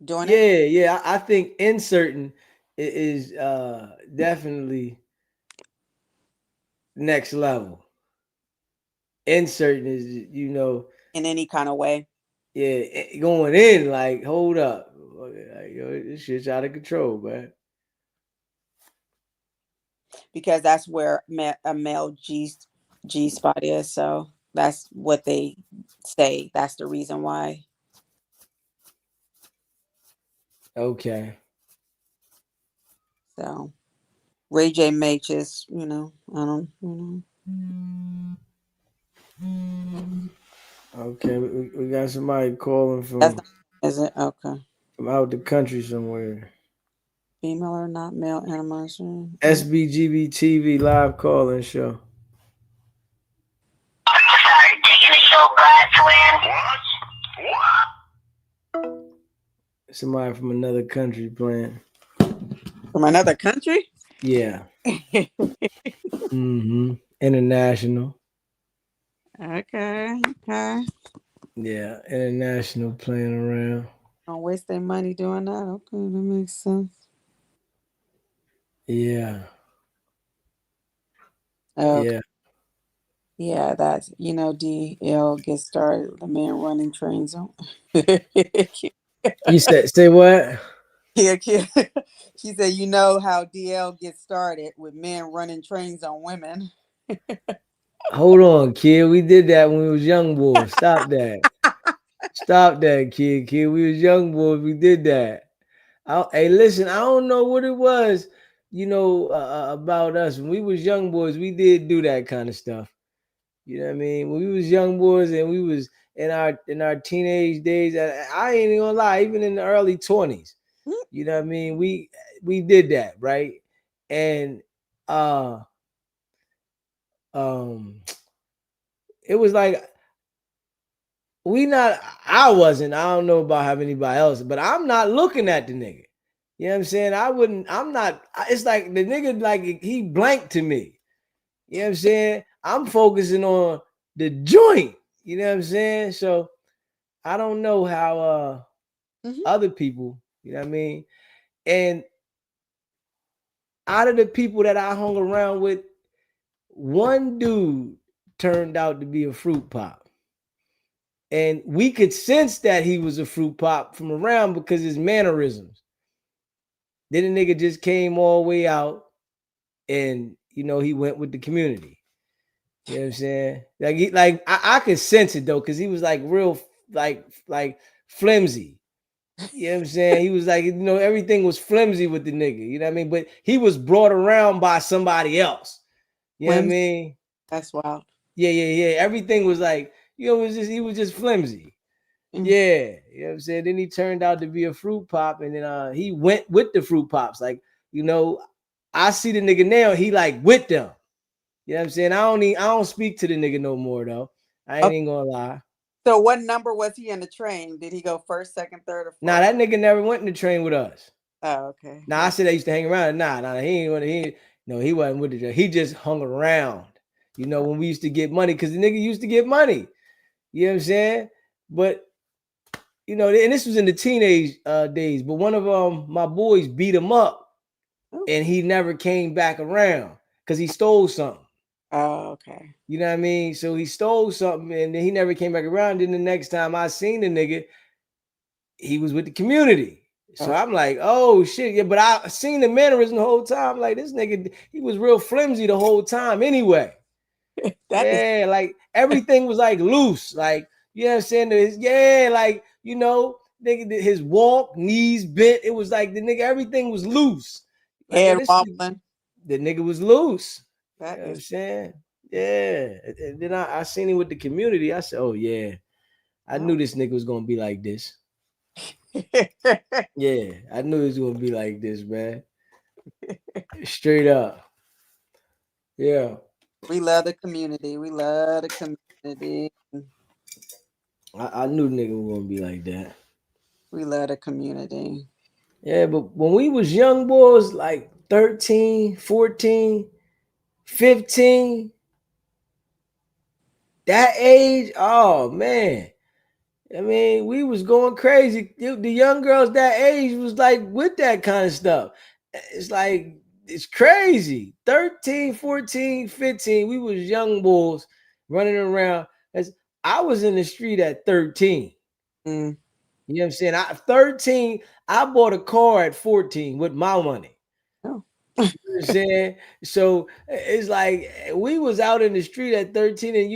doing it. yeah. I think inserting is definitely next level. Inserting is In any kind of way, yeah, going in like hold up, like, this shit's out of control, man. because that's where a male G spot is. So that's what they say. That's the reason why. Okay. So Ray J may just, I don't, Okay, we got somebody calling that's from not, is it? Okay. out the country somewhere. Female or not male animation. Sbgbtv live calling show. Somebody from another country playing. From another country? Yeah. International. Okay. Yeah, international playing around. Don't waste their money doing that. Okay, that makes sense. Yeah. Okay. Yeah. Yeah, that's DL gets started with a man running trains on. You say what? Yeah. She said, how DL gets started with men running trains on women. Hold on, kid. We did that when we was young boys. Stop that. Stop that, kid. Kid, we was young boys. We did that. Hey, listen. I don't know what it was. About us when we was young boys. We did do that kind of stuff. You know what I mean? When we was young boys and we was in our teenage days. I ain't even gonna lie. Even in the early 20s. You know what I mean? We did that, right? And it was like I wasn't. I don't know about how anybody else, but I'm not looking at the nigga. You know what I'm saying? I'm not. It's like the nigga, like he blank to me. You know what I'm saying? I'm focusing on the joint. You know what I'm saying? So I don't know how other people, you know what I mean? And out of the people that I hung around with, one dude turned out to be a fruit pop. And we could sense that he was a fruit pop from around because his mannerisms. Then the nigga just came all the way out and, he went with the community. You know what I'm saying? I could sense it though, because he was like real, like flimsy. You know what I'm saying? He was like, everything was flimsy with the nigga. You know what I mean? But he was brought around by somebody else. You know what I mean? That's wild. Yeah. Everything was like, he was just flimsy. Yeah, you know what I'm saying? Then he turned out to be a fruit pop, and then he went with the fruit pops. Like, I see the nigga now, he like with them. You know what I'm saying? I don't speak to the nigga no more though. I ain't even gonna lie. So what number was he in the train? Did he go first, second, third, or fourth? Nah, that nigga never went in the train with us. Oh, okay. Nah, I said I used to hang around. Nah, he wasn't with the train. He just hung around. When we used to get money, because the nigga used to get money. You know what I'm saying? But and this was in the teenage days, but one of my boys beat him up and he never came back around because he stole something. Oh, okay. You know what I mean? So he stole something and then he never came back around. Then the next time I seen the nigga, he was with the community. So I'm like, oh shit. Yeah, but I seen the mannerism the whole time. Like this nigga, he was real flimsy the whole time anyway. Like everything was like loose. Like, you know what I'm saying? Yeah, like, Nigga did his walk, knees bent. It was like the nigga, everything was loose. Like, yo, Head this wobbling. the nigga was loose. You That know what I'm is saying? Yeah. And then I seen him with the community. I said, oh yeah. I knew this nigga was gonna be like this. Yeah, I knew it was gonna be like this, man. Straight up. Yeah. we love the community. We love the community. I knew nigga was gonna be like that. We love the community. Yeah, but when we was young boys, like 13, 14, 15, that age, oh man. I mean, we was going crazy. The young girls that age was like with that kind of stuff. It's like, it's crazy. 13, 14, 15, we was young boys running around. As I was in the street at 13. Mm. You know what I'm saying? 13, I bought a car at 14 with my money. Oh. You know what I'm saying? So it's like we was out in the street at 13, and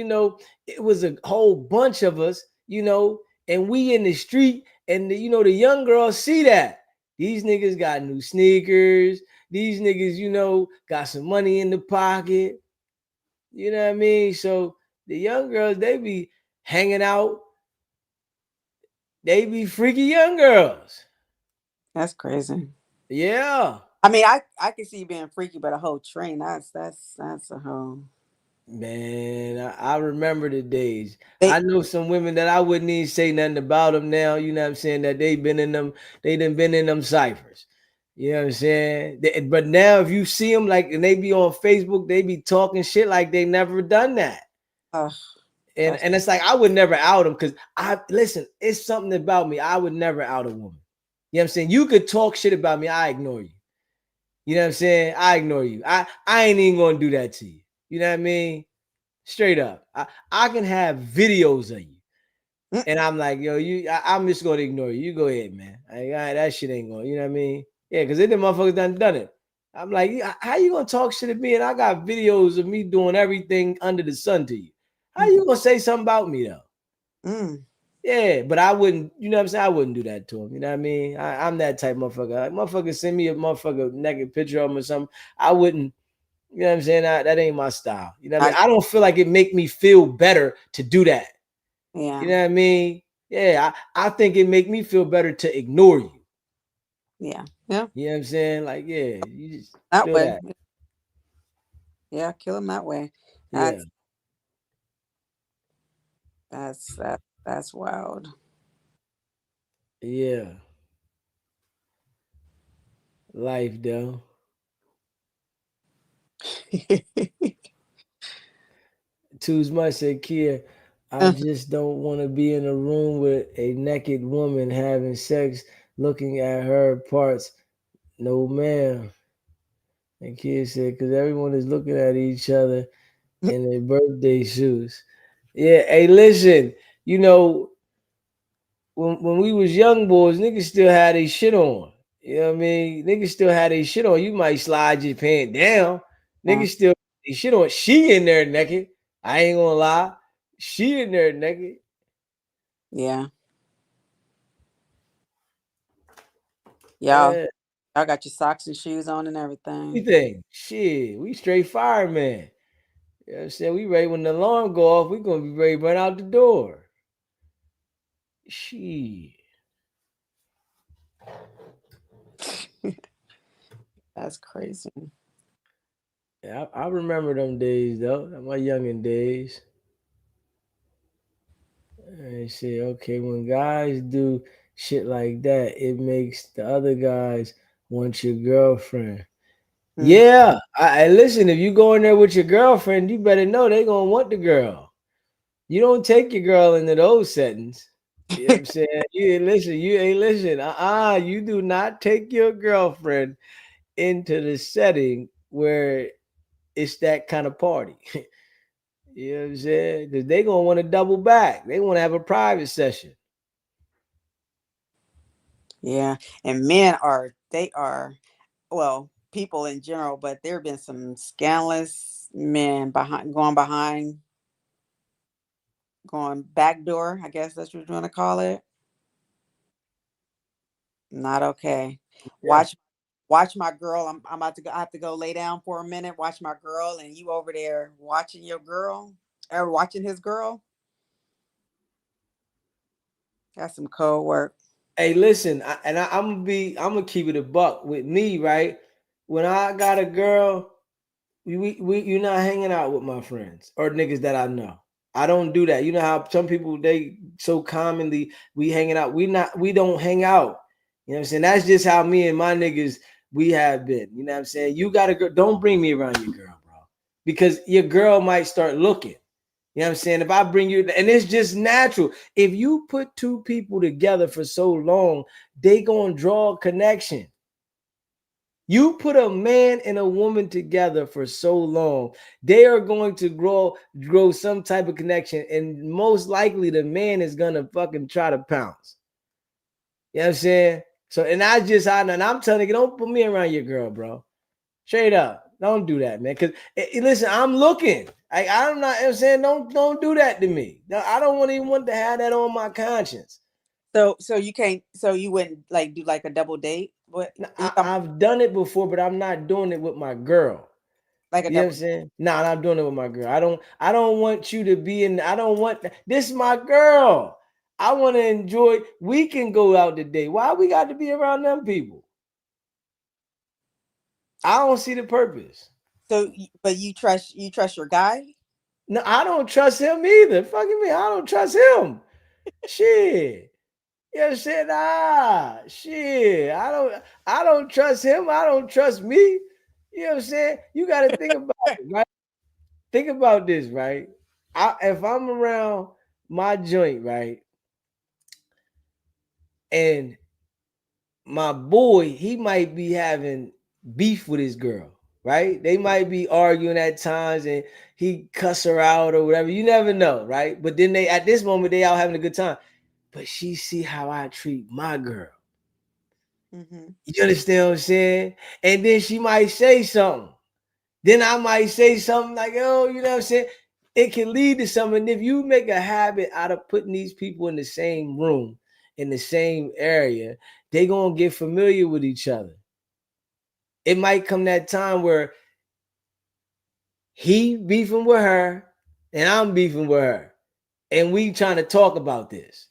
it was a whole bunch of us, and we in the street, and the young girls see that. These niggas got new sneakers, these niggas, got some money in the pocket. You know what I mean? So the young girls, they be hanging out, they be freaky young girls. That's crazy. Yeah. I mean, I can see you being freaky, but a whole train, that's a whole. Man, I remember the days. They I know some women that I wouldn't even say nothing about them now. You know what I'm saying? That they done been in them ciphers. You know what I'm saying? But now if you see them like, and they be on Facebook, they be talking shit like they never done that. And it's like, I would never out them, because listen, it's something about me. I would never out a woman. You know what I'm saying? You could talk shit about me, I ignore you. You know what I'm saying? I ignore you. I ain't even gonna do that to you. You know what I mean? Straight up. I can have videos of you. And I'm like, yo, I'm just gonna ignore you. You go ahead, man. That shit ain't going, you know what I mean? Yeah, because the motherfuckers done it. I'm like, how you gonna talk shit at me? And I got videos of me doing everything under the sun to you. How you gonna say something about me though? Yeah, but I wouldn't, you know what I'm saying? I wouldn't do that to him. You know what I mean? I'm that type motherfucker. Like, motherfucker send me a motherfucker naked picture of him or something. I wouldn't, you know what I'm saying? That ain't my style. You know what I mean? I don't feel like it make me feel better to do that. Yeah. You know what I mean? Yeah, I think it make me feel better to ignore you. Yeah. Yeah. You know what I'm saying? Like, yeah, you just that feel way. that. Yeah, kill him that way. Yeah. That's wild. Yeah. Life though. Too much said, Kia, I just don't want to be in a room with a naked woman having sex, looking at her parts. No, ma'am. And Kia said, because everyone is looking at each other in their birthday suits. Yeah, hey, listen, when we was young boys, niggas still had their shit on. You know what I mean? Niggas still had their shit on. You might slide your pants down. Niggas still had their shit on. She in there naked. I ain't gonna lie. She in there naked. Yeah. Yeah. Y'all got your socks and shoes on and everything. Everything. Shit. We straight fireman. You know what I'm saying? We ready when the alarm go off. We gonna be ready to run out the door. Shit. That's crazy. Yeah, I remember them days though. My youngin' days. And say, okay, when guys do shit like that, it makes the other guys want your girlfriend. Yeah, I listen. If you go in there with your girlfriend, you better know they gonna want the girl. You don't take your girl into those settings. You know what I'm saying? You ain't listen. You do not take your girlfriend into the setting where it's that kind of party. You know what I'm saying? Because they gonna want to double back. They want to have a private session. Yeah, and men are well, people in general, but there have been some scandalous men going backdoor. I guess that's what you want to call it. Not okay. Yeah. Watch my girl. I'm about to go. I have to go lay down for a minute. Watch my girl, and you over there watching your girl or watching his girl. That's some cold work. Hey, listen, I'm gonna keep it a buck with me, right? When I got a girl, you're not hanging out with my friends or niggas that I know. I don't do that. You know how some people they so commonly we hanging out. We don't hang out. You know what I'm saying? That's just how me and my niggas we have been. You know what I'm saying? You gotta go, don't bring me around your girl, bro. Because your girl might start looking. You know what I'm saying? If I bring you, and it's just natural. If you put two people together for so long, they gonna draw a connection. You put a man and a woman together for so long, they are going to grow some type of connection, and most likely the man is gonna fucking try to pounce. You know what I'm saying? So, and I'm telling you, don't put me around your girl, bro. Straight up, don't do that, man. Cause listen, I'm looking. I'm not. I'm saying don't do that to me. No, I don't even want to have that on my conscience. So you can't. So you wouldn't like do like a double date? What? I've done it before, but I'm not doing it with my girl. Like a You know what double? I'm saying? Nah, I'm doing it with my girl. I don't want you to be in. I don't want this is my girl. I want to enjoy. We can go out today. Why we got to be around them people? I don't see the purpose. So, but you trust your guy? No, I don't trust him either. Fucking me, I don't trust him. Shit. You know what I'm saying? Shit. I don't trust him. I don't trust me. You know what I'm saying? You got to think about it, right? Think about this, right? If I'm around my joint, right, and my boy, he might be having beef with his girl, right? They might be arguing at times and he cuss her out or whatever. You never know, right? But then they at this moment they out having a good time. But she see how I treat my girl. Mm-hmm. You understand what I'm saying? And then she might say something. Then I might say something like, oh, you know what I'm saying? It can lead to something. If you make a habit out of putting these people in the same room, in the same area, they're going to get familiar with each other. It might come that time where he beefing with her and I'm beefing with her. And we trying to talk about this.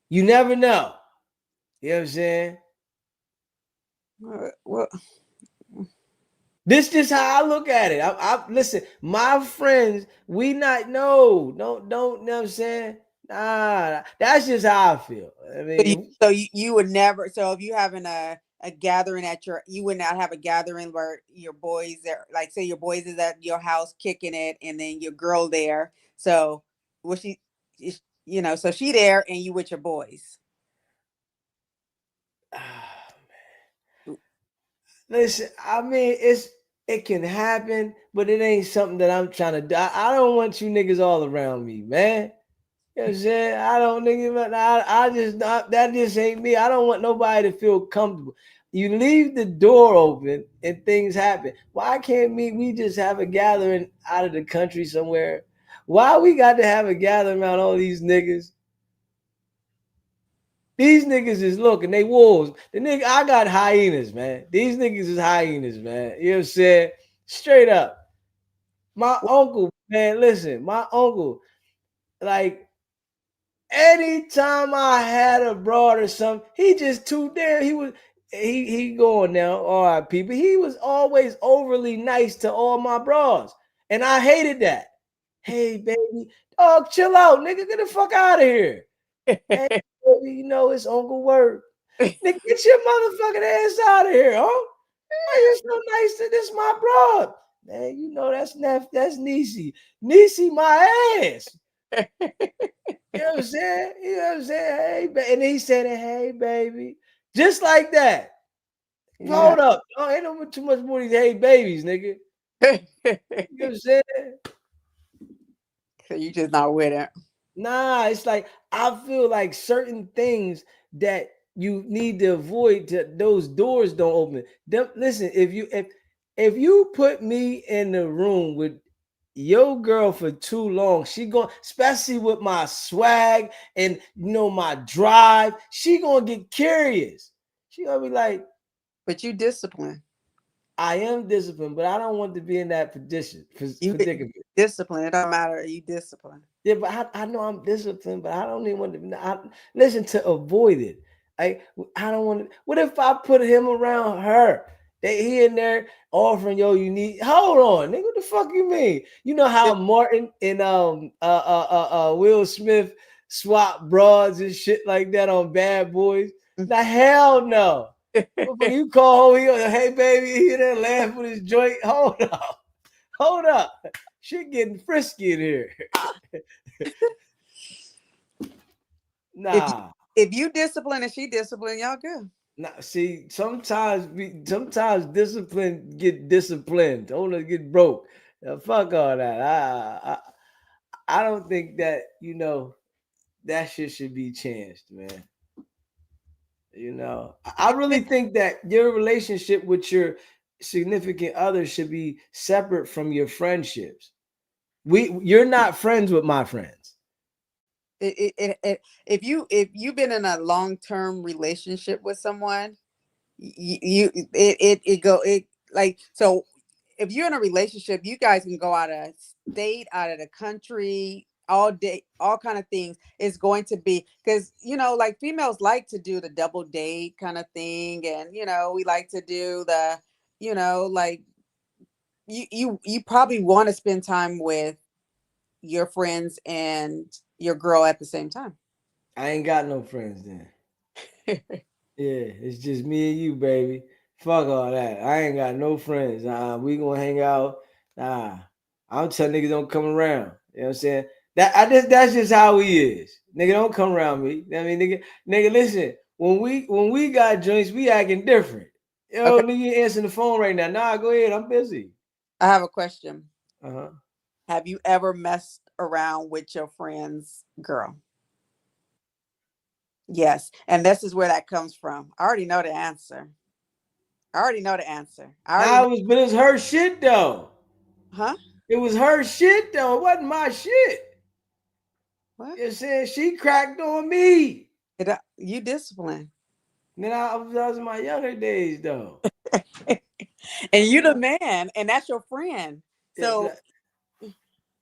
You never know. You know what I'm saying? Well, This is how I look at it. I listen, my friends, we not no, don't know what I'm saying? Nah, that's just how I feel. I mean, so you would never. So if you having a gathering at you would not have a gathering where your boys are like, say your boys is at your house kicking it, and then your girl there. So was she? So she there and you with your boys. listen, I mean, it can happen, but it ain't something that I'm trying to do. I don't want you niggas all around me, man. You know what I'm saying? I don't nigga, I just that just ain't me. I don't want nobody to feel comfortable. You leave the door open and things happen. Why can't we just have a gathering out of the country somewhere? Why we got to have a gathering around all these niggas? These niggas is looking, they wolves. The nigga, I got hyenas, man. These niggas is hyenas, man. You know what I'm saying? Straight up. My uncle, man, listen, my uncle, like anytime I had a broad or something, he just too there. He going now, all right, people. He was always overly nice to all my bras. And I hated that. Hey, baby, dog, chill out, nigga. Get the fuck out of here. Hey, baby, it's Uncle Word. Nigga, get your motherfucking ass out of here, huh? Why you so nice to this my broad? Man, that's Niecy. Niecy my ass. You know what I'm saying? You know what I'm saying? Hey, and he said, hey, baby. Just like that. Yeah. Hold up. Oh, ain't no too much more of these hey babies, nigga. You know what I'm saying? So you just not with it. Nah, it's like I feel like certain things that you need to avoid those doors don't open. Listen, if you put me in the room with your girl for too long. She going, especially with my swag and my drive, she gonna get curious. She gonna be like, but you discipline. I am disciplined, but I don't want to be in that predicament. Discipline. It don't matter. You discipline. Yeah, but I know I'm disciplined, but I don't even want to listen to avoid it. I don't want to. What if I put him around her? He in there offering, yo, you need. Hold on, nigga. What the fuck you mean? You know how Martin and Will Smith swap broads and shit like that on Bad Boys? The hell no. You call home, hey baby, he there laughing with his joint. Hold up. Shit getting frisky in here. Nah. If you discipline and she discipline, y'all good. Nah, see, sometimes discipline get disciplined. Don't get broke. Fuck all that. I don't think that that shit should be changed, man. I really think that your relationship with your significant other should be separate from your friendships. You're not friends with my friends. If you've been in a long-term relationship with someone, so if you're in a relationship, you guys can go out of state, out of the country, all day, all kind of things. Is going to be because like females like to do the double date kind of thing, and we like to do the like you probably want to spend time with your friends and your girl at the same time. I ain't got no friends then. Yeah, it's just me and you, baby. Fuck all that. I ain't got no friends. We gonna hang out. I'm telling niggas don't come around. You know what I'm saying? That's just how he is. Nigga, don't come around me. I mean, nigga, listen. When we got joints, we acting different. Yo, okay. Nigga, you answering the phone right now. Nah, go ahead. I'm busy. I have a question. Uh-huh. Have you ever messed around with your friend's girl? Yes. And this is where that comes from. I already know the answer. But it's her shit though. Huh? It was her shit though. It wasn't my shit. What? You're saying she cracked on me. You discipline. Then I was in my younger days though. And you the man, and that's your friend. So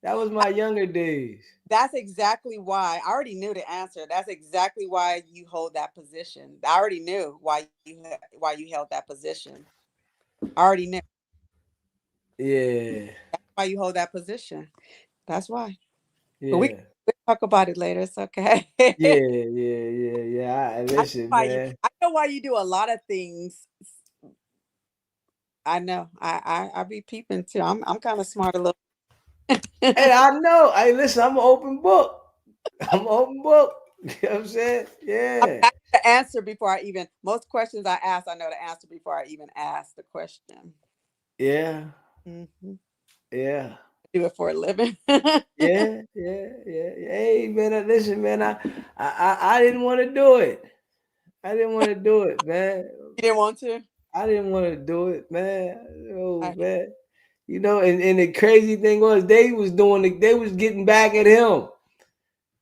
that was my younger days. That's exactly why I already knew the answer. That's exactly why you hold that position. I already knew why you held that position. I already knew. Yeah. That's why you hold that position. That's why. Yeah. But we'll talk about it later. It's okay. Yeah. Listen, man. I know why you do a lot of things. I know. I be peeping too. I'm kind of smart a little. Hey, I know. Hey, listen, I'm an open book. You know what I'm saying? Yeah. I the answer before most questions I ask, I know the answer before I even ask the question. Yeah. Mm-hmm. Yeah. Do it for a living. Yeah. Hey, man, listen, man, I didn't want to do it. I didn't want to do it, man. You didn't want to? I didn't want to do it, man. Man. And the crazy thing was they was getting back at him.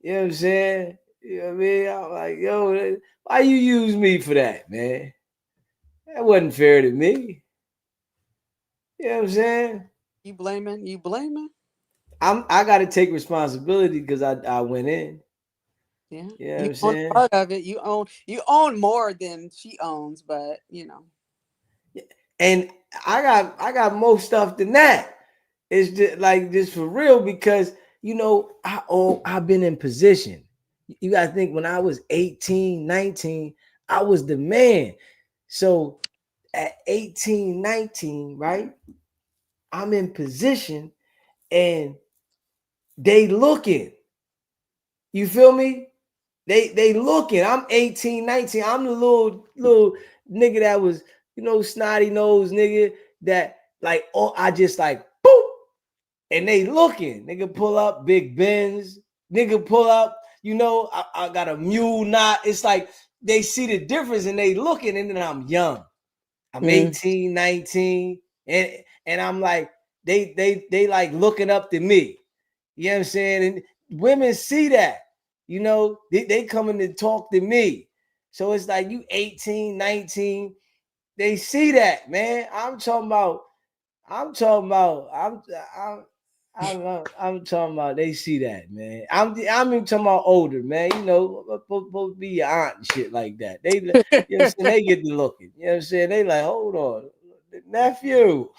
You know what I'm saying? You know what I mean? I'm like, yo, why you use me for that, man? That wasn't fair to me. You know what I'm saying? You blaming? I gotta take responsibility because I went in. Yeah. You know what I'm saying? Part of it. You own more than she owns, but And I got more stuff than that. It's just for real because I've been in position. You gotta think when I was 18, 19, I was the man. So at 18, 19, right? I'm in position and they looking. You feel me? They looking. I'm 18, 19. I'm the little nigga that was, snotty nose nigga that I just like boop. And they looking. Nigga pull up big Benz. Nigga pull up, I got a mule knot. It's like they see the difference and they looking, and then I'm young. I'm 18, 19, and I'm like, they like looking up to me. You know what I'm saying? And women see that, you know, they coming to talk to me. So it's like you 18, 19, they see that, man. I'm talking about, I'm talking about they see that, man. I'm even talking about older, man. You know, supposed to be your aunt and shit like that. They, you know what I'm saying? They get to looking. You know what I'm saying? They like, hold on, nephew,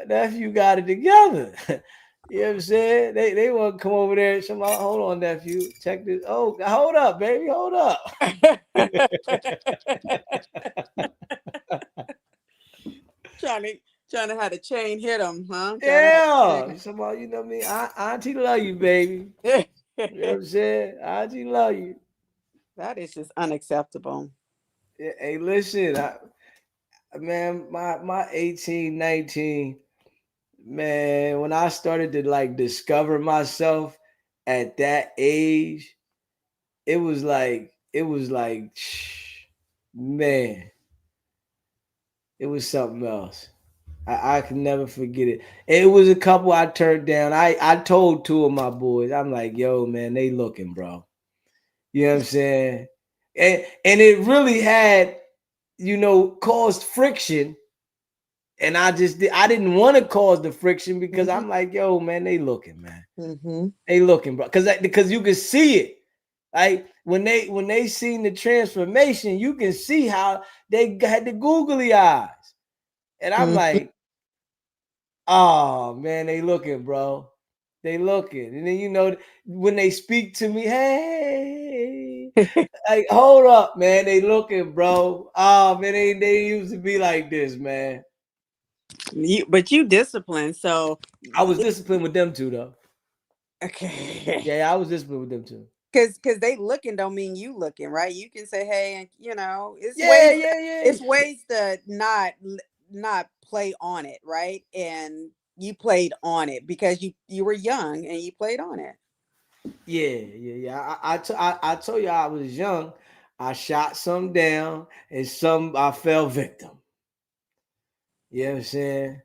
nephew got it together. You know what I'm saying? They want to come over there. Somebody, hold on, nephew, check this. Oh, hold up, baby, hold up. trying to have the chain hit them, huh? Yeah, somebody, you know what I mean? Auntie love you, baby. You know what I'm saying? Auntie love you. That is just unacceptable. Hey, listen, man, my 18, 19, man, when I started to like discover myself at that age, it was like, man, it was something else. I can never forget it. It was a couple I turned down. I told two of my boys, I'm like, yo, man, they looking, bro. You know what I'm saying? And it really had, you know, caused friction. And I didn't want to cause the friction because I'm like, yo, man, they looking, man. They looking, bro. Because you can see it. Like when they seen the transformation, you can see how they had the googly eyes. And I'm like, oh man, they looking, bro. They looking. And then you know when they speak to me, hey, like hold up, man. They looking, bro. Oh man, they used to be like this, man. But you disciplined, so I was disciplined with them too, though. Okay. Yeah, I was disciplined with them too. Cause they looking don't mean you looking, right? You can say, hey, and you know, it's Yeah. ways to not play on it, right? And you played on it because you were young and you played on it. Yeah. I told you I was young. I shot some down and some I fell victim. You know what I'm saying?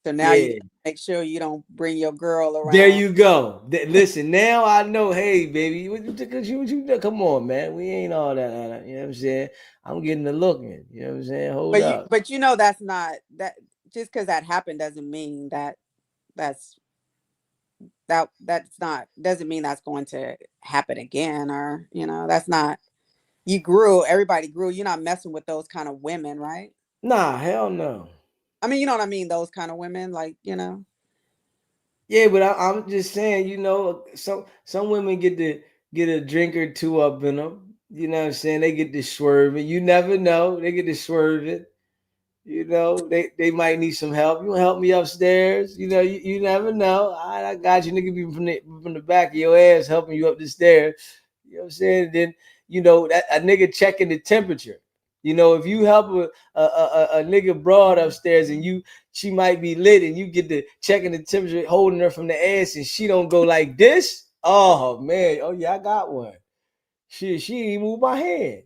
So now you make sure you don't bring your girl around. There you go. Listen, now I know. Hey, baby, what you come on, man. We ain't all that. You know what I'm saying? I'm getting the looking. You know what I'm saying? Hold up. But you know that's not that. Just because that happened doesn't mean that's not doesn't mean that's going to happen again, or you know that's not. You grew. Everybody grew. You're not messing with those kind of women, right? Nah, hell no. I mean, you know what I mean? Those kind of women, like, you know. Yeah, but I'm just saying, you know, some women get a drink or two up in them. You know what I'm saying? They get to swerving. You never know. They get to swerving. You know, they might need some help. You want to help me upstairs? You know, you never know. I got you, nigga, be from the back of your ass helping you up the stairs. You know what I'm saying? Then, you know, that a nigga checking the temperature. You know, if you help a nigga broad upstairs and she might be lit and you get to checking the temperature, holding her from the ass and she don't go like this. Oh man, oh yeah, I got one. She ain't move my hand.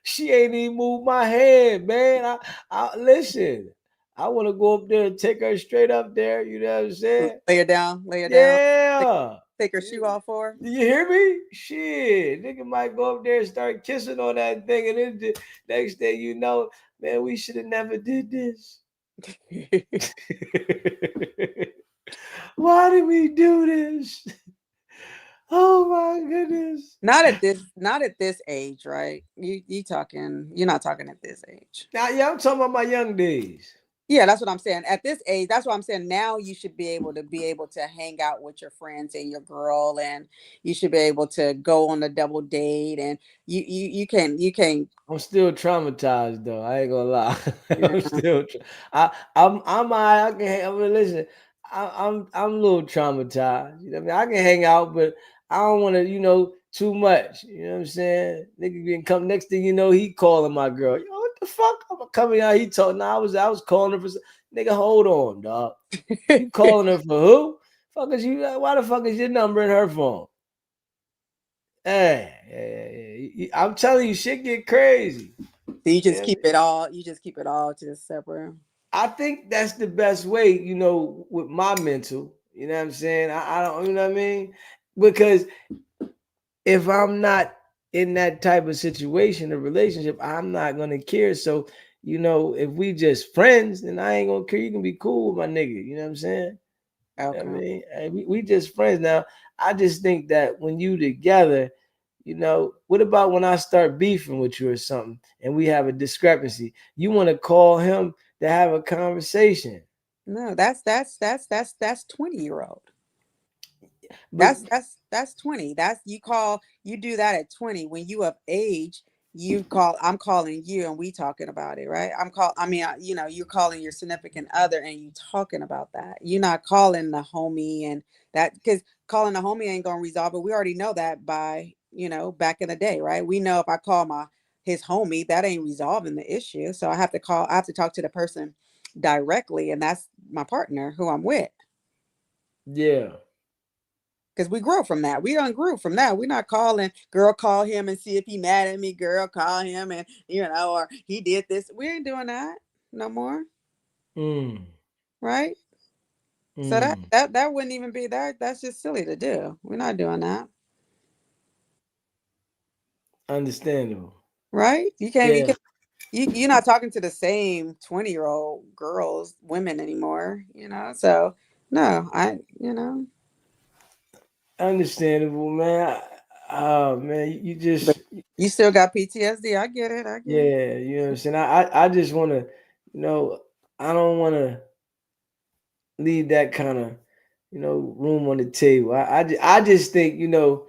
She ain't even moved my hand, man. I listen. I want to go up there and take her straight up there. You know what I'm saying? Lay her down. Yeah. Take her shoe off for her. Do you hear me? Shit, nigga might go up there and start kissing on that thing, and then the next thing you know, man, we should have never did this. Why did we do this? Oh my goodness. Not at this age, right? You're not talking at this age. Now, yeah, I'm talking about my young days. Yeah, that's what I'm saying. At this age, that's what I'm saying. Now you should be able to hang out with your friends and your girl, and you should be able to go on a double date, and you can. I'm still traumatized though. I ain't gonna lie. Yeah. I'm still. I mean, listen. I'm a little traumatized. You know what I mean? I can hang out, but I don't want to. You know, too much. You know what I'm saying? Nigga can come. Next thing you know, he calling my girl. Yo, what the fuck? I'm coming out. He told. Nah, I was calling her for. Nigga, hold on, dog. You calling her for who? Fuck is you? Why the fuck is your number in her phone? Hey, I'm telling you, shit get crazy. So you just Yeah. keep it all. You just keep it all just separate. I think that's the best way, you know, with my mental. You know what I'm saying? I don't, you know what I mean? Because if I'm not in that type of situation, a relationship, I'm not gonna care. So, you know, if we just friends, then I ain't gonna care. You can be cool with my nigga. You know what I'm saying? I Okay. mean, we just friends now. I just think that when you together, you know, what about when I start beefing with you or something and we have a discrepancy? You want to call him to have a conversation. No, that's 20-year-old. But That's 20. That's you do that at 20. When you of age, I'm calling you and we talking about it, right? You're calling your significant other and you talking about that. You're not calling the homie and that, because calling the homie ain't gonna resolve it. We already know that by, back in the day, right? We know if I call his homie, that ain't resolving the issue. So I have to talk to the person directly, and that's my partner who I'm with. yeah. Because we grew from that. We grew from that. We're not calling, girl, call him and see if he mad at me. Girl, call him and, or he did this. We ain't doing that no more. Mm, Right? So that mm. that that wouldn't even be that. That's just silly to do. We're not doing that. Understandable. Right? Yeah. You're not talking to the same 20-year-old girls, women anymore, So no, Understandable, man. Oh man, you but just you still got PTSD. I get it. I get it. yeah, you know what I'm saying? I just wanna, you know, I don't wanna leave that kind of, you know, room on the table. I just think, you know,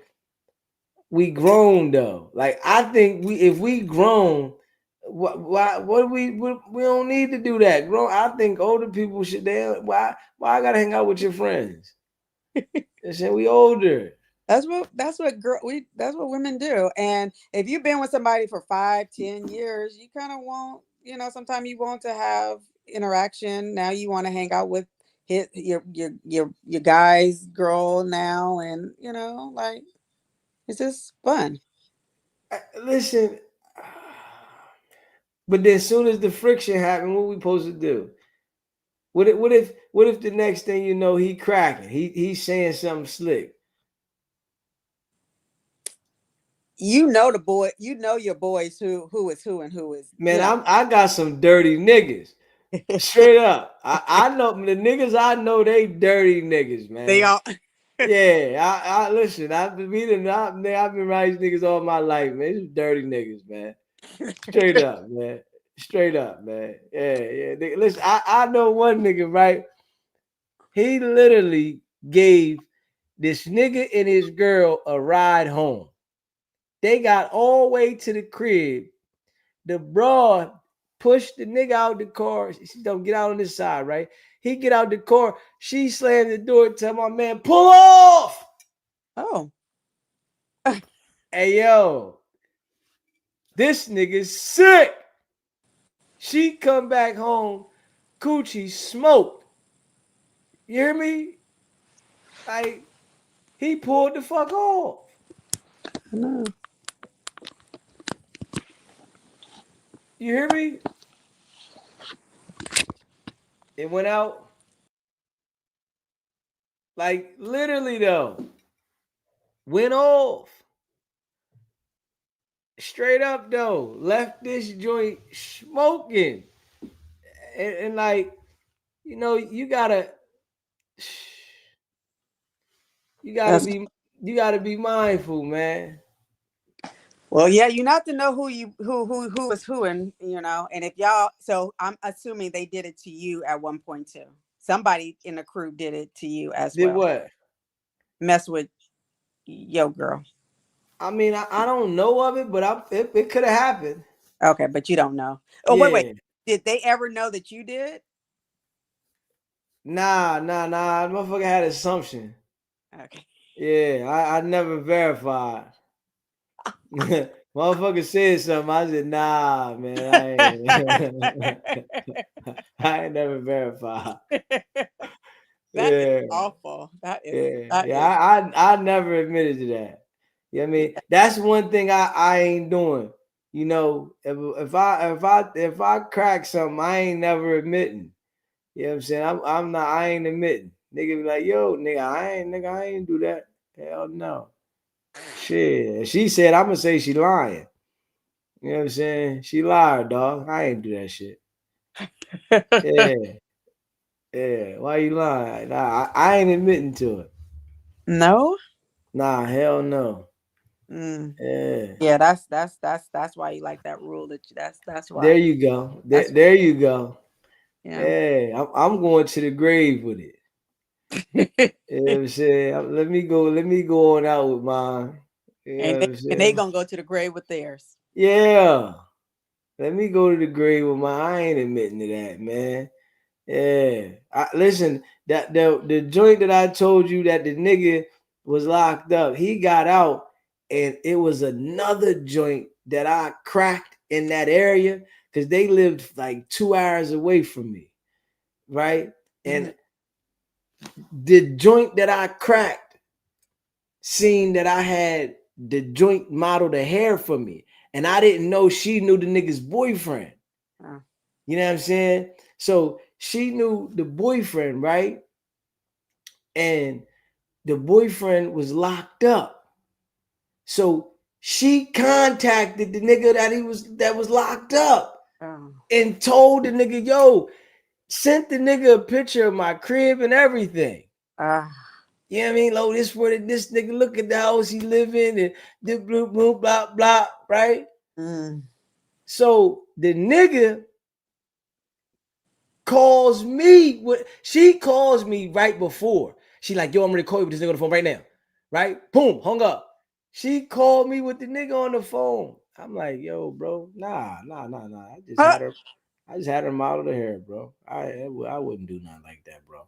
we grown though. Like I think if we grown, what we don't need to do that. Grown. I think older people should. Why I gotta hang out with your friends? They say we older. That's what women do. And if you've been with somebody for 5, 10 years, you kind of want, sometimes you want to have interaction. Now you want to hang out with your guy's girl now, and like it's just fun. Listen, but then as soon as the friction happen, what we supposed to do? What if the next thing you know he cracking? He's saying something slick. Your boys who is who and who is, Man, I got some dirty niggas. Straight up. I know the niggas I know they dirty niggas, They man. all Yeah, I listen, I've been around these niggas all my life, man. These dirty niggas, man. Straight up, man. Straight up, man. Yeah. Listen, I know one nigga, right? He literally gave this nigga and his girl a ride home. They got all the way to the crib. The broad pushed the nigga out the car. She don't get out on this side, right? He get out the car. She slammed the door. Tell my man, pull off. oh Hey yo, this nigga's sick. She come back home, coochie smoked. You hear me? Like he pulled the fuck off. no. You hear me? It went out. Like literally though. Went off. Straight up though. Left this joint smoking. And like, you know, you gotta That's be you gotta be mindful, man. Well, yeah, you not to know who is who, and and if y'all, so I'm assuming they did it to you at one point too. Somebody in the crew did it to you as Did well. what? Mess with yo girl. I mean, I don't know of it, but it could have happened. Okay, but you don't know. Oh, wait. Yeah. Did they ever know that you did? Nah. Motherfucker had assumption. Okay. Yeah, I never verified. Motherfucker said something. I said, nah, man, I ain't never verified. That is Yeah. awful. Yeah, That yeah. is I never admitted to that. You know what I mean? That's one thing I ain't doing. you know, if I crack something, I ain't never admitting. You know what I'm saying? I ain't admitting. Nigga be like, yo, nigga, I ain't do that. Hell no. Shit. She said I'ma say she lying. You know what I'm saying? She lied, dog. I ain't do that shit. Yeah. Yeah. Why you lying? Nah, I ain't admitting to it. No. Nah, hell no. Mm. Yeah. Yeah, that's why you like that rule. That's There why. you go. That's There you go. yeah. Yeah. I'm going to the grave with it. You know what I'm saying? Let me go on out with mine. You know what I'm And they saying? gonna go to the grave with theirs. Yeah. Let me go to the grave with mine. I ain't admitting to that, man. Yeah. Listen, that the joint that I told you that the nigga was locked up, he got out, and it was another joint that I cracked in that area because they lived like 2 hours away from me, right? And the joint that I cracked, seen that I had the joint model the hair for me, and I didn't know she knew the nigga's boyfriend. You know what I'm saying? So she knew the boyfriend, right? And the boyfriend was locked up. So she contacted the nigga that was locked up and told the nigga, yo, sent the nigga a picture of my crib and everything. You know what I mean? Lo, this where this nigga look at the house he live in and this blah blah blah blah, right? So the nigga calls me she calls me right before. She like, yo, I'm gonna call you with this nigga on the phone right now. Right? Boom, hung up. She called me with the nigga on the phone. I'm like, yo, bro, nah. I just had her model the hair, bro. I wouldn't do nothing like that, bro.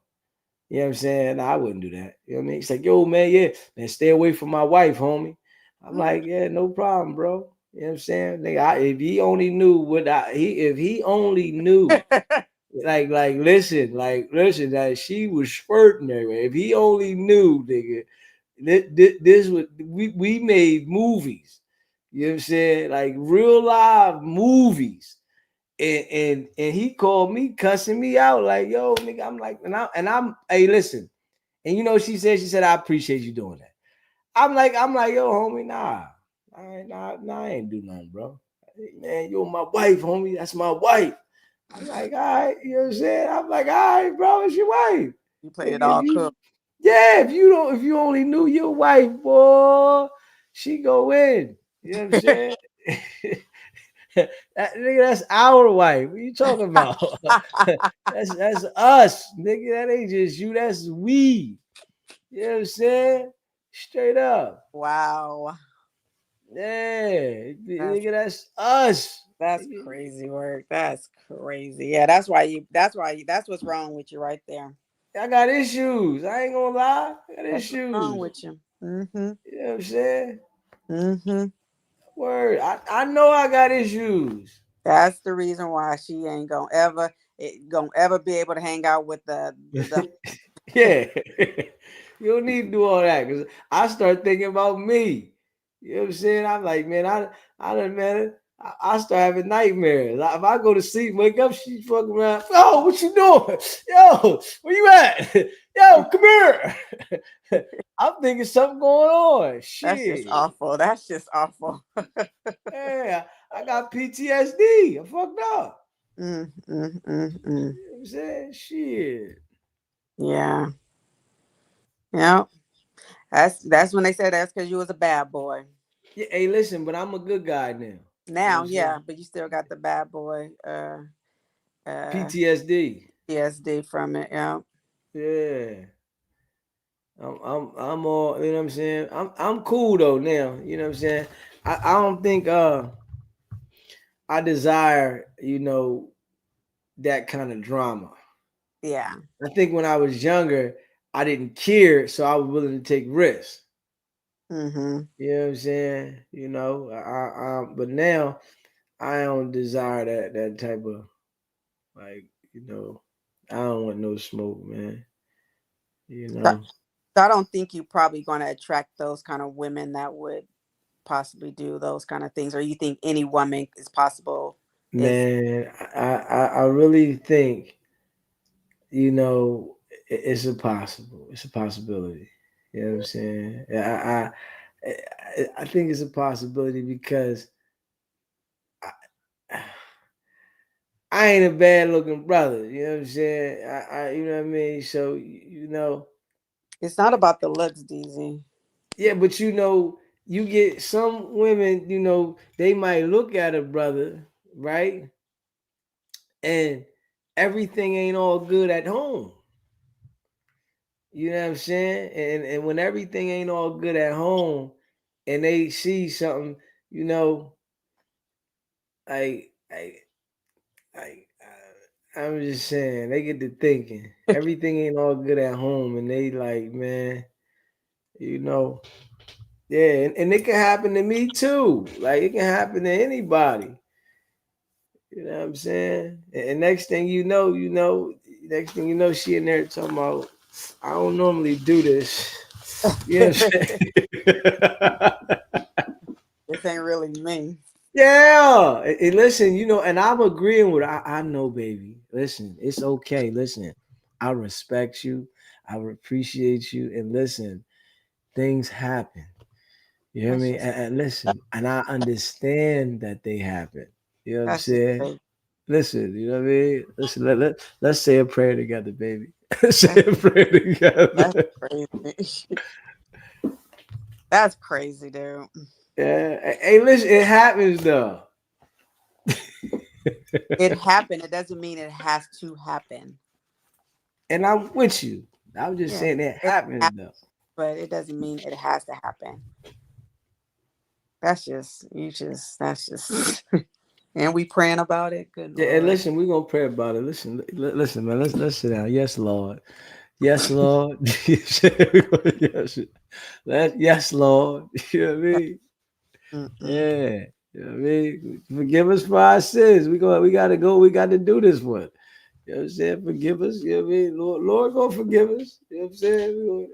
You know what I'm saying? Nah, I wouldn't do that. You know what I mean? He's like, yo, man, yeah, man, stay away from my wife, homie. I'm like, yeah, no problem, bro. You know what I'm saying? Nigga, if he only knew if he only knew, like, listen, that she was spurting everywhere. If he only knew, nigga, this was we made movies. You know what I'm saying? Like real live movies. And he called me cussing me out like, yo, nigga. I'm like, I'm hey, listen. And you know, she said, I appreciate you doing that. I'm like, yo, homie, nah. I ain't do nothing, bro. Hey, man, you're my wife, homie. That's my wife. I'm like, all right, you know what I'm saying? I'm like, all right, bro, it's your wife. You played it all cool. Yeah, if you only knew your wife, boy, she go in. You know what I'm saying? That's our wife. What you talking about? that's us, nigga. That ain't just you. That's we. You know what I'm saying? Straight up. Wow. Yeah, nigga, that's us. That's crazy work. That's crazy. Yeah, that's what's wrong with you right there. I got issues. I ain't gonna lie. I got That's what's wrong issues. with you. You know what I'm saying? Mm-hmm. Word. I know I got issues. That's the reason why she ain't gonna ever be able to hang out with the Yeah. You don't need to do all that because I start thinking about me. You know what I'm saying? I'm like, man, I start having nightmares. If I go to sleep, wake up, she fucking around. Yo, what you doing? Yo, where you at? Yo, come here. I'm thinking something going on. Shit. That's just awful. That's just awful. Yeah, I got PTSD. I fucked up. Mm. You know what I'm saying? Shit. Yeah. Yeah. That's when they said that's because you was a bad boy. Yeah, hey, listen, but I'm a good guy now. Now, yeah, but you still got the bad boy PTSD. PTSD from it, yeah. Yeah. I'm all, you know what I'm saying? I'm cool though now. You know what I'm saying? I don't think I desire, that kind of drama. Yeah. I think when I was younger, I didn't care, so I was willing to take risks. Mm-hmm. You know what I'm saying? But now I don't desire that type of like, I don't want no smoke, man. So I don't think you're probably going to attract those kind of women that would possibly do those kind of things, or you think any woman is possible? Man, I really think, you know, it's a possible. It's a possibility. You know what I'm saying? I think it's a possibility because I ain't a bad looking brother. You know what I'm saying? You know what I mean? So, you know, It's not about the looks, DZ. yeah, but you know, you get some women, you know, they might look at a brother, right? And everything ain't all good at home. You know what I'm saying? And when everything ain't all good at home and they see something, you know, I I I'm just saying, they get to thinking everything ain't all good at home, and they like, man, you know, yeah, and it can happen to me too. Like it can happen to anybody. You know what I'm saying? And next thing you know, next thing you know, she in there talking about, I don't normally do this. You know what I'm saying? This ain't really me. Yeah. And listen, you know, and I'm agreeing with I know, baby. Listen, it's okay. Listen, I respect you. I appreciate you. And listen, things happen. You hear That's me? just And listen, and I understand that they happen. You know what I'm that's just saying? fake. Listen, you know what I mean? Listen, let's say a prayer together, baby. Let's say That's a prayer that's together. crazy. That's crazy, dude. Yeah. Hey, listen, it happens though. It happened. It doesn't mean it has to happen. And I'm with you. I'm just Yeah, saying it it happens happens, though. but it doesn't mean it has to happen. That's just you. Just that's just. And we praying about it. Good Yeah, and Lord. listen, we're gonna pray about it. Listen, listen, man. Let's sit down. Yes, Lord. Yes, Lord. yes, yes, Lord. You know what I mean? Mm-mm. Yeah. You know what I mean? Forgive us for our sins. We gotta go. We got to do this one. You know what I'm saying? Forgive us. You know what I mean? Lord gonna forgive us. You know what I'm saying?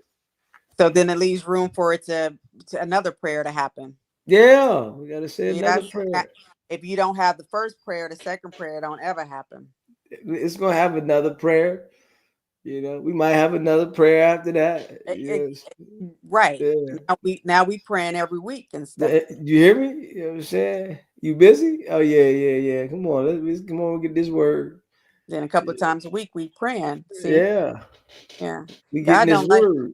So then it leaves room for it to another prayer to happen. Yeah, we gotta say See, another that's prayer. if you don't have the first prayer, the second prayer don't ever happen. It's gonna have another prayer. You know, we might have another prayer after that. It, Yes. right Yeah. now we praying every week and stuff. You hear me? You know what I'm saying? You busy? Oh yeah. Come on, come on, get this word. Then a couple of times a week we praying. See, Yeah, yeah, we getting God this don't like word.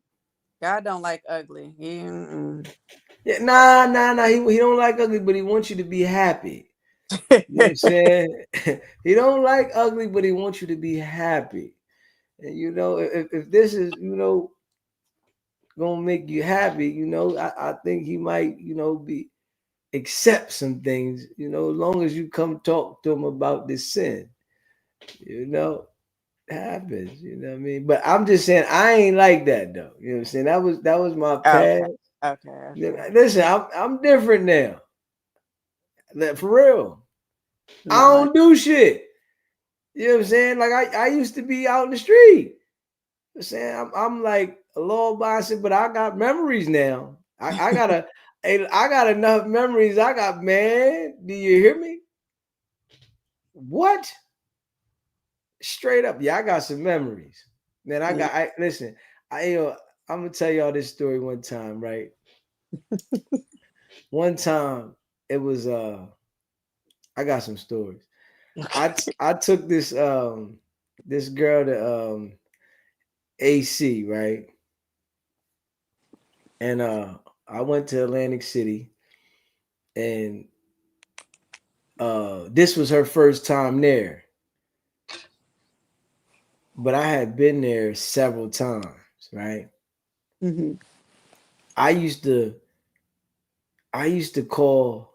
God don't like ugly. Yeah, nah. He don't like ugly, but he wants you to be happy. You know what I'm saying? He don't like ugly, but he wants you to be happy. And you know, if this is, you know, gonna make you happy, you know, I think he might, you know, be accept some things, you know, as long as you come talk to him about this sin, you know, it happens, you know what I mean? But I'm just saying I ain't like that though. You know what I'm saying? That was my Okay, past. okay. Listen, I'm different now. Like, for real. I No, don't do shit. You know what I'm saying? Like I used to be out in the street. I'm saying I'm like a law abiding, but I got memories now. I got I got enough memories. I got, man. Do you hear me? What? Straight up, yeah. I got some memories. Man, yeah. I listen. I'm gonna tell y'all this story one time, right? One time it was I got some stories. I took this girl to AC, right? And I went to Atlantic City, and this was her first time there, but I had been there several times, right? Mm-hmm. I used to call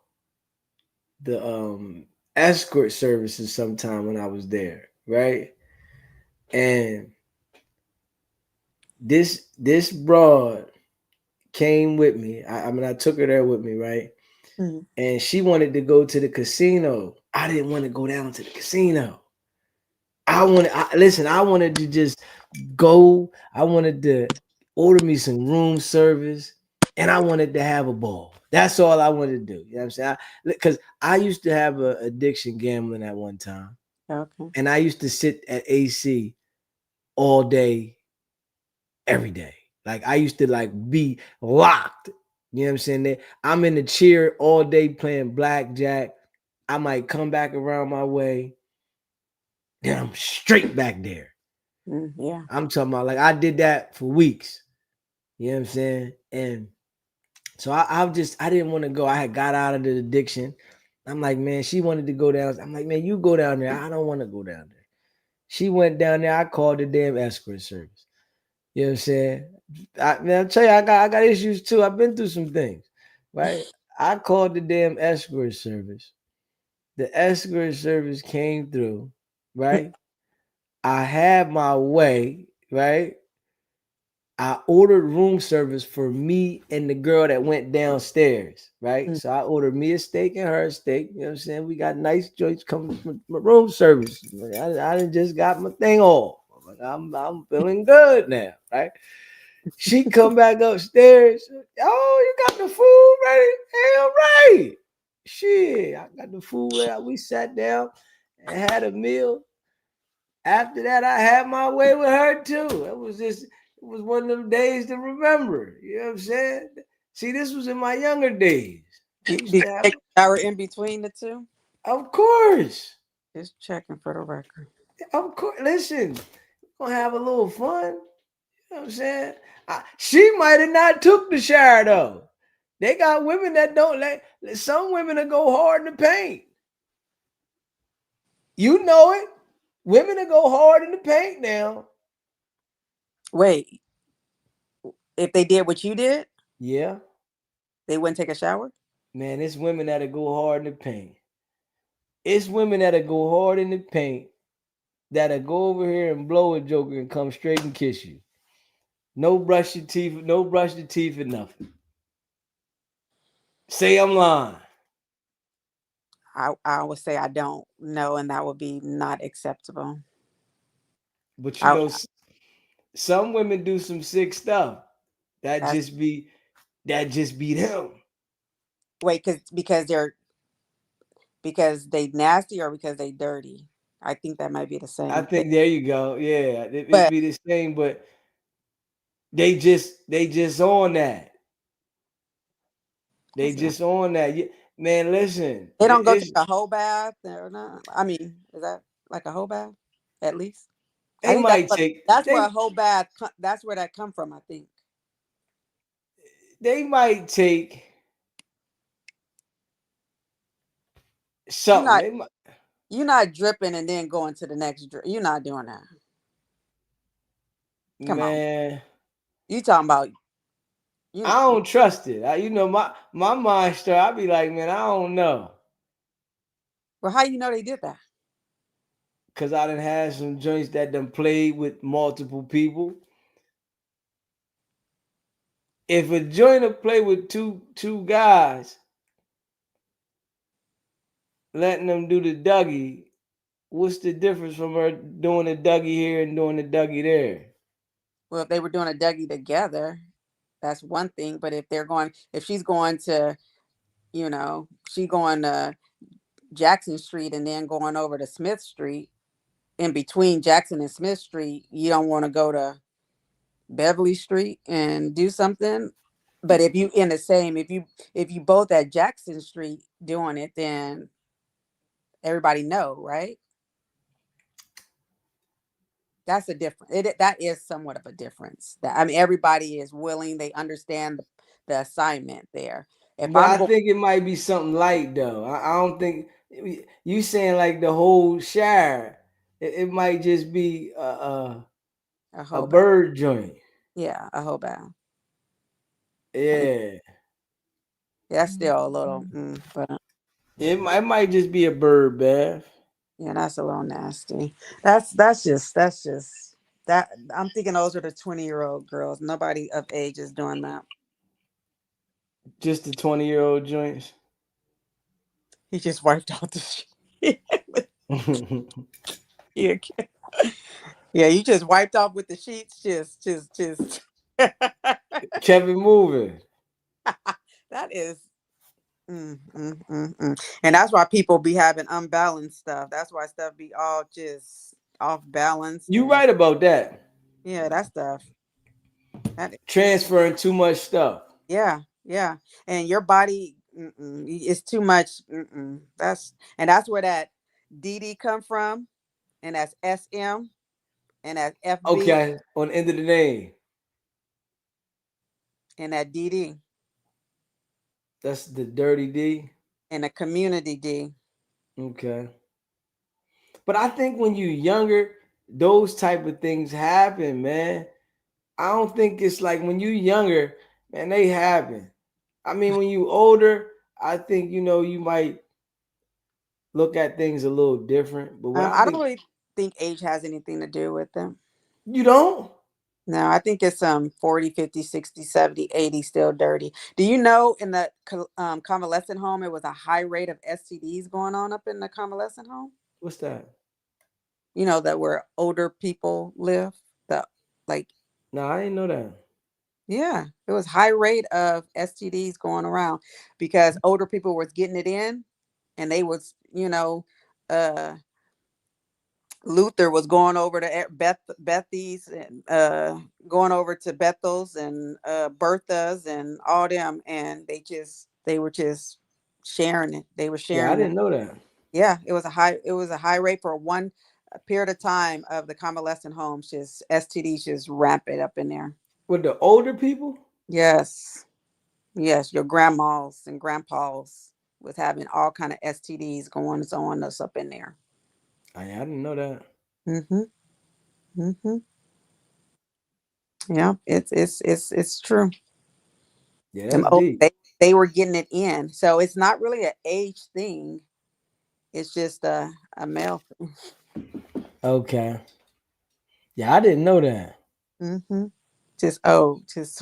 the escort services sometime when I was there, right? And this broad came with me. I mean, I took her there with me, right? Mm-hmm. And she wanted to go to the casino. I didn't want to go down to the casino. Listen, I wanted to just go. I wanted to order me some room service and I wanted to have a ball. That's all I wanted to do. You know what I'm saying? Because I used to have an addiction gambling at one time. Okay. And I used to sit at AC all day, every day. Like I used to like be locked. You know what I'm saying? I'm in the chair all day playing blackjack. I might come back around my way. Then I'm straight back there. Yeah. I'm talking about like I did that for weeks. You know what I'm saying? And so I didn't want to go. I had got out of the addiction. I'm like, man, she wanted to go down. I'm like, man, you go down there. I don't want to go down there. She went down there. I called the damn escort service. You know what I'm saying? I'll tell you, I got issues too. I've been through some things, right? I called the damn escort service. The escort service came through, right? I had my way, right? I ordered room service for me and the girl that went downstairs, right? So I ordered me a steak and her a steak. You know what I'm saying? We got nice joints coming from my room service. I done just got my thing off. I'm feeling good now, right? She come back upstairs. Oh, you got the food ready? Hell right. Shit, I got the food ready. We sat down and had a meal. After that, I had my way with her too. It was one of them days to remember. You know what I'm saying? See, this was in my younger days. I used Did to you have, take a shower in between the two? of course. Just checking for the record. Of course. Listen, we're gonna have a little fun. You know what I'm saying? She might have not took the shower though. They got women that don't let some women that go hard in the paint. You know it. Women that go hard in the paint now. Wait, if they did what you did, Yeah. they wouldn't take a shower? Man, it's women that go hard in the paint. It's women that go hard in the paint that'll go over here and blow a joker and come straight and kiss you. No brush your teeth, no brush your teeth or nothing. Say I'm lying. I would say I don't know, and that would be not acceptable. But you I, know, some women do some sick stuff. That that's just be them. wait, because they nasty or because they dirty. I think that might be the I same thing. think there you go. Yeah, it But be the same, but they just on that. They that's not, just on that. Man, listen. they don't go take It's a whole bath or not. I mean, is that like a whole bath at least? I they think might take that's where a whole bath. That's where that come from. I think they might take you're something. not They might, you're not dripping and then going to the next drip. You're not doing that. Come on, man. you talking about you? I don't trust it. You know, my mind start. I be like, man, I don't know, Well, how you know they did that? cause I done had some joints that done played with multiple people. If a joint will play with two guys, letting them do the Dougie, what's the difference from her doing the Dougie here and doing the Dougie there? Well, if they were doing a Dougie together, that's one thing. But if she's going to, she going to Jackson Street and then going over to Smith Street, in between Jackson and Smith Street, you don't want to go to Beverly Street and do something. But if you in the same, if you both at Jackson Street doing it, then everybody know, right? That's a difference. That is somewhat of a difference. That I mean, everybody is willing. They understand the assignment there. If But I'm I going think it might be something light though. I don't think you saying like the whole shire. It might just be a a whole bath, bird joint. yeah, a whole bath. And Yeah, that's still a little, but it might just be a bird bath. yeah, that's a little nasty. That's just that. I'm thinking those are the 20-year-old girls. Nobody of age is doing that. Just the 20-year-old joints. He just wiped out the shit. Yeah, yeah, you just wiped off with the sheets. Just. Kept it moving. That is, and that's why people be having unbalanced stuff. That's why stuff be all just off balance. You right about that. Yeah, that stuff. That Transferring too much stuff. yeah, yeah, and your body is too much. That's where that DD come from, and that's SM, and that's FB, Okay, on the end of the name. and that DD, That's the dirty D. and the community D. Okay. But I think when you're younger, those type of things happen, man. I don't think it's like when you're younger, man, they happen. I mean, when you older, I think you might look at things a little different. But when I I don't think really think age has anything to do with them. you don't, No, I think it's 40, 50, 60, 70, 80 still dirty. Do you know in the convalescent home, it was a high rate of STDs going on up in the convalescent home? what's that? You know, that where older people live? The like, No, I didn't know that. yeah, it was high rate of STDs going around because older people was getting it in and they was, uh Luther was going over to Bethy's and going over to Bethel's and Bertha's and all them, and they were just sharing it. They were Yeah, I sharing it. didn't know that. Yeah, it was a high rate for one period of time of the convalescent homes. Just STDs just rampant up in there. With the older people? Yes, yes, your grandmas and grandpas was having all kind of STDs going on us up in there. I didn't know that. Mm-hmm. Mm-hmm. Yeah, it's true. Yeah, Them that's old, deep. they were getting it in, so it's not really an age thing. It's just a male thing. Okay. Yeah, I didn't know that. Mm-hmm. Just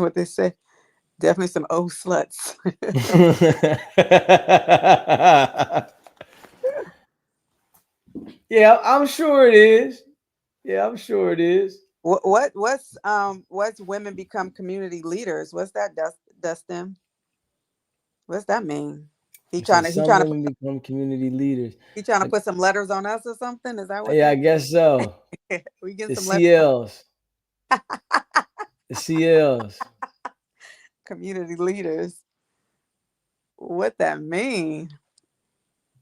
what they say. Definitely some old sluts. Yeah, I'm sure it is. Yeah, I'm sure it is. What's women become community leaders? What's that, Dustin? What's that mean? He It says some trying to put women become community leaders. he trying to Like, put some letters on us or something? Is that what yeah, I that? guess so. We get The some letters. CLs. The CLs. Community leaders. What that mean?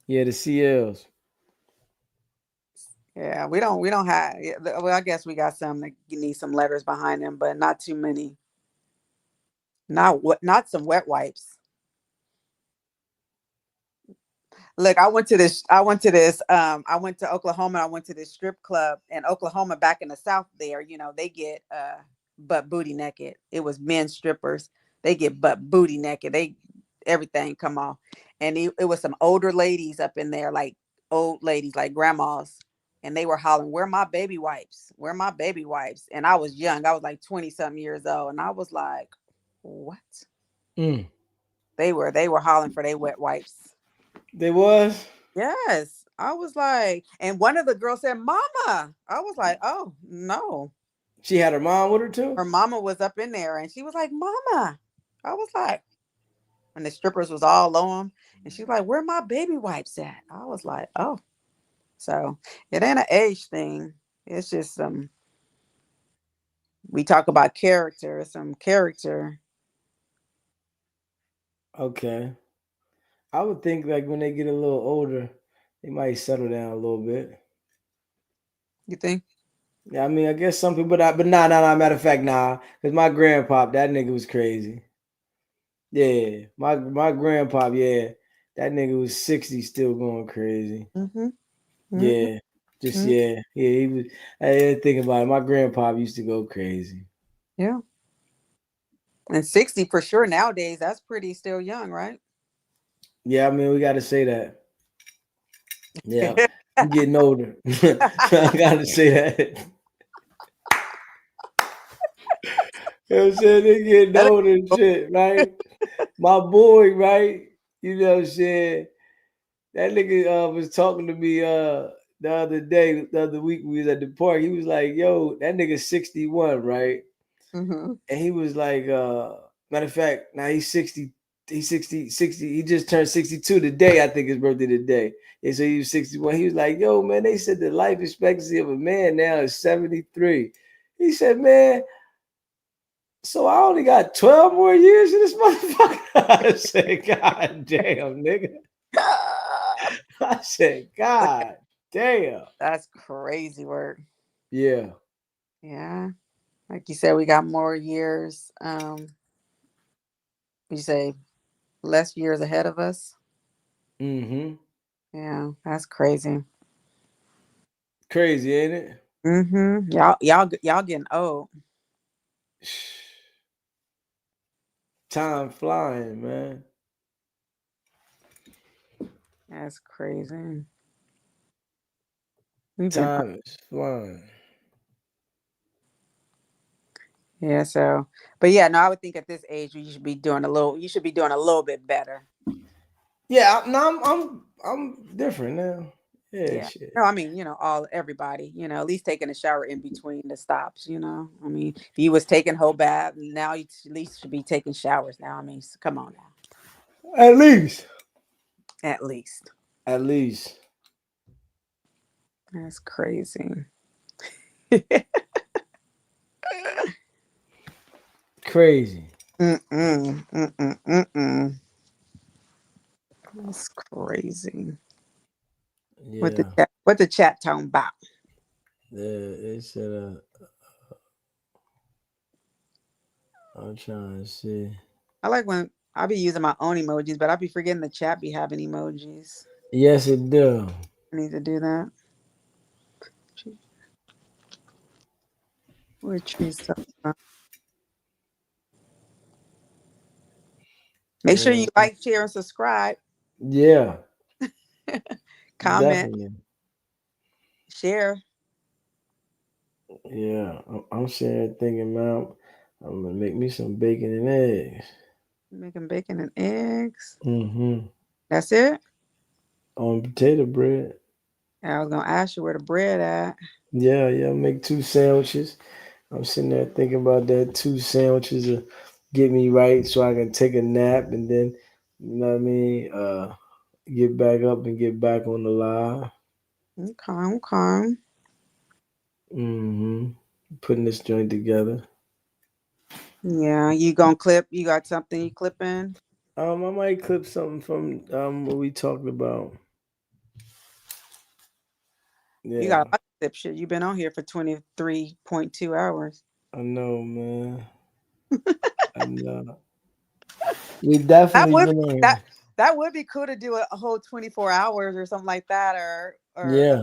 Yeah, the CLs. Yeah, we don't have. Yeah, well, I guess we got some that need some letters behind them, but not too many. Not some wet wipes. Look, I went to Oklahoma. I went to this strip club in Oklahoma back in the South there. They get butt booty naked. It was men strippers. They get butt booty naked. Everything come off. And it was some older ladies up in there, like old ladies, like grandmas. And they were hollering, "Where my baby wipes? Where my baby wipes?" And I was young. I was like 20 something years old. And I was like, what? Mm. They were hollering for their wet wipes. They was? Yes. I was like, and one of the girls said, "Mama." I was like, "Oh, no." She had her mom with her too? Her mama was up in there and she was like, "Mama." I was like, and the strippers was all on them. And she was like, "Where my baby wipes at?" I was like, "Oh." So it ain't an age thing. It's just we talk about character, some character. Okay. I would think like when they get a little older, they might settle down a little bit. You think? Yeah, I mean, I guess some people, but nah. Matter of fact, nah, because my grandpop, that nigga was crazy. Yeah, my grandpop, yeah, that nigga was 60, still going crazy. Mm-hmm. Mm-hmm. Yeah, just Mm-hmm. yeah, he was. I didn't think about it. My grandpop used to go crazy. Yeah. And 60 for sure nowadays, that's pretty still young, right? Yeah, I mean, we got to say that. Yeah, I'm getting older. I gotta say that. You know what I'm saying? They getting That older and shit, right? My boy, right? You know what I'm saying? That nigga was talking to me the other week we was at the park. He was like, yo, that nigga 61, right? mm-hmm. And he was like, Matter of fact, now he's 60. He's 60. He just turned 62 today. I think his birthday today. And so he was 61. He was like, yo, man, they said the life expectancy of a man now is 73. He said, man, so I only got 12 more years in this motherfucker. I said, God damn, nigga. I said, God damn. That's crazy work. Yeah. Yeah. Like you said, we got more years. You say less years ahead of us. Mm-hmm. Yeah, that's crazy. Crazy, ain't it? Mm-hmm. Y'all getting old. Time flying, man. That's crazy. We've been Time is flying. Yeah, so but yeah, no, I would think at this age you should be doing a little bit better. Yeah, I'm different now. Yeah, Yeah. shit. No, I mean, everybody, at least taking a shower in between the stops, I mean, if you was taking whole bath, now you at least should be taking showers now. I mean, come on now. At least. At least. At least. That's crazy. Crazy. That's crazy. Yeah. What the chat talking about? They said I'm trying to see. I like when I be using my own emojis, but I be forgetting the chat be having emojis. Yes, it do. I need to do that. Make sure you like, share, and subscribe. Yeah. Comment. Definitely. Share. Yeah. I'm sitting there thinking, man, I'm gonna make me some bacon and eggs. Making bacon and eggs. Mm-hmm. That's it? On potato bread. I was gonna ask you where the bread at. Yeah, make 2 sandwiches. I'm sitting there thinking about that. 2 sandwiches to get me right so I can take a nap and then, you know what I mean, get back up and get back on the live. Okay. Mm-hmm. Putting this joint together. Yeah, you gonna clip? You got something you clipping? I might clip something from what we talked about. Yeah. You got a lot of clip shit. You've been on here for 23.2 hours. I know, man. I know. We definitely been on here. That would be cool to do a whole 24 hours or something like that, or Yeah.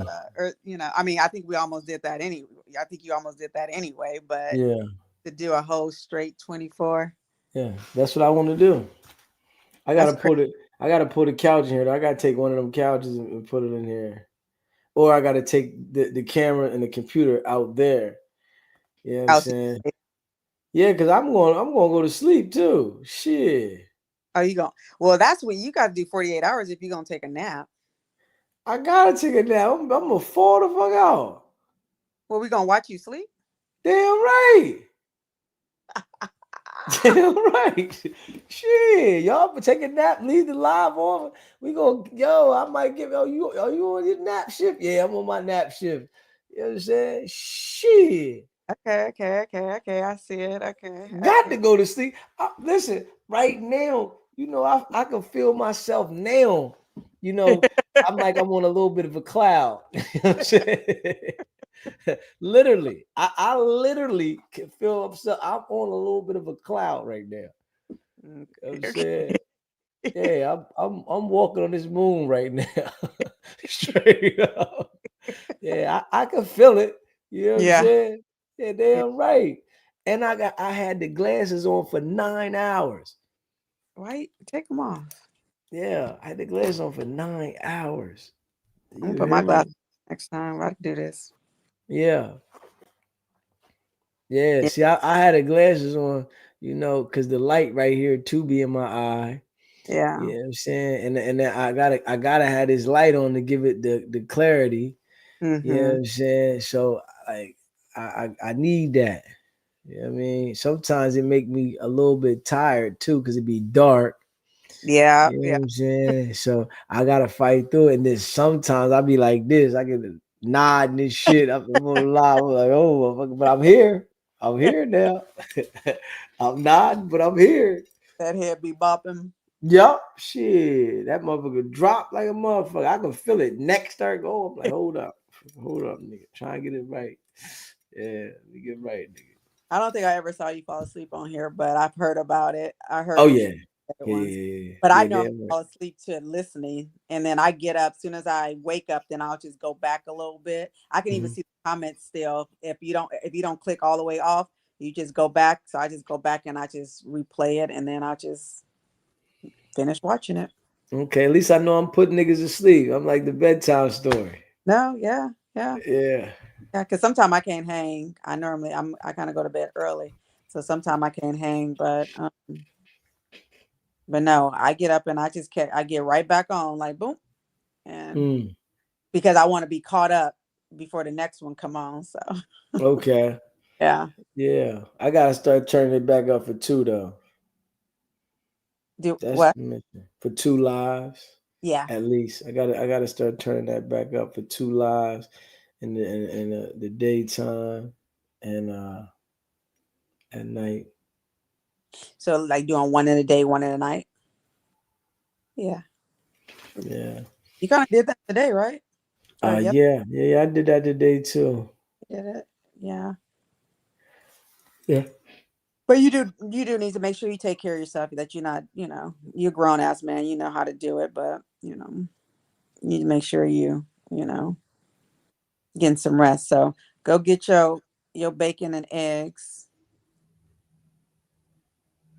I mean, I think we almost did that anyway. I think you almost did that anyway, but Yeah. to do a whole straight 24. Yeah, that's what I want to do. I gotta pull the couch in here. I gotta take one of them couches and put it in here. Or I gotta take the camera and the computer out there. You know what I'm saying? Yeah, because I'm gonna go to sleep too. Shit. Oh, you going? Well, that's when you gotta do 48 hours if you're gonna take a nap. I gotta take a nap. I'm gonna fall the fuck out. Well, we gonna watch you sleep? Damn right. Damn right. Shit, y'all take a nap, leave the live on. We go, I might give you on your nap shift? Yeah, I'm on my nap shift. You know what I'm saying? Shit. Okay. I see it. Okay. Got to go to sleep. Listen, right now, I can feel myself now. I'm like I'm on a little bit of a cloud. You know what I'm saying? Literally, I literally can feel upset. I'm on a little bit of a cloud right now. You know what I'm saying? Yeah, I'm walking on this moon right now. Straight up. Yeah, I can feel it. You know what I'm saying? Yeah, damn right. And I had the glasses on for 9 hours. Why take them off? Yeah, I had the glasses on for 9 hours. I'm gonna put my glasses next time I do this. Yeah. Yeah. See, I had the glasses on, because the light right here too be in my eye. Yeah. You know what I'm saying? And then I gotta have this light on to give it the clarity. Mm-hmm. You know what I'm saying? So like I need that. Yeah, I mean, sometimes it make me a little bit tired too, because it be dark. Yeah, You know yeah. what I'm saying? So I gotta fight through it. And then sometimes I be like this. I get nodding this shit up the lie. I'm like, oh, motherfucker, but I'm here. I'm here now. I'm nodding, but I'm here. That head be bopping. Yup, shit. That motherfucker drop like a motherfucker. I can feel it. Neck start going. I'm like, hold up, nigga. Try and get it right. Yeah, let me get it right, nigga. I don't think I ever saw you fall asleep on here, but I've heard about it. I heard Oh you yeah, said it yeah, once. yeah, yeah. But I Yeah, normally damn right. fall asleep to listening, and then I get up. As soon as I wake up, then I'll just go back a little bit. I can even Mhm. see the comments still. If you don't click all the way off, you just go back. So I just go back and I just replay it, and then I just finish watching it. Okay, at least I know I'm putting niggas to sleep. I'm like the bedtime story. No, yeah, yeah. Yeah. Yeah, because sometimes I can't hang. I kind of go to bed early, so sometimes I can't hang. But no, I get up and I get right back on like boom, and Mm, because I want to be caught up before the next one come on. So okay. yeah, Yeah. I gotta start turning it back up for 2 though. do That's what? the mission. For 2 lives. Yeah. At least. I gotta start turning that back up for 2 lives in the daytime and at night. So like doing one in a day, one in a night. Yeah, Yeah. you kind of did that today, right? Or yep, Yeah, I did that today too. did it. Yeah. Yeah. But you do need to make sure you take care of yourself. That you're not, you're a grown ass man. You know how to do it, but you need to make sure you getting some rest. So go get your bacon and eggs,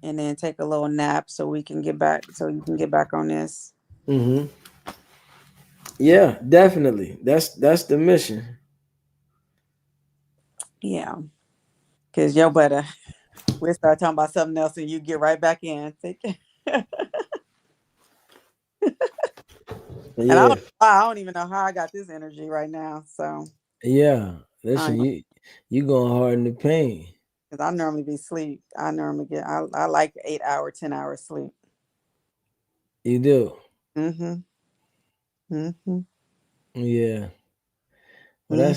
and then take a little nap so we can get back. So you can get back on this. Mm-hmm. Yeah, definitely. That's the mission. Yeah, because yo better. We'll start talking about something else, and you get right back in. And Yeah. I don't even know how I got this energy right now. So Yeah. I Listen, you going hard in the pain. because I normally be sleep. I normally I like 8 hour, 10 hour sleep. You do. Mm-hmm. Mm-hmm. Yeah. Well,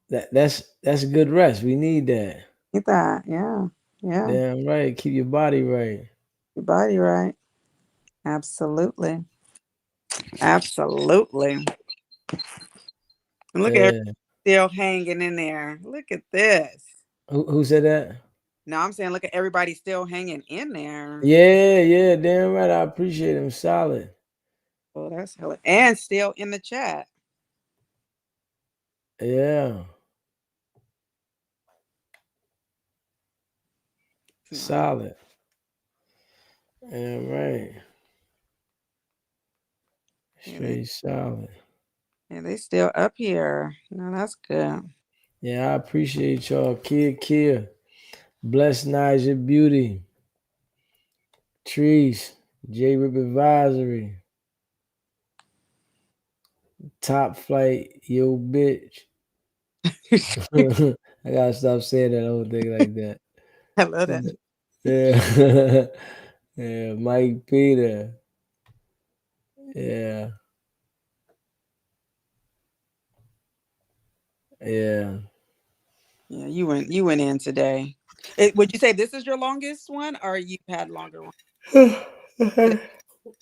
Mm-hmm. that's a good rest. We need that. Get that. Yeah. Yeah. Damn right. Keep your body right. Your body right. Absolutely. Absolutely. And look at everybody Yeah. still hanging in there. Look at this. Who said that? No, I'm saying look at everybody still hanging in there. Yeah, damn right. I appreciate him. Solid. Oh, that's hella and still in the chat. Yeah. Wow. Solid. Damn right. Yeah, Straight solid. they still up here. No, that's good. Yeah, I appreciate y'all. Kia. Bless Niger Beauty. Trees. J Rip Advisory. Top Flight. Yo, bitch. I gotta stop saying that whole thing like that. I love that. Yeah. Yeah, Mike Peter. Yeah. Yeah. Yeah, you went in today. Would you say this is your longest one, or you've had longer ones?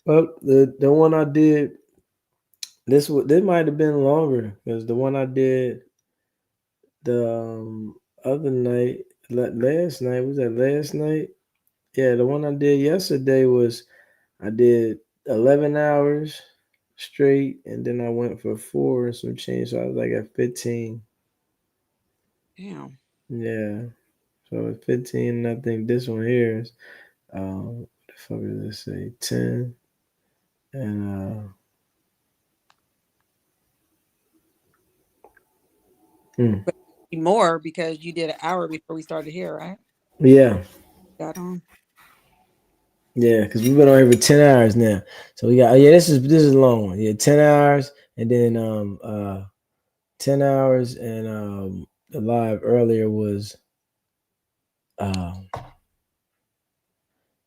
Well, the one I did this might have been longer because the one I did the other night last night was that last night? Yeah, the one I did yesterday was I did 11 hours straight, and then I went for 4 and some change, so I was like at 15. Damn. Yeah, so it's 15. And I think this one here is what the fuck does it say? 10 and hmm. But more because you did an hour before we started here, right? Yeah. Got on. Yeah, because we've been on here for 10 hours now. So we got this is a long one. Yeah, 10 hours and then 10 hours and the live earlier was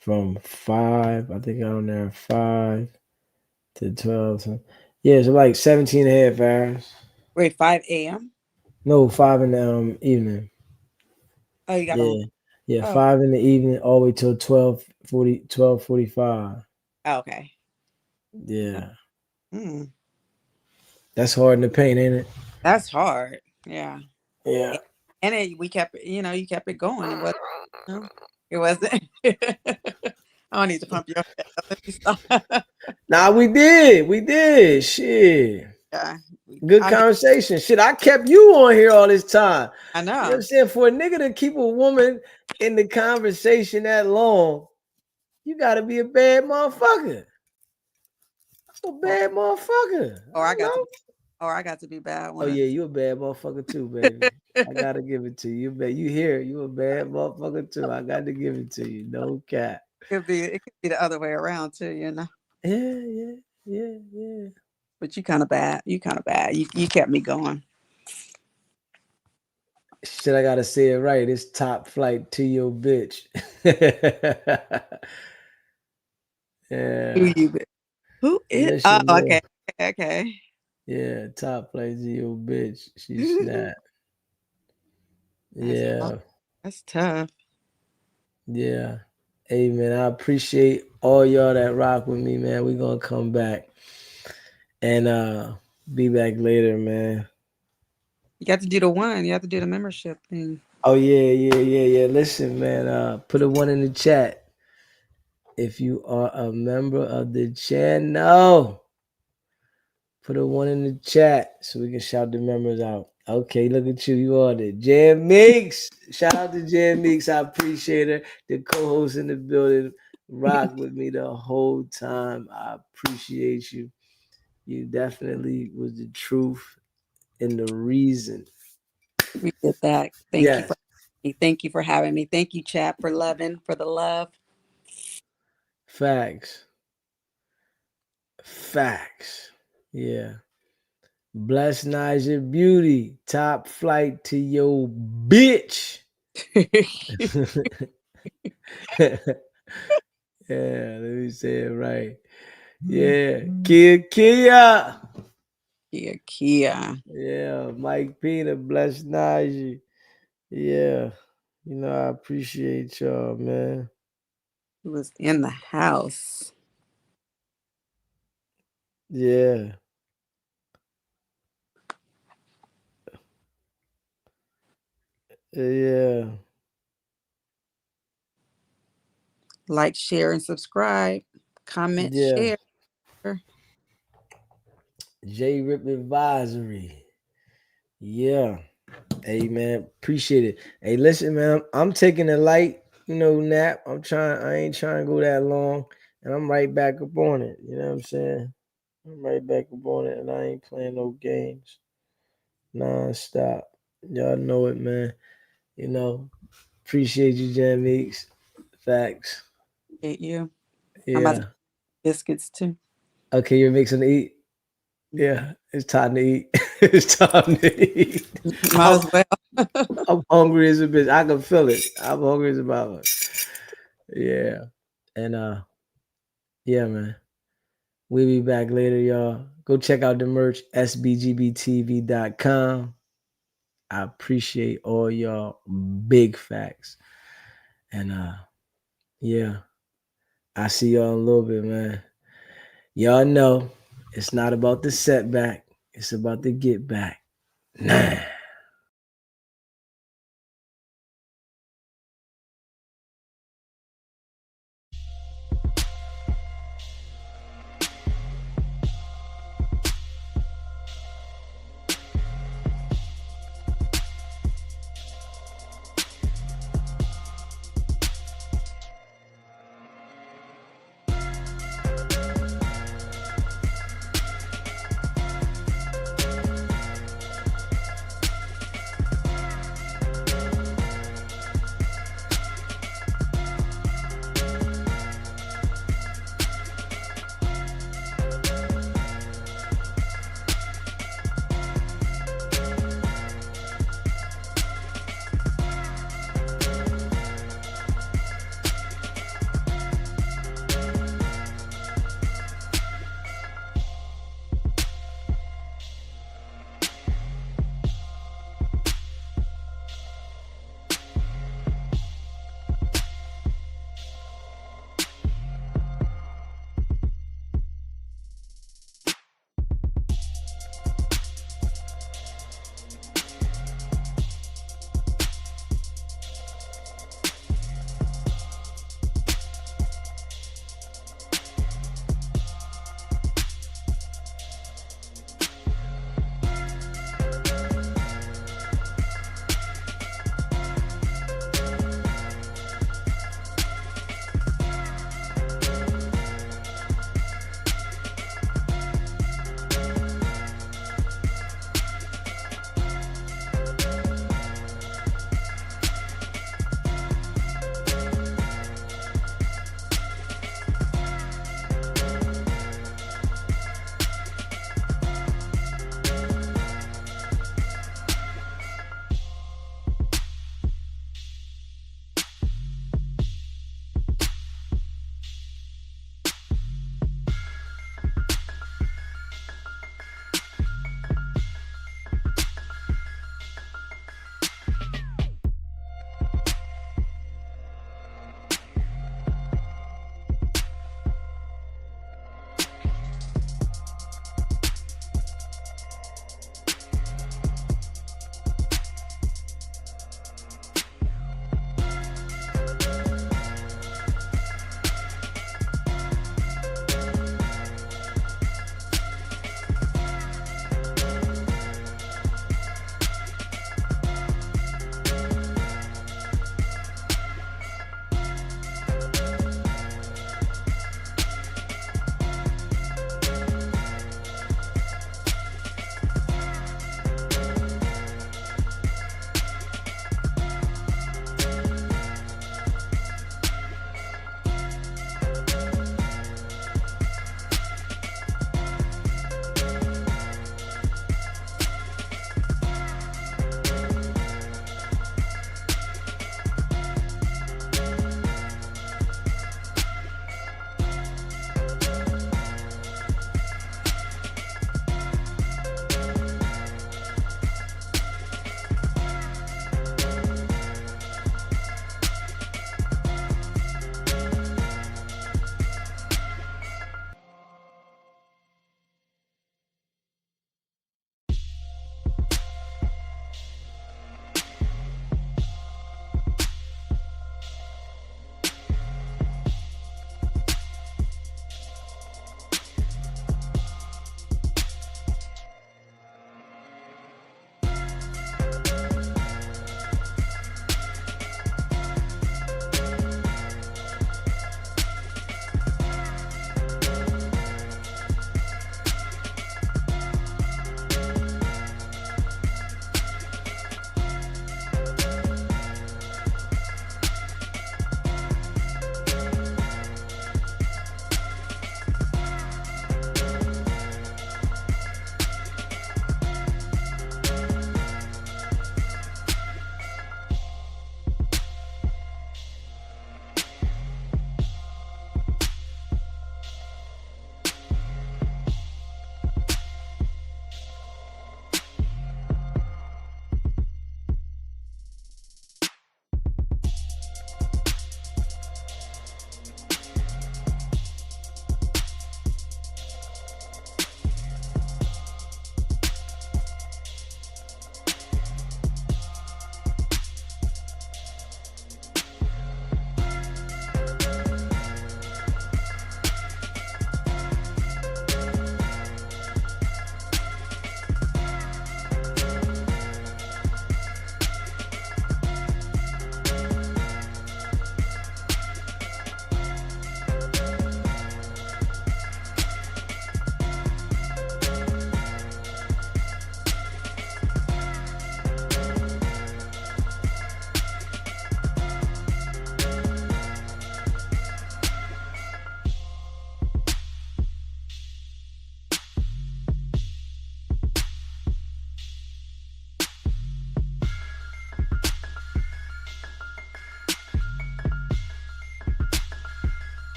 from 5, I think I'm there 5 to 12. So, yeah, so like 17 and a half hours. Wait, 5 a.m.? No, 5 in the evening. Oh, you got Yeah. on. Yeah, Oh, 5 in the evening all the way till 12:45. okay. Yeah. Mm, That's hard in the paint, ain't it? that's hard. Yeah. Yeah. And we kept it, you kept it going. It was, it wasn't. I don't need to pump your head up. Let me stop. Nah, we did. We did. Shit. Yeah. Good I mean, conversation. Shit, I kept you on here all this time. I You know what know. I'm saying? For a nigga to keep a woman in the conversation that long, you gotta be a bad motherfucker. A bad motherfucker. I Or I don't got to know. be, or I got to be bad Oh one. yeah, you a bad motherfucker too, baby. I gotta give it to you. You hear it. You a bad motherfucker too. I got to give it to you. No cap. It could be the other way around too, Yeah. But you kind of bad. You kind of bad. You kept me going. Shit, I gotta say it right. It's top flight to your bitch. Who Yeah. you? Who is? That's Oh, your boy. okay, okay. Yeah, top flight to your bitch. She snapped. That's hard. Yeah. That's tough. Yeah. Hey man, I appreciate all y'all that rock with me, man. We're gonna come back and be back later, man. You got to do the one. You have to do the membership thing. Oh yeah. Listen, man, put a 1 in the chat if you are a member of the channel. Put a 1 in the chat so we can shout the members out. Okay, look at you. You are the Jam Meeks. Shout out to Jam Meeks. I appreciate her. The co-host in the building. Rock with me the whole time. I appreciate you. You definitely was the truth and the reason. We did that. Thank you Yeah. for me. Thank you for having me. Thank you, chat, for loving, for the love. Facts. Yeah. Bless Niger Beauty. Top flight to your bitch. Yeah, let me say it right. Yeah, Kia. Kia. Yeah, Mike Pena, bless Najee. Yeah, I appreciate y'all, man. Who was in the house? Yeah. Yeah. Like, share, and subscribe. Comment, Yeah. share. J Rip Advisory. Yeah. Hey man, appreciate it. Hey, listen, man, I'm taking a light, nap. I ain't trying to go that long. And I'm right back up on it. You know what I'm saying? I'm right back up on it, and I ain't playing no games. Non-stop. Y'all know it, man. Appreciate you, Jam Meeks. Facts. Appreciate you. I'm about to Yeah. biscuits too. Okay, you're mixing to eat. Yeah, it's time to eat. It's time to eat. Might I'm, as well. I'm hungry as a bitch. I can feel it. I'm hungry as a mama. Yeah. And yeah, man. We'll be back later, y'all. Go check out the merch, sbgbtv.com. I appreciate all y'all big facts. And yeah, I see y'all in a little bit, man. Y'all know it's not about the setback, it's about the get back. Nah.